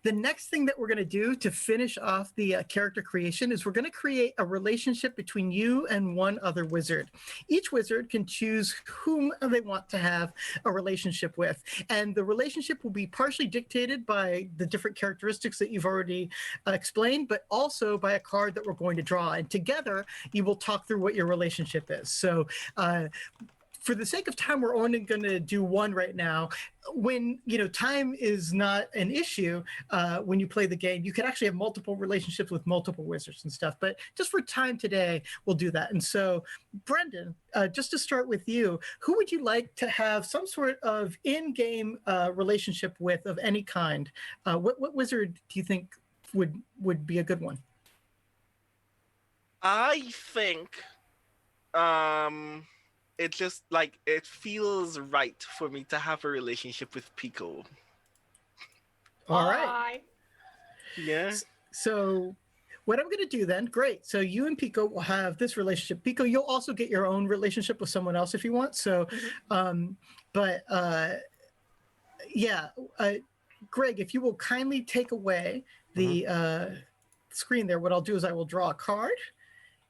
The next thing that we're going to do to finish off the character creation is we're going to create a relationship between you and one other wizard. Each wizard can choose whom they want to have a relationship with. And the relationship will be partially dictated by the different characteristics that you've already explained, but also by a card that we're going to draw. And together, you will talk through what your relationship is. So, for the sake of time, we're only going to do one right now. When time is not an issue, when you play the game, you can actually have multiple relationships with multiple wizards and stuff. But just for time today, we'll do that. And so, Brendan, just to start with you, who would you like to have some sort of in-game relationship with of any kind? What wizard do you think would be a good one? I think it just it feels right for me to have a relationship with Pico. All right. Yeah. So what I'm going to do then, great. So you and Pico will have this relationship. Pico, you'll also get your own relationship with someone else if you want. So, Greg, if you will kindly take away the screen there, what I'll do is I will draw a card.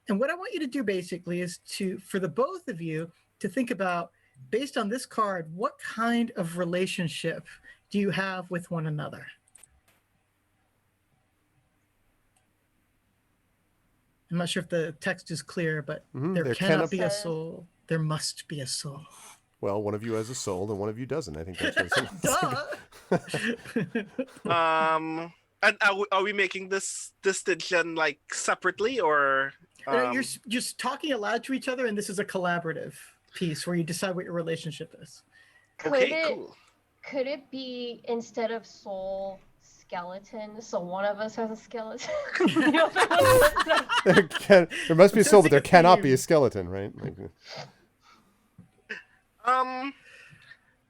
And what I want you to do basically is for the both of you to think about, based on this card, what kind of relationship do you have with one another? I'm not sure if the text is clear, but there cannot be a soul. There must be a soul. Well, one of you has a soul and one of you doesn't. I think that's Duh. And are we making this distinction separately, or you're just talking aloud to each other, and this is a collaborative piece where you decide what your relationship is. Okay, cool. Could it be instead of soul, skeleton? So one of us has a skeleton. The other one doesn't. There must be a soul, but sensing there a cannot be a theme. skeleton, right? Like,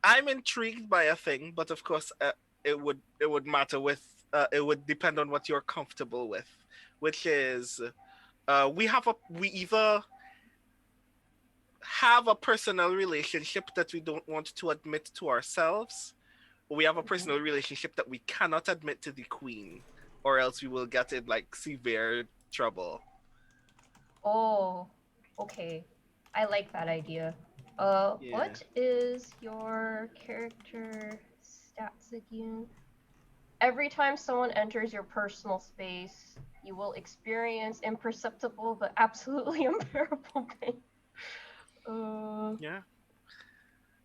I'm intrigued by a thing, but of course, it would matter with it would depend on what you're comfortable with, which is we either have a personal relationship that we don't want to admit to ourselves, or we have a personal relationship that we cannot admit to the queen, or else we will get in like severe trouble. Oh, okay. I like that idea. Yeah. What is your character stats again? Every time someone enters your personal space, you will experience imperceptible but absolutely unbearable pain. Yeah.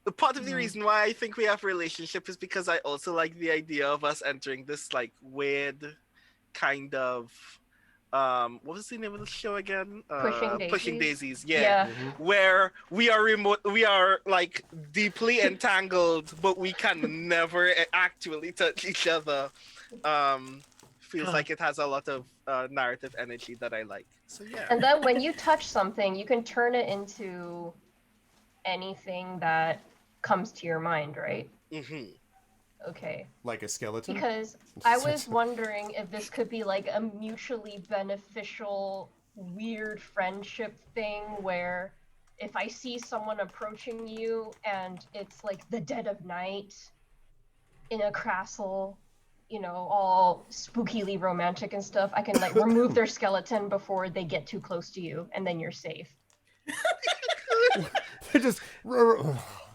The part of the Hmm. reason why I think we have a relationship is because I also like the idea of us entering this like weird kind of what was the name of the show again? Pushing Daisies. Yeah. Where we are like deeply entangled, but we can never actually touch each other. Feels like it has a lot of narrative energy that I like. So yeah. And then when you touch something, you can turn it into anything that comes to your mind, right? Mm-hmm. Okay. like a skeleton? Because I was wondering if this could be like a mutually beneficial, weird friendship thing where if I see someone approaching you and it's like the dead of night in a castle, you know, all spookily romantic and stuff, I can like remove their skeleton before they get too close to you, and then you're safe. Just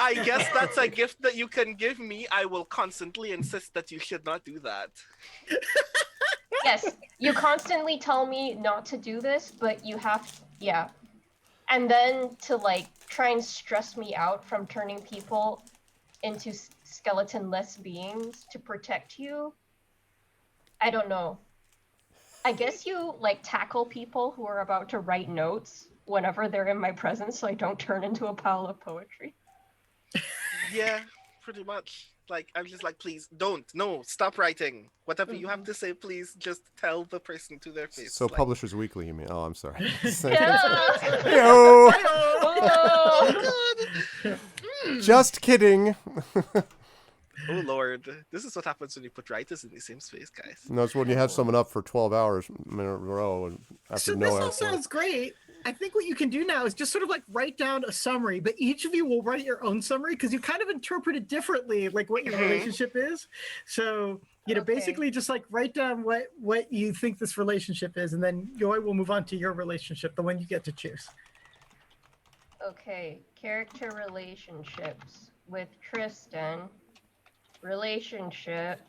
I guess that's a gift that you can give me. I will constantly insist that you should not do that. Yes, you constantly tell me not to do this, but you have, yeah. And then to like try and stress me out from turning people into skeleton-less beings to protect you. I don't know. I guess you like tackle people who are about to write notes whenever they're in my presence so I don't turn into a pile of poetry. Yeah, pretty much. Like, I'm just like, please don't. No, stop writing. Whatever you have to say, please just tell the person to their face. So like, Publishers Weekly, you mean? Oh, I'm sorry. Yeah. Just kidding. Oh Lord, this is what happens when you put writers in the same space, guys. No, it's when you have someone up for 12 hours in a row and after So no this all answer. sounds great. I think what you can do now is just sort of like write down a summary, but each of you will write your own summary because you kind of interpret it differently, like what your relationship is. So, you know, basically just like write down what you think this relationship is, and then Yoy will move on to your relationship, the one you get to choose. Okay, character relationships with Tristan. Relationship.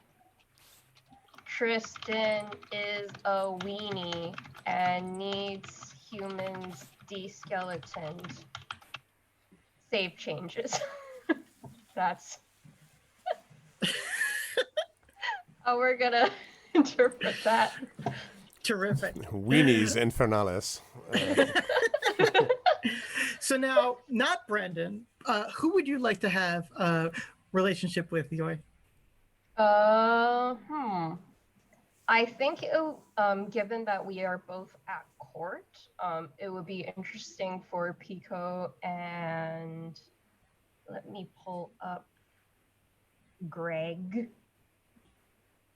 Tristan is a weenie and needs humans de-skeletoned. Save changes. That's how we're gonna interpret that. Terrific. Weenies Infernales. So now, not Brendan, who would you like to have a relationship with, Yoy? I think, given that we are both at court, it would be interesting for Pico and let me pull up Greg.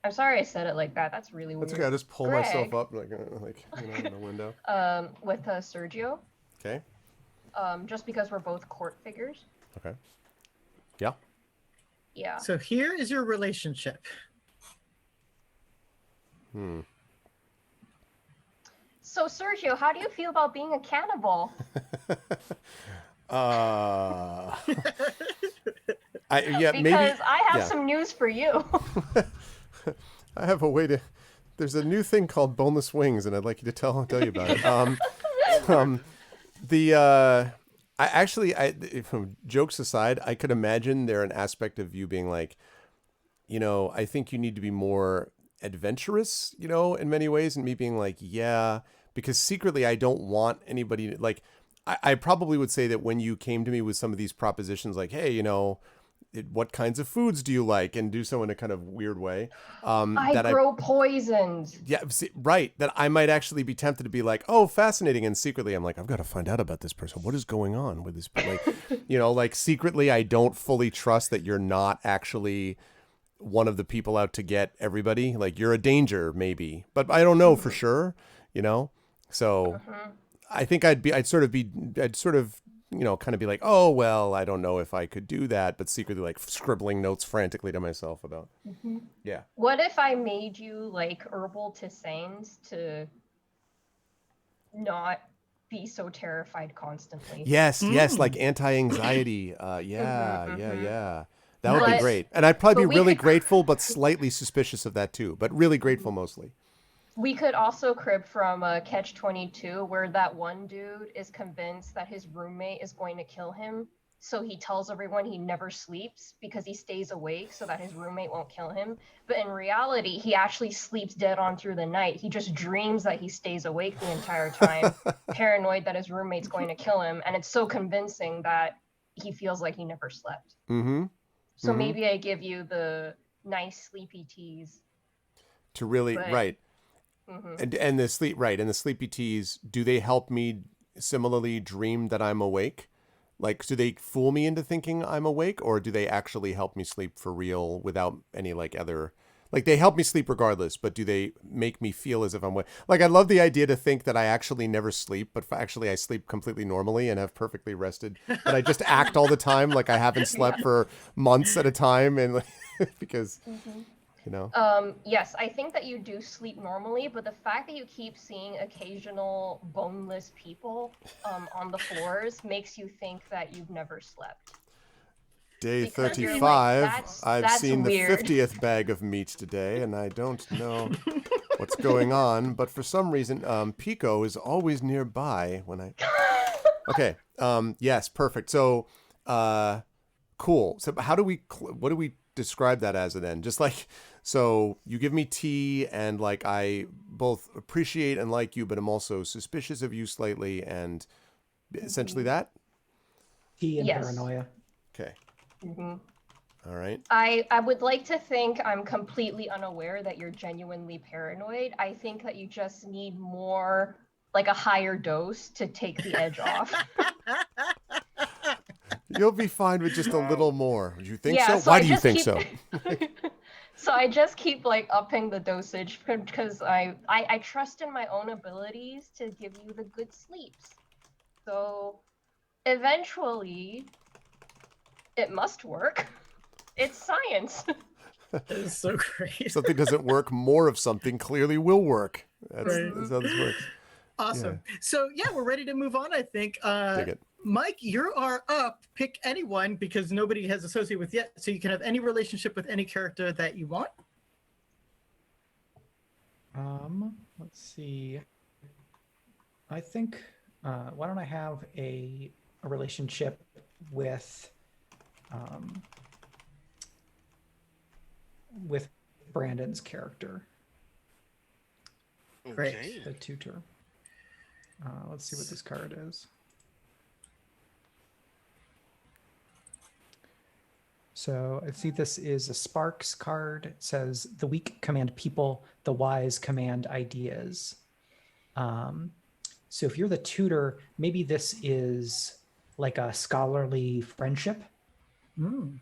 I'm sorry I said it like that. That's really weird. That's okay. I just pull Greg, myself up like in the window. With Sergio. Okay. Just because we're both court figures. Okay. Yeah. Yeah. So here is your relationship. So Sergio, how do you feel about being a cannibal? Because I have some news for you. I have a way to. There's a new thing called boneless wings, and I'd like you to tell you about it. From jokes aside, I could imagine there an aspect of you being like, you know, I think you need to be more adventurous, you know, in many ways, and me being like, yeah, because secretly I don't want anybody to, like, I probably would say that when you came to me with some of these propositions, like, hey, you know, what kinds of foods do you like, and do so in a kind of weird way. I grow poisons. Yeah, see, right. That I might actually be tempted to be like, oh, fascinating, and secretly I'm like, I've got to find out about this person. What is going on with this? Like, like secretly I don't fully trust that you're not actually one of the people out to get everybody. Like, you're a danger, maybe, but I don't know for sure. So I think I'd sort of, kind of be like, oh, well, I don't know if I could do that, but secretly like scribbling notes frantically to myself about. Yeah. What if I made you like herbal tisanes to not be so terrified constantly? Yes, like anti-anxiety. Yeah. That would be But- great. And I'd probably but be we really could- grateful, but slightly suspicious of that too. But really grateful mostly. We could also crib from Catch-22, where that one dude is convinced that his roommate is going to kill him, so he tells everyone he never sleeps because he stays awake so that his roommate won't kill him. But in reality, he actually sleeps dead on through the night. He just dreams that he stays awake the entire time, paranoid that his roommate's going to kill him, and it's so convincing that he feels like he never slept. Mm-hmm. So maybe I give you the nice sleepy teas. To really, But- right. Mhm. And the sleepy teas, do they help me similarly dream that I'm awake? Like, do they fool me into thinking I'm awake, or do they actually help me sleep for real without any other, they help me sleep regardless, but do they make me feel as if I'm awake? Like, I love the idea to think that I actually never sleep, but actually I sleep completely normally and have perfectly rested, but I just act all the time like I haven't slept for months at a time, and because Yes, I think that you do sleep normally, but the fact that you keep seeing occasional boneless people on the floors makes you think that you've never slept. Day Because you're like, 35, I've that's seen weird. the 50th bag of meat today, and I don't know what's going on, but for some reason, Pico is always nearby when I... Okay, yes, perfect. So, cool. So what do we describe that as then? Just so you give me tea, and I both appreciate and like you, but I'm also suspicious of you slightly, and essentially that? Tea and Yes. paranoia. Okay. Mhm. All right. I would like to think I'm completely unaware that you're genuinely paranoid. I think that you just need more, a higher dose to take the edge off. You'll be fine with just a little more. You think Yeah, so? Why I do you just think keep- so? So I just keep upping the dosage because I trust in my own abilities to give you the good sleeps. So eventually it must work. It's science. That is so great. Something doesn't work, more of something clearly will work. That's Right. how this works. Awesome. So yeah, we're ready to move on, I think. Dig it. Mike, you are up. Pick anyone because nobody has associated with yet. So you can have any relationship with any character that you want. Let's see. I think why don't I have a relationship with Brandon's character, Great. the tutor. Let's see what this card is. So I see this is a Sparks card. It says the weak command people, the wise command ideas. So if you're the tutor, maybe this is like a scholarly friendship. Mm.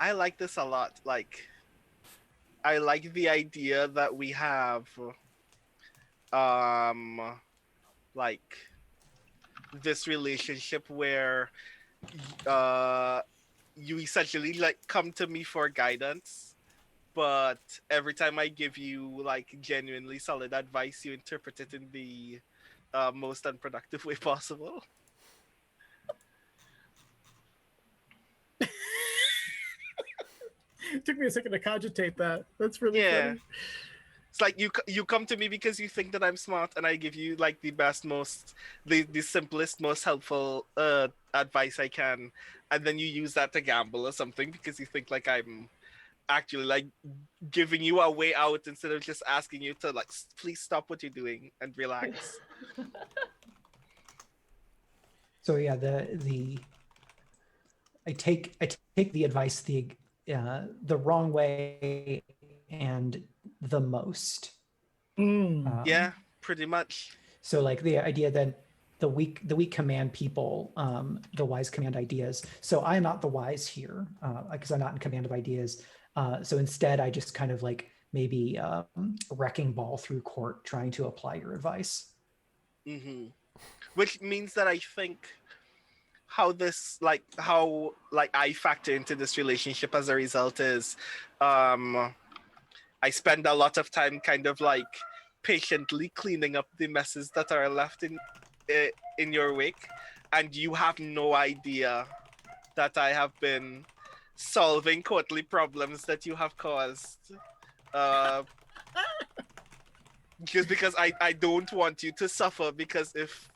I like this a lot. I like the idea that we have this relationship where you essentially come to me for guidance, but every time I give you genuinely solid advice, you interpret it in the most unproductive way possible. It took me a second to cogitate that. That's really funny. It's you come to me because you think that I'm smart, and I give you the best, the simplest, most helpful advice I can, and then you use that to gamble or something because you think I'm actually giving you a way out instead of just asking you to please stop what you're doing and relax. So yeah, the take the advice the wrong way and the most. Yeah, pretty much. So like the idea that the weak command people, the wise command ideas. So I'm not the wise here because I'm not in command of ideas. So instead, I just kind of like maybe wrecking ball through court, trying to apply your advice. Which means that I think how I factor into this relationship as a result is, I spend a lot of time kind of like patiently cleaning up the messes that are left in your wake, and you have no idea that I have been solving courtly problems that you have caused. Just because I don't want you to suffer, because if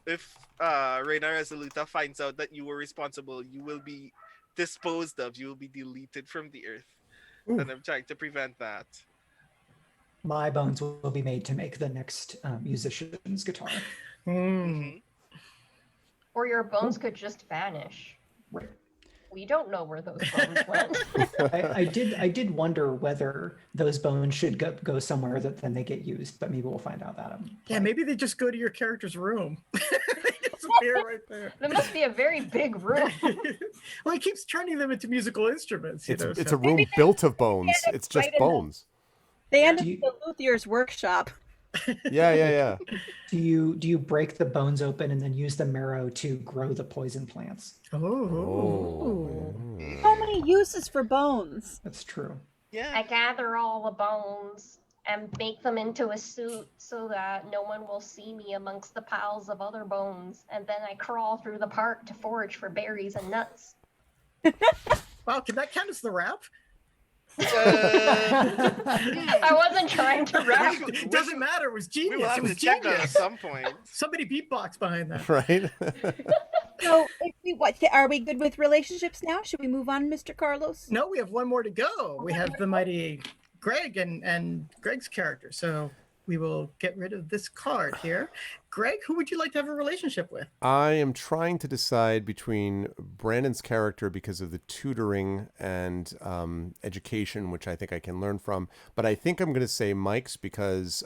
Reina Resoluta finds out that you were responsible, you will be disposed of. You will be deleted from the earth. Ooh. And I'm trying to prevent that. My bones will be made to make the next musician's guitar. Or your bones could just vanish. Right. We don't know where those bones went. I did wonder whether those bones should go somewhere that then they get used, but maybe we'll find out that. Yeah, maybe they just go to your character's room. They disappear right there. There must be a very big room. Well, he keeps turning them into musical instruments. It's a room built of bones. It's just bones. They end up in the luthier's workshop. Yeah. Do you break the bones open and then use the marrow to grow the poison plants? Oh. So many uses for bones. That's true. Yeah. I gather all the bones and make them into a suit so that no one will see me amongst the piles of other bones. And then I crawl through the park to forage for berries and nuts. Wow, can that count as the rap? I wasn't trying to rap. It doesn't matter. It was genius. We will have It was to check that at genius. some point. Somebody beatbox behind that. Right. So, are we good with relationships now? Should we move on, Mr. Carlos? No, we have one more to go. We have the mighty Greg and Greg's character. So we will get rid of this card here. Greg, who would you like to have a relationship with? I am trying to decide between Brandon's character because of the tutoring and education, which I think I can learn from. But I think I'm going to say Mike's because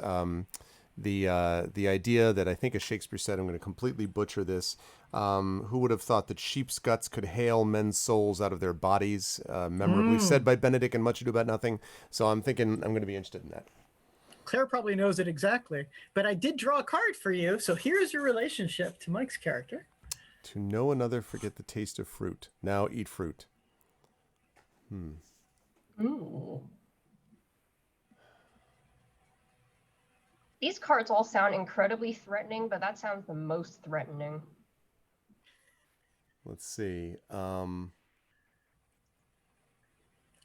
the idea that I think, as Shakespeare said, I'm going to completely butcher this. Who would have thought that sheep's guts could hale men's souls out of their bodies? Memorably said by Benedict in Much Ado About Nothing. So I'm thinking I'm going to be interested in that. Claire probably knows it exactly, but I did draw a card for you. So here's your relationship to Mike's character. To know another, forget the taste of fruit. Now eat fruit. Ooh. These cards all sound incredibly threatening, but that sounds the most threatening. Let's see. The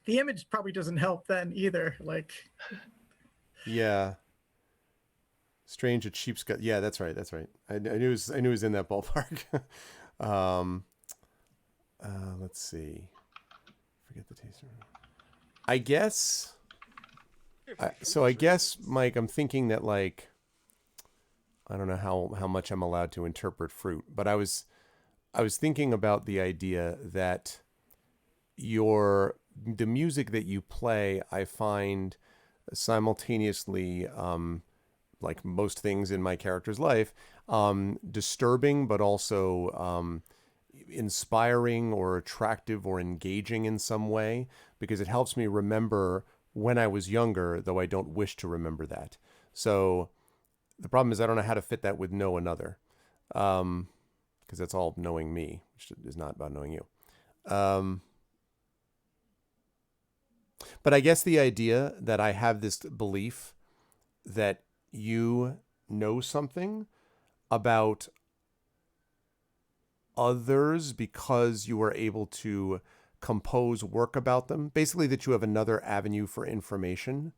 image probably doesn't help then either. Like, yeah. Strange at sheep's gut. Yeah, that's right. I knew it was in that ballpark. Let's see. Forget the taste. I guess. I guess, Mike, I'm thinking that, like, I don't know how much I'm allowed to interpret fruit, but I was thinking about the idea that the music that you play, I find simultaneously, like most things in my character's life, disturbing, but also inspiring or attractive or engaging in some way, because it helps me remember when I was younger, though I don't wish to remember that. So the problem is I don't know how to fit that with know another, because that's all knowing me, which is not about knowing you. But I guess the idea that I have this belief that you know something about others because you are able to compose work about them, basically that you have another avenue for information.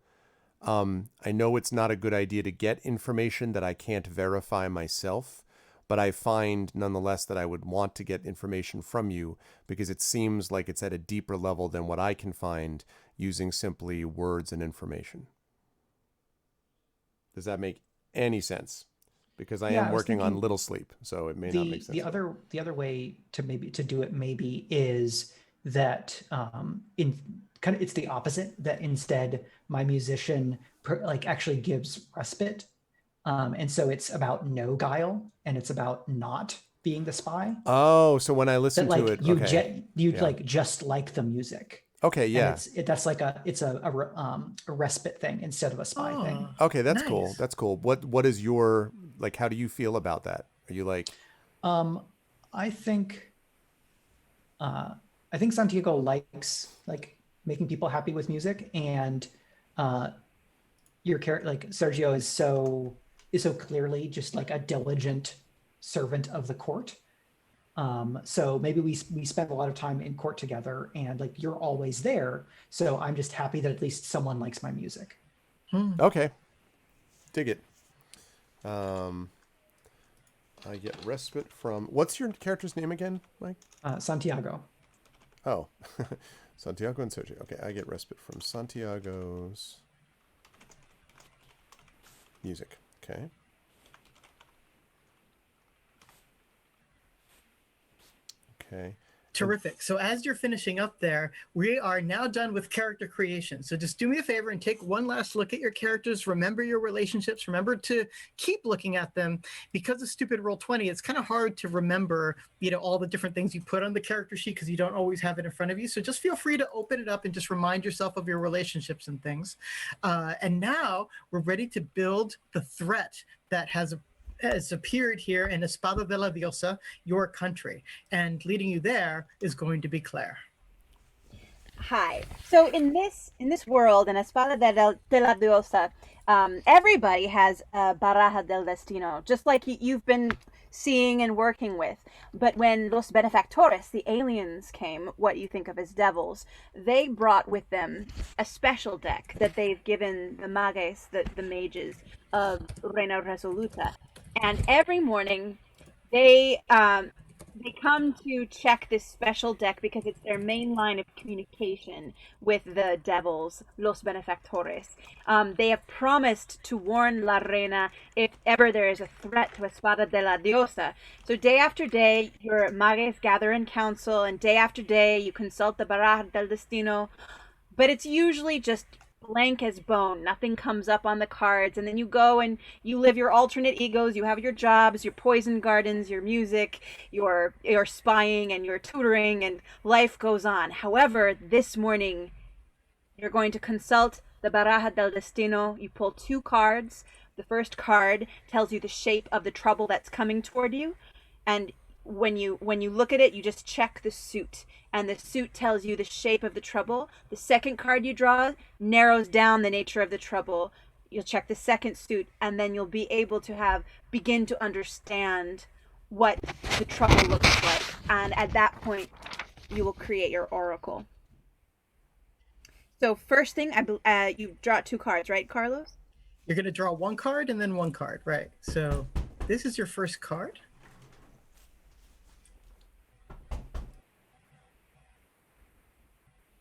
I know it's not a good idea to get information that I can't verify myself, but I find nonetheless that I would want to get information from you because it seems like it's at a deeper level than what I can find using simply words and information. Does that make any sense? Because I am working on little sleep, so it may not make sense. The other way to do it maybe is that in kind of it's the opposite, that instead my musician like actually gives respite. And so it's about no guile, and it's about not being the spy. Oh, so when I That listen like to it, you okay. Yeah. like just like the music. Okay, And yeah. that's like a respite thing instead of a spy thing. Okay, that's cool. Nice. That's cool. What is your like? How do you feel about that? Are you like? I think Santiago likes like making people happy with music, and your character, like Sergio, is so clearly just like a diligent servant of the court. So maybe we spend a lot of time in court together, and like you're always there. So I'm just happy that at least someone likes my music. Okay, dig it. I get respite from. What's your character's name again, Mike? Santiago. Oh, Santiago and Sergio. Okay, I get respite from Santiago's music. Okay. Okay. Terrific. So as you're finishing up there, we are now done with character creation. So just do me a favor and take one last look at your characters. Remember your relationships. Remember to keep looking at them. Because of stupid Roll20, it's kind of hard to remember, all the different things you put on the character sheet because you don't always have it in front of you. So just feel free to open it up and just remind yourself of your relationships and things. And now we're ready to build the threat that has appeared here in Espada de la Diosa, your country. And leading you there is going to be Claire. Hi. So in this world, in Espada de la Diosa, everybody has a Baraja del Destino, just like you've been seeing and working with. But when Los Benefactores, the aliens, came, what you think of as devils, they brought with them a special deck that they've given the mages, the mages of Reina Resoluta. And every morning they come to check this special deck because it's their main line of communication with the devils, Los Benefactores. They have promised to warn La Reina if ever there is a threat to Espada de la Diosa. So day after day, your mages gather in council, and day after day, you consult the Baraja del Destino. But it's usually just blank as bone. Nothing comes up on the cards, and then you go and you live your alternate egos. You have your jobs, your poison gardens, your music, your spying and your tutoring, and life goes on. However, this morning you're going to consult the Baraja del Destino. You pull 2 cards. The first card tells you the shape of the trouble that's coming toward you, and when you look at it, you just check the suit, and the suit tells you the shape of the trouble. The second card you draw narrows down the nature of the trouble. You'll check the second suit, and then you'll be able to begin to understand what the trouble looks like. And at that point, you will create your oracle. So first thing, you draw 2 cards, right, Carlos? You're going to draw 1 card and then 1 card, right? So this is your first card.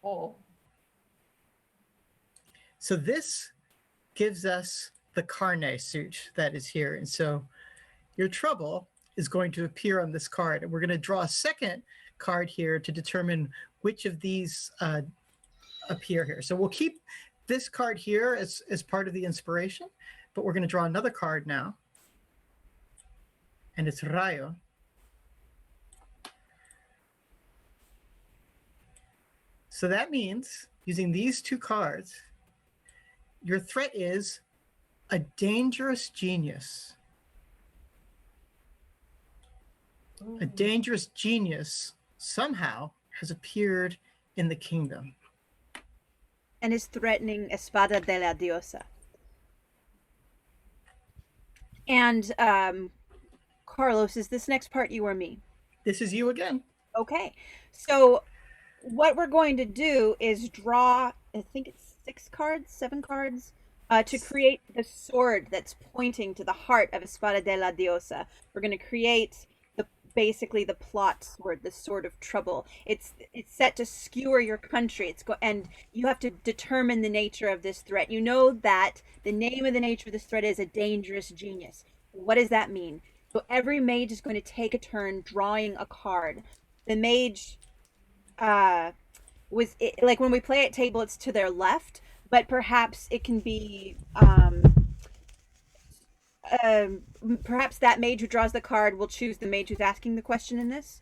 Oh. So this gives us the carne suit that is here. And so your trouble is going to appear on this card. And we're going to draw a second card here to determine which of these appear here. So we'll keep this card here as part of the inspiration, but we're going to draw another card now. And it's Rayo. So that means, using these 2 cards, your threat is a dangerous genius. Ooh. A dangerous genius somehow has appeared in the kingdom. And is threatening Espada de la Diosa. And Carlos, is this next part you or me? This is you again. Okay. So what we're going to do is draw, I think it's 7 cards, to create the sword that's pointing to the heart of Espada de la Diosa. We're going to create basically the plot sword, the sword of trouble. It's set to skewer your country. And you have to determine the nature of this threat. You know that the name of the nature of this threat is a dangerous genius. What does that mean? So every mage is going to take a turn drawing a card. The mage was it, like when we play at table, it's to their left, but perhaps it can be perhaps that mage who draws the card will choose the mage who's asking the question in this.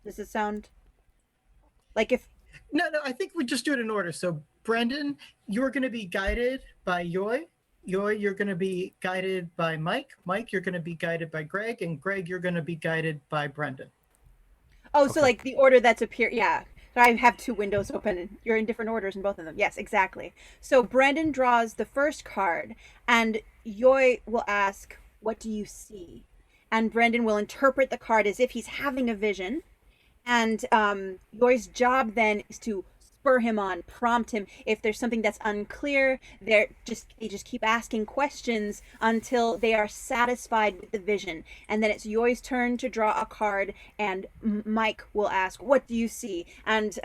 Does it sound like if? No, I think we just do it in order. So, Brendan, you're going to be guided by Yoy. Yoy, you're going to be guided by Mike. Mike, you're going to be guided by Greg. And Greg, you're going to be guided by Brendan. Oh, so like the order that's appear. Yeah. I have two windows open and you're in different orders in both of them. Yes, exactly. So Brendan draws the first card and Yoy will ask, "What do you see?" And Brendan will interpret the card as if he's having a vision. And Yoy's job then is to spur him on, prompt him. If there's something that's unclear, they just keep asking questions until they are satisfied with the vision. And then it's Yoy's turn to draw a card, and Mike will ask, "What do you see?" And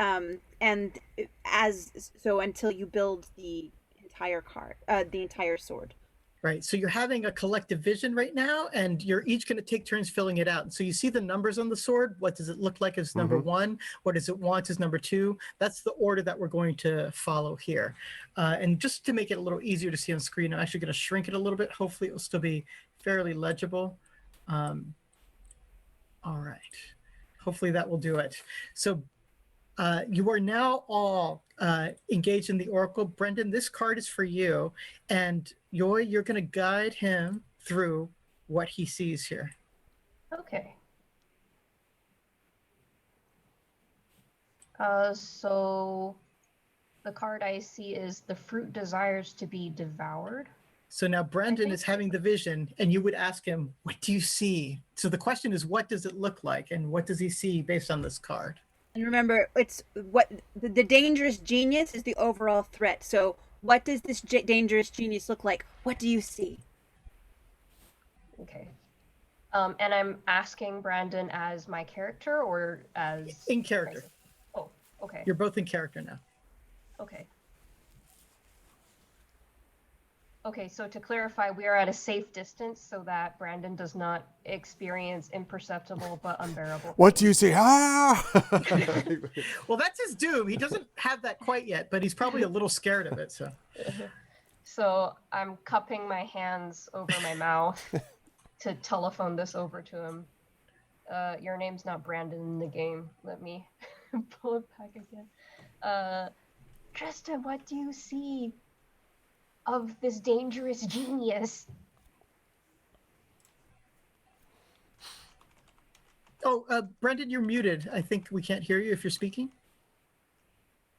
as so until you build the entire card, the entire sword. Right. So you're having a collective vision right now, and you're each going to take turns filling it out. And so you see the numbers on the sword. What does it look like as number one? What does it want as number two? That's the order that we're going to follow here. And just to make it a little easier to see on screen, I'm actually going to shrink it a little bit. Hopefully it will still be fairly legible. All right. Hopefully that will do it. So you are now all engaged in the Oracle. Brendan, this card is for you. And Yoy, you're going to guide him through what he sees here. Okay. So the card I see is the fruit desires to be devoured. So now Brendan is having the vision, and you would ask him, "What do you see?" So the question is, what does it look like? And what does he see based on this card? And remember, it's what the dangerous genius is the overall threat. So what does this dangerous genius look like? What do you see? Okay. And I'm asking Brandon as my character or as... In character. Oh, okay. You're both in character now. Okay. Okay, so to clarify, we are at a safe distance so that Brandon does not experience imperceptible but unbearable. What do you see? Ah! Well, that's his doom. He doesn't have that quite yet, but he's probably a little scared of it. So I'm cupping my hands over my mouth to telephone this over to him. Your name's not Brandon in the game. Let me pull it back again. Tristan, what do you see of this dangerous genius? Oh, Brendan, you're muted. I think we can't hear you if you're speaking.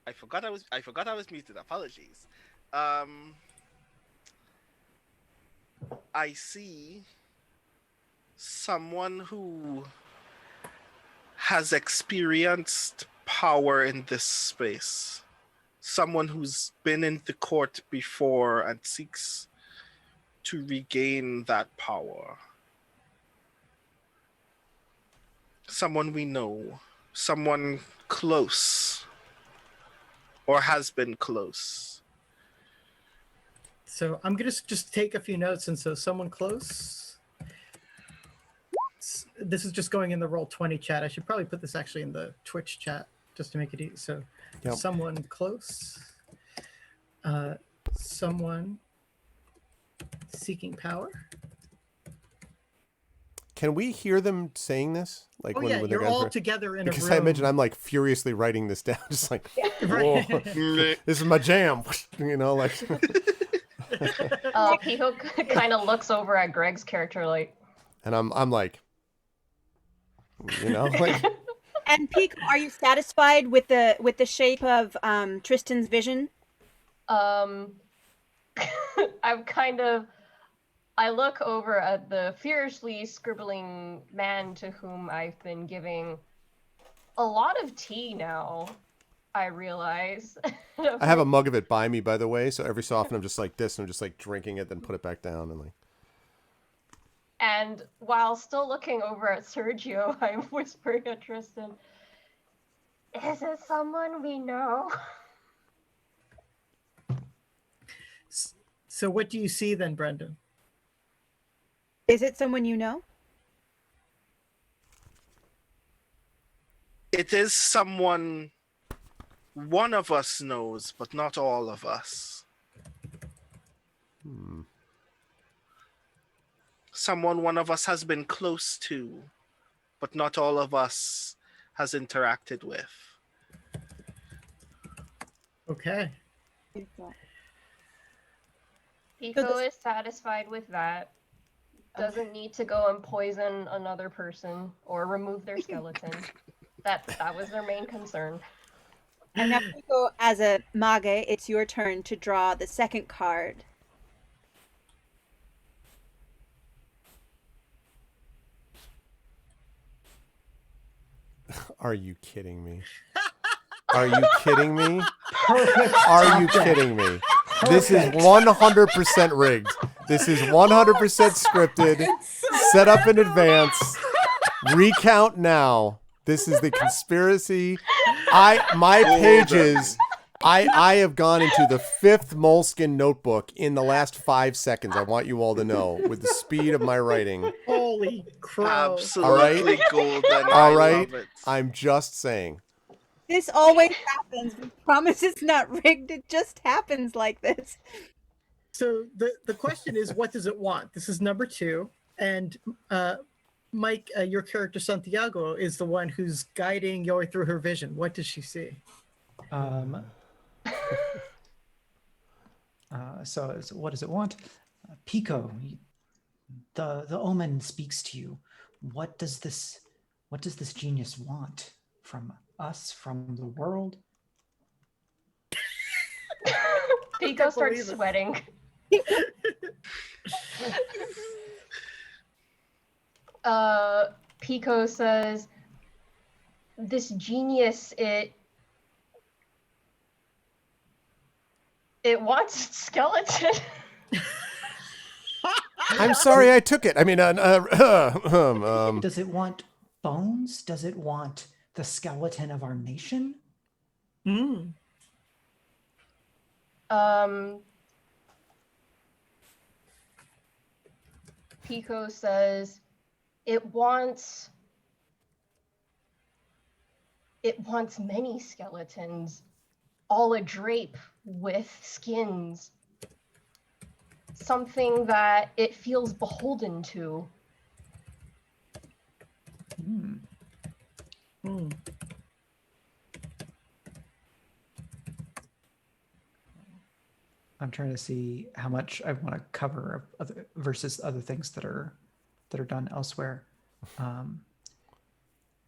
I forgot I was muted. Apologies. I see someone who has experienced power in this space. Someone who's been in the court before and seeks to regain that power. Someone we know. Someone close. Or has been close. So I'm going to just take a few notes. And so someone close. This is just going in the Roll20 chat. I should probably put this actually in the Twitch chat just to make it easy. So someone close. Someone seeking power. Can we hear them saying this? Like when you're all together in a room. Because I imagine I'm like furiously writing this down, just like, whoa, this is my jam, you know, like. Pico kind of looks over at Greg's character, like. And I'm like, you know, like. And Pico, are you satisfied with the shape of Tristan's vision? I'm kind of. I look over at the furiously scribbling man to whom I've been giving a lot of tea now, I realize. I have a mug of it by me, by the way, so every so often I'm just like this, and I'm just like drinking it, then put it back down, and like. And while still looking over at Sergio, I'm whispering at Tristan, "Is it someone we know?" So what do you see then, Brendan? Is it someone you know? It is someone one of us knows, but not all of us. Someone one of us has been close to, but not all of us has interacted with. Okay. Pico is satisfied with that. Doesn't need to go and poison another person or remove their skeleton. That was their main concern. And now, Pico, as a mage, it's your turn to draw the second card. Are you kidding me? Are you kidding me? Perfect. Are you kidding me? This is 100% rigged. This is 100% scripted, set up in advance. Recount now. This is the conspiracy. My pages. I have gone into the 5th Moleskine notebook in the last 5 seconds. I want you all to know, with the speed of my writing. Holy crow. Absolutely golden. All I right. love it. I'm just saying. This always happens. We promise it's not rigged. It just happens like this. So the question is, what does it want? This is number 2. And Mike, your character Santiago is the one who's guiding Yoi through her vision. What does she see? So what does it want? Pico, the omen speaks to you. What does this genius want from us, from the world? Pico starts sweating. Pico says, this genius, it wants its skeleton. I'm sorry I took it. I mean, Does it want bones? Does it want the skeleton of our nation? Pico says it wants many skeletons, all adrape with skins. Something that it feels beholden to. I'm trying to see how much I want to cover versus other things that are done elsewhere.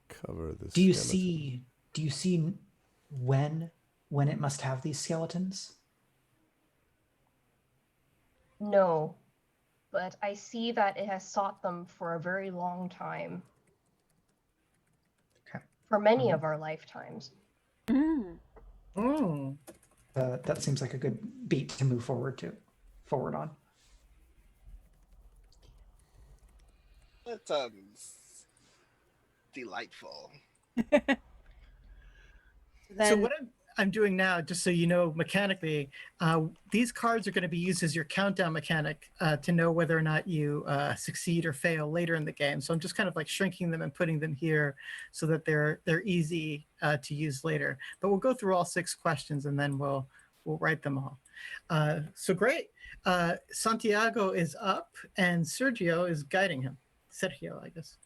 Cover this. Do you see when it must have these skeletons? No, but I see that it has sought them for a very long time. Okay. For many of our lifetimes. That seems like a good beat to move forward on. That sounds delightful. So what I'm doing now, just so you know, mechanically, these cards are going to be used as your countdown mechanic to know whether or not you succeed or fail later in the game. So I'm just kind of like shrinking them and putting them here so that they're easy to use later. But we'll go through all 6 questions and then we'll write them all. So great. Santiago is up and Sergio is guiding him. Sergio, I guess.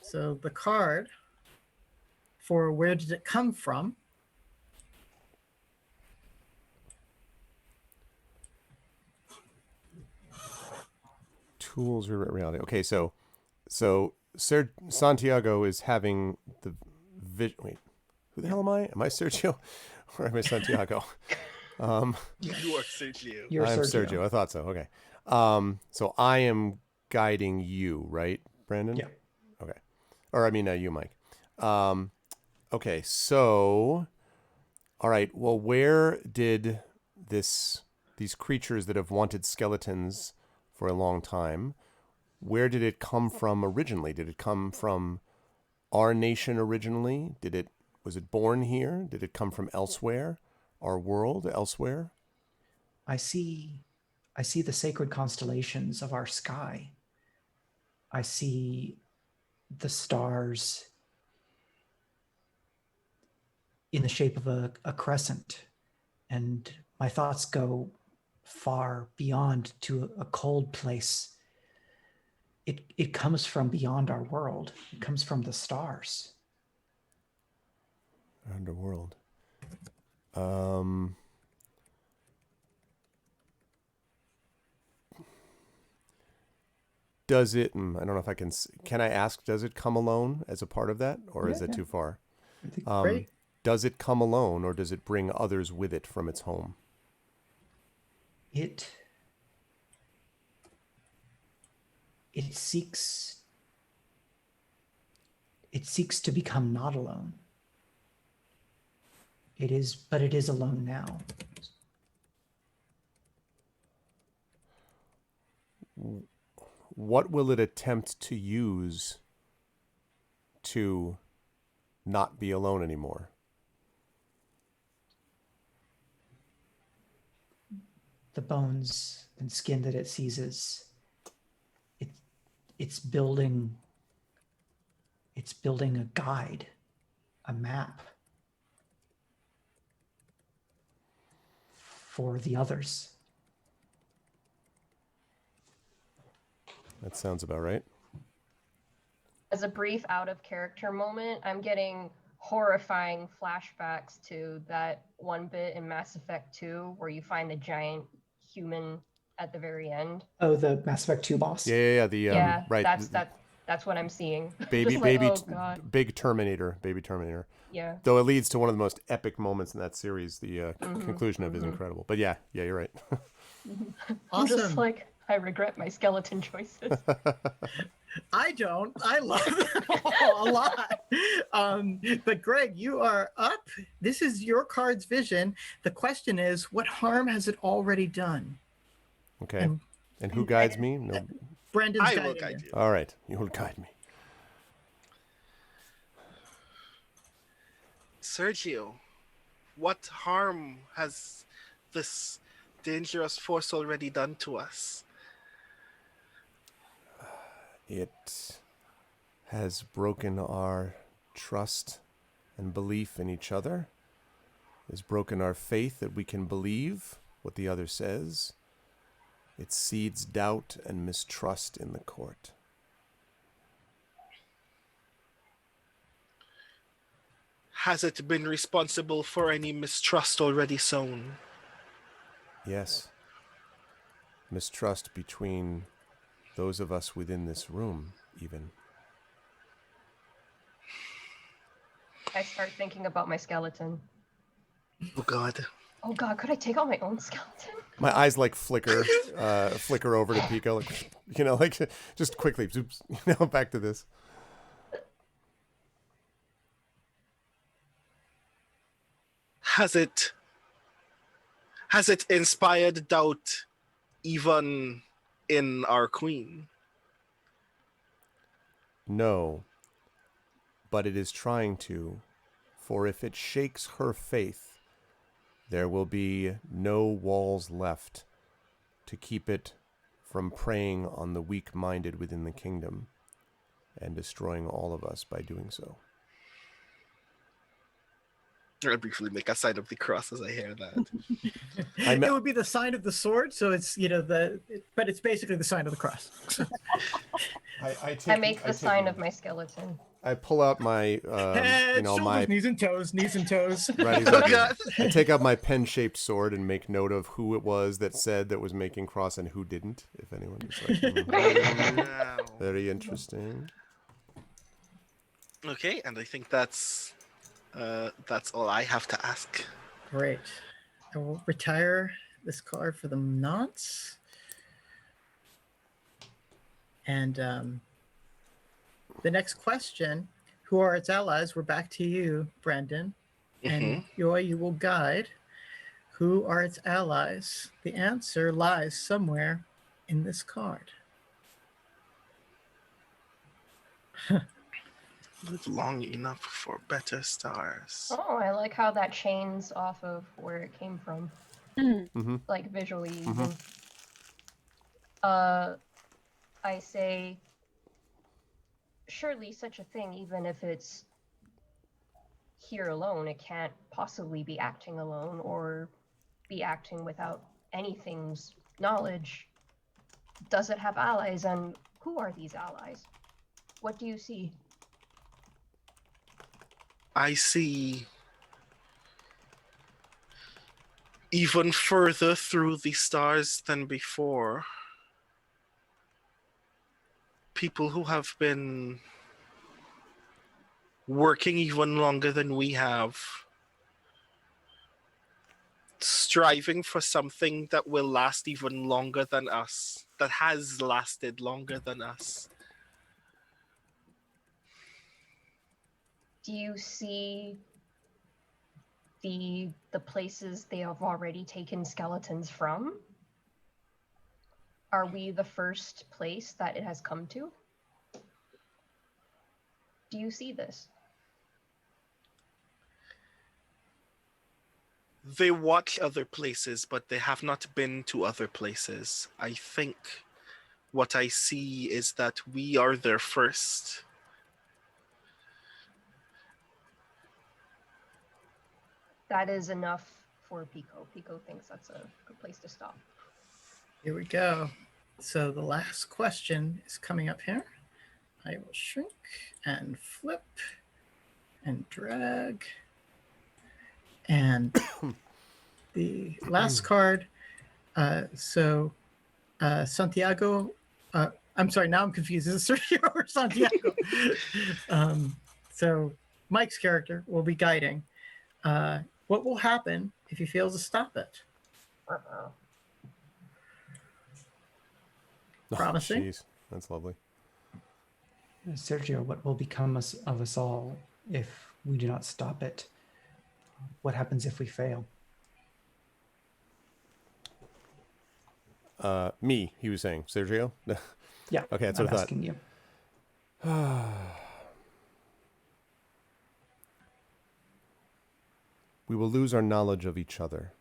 So the card for where did it come from? Tools or reality. Okay, so Santiago is having the vision. Wait, who the hell am I? Am I Sergio or am I Santiago? You are Sergio. I'm Sergio. I thought so. Okay. So I am guiding you, right, Brandon? Yeah. Okay. Or I mean, you, Mike. Okay. So, all right. Well, where did these creatures that have wanted skeletons for a long time, where did it come from originally? Did it come from our nation originally? Was it born here? Did it come from elsewhere? Our world elsewhere? I see the sacred constellations of our sky. I see the stars in the shape of a crescent. And my thoughts go far beyond to a cold place. It comes from beyond our world. It comes from the stars. Underworld. Does it? I don't know if I can. Can I ask? Does it come alone as a part of that, or is it too far? I think great. Does it come alone, or does it bring others with it from its home? It seeks to become not alone. But it is alone now. What will it attempt to use to not be alone anymore? The bones and skin that it seizes. It's building a guide, a map for the others. That sounds about right. As a brief out of character moment, I'm getting horrifying flashbacks to that one bit in Mass Effect 2 where you find the giant human at the very end. Oh, the Mass Effect 2 boss? Yeah. Right. That's what I'm seeing. Baby, Just like, baby, oh, God. baby Terminator. Yeah. Though it leads to one of the most epic moments in that series. The conclusion of it is incredible. But yeah, you're right. Awesome. Mm-hmm. I'm just like, I regret my skeleton choices. I don't. I love them all a lot. But Greg, you are up. This is your card's vision. The question is, what harm has it already done? Okay. And who guides me? No. Brendan's I will guiding guide you. you. All right. You will guide me. Sergio, what harm has this dangerous force already done to us? It has broken our trust and belief in each other. It has broken our faith that we can believe what the other says. It seeds doubt and mistrust in the court. Has it been responsible for any mistrust already sown? Yes. Mistrust between those of us within this room, even. I start thinking about my skeleton. Oh, God. Oh, God, could I take out my own skeleton? My eyes like flicker over to Pico, like, just quickly, oops, back to this. Has it inspired doubt even in our queen? No, but it is trying to, for if it shakes her faith, there will be no walls left to keep it from preying on the weak-minded within the kingdom and destroying all of us by doing so. I briefly make a sign of the cross as I hear that. It would be the sign of the sword, so it's but it's basically the sign of the cross. I make the sign of my skeleton. I pull out my, Head, shoulders, my knees and toes. Right, exactly. I take out my pen-shaped sword and make note of who it was that said that was making cross and who didn't. If anyone was like, very interesting. Okay, and I think that's all I have to ask. Great. I will retire this card for the nonce. And the next question, who are its allies? We're back to you, Brendan. And Joy, you will guide. Who are its allies? The answer lies somewhere in this card. Live long enough for better stars. Oh, I like how that chains off of where it came from. Like visually even. I say, surely such a thing, even if it's here alone. It can't possibly be acting alone or be acting without anything's knowledge. Does it have allies, and who are these allies? What do you see? I see even further through the stars than before. People who have been working even longer than we have, striving for something that will last even longer than us, that has lasted longer than us. Do you see the places they have already taken skeletons from? Are we the first place that it has come to? Do you see this? They watch other places, but they have not been to other places. I think what I see is that we are there first. That is enough for Pico. Pico thinks that's a good place to stop. Here we go. So the last question is coming up here. I will shrink and flip and drag. And the last card, Santiago, I'm sorry, now I'm confused. Is it Sergio or Santiago? So Mike's character will be guiding. What will happen if he fails to stop it? Promising. Jeez, that's lovely. Sergio, what will become of us all if we do not stop it? What happens if we fail? Me, he was saying. Sergio? Yeah. Okay, that's I'm what I thought. asking you. We will lose our knowledge of each other,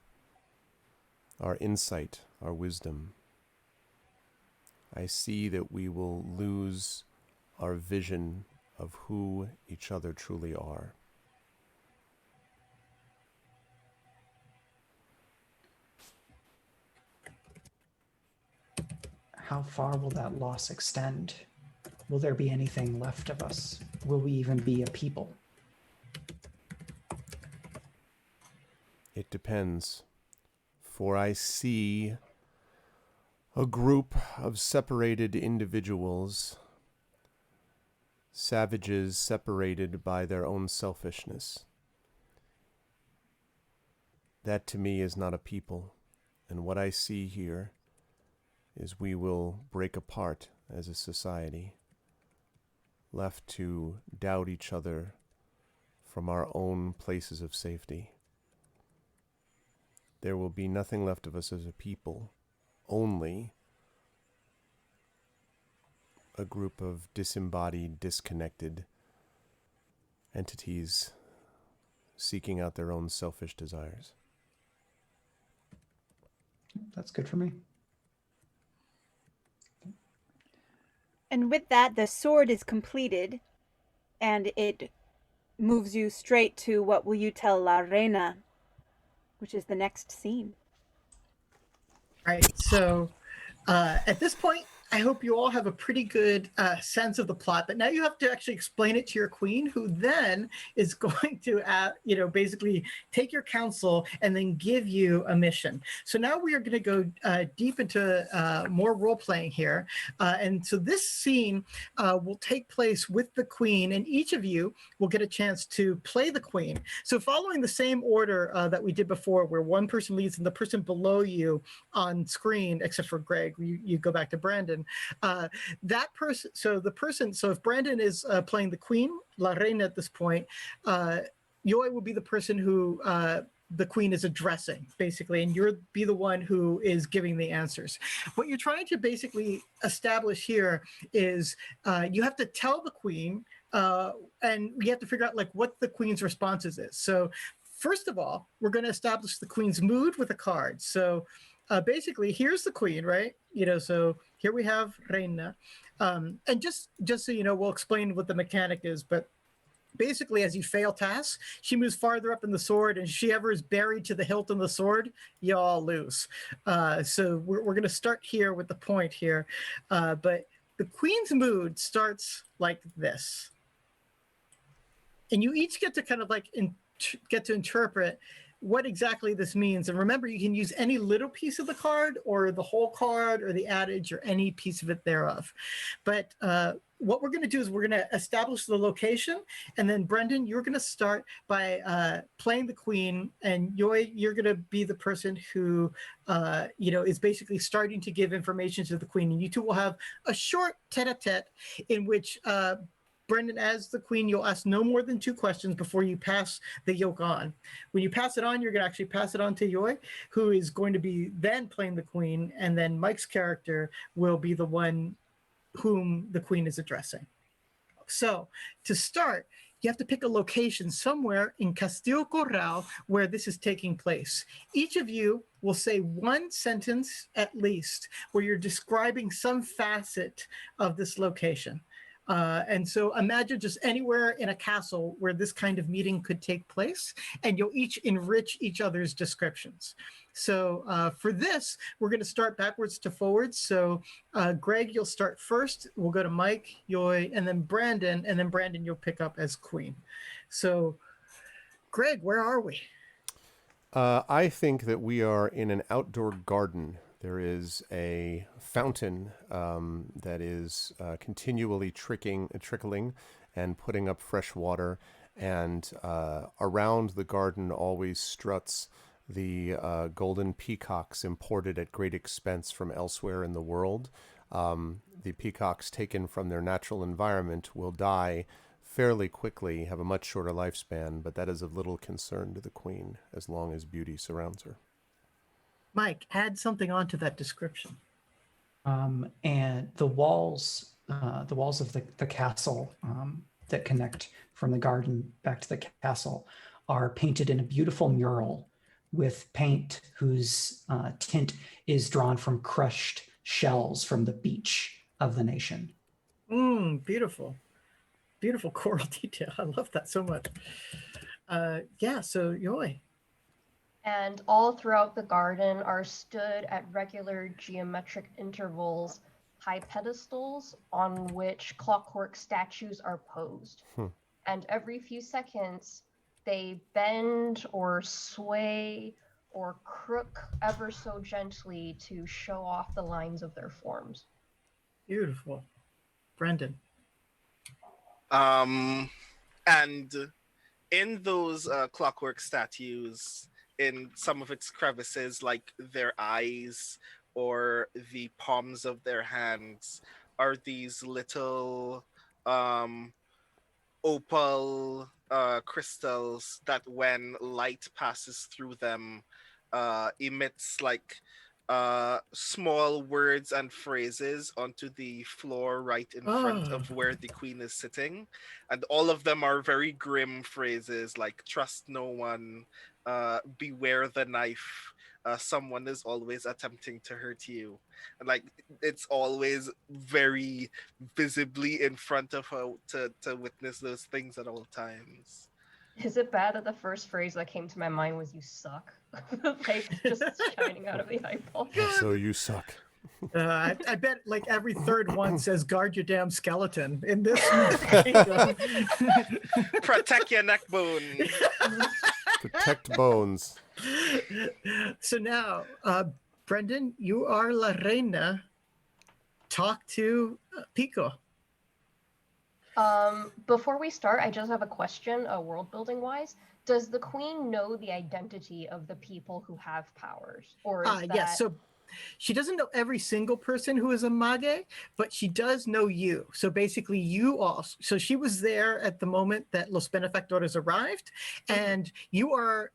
our insight, our wisdom. I see that we will lose our vision of who each other truly are. How far will that loss extend? Will there be anything left of us? Will we even be a people? It depends, for I see a group of separated individuals, savages separated by their own selfishness. That to me is not a people, and what I see here is we will break apart as a society, left to doubt each other from our own places of safety. There will be nothing left of us as a people, only a group of disembodied, disconnected entities seeking out their own selfish desires. That's good for me. And with that, the sword is completed, and it moves you straight to what will you tell La Reina, which is the next scene. Right. So at this point, I hope you all have a pretty good sense of the plot, but now you have to actually explain it to your queen, who then is going to, basically take your counsel and then give you a mission. So now we are going to go deep into more role playing here. And so this scene will take place with the queen, and each of you will get a chance to play the queen. So following the same order that we did before, where one person leads and the person below you on screen, except for Greg, you go back to Brandon. That person, so if Brandon is playing the queen, La Reina at this point, Yoy will be the person who the queen is addressing, basically, and you'll be the one who is giving the answers. What you're trying to basically establish here is you have to tell the queen, and we have to figure out what the queen's responses is. So first of all, we're going to establish the queen's mood with a card. So basically, here's the queen, right? So here we have Reina. And just so you know, we'll explain what the mechanic is, but basically, as you fail tasks, she moves farther up in the sword, and if she ever is buried to the hilt of the sword, you all lose. So we're going to start here with the point here. But the queen's mood starts like this. And you each get to kind of like get to interpret what exactly this means. And remember, you can use any little piece of the card or the whole card or the adage or any piece of it thereof. But what we're going to do is we're going to establish the location. And then Brendan, you're going to start by playing the queen, and you're going to be the person who, is basically starting to give information to the queen. And you two will have a short tete-a-tete in which Brendan, as the queen, you'll ask no more than 2 questions before you pass the yoke on. When you pass it on, you're going to actually pass it on to Yoi, who is going to be then playing the queen, and then Mike's character will be the one whom the queen is addressing. So to start, you have to pick a location somewhere in Castillo Corral where this is taking place. Each of you will say 1 sentence at least where you're describing some facet of this location. And so imagine just anywhere in a castle where this kind of meeting could take place, and you'll each enrich each other's descriptions. So for this, we're going to start backwards to forwards. So Greg, you'll start first. We'll go to Mike, Yoi, and then Brandon you'll pick up as queen. So Greg, where are we? I think that we are in an outdoor garden. There is a fountain that is continually trickling and putting up fresh water. And around the garden always struts the golden peacocks imported at great expense from elsewhere in the world. The peacocks taken from their natural environment will die fairly quickly, have a much shorter lifespan, but that is of little concern to the queen as long as beauty surrounds her. Mike, add something onto that description. And the walls of the castle that connect from the garden back to the castle are painted in a beautiful mural with paint whose tint is drawn from crushed shells from the beach of the nation. Beautiful. Beautiful coral detail. I love that so much. So Yoi. And all throughout the garden are stood at regular geometric intervals high pedestals on which clockwork statues are posed. And every few seconds, they bend or sway or crook ever so gently to show off the lines of their forms. Beautiful. Brendan. And in those clockwork statues, in some of its crevices, like their eyes or the palms of their hands, are these little opal crystals that when light passes through them emits like small words and phrases onto the floor right in front of where the queen is sitting, and all of them are very grim phrases like trust no one, beware the knife, someone is always attempting to hurt you, and like it's always very visibly in front of her to witness those things at all times. Is it bad that the first phrase that came to my mind was "you suck"? Like just shining out of the eyeball. So you suck. I bet like every third one says "guard your damn skeleton" in this. Protect your neck bone. Protect bones. So now, Brendan, you are La Reina. Talk to Pico. Before we start, I just have a question, world building wise. Does the queen know the identity of the people who have powers? Or is that... Yes, so she doesn't know every single person who is a mage, but she does know you. So basically you all, so she was there at the moment that Los Benefactores arrived, and you are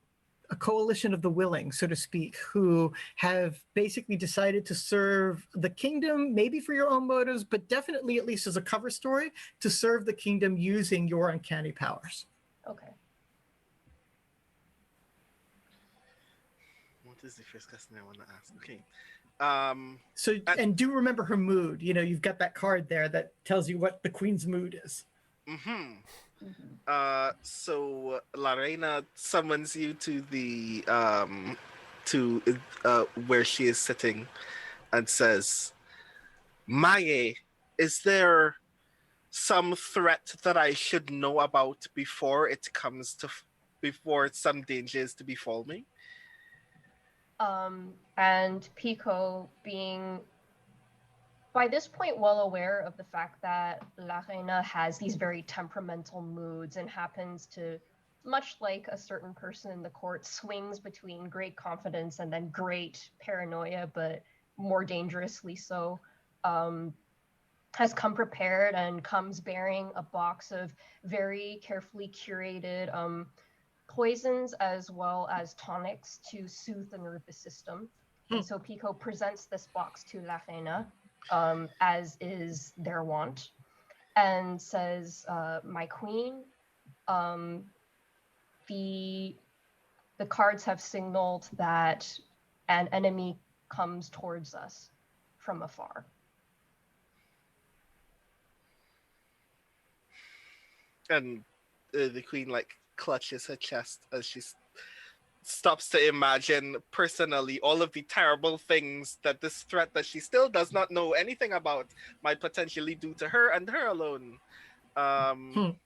a coalition of the willing, so to speak, who have basically decided to serve the kingdom, maybe for your own motives, but definitely, at least as a cover story, to serve the kingdom using your uncanny powers. Okay. What is the first question I want to ask? Okay. And do remember her mood. You know, you've got that card there that tells you what the queen's mood is. So La Reina summons you to the to where she is sitting and says, Maye, is there some threat that I should know about before it comes to before some danger is to befall me? And Pico, being by this point well aware of the fact that La Reina has these very temperamental moods and happens to, much like a certain person in the court, swings between great confidence and then great paranoia, but more dangerously so, has come prepared and comes bearing a box of very carefully curated poisons as well as tonics to soothe the nervous system. And so Pico presents this box to La Reina, as is their wont, and says, my queen, the cards have signaled that an enemy comes towards us from afar. And the queen clutches her chest as she stops to imagine personally all of the terrible things that this threat that she still does not know anything about might potentially do to her and her alone. And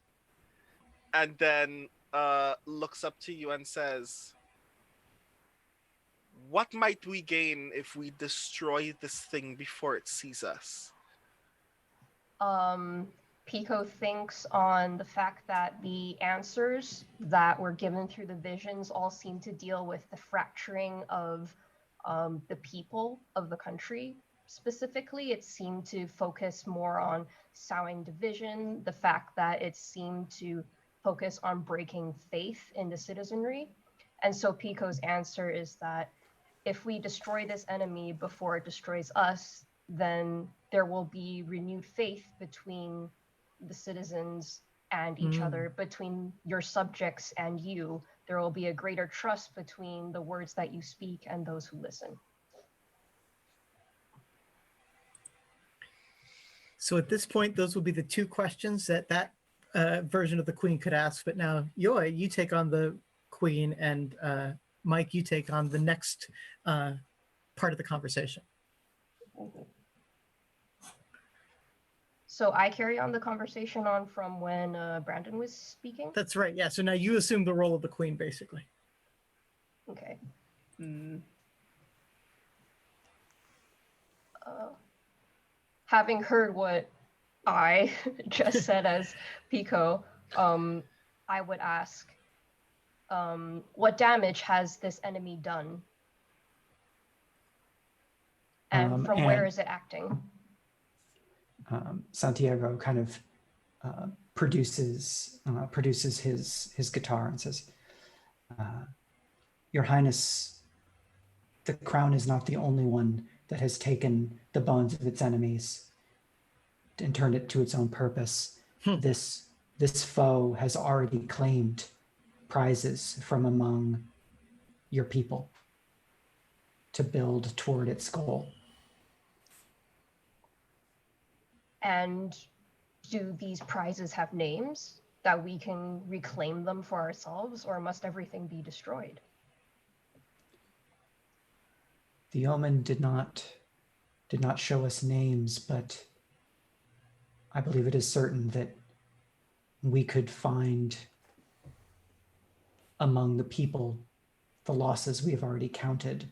then looks up to you and says, what might we gain if we destroy this thing before it sees us? Pico thinks on the fact that the answers that were given through the visions all seem to deal with the fracturing of the people of the country. Specifically, it seemed to focus more on sowing division, the fact that it seemed to focus on breaking faith in the citizenry. And so Pico's answer is that if we destroy this enemy before it destroys us, then there will be renewed faith between the citizens and each other, between your subjects and you. There will be a greater trust between the words that you speak and those who listen. So at this point, those will be the two questions that version of the queen could ask. But now, Yoi, you take on the queen, and Mike, you take on the next part of the conversation. So I carry on the conversation on from when Brandon was speaking? That's right, yeah. So now you assume the role of the queen, basically. Okay. Having heard what I just said as Pico, I would ask, what damage has this enemy done? And from where is it acting? Santiago kind of produces his guitar and says, Your Highness, the crown is not the only one that has taken the bones of its enemies and turned it to its own purpose. This foe has already claimed prizes from among your people to build toward its goal. And do these prizes have names that we can reclaim them for ourselves, or must everything be destroyed? The omen did not show us names, but I believe it is certain that we could find among the people the losses we have already counted,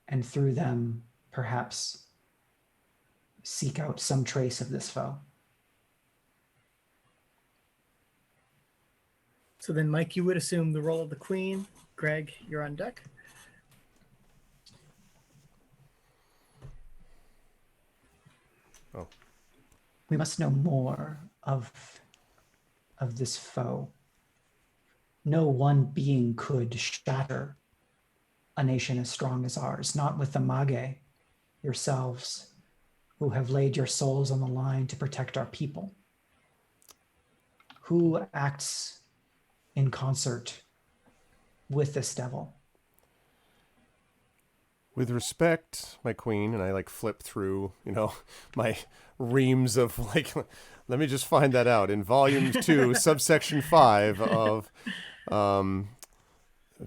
and through them perhaps seek out some trace of this foe. So then, Mike, you would assume the role of the queen. Greg, you're on deck. Oh. We must know more of this foe. No one being could shatter a nation as strong as ours, not with the Mage, yourselves, who have laid your souls on the line to protect our people. Who acts in concert with this devil? With respect, my queen, and I flip through, my reams of Let me just find that out in volume 2, subsection 5 of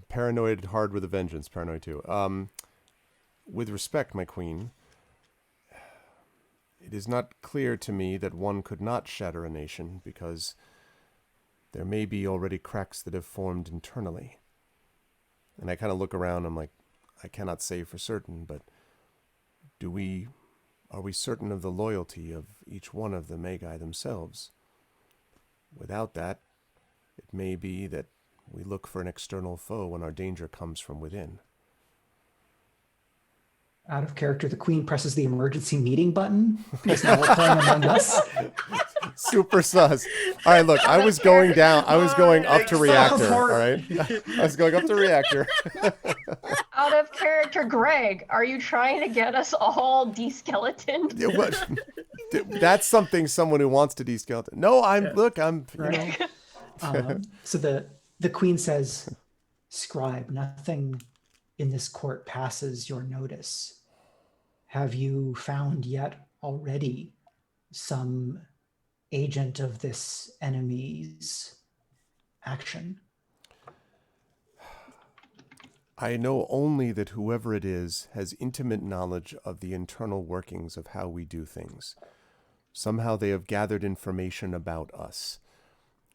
Paranoid Hard with a Vengeance, Paranoid 2. With respect, my queen, it is not clear to me that one could not shatter a nation, because there may be already cracks that have formed internally. And I kind of look around, I'm like, I cannot say for certain, but are we certain of the loyalty of each one of the Magi themselves? Without that, it may be that we look for an external foe when our danger comes from within. Out of character, the queen presses the emergency meeting button because now we're playing Among Us. Super sus. All right, look, I was going up to reactor, all right? I was going up to reactor. Out of character, Greg, are you trying to get us all de-skeletoned? That's something someone who wants to de-skeleton. No, So the queen says, "Scribe, nothing in this court passes your notice. Have you found yet already some agent of this enemy's action?" I know only that whoever it is has intimate knowledge of the internal workings of how we do things. Somehow they have gathered information about us,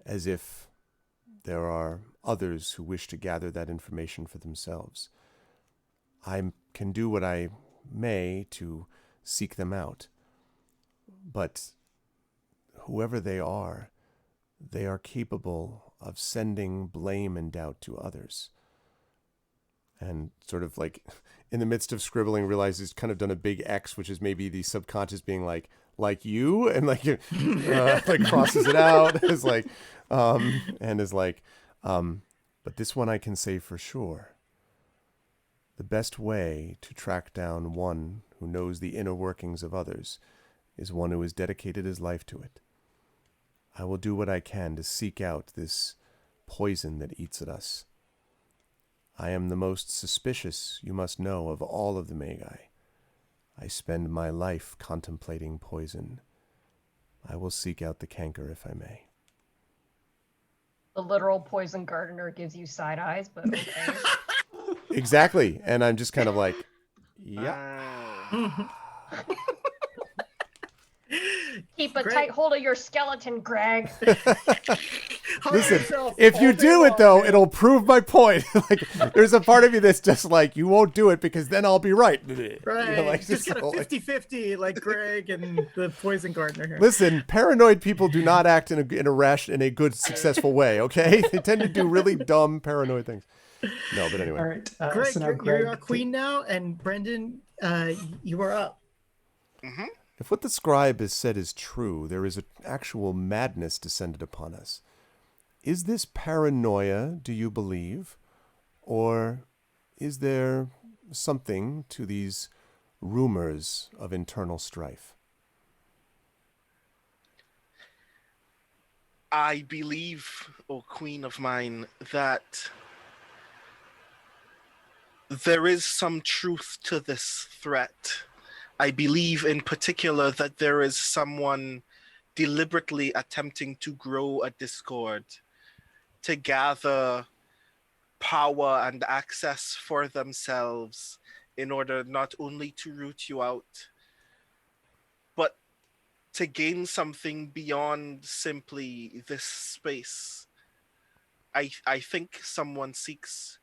as if there are others who wish to gather that information for themselves. I can do what I may to seek them out, but whoever they are capable of sending blame and doubt to others. And sort of like in the midst of scribbling, realizes he's kind of done a big X, which is maybe the subconscious being like you, and like crosses it out. Is like, and is like, but this one I can say for sure. The best way to track down one who knows the inner workings of others is one who has dedicated his life to it. I will do what I can to seek out this poison that eats at us. I am the most suspicious, you must know, of all of the Magi. I spend my life contemplating poison. I will seek out the canker if I may. The literal poison gardener gives you side eyes, but okay. Exactly. And I'm just kind of like, yeah. Keep a tight hold of your skeleton, Greg. Listen, if you do it though, it'll prove my point. Like, there's a part of you that's just like, you won't do it because then I'll be right. Right. You know, like, just get a 50-50 like Greg and the poison gardener here. Listen, paranoid people do not act in a good, successful way, okay? They tend to do really dumb, paranoid things. No, but anyway. All right. Greg, so now you're our queen now, and Brendan, you are up. Mm-hmm. If what the scribe has said is true, there is an actual madness descended upon us. Is this paranoia, do you believe? Or is there something to these rumors of internal strife? I believe, O queen of mine, that there is some truth to this threat. I believe in particular that there is someone deliberately attempting to grow a discord, to gather power and access for themselves in order not only to root you out, but to gain something beyond simply this space. I think someone seeks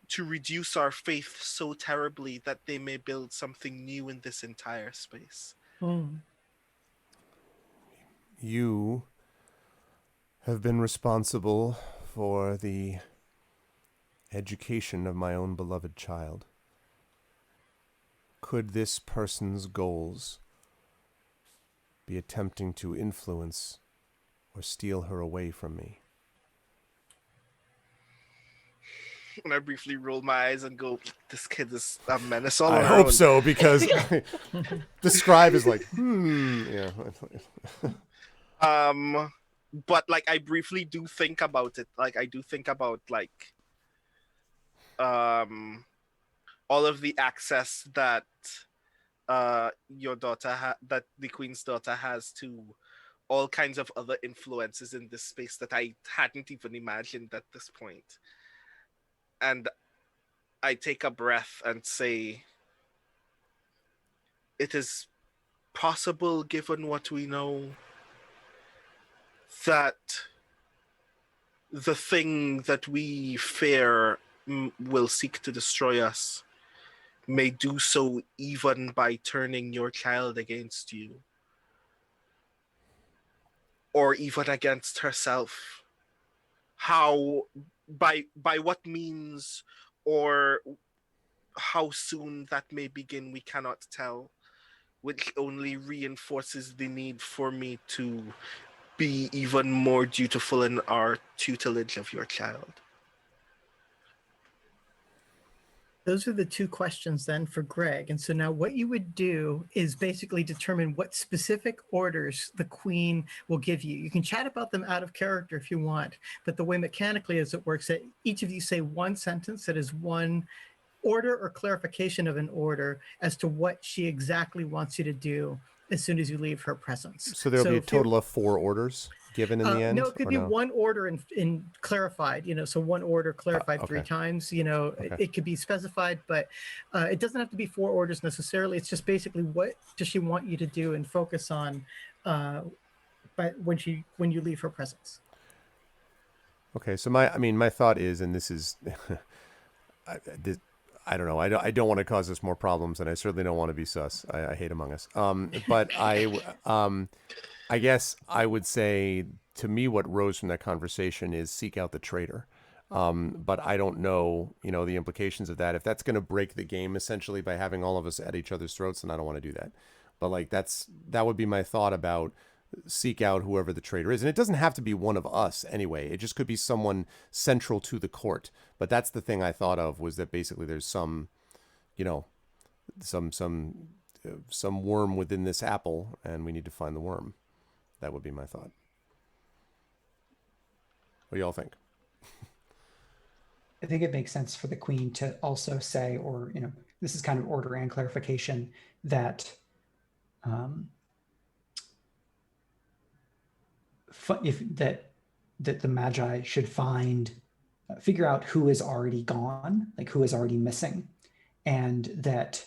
to reduce our faith so terribly that they may build something new in this entire space. You have been responsible for the education of my own beloved child. Could this person's goals be attempting to influence or steal her away from me? And I briefly roll my eyes and go, this kid is a menace all I around. hope so, because the scribe is like, yeah. But like, I briefly do think about it. Like, I do think about like, all of the access that your daughter that the queen's daughter has to all kinds of other influences in this space that I hadn't even imagined at this point. And I take a breath and say, it is possible, given what we know, that the thing that we fear will seek to destroy us may do so even by turning your child against you, or even against herself. How, by what means, or how soon that may begin, we cannot tell, which only reinforces the need for me to be even more dutiful in our tutelage of your child. Those are the two questions then for Greg. And so now what you would do is basically determine what specific orders the Queen will give you. You can chat about them out of character if you want, but the way mechanically as it works, that each of you say one sentence that is one order or clarification of an order as to what she exactly wants you to do as soon as you leave her presence. So there'll be a if you- total of 4 orders given in the end? No, it could or be no? one order in clarified, so one order clarified okay. 3 times, Okay. it could be specified, but it doesn't have to be 4 orders necessarily. It's just basically what does she want you to do and focus on but when you leave her presence. Okay, so my thought is, and this is, I don't know, I don't want to cause us more problems, and I certainly don't want to be sus. I hate Among Us. But I guess I would say, to me, what rose from that conversation is seek out the traitor. But I don't know, the implications of that. If that's going to break the game essentially by having all of us at each other's throats, then I don't want to do that. But like that would be my thought about seek out whoever the traitor is. And it doesn't have to be one of us anyway. It just could be someone central to the court. But that's the thing I thought of, was that basically there's some worm within this apple, and we need to find the worm. That would be my thought. What do y'all think? I think it makes sense for the Queen to also say, or, this is kind of order and clarification, that that the Magi should figure out who is already gone, like who is already missing, and that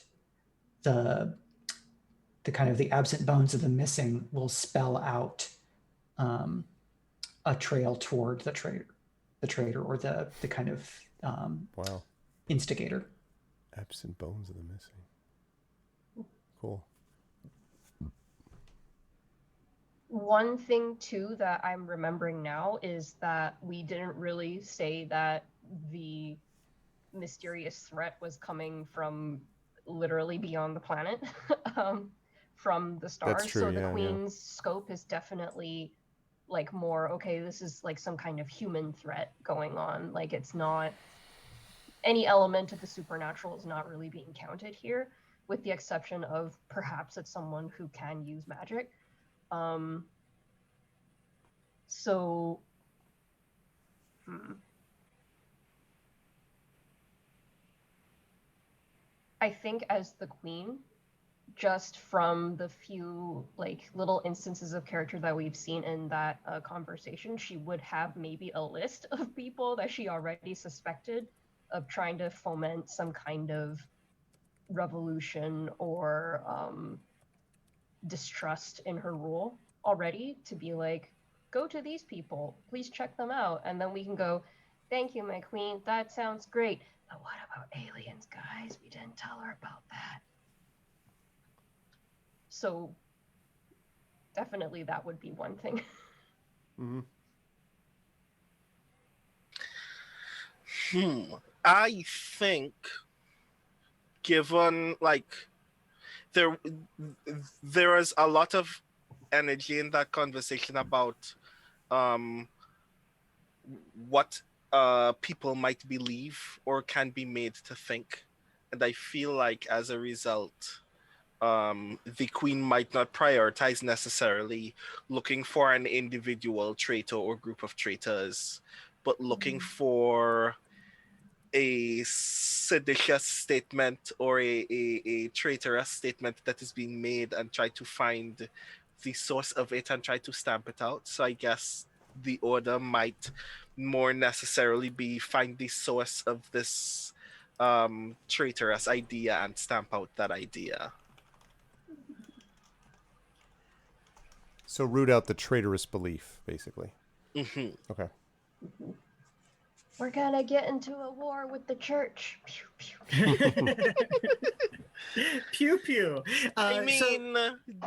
the kind of the absent bones of the missing will spell out a trail toward the traitor or the kind of wow, instigator. Absent bones of the missing. Cool. One thing too that I'm remembering now is that we didn't really say that the mysterious threat was coming from literally beyond the planet, from the stars. That's true, so the yeah. Queen's scope is definitely like more, okay, this is like some kind of human threat going on. Like, it's not, any element of the supernatural is not really being counted here, with the exception of perhaps it's someone who can use magic. So I think as the Queen, just from the few like little instances of character that we've seen in that conversation, she would have maybe a list of people that she already suspected of trying to foment some kind of revolution or distrust in her rule already, to be like, go to these people, please check them out, and then we can go, thank you, my queen, that sounds great, but what about aliens, guys? We didn't tell her about that. So definitely that would be one thing. I think, given like there is a lot of energy in that conversation about what people might believe or can be made to think, and I feel like as a result, the Queen might not prioritize necessarily looking for an individual traitor or group of traitors, but looking for a seditious statement or a traitorous statement that is being made, and try to find the source of it and try to stamp it out. So I guess the order might more necessarily be find the source of this traitorous idea and stamp out that idea. So root out the traitorous belief, basically. Mm-hmm. Okay. We're gonna get into a war with the church. Pew, pew. Pew pew. I mean,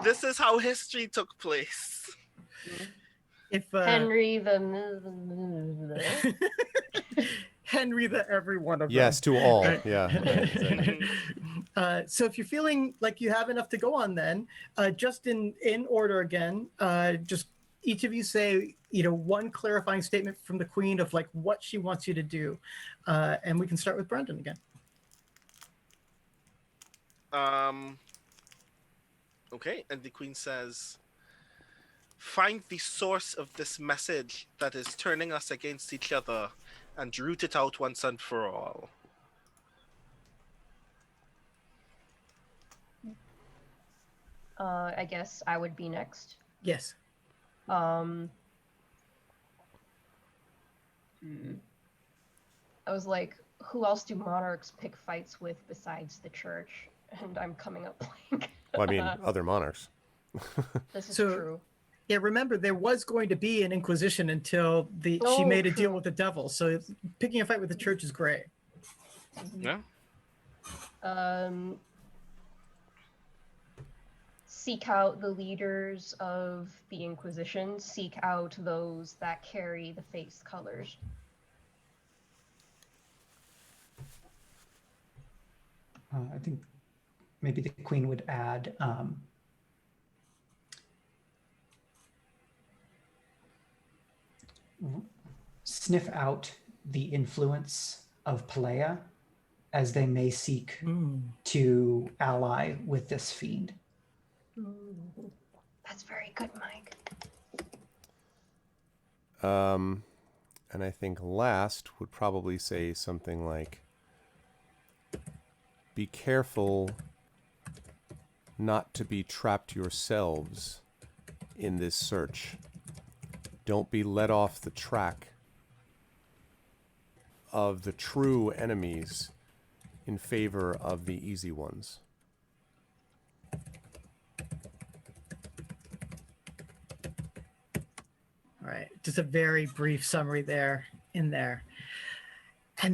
this is how history took place. If Henry the Henry the every one of Yes, them. to all. Yeah. Right, exactly. So if you're feeling like you have enough to go on, then just in order again, just each of you say, one clarifying statement from the queen of like what she wants you to do, and we can start with Brendan again. Okay, and the queen says, find the source of this message that is turning us against each other and root it out once and for all. I guess I would be next. Yes. I was like, who else do monarchs pick fights with besides the church? And I'm coming up blank. Well, I mean, other monarchs. This is So- true. Yeah, remember there was going to be an inquisition until she made a deal true. with the devil. So picking a fight with the church is great. Yeah. Seek out the leaders of the Inquisition. Seek out those that carry the face colors. I think maybe the queen would add sniff out the influence of Pelea as they may seek to ally with this fiend. That's very good, Mike. And I think last would probably say something like, be careful not to be trapped yourselves in this search. Don't be led off the track of the true enemies in favor of the easy ones. All right, just a very brief summary there. And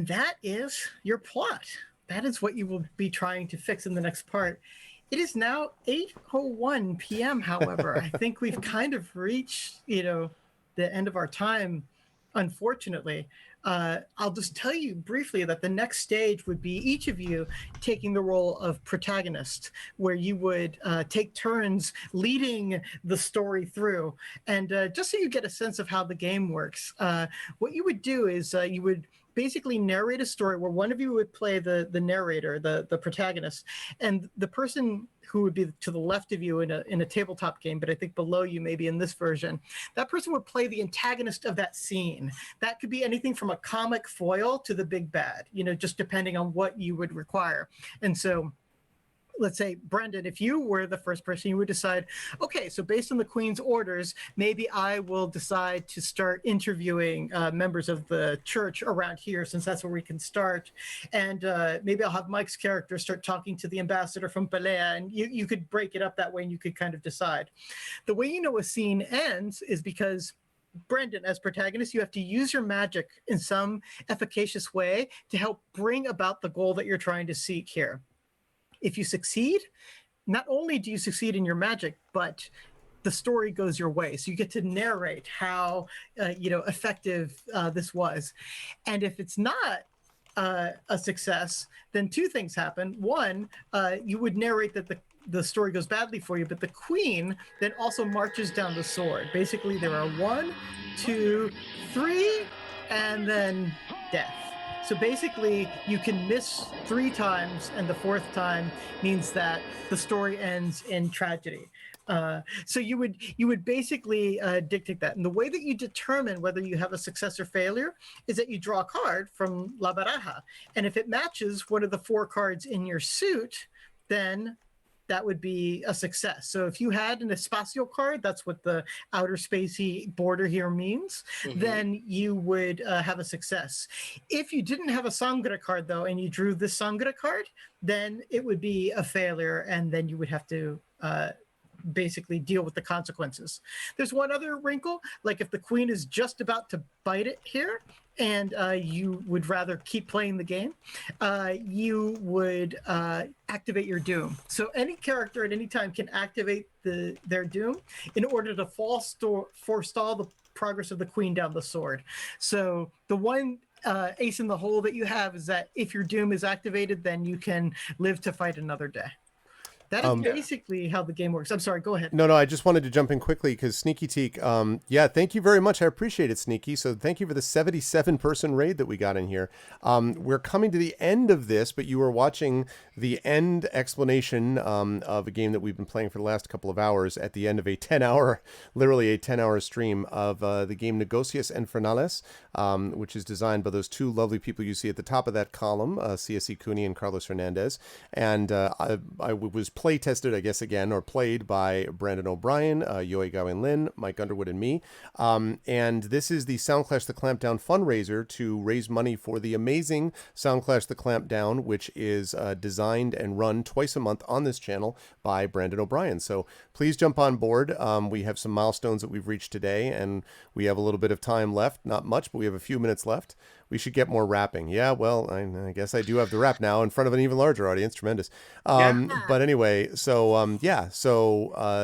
that is your plot. That is what you will be trying to fix in the next part. It is now 8:01 p.m., however. I think we've kind of reached, the end of our time, unfortunately. I'll just tell you briefly that the next stage would be each of you taking the role of protagonist, where you would take turns leading the story through. And just so you get a sense of how the game works, what you would do is you would basically narrate a story where one of you would play the narrator, the protagonist, and the person who would be to the left of you in a tabletop game, but I think below you maybe in this version, that person would play the antagonist of that scene. That could be anything from a comic foil to the big bad, just depending on what you would require. And so let's say, Brendan, if you were the first person, you would decide, okay, so based on the Queen's orders, maybe I will decide to start interviewing members of the church around here, since that's where we can start. And maybe I'll have Mike's character start talking to the ambassador from Pelea, and you could break it up that way and you could kind of decide. The way you know a scene ends is because Brendan, as protagonist, you have to use your magic in some efficacious way to help bring about the goal that you're trying to seek here. If you succeed, not only do you succeed in your magic, but the story goes your way. So you get to narrate how effective this was. And if it's not a success, then two things happen. One, you would narrate that the story goes badly for you, but the queen then also marches down the sword. Basically, there are 1, 2, 3, and then death. So basically, you can miss 3 times, and the 4th time means that the story ends in tragedy. So you would basically dictate that. And the way that you determine whether you have a success or failure is that you draw a card from La Baraja. And if it matches one of the 4 cards in your suit, then that would be a success. So if you had an espacial card, that's what the outer spacey border here means, then you would have a success. If you didn't have a Sangre card though, and you drew this Sangre card, then it would be a failure, and then you would have to basically deal with the consequences. There's one other wrinkle, like if the queen is just about to bite it here, and you would rather keep playing the game, you would activate your doom. So any character at any time can activate their doom in order to forestall the progress of the queen down the sword. So the one ace in the hole that you have is that if your doom is activated, then you can live to fight another day. That is basically how the game works. I'm sorry, go ahead. No, I just wanted to jump in quickly because Sneaky Teak, yeah, thank you very much. I appreciate it, Sneaky. So thank you for the 77-person raid that we got in here. We're coming to the end of this, but you were watching the end explanation of a game that we've been playing for the last couple of hours at the end of a 10-hour, literally a 10-hour stream of the game Negocios Infernales, which is designed by those two lovely people you see at the top of that column, CSE Cooney and Carlos Hernandez. And I was play tested, I guess, again, or played by Brandon O'Brien, Yoi Gawain Lin, Mike Underwood, and me. And this is the Soundclash the Clampdown fundraiser to raise money for the amazing Soundclash the Clampdown, which is designed and run twice a month on this channel by Brandon O'Brien. So please jump on board. We have some milestones that we've reached today, and we have a little bit of time left. Not much, but we have a few minutes left. We should get more rapping. Yeah, well, I guess I do have the rap now in front of an even larger audience. Tremendous. But anyway, so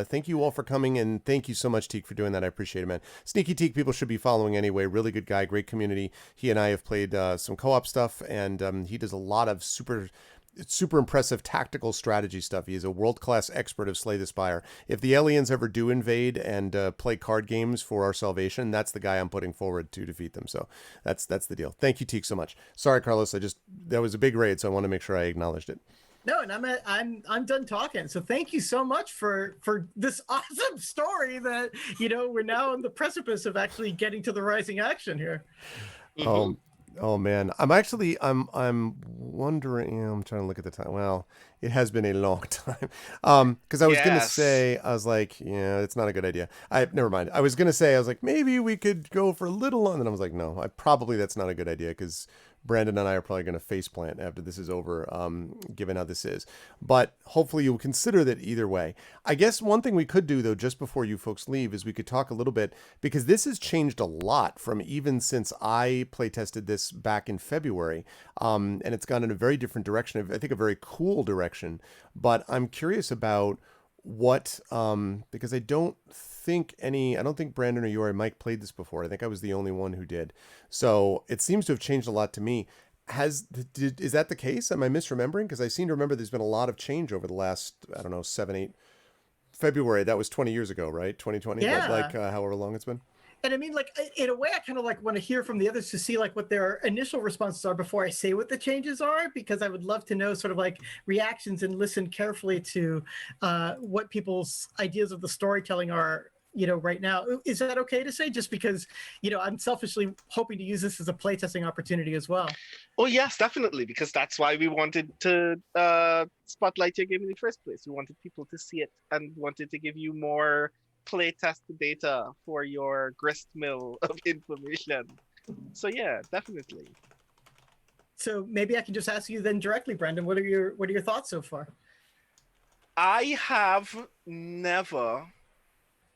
thank you all for coming, and thank you so much, Teak, for doing that. I appreciate it, man. Sneaky Teak, people should be following anyway. Really good guy, great community. He and I have played some co-op stuff, and he does a lot of super impressive tactical strategy stuff. He is a world-class expert of Slay the Spire. If the aliens ever do invade and play card games for our salvation, that's the guy I'm putting forward to defeat them. So that's the deal. Thank you, Teak, so much. Sorry, Carlos. That was a big raid, so I want to make sure I acknowledged it. No, and I'm done talking. So thank you so much for this awesome story that, we're now on the precipice of actually getting to the rising action here. Oh man, I'm wondering. I'm trying to look at the time. Well, it has been a long time. Because I was gonna say, I was like, yeah, it's not a good idea. Never mind. I was gonna say, I was like, maybe we could go for a little long. And I was like, no, that's not a good idea because Brandon and I are probably going to faceplant after this is over, given how this is. But hopefully you'll consider that either way. I guess one thing we could do, though, just before you folks leave, is we could talk a little bit, because this has changed a lot from even since I playtested this back in February. And it's gone in a very different direction, I think a very cool direction. But I'm curious about what, because I don't think Brandon or you or Mike played this before. I think I was the only one who did. So it seems to have changed a lot to me. Is that the case? Am I misremembering? Because I seem to remember there's been a lot of change over the last, 7, 8 February. That was 20 years ago, right? 2020, yeah. Like however long it's been. And I mean, like, in a way, I kind of want to hear from the others to see what their initial responses are before I say what the changes are, because I would love to know sort of reactions and listen carefully to what people's ideas of the storytelling are, right now. Is that okay to say? Just because, I'm selfishly hoping to use this as a playtesting opportunity as well. Oh, yes, definitely, because that's why we wanted to spotlight your game in the first place. We wanted people to see it and wanted to give you more playtest data for your grist mill of information. So yeah, definitely. So maybe I can just ask you then directly, Brandon, what are your thoughts so far? I have never,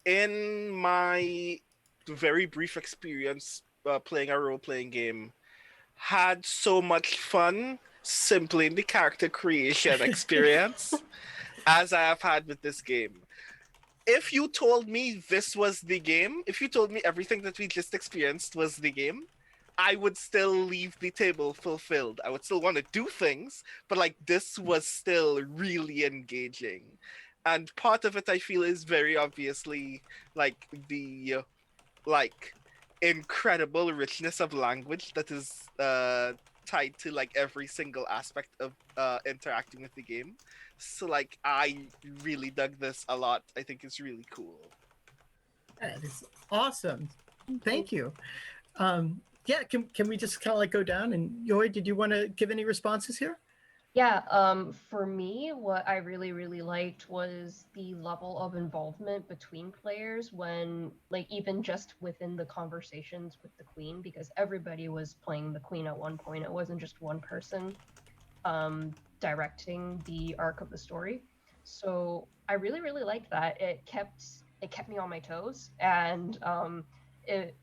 in my very brief experience playing a role-playing game, had so much fun simply in the character creation experience as I have had with this game. If you told me this was the game, if you told me everything that we just experienced was the game, I would still leave the table fulfilled. I would still want to do things, but this was still really engaging. And part of it I feel is very obviously the incredible richness of language that is tied to every single aspect of interacting with the game. So I really dug this a lot. I think it's really cool. That is awesome. Thank you. Yeah, can we just kind of go down, and Yoi, did you want to give any responses here? Yeah, for me, what I really, really liked was the level of involvement between players when, like, even just within the conversations with the queen, because everybody was playing the queen at one point. It wasn't just one person directing the arc of the story. So I really, really liked that. It kept me on my toes, and it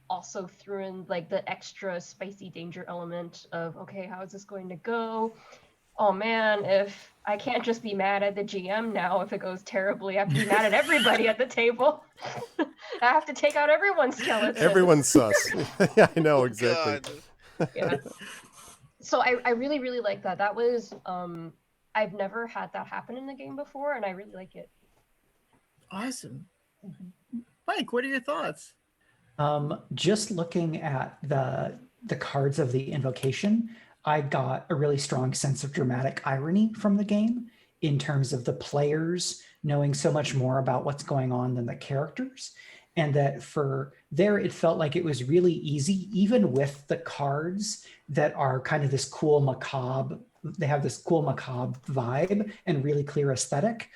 also threw in like the extra spicy danger element of, okay, how is this going to go? Oh man, if I can't just be mad at the GM now, if it goes terribly, I have to be mad at everybody at the table. I have to take out everyone's skeletons. Everyone's sus. Yeah, I know, Oh, exactly. God. Yeah. So I really, really like that. That was I've never had that happen in the game before, and I really like it. Awesome. Mike, what are your thoughts? Just looking at the cards of the invocation, I got a really strong sense of dramatic irony from the game in terms of the players knowing so much more about what's going on than the characters. And that for there, it felt like it was really easy, even with the cards that are kind of this cool macabre, they have this cool macabre vibe and really clear aesthetic,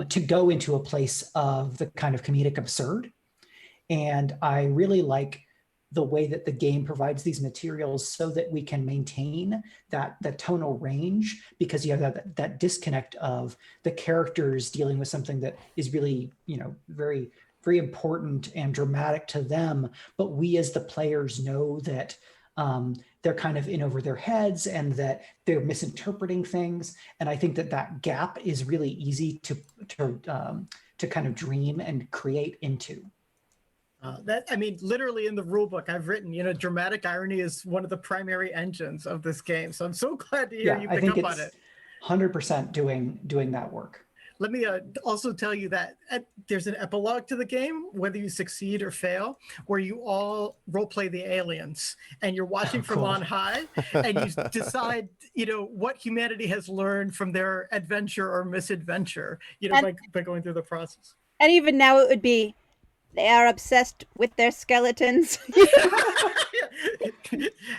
to go into a place of the kind of comedic absurd. And I really like the way that the game provides these materials so that we can maintain that tonal range, because you have that disconnect of the characters dealing with something that is really, very, very important and dramatic to them. But we as the players know that they're kind of in over their heads and that they're misinterpreting things. And I think that gap is really easy to kind of dream and create into. Literally in the rule book, I've written, dramatic irony is one of the primary engines of this game. So I'm so glad to hear you pick up on it. 100% doing that work. Let me also tell you that there's an epilogue to the game, whether you succeed or fail, where you all role play the aliens and you're watching from on high and you decide, what humanity has learned from their adventure or misadventure, by going through the process. And even now it would be, they are obsessed with their skeletons.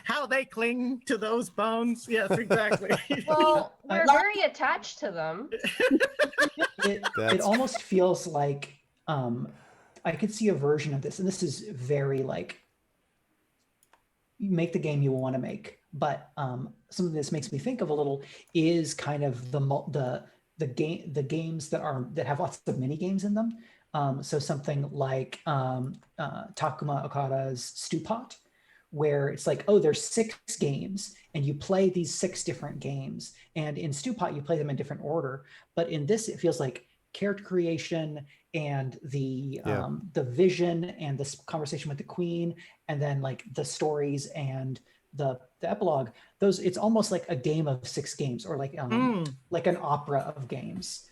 How they cling to those bones. Yes, exactly. Well, we're very attached to them. It almost feels like I could see a version of this, and this is very like, you make the game you want to make, but something this makes me think of a little is kind of the games that have lots of mini games in them. So something like Takuma Okada's Stew Pot, where it's like, oh, there's 6 games and you play these 6 different games. And in Stew Pot, you play them in different order. But in this, it feels like character creation and the vision and this conversation with the queen, and then like the stories and the epilogue. It's almost like a game of 6 games, or like an opera of games,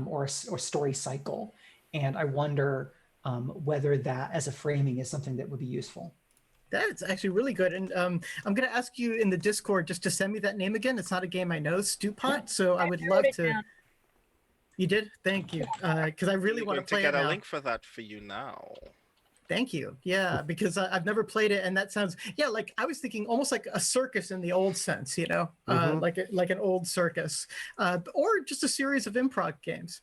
or story cycle. And I wonder whether that as a framing is something that would be useful. That's actually really good. And I'm going to ask you in the Discord just to send me that name again. It's not a game I know, Stew Pot. So I would love to. Down. You did? Thank you. Because I really want to play it now. Get a link for that for you now. Thank you. Yeah, because I've never played it, and that sounds like I was thinking almost like a circus in the old sense, like an old circus, or just a series of improv games.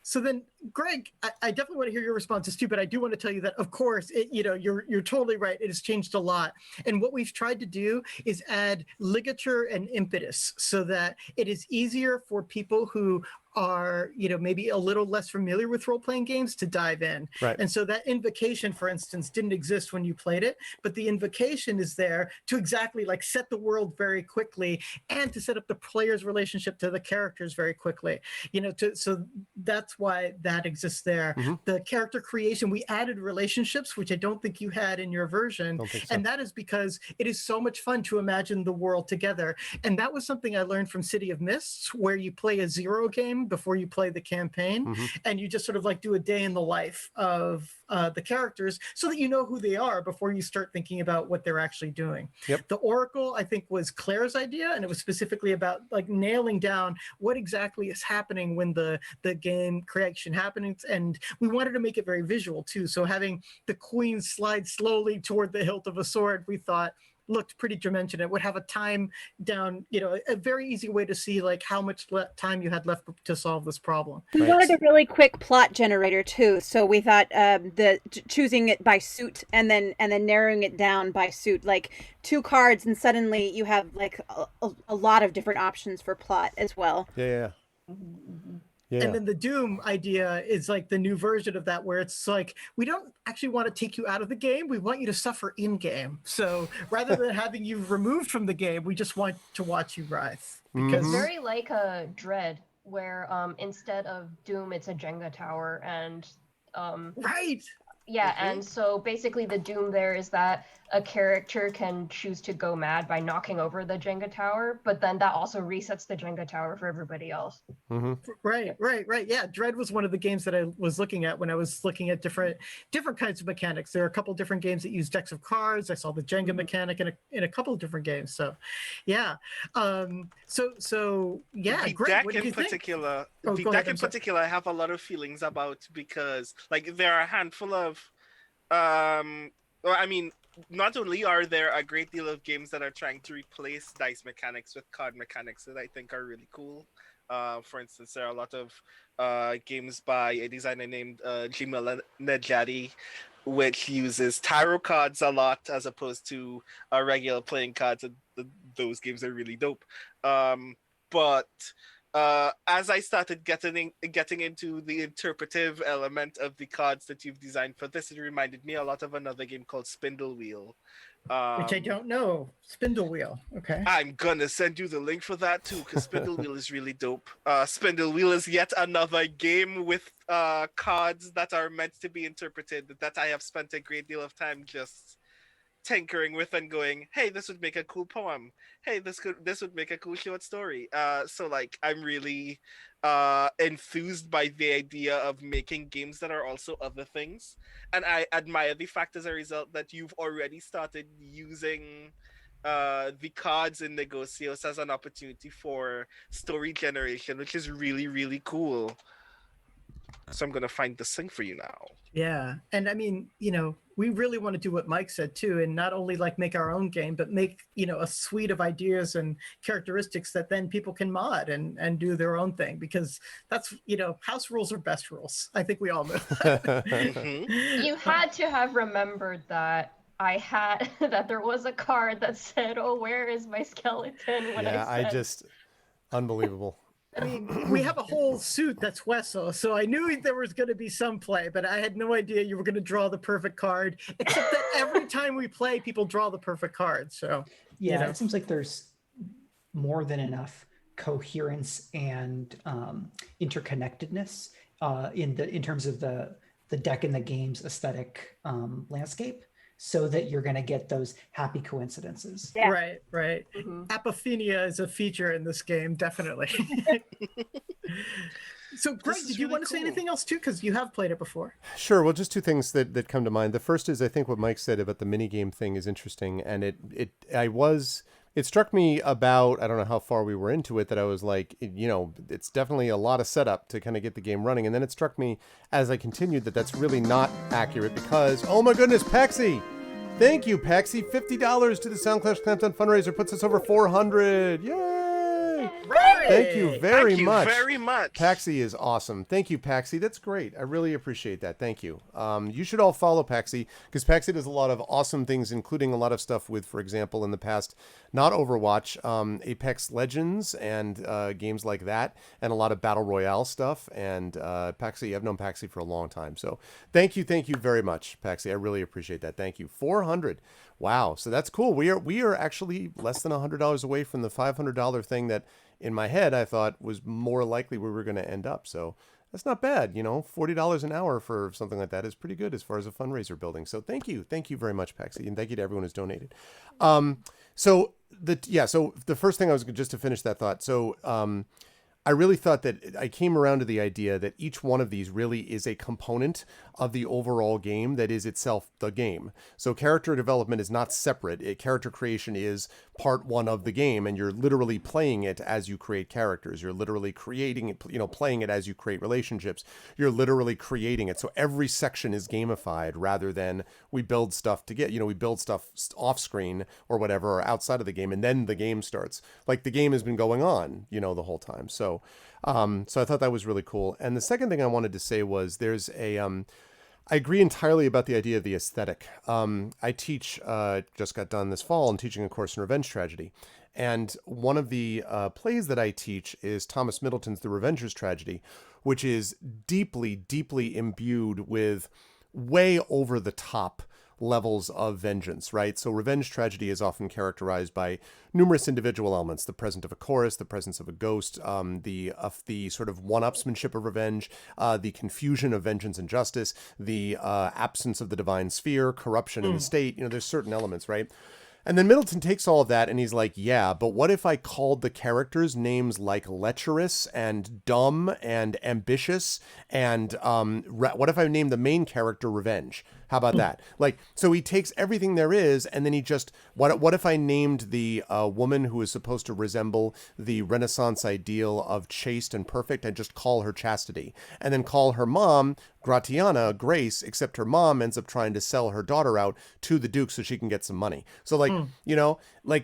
So then, Greg, I definitely want to hear your responses too, but I do want to tell you that, of course, you're totally right. It has changed a lot. And what we've tried to do is add ligature and impetus so that it is easier for people who are, maybe a little less familiar with role-playing games to dive in. Right. And so that invocation, for instance, didn't exist when you played it, but the invocation is there to exactly like set the world very quickly and to set up the player's relationship to the characters very quickly. So that's why that exists there. Mm-hmm. The character creation, we added relationships, which I don't think you had in your version. Don't think so. And that is because it is so much fun to imagine the world together. And that was something I learned from City of Mists, where you play a 0 game before you play the campaign. Mm-hmm. And you just sort of like do a day in the life of the characters so that you know who they are before you start thinking about what they're actually doing. Yep. The Oracle, I think, was Claire's idea, and it was specifically about like nailing down what exactly is happening when the game creation happens. And we wanted to make it very visual too. So having the queen slide slowly toward the hilt of a sword, we thought, looked pretty dimensional. It would have a time down, you know, a very easy way to see like how much time you had left to solve this problem. We wanted a really quick plot generator too, so we thought choosing it by suit and then narrowing it down by suit, like 2 cards, and suddenly you have like a lot of different options for plot as well. Yeah. And then the Doom idea is like the new version of that, where it's like, we don't actually want to take you out of the game. We want you to suffer in game. So rather than having you removed from the game, we just want to watch you writhe. Because It's very like a Dread, where instead of Doom, it's a Jenga tower, and right. Yeah, and so basically the Doom there is that a character can choose to go mad by knocking over the Jenga tower, but then that also resets the Jenga tower for everybody else. Right. Yeah, Dread was one of the games that I was looking at when I was looking at different kinds of mechanics. There are a couple different games that use decks of cards. I saw the Jenga mechanic in a couple of different games. So, yeah. So yeah, The great. deck What did in you think? particular, Oh, the go deck ahead, I'm in sorry. particular, I have a lot of feelings about, because like there are a handful of, well, I mean, not only are there a great deal of games that are trying to replace dice mechanics with card mechanics that I think are really cool. For instance, there are a lot of games by a designer named Jamila Nejati, which uses tarot cards a lot as opposed to regular playing cards. And those games are really dope. But as I started getting into the interpretive element of the cards that you've designed for this, it reminded me a lot of another game called Spindle Wheel. Which I don't know. Spindle Wheel. Okay. I'm gonna send you the link for that too, because Spindle Wheel is really dope. Spindle Wheel is yet another game with cards that are meant to be interpreted that I have spent a great deal of time just tinkering with and going, hey, this would make a cool poem. Hey, this would make a cool short story. So like I'm really enthused by the idea of making games that are also other things. And I admire the fact as a result that you've already started using the cards in Negocios as an opportunity for story generation, which is really, really cool. So I'm gonna find this thing for you now. Yeah. And I mean, you know, we really want to do what Mike said too, and not only like make our own game, but make, you know, a suite of ideas and characteristics that then people can mod and do their own thing, because that's, you know, house rules are best rules. I think we all know that. You had to have remembered that I had that there was a card that said, "Oh, where is my skeleton?" When I said, Unbelievable. I mean, we have a whole suit that's Wesso, so I knew there was going to be some play, but I had no idea you were going to draw the perfect card, except that every time we play, people draw the perfect card. So, Yeah, you know. it seems like there's more than enough coherence and interconnectedness in terms of the deck and the game's aesthetic landscape, so that you're going to get those happy coincidences. Yeah. Right. Apophenia is a feature in this game, definitely. So, Greg, did you really want to say cool. anything else too? Because you have played it before. Sure. Well, just two things that come to mind. The first is I think what Mike said about the minigame thing is interesting. And it struck me about, I don't know how far we were into it, that I was like, you know, it's definitely a lot of setup to kind of get the game running. And then it struck me as I continued that that's really not accurate, because, oh my goodness, Paxi! Thank you, Paxi. $50 to the Soundclash Clampdown fundraiser puts us over 400. Yay! Right. Thank you very Thank you much. very much. Paxi is awesome. Thank you, Paxi. That's great. I really appreciate that. Thank you. You should all follow Paxi, because Paxi does a lot of awesome things, including a lot of stuff with, for example, in the past, not Overwatch, Apex Legends and games like that, and a lot of Battle Royale stuff. And Paxi, I've known Paxi for a long time. So thank you very much, Paxi. I really appreciate that. Thank you. 400. Wow. So that's cool. We are actually less than $100 away from the $500 thing that in my head I thought was more likely we were going to end up. So that's not bad. You know, $40 an hour for something like that is pretty good as far as a fundraiser building. So thank you very much, Paxi, and thank you to everyone who's donated. So the first thing I was just to finish that thought. So I really thought that I came around to the idea that each one of these really is a component of the overall game that is itself the game. So character development is not separate. Character creation is part one of the game, and you're literally playing it as you create characters. You're literally creating it, playing it as you create relationships. You're literally creating it. So every section is gamified rather than we build stuff to get, we build stuff off screen or whatever, or outside of the game, and then the game starts. Like the game has been going on, the whole time. So I thought that was really cool. And the second thing I wanted to say was there's I agree entirely about the idea of the aesthetic. I teach, just got done this fall, and teaching a course in revenge tragedy. And one of the plays that I teach is Thomas Middleton's The Revenger's Tragedy, which is deeply, deeply imbued with way over the top levels of vengeance, right? So revenge tragedy is often characterized by numerous individual elements: the presence of a chorus, the presence of a ghost, the sort of one-upsmanship of revenge, the confusion of vengeance and justice, the absence of the divine sphere, corruption in the state. There's certain elements, right? And then Middleton takes all of that and he's like, yeah, but what if I called the characters names like lecherous and dumb and ambitious? And what if I named the main character Revenge? How about that? So he takes everything there is, and then he just, what if I named the woman who is supposed to resemble the Renaissance ideal of chaste and perfect, and just call her Chastity? And then call her mom Gratiana, Grace, except her mom ends up trying to sell her daughter out to the Duke so she can get some money. So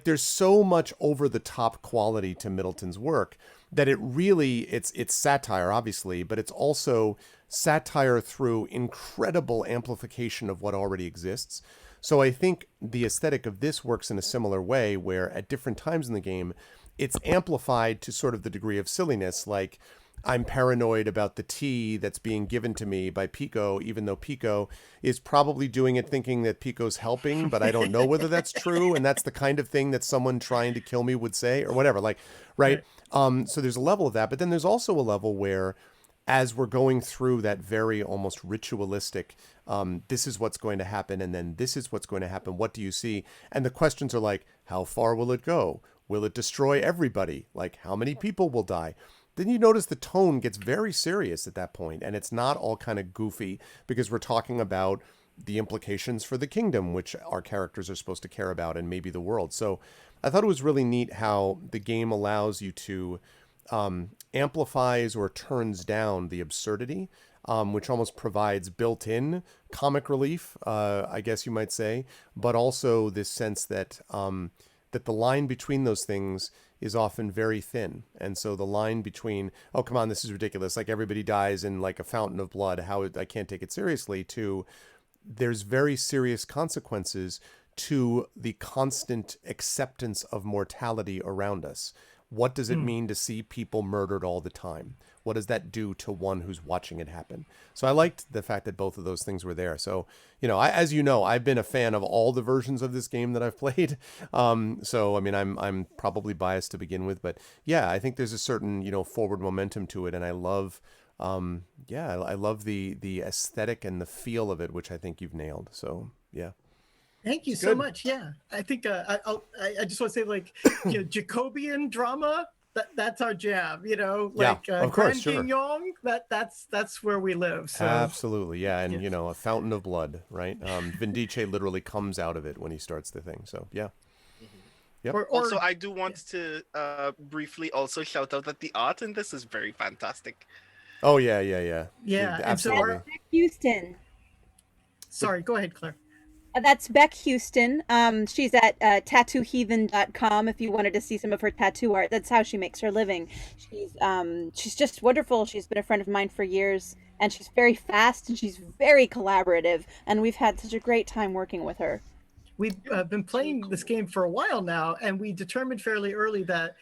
there's so much over the top quality to Middleton's work that it really, it's satire, obviously, but it's also satire through incredible amplification of what already exists. So I think the aesthetic of this works in a similar way, where at different times in the game, it's amplified to sort of the degree of silliness, like I'm paranoid about the tea that's being given to me by Pico, even though Pico is probably doing it thinking that Pico's helping, but I don't know whether that's true. And that's the kind of thing that someone trying to kill me would say, or whatever, right? So there's a level of that, but then there's also a level where, as we're going through that very almost ritualistic, this is what's going to happen, and then this is what's going to happen. What do you see? And the questions are like, how far will it go? Will it destroy everybody? Like, how many people will die? Then you notice the tone gets very serious at that point, and it's not all kind of goofy, because we're talking about the implications for the kingdom, which our characters are supposed to care about, and maybe the world. So I thought it was really neat how the game allows you to amplifies or turns down the absurdity, which almost provides built-in comic relief, I guess you might say, but also this sense that that the line between those things is often very thin. And so the line between, oh, come on, this is ridiculous, like everybody dies in like a fountain of blood, I can't take it seriously, to there's very serious consequences to the constant acceptance of mortality around us. What does it mean to see people murdered all the time? What does that do to one who's watching it happen? So I liked the fact that both of those things were there. So, as you know, I've been a fan of all the versions of this game that I've played. So, I mean, I'm probably biased to begin with, but yeah, I think there's a certain, forward momentum to it. And I love, I love the aesthetic and the feel of it, which I think you've nailed. So, yeah. Thank you so much. Yeah, I think I just want to say, Jacobian drama. That's our jam. Of course, sure. Young. That's where we live. So. Absolutely, yeah, and a fountain of blood, right? Vindice literally comes out of it when he starts the thing. So yeah. Yep. Also, I do want to briefly also shout out that the art in this is very fantastic. Oh yeah. Yeah, absolutely. Beck Houston. Sorry, go ahead, Claire. That's Beck Houston. She's at tattooheathen.com if you wanted to see some of her tattoo art. That's how she makes her living. She's just wonderful. She's been a friend of mine for years, and she's very fast and she's very collaborative, and we've had such a great time working with her. We've been playing this game for a while now, and we determined fairly early that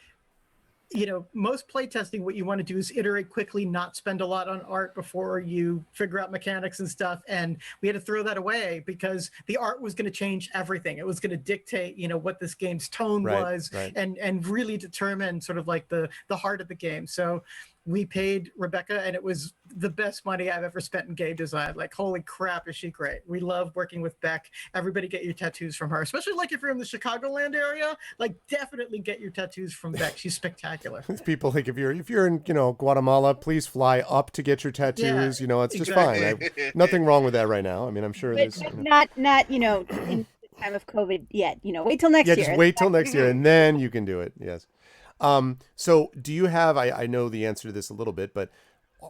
most playtesting, what you want to do is iterate quickly, not spend a lot on art before you figure out mechanics and stuff. And we had to throw that away because the art was going to change everything. It was going to dictate, what this game's tone was, and really determine sort of like the heart of the game. So we paid Rebecca, and it was the best money I've ever spent in game design. Like, holy crap, is she great? We love working with Beck. Everybody get your tattoos from her, especially like if you're in the Chicagoland area. Like, definitely get your tattoos from Beck. She's spectacular. People think if you're in Guatemala, please fly up to get your tattoos. It's just fine. Nothing wrong with that right now. I mean, I'm sure there's Not in the time of COVID yet. Wait till next year. Yeah, just wait till next year, and then you can do it. Yes. So do you have, I know the answer to this a little bit, but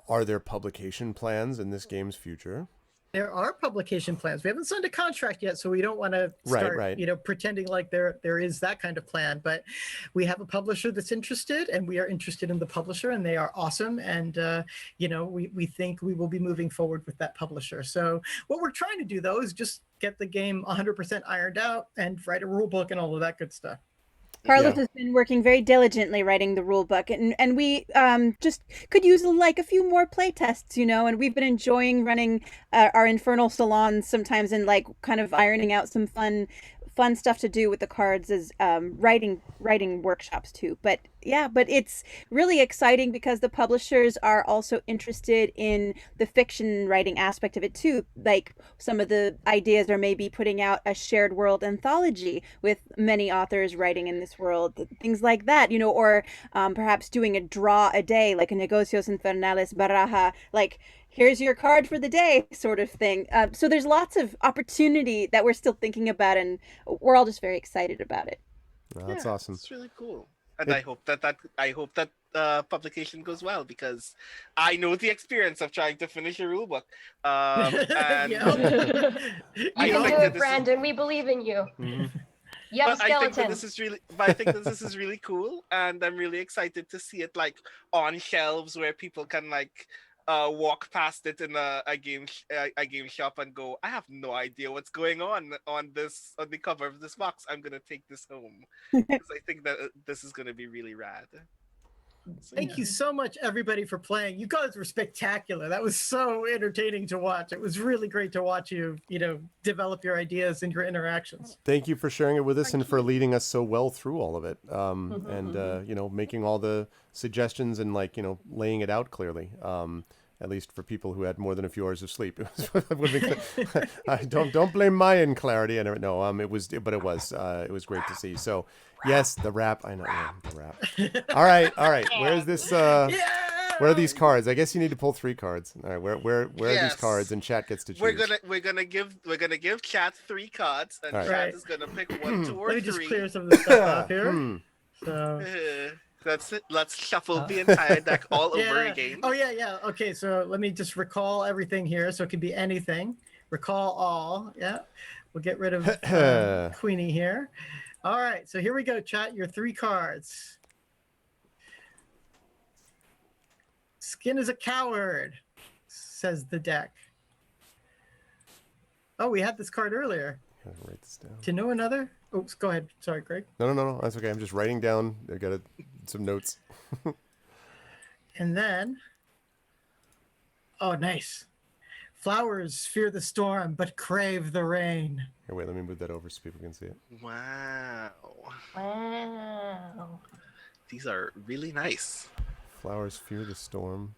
are there publication plans in this game's future? There are publication plans. We haven't signed a contract yet, so we don't want to start, pretending like there is that kind of plan. But we have a publisher that's interested, and we are interested in the publisher, and they are awesome. And we think we will be moving forward with that publisher. So what we're trying to do, though, is just get the game 100% ironed out and write a rule book and all of that good stuff. Carlos has been working very diligently writing the rule book, and we just could use like a few more play tests, and we've been enjoying running our infernal salons sometimes and like kind of ironing out some fun stuff to do with the cards as writing workshops too. But it's really exciting because the publishers are also interested in the fiction writing aspect of it too. Like some of the ideas are maybe putting out a shared world anthology with many authors writing in this world, things like that, or perhaps doing a draw a day, like a Negocios Infernales Baraja, like here's your card for the day sort of thing. So there's lots of opportunity that we're still thinking about, and we're all just very excited about it. Well, that's awesome. It's really cool. And I hope that publication goes well, because I know the experience of trying to finish a rule book. And You can do it, Brandon. We believe in you. Mm-hmm. You have a skeleton. I think that this is really cool, and I'm really excited to see it like on shelves where people can like walk past it in a game shop and go, I have no idea what's going on the cover of this box. I'm gonna take this home, because I think that this is gonna be really rad. So, Thank you so much, everybody, for playing. You guys were spectacular. That was so entertaining to watch. It was really great to watch you, develop your ideas and your interactions. Thank you for sharing it with us and for leading us so well through all of it. And making all the suggestions and laying it out clearly. At least for people who had more than a few hours of sleep. Don't blame my inclarity. It was great to see. So yes, the wrap. I know the wrap. All right. Where's this? Where are these cards? I guess you need to pull 3 cards. All right, where are these cards? And chat gets to choose. We're gonna give chat 3 cards, and chat is gonna pick 1, 2, or 3. Let me just clear some of the stuff off here. So. That's it. Let's shuffle the entire deck all over again. Oh yeah. Okay, so let me just recall everything here. So it can be anything. Recall all. Yeah. We'll get rid of Queenie here. All right. So here we go, chat. Your 3 cards. Skin is a coward, says the deck. Oh, we had this card earlier. Gotta write this down. To know another? Oops, go ahead. Sorry, Greg. No. That's okay. I'm just writing down. I got some notes. And then, oh, nice. Flowers fear the storm, but crave the rain. Here, wait, let me move that over so people can see it. Wow. Wow. These are really nice. Flowers fear the storm.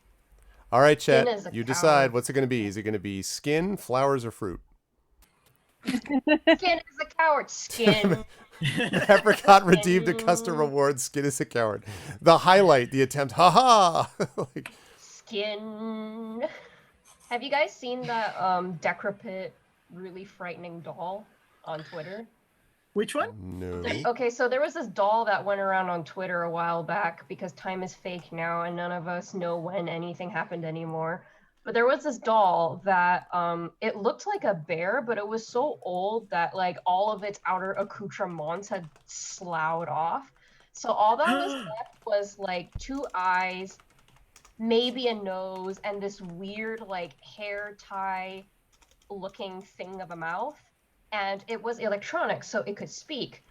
All right, chat. You decide. What's it going to be? Is it going to be skin, flowers, or fruit? Skin is a coward. Skin. Apricot redeemed a custom reward. Skin is a coward. The highlight, the attempt. Ha like... Skin. Have you guys seen that decrepit, really frightening doll on Twitter? Which one? No. Okay, so there was this doll that went around on Twitter a while back, because time is fake now and none of us know when anything happened anymore. But there was this doll that it looked like a bear, but it was so old that like all of its outer accoutrements had sloughed off. So all that was left was like 2 eyes, maybe a nose, and this weird like hair tie looking thing of a mouth. And it was electronic, so it could speak.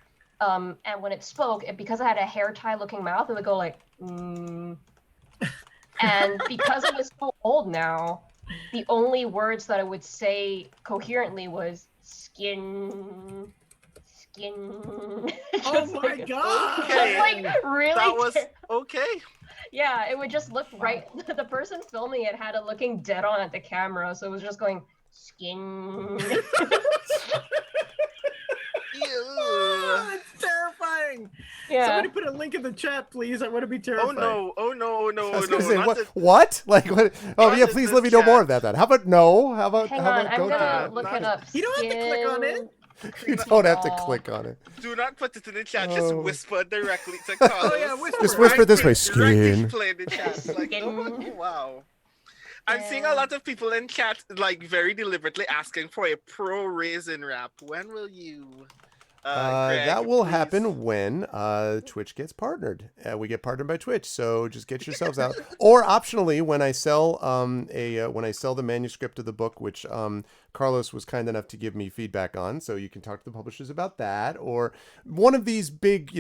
And when it spoke, because it had a hair tie looking mouth, it would go like, And because it was so old now, the only words that it would say coherently was skin. Oh my god! Okay. Like really? That was okay. Yeah, it would just look right. The person filming it had it looking dead on at the camera, so it was just going skin. It's terrifying. Yeah. Somebody put a link in the chat, please. I want to be terrified. Oh no, I was gonna say what? Like what? Oh yeah, please let me know more of that. Then how about no? How about Hang how on, about I'm don't do gonna that? look it up. You don't have to click on it. You don't have to click on it. Do not put it in the chat. Just Oh. whisper directly to Carlos. Oh yeah, whisper. Just whisper this way, Directly skin. play in the chat. Like, oh, wow. I'm seeing a lot of people in chat like very deliberately asking for a pro raisin rap. When will you? Greg, That will please? happen when Twitch gets partnered. We get partnered by Twitch, so just get yourselves out. Or optionally, when I sell when I sell the manuscript of the book, which Carlos was kind enough to give me feedback on, so you can talk to the publishers about that. Or one of these big,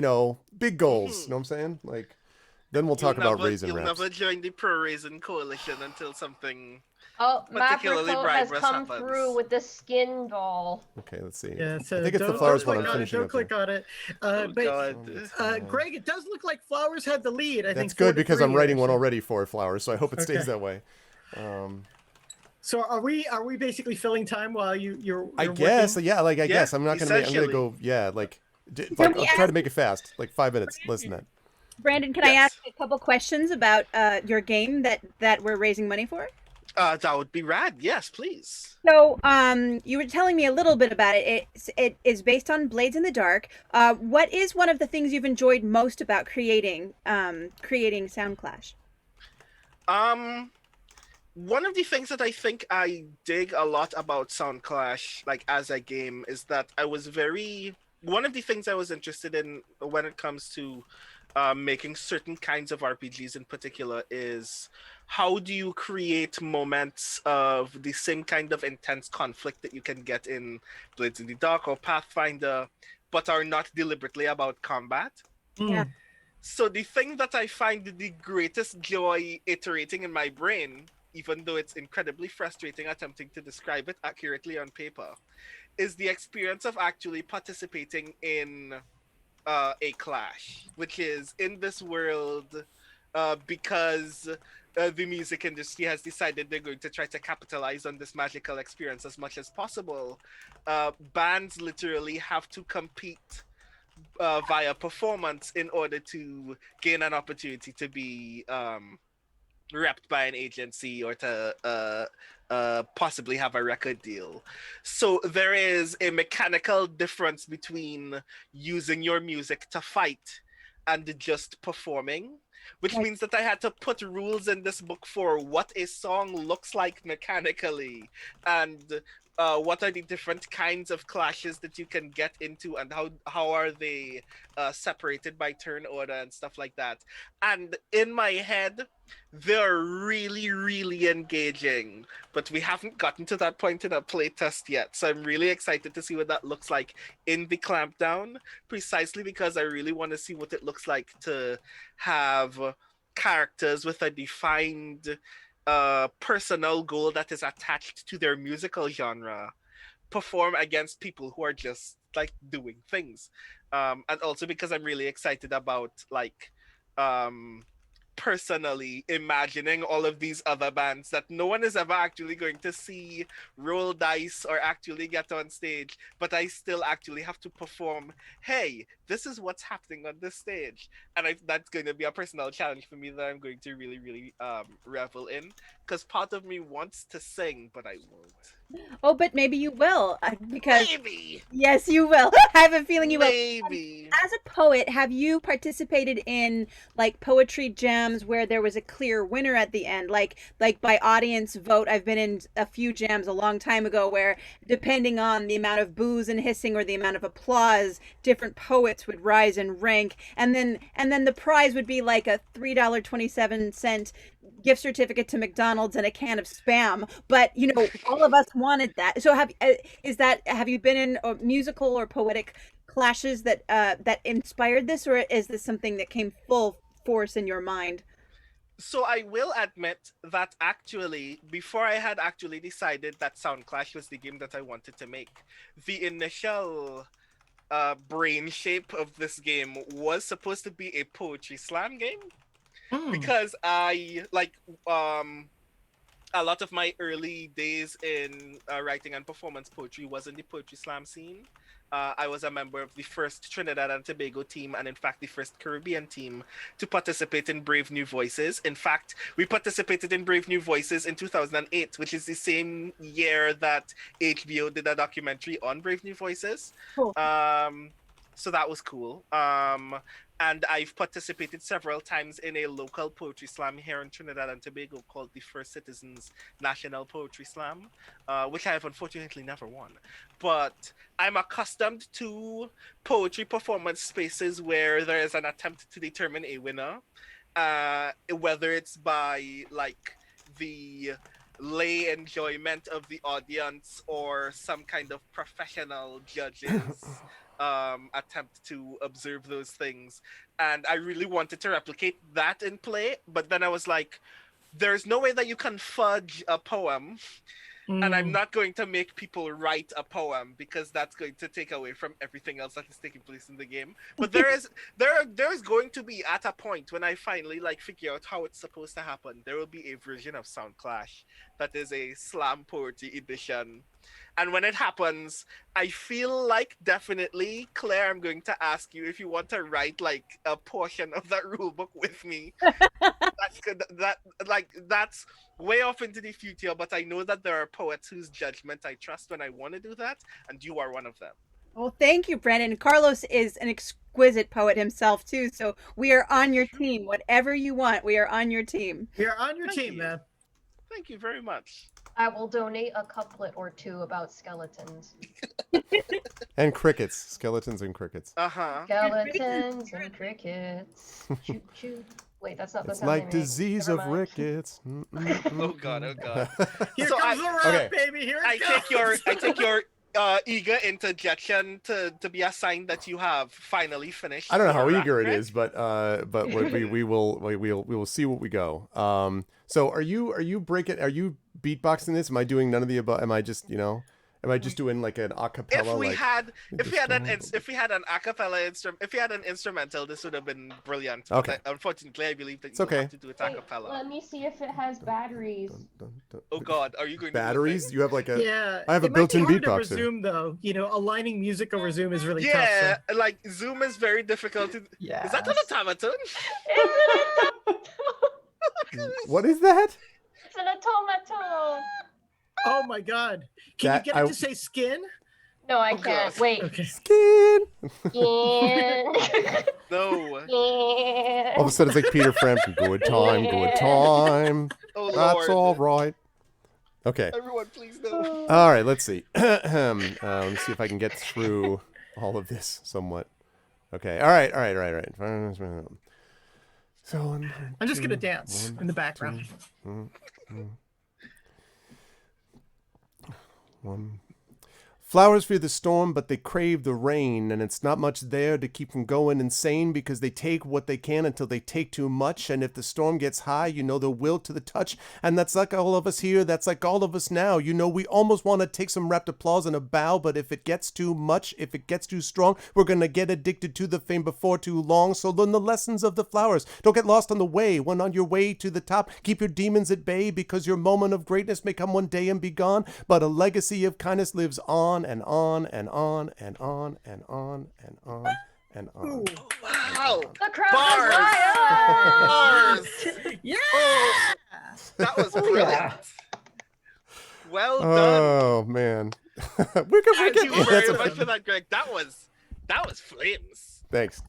big goals. You know what I'm saying? Like, then we'll talk about raisin You'll wraps. never join the pro raisin coalition until something. Oh, particularly Maprico has bribe come happens. through with the skin doll. Okay, let's see. Yeah, so I think it's the don't flowers one click I'm on it, finishing Don't up click here. on it. God. Greg, it does look like Flowers had the lead. I think That's good because 4-3 I'm writing here, one so- already for flowers, so I hope it stays Okay. that way. So are we basically filling time while you're I guess, working? yeah, like I Yeah, guess I'm not gonna make. I'm gonna essentially. go. Yeah, like, Can we I'll try to ask- make it fast, like 5 minutes, less than that. Brandon, can I Yes. ask a couple questions about your game that we're raising money for? That would be rad. Yes, please. So, you were telling me a little bit about it. It is based on Blades in the Dark. What is one of the things you've enjoyed most about creating Soundclash? One of the things that I think I dig a lot about Soundclash, like as a game, is that one of the things I was interested in when it comes to making certain kinds of RPGs in particular is how do you create moments of the same kind of intense conflict that you can get in Blades in the Dark or Pathfinder, but are not deliberately about combat. Yeah. So the thing that I find the greatest joy iterating in my brain, even though it's incredibly frustrating attempting to describe it accurately on paper, is the experience of actually participating in a clash, which is in this world because the music industry has decided they're going to try to capitalize on this magical experience as much as possible. Bands literally have to compete via performance in order to gain an opportunity to be repped by an agency or to possibly have a record deal. So there is a mechanical difference between using your music to fight and just performing, which means that I had to put rules in this book for what a song looks like mechanically and what are the different kinds of clashes that you can get into and how are they separated by turn order and stuff like that. And in my head, they're really, really engaging, but we haven't gotten to that point in a playtest yet. So I'm really excited to see what that looks like in the Clampdown, precisely because I really want to see what it looks like to have characters with a defined personal goal that is attached to their musical genre perform against people who are just like doing things. And also because I'm really excited about like personally imagining all of these other bands that no one is ever actually going to see roll dice or actually get on stage, but I still actually have to perform, hey, this is what's happening on this stage. And that's going to be a personal challenge for me that I'm going to really, really revel in, because part of me wants to sing, but I won't. Oh, but maybe you will, because Maybe. Yes, you will. I have a feeling you will. Maybe. As a poet, have you participated in like poetry jams where there was a clear winner at the end, like by audience vote? I've been in a few jams a long time ago where, depending on the amount of boos and hissing or the amount of applause, different poets would rise in rank, and then the prize would be like a $3.27 gift certificate to McDonald's and a can of Spam. But all of us wanted that. So have you been in musical or poetic clashes that inspired this, or is this something that came full force in your mind? So I will admit that actually, before I had actually decided that Soundclash was the game that I wanted to make, the initial brain shape of this game was supposed to be a poetry slam game. because I like a lot of my early days in writing and performance poetry was in the poetry slam scene. I was a member of the first Trinidad and Tobago team, and in fact, the first Caribbean team to participate in Brave New Voices. In fact, we participated in Brave New Voices in 2008, which is the same year that HBO did a documentary on Brave New Voices. Cool. So that was cool. And I've participated several times in a local poetry slam here in Trinidad and Tobago called the First Citizens National Poetry Slam, which I have unfortunately never won. But I'm accustomed to poetry performance spaces where there is an attempt to determine a winner, whether it's by like the lay enjoyment of the audience or some kind of professional judges attempt to observe those things. And I really wanted to replicate that in play, but then I was like, there's no way that you can fudge a poem, and I'm not going to make people write a poem because that's going to take away from everything else that is taking place in the game. But there's going to be, at a point when I finally like figure out how it's supposed to happen, there will be a version of Soundclash that is a slam poetry edition. And when it happens, I feel like definitely, Claire, I'm going to ask you if you want to write like a portion of that rule book with me. That's way off into the future, but I know that there are poets whose judgment I trust when I want to do that, and you are one of them. Well, thank you, Brandon. Carlos is an exquisite poet himself too, so we are on your team. Whatever you want, we are on your team. We are on your team, man. Thank you very much. I will donate a couplet or two about skeletons. And crickets. Skeletons and crickets. Skeletons and crickets. Choo choo. Wait, that's not the It's sound like they make. disease Never of mind. rickets. Oh god. Here So comes the rap, okay. baby. Here it I goes. take your eager interjection to be a sign that you have finally finished. I don't know how your eager it rap, is, but we will see what we go. So are you beatboxing this? Am I doing none of the above? Am I just doing like an acapella? If we had an acapella instrument, if we had an instrumental, this would have been brilliant. Okay. But unfortunately, I believe that It's you okay. have to do it Wait, acapella. let me see if it has batteries. Oh god, are you going batteries? to You have like a Yeah, I have a it might be built-in hard over beatboxer. Zoom though. You know, aligning music over Zoom is really tough. Yeah, So. like Zoom is very difficult to. Yeah. Is that an automaton? What is that? It's an automaton. Oh my god! Can That- you get it to say skin? No, I Oh, can't. God. Wait. Okay. Skin. Yeah. No. All of a sudden, it's like Peter Frampton. Good time, good time. Oh That's lord. all right. Okay. Everyone, please no. All right. Let's see. Let me see if I can get through all of this somewhat. Okay. All right. So I'm just gonna dance in the background. One. Flowers fear the storm, but they crave the rain, and it's not much there to keep from going insane because they take what they can until they take too much, and if the storm gets high, you know they'll will to the touch, and that's like all of us here, that's like all of us now. You know we almost want to take some rapt applause and a bow, but if it gets too much, if it gets too strong, we're gonna get addicted to the fame before too long, so learn the lessons of the flowers. Don't get lost on the way. When on your way to the top, keep your demons at bay, because your moment of greatness may come one day and be gone, but a legacy of kindness lives on and on and on and on and on and on and on. Wow. The crowd is Bars. wild. Yeah. Oh, that was brilliant. yeah. Well done. Oh man. Thank you That's very a- much for that, Greg. That was flames. Thanks.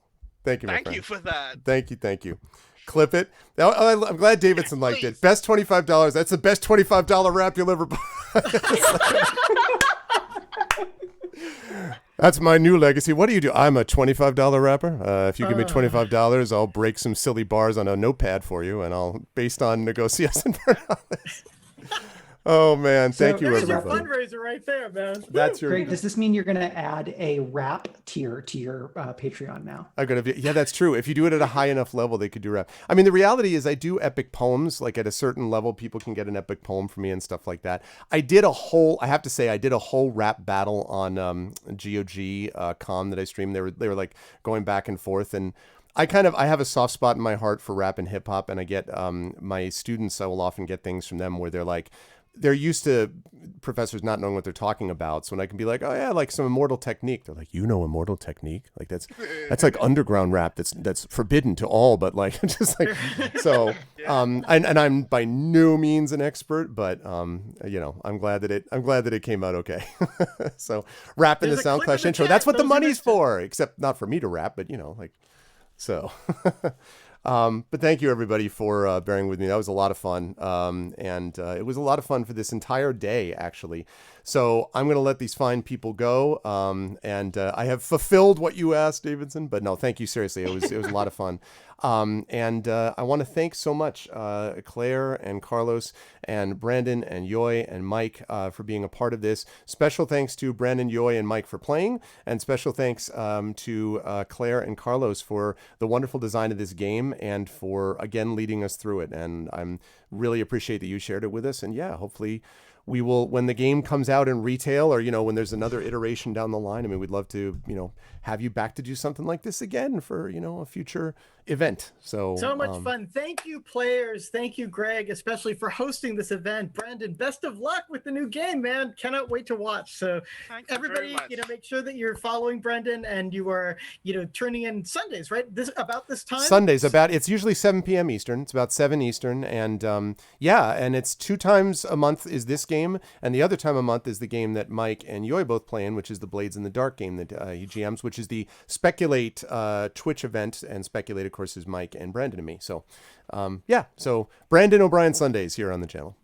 Thank you, my Thank friend. you for that. Thank you. Clip it. I'm glad Davidson liked it. Best $25. That's the best $25 rap you'll ever buy. That's my new legacy. What do you do? I'm a $25 rapper. If you give me $25, I'll break some silly bars on a notepad for you, and I'll, based on negotiation. Oh man, thank you, There's your everybody. fundraiser right there, man. That's your. Great. Does this mean you're going to add a rap tier to your Patreon now? I'm gonna be, yeah, that's true. If you do it at a high enough level, they could do rap. I mean, the reality is I do epic poems. Like at a certain level, people can get an epic poem from me and stuff like that. I did a whole rap battle on GOG Con that I streamed. They were like going back and forth, and I have a soft spot in my heart for rap and hip hop, and I get my students. I will often get things from them where they're used to professors not knowing what they're talking about. So when I can be like, oh yeah, like some Immortal Technique, they're like, you know, Immortal Technique, like that's like underground rap that's forbidden to all, but like just like so. And I'm by no means an expert, but you know, I'm glad that it came out okay. So rap in the There's a clip Soundclash in the intro. chat, That's what the those who money's missed it. for, except not for me to rap, but you know, like so. But thank you everybody for bearing with me. That was a lot of fun. And it was a lot of fun for this entire day, actually. So I'm going to let these fine people go. And I have fulfilled what you asked, Davidson. But no, thank you. Seriously, it was a lot of fun. And I want to thank so much Claire and Carlos and Brandon and Yoy and Mike for being a part of this. Special thanks to Brandon, Yoy, and Mike for playing. And special thanks to Claire and Carlos for the wonderful design of this game and for, again, leading us through it. And I'm really appreciate that you shared it with us. And yeah, hopefully we will, when the game comes out in retail or, you know, when there's another iteration down the line, I mean, we'd love to, you know, have you back to do something like this again for, you know, a future event. So much fun. Thank you, players. Thank you, Greg, especially for hosting this event. Brandon, best of luck with the new game, man. Cannot wait to watch. So everybody, you know, make sure that you're following Brendan and you are, you know, turning in Sundays, right? About this time? Sundays, it's usually 7 p.m. Eastern. It's about 7 Eastern. And yeah, and it's 2 times a month is this game. And the other time a month is the game that Mike and Yoy both play in, which is the Blades in the Dark game that he GMs, which is the Speculate Twitch event. And Speculate, of course, is Mike and Brandon and me. So yeah, so Brandon O'Brien Sundays here on the channel.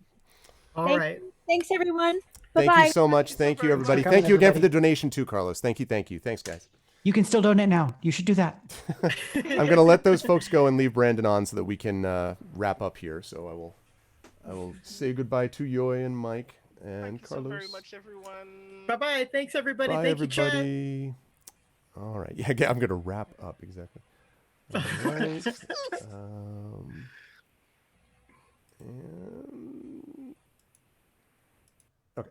All right. Thanks, everyone. Thank Bye-bye. you so much. Thank you, everybody. Coming, Thank you again for everybody. the donation too, Carlos. Thank you. Thanks, guys. You can still donate now. You should do that. I'm going to let those folks go and leave Brandon on so that we can wrap up here. So I will say goodbye to Yoy and Mike and Thank you Carlos. so very much, everyone. Bye-bye. Thanks, everybody. Bye, Thank you, Chad. everybody. All right. Yeah, I'm going to wrap up exactly. All right. Okay.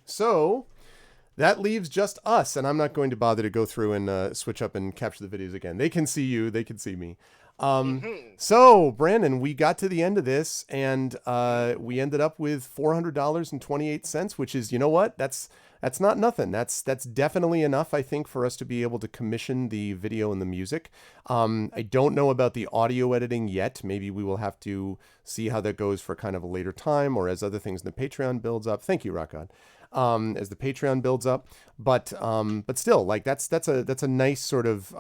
So that leaves just us, and I'm not going to bother to go through and switch up and capture the videos again. They can see you, they can see me. So Brandon, we got to the end of this, and we ended up with $400.28, which is, you know what? That's not nothing. That's definitely enough, I think, for us to be able to commission the video and the music. I don't know about the audio editing yet. Maybe we will have to see how that goes for kind of a later time, or as other things in the Patreon builds up. Thank you, Rockon. As the Patreon builds up, but still, like that's a nice sort of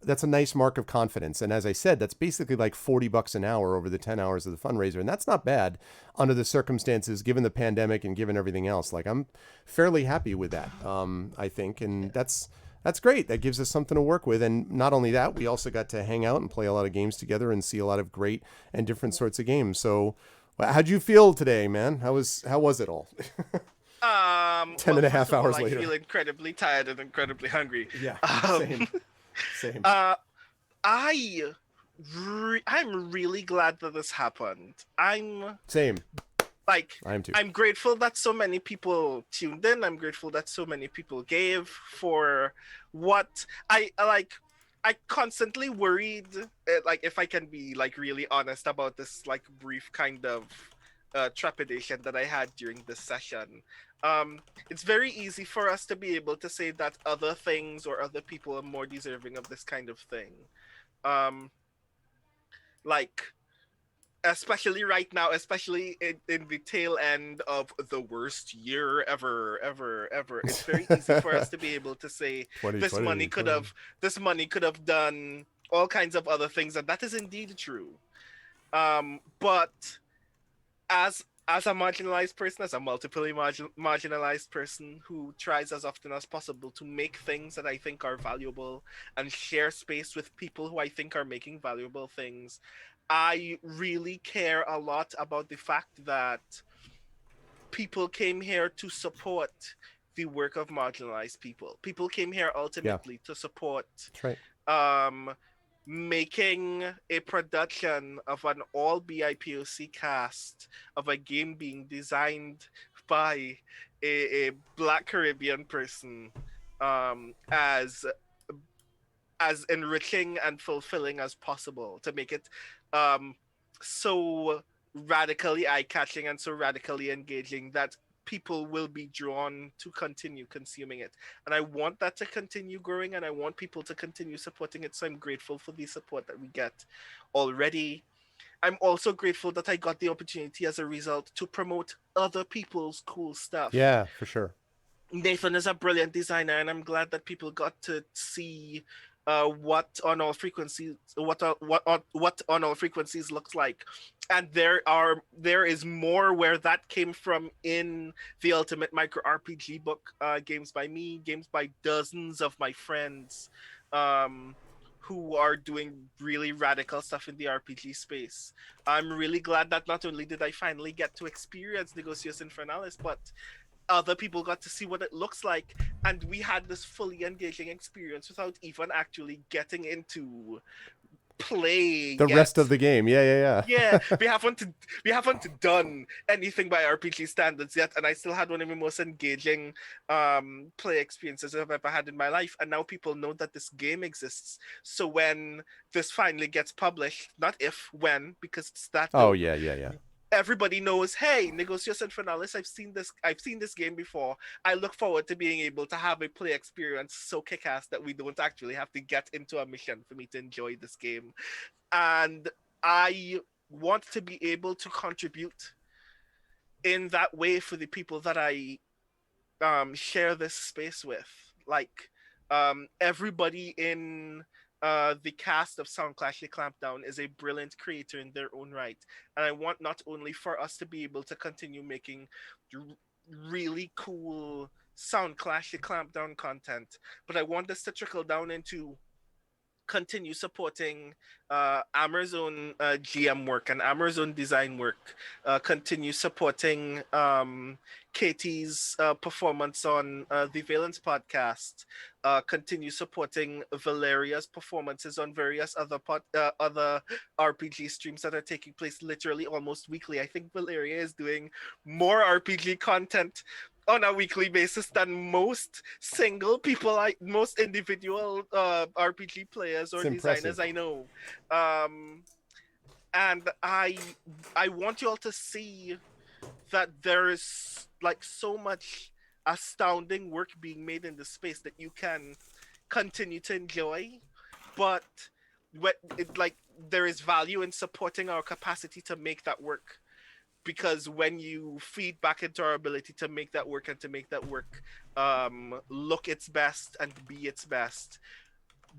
that's a nice mark of confidence. And as I said, that's basically like $40 an hour over the 10 hours of the fundraiser. And that's not bad under the circumstances, given the pandemic and given everything else. Like I'm fairly happy with that, I think. And that's great. That gives us something to work with. And not only that, we also got to hang out and play a lot of games together and see a lot of great and different sorts of games. So how'd you feel today, man? How was it all? 10 and a half hours later. I feel incredibly tired and incredibly hungry. Yeah, same. I'm really glad that this happened. Same. Like, I am too. I'm grateful that so many people tuned in. I'm grateful that so many people gave for what I like. I constantly worried, like, if I can be like really honest about this, like brief kind of trepidation that I had during this session. It's very easy for us to be able to say that other things or other people are more deserving of this kind of thing. Like, especially right now, especially in the tail end of the worst year ever. It's very easy for us to be able to say this money could have done all kinds of other things, and that is indeed true. But as a marginalized person, as a multiply marginalized person who tries as often as possible to make things that I think are valuable and share space with people who I think are making valuable things, I really care a lot about the fact that people came here to support the work of marginalized people. People came here ultimately to support making a production of an all BIPOC cast of a game being designed by a Black Caribbean person as as enriching and fulfilling as possible, to make it so radically eye-catching and so radically engaging that people will be drawn to continue consuming it. And I want that to continue growing, and I want people to continue supporting it. So I'm grateful for the support that we get already. I'm also grateful that I got the opportunity as a result to promote other people's cool stuff. Yeah, for sure. Nathan is a brilliant designer, and I'm glad that people got to see what on all frequencies what on all frequencies looks like. And there is more where that came from in the Ultimate Micro RPG book, games by me, games by dozens of my friends, who are doing really radical stuff in the RPG space. I'm really glad that not only did I finally get to experience Negocios Infernalis, but other people got to see what it looks like, and we had this fully engaging experience without even actually getting into play The yet. rest of the game. Yeah. Yeah, we haven't done anything by RPG standards yet, and I still had one of the most engaging play experiences I've ever had in my life. And now people know that this game exists. So when this finally gets published, not if, when, because it's that. Oh, dope, yeah. everybody knows, hey, Negocios Infernalis, I've seen this game before. I look forward to being able to have a play experience so kick-ass that we don't actually have to get into a mission for me to enjoy this game. And I want to be able to contribute in that way for the people that I share this space with. Like, everybody in the cast of Soundclash the Clampdown is a brilliant creator in their own right, and I want not only for us to be able to continue making really cool Soundclash the Clampdown content, but I want this to trickle down into continue supporting Amazon GM work and Amazon design work, continue supporting Katie's performance on the Valence podcast, continue supporting Valeria's performances on various other other RPG streams that are taking place literally almost weekly. I think Valeria is doing more RPG content on a weekly basis than most most individual RPG players or It's designers impressive. I know. And I want you all to see that there is like so much astounding work being made in this space that you can continue to enjoy, but there is value in supporting our capacity to make that work. Because when you feed back into our ability to make that work and to make that work look its best and be its best,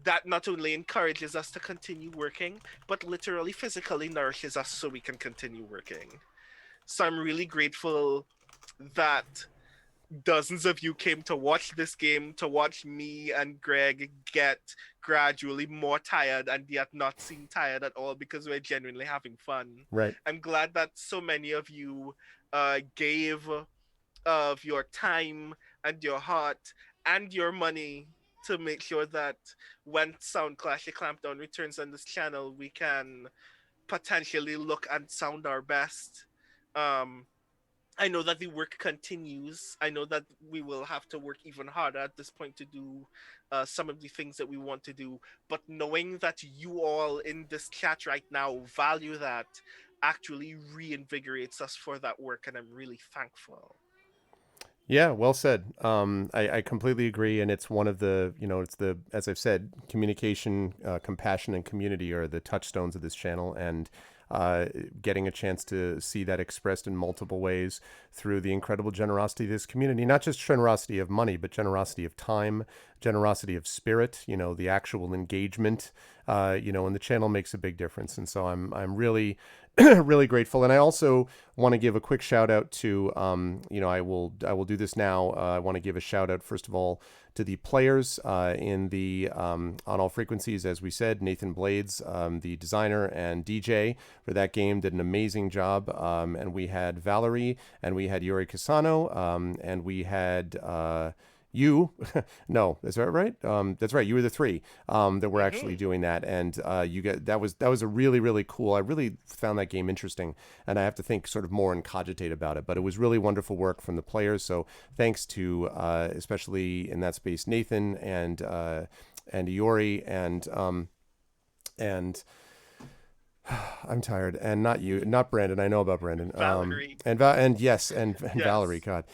that not only encourages us to continue working, but literally physically nourishes us so we can continue working. So I'm really grateful that dozens of you came to watch this game, to watch me and Greg get gradually more tired and yet not seem tired at all, because we're genuinely having fun. Right. I'm glad that so many of you gave of your time and your heart and your money to make sure that when Soundclash the Clampdown returns on this channel, we can potentially look and sound our best. I know that the work continues. I know that we will have to work even harder at this point to do some of the things that we want to do. But knowing that you all in this chat right now value that actually reinvigorates us for that work, and I'm really thankful. Yeah, well said. I completely agree, and it's one of the, it's the, as I've said, communication, compassion, and community are the touchstones of this channel, and getting a chance to see that expressed in multiple ways through the incredible generosity of this community, not just generosity of money, but generosity of time, generosity of spirit, the actual engagement, and the channel makes a big difference. And so I'm really, really grateful. And I also want to give a quick shout out to, I will do this now. I want to give a shout out, first of all, to the players in the On All Frequencies, as we said. Nathan Blades, the designer and DJ for that game, did an amazing job. And we had Valerie, and we had Yuri Casano, and we had you. No, is that right? That's right. You were the three that were actually doing that, and that was a really, really cool. I really found that game interesting, and I have to think sort of more and cogitate about it. But it was really wonderful work from the players. So thanks to especially in that space Nathan and and Iori and I'm tired, and not Brandon. I know about Brandon. Valerie. And yes, and Yes. Valerie. God.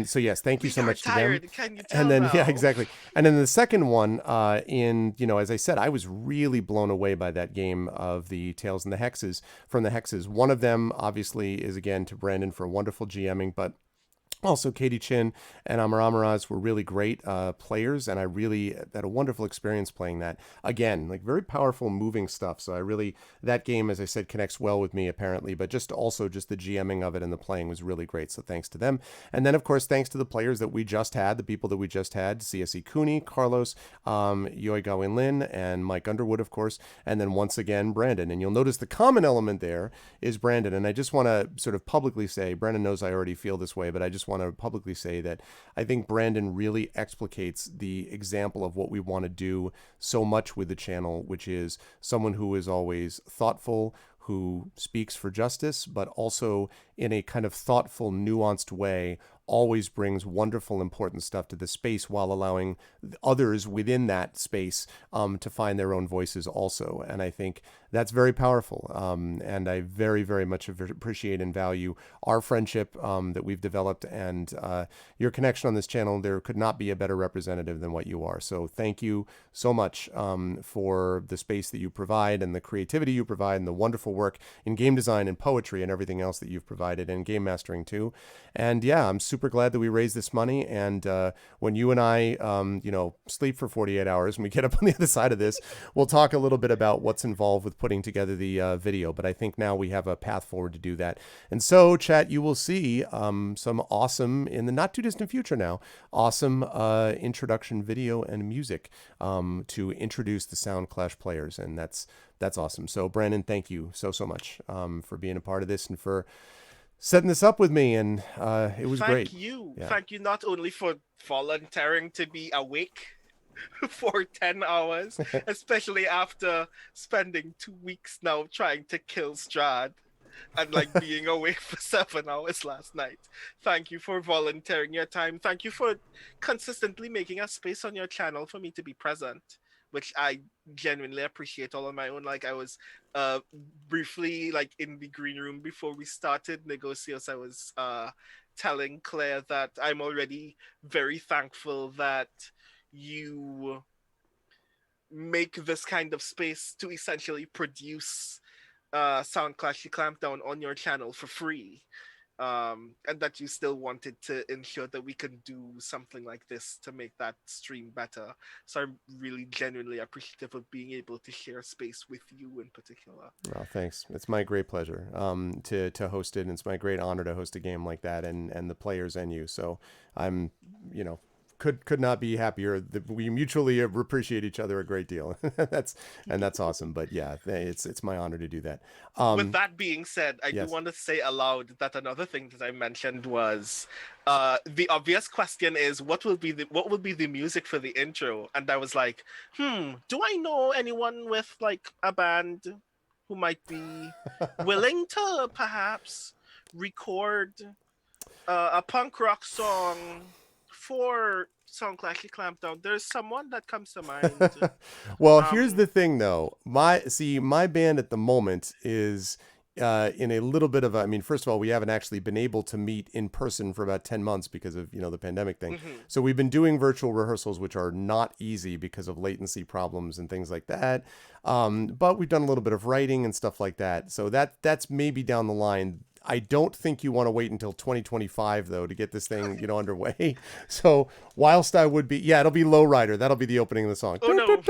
So yes, thank you so much to them. Can you tell And then now? yeah, exactly. And then the second one, as I said, I was really blown away by that game of the Tales and the Hexes from the Hexes. One of them obviously is again to Brandon for wonderful GMing, but also, Katie Chin and Amar Amaraz were really great players, and I really had a wonderful experience playing that. Again, like very powerful, moving stuff. So that game, as I said, connects well with me apparently, but just the GMing of it and the playing was really great. So thanks to them. And then, of course, thanks to the players that we just had, the people that we just had, CSE Cooney, Carlos, Yoi Gawin Lin, and Mike Underwood, of course, and then once again, Brandon. And you'll notice the common element there is Brandon. And I just want to sort of publicly say, Brandon knows I already feel this way, but I just want to publicly say that I think Brandon really explicates the example of what we want to do so much with the channel, which is someone who is always thoughtful, who speaks for justice, but also in a kind of thoughtful, nuanced way, always brings wonderful, important stuff to the space while allowing others within that space to find their own voices also. And I think that's very powerful. And I very, very much appreciate and value our friendship that we've developed, and your connection on this channel. There could not be a better representative than what you are. So thank you so much for the space that you provide and the creativity you provide and the wonderful work in game design and poetry and everything else that you've provided, and game mastering too. And yeah, I'm super glad that we raised this money. And when you and I, sleep for 48 hours and we get up on the other side of this, we'll talk a little bit about what's involved with putting together the video. But I think now we have a path forward to do that. And so, chat, you will see some awesome, in the not too distant future now, awesome introduction video and music to introduce the Soundclash players. And that's awesome. So, Brandon, thank you so much for being a part of this and for setting this up with me, and it was great. Thank you. Yeah. Thank you not only for volunteering to be awake for 10 hours, especially after spending 2 weeks now trying to kill Strahd and like being awake for 7 hours last night. Thank you for volunteering your time. Thank you for consistently making a space on your channel for me to be present, which I genuinely appreciate all on my own. Like I was briefly like in the green room before we started Negocios. I was telling Claire that I'm already very thankful that you make this kind of space to essentially produce Soundclash Clampdown on your channel for free. And that you still wanted to ensure that we can do something like this to make that stream better. So I'm really genuinely appreciative of being able to share space with you in particular. Well, thanks. It's my great pleasure to host it, and it's my great honor to host a game like that, and the players and you. So I'm, could not be happier. We mutually appreciate each other a great deal. that's awesome. But yeah, it's my honor to do that. With that being said, I do want to say aloud that another thing that I mentioned was the obvious question is what will be the music for the intro? And I was like, do I know anyone with like a band who might be willing to perhaps record a punk rock song for Soundclash Clampdown? There's someone that comes to mind. Well, here's the thing though. My band at the moment is in a little bit of first of all, we haven't actually been able to meet in person for about 10 months because of, the pandemic thing. Mm-hmm. So we've been doing virtual rehearsals, which are not easy because of latency problems and things like that. But we've done a little bit of writing and stuff like that. So that's maybe down the line. I don't think you want to wait until 2025 though to get this thing, underway. So whilst I would be, it'll be Lowrider. That'll be the opening of the song. Oh, no.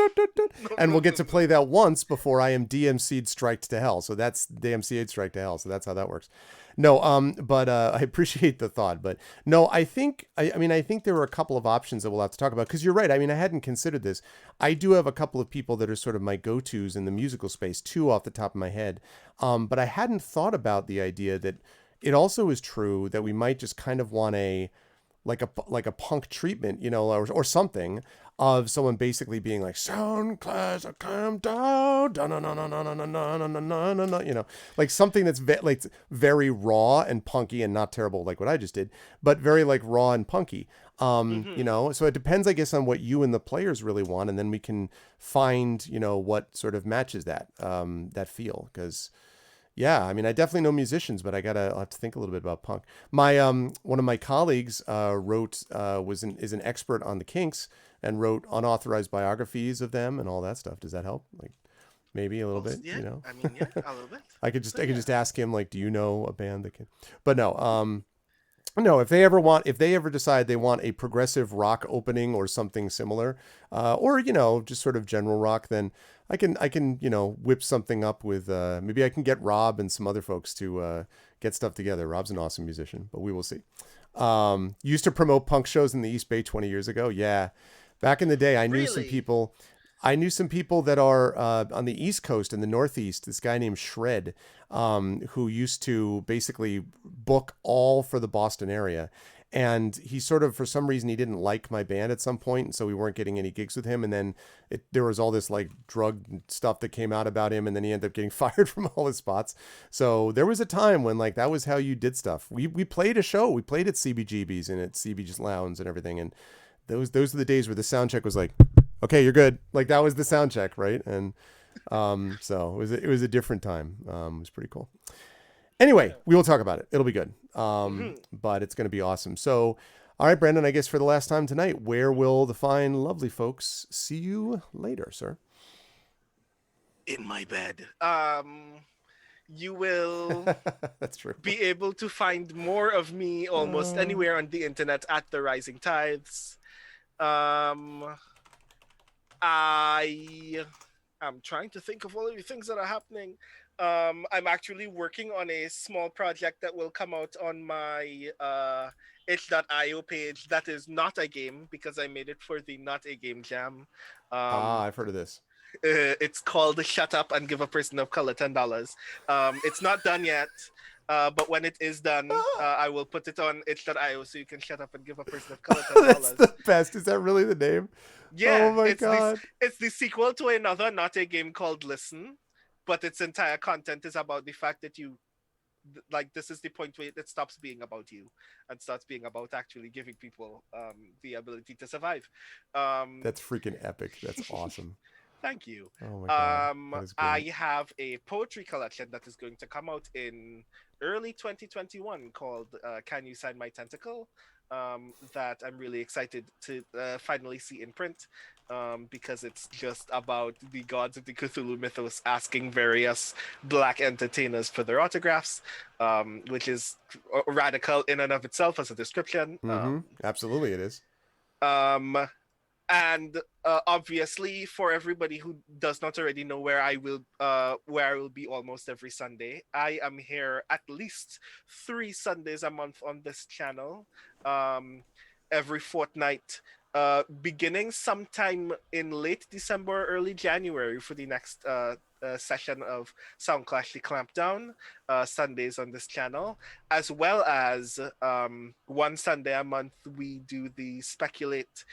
And we'll get to play that once before I am DMC'd Striked to Hell. So that's DMC'd Strike to Hell. So that's how that works. No, but I appreciate the thought, but no, I think there are a couple of options that we'll have to talk about, because you're right. I hadn't considered this. I do have a couple of people that are sort of my go-tos in the musical space, two off the top of my head. But I hadn't thought about the idea that it also is true that we might just kind of want like a punk treatment, or something. of someone basically being like, Soundclash, Clampdown, you know, like something that's like very raw and punky and not terrible like what I just did, but very like raw and punky. You know, so it depends, I guess, on what you and the players really want, and then we can find, you know, what sort of matches that that feel. Because yeah, I mean, I definitely know musicians, but I'll have to think a little bit about punk. My one of my colleagues is an expert on the Kinks and wrote unauthorized biographies of them and all that stuff. Does that help? Like maybe a little bit, Yeah, you know? I mean, yeah, a little bit. I could just ask him, like, do you know a band that can? But no, if they ever decide they want a progressive rock opening or something similar, or, you know, just sort of general rock, then I can, you know, whip something up with, maybe I can get Rob and some other folks to get stuff together. Rob's an awesome musician, but we will see. Used to promote punk shows in the East Bay 20 years ago. Yeah. Back in the day, I knew some people. I knew some people that are on the East Coast and the Northeast. This guy named Shred, who used to basically book all for the Boston area. And he sort of, for some reason, he didn't like my band at some point, and so we weren't getting any gigs with him. And then there was all this like drug stuff that came out about him, and then he ended up getting fired from all his spots. So there was a time when like that was how you did stuff. We played a show. We played at CBGB's and at CBG's Lounge and everything. And those are the days where the sound check was like, okay, you're good. Like that was the sound check, right? And so it was a different time. It was pretty cool. Anyway, we will talk about it. It'll be good. But it's going to be awesome. So, all right, Brandon, I guess for the last time tonight, where will the fine, lovely folks see you later, sir? In my bed. You will That's true. be able to find more of me almost anywhere on the internet at the Rising Tides. I am trying to think of all of the things that are happening. I'm actually working on a small project that will come out on my itch.io page that is not a game, because I made it for the Not a Game Jam. I've heard of this. It's called Shut Up and Give a Person of Color $10. It's not done yet. But when it is done, I will put it on itch.io so you can shut up and give a person of color $10. That's the best. Is that really the name? Yeah. Oh my God. It's the sequel to another Not a Game called Listen, but its entire content is about the fact that this is the point where it stops being about you and starts being about actually giving people the ability to survive. That's freaking epic. That's awesome. Thank you. Oh my God. I have a poetry collection that is going to come out in early 2021 called Can You Sign My Tentacle? That I'm really excited to finally see in print, because it's just about the gods of the Cthulhu mythos asking various black entertainers for their autographs, which is radical in and of itself as a description. Absolutely, it is. And obviously, for everybody who does not already know where I will be almost every Sunday, I am here at least 3 Sundays a month on this channel, every fortnight, beginning sometime in late December, early January for the next session of Soundclash the Clampdown, Sundays on this channel, as well as one Sunday a month we do the Speculate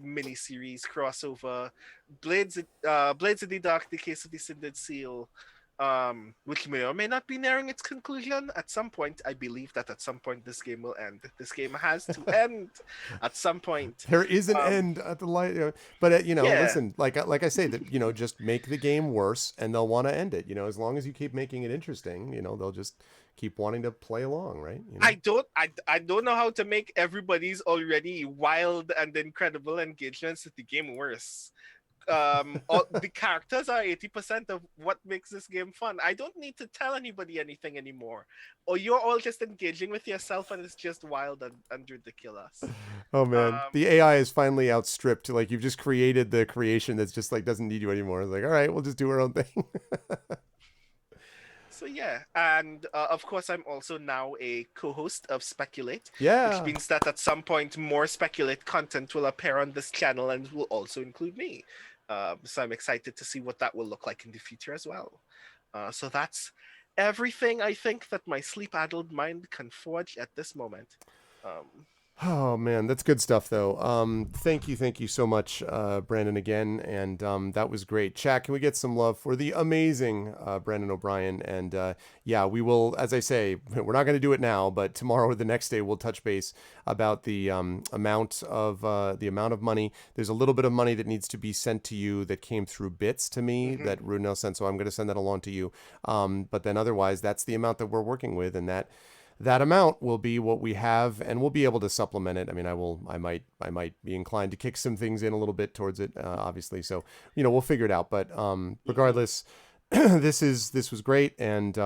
mini-series crossover Blades of the Dark, The Case of the Cindered Seal, which may or may not be nearing its conclusion at some point. I believe that at some point this game will end. This game has to end at some point. There is an end at the light, but listen, like I say, that just make the game worse, and they'll want to end it. As long as you keep making it interesting, they'll just keep wanting to play along, right? I don't know how to make everybody's already wild and incredible engagements with the game worse. The characters are 80% of what makes this game fun. I don't need to tell anybody anything anymore, or you're all just engaging with yourself and it's just wild and ridiculous. Oh man, the AI is finally outstripped. Like, you've just created the creation that's just like doesn't need you anymore. It's like, all right, we'll just do our own thing. So yeah, and of course I'm also now a co-host of Speculate, yeah, which means that at some point more Speculate content will appear on this channel and will also include me. So I'm excited to see what that will look like in the future as well. So that's everything I think that my sleep-addled mind can forge at this moment. Oh man, that's good stuff though. Thank you so much, Brandon, again, and that was great. Chat, can we get some love for the amazing Brandon O'Brien? And yeah, we will, as I say, we're not going to do it now, but tomorrow or the next day we'll touch base about the amount of money. There's a little bit of money that needs to be sent to you that came through bits to me that Rudnell sent, so I'm going to send that along to you. But then otherwise, that's the amount that we're working with, and that amount will be what we have, and we'll be able to supplement it. I mean, I might be inclined to kick some things in a little bit towards it, obviously. So, we'll figure it out. But regardless, this was great, and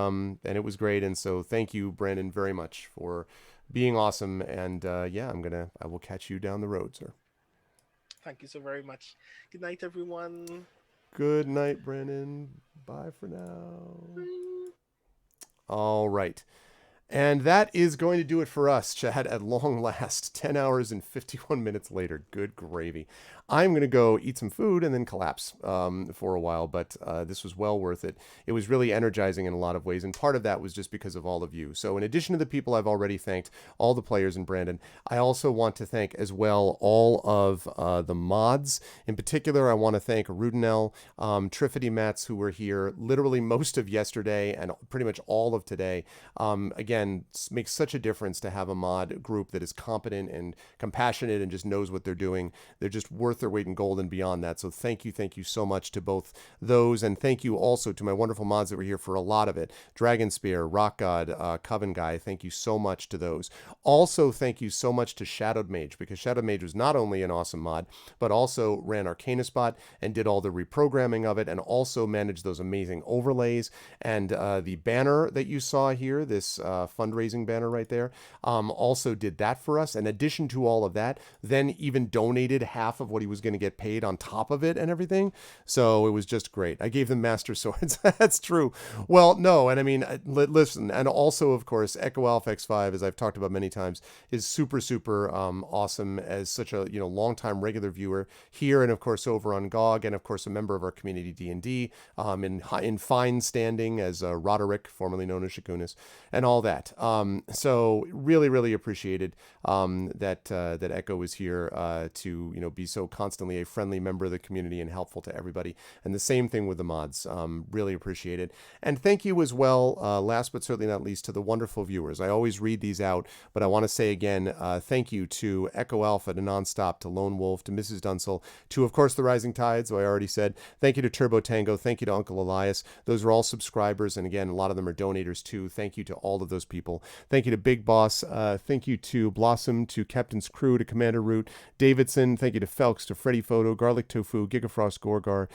it was great. And so, thank you, Brandon, very much for being awesome. And yeah, I will catch you down the road, sir. Thank you so very much. Good night, everyone. Good night, Brandon. Bye for now. All right. And that is going to do it for us, Chad, at long last. 10 hours and 51 minutes later. Good gravy. I'm going to go eat some food and then collapse for a while, but this was well worth it. It was really energizing in a lot of ways, and part of that was just because of all of you. So in addition to the people I've already thanked, all the players and Brandon, I also want to thank as well all of the mods. In particular, I want to thank Rudnell, Triffity Mats, who were here literally most of yesterday and pretty much all of today. Again, makes such a difference to have a mod group that is competent and compassionate and just knows what they're doing. They're just worth their weight in gold and beyond that. So thank you so much to both those, and thank you also to my wonderful mods that were here for a lot of it. Dragon Spear, Rock God, Coven Guy, thank you so much to those. Also, thank you so much to Shadowed Mage, because Shadowed Mage was not only an awesome mod, but also ran Arcanus Bot and did all the reprogramming of it, and also managed those amazing overlays. And the banner that you saw here, this fundraising banner right there, also did that for us. In addition to all of that, then even donated half of what he was going to get paid on top of it and everything. So it was just great. I gave them Master Swords. That's true. Well, no, and I mean, listen, and also, of course, Echo Alpha X5, as I've talked about many times, is super awesome as such a longtime regular viewer here, and of course over on GOG, and of course a member of our community D&D, in fine standing as Roderick, formerly known as Shakunis, and all that. So really appreciated that Echo is here to be so constantly a friendly member of the community and helpful to everybody. And the same thing with the mods. Really appreciate it. And thank you as well, last but certainly not least, to the wonderful viewers. I always read these out, but I want to say again, thank you to Echo Alpha, to Nonstop, to Lone Wolf, to Mrs. Dunsel, to, of course, the Rising Tide, so I already said. Thank you to Turbo Tango. Thank you to Uncle Elias. Those are all subscribers, and again, a lot of them are donators too. Thank you to all of those people. Thank you to Big Boss. Thank you to Blossom, to Captain's Crew, to Commander Root, Davidson. Thank you to Felks, to Freddy Photo, Garlic Tofu, Gigafrost Gorgar,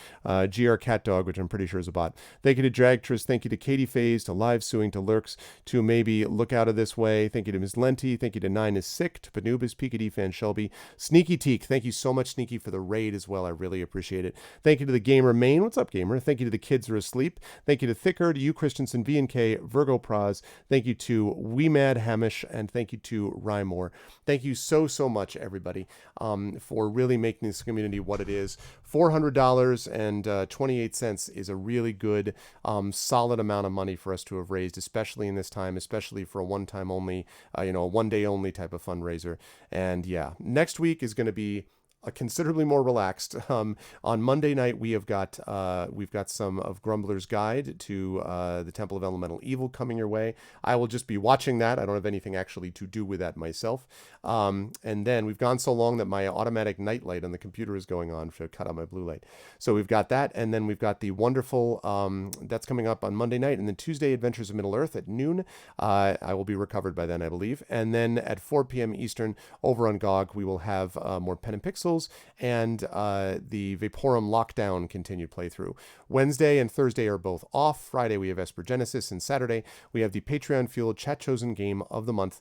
GR Cat Dog, which I'm pretty sure is a bot. Thank you to Dragtress. Thank you to Katie Faze, to Live Suing, to Lurks, to Maybe Look Out of This Way. Thank you to Ms. Lenti. Thank you to Nine is Sick, to Panubis, Peekadee Fan Shelby, Sneaky Teak. Thank you so much, Sneaky, for the raid as well. I really appreciate it. Thank you to the Gamer Main. What's up, Gamer? Thank you to the Kids Are Asleep. Thank you to Thicker, to you, Christensen, V&K, Virgo Praz. Thank you to We Mad Hamish, and thank you to Rymore. Thank you so much, everybody, for really making this community what it is. $400.28 is a really good, solid amount of money for us to have raised, especially in this time, especially for a one-time only, a one-day only type of fundraiser. And yeah, next week is going to be considerably more relaxed. On Monday night, we've got some of Grumbler's Guide to the Temple of Elemental Evil coming your way. I will just be watching that. I don't have anything actually to do with that myself. And then we've gone so long that my automatic night light on the computer is going on to cut out my blue light. So we've got that, and then we've got the wonderful that's coming up on Monday night, and then Tuesday, Adventures of Middle Earth at noon. I will be recovered by then, I believe. And then at 4 p.m. Eastern over on GOG, we will have more Pen and Pixels and the Vaporum Lockdown continued playthrough. Wednesday and Thursday are both off. Friday we have Esper Genesis, and Saturday we have the Patreon fueled chat chosen game of the month,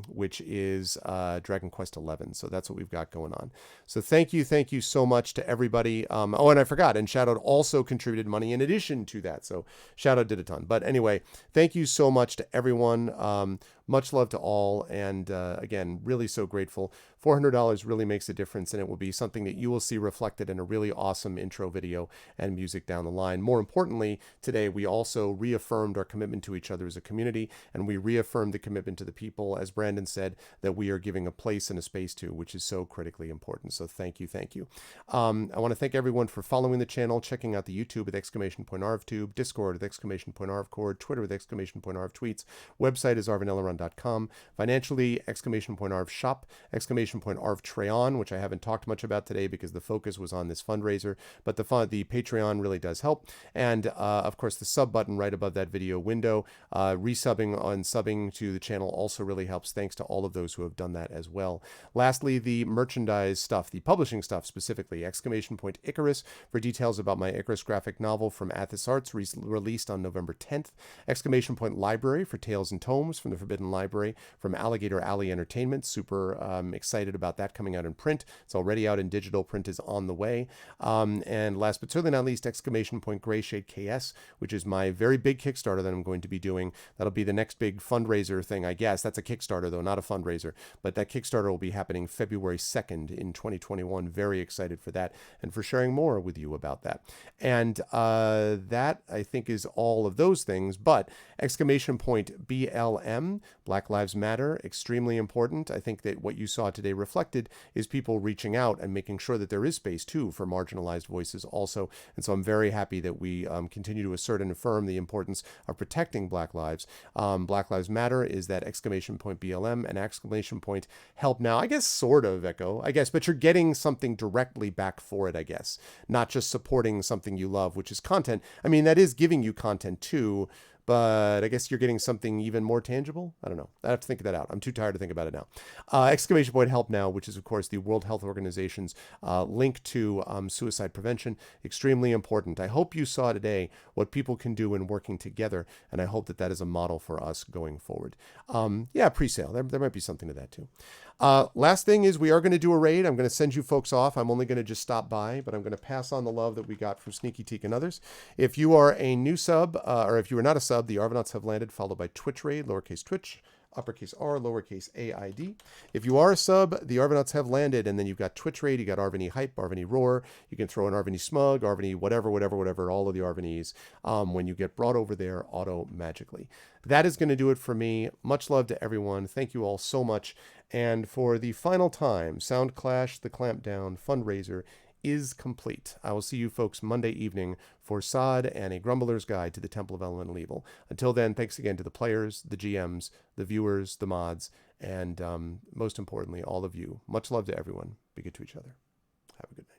which is Dragon Quest XI. So that's what we've got going on. So thank you so much to everybody. Oh, and I forgot, and Shadow also contributed money in addition to that. So Shadow did a ton. But anyway, thank you so much to everyone. Much love to all. And again, really so grateful. $400 really makes a difference, and it will be something that you will see reflected in a really awesome intro video and music down the line. More importantly, today we also reaffirmed our commitment to each other as a community, and we reaffirmed the commitment to the people, as Brandon said, that we are giving a place and a space to, which is so critically important. So thank you, thank you. I want to thank everyone for following the channel, checking out the YouTube with !ArvTube, Discord with !ArvCord, Twitter with !ArvTweets. Website is arvaneleron.com. Financially, !ArvShop, !ArvTrayon, which I haven't talked much about today because the focus was on this fundraiser, but the Patreon really does help. And of course, the sub button right above that video window, resubbing on subbing to the channel also really helps. Thanks to all of those who have done that as well. Lastly, the merchandise stuff, the publishing stuff specifically, Icarus for details about my Icarus graphic novel from Athos Arts, released on November 10th. Library for Tales and Tomes from the Forbidden Library from Alligator Alley Entertainment. Super excited about that coming out in print. It's already out in digital. Print is on the way. And last but certainly not least, Grayshade KS, which is my very big Kickstarter that I'm going to be doing. That'll be the next big fundraiser thing, I guess. That's a Kickstarter, though, not a fundraiser. But that Kickstarter will be happening February 2nd in 2021. Very excited for that and for sharing more with you about that. And that, I think, is all of those things. But BLM, Black Lives Matter, extremely important. I think that what you saw today reflected is people reaching out and making sure that there is space, too, for marginalized voices also. And so I'm very happy that we continue to assert and affirm the importance of protecting Black lives. Black Lives Matter is that BLM and help now. I guess sort of Echo, I guess, but you're getting something directly back for it, I guess, not just supporting something you love, which is content. I mean, that is giving you content too, but I guess you're getting something even more tangible. I don't know. I have to think that out. I'm too tired to think about it now. Help Now, which is, of course, the World Health Organization's link to suicide prevention. Extremely important. I hope you saw today what people can do in working together, and I hope that that is a model for us going forward. Pre-sale. There might be something to that, too. Last thing is we are going to do a raid. I'm going to send you folks off. I'm only going to just stop by, but I'm going to pass on the love that we got from Sneaky Teak and others. If you are a new sub, or if you are not a sub, the Arvanauts have landed, followed by Twitch raid, lowercase Twitch, uppercase R, lowercase AID. If you are a sub, the Arvanauts have landed, and then you've got Twitch raid, you got Arvany Hype, Arvany Roar, you can throw in Arvany Smug, Arvany whatever, all of the Arvanys, when you get brought over there auto-magically. That is going to do it for me. Much love to everyone. Thank you all so much. And for the final time, Soundclash, the Clampdown fundraiser is complete. I will see you folks Monday evening for Sod and a Grumbler's Guide to the Temple of Elemental Evil. Until then, thanks again to the players, the GMs, the viewers, the mods, and most importantly, all of you. Much love to everyone. Be good to each other. Have a good night.